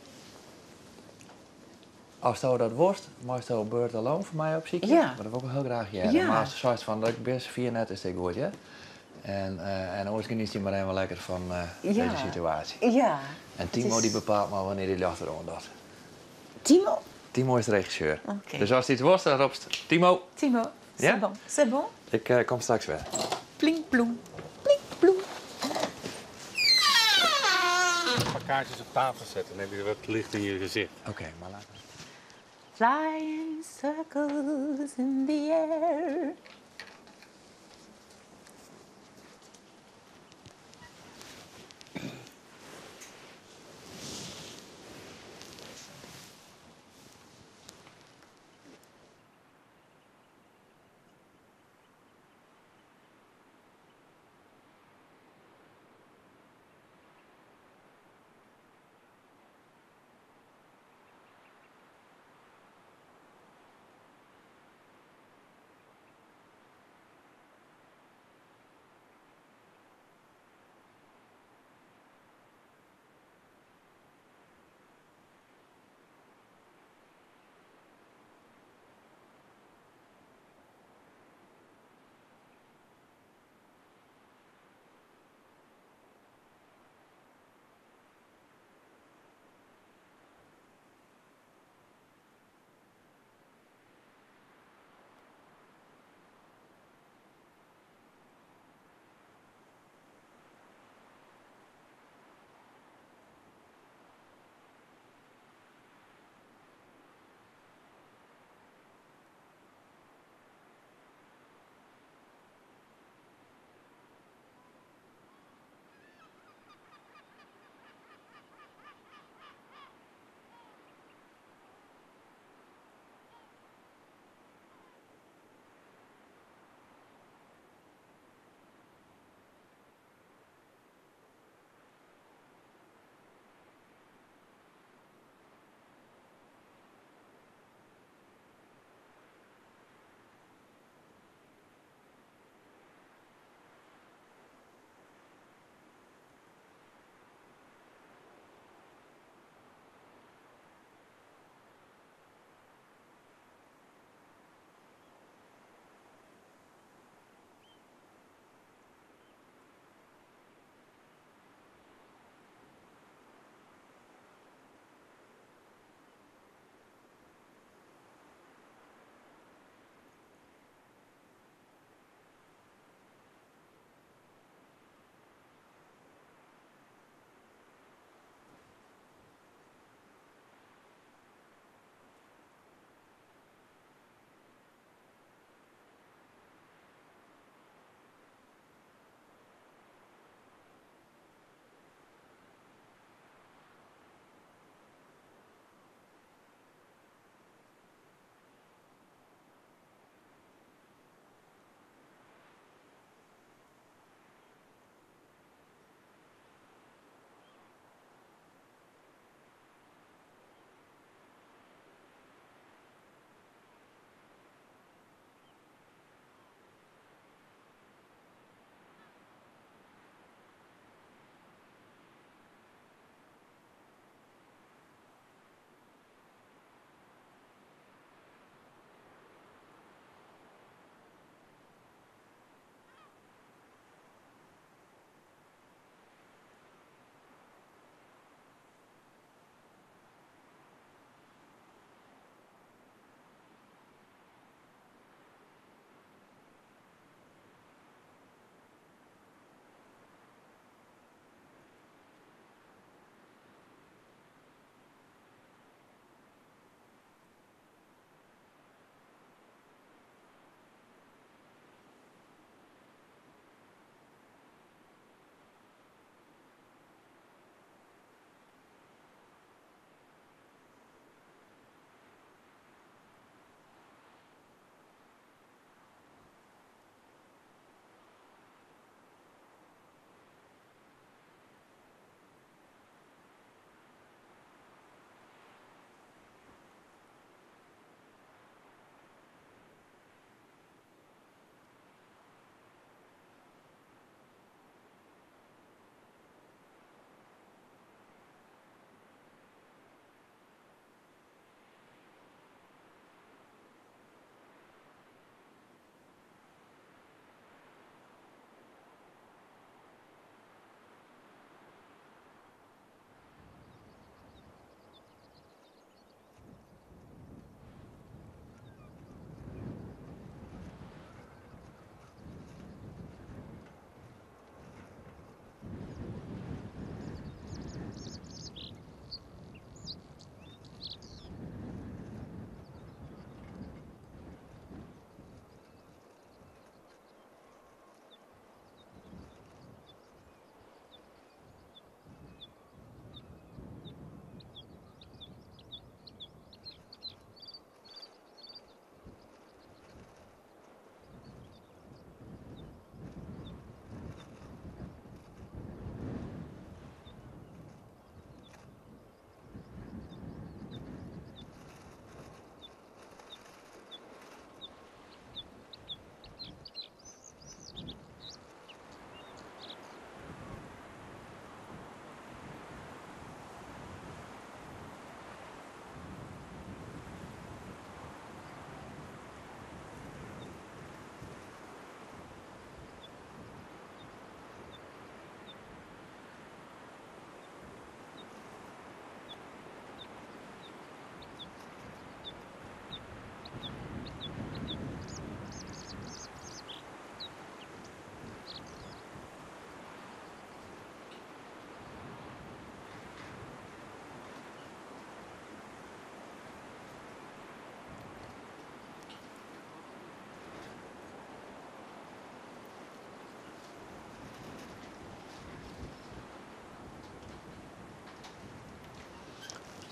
Als je dat worst, mag je Bird Alone voor mij opzoeken. Ja. Maar dat wil ik wel heel graag jaren. Ja. Maar als je zegt van dat ik best 4 net is, dat goed, ja. En ooit geniet hij maar even lekker van deze situatie. Ja. En Timo Het is- die bepaalt maar wanneer hij de achterom dat. Timo? Timo is de regisseur. Oké. Dus als hij het worst, dan roept Timo, Timo, Ja? c'est bon. C'est bon? ik kom straks weer. Plink, ploem. Plink, ploem. Een paar kaartjes op tafel zetten, dan heb je wat licht in je gezicht. Oké, maar laten we. Flying circles in the air.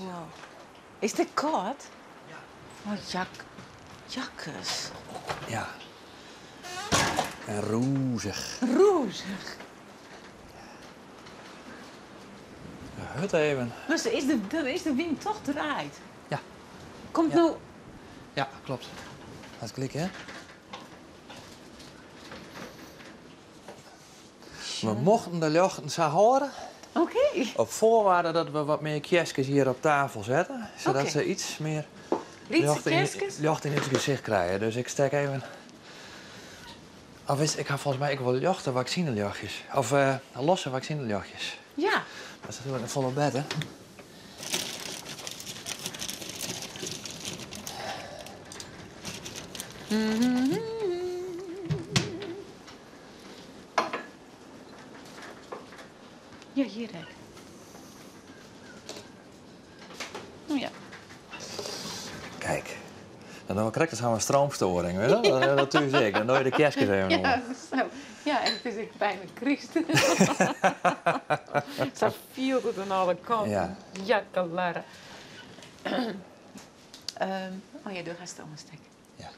Wow. Is dit koud? Ja. Oh, jakkes. Ja. En roezig. Roezig. Hut even. Dus dan is de wind toch draait. Ja. Komt Ja. nou... Ja, klopt. Laat klikken, hè? We mochten de luchten zo houden. Oké. Op voorwaarde dat we wat meer kerstjes hier op tafel zetten. Zodat Oké. ze iets meer Lietse kerstjes? lucht in het gezicht krijgen. Dus ik steek even... ik ga volgens mij ook wel luchten vaccineluchtjes. Of losse vaccineluchtjes. Ja. Dat is natuurlijk een volle bed, hè? Ja, hier rek. Oh ja. Kijk. Dan doen we correct een stroomstoring, weet je? Dat doe je zeker. Dan doe je de kerstjes even om. Ja, zo. Ja, en het is echt bijna Christen. Zo viel het aan alle kanten. Ja. Jakkelarre. Oh ja, doe ga staan steken. Ja.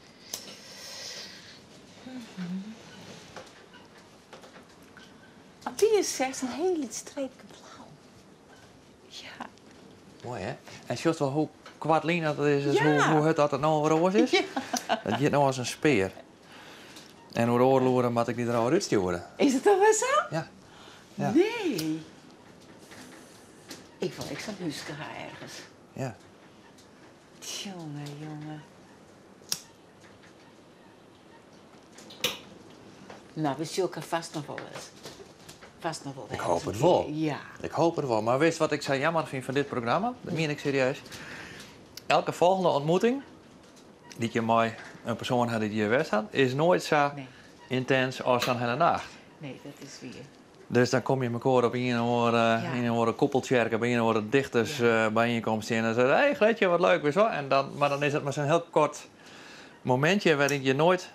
Die is zelfs een hele streepje blauw. Ja. Mooi, hè? En just wel hoe kwartlien dat is, dus Ja. hoe het dat het nou roos is. Ja. Dat je nou als een speer. En hoe de oorlogen moet ik die er al uitsturen. Is het dan wel zo? Ja. Ja. Nee. Ik wil zo'n huske ergens. Ja. Jongen. Nou, we zullen vast nog wel eens. Ik hoop het wel. Ja. Ik hoop het wel. Maar weet wat ik zo jammer vind van dit programma? Dat meen ik serieus. Elke volgende ontmoeting die je met een persoon had die je west had, is nooit zo intens als een hele nacht. Nee, dat is weer. Dus dan kom je elkaar op een koppeltjerken, bij een dichters bijeenkomst in en dan zeg je, hey Gretje, wat leuk weer zo. En maar dan is het maar zo'n heel kort momentje waarin je nooit,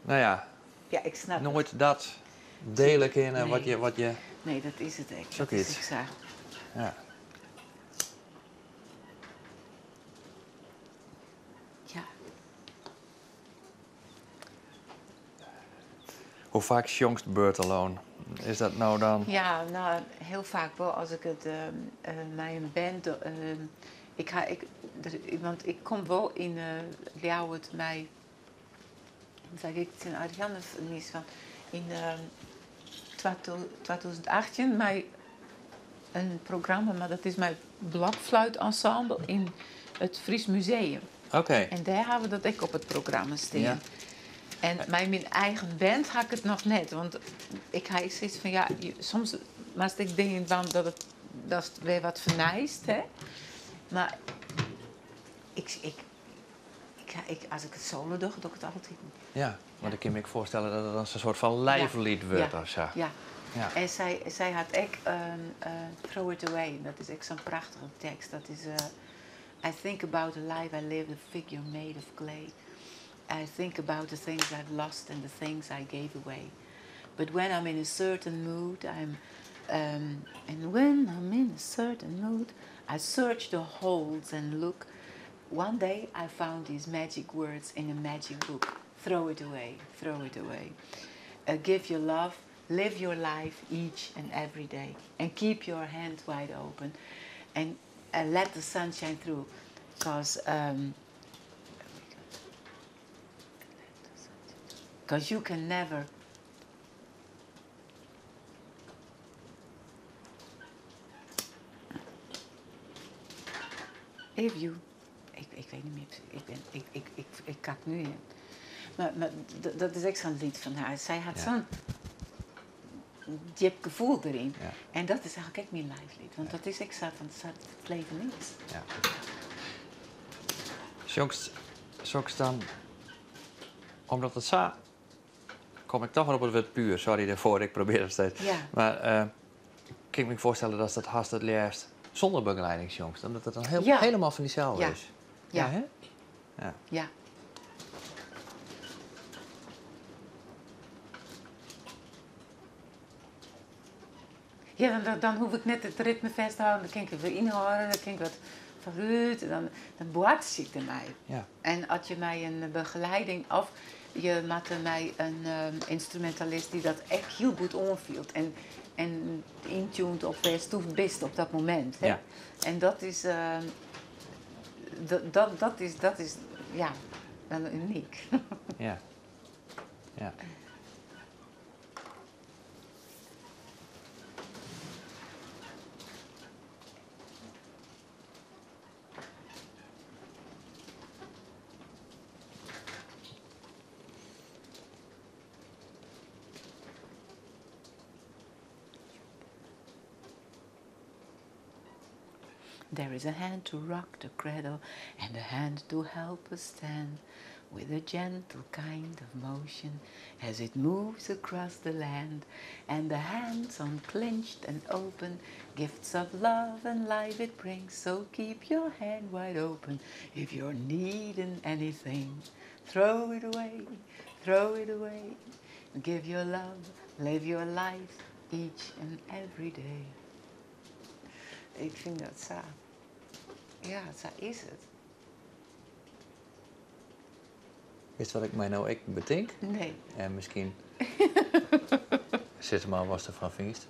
nou ja, Ja, ik snap nooit dat delen kunnen wat je... Nee, dat is het echt. Zo Dat is iets. exact. Ja. Ja. Hoe vaak jongst beurt alone? Is dat nou dan... Ja, nou, heel vaak wel als ik het bij een band... want ik kom wel in Ljouwert bij... Zeg ik het in Ariane mis van... In 2018 mij een programma, maar dat is mijn blokfluitensemble in het Fries Museum. Oké. En daar hebben we dat ook op het programma staan. Ja. En met mijn eigen band had ik het nog net. Want ik had zoiets van, ja, soms maar ik denk dat het weer wat vernijst, hè. Maar als ik het solo doe, doe ik het altijd. Ja, want ik kan me voorstellen dat het als een soort van lijflied wordt of zo. Ja. Ja. En zij had ook Throw It Away. Dat is echt zo'n prachtige tekst. Dat is... I think about the life I lived, a figure made of clay. I think about the things I've lost and the things I gave away. But when I'm in a certain mood, and when I'm in a certain mood, I search the holes and look. One day I found these magic words in a magic book. Throw it away, throw it away. Give your love, live your life each and every day. And keep your hand wide open. And let the sun shine through. Because you can never... If you... Ik weet niet meer. Ik kak nu in. Maar dat is echt zo'n lied van haar. Zij had zo'n diep gevoel erin. Ja. En dat is eigenlijk ook mijn lijflied. Want dat is echt zo van het leven niet. Ja. Zoals dan, omdat het zo, kom ik toch wel op het woord puur. Sorry daarvoor, ik probeer het steeds. Ja. Maar kan ik me voorstellen dat dat haast het juist zonder begeleidingsjongs. Omdat het dan helemaal van diezelfde Ja. is. Ja. Ja, hè? Ja. Ja. Ja, dan hoef ik net het ritme vast te houden. Dan kan ik het weer inhouden, dan kan ik wat vooruit. Dan boats ik ermee. Ja. En als je mij een begeleiding of je maakte mij een instrumentalist die dat echt heel goed onvielt. En intuned op best op dat moment. Hè? Ja. En dat is, dat is ja, wel uniek. Ja. Ja. There is a hand to rock the cradle and a hand to help us stand with a gentle kind of motion as it moves across the land. And the hands unclenched and open, gifts of love and life it brings. So keep your hand wide open if you're needing anything. Throw it away, throw it away. Give your love, live your life each and every day. Ik vind dat zo. Ja, zo is het. Weet je wat ik mij nou echt bedenk? Nee. En misschien zit er maar was er van vingst.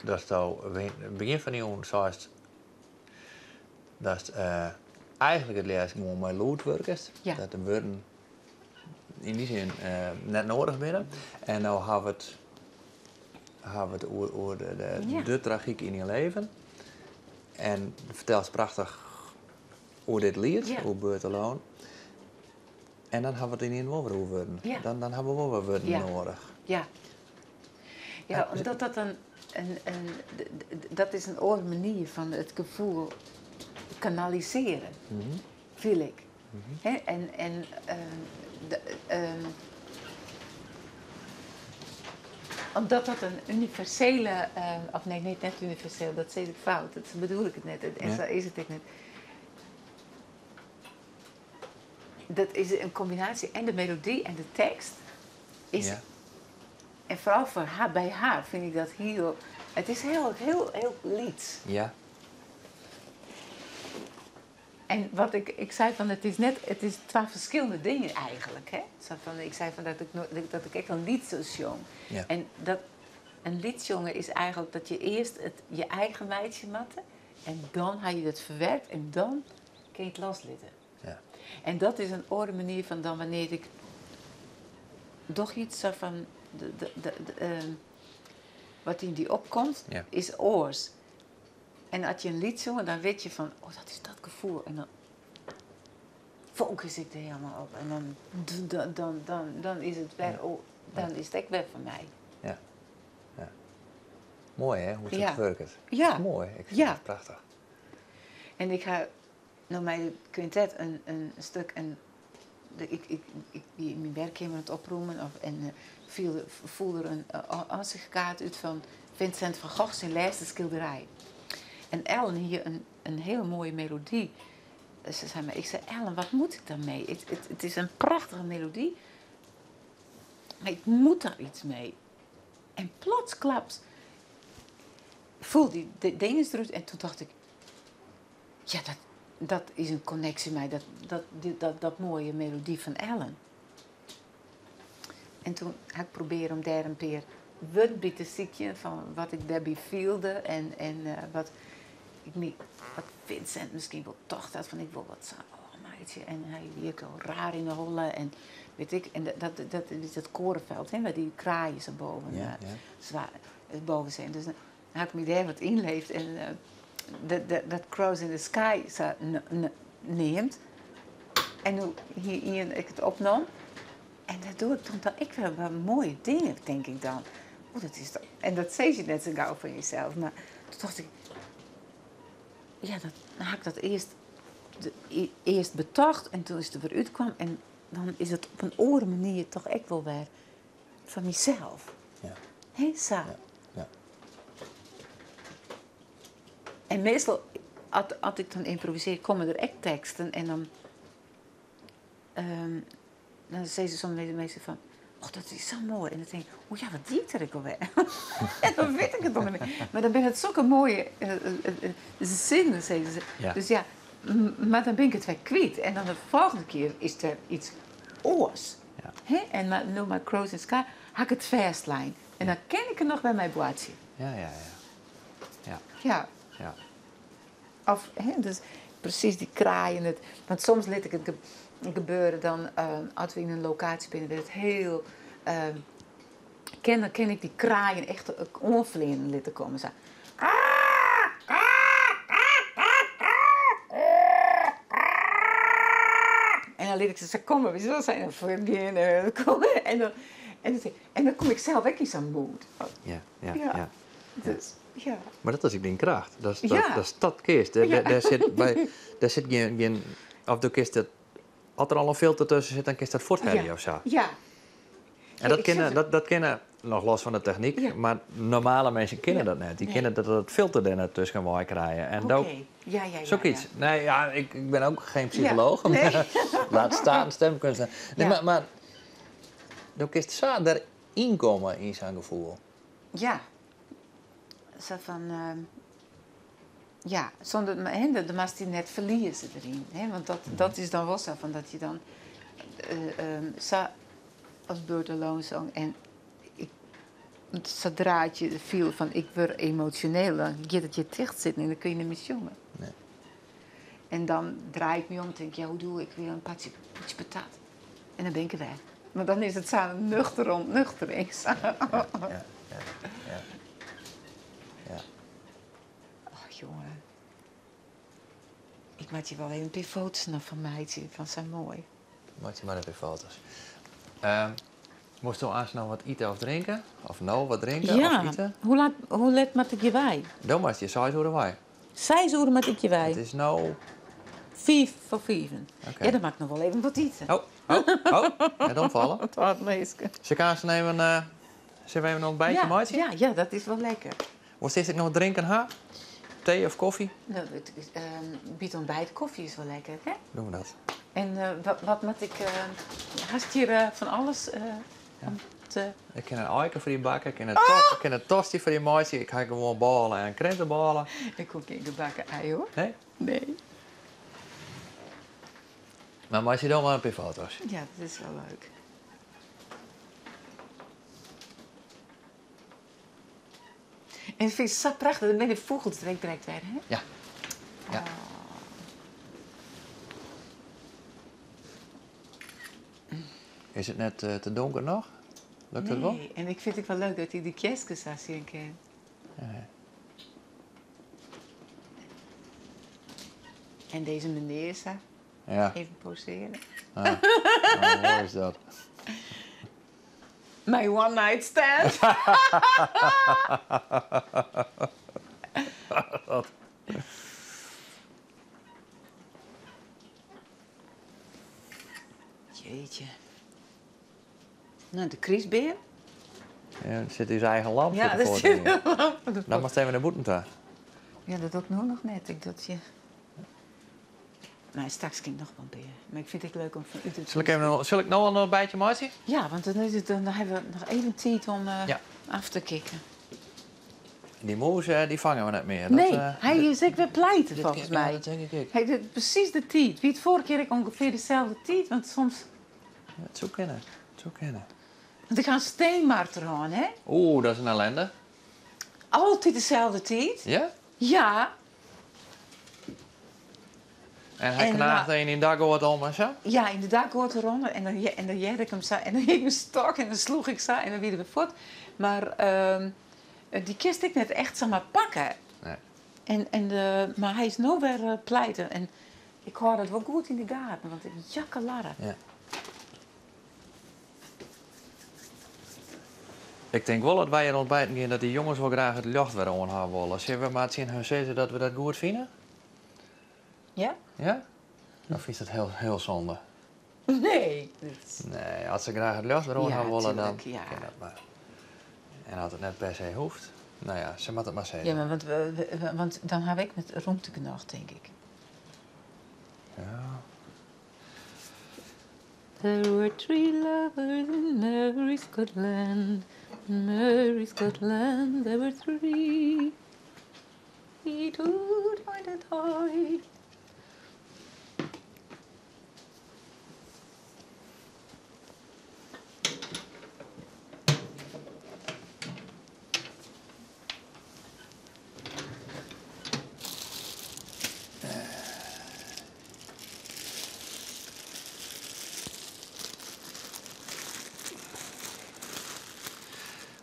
Dat is nou, het begin van die jongen zoals dat eigenlijk het leer gewoon mijn loodwerk is. Ja. Dat de woorden in die zin net nodig binnen. En nou hebben we het over de tragiek in je leven. En vertel eens prachtig hoe dit lied, hoe Beurt Alone. En dan hebben we het in een over woorden. Ja. Dan hebben we wel wat woorden nodig. Ja. Ja, omdat dat dat is een andere manier van het gevoel kanaliseren, vind ik. Hè? Omdat dat een universele, of nee, niet net universeel, dat zeg ik fout, dat bedoel ik het net, en zo is het ook net. Dat is een combinatie en de melodie en de tekst is, en vooral voor haar, bij haar vind ik dat heel, het is heel lied. Ja. En wat ik zei van, het is twee verschillende dingen eigenlijk, hè. Zo van, ik zei van dat ik echt een lied zo zong. Ja. En dat een lied zongen is eigenlijk dat je eerst je eigen meidje matte en dan ga je het verwerkt en dan kun je het loslitten. Ja. En dat is een andere manier van dan wanneer ik toch iets zo van wat in die opkomt, is oors. En als je een lied zongt, dan weet je van, oh, dat is dat gevoel. En dan focus ik er helemaal op. En dan is het weer, dan is het echt weer van mij. Ja. Ja. Mooi hè, hoe het werkt. Ja. Dat is mooi, ik vind het prachtig. En ik ga nou mijn quintet een stuk, ik in mijn werk helemaal het oproemen en voelde er een aanzichtkaart uit van Vincent van Gogh zijn laatste schilderij. En Ellen hier een hele mooie melodie. Ze zei mij, ik zei, Ellen, wat moet ik daarmee? Het is een prachtige melodie, maar ik moet daar iets mee. En plotsklaps voelde die de dingen eruit en toen dacht ik, ja, dat is een connectie met dat mooie melodie van Ellen. En toen heb ik proberen om daar een keer wat bij te zieken van wat ik daarbij voelde en wat Vincent misschien wel toch had van ik wil wat zo, oh meidje, en hij liep al raar in de holle en weet ik, en dat is het korenveld, hè, waar die kraaien zo boven, zwaar boven zijn. Dus dan heb ik me daar wat inleefd en dat Crows in the Sky neemt. En hoe hier ik het opnam. En dat doe ik dan ik wel wat mooie dingen, denk ik dan. Oh, dat is toch, en dat zeg je net zo gauw van jezelf. Maar toen dacht ik, ja, dan had ik dat eerst betacht en toen is het weer uitkwam. En dan is het op een andere manier toch echt wel weer van mezelf. Ja. Hé, zo. Ja. Ja. En meestal, als ik dan improviseer, komen er echt teksten en dan zeggen ze soms mensen van, oh, dat is zo mooi. En dan denk ik, oh ja, wat diet er ik alweer? En dan weet ik het nog niet meer. Maar dan ben het zulke mooie zinnen, zeggen ze. Ja. Dus ja, maar dan ben ik het weer kwijt. En dan de volgende keer is er iets oors. Ja. Hè? En No My Crows in Sky, had ik het fastlijn. En dan ken ik het nog bij mijn bootje. Ja. Ja. Ja. Of, hè, dus precies die kraaien. Het, want soms liet ik het gebeuren dan, als we in een locatie binnen, werd het heel... ken ik die kraaien echt onvliegen laten komen. Zo. En dan liet ik ze komen, weet je wel, zijn en dan kom ik zelf ook in zo'n mood. Ja. Dus, ja. Maar dat is ik denk kracht. Dat Ja. is dat kist. Daar zit geen... Of de kist het... Als er al een filter tussen zit, dan kist dat voortherrie of zo. Ja. En dat kennen, nog los van de techniek, maar normale mensen kennen dat net. Die kennen dat het filter er net tussen kan krijgen. En ook zoiets. Ja. Nee, ja, ik ben ook geen psycholoog. Ja, nee. Laat staan, stemkunst. Nee, maar dan kist zo daarin komen in zijn gevoel. Ja. Zo van... ja, zonder... Dan mag je net verliezen erin. Hè? Want dat is dan wel zo van dat je dan... zo als Bird Alone Song. En zodra het je viel van ik word emotioneel, dan gaat het je dicht zitten en dan kun je niet meer jongen. Nee. En dan draai ik me om en denk ja, hoe doe ik weer een patje patat? En dan ben ik er weg. Maar dan is het samen nuchter eens. Ja. Oh, jongen. Ik maak je wel even een paar foto's nog van mij, van zijn mooi. Maak je maar even foto's. Moest je aan nou wat eten of drinken? Of nou wat drinken Ja, of eten? hoe laat moet ik je wij? Dan moet je 6 uur wij. 6 uur moet ik je wij. Het is nou... 5 voor 5. Okay. Ja, dan mag ik nog wel even wat eten. Oh. Net omvallen. Het wordt meestal. Ze gaan ze nemen... Zullen we even nog een bijtje maatje? Ja, dat is wel lekker. Wat is het nog drinken, ha? Thee of koffie? Nou, biedt ontbijt, koffie is wel lekker, hè? Doen we dat. En wat moet ik... Hast hier van alles... Ik ken een eiken voor die bakken, ik ken een tosti voor die maatje. Ik ga gewoon ballen en krentenballen. Ik hoef geen gebakken ei, hoor. Nee? Nee. Maar maak je dan wel een paar foto's. Ja, dat is wel leuk. En ik vind het zo prachtig, dan ben je vogels direct weer, hè? Ja. Ja. Is het net te donker nog? Lukt het wel? Nee, en ik vind het wel leuk dat hij die kerstjes zo zien kan. Ja. En deze meneer zo. Ja. Even poseren. Ah, mooi is dat. My one night stand. Jeetje. Nou, de kriesbeer. Ja, er zit hij zijn eigen lamp Ja, voor de dat voordeur. zit een lamp. Dan moet even naar boeten toe. Ja, dat doe ik nu nog net. Ik dat je... Nee, straks kan ik nog wel beer. Maar ik vind het leuk om van u te doen. Zal ik nou al nog een bijtje maken? Ja, want dan hebben we nog even tijd om af te kicken. Die moes, die vangen we net meer. Nee, hij is ik weer pleiten volgens mij. Dat denk ik. Hij doet precies de tijd. Wie het vorige keer ik ongeveer dezelfde tijd, want soms... Ja, het zou kennen. Want ik ga een steenmarter aan, hè? Oeh, dat is een ellende. Altijd dezelfde tijd. Ja? Ja. En hij knaagt een in dag wat om en zo? Ja, inderdaad, hoort eronder. En dan jette ik hem zo. En dan ging ik mijn stok en dan sloeg ik zo. En dan weer voort. Maar die kist ik net echt, zeg maar, pakken. Nee. Maar hij is nou weer pleiten. En ik hoor dat wel goed in de gaten. Want ik jakkelarren. Ja. Ik denk wel dat wij er ontbijten gaan dat die jongens wel graag het lucht weer aan willen. Zullen we maar zien hun zeggen dat we dat goed vinden? Ja? Ja? Of is dat heel zonde? Nee. Nee, als ze graag het lucht weer aan willen, dan tuurlijk, kan dat maar. En als het net per se hoeft, nou ja, ze moet het maar zeggen. Ja, maar want dan heb ik met ruimte genoeg, denk ik. Ja. There were 3 lovers in Mary, Scotland. In Mary, Scotland, there were 3. He told I that I.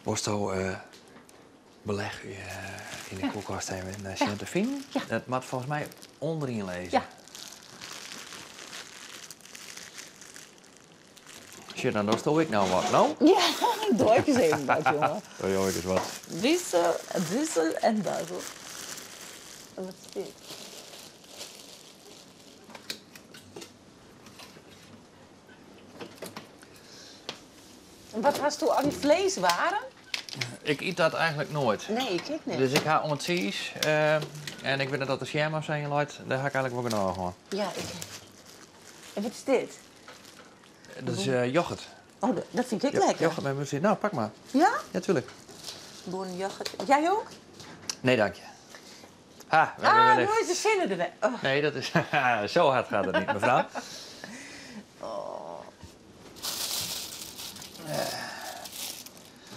Was je beleg in de koelkast hebben in Sint-Fien? Ja. Dat moet volgens mij onderin lezen. Ja. Shit, dan doe ik nou wat, nou? Ja, doe ik eens even wat, jongen. Doe je ooit eens wat? Wissel en dazzle. En wat is dit? Wat was toen al die vleeswaren? Ik eet dat eigenlijk nooit. Nee, ik ook niet. Dus ik ga om het zees en ik weet dat de scherm af zijn luid, daar ga ik eigenlijk wel genoeg gewoon. Ja, ik. En wat is dit? Dat is yoghurt. Oh, dat vind ik lekker. Yoghurt met muesli. Nou, pak maar. Ja? Ja, tuurlijk. Boerenyoghurt. Jij ook? Nee, dank je. Ha, we hebben weer nooit de zinnen erbij. Oh. Nee, dat is... Zo hard gaat het niet, mevrouw.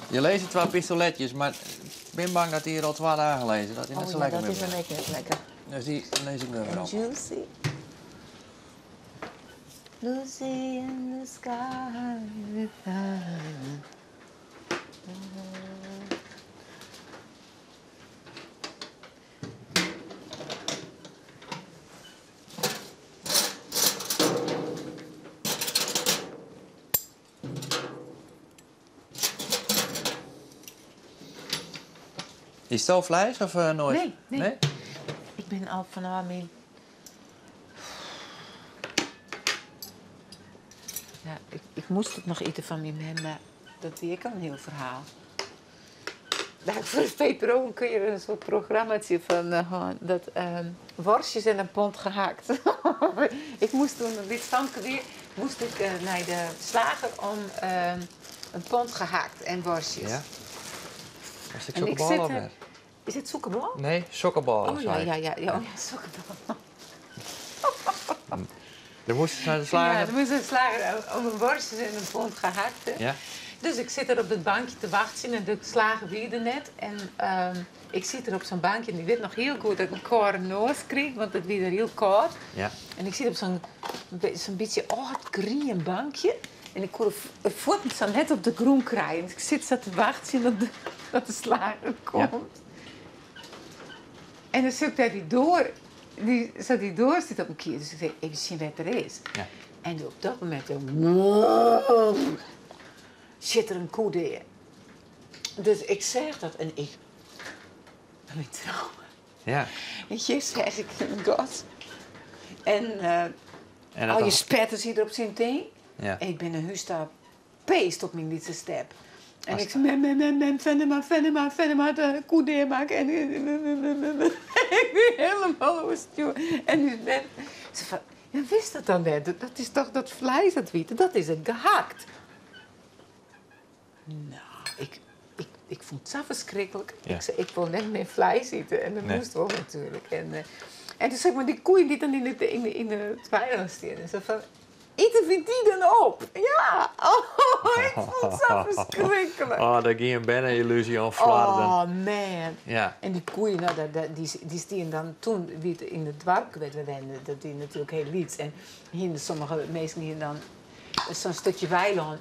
Je leest het wel pistoletjes, maar ik ben bang dat hij hier al 12 dagen lezen. Dat hij net zo lekker dat mee is een blijft. lekker. Dus die lees ik nu weer op. Juicy. Lucy in the sky without. Is het al vlees of nooit? Nee. Ik ben al van Armin. Ja, ik moest het nog eten van mijn maar dat deed ik al een heel verhaal. Daar voor de VPRO kun je een soort programmaatje van worstjes en een pond gehakt. Ik moest toen dit stamke weer naar de slager om een pond gehakt en worstjes. Ja. Was ik En ik sokkerbal of zit, niet? Is het sokkerbal? Nee, sokkerbal. Oh ja, sokkerbal. Dan moest je naar de slager. Ja, dan moest een slager om een worstjes en een pond gehakt. Ja. Dus ik zit er op het bankje te wachten en de slager wie er net. En ik zit er op zo'n bankje en ik weet nog heel goed dat ik een koude noos kreeg, want het was er heel koud. Ja. En ik zit op zo'n beetje green bankje. En ik hoor de voeten zo net op de groen kraaien. Dus ik zit zo te wachten dat de slager komt. Ja. En dan zoekt hij die door. Die door zit op een keer. Dus ik zeg, even zien wat er is. Ja. En op dat moment zit er een koe in. Dus ik zeg dat en ik ben in trauma. Ja. En je zeg ik, god. En al je spetters hier op zijn teen. Ja. En ik ben een huista peest op mijn lietse step. En ik zeg, venema, de koe deer maken. En ik ben helemaal overstuur. En die ben, ze van, ja, wist dat dan net? Dat is toch dat vlees, dat witte, dat is het gehakt. Nou, ik vond het zo verschrikkelijk. Ja. Ik zei, ik wil net meer vlees eten. En dat moest wel natuurlijk. En toen zeg maar, die koeien die dan in de weiland steden. Zo van, eten vindt die dan op? Ja! Oh, ik vond het zo verschrikkelijk. Oh, daar ging een bijna illusie aan flarden. Oh, man. Ja. En die koeien, nou, die stien dan toen wie in het dorp werd wenden, dat die natuurlijk heel liet. En hier sommige mensen hier dan zo'n stukje weiland.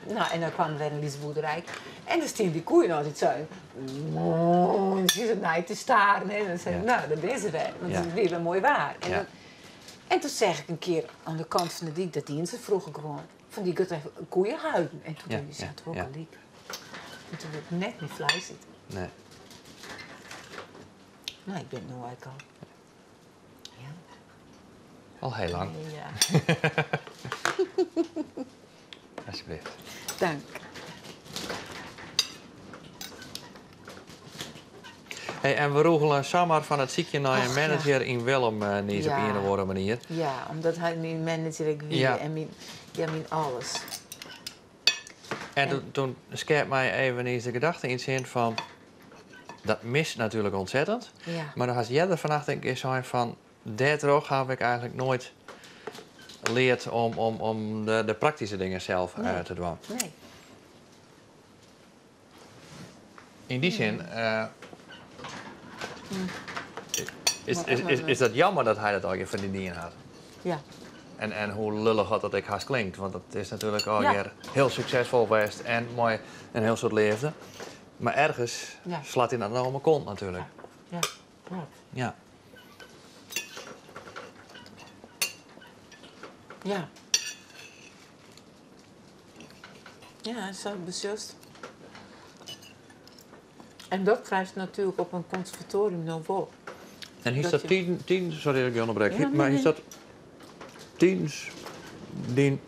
Nou, en dan kwam er weer een liesboerderij. En dan stien die koeien altijd zo. En ze zitten naar te staren. En dan zei ik, nou, dat is het weer. Want het is weer wel mooi waar. En toen zeg ik een keer aan de kant van de dik, dat dienst vroegen gewoon. Van die kunt even koeien huiden. En toen die zat ook al liep. En toen wil ik net niet vlees zitten. Nee. Nou, ik ben nu eigenlijk al. Ja. Al heel lang. Ja. Alsjeblieft. Dank. Hey, en we roegelen Samar van het ziekje naar een Och, manager in Willem niet op Ja. een of andere manier. Ja, omdat hij mijn manager ik wie Ja. en mijn alles. En toen scherpt mij even eens de gedachte in zin van... Dat mist natuurlijk ontzettend. Ja. Maar dan had jij er vannacht denk ik zijn van... Daardoor heb ik eigenlijk nooit geleerd om de praktische dingen zelf te doen. Nee. In die zin... Is dat jammer dat hij dat al je verdiend had? Ja. En hoe lullig dat ik haast klinkt. Want dat is natuurlijk al Ja. weer heel succesvol geweest en mooi een heel soort leefde. Maar ergens slaat hij dat nog om mijn kont natuurlijk. Ja, klopt. Ja. Ja. Ja, dat is zo beslist. En dat krijg je natuurlijk op een conservatorium nog wel. En hier Dat staat tien, sorry dat ik je onderbreek, Ja, maar hier nee. staat 10 die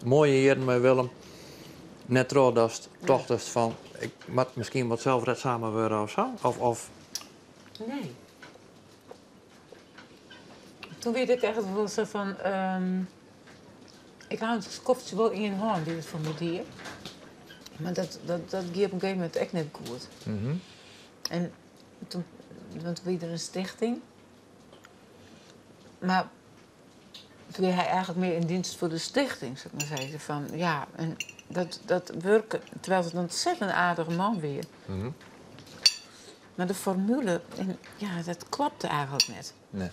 mooie heren met Willem. Net trouw dat dochters van, ik moet misschien wat zelfredzamer worden of zo? Of Nee. Toen weet ik echt wel zo van... ik hou een koffertje wel in je hand, die is van mijn dier. Maar dat ging op een gegeven moment echt niet goed. En toen was er een stichting. Maar toen werd hij eigenlijk meer in dienst voor de stichting, zou ik maar zeggen. Van, ja, en dat werken, terwijl het een ontzettend aardige man weer. Maar de formule, ja, dat klopte eigenlijk net. Nee.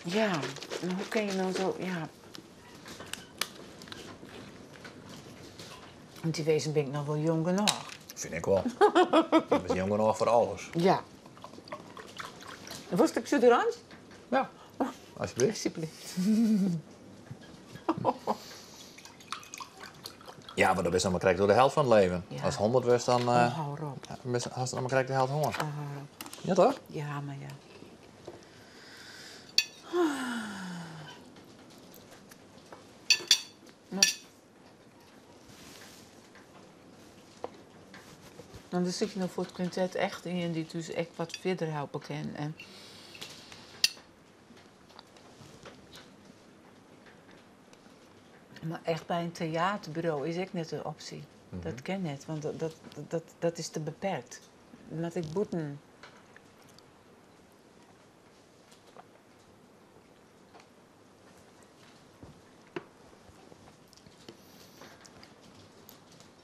Ja, maar hoe kun je nou zo, ja... Want die wezen ben ik nog wel jong genoeg. Vind ik wel. Je bent jong genoeg voor alles. Ja. En was ik suderant? Ja. Alsjeblieft. Alsjeblieft. Ja, maar dat is dan maar krijg door de helft van het leven. Ja. Als 100 was dan... Hou op. als dan maar krijg de helft 100. Hou op. Ja toch? Ja, maar ja. Maar... Dan zit je nog voor het quintet echt in die dus echt wat verder helpen kan. En... Maar echt bij een theaterbureau is ik net een optie. Dat ken net, want dat is te beperkt. Met ik boeten.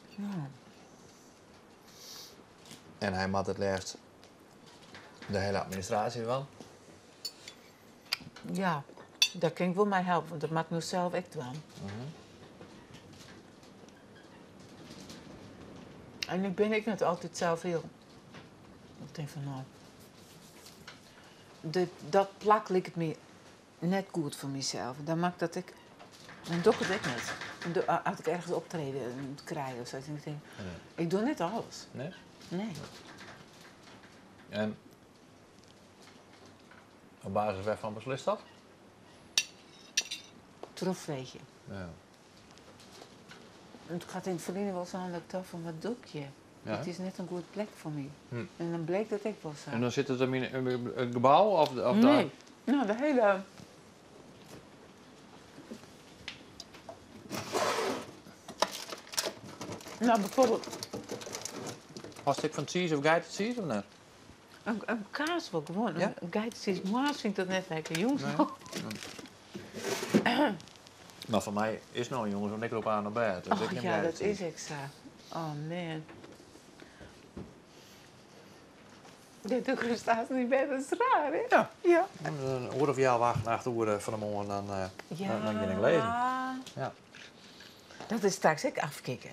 Ja. En hij maakt het liefst de hele administratie van. Ja, daar kan ik wel mij helpen, want dat maakt me zelf echt wel. En ik ben net altijd zelf heel. Ik denk van nou, dat plak lijkt me net goed voor mezelf. Dan maakt dat ik, dan doe ik het echt niet. Als ik ergens optreden moet krijgen of zo, dan denk ik, ik doe niet alles. Nee? Nee. En op basis waarvan beslist dat? Trof weet je. Ja. Het gaat in het verleden wel zo aan dat ik dacht van, wat doe ik je? Ja. Het is net een goed plek voor mij. En dan bleek dat ik wel zo. En dan zit het in een gebouw of Nee, nou de hele... Nou, bijvoorbeeld Als ik van cheese of guided cheese of net? een kaas wel gewoon. Ja? Een guide is mooi, vind ik dat net lekker. Jongens, Maar voor mij is nou jongens, want ik loop aan naar bed. Dus ik oh neem ja, guided dat cheese. is extra. Oh man. Dit doe ik staat niet bij, dat is raar, hè? Ja. Ja. Een uur of jaar wachten, 8 uur van de morgen, dan ben ik lezen. Ja. Dat is straks ook afkicken.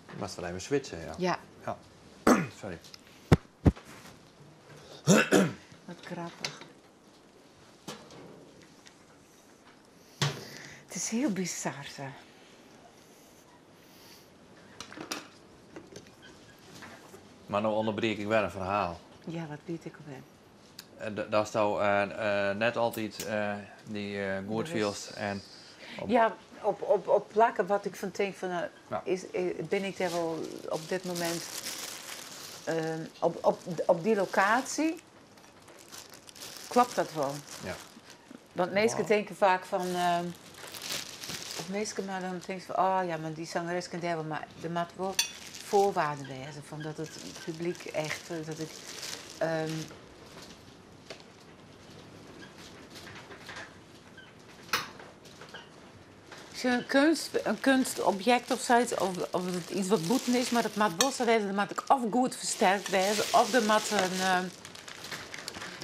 Je moet wel even switchen, ja. Ja. Ja. Sorry. Wat grappig. Het is heel bizar, zo. Maar nou onderbreek ik wel een verhaal. Ja, wat weet ik wel. daar stou net altijd die goed feels en Ja, op plakken wat ik van denk van, Ja. ben ik daar wel op dit moment op die locatie, klopt dat wel. ja. Want mensen denken vaak van, of mensen maar dan denken van, oh ja, maar die zangeres kan daar wel, maar er moet wel voorwaarden wezen van dat het publiek echt, dat ik als je een kunstobject of zoiets, of het iets wat boeten is, maar dat moet wel zo wezen, dan moet ik of goed versterkt wezen, of er moet een,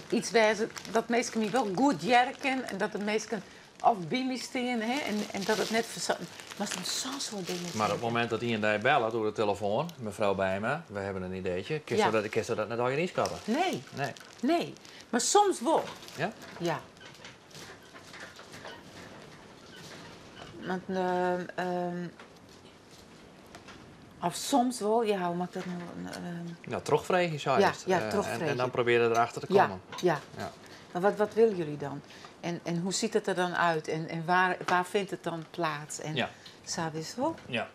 iets wezen dat mensen me wel goed jerken en dat de mensen of bij me staan, hè, en dat het net verzakken. Maar het zijn zo'n dingen. Maar op het moment dat hij en die bellen door de telefoon, mevrouw bij me, we hebben een ideetje, kist Ja. dat net al je niet schatten? Nee, Nee. nee. Maar soms wel. Ja? Ja. Want, of soms wel, ja, hoe mag ik dat nou? Nou, terugvregen, zei Ja, je het. ja, En terugvregen. dan probeer je erachter te Ja, komen. ja. Ja. Maar wat willen jullie dan? En hoe ziet het er dan uit? En waar vindt het dan plaats? En Ja. Sabis wel. Ja.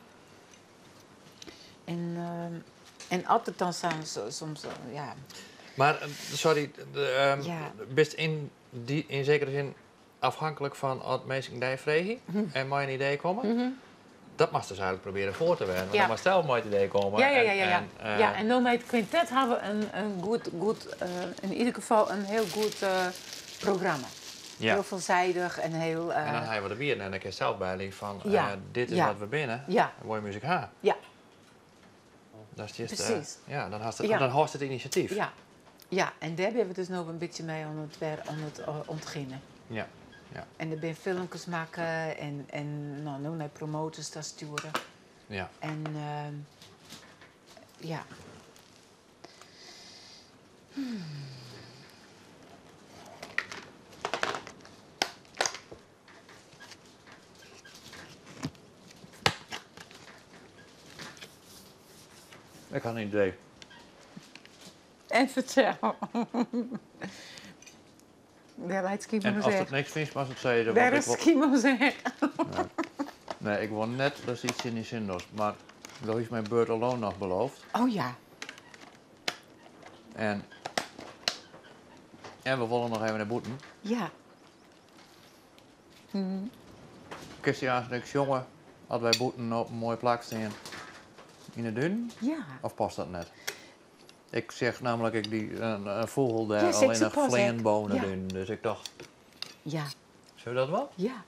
En altijd dan staan soms, ja. Maar, sorry, Ja. best in zekere zin afhankelijk van wat mensen die vregen en maar een idee komen? Dat mag dus eigenlijk proberen voor te werken. Ja. Dan mag zelf maar het idee komen. Ja. En, Ja, en nou met het quintet hebben we een goed, in ieder geval een heel goed programma. Ja. Heel veelzijdig en heel... En dan hebben we er weer en dan kun je zelf bijleggen van Ja. dit is Ja. wat we binnen. Ja. Mooie muziek ha. Ja, Dat is just, Precies. ja, dan haast Ja. dan hoort het initiatief. ja. Ja, en daar hebben we dus nog een beetje mee aan het ontginnen. Ja. Ja. En er ben filmpjes maken en nou, nu naar promotors daar sturen. Ja. En ja. Ik had een idee. En vertel. Daar lijkt Skimo En als zeggen. het niks vindt, mag het zeggen. Daar want is ik Skimo zeggen. nee, ik word net, dat is iets in die zinloos. Maar dat is mijn Bird Alone nog beloofd. Oh ja. En we willen nog even naar Boeten. Ja. Christian en ik jongen, hadden wij Boeten op een mooie plek staan in de dun? Ja. Of past dat net? Ik zeg namelijk, ik die een vogel daar Ja, zeg alleen ze nog pas, hè? vleenbonen Ja. doen. Dus ik dacht, Ja. zullen we dat wel? Ja.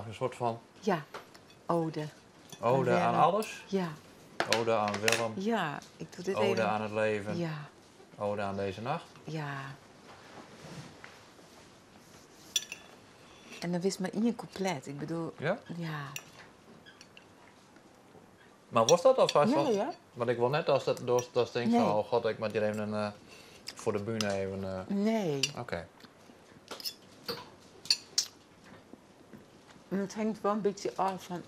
Een soort van Ja. Ode. ode aan Willem. alles. Ja. Ode aan Willem. Ja. Ik doe dit Ode even. aan het leven. Ja. Ode aan deze nacht. Ja. En dan wist maar in je couplet. Ik bedoel, Ja? ja. Maar was dat alvast Ja, van? ja. Want ik wil net als dat denk Nee. van, oh god, ik moet hier even voor de bühne even. Nee. Oké. En het hangt wel een beetje af van...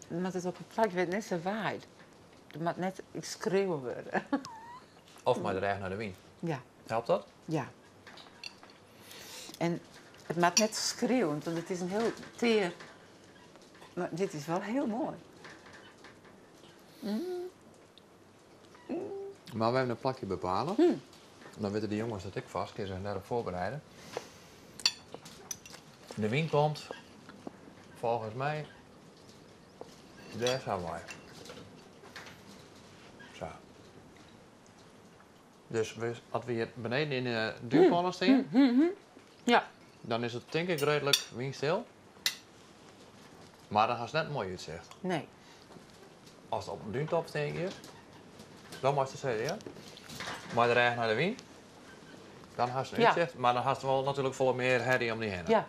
Maar het op een plek werd net zo waait. Er moet net iets schreeuwen worden. Of maar de reg naar de wien. Ja. Helpt dat? Ja. En het maakt net schreeuwend, want het is een heel teer... Maar dit is wel heel mooi. Maar we hebben een plakje bepalen. Dan weten de jongens dat ik vast, kun je zich daarop voorbereiden. De wien komt, volgens mij, daar zijn wij. Zo. Dus als we hier beneden in de duurpannen staan, Ja. dan is het denk ik redelijk windstil. Maar dan gaat het net mooi uitzicht. Nee. Als het op een duintop steek is, dan mag je zeggen, ja. Maar de regen naar de wien, dan had je het Ja. uitzicht. Maar dan had je wel natuurlijk vol meer herrie om die heen. Ja.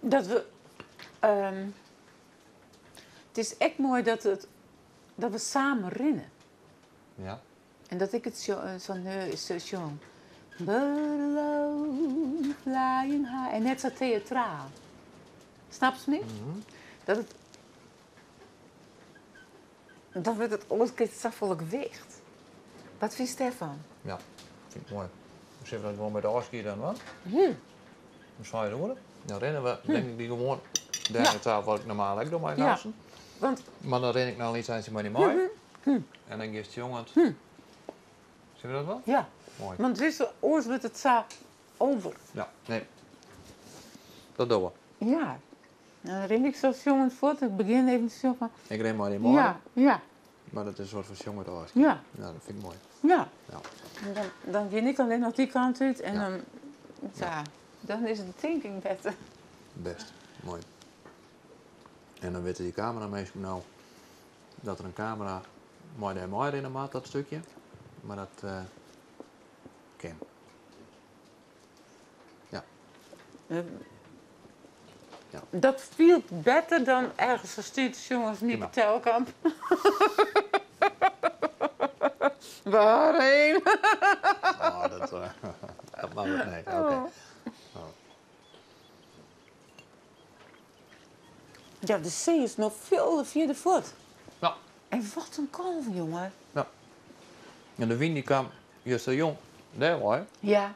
Dat we... het is echt mooi dat we samen rennen. Ja. En dat ik het zo'n is zo jong. Bird alone, flying high. En net zo theatraal. Snap je me? Dan wordt het alles zo vol gewicht. Wat vind je ervan? Ja, vind ik mooi. Dus even dat gewoon met de afskiën dan, wat? Hoe zou je doen? Dan rennen we, denk ik, die gewoon daar taal wat ik normaal ook doe, mijn Ja. dansen. Want... Maar dan ren ik nou iets aan maar niet mooi. En dan geeft de jongen. Zie je dat wel? Ja. Mooi. Want wist je, oors wordt het zo over. Ja, nee. Dat doen we. Ja. Dan ren ik zoals jongen voort. Ik begin even zo van... Ik ren maar niet mooi. Ja. Maar dat is een soort van jongen te Ja. Ja, dat vind ik mooi. Ja. Ja. En dan ging ik alleen nog die kant uit en dan is de thinking beter. Best. Mooi. En dan weten die camerameesters nou dat er een camera mooi daar mooi in maakt, dat stukje. Maar dat kan. Ja. Dat viel beter dan ergens gestuurd jongens niet Prima. telkamp. Waarheen? Oh, dat mag het niet. Oké. Ja, de zee is nog veel vierde voet. Ja. En wat een kalf, jongen. Ja. En de wind die kwam juist zo jong daar hoor. Ja,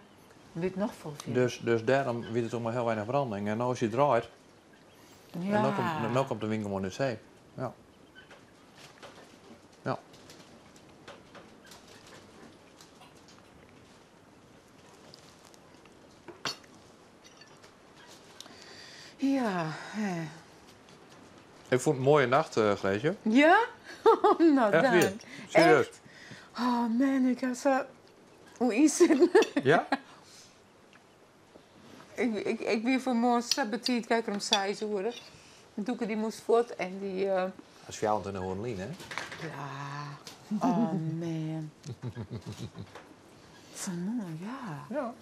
weet nog veel vierde. Dus daarom weet het ook maar heel weinig branding. En als je draait, Ja. en dan komt de wind gewoon in de zee. Ja. Ja. Ja. Ik vond het een mooie nacht, Gleesje. Ja? Nou, Echt dank. weer. Serieus. Echt? Oh man, ik had zo... Hoe is het? Ja? Ik weer vanmorgen sabatiet, kijk om 6 uur. Doeke die moest voort en die... Dat is voor jou in de Hoornlien, hè? Ja. Oh man. Vanmorgen, ja. Ja.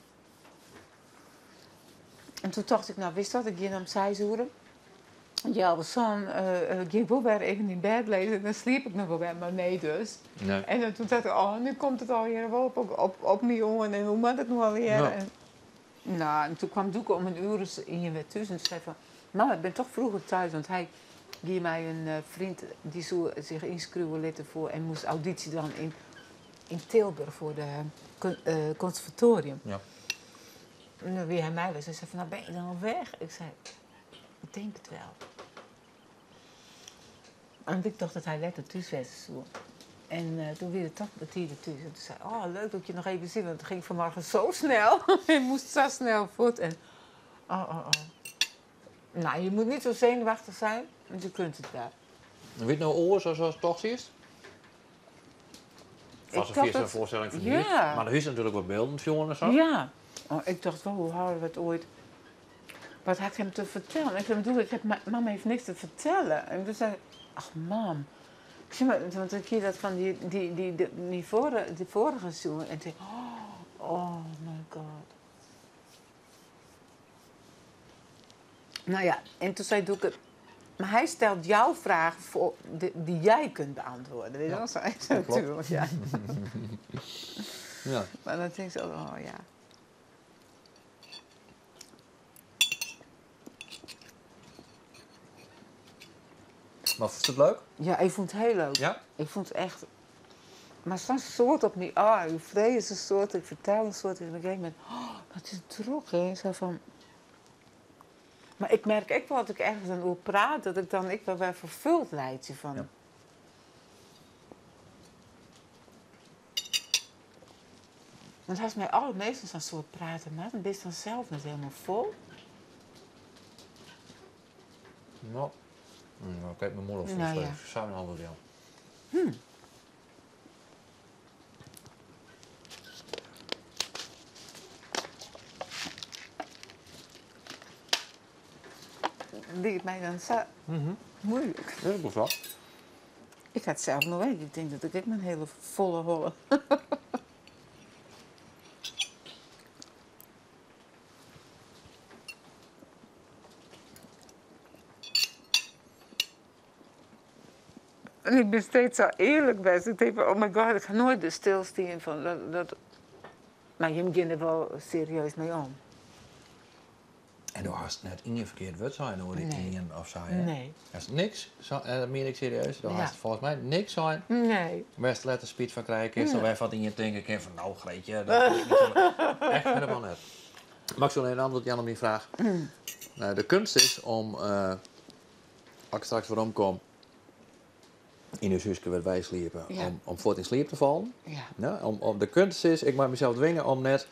En toen dacht ik, nou wist wat, ik ging om 6 uur. Ja, we zo'n ging wel weer even in bed lezen. Dan sliep ik nog wel weer, maar nee dus. Nee. En toen dacht ik, oh, nu komt het alweer wel op me jongen. En hoe moet het nu alweer? Ja. En toen kwam Doeke om 1 uur in weer thuis. En toen zei van, mama, ik ben toch vroeger thuis. Want hij gaf mij een vriend die zou zich inschrijven laten voor. En moest auditie dan in Tilburg voor de conservatorium. Ja. En dan wie hij mij was. Hij zei van, nou ben je dan al weg? Ik zei, ik denk het wel. En ik dacht dat hij letter thuis was. Zo. En toen weer het toch betierde thuis. En toen zei oh leuk dat ik je nog even zie, want het ging vanmorgen zo snel. Je moest zo snel voort. En Nou, je moet niet zo zenuwachtig zijn, want je kunt het wel. Weet je nou oor zoals het toch is? Was een vierste voorstelling van jullie. Ja. Maar er is natuurlijk wat beelden van en zo. Ja. Oh, ik dacht wel, hoe houden we het ooit? Wat had ik hem te vertellen? Ik zei, mama heeft niks te vertellen. En toen zei ik, ach mam. Ik zei, maar, want ik hier dat van die vorige zoen. En toen, oh my god. Nou ja, en toen zei Doeke, maar hij stelt jouw vragen voor die jij kunt beantwoorden. Weet je wel? Zo, natuurlijk, ja. Ja. Maar dan denk ik zo, oh ja. Maar vond je het leuk? Ja, ik vond het heel leuk. Ja? Ik vond het echt... Maar zo'n soort op niet. Ik vrees een soort, ik vertel een soort. En dan denk ik met, wat is druk, hè? Zo van... Maar ik merk ook wel dat ik ergens aan over praat, dat ik dan wel weer vervuld leid van... Ja. Want als mij allermeestal zo'n soort praten maakt, dan ben je vanzelf met helemaal vol. Nou, kijk mijn moeder voor Nou, ja. samen al wel. Die mij dan zo moeilijk. Ja, dat moet wel. Ik had het zelf nog weten. Ik denk dat ik mijn hele volle holle. En ik ben steeds zo eerlijk best. Ik denk van, oh my god, ik ga nooit de stilstaan van dat Maar je begint er wel serieus mee om. En dan was het net in je verkeerd woord zijn hoor, die Nee. ingen of zo. Hè? Nee. Dat is niks, meer ik serieus, dan Ja. was het volgens mij niks zijn. Nee. Best letter speed van krijgen, is Ja. dan weer wat in je denken, van nou Greetje, dat weet ik niet zo. Echt helemaal net. Mag ik zo een antwoord Jan op die vraag? Nou, de kunst is om, als ik straks waarom kom, in een huisje waar wij sliepen, Ja. om voort in slaap te vallen. Ja. Ja, om de kunst is, ik mag mezelf dwingen om net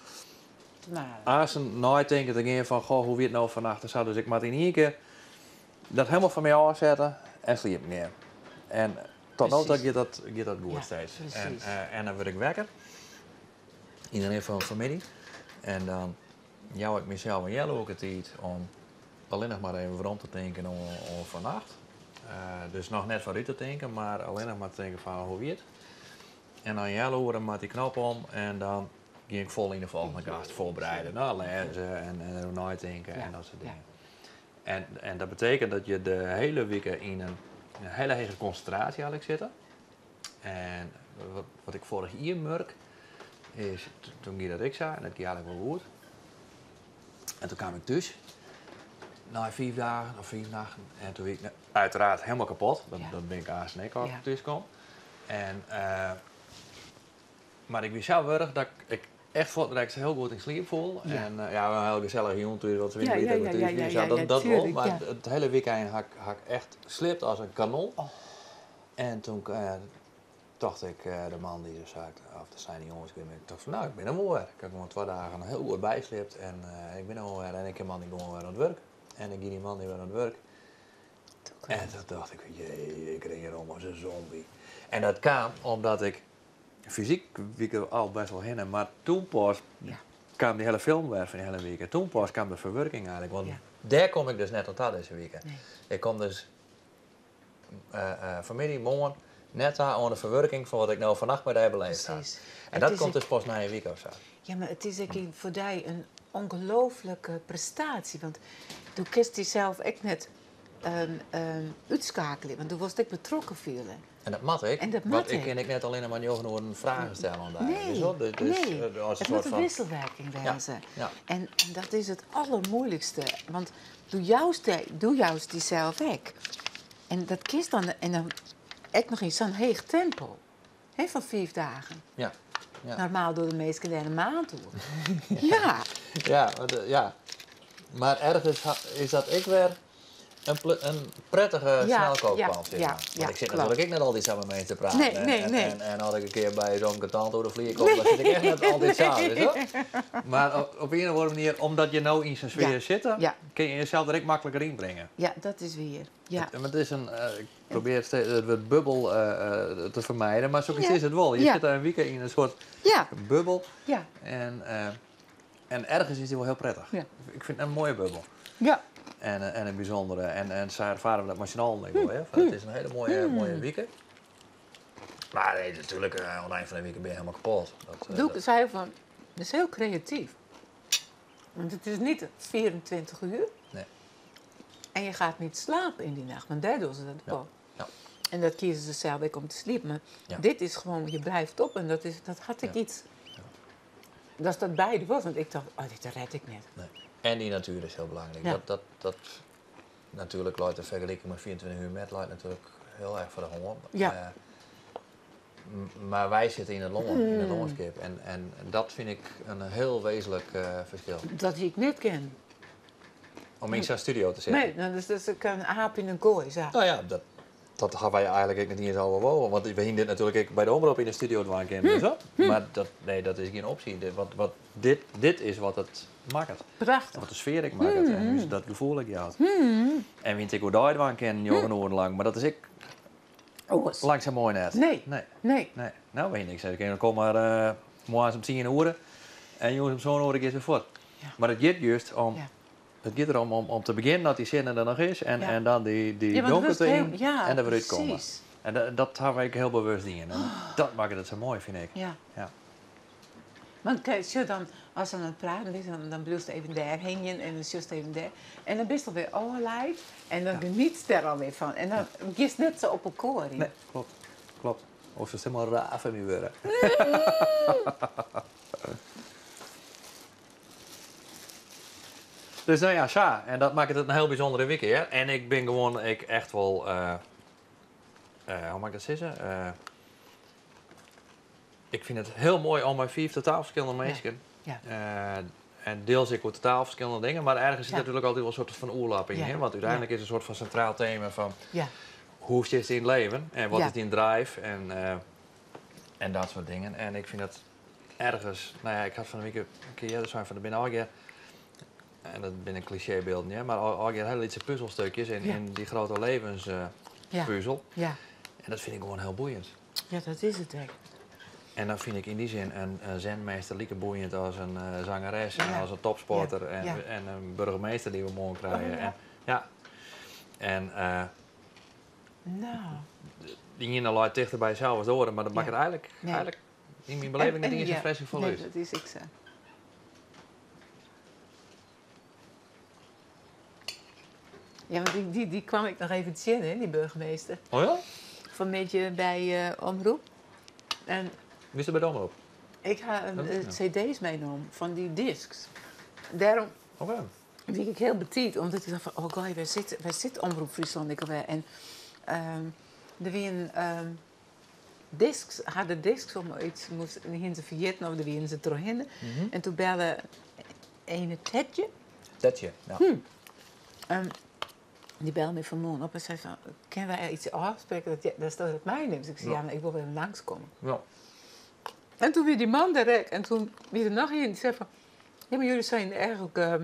Maar, als een nooit denken te gaan van, goh, hoe weer het nou vannacht zo. Dus ik moet in één keer dat helemaal van mij afzetten en sliep meer. En tot nu toe gaat dat goed Ja, steeds. precies. En dan word ik wekker. Iedereen van familie. En dan jou ik mezelf en jij ook het tijd om alleen nog maar even rond te denken om vannacht. Dus nog net vooruit te denken, maar alleen nog maar te denken van hoe weer het. En dan jij horen met die knop om en dan ging ik vol in de volgende gast voorbereiden. Nou, lezen en nadenken en dat soort dingen. En dat betekent dat je de hele week in een hele hoge concentratie had ik zitten. En wat ik vorig jaar merk, is toen ging dat ik zei, en dat ging eigenlijk wel goed. En toen kwam ik thuis, na 4 dagen of 4 nachten, en toen was ik uiteraard helemaal kapot. Dat ben ik aan en ik als ik thuis kom. En, maar ik wist zelf wel dat ik echt vond dat ik ze heel goed in slaap voel. Ja. En we hebben een heel gezellig jongen thuis, wat we Ja, weten ja, dat we ja, thuis ja, zijn. ja, ja, Dat wel, tuurlijk, maar ja. het hele weekend had ik echt gesleept als een kanon. Oh. En toen dacht ik, de man die zo zei, of dat zijn die jongens, ik dacht van nou, ik ben er wel weer. Ik heb gewoon 2 dagen heel goed bijgesleept en ik ben er wel weer. En ik heb man die gewoon weer aan het werk. En ik ging die man die weer aan het werk. En toen dacht ik, jee, ik ren hier om als een zombie. En dat kwam omdat ik fysiek week al best wel heen, maar toen pas kwam die hele film weer van die hele week. En toen pas kwam de verwerking eigenlijk, want daar kom ik dus net tot aan deze week. Nee. Ik kom dus vanmiddag, morgen, net aan de verwerking van wat ik nou vannacht bij die beleefd heb. Precies. En Het dat is komt dus pas na een week of zo. Ja, maar het is voor jou een ongelooflijke prestatie. Want toen kist hij zelf echt net uitschakelen. Want toen was ik betrokken vielen. En dat mat ik, En dat want mat ik ik. kan ik net alleen maar aan een vragen stellen aan daar. Nee, nee. Als Het een moet soort een van... wisselwerking wezen. Ja. En dat is het allermoeilijkste. Want doe juist die zelf ook. En dat kist dan, en dan echt nog in zo'n heeg tempo. Hè, van 5 dagen. Ja. Ja. Normaal door de meeste in een maand door. Ja. Ja. Maar ergens is dat ik weer een prettige snelkookpan. Zeg maar. Want ik zit natuurlijk ook net altijd samen mee te praten. Nee. En had ik een keer bij zo'n katant door de vlieg kom, dan zit ik echt net altijd samen. Weet je? Maar op een of andere manier, omdat je nou in zijn sfeer zit, kun je jezelf er ook makkelijker inbrengen. Ja, dat is weer. Ja. Het is ik probeer steeds het bubbel te vermijden, maar zo is het wel. Je zit daar een weekend in een soort bubbel. Ja. En ergens is die wel heel prettig. Ja. Ik vind het een mooie bubbel. Ja. En een bijzondere. En ze ervaren we dat machinaal niveau. Het is een hele mooie weekend. Maar nee, natuurlijk, aan het eind van de week ben je helemaal kapot. Dat is heel creatief. Want het is niet 24 uur. Nee. En je gaat niet slapen in die nacht, want daar doen ze dat wel. Ja. En dat kiezen ze zelf ook om te sliepen. Maar dit is gewoon, je blijft op en dat had ik iets. Dat dat beide was, want ik dacht, dit red ik niet. Nee. En die natuur is heel belangrijk. Ja. Dat natuurlijk luidt de vergelijking met 24 uur met luidt natuurlijk heel erg voor de honger. Ja. Maar wij zitten in het longenskip. En dat vind ik een heel wezenlijk verschil. Dat ik niet ken. Om in zo'n studio te zitten. Nee, nou, dus ik een aap in een kooi. Zo. Nou ja, dat gaan wij eigenlijk niet eens al wonen. Want we zien dit natuurlijk ook bij de omroep in de studio doen kennen. Zo. Maar dat is geen optie. Dit is wat het maakt. Prachtig. Wat de sfeer ik maak het. En dus dat gevoel ik je had. En wie ik hoe daar waan kennen, jaren lang. Maar dat is ik langzaam mooi net. Nee. Nou, weet je niks. Ik kom maar morgens om 10 uur. En jongens om zo'n uur is weer voort. Ja. Maar het gaat juist om... Ja. Het gaat erom om te beginnen dat die zin er nog is. En dan die donkerte in. En er weer uitkomen. En dat hebben wij heel bewust in. En dat maakt het zo mooi, vind ik. Ja. Ja. Want kijk, dan, als ze aan het praten is, dan blijf je even daarheen en dan zus even daar. En dan ben je alweer allerlei. En dan geniet je er alweer van. En dan ga je net zo op elkaar in. Nee, klopt. Of ze is helemaal raar van nu weer. Dus nou ja, zo. En dat maakt het een heel bijzondere week hier. En ik ben gewoon echt wel... hoe mag ik dat zeggen? Ik vind het heel mooi om met 4 totaal verschillende mensen. Ja. En deels ik ook totaal verschillende dingen. Maar ergens zit Ja. natuurlijk altijd wel een soort van oerlapping in. Ja. Want uiteindelijk is het een soort van centraal thema van... Ja. Hoe zit het in het leven? En wat Ja. is die drive? En dat soort dingen. En ik vind dat ergens... Nou ja, ik had van de week een keer zijn van de binnen en dat ben een clichébeeld, ja, maar al heel lietse puzzelstukjes in die grote levenspuzzel. Ja. En dat vind ik gewoon heel boeiend. Ja, dat is het, hè. En dan vind ik in die zin een zenmeester lieke boeiend als een zangeres Ja. en als een topsporter Ja. Ja. en een burgemeester die we morgen krijgen. Oh, ja. En Nou. die ene luidt dichter bij jezelf als de oren, maar dat maakt het eigenlijk in mijn beleving niet eens een ja. fresje vol Nee, is. dat is ik zo. Ja, want die kwam ik nog even te zien, hè, die burgemeester. Oh ja? Van een beetje bij Omroep. En Wie is er bij de omroep? ik ga Ja. cd's meenemen van die discs. Daarom Oké. ben ik heel betiet, omdat ik dacht van, oh god, waar zit Omroep Friesland ik alweer? En er weer discs, hadden discs om iets moesten te vergeten of er weer ze doorheen. En toen belde een Tedje. Tetje, ja. Die belde me vanmorgen op en zei van, kunnen wij iets afspreken dat staat op mij neemt? Dus ik zei, ja, maar ik wil wel langskomen. Ja. En toen weer die man direct en toen weer er nog een die zei van, ja, maar jullie zijn eigenlijk...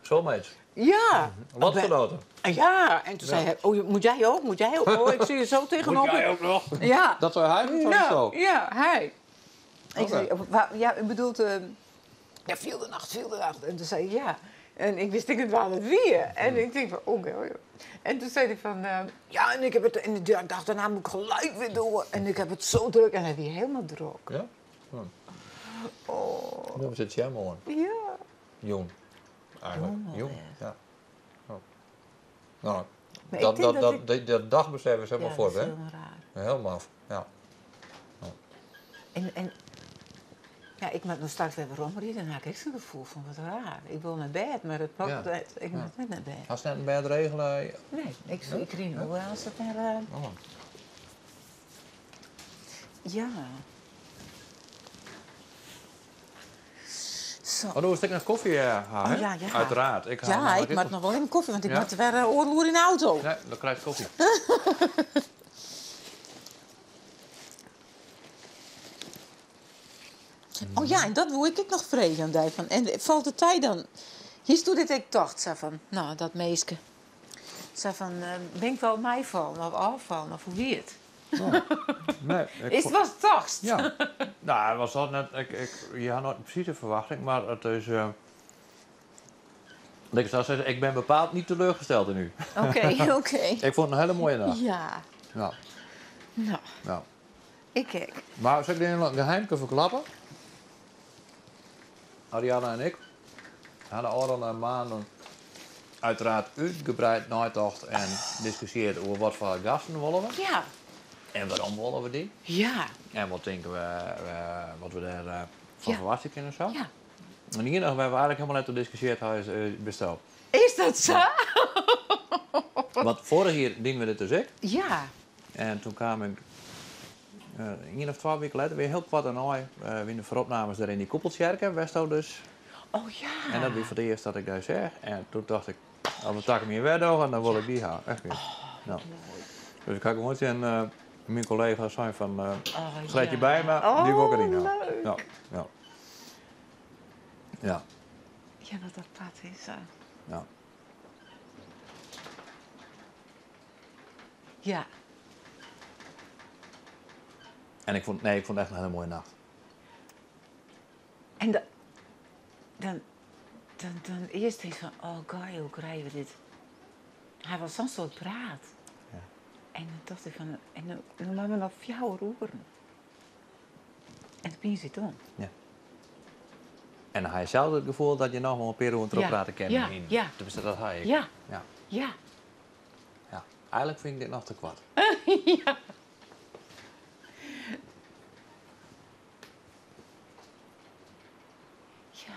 Soulmates. Ja. Lotgenoten. Ja, en toen zei hij, oh, moet jij ook? Moet jij ook? Oh, ik zie je zo tegenop. Moet jij ook nog? Ja. Dat zou hij van zo. Ja, hij. Oké. Ik zei, ja, u bedoelt, ja, viel de nacht. En toen zei hij, ja. En ik wist niet waar het weer. En ik denk van, oké. En toen zei hij van, ja, en ik heb het, en ik dacht, daarna moet ik gelijk weer door. En ik heb het zo druk. En hij weer helemaal druk. Ja? Oh. Dan zit je helemaal in. Ja. Jong. Eigenlijk. Jong. Ja. Oh. Nou, Maar ik denk dat dagbesef is helemaal Ja, voor, dat is hè? helemaal raar. Helemaal af. Ja. En ja, ik moet nog straks weer rondrijden. Dan heb ik zo'n gevoel van, wat raar. Ik wil naar bed, maar het pakt Ja. ik moet niet naar bed. Als je net een bed regelen... Nee, ik rijd nu wel als het naar... Oh. Ja. Zo. Oh, doe een stuk naar koffie halen, Oh, ja, ja. Uiteraard. Ja, ik moet nog wel even koffie, want ik moet weer oorloer in de auto. Nee, dan krijg je koffie. Oh ja, en dat wil ik nog vragen aan die van. En valt de tijd dan... Hier stond dit ik dacht, zei van, nou, dat meisje. Zei van, ben ik wel mij vallen of afvallen of hoe wie het? Nee, Is het was tocht? Ja. Nou, was dat net... je had nooit precies een verwachting, maar het is... ik zou zeggen, ik ben bepaald niet teleurgesteld in u. Oké. Ik vond het een hele mooie dag. Ja. Ja. Nou, Ja. ik kijk. Maar zou ik dit een geheim kunnen verklappen? Ariana en ik hadden al een maanden uiteraard uitgebreid nagedacht en discussieerd over wat voor gasten willen we. Ja. En waarom willen we die? Ja. En wat denken we, wat we daar van Ja. verwachten kunnen zo. Ja. En hier nog, we hebben eigenlijk helemaal net gediscussieerd hoe is bestel. Is dat zo? Want vorig jaar dienen we dit dus ik. Ja. En toen kwam ik 1 of 2 weken later weer heel kort en mooi in de vooropnames daar in die koepeltjerken, Westo dus. Oh ja. En dat was voor het eerst dat ik daar zeg. En toen dacht ik, als we takken meer weg doen, dan wil ik die halen. Echt weer. Nou. Dus ik ga gewoon tegen mijn collega's zijn van, sluit je bij me, die wil ik erin halen. leuk. Ja, ja. Ja, Ja, wat dat pad is. ja. Ja. En ik vond het echt een hele mooie nacht. En dan eerst iets van, oh Guy, hoe krijgen we dit? Hij was zo'n soort praat. Ja. En dan dacht ik van, en dan moeten we nog 4 roeren. En toen ben je zit om. Ja. En dan had je zelf het gevoel dat je nog wel een periode erop Ja. praten kennen. Ja. Ja. Tenminste, dat had ik. Ja. Ja. Ja. Ja. Eigenlijk vind ik dit nog te kwart. Ja. Ja.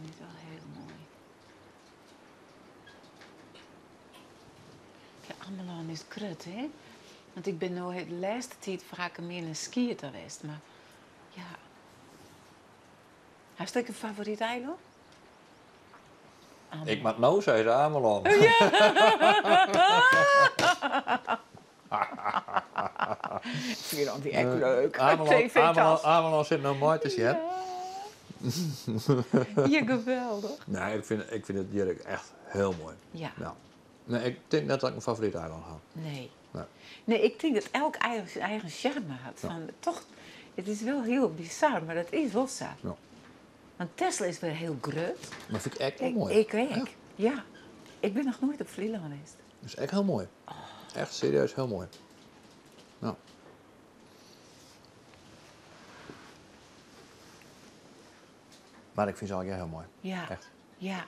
vind het wel heel mooi. Ja, Ameland is krut, hè? Want ik ben nou de laatste tijd vaak meer een skier geweest, maar ja. Heb je een favoriet eiland? Ik mag nou zeggen Ameland. Ik vind het echt leuk. Ameland zit nou mooi te zien. Ja, geweldig. Nee, ik vind het hier echt heel mooi. Ja. Nou, nee, ik denk net dat ik een favoriet eiland had. Nee. Nee. Nee, ik denk dat elk zijn eigen charme had. Ja. Van, toch, het is wel heel bizar, maar dat is wel zo. Ja. Want Tesla is weer heel groot. Maar vind ik echt wel mooi. Ik ook. Ja. Ik ben nog nooit op Vlieland geweest. Dat is echt heel mooi. Echt serieus heel mooi. Nou. Maar ik vind ze eigenlijk heel mooi. Ja. Echt. Ja.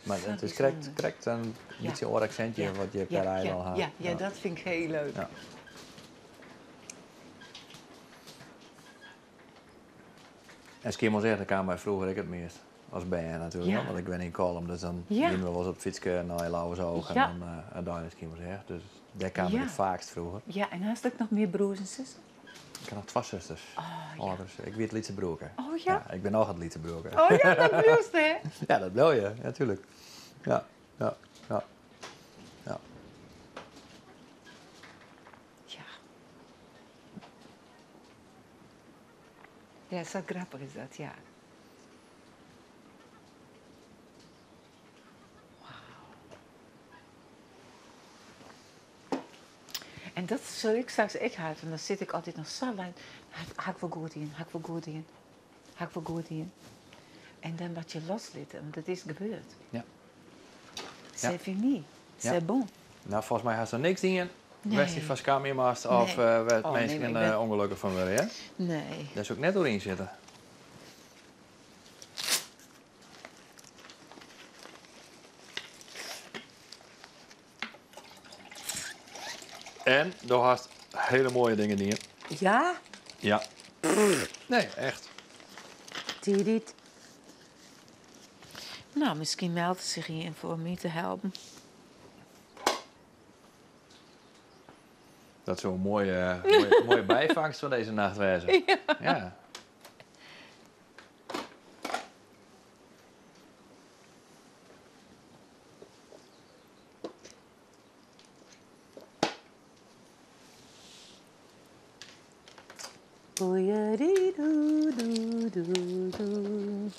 Maar het is Zo correct een Ja. beetje een accentje Ja. wat je Ja, per eiland ja, had. ja, ja, dat vind ik heel leuk. Ja. En Skimmel zegt, dan kwam mij vroeger ik het meest. Als BN natuurlijk, Ja. want ik ben in Colum, dus dan Ja. gingen we wel eens op het fietsje naar Lauwersoog Ja. en dan in Skimmel zegt. Dus daar kwam ik Ja. het vaakst vroeger. Ja, en had ik nog meer broers en zussen? Ik heb nog 2 zusters. Ouders. Ik weet het Lietse broeken. Oh ja? Ik ben nog het Lietse broeken. Oh ja, dat bloest, hè? Ja, dat wil je, natuurlijk. Ja, ja, ja. Ja. Ja. Ja, zo grappig is dat, ja. En dat zul ik straks echt hard, want dan zit ik altijd nog zo lang. Hak ik wel goed in, hak ik wel goed in, hak ik wel goed in. En dan wat je loslitten, want het is gebeurd. Ja. C'est fini, Ja. c'est bon. Nou, volgens mij had ze niks dingen. Nee. West die van Scamiermast of Nee. werd Oh, nee, mensen maar ik ben- ongelukkig van worden, hè? Nee. Daar is ook net doorheen zitten. En daar had hele mooie dingen dingen. Ja? Ja. Nee, echt. Tidit. Nou, misschien meldt ze zich hierin voor me te helpen. Dat is zo'n mooie, mooie bijvangst van deze nachtwijzer. Ja. Ja. Boeieridoedoedoe.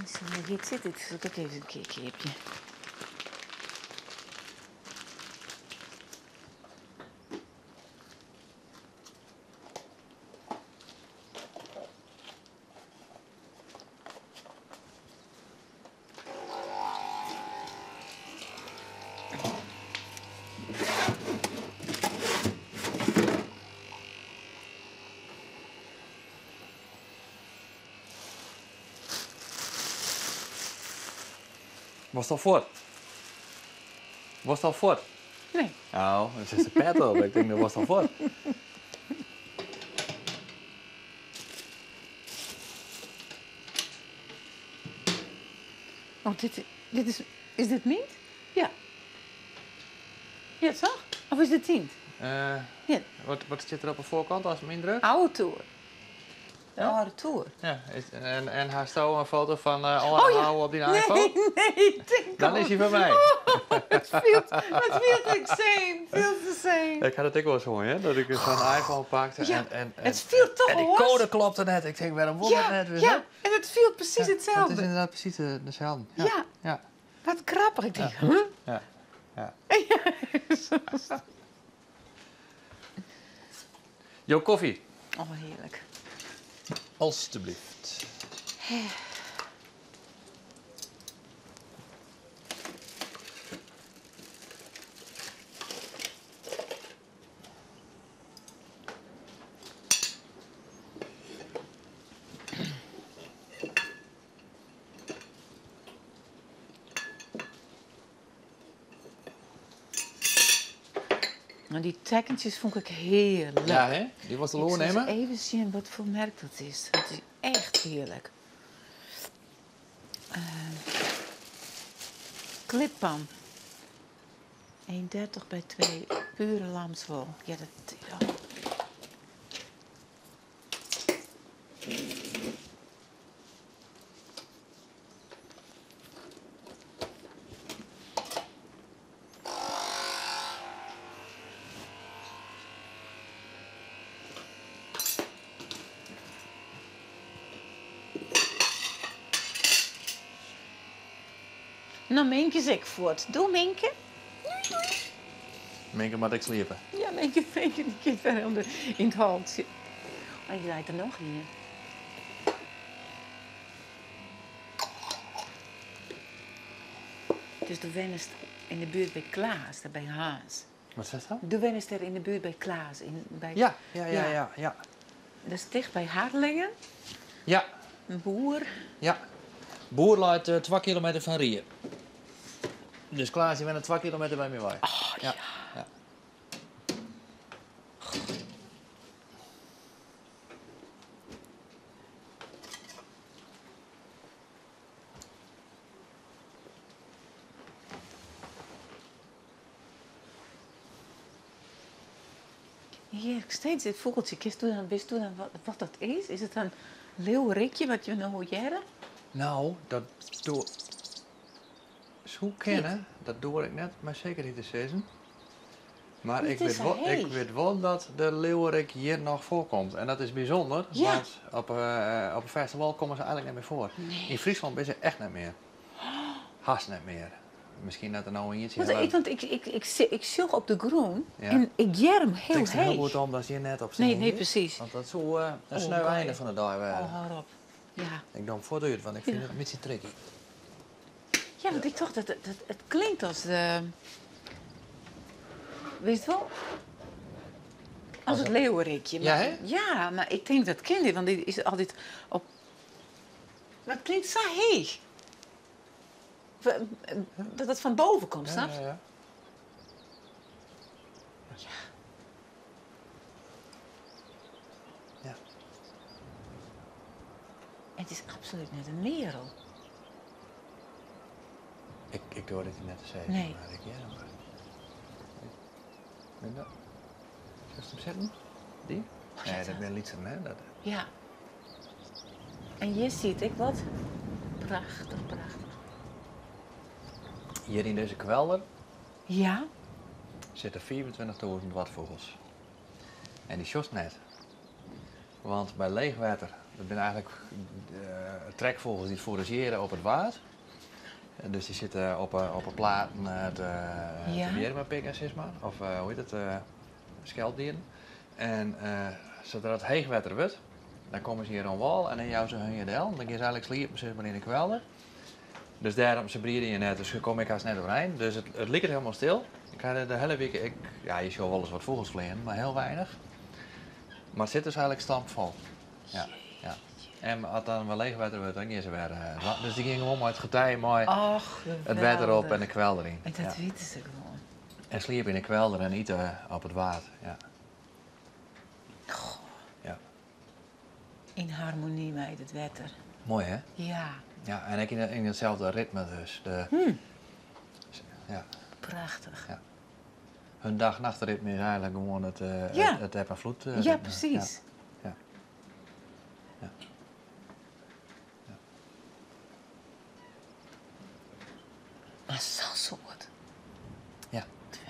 Zo, hier zit het. Zal ik het even een keertje heb je. Was het al voort? Was het al voort? Nee. Nou, het is de pet op. Ik denk dat was het al voort. Oh, dit is dit niet? Ja. Ja, toch? Of is dit tient? Ja. Wat zit er op de voorkant als mijn indruk? Oude tour. De oude tour. Ja, en hij stoot een foto van alle houden op die iPhone. Nee, Dan is hij van mij. Het viel te same. Veel te same. Ik had het ook wel eens gehoord, hè? Dat ik zo'n iPhone pakte Ja, en het viel toch en die los. code klopte net. Ik denk, waarom wordt het net weer zo? Ja, en het viel precies Het is hetzelfde. inderdaad precies dezelfde. Ja. Ja. Wat grappig. Ik denk, huh? Ja. Ja. Jo, koffie. Oh, heerlijk. Alsjeblieft. Nou, die tekentjes vond ik heerlijk. Ja, hè? Die was de loon Ik zal nemen. eens even zien wat voor merk dat is. Het is echt heerlijk. Klippan. 1,30 bij 2. Pure lamswol. Ja, dat... Ja. Nou, Minke zeg ik voort. Doe, Minke. Minke moet ik sliepen. Ja, Minke die kind verder in het halsje. Oh, je draait er nog hier. Dus de Wennis in de buurt bij Klaas, daar bij Haas. Wat is dat? De Wennis er in de buurt bij Klaas. Bij... Ja. Dat is dicht bij Harlingen. Ja, Een boer. ja. Boer laat 2 kilometer van Rier. Dus Klaas, je bent 2 kilometer bij mij bij. Oh, ja. Ja. Hier, steeds dit vogeltje. Wist u dan wat dat is? Is het een leeuwerikje wat je nou jaren? Nou, dat doe... Zo kennen, dat doe ik net, maar zeker niet te zeggen. Maar ik weet wel dat de leeuwerik hier nog voorkomt. En dat is bijzonder, Ja. want op een festival komen ze eigenlijk niet meer voor. Nee. In Friesland is ze echt niet meer. Haast niet meer. Misschien dat er nou een iets Want ik zoek op de groen Ja. en ik jerm heel Het is heel heet. goed om dat je hier net op Nee, zit. nee, precies. Want dat is zo een sneu mooi. einde van de dag. Oh, hou op. Ja. Ik doe hem voortdurend, want ik vind het een beetje tricky. Ja, want ik dacht dat het klinkt als de... Weet je wel? Als het leeuwerikje. Ja, Maar- hè? Ja, maar ik denk dat kind, want die is altijd op... Maar het klinkt zo heeg. Dat het van boven komt, snap je? Ja. Ja. En het is absoluut net een merel. Ik doe dit net te zeggen. Nee. Maar ik ja, maar. Ben dat? Zal je hem zetten? Die? Nee, dat ben Lietsen, hè? Dat... Ja. En hier ziet ik wat. Prachtig, prachtig. Hier in deze kwelder Ja? zitten 24.000 watvogels. En die sjost net. Want bij leegwater, dat zijn eigenlijk trekvogels die forageren op het water. En dus die zitten op een platen te weer pikken, zeg maar. Of hoe heet het, schelpdieren. En zodra het heegwater wordt, dan komen ze hier aan wal en dan jouw ze hun je de helm. Dan gaan ze eigenlijk sliepen, zeg maar, in de kwelder. Dus daarom, ze breeden je net, dus kom ik haast net doorheen. Dus het ligt helemaal stil. Ik ga de hele week, je ziet wel eens wat vogels vliegen, maar heel weinig. Maar het zit dus eigenlijk stampvol. Ja, ja. En als dan wel leegwater wordt, dan gaan ze weer. Dus die gingen gewoon maar het getij mooi, Ach, het water op en de kwelder in. En dat Ja. weten ze gewoon. En sliepen in de kwelder en eten op het water. Ja. Goh. Ja. In harmonie met het water. Mooi hè? Ja, Ja, en ik in hetzelfde ritme dus. Ja. prachtig. Ja. Hun dag-nachtritme is eigenlijk gewoon het Ja. het eb en vloed. Ja, ritme. precies. Ja. Ja. Ja. Maar zo'n soort. Ja. 24.000.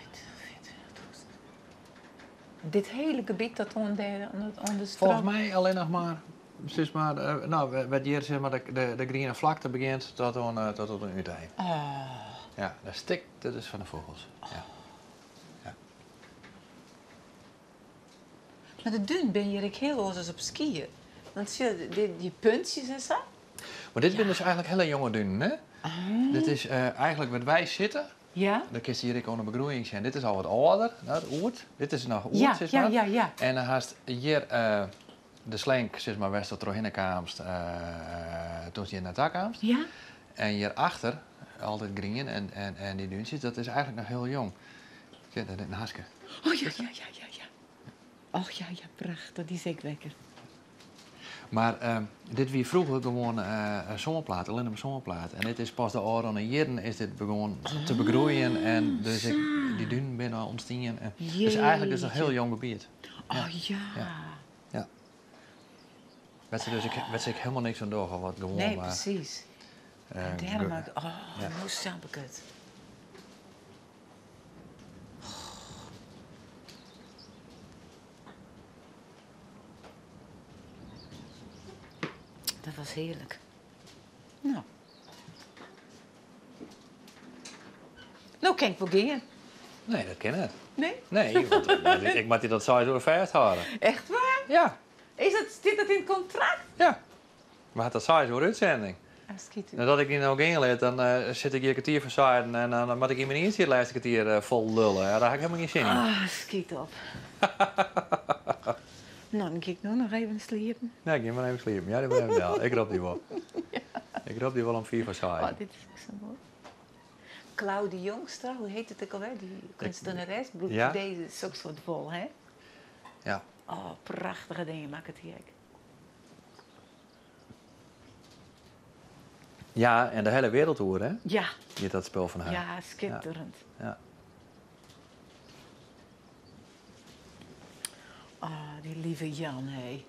Dit hele gebied dat onder de strand. Volgens mij alleen nog maar, zeg maar, nou, wat hier zeg maar de groene vlakte begint tot een uur heen. Oh. Ja, dat stikt het dus van de vogels. Ja. Ja. Maar de dun ben je heel los op skiën. Want zie je die puntjes en zo. Maar dit zijn dus eigenlijk hele jonge duinen, hè? Dit is eigenlijk wat wij zitten. Ja? Dan kun je hier ook een begroeiing zijn. Dit is al wat ouder, nou, het oert. Dit is nog oert, Ja, zeg ja, maar. ja, ja. En dan haast hier de slenk, zeg maar, west tot Rohinnekamst, toen je naar het dakkamst. Ja? En hierachter, altijd grien en die duintjes, dat is eigenlijk nog heel jong. Kijk, dat is een haske. Oh ja. Och ja, prachtig. Die is ik lekker. Maar dit wie vroeger gewoon een zonneplaat, alleen een zonneplaat. En dit is pas de oren jaren is dit begonnen te begroeien. En dus die duinen binnen ontstaan. Dus eigenlijk is het een heel jong gebied. Oh ja. Ja. Werd ik helemaal niks aan door wat gewoon. Nee, maar, precies. En daarom ook. Oh, hoe snap ik het? Dat was heerlijk. Nou. Nou kan ik wel gaan. Nee, dat ken ik. Nee? Nee, want ik moet die dat sowieso vasthouden. Echt waar? Ja. Zit dat in het contract? Ja. Maar het dat sowieso een uitzending. Schiet u. Nadat ik hier nou inleid, dan zit ik hier een kwartier voor zijden en dan moet ik in mijn eerste het laatste kwartier vol lullen. Ja, daar heb ik helemaal geen zin in. Ah, schiet op. Nou, dan ga ik nu nog even sliepen. Ja, ik ga maar even sliepen. Ja, die blijven wel. Ik roep die wel. Ik roep die wel om 4 voor zijden. Oh, dit is ook zo mooi. Claudie Jongstra, hoe heet het ook alweer? Die kunstenares. Ja? Deze is ook zo vol, hè? Ja. Oh, prachtige dingen maakt het hier. Ja, en de hele wereldtour, hè? Ja. Die dat spel van haar. Ja, schitterend. Ja. Oh, die lieve Jan, hé.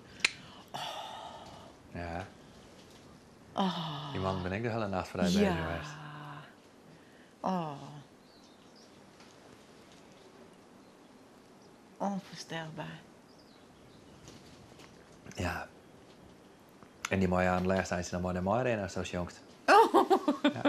Ja. Oh. Die man ben ik de hele nacht vrij bezig geweest. Oh. Onvoorstelbaar. Ja. En die mooie aan de laatste tijd dan maar de mooie in als jongst. Oh. Ja.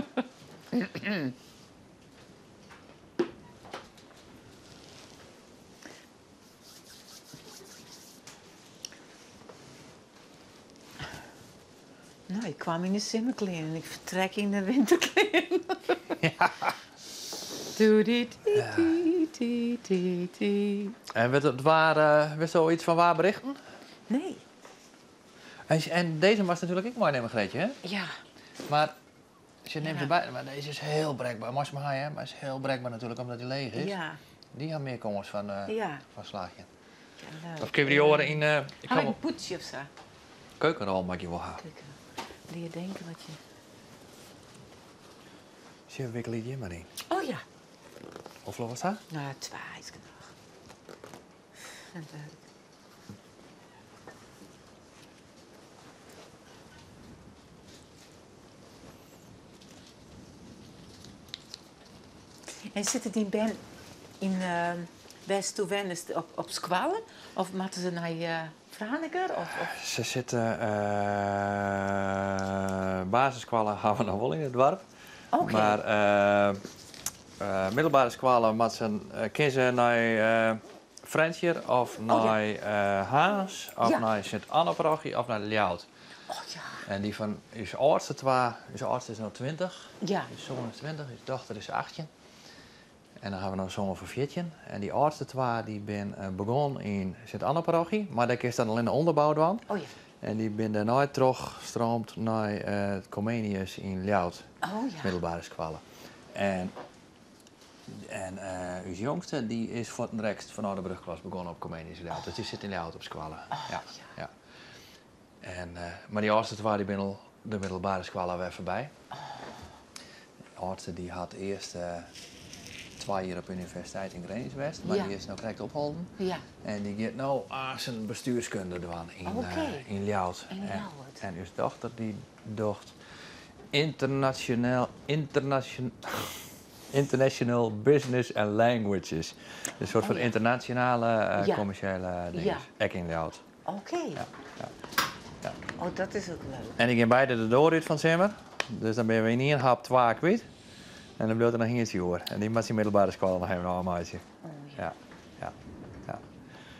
Nou, ik kwam in de zomerkleren en ik vertrek in de winterkleren. Ja. En werd zoiets van waar berichten? Nee. En deze was natuurlijk ook mooi nemen, Greetje, hè? Ja. Maar als je neemt erbij, maar deze is heel brekbaar. Mooi maar hè, maar is heel brekbaar natuurlijk omdat hij leeg is. Ja. Die gaan meer komers van slaagje. Ja, leuk. Of kun je die oren in... Ik ga een poetsje of zo. Keukenrol mag je wel hebben. Leer denken wat je... Zie je wikkel hier maar in. Oh ja. Hoeveel was dat? Nou, 2 is genoeg. En leuk. En zitten die ben in West-Toewen op squallen? Of moeten ze naar Franeker? Of? Ze zitten... basiskwallen gaan we nog wel in het dorp. Oké. Maar middelbare squallen moeten ze kiezen naar Frentjer of naar Haas of naar Sint-Anne-parochie of naar Ljout. Oh ja. En die van is oudste twee, is oudste is nou 20. Ja. Is zoon is 20, is dochter is 18. En dan hebben we nog zo'n van 14. En die oudste twee die ben begonnen in Sint-Anne-parochie, maar daar is dan alleen de onderbouw dan. Oh ja. En die ben er nooit teruggestroomd naar het Comenius in Ljout. Oh ja. Middelbare squallen. En uw jongste die is voor het rekst van Oudebrugklas begonnen op Comenius in Ljout. Dus die zit in Ljout op squallen. Ja. En, maar die oudste twee die ben al de middelbare squallen weer voorbij. De oudste die had eerst 2 jaar op de universiteit in Groningen, maar die is nou correct opgehouden. Ja. En die gaat nou zijn bestuurskunde doen in Ljout. En uw dochter die docht international business and languages. Een soort van internationale commerciële dingen. Ook in Ljout. Oké. Ja. Oh, dat is ook leuk. En ik ging beide de doorrit van Zimmer. Dus dan ben je weer in één hap 2 kwijt. En dan bleef er nog eentje hoor. En die moet zijn middelbare school nog even een maatje. Ja.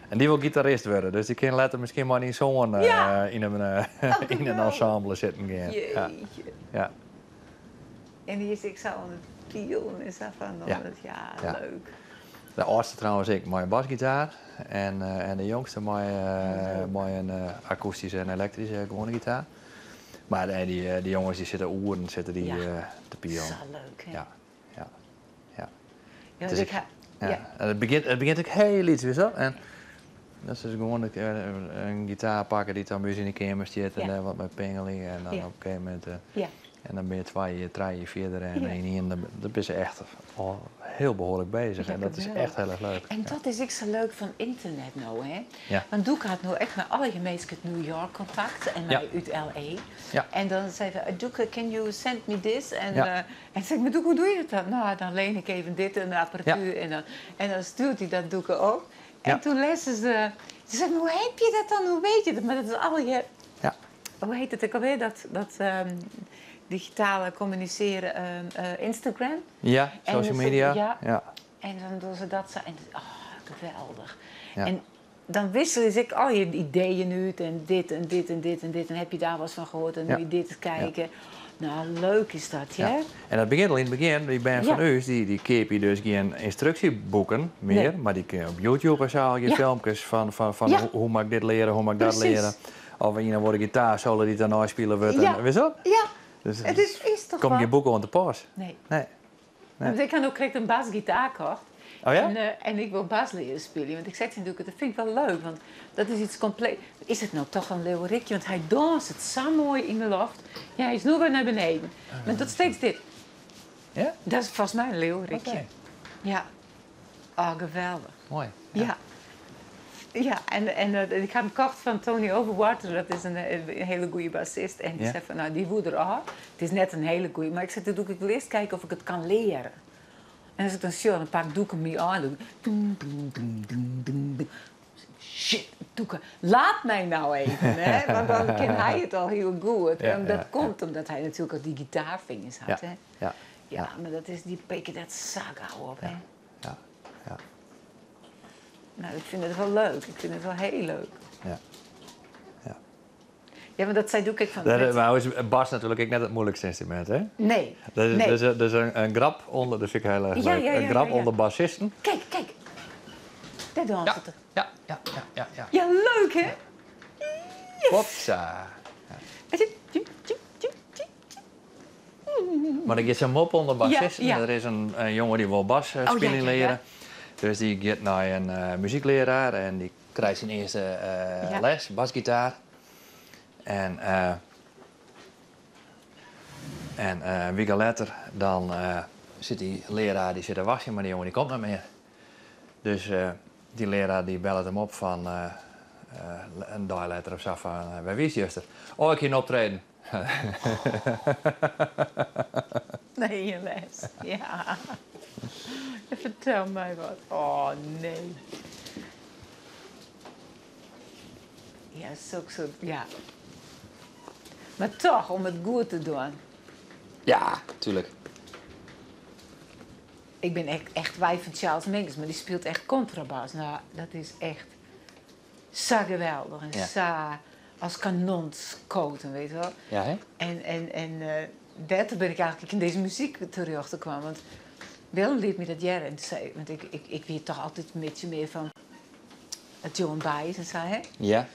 En die wil gitarist worden. Dus die kan later misschien maar niet zo'n in een ensemble zitten gaan. Ja. En die is ik zo aan het pion en zo van. Ja, leuk. De oudste trouwens ik met een basgitaar. En de jongste met een akoestische en elektrische gewone gitaar. Maar die jongens die zitten te pion. Zo leuk, hè? Ja. Ja, Dus En het begint ook heel iets, weet je wel. En dat is dus gewoon een gitaar pakken die dan bij in de kamer zit en daar wat met pingelen en dan op een gegeven moment... En dan ben je 2, 3, 4 en 1 dan ben je echt al heel behoorlijk bezig. En dat is echt heel erg leuk. En dat is ook zo leuk van internet nou, hè? Ja. Want Doeke had nou echt met alle gemeenschappen uit New York contact en mij uit LA. Ja. En dan zei ze, Doeke, can you send me this? En, en zei ik, maar Doeke, hoe doe je dat dan? Nou, dan leen ik even dit en de apparatuur en dan stuurt hij dat Doeke ook. En toen lezen ze zei, hoe heb je dat dan? Hoe weet je dat? Maar dat is al je... Ja. Hoe heet het ook alweer? Dat digitale communiceren, Instagram. Ja, social media. Ja. En dan doen ze dat zo. En geweldig. Ja. En dan wisselen ik al je ideeën uit en dit en dit en dit en dit. En heb je daar wat van gehoord en nu je dit kijken. Ja. Nou, leuk is dat, ja. En dat begint al in het begin. Die band van u, die keep je dus geen instructieboeken meer. Maar die kun je op YouTube en zo je filmpjes van hoe mag ik dit leren, hoe mag ik dat leren. Of iemand wordt een gitaar, zullen die dan nooit spelen wordt. Ja. Weet je wat? Ja. Dus het is toch kom je boeken aan te pas? Nee. Nee. Ik had ook een basgitaar gekocht. Oh ja? En ik wil bas leren spelen. Want ik zeg natuurlijk, dat vind ik wel leuk. Want dat is iets compleet. Is het nou toch een leeuwerikje? Want hij danst het zo mooi in de loft. Ja, hij is nu weer naar beneden. Maar tot steeds dit. Ja? Dat is volgens mij een leeuwerikje. Okay. Ja. Oh, geweldig. Mooi. Ja. Ja, en ik heb hem gekocht van Tony Overwater. Dat is een hele goede bassist. En die zei van, nou, die woeder al. Het is net een hele goede. Maar ik zei, ik wil eerst kijken of ik het kan leren. En als ik dan zie, dan doe ik hem mee aan. Shit, Doeke, laat mij nou even. Hè? Want dan kan hij het al heel goed. En dat komt omdat hij natuurlijk ook die gitaarvingers had. Hè? Ja, maar dat is die peken dat saga op. Hè? Ja. Nou, ik vind het wel leuk. Ik vind het wel heel leuk. Ja, maar dat zei Doeke van... Maar is bas natuurlijk ook net het moeilijkste instrument, hè? Nee. Er is een grap onder, dat vind ik heel erg leuk. Een grap onder bassisten. Kijk. Daar danst het. Ja. Ja, leuk, hè? Hopsa. Maar er is een mop onder bassisten. Er is een jongen die wil bas spelen leren. Dus die gaat naar een muziekleraar en die krijgt zijn eerste les, basgitaar. En een week later dan zit die leraar die zit te wassen, maar die jongen die komt niet meer. Dus die leraar die belt hem op van een dag later of zo van waar is juster? Oh, ik hier optreden. Nee, je les. Ja. Vertel mij wat. Oh, nee. Ja, zo. Ja. Maar toch, om het goed te doen. Ja, tuurlijk. Ik ben echt wijf van Charles Mingus, maar die speelt echt contrabas. Nou, dat is echt zo geweldig. En zo als kanonschoten, weet je wel. Ja, hè? En daartoe ben ik eigenlijk in deze muziek teruggekomen. Want Willem liet me dat jaren en zei, want ik weet toch altijd een beetje meer van het John Baez en zo, hè? Ja.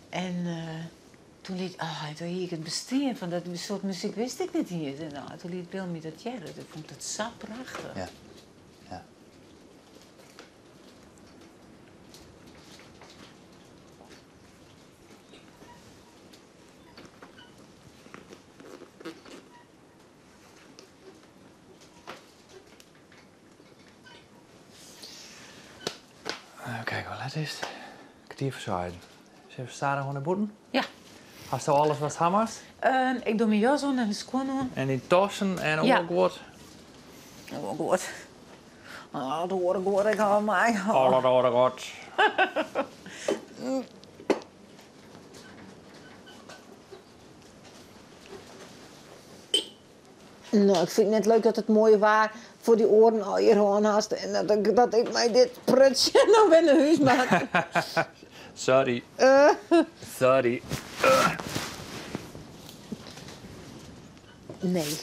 En toen liet ik het bestaan van dat soort muziek wist ik niet hier. En, toen liet Willem me dat jaren. Ik vond het zo prachtig. Ja. Kijk, wat is het? Kwartier verzaaien. Zullen we staan gewoon naar boeten? Ja. Hast du alles wat hammers? Ik doe mijn jas aan en mijn schoenen aan. En die tossen en ook goed? Oh, goed. Oh, dat hoor ik al mij. Alle hoor goed. Nou, ik vind het net leuk dat het mooi waar voor die oren al hier gewoon haast. En dat ik mij dit prutsje nou ben naar huis maak. Sorry. Sorry. Nee.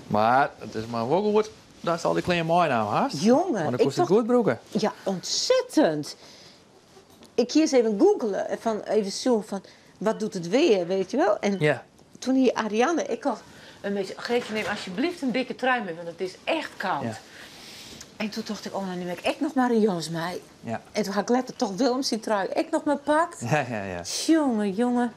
Maar het is maar wel goed dat ze al die kleine mooi naam haast. Jongen, maar dan kost het goed broeken. Ja, ontzettend. Ik hier eens even googelen, even zo van, wat doet het weer, weet je wel? En toen toen hier Ariane, ik had een beetje... Greetje, neem alsjeblieft een dikke trui mee, want het is echt koud. Ja. En toen dacht ik, oh, nou neem ik echt nog maar een jas mee. Ja. En toen had ik letterlijk toch Willems die trui ik nog maar pakt. Ja. Jongen, jongen.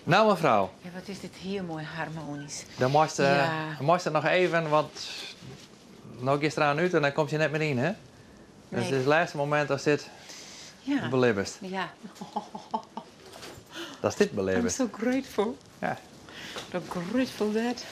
Nou mevrouw, Ja, wat is dit hier mooi harmonisch. dan moest Ja. het nog even, want nog gisteren uit en dan komt je net meer in, hè? Dus Nee. het is het laatste moment als dit Ja. belebbest. Ja. Dat is dit I'm belebbest. so grateful. Ja. So grateful that.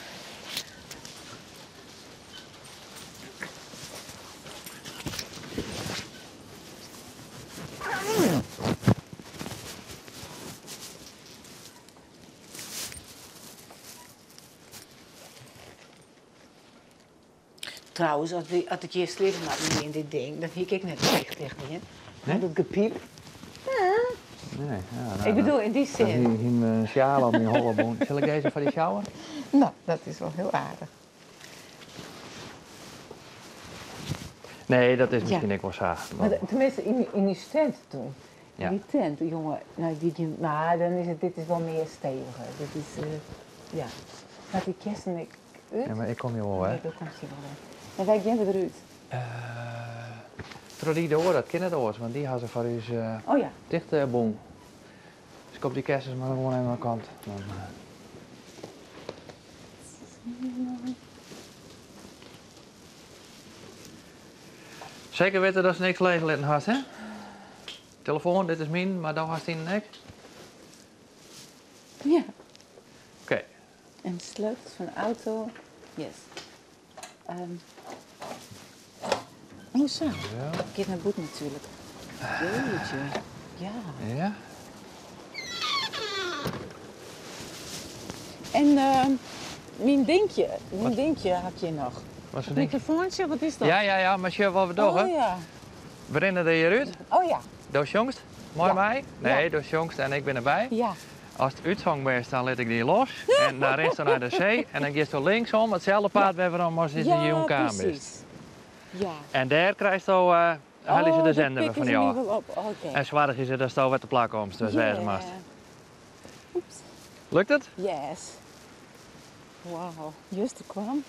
Trouwens, als ik je slippen maak in dit ding, dan hiek ik net tegen je. Nee? Dat gepiep. Nee, ja, nou, Ik bedoel, in die dan zin. hier een sjaal om je holleboon. Zal ik deze van die sjouwen? Nou, dat is wel heel aardig. Nee, dat is misschien Ja. ik wel saai. Maar tenminste, in die tent toen. Ja. Die tent, jongen, nou, maar dan is dit is wel meer steviger. Dit is, ja. Gaat die kerst en ik uit? Ja, maar ik kom hier wel, hè? Nee, dat komt hier wel uit. En wij gaan eruit. Trodie de oor, dat kind het oors, want die had ze voor u Oh ja. dicht boom. Dus ik op die kerstjes maar gewoon even aan de kant. Dan, Zeker weten dat ze niks leeg laten had, hè? Telefoon, dit is mijn, maar dan had hij een nek. Ja. Oké. En sleutels van de auto. Yes. Oh zo. Ja. Kind naar boet natuurlijk. Jeetje. Ja. Ja. En mijn dingetje had je nog. Wat voor Het ding? microfoontje, wat is dat? Ja, maar je wat we doen, hè? Oh ja. We rennen er hieruit. Oh ja. Doos jongst. Mooi Ja. mij? Nee, Ja. Doos jongst en ik ben erbij. Ja. Als het uitzang is, dan laat ik die los. En dan rest dan naar de zee. En dan ga je zo linksom, hetzelfde paard we hebben dan als je in je jong kamer bent. precies. Ja. En daar krijg je zo, halen ze de zender pikken van ze jou. nu wel op. Oké. En zwaardig is het dat zo met de plak komt, dus wezen maar. Oeps. Lukt het? Yes. Wauw. Just kwam.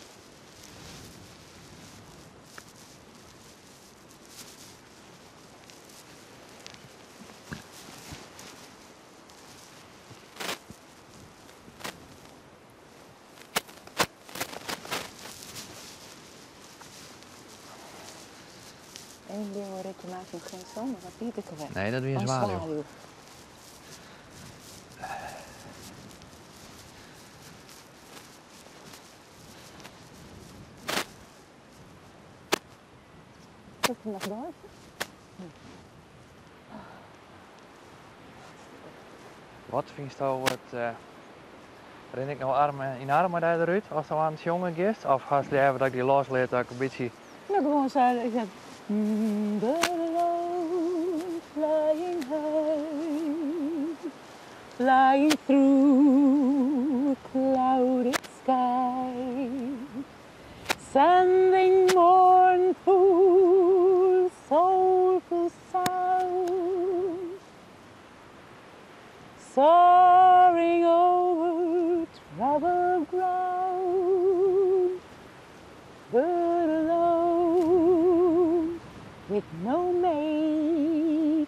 En die hoor ik maakt nog geen zomer, wat bied ik er weg? Nee, dat is een zwaluw. Is er nog door? Wat vind je nou het... ren ik nou armen in armen daar eruit als je aan het jongen gist? Of had je even dat ik die losleed dat ik een beetje... Nou, gewoon zo. Ik zeg... Flying high, flying through a clouded sky, sending mournful, soulful sound, soaring over troubled ground, but alone with no mate,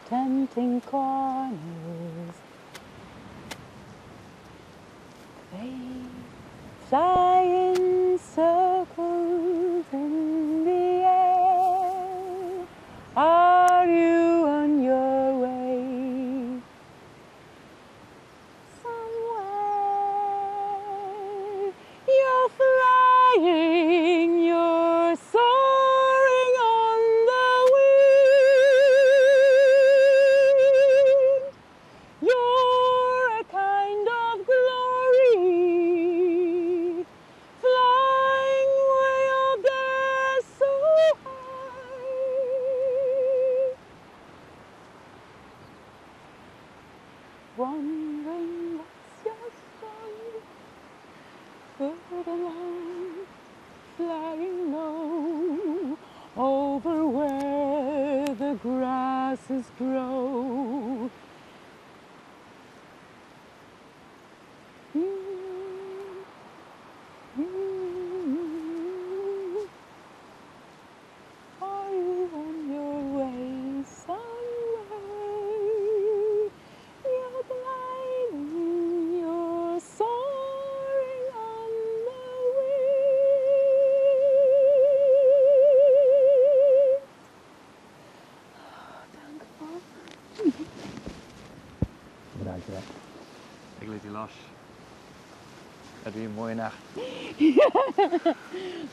tempting corners, they fly in circles in the air. Are you on your way somewhere? You're flying, you're soaring on the wind. You're a kind of glory, flying grasses grow. Are you on your way somewhere? You're gliding, you're soaring on the wind. Dankjewel. Bedankt wel. Ik liet die los. Het weer een mooie nacht.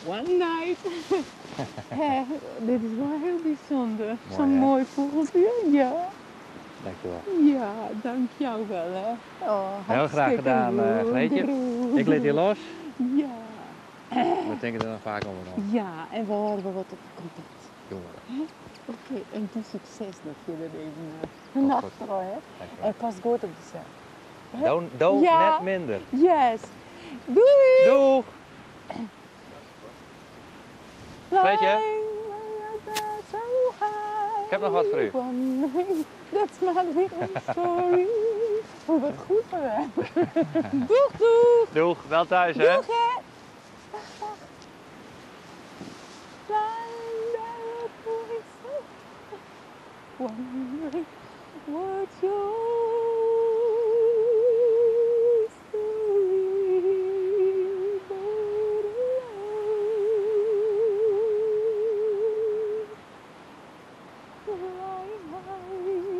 One night. Dit is wel heel bijzonder. Zo'n hè? mooi vogeltje. Ja. Dankjewel. Ja, dank jou wel hè. Oh, Heel graag hartstikke gedaan, goed. Greetje. Ik liet die los. Ja. We denken er nog vaak over dan. Ja, en we horen wel wat op contact. Jongen. Oké, en doe succes dat je er even een nacht hoor, hè. Dankjewel. En pas goed op jezelf. Doe Ja. net minder. Yes. Doei! Doeg! Greetje? Ik heb nog wat voor u. That's my little story. Oh, wat goed voor hem. Doeg, doeg! Doeg, wel thuis hè? Doeg, hè? Dag, dag. Flying there wondering what yours to read, but flying high, flying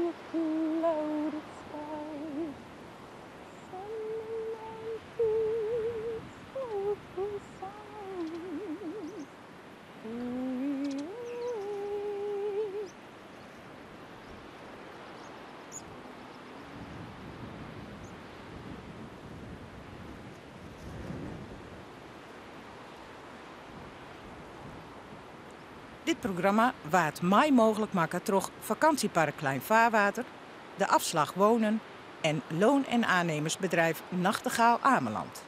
through a clouded sky. Dit programma waard mij mogelijk maken door vakantiepark Klein Vaarwater, de afslag wonen en loon- en aannemersbedrijf Nachtegaal Ameland.